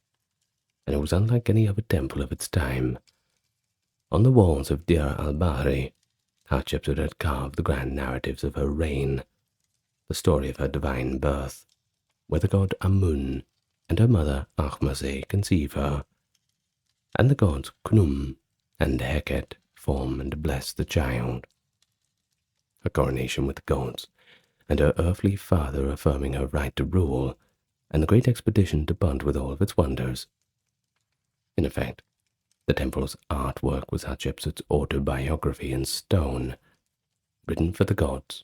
[SPEAKER 2] and it was unlike any other temple of its time. On the walls of Dir al-Bahri, Hatshepsut had carved the grand narratives of her reign, the story of her divine birth, where the god Amun and her mother Ahmase conceive her, and the gods Khnum and Heket form and bless the child. Her coronation with the gods, and her earthly father affirming her right to rule, and the great expedition to Punt with all of its wonders. In effect, the temple's artwork was Hatshepsut's autobiography in stone, written for the gods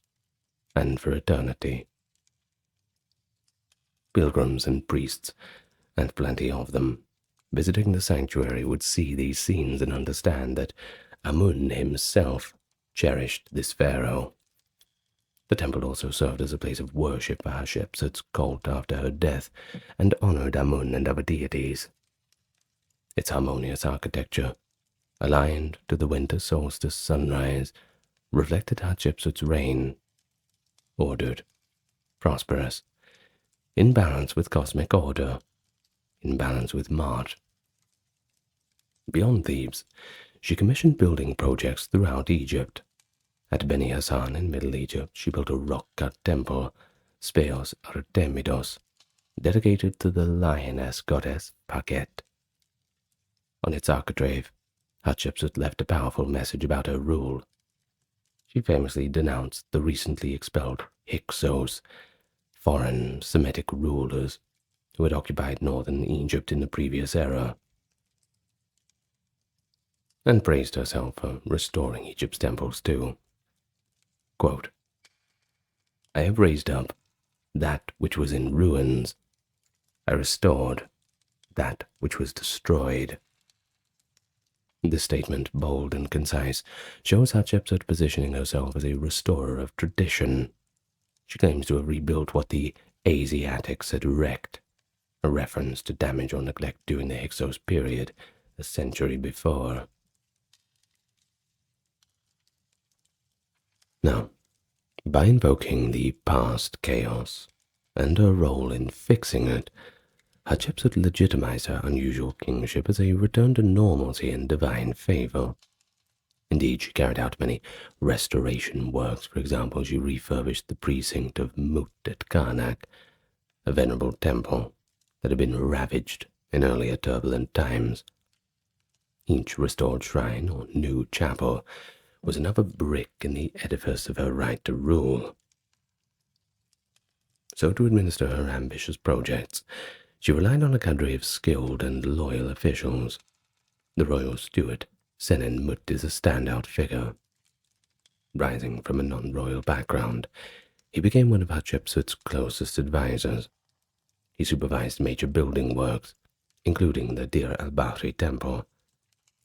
[SPEAKER 2] and for eternity. Pilgrims and priests, and plenty of them, visiting the sanctuary would see these scenes and understand that Amun himself cherished this pharaoh. The temple also served as a place of worship for Hatshepsut's cult after her death, and honored Amun and other deities. Its harmonious architecture, aligned to the winter solstice sunrise, reflected Hatshepsut's reign, ordered, prosperous, in balance with cosmic order, in balance with Mart. Beyond Thebes, she commissioned building projects throughout Egypt. At Beni Hassan in Middle Egypt, she built a rock-cut temple, Speos Artemidos, dedicated to the lioness goddess Paket. On its architrave, Hatshepsut left a powerful message about her rule. She famously denounced the recently expelled Hyksos, foreign Semitic rulers who had occupied northern Egypt in the previous era, and praised herself for restoring Egypt's temples too. Quote, "I have raised up that which was in ruins. I restored that which was destroyed." This statement, bold and concise, shows Hatshepsut positioning herself as a restorer of tradition. She claims to have rebuilt what the Asiatics had wrecked, a reference to damage or neglect during the Hyksos period, a century before. Now, by invoking the past chaos and her role in fixing it, Hatshepsut legitimized her unusual kingship as a return to normalcy and divine favor. Indeed, she carried out many restoration works. For example, she refurbished the precinct of Mut at Karnak, a venerable temple that had been ravaged in earlier turbulent times. Each restored shrine or new chapel was another brick in the edifice of her right to rule. So to administer her ambitious projects, she relied on a cadre of skilled and loyal officials. The royal steward, Senenmut, is a standout figure. Rising from a non-royal background, he became one of Hatshepsut's closest advisors. He supervised major building works, including the Dir al-Bahri temple,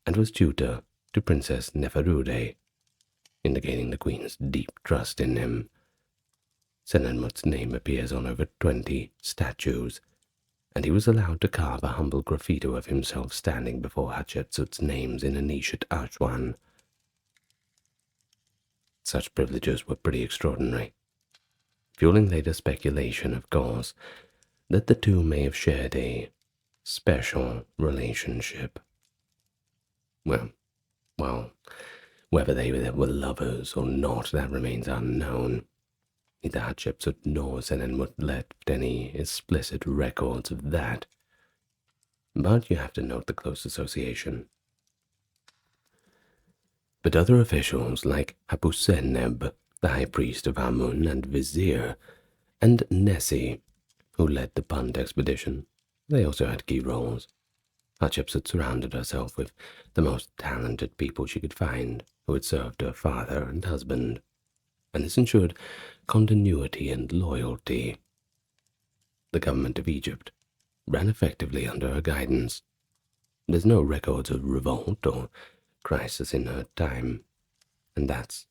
[SPEAKER 2] and was tutor to Princess Neferude, indicating the queen's deep trust in him. Senenmut's name appears on over 20 statues, and he was allowed to carve a humble graffiti of himself standing before Hatshepsut's names in a niche at Aswan. Such privileges were pretty extraordinary, fueling later speculation, of course, that the two may have shared a special relationship. Well, Well, whether they were lovers or not, that remains unknown. Neither Hatshepsut nor Senenmut left any explicit records of that. But you have to note the close association. But other officials like Hapuseneb, the high priest of Amun and vizier, and Nessi, who led the Punt expedition, they also had key roles. Hatshepsut surrounded herself with the most talented people she could find, who had served her father and husband, and this ensured continuity and loyalty. The government of Egypt ran effectively under her guidance. There's no records of revolt or crisis in her time, and that's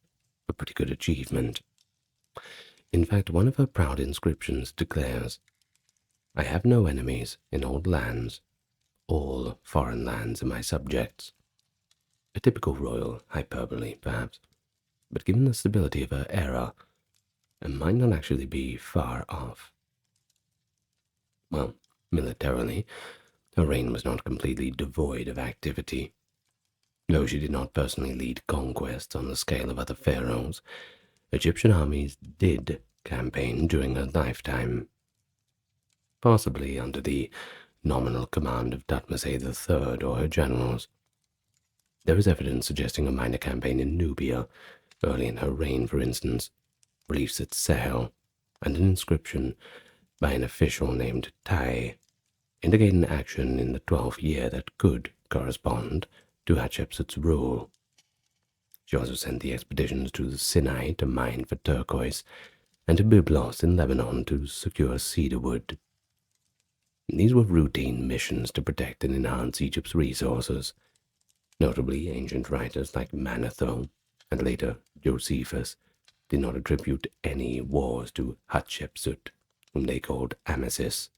[SPEAKER 2] a pretty good achievement. In fact, one of her proud inscriptions declares, "I have no enemies in old lands. All foreign lands are my subjects." A typical royal hyperbole, perhaps, but given the stability of her era, it might not actually be far off. Well, militarily, her reign was not completely devoid of activity. Though she did not personally lead conquests on the scale of other pharaohs, Egyptian armies did campaign during her lifetime, possibly under the nominal command of Thutmose III or her generals. There is evidence suggesting a minor campaign in Nubia, early in her reign, for instance, reliefs at Sahel, and an inscription by an official named Tai, indicating action in the 12th year that could correspond to Hatshepsut's rule. She also sent the expeditions to the Sinai to mine for turquoise, and to Byblos in Lebanon to secure cedar wood. These were routine missions to protect and enhance Egypt's resources. Notably, ancient writers like Manetho and later Josephus did not attribute any wars to Hatshepsut, whom they called Amasis,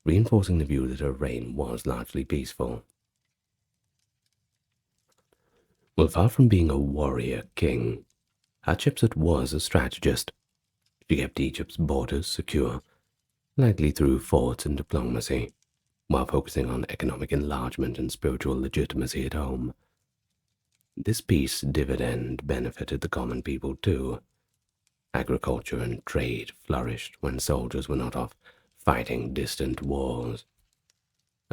[SPEAKER 2] reinforcing the view that her reign was largely peaceful. Well, far from being a warrior king, Hatshepsut was a strategist. She kept Egypt's borders secure, likely through forts and diplomacy, while focusing on economic enlargement and spiritual legitimacy at home. This peace dividend benefited the common people too. Agriculture and trade flourished when soldiers were not off fighting distant wars.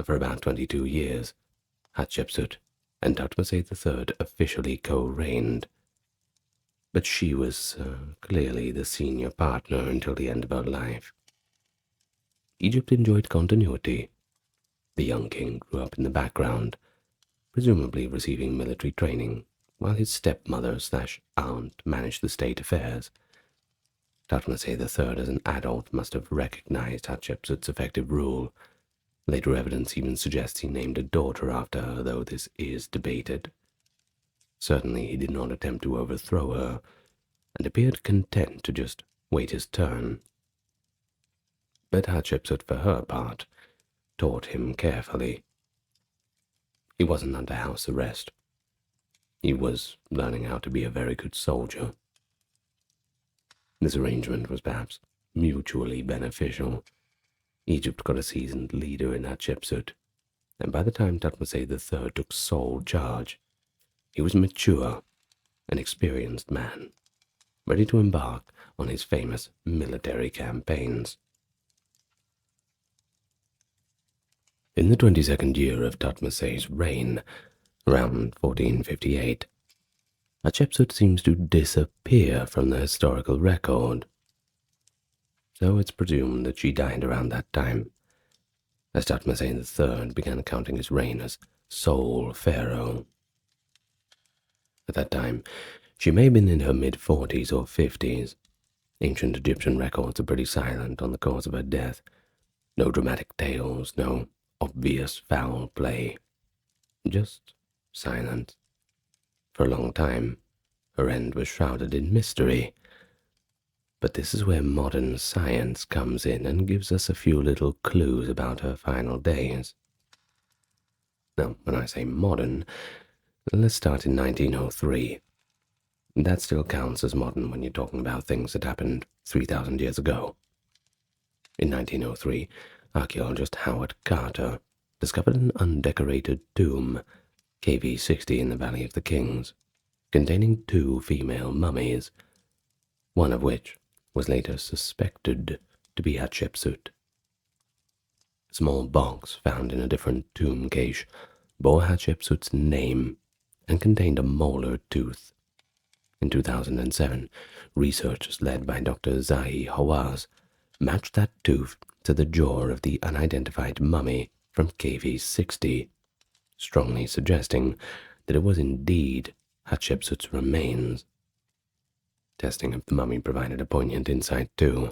[SPEAKER 2] For about 22 years, Hatshepsut and Thutmose III officially co-reigned, but she was clearly the senior partner until the end of her life. Egypt enjoyed continuity. The young king grew up in the background, presumably receiving military training, while his stepmother/aunt managed the state affairs. Thutmose III as an adult must have recognized Hatshepsut's effective rule. Later evidence even suggests he named a daughter after her, though this is debated. Certainly he did not attempt to overthrow her, and appeared content to just wait his turn. But Hatshepsut, for her part, taught him carefully. He wasn't under house arrest. He was learning how to be a very good soldier. This arrangement was perhaps mutually beneficial. Egypt got a seasoned leader in Hatshepsut, and by the time Thutmose III took sole charge, he was mature, an experienced man, ready to embark on his famous military campaigns. In the 22nd year of Thutmose's reign, around 1458, Hatshepsut seems to disappear from the historical record. So it's presumed that she died around that time, as Thutmose III began counting his reign as sole pharaoh. At that time, she may have been in her mid-40s or 50s. Ancient Egyptian records are pretty silent on the cause of her death. No dramatic tales, no obvious foul play. Just silence. For a long time, her end was shrouded in mystery. But this is where modern science comes in and gives us a few little clues about her final days. Now, when I say modern, let's start in 1903. That still counts as modern when you're talking about things that happened 3,000 years ago. In 1903, archaeologist Howard Carter discovered an undecorated tomb KV-60 in the Valley of the Kings, containing 2 female mummies, one of which was later suspected to be Hatshepsut. A small box found in a different tomb cache bore Hatshepsut's name and contained a molar tooth. In 2007, researchers led by Dr. Zahi Hawaz matched that tooth to the jaw of the unidentified mummy from KV-60, strongly suggesting that it was indeed Hatshepsut's remains. Testing of the mummy provided a poignant insight too.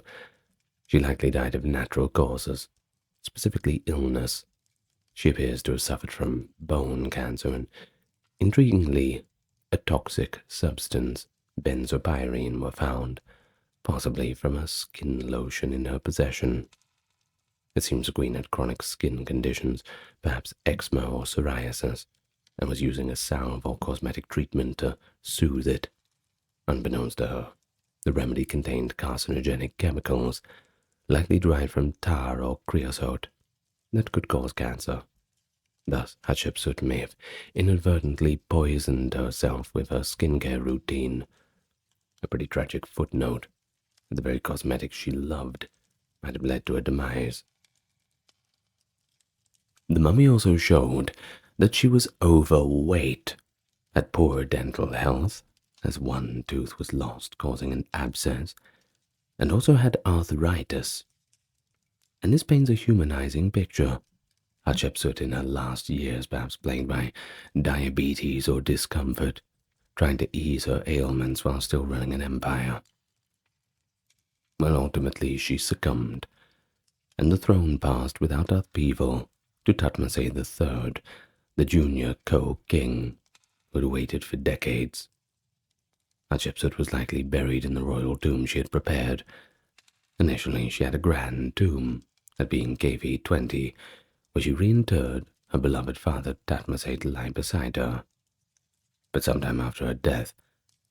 [SPEAKER 2] She likely died of natural causes, specifically illness. She appears to have suffered from bone cancer and, intriguingly, a toxic substance, benzopyrene, were found, possibly from a skin lotion in her possession. It seems the queen had chronic skin conditions, perhaps eczema or psoriasis, and was using a salve or cosmetic treatment to soothe it. Unbeknownst to her, the remedy contained carcinogenic chemicals, likely derived from tar or creosote, that could cause cancer. Thus, Hatshepsut may have inadvertently poisoned herself with her skincare routine. A pretty tragic footnote. The very cosmetics she loved might have led to her demise. The mummy also showed that she was overweight, had poor dental health, as one tooth was lost, causing an abscess, and also had arthritis. And this paints a humanizing picture. Hatshepsut in her last years, perhaps plagued by diabetes or discomfort, trying to ease her ailments while still running an empire. Well, ultimately she succumbed, and the throne passed without upheaval to Thutmose III, the junior co-king, who had waited for decades. Hatshepsut was likely buried in the royal tomb she had prepared. Initially, she had a grand tomb, that being KV-20, where she reinterred her beloved father Thutmose to lie beside her. But sometime after her death,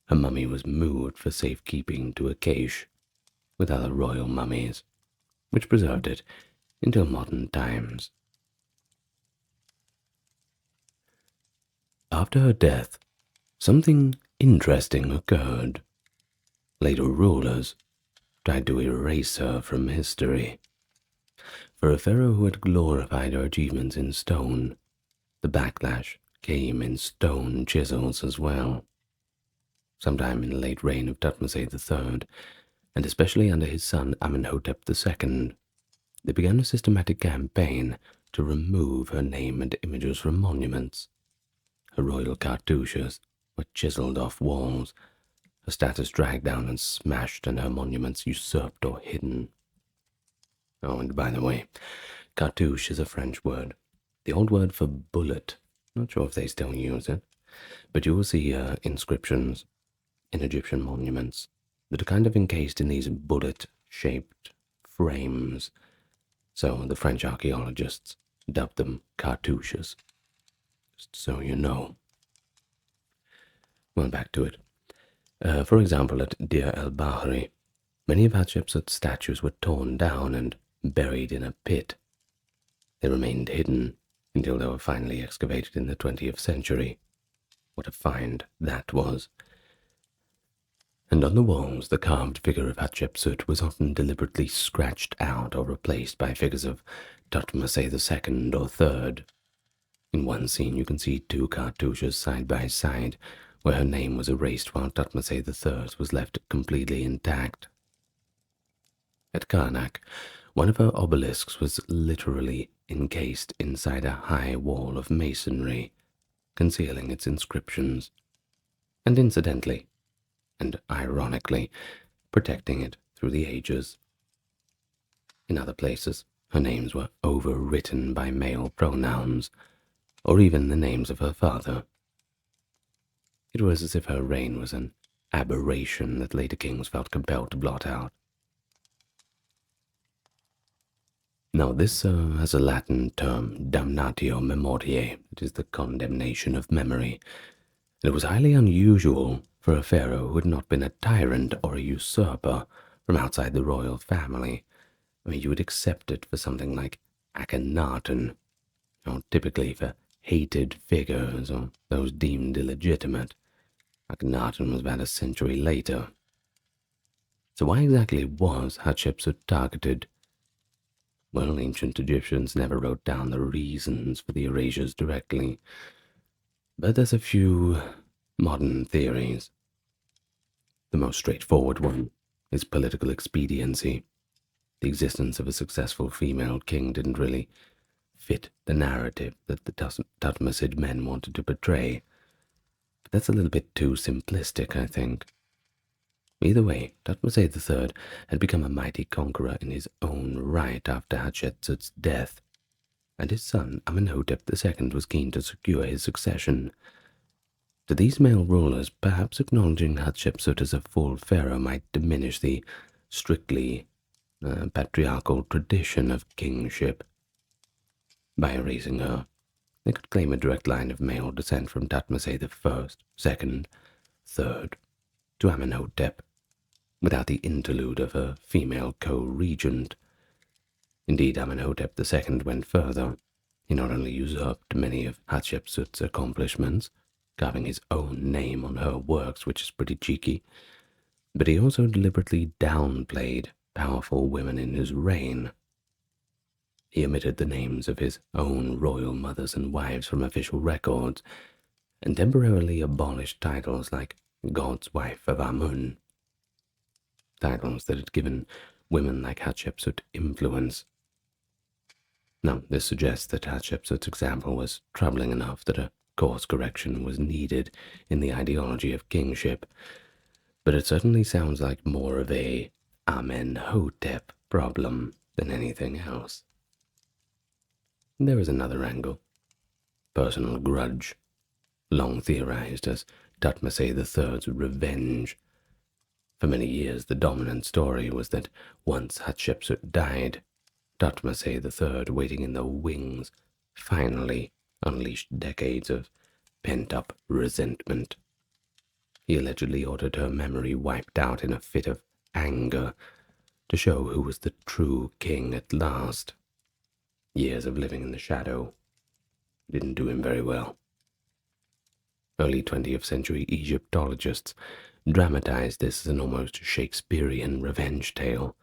[SPEAKER 2] her mummy was moved for safekeeping to a cache with other royal mummies, which preserved it until modern times. After her death, something interesting occurred. Later rulers tried to erase her from history. For a pharaoh who had glorified her achievements in stone, the backlash came in stone chisels as well. Sometime in the late reign of Thutmose III, and especially under his son Amenhotep II, they began a systematic campaign to remove her name and images from monuments. Her royal cartouches were chiseled off walls, her statues dragged down and smashed, and her monuments usurped or hidden. Oh, and by the way, cartouche is a French word, the old word for bullet. Not sure if they still use it, but you will see inscriptions in Egyptian monuments that are kind of encased in these bullet-shaped frames. So the French archaeologists dubbed them cartouches. Just so you know. Well, back to it. For example, at Deir el-Bahri, many of Hatshepsut's statues were torn down and buried in a pit. They remained hidden until they were finally excavated in the 20th century. What a find that was. And on the walls, the carved figure of Hatshepsut was often deliberately scratched out or replaced by figures of Thutmose II or III. In one scene, you can see 2 cartouches side by side, where her name was erased while Thutmose III was left completely intact. At Karnak, one of her obelisks was literally encased inside a high wall of masonry, concealing its inscriptions, and incidentally, and ironically, protecting it through the ages. In other places, her names were overwritten by male pronouns, or even the names of her father. It was as if her reign was an aberration that later kings felt compelled to blot out. Now this has a Latin term, damnatio memoriae, it is the condemnation of memory. And it was highly unusual for a pharaoh who had not been a tyrant or a usurper from outside the royal family. I mean, you would accept it for something like Akhenaten, or typically for hated figures or those deemed illegitimate. Akhenaten was about a century later. So why exactly was Hatshepsut targeted? Well, ancient Egyptians never wrote down the reasons for the erasures directly, but there's a few modern theories. The most straightforward one is political expediency. The existence of a successful female king didn't really fit the narrative that the Thutmosid men wanted to portray. But that's a little bit too simplistic, I think. Either way, Thutmose III had become a mighty conqueror in his own right after Hatshepsut's death, and his son Amenhotep II was keen to secure his succession. To these male rulers, perhaps acknowledging Hatshepsut as a full pharaoh might diminish the strictly patriarchal tradition of kingship. By erasing her, they could claim a direct line of male descent from Thutmose I, II, III to Amenhotep, without the interlude of a female co-regent. Indeed, Amenhotep II went further. He not only usurped many of Hatshepsut's accomplishments, carving his own name on her works, which is pretty cheeky, but he also deliberately downplayed powerful women in his reign. He omitted the names of his own royal mothers and wives from official records, and temporarily abolished titles like God's wife of Amun, titles that had given women like Hatshepsut influence. Now, this suggests that Hatshepsut's example was troubling enough that a course correction was needed in the ideology of kingship, but it certainly sounds like more of a Amenhotep problem than anything else. There is another angle. Personal grudge, long theorized as Thutmose III's revenge. For many years, the dominant story was that once Hatshepsut died, Thutmose III, waiting in the wings, finally unleashed decades of pent-up resentment. He allegedly ordered her memory wiped out in a fit of anger to show who was the true king at last. Years of living in the shadow didn't do him very well. Early 20th century Egyptologists dramatized this as an almost Shakespearean revenge tale,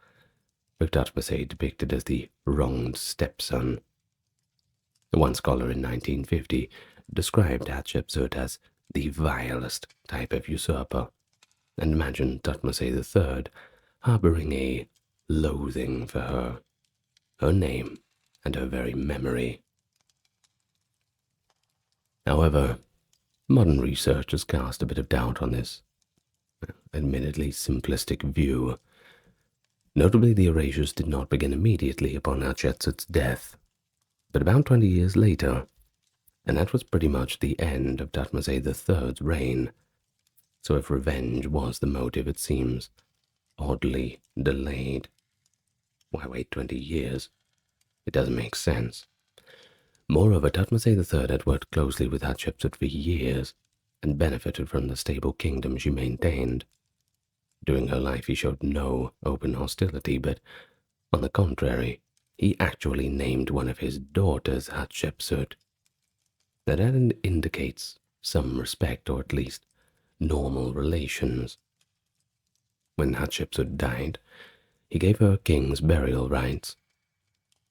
[SPEAKER 2] with Thutmose depicted as the wronged stepson. One scholar in 1950 described Hatshepsut as the vilest type of usurper, and imagined Thutmose III harboring a loathing for her name, and her very memory. However, modern research has cast a bit of doubt on this, admittedly simplistic view. Notably, the erasures did not begin immediately upon Hatshepsut's death, but about 20 years later, and that was pretty much the end of Thutmose III's reign. So if revenge was the motive, it seems oddly delayed. Why wait 20 years? It doesn't make sense. Moreover, Thutmose III had worked closely with Hatshepsut for years and benefited from the stable kingdom she maintained. During her life, he showed no open hostility, but on the contrary, he actually named one of his daughters Hatshepsut. That indicates some respect, or at least normal relations. When Hatshepsut died, he gave her king's burial rites.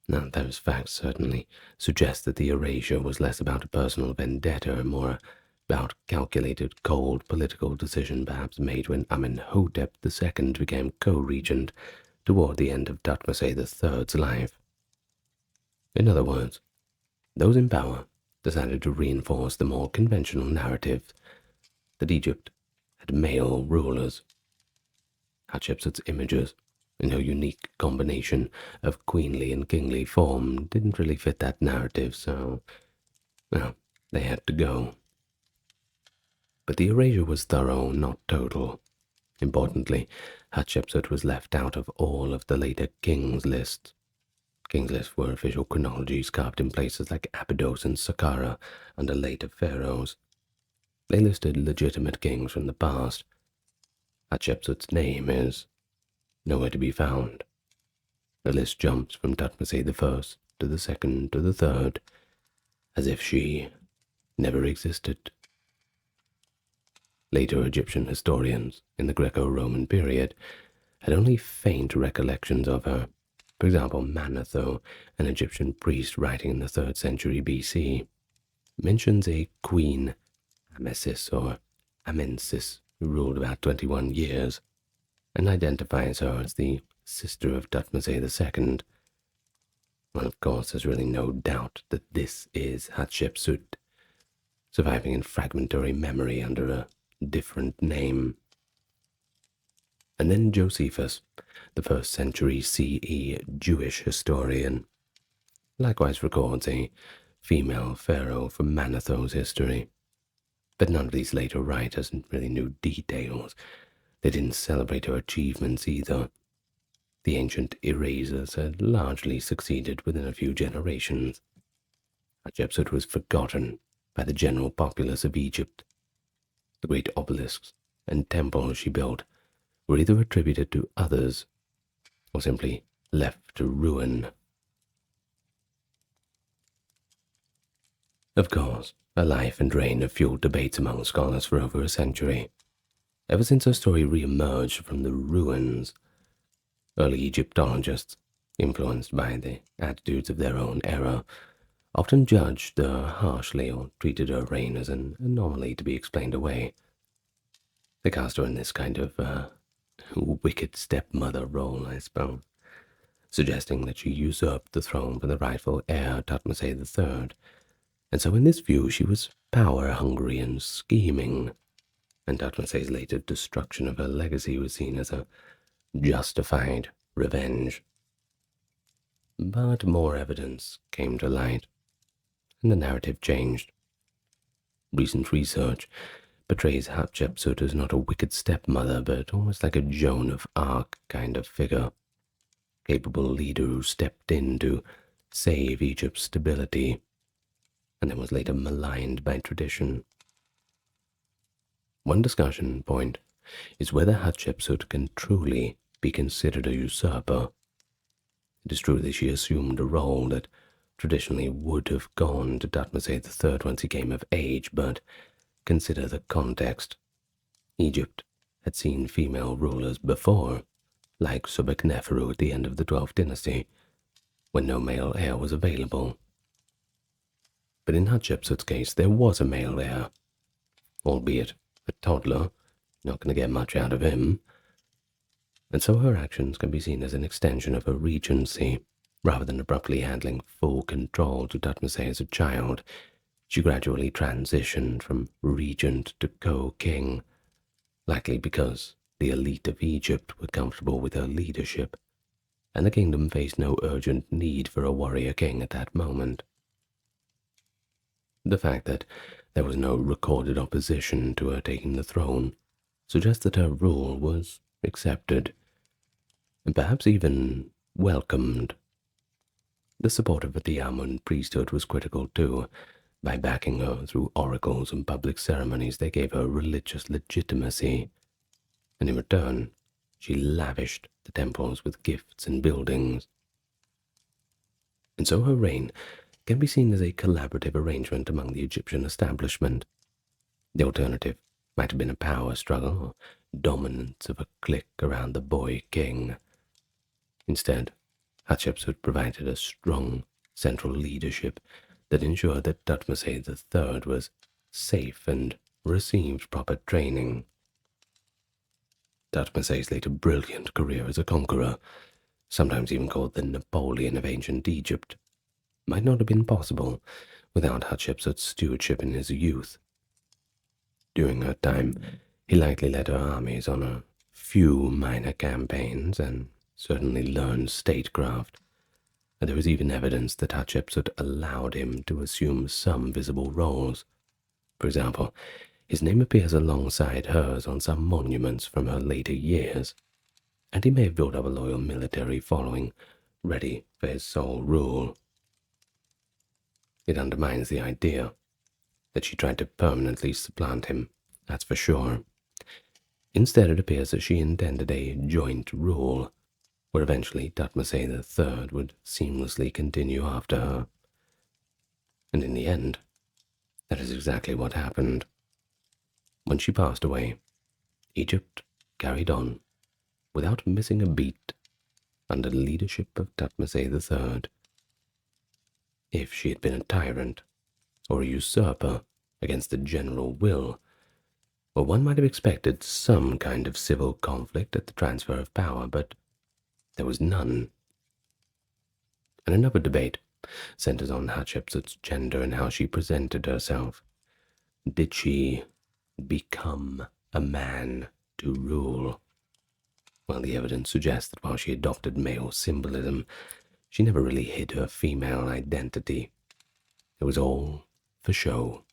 [SPEAKER 2] Now, those facts certainly suggest that the erasure was less about a personal vendetta and more about calculated, cold political decision perhaps made when Amenhotep II became co-regent toward the end of Thutmose III's life. In other words, those in power decided to reinforce the more conventional narrative that Egypt had male rulers. Hatshepsut's images, in her unique combination of queenly and kingly form, didn't really fit that narrative, so, well, they had to go. But the erasure was thorough, not total. Importantly, Hatshepsut was left out of all of the later kings' lists. Kings' lists were official chronologies carved in places like Abydos and Saqqara under later pharaohs. They listed legitimate kings from the past. Hatshepsut's name is nowhere to be found. The list jumps from Thutmose I to the second to the third, as if she never existed. Later Egyptian historians in the Greco-Roman period had only faint recollections of her. For example, Manetho, an Egyptian priest writing in the 3rd century BC, mentions a queen, Amesis or Amensis, who ruled about 21 years, and identifies her as the sister of Thutmose II. Well, of course, there's really no doubt that this is Hatshepsut, surviving in fragmentary memory under a different name. And then Josephus, the 1st century CE Jewish historian, likewise records a female pharaoh from Manetho's history. But none of these later writers really knew details. They didn't celebrate her achievements either. The ancient erasers had largely succeeded within a few generations. Hatshepsut was forgotten by the general populace of Egypt. The great obelisks and temples she built were either attributed to others or simply left to ruin. Of course, her life and reign have fueled debates among scholars for over a century. Ever since her story re-emerged from the ruins, early Egyptologists, influenced by the attitudes of their own era, often judged her harshly or treated her reign as an anomaly to be explained away. They cast her in this kind of wicked stepmother role, I suppose, suggesting that she usurped the throne from the rightful heir, Thutmose III, and so in this view she was power-hungry and scheming, and Thutmose's later destruction of her legacy was seen as a justified revenge. But more evidence came to light, and the narrative changed. Recent research portrays Hatshepsut as not a wicked stepmother, but almost like a Joan of Arc kind of figure, capable leader who stepped in to save Egypt's stability, and then was later maligned by tradition. One discussion point is whether Hatshepsut can truly be considered a usurper. It is true that she assumed a role that traditionally would have gone to Thutmose III once he came of age, but consider the context. Egypt had seen female rulers before, like Sobekneferu at the end of the 12th dynasty, when no male heir was available. But in Hatshepsut's case, there was a male heir, albeit a toddler, not going to get much out of him, and so her actions can be seen as an extension of her regency. Rather than abruptly handling full control to Thutmose as a child, she gradually transitioned from regent to co-king, likely because the elite of Egypt were comfortable with her leadership, and the kingdom faced no urgent need for a warrior king at that moment. The fact that there was no recorded opposition to her taking the throne suggests that her rule was accepted, and perhaps even welcomed. The support of the Amun priesthood was critical too. By backing her through oracles and public ceremonies, they gave her religious legitimacy, and in return, she lavished the temples with gifts and buildings. And so her reign can be seen as a collaborative arrangement among the Egyptian establishment. The alternative might have been a power struggle or dominance of a clique around the boy king. Instead, Hatshepsut provided a strong central leadership that ensured that Thutmose III was safe and received proper training. Thutmose's later brilliant career as a conqueror, sometimes even called the Napoleon of ancient Egypt, might not have been possible without Hatshepsut's stewardship in his youth. During her time, he likely led her armies on a few minor campaigns and certainly learned statecraft, and there is even evidence that Hatshepsut allowed him to assume some visible roles. For example, his name appears alongside hers on some monuments from her later years, and he may have built up a loyal military following, ready for his sole rule. It undermines the idea that she tried to permanently supplant him, that's for sure. Instead, it appears that she intended a joint rule, where eventually Thutmose III would seamlessly continue after her. And in the end, That is exactly what happened. When she passed away, Egypt carried on, without missing a beat, under the leadership of Thutmose III. If she had been a tyrant, or a usurper against the general will, well, one might have expected some kind of civil conflict at the transfer of power, but there was none. And another debate centers on Hatshepsut's gender and how she presented herself. Did she become a man to rule? Well, the evidence suggests that while she adopted male symbolism, she never really hid her female identity. It was all for show.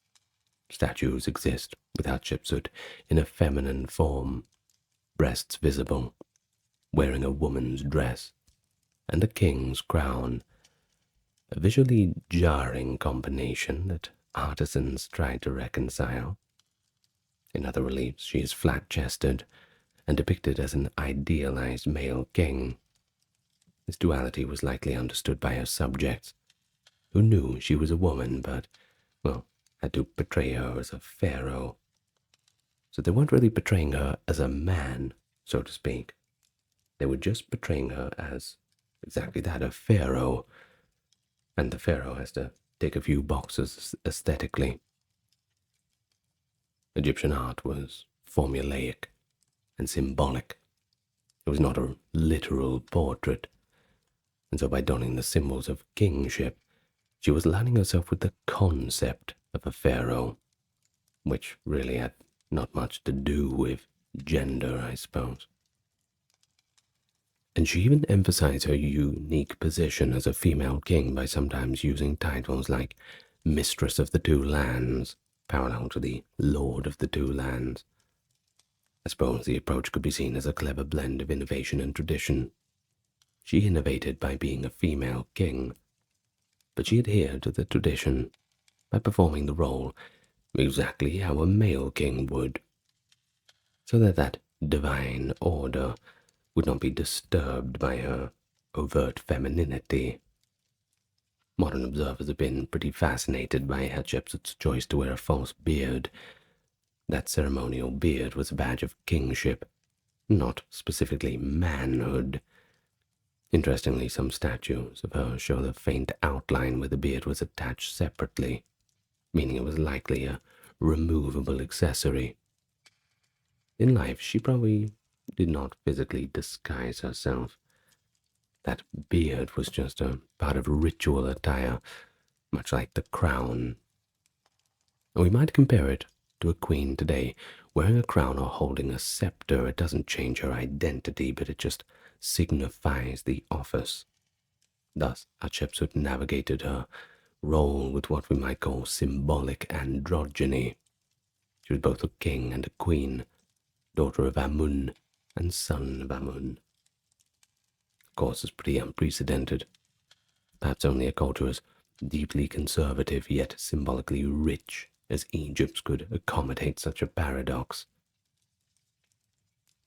[SPEAKER 2] Statues exist with Hatshepsut in a feminine form, breasts visible, wearing a woman's dress, and a king's crown, a visually jarring combination that artisans tried to reconcile. In other reliefs, she is flat-chested and depicted as an idealized male king. This duality was likely understood by her subjects, who knew she was a woman but, well, had to portray her as a pharaoh. So they weren't really portraying her as a man, so to speak. They were just portraying her as exactly that, a pharaoh. And the pharaoh has to tick a few boxes aesthetically. Egyptian art was formulaic and symbolic. It was not a literal portrait. And so by donning the symbols of kingship, she was aligning herself with the concept of a pharaoh, which really had not much to do with gender, I suppose. And she even emphasized her unique position as a female king by sometimes using titles like Mistress of the Two Lands, parallel to the Lord of the Two Lands. I suppose the approach could be seen as a clever blend of innovation and tradition. She innovated by being a female king, but she adhered to the tradition by performing the role exactly how a male king would, so that divine order would not be disturbed by her overt femininity. Modern observers have been pretty fascinated by Hatshepsut's choice to wear a false beard. That ceremonial beard was a badge of kingship, not specifically manhood. Interestingly, some statues of her show the faint outline where the beard was attached separately, meaning it was likely a removable accessory. In life, she probably did not physically disguise herself. That beard was just a part of ritual attire, much like the crown. And we might compare it to a queen today. Wearing a crown or holding a scepter, it doesn't change her identity, but it just signifies the office. Thus, Hatshepsut navigated her role with what we might call symbolic androgyny. She was both a king and a queen, daughter of Amun and son of Amun. Of course, it's pretty unprecedented. Perhaps only a culture as deeply conservative yet symbolically rich as Egypt's could accommodate such a paradox.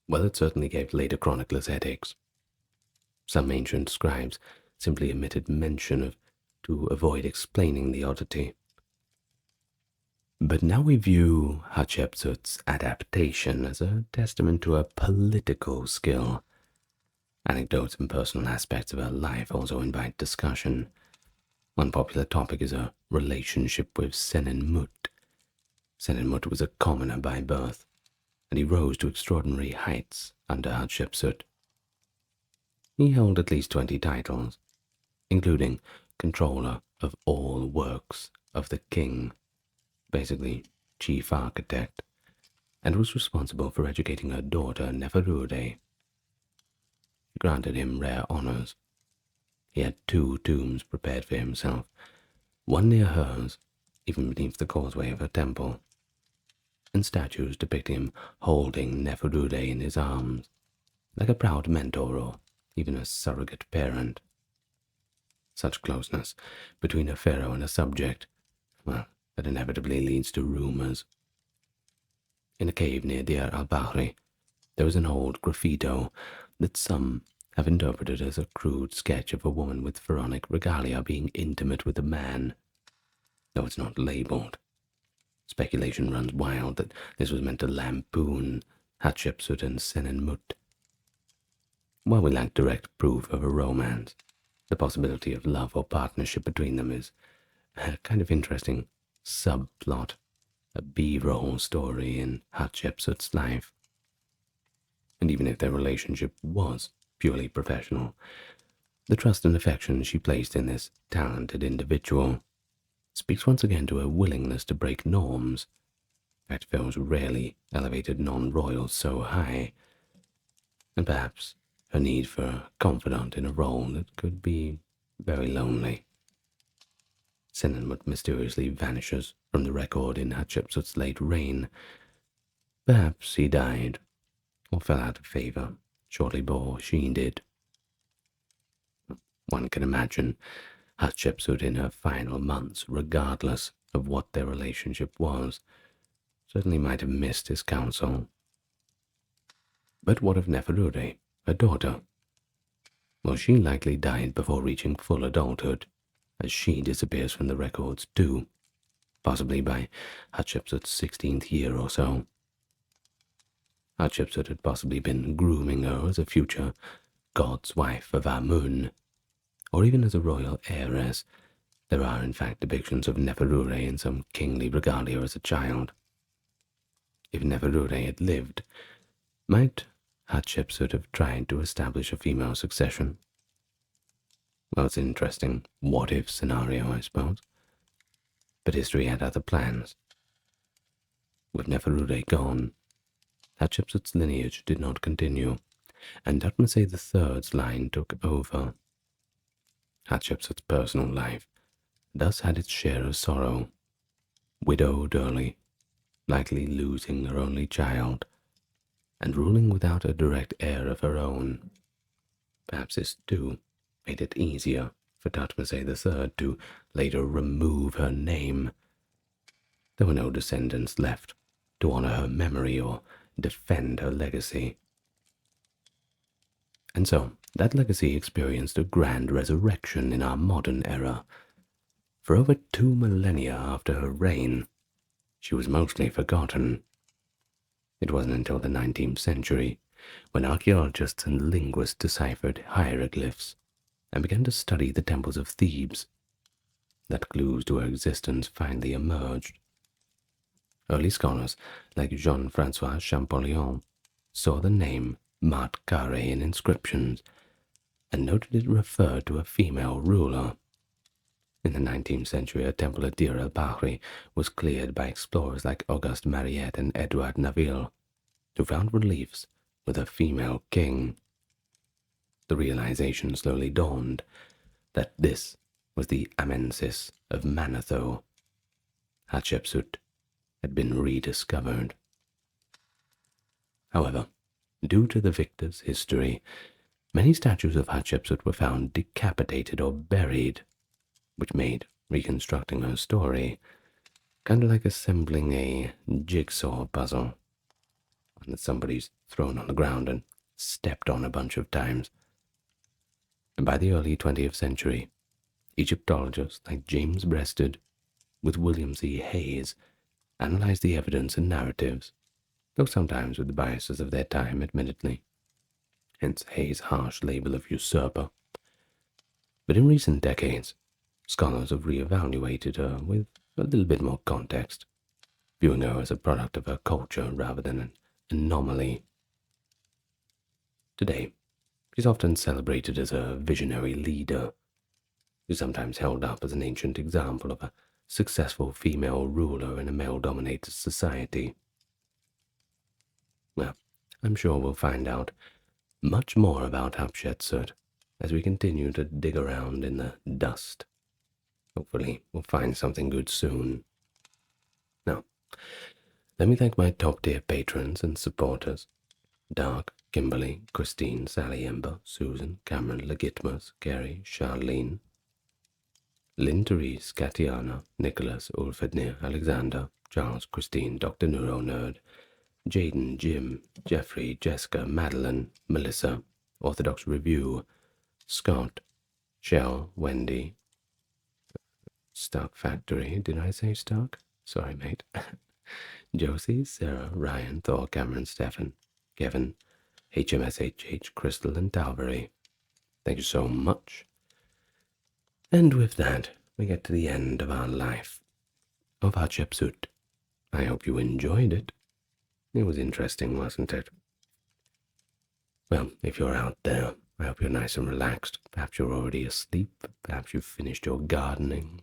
[SPEAKER 2] Well, it certainly gave later chroniclers headaches. Some ancient scribes simply omitted mention of to avoid explaining the oddity. But now we view Hatshepsut's adaptation as a testament to her political skill. Anecdotes and personal aspects of her life also invite discussion. One popular topic is her relationship with Senenmut. Senenmut was a commoner by birth, and he rose to extraordinary heights under Hatshepsut. He held at least 20 titles, including controller of all works of the king, basically chief architect, and was responsible for educating her daughter Neferude. She granted him rare honors. He had 2 tombs prepared for himself, one near hers, even beneath the causeway of her temple, and statues depicting him holding Neferude in his arms, like a proud mentor or even a surrogate parent. Such closeness between a pharaoh and a subject, well, that inevitably leads to rumors. In a cave near Deir al-Bahri, there was an old graffito that some have interpreted as a crude sketch of a woman with pharaonic regalia being intimate with a man, though it's not labeled. Speculation runs wild that this was meant to lampoon Hatshepsut and Senenmut. While we lack direct proof of a romance, the possibility of love or partnership between them is a kind of interesting subplot, a B-roll story in Hatshepsut's life. And even if their relationship was purely professional, the trust and affection she placed in this talented individual speaks once again to her willingness to break norms. In fact, Pharaohs rarely elevated non-royals so high, and perhaps her need for a confidant in a role that could be very lonely. Senenmut mysteriously vanishes from the record in Hatshepsut's late reign. Perhaps he died, or fell out of favor, shortly before she did. One can imagine Hatshepsut in her final months, regardless of what their relationship was, certainly might have missed his counsel. But what of Neferure, her daughter? Well, she likely died before reaching full adulthood, as she disappears from the records too, possibly by Hatshepsut's 16th year or so. Hatshepsut had possibly been grooming her as a future god's wife of Amun, or even as a royal heiress. There are in fact depictions of Neferure in some kingly regalia as a child. If Neferure had lived, might Hatshepsut have tried to establish a female succession? Well, it's an interesting what-if scenario, I suppose. But history had other plans. With Neferure gone, Hatshepsut's lineage did not continue, and Thutmose III's line took over. Hatshepsut's personal life thus had its share of sorrow. Widowed early, likely losing her only child, and ruling without a direct heir of her own. Perhaps this, too, made it easier for Thutmose III to later remove her name. There were no descendants left to honor her memory or defend her legacy. And so, that legacy experienced a grand resurrection in our modern era. For over 2 millennia after her reign, she was mostly forgotten. It wasn't until the 19th century when archaeologists and linguists deciphered hieroglyphs and began to study the temples of Thebes that clues to her existence finally emerged. Early scholars like Jean-François Champollion saw the name Mat-Kare in inscriptions and noted it referred to a female ruler. In the 19th century, a temple at Deir el-Bahri was cleared by explorers like Auguste Mariette and Edouard Naville, who found reliefs with a female king. The realization slowly dawned that this was the Amensis of Manetho. Hatshepsut had been rediscovered. However, due to the victor's history, many statues of Hatshepsut were found decapitated or buried, which made reconstructing her story kind of like assembling a jigsaw puzzle, one that somebody's thrown on the ground and stepped on a bunch of times. And by the early 20th century, Egyptologists like James Breasted, with William C. Hayes, analyzed the evidence and narratives, though sometimes with the biases of their time, admittedly, hence Hayes' harsh label of usurper. But in recent decades, scholars have re-evaluated her with a little bit more context, viewing her as a product of her culture rather than an anomaly. Today, she's often celebrated as a visionary leader, who's sometimes held up as an ancient example of a successful female ruler in a male-dominated society. Well, I'm sure we'll find out much more about Hatshepsut as we continue to dig around in the dust. Hopefully, we'll find something good soon. Now, let me thank my top-tier patrons and supporters: Dark, Kimberly, Christine, Sally, Ember, Susan, Cameron, Legitmus, Gary, Charlene, Lynn, Therese, Katiana, Nicholas, Ulfednir, Alexander, Charles, Christine, Dr. Neuro Nerd, Jaden, Jim, Jeffrey, Jessica, Madeline, Melissa, Orthodox Review, Scott, Shell, Wendy, Stark Factory. Did I say Stark? Sorry, mate. Josie, Sarah, Ryan, Thor, Cameron, Stefan, Kevin, HMSHH, Crystal, and Talbury. Thank you so much. And with that, we get to the end of our life of Hatshepsut. I hope you enjoyed it. It was interesting, wasn't it? Well, if you're out there, I hope you're nice and relaxed. Perhaps you're already asleep. Perhaps you've finished your gardening.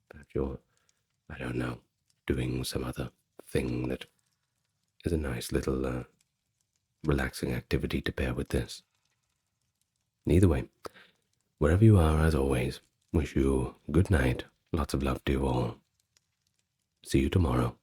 [SPEAKER 2] Perhaps you're, I don't know, doing some other thing that is a nice little relaxing activity to pair with this. Either way, wherever you are, as always, wish you good night. Lots of love to you all. See you tomorrow.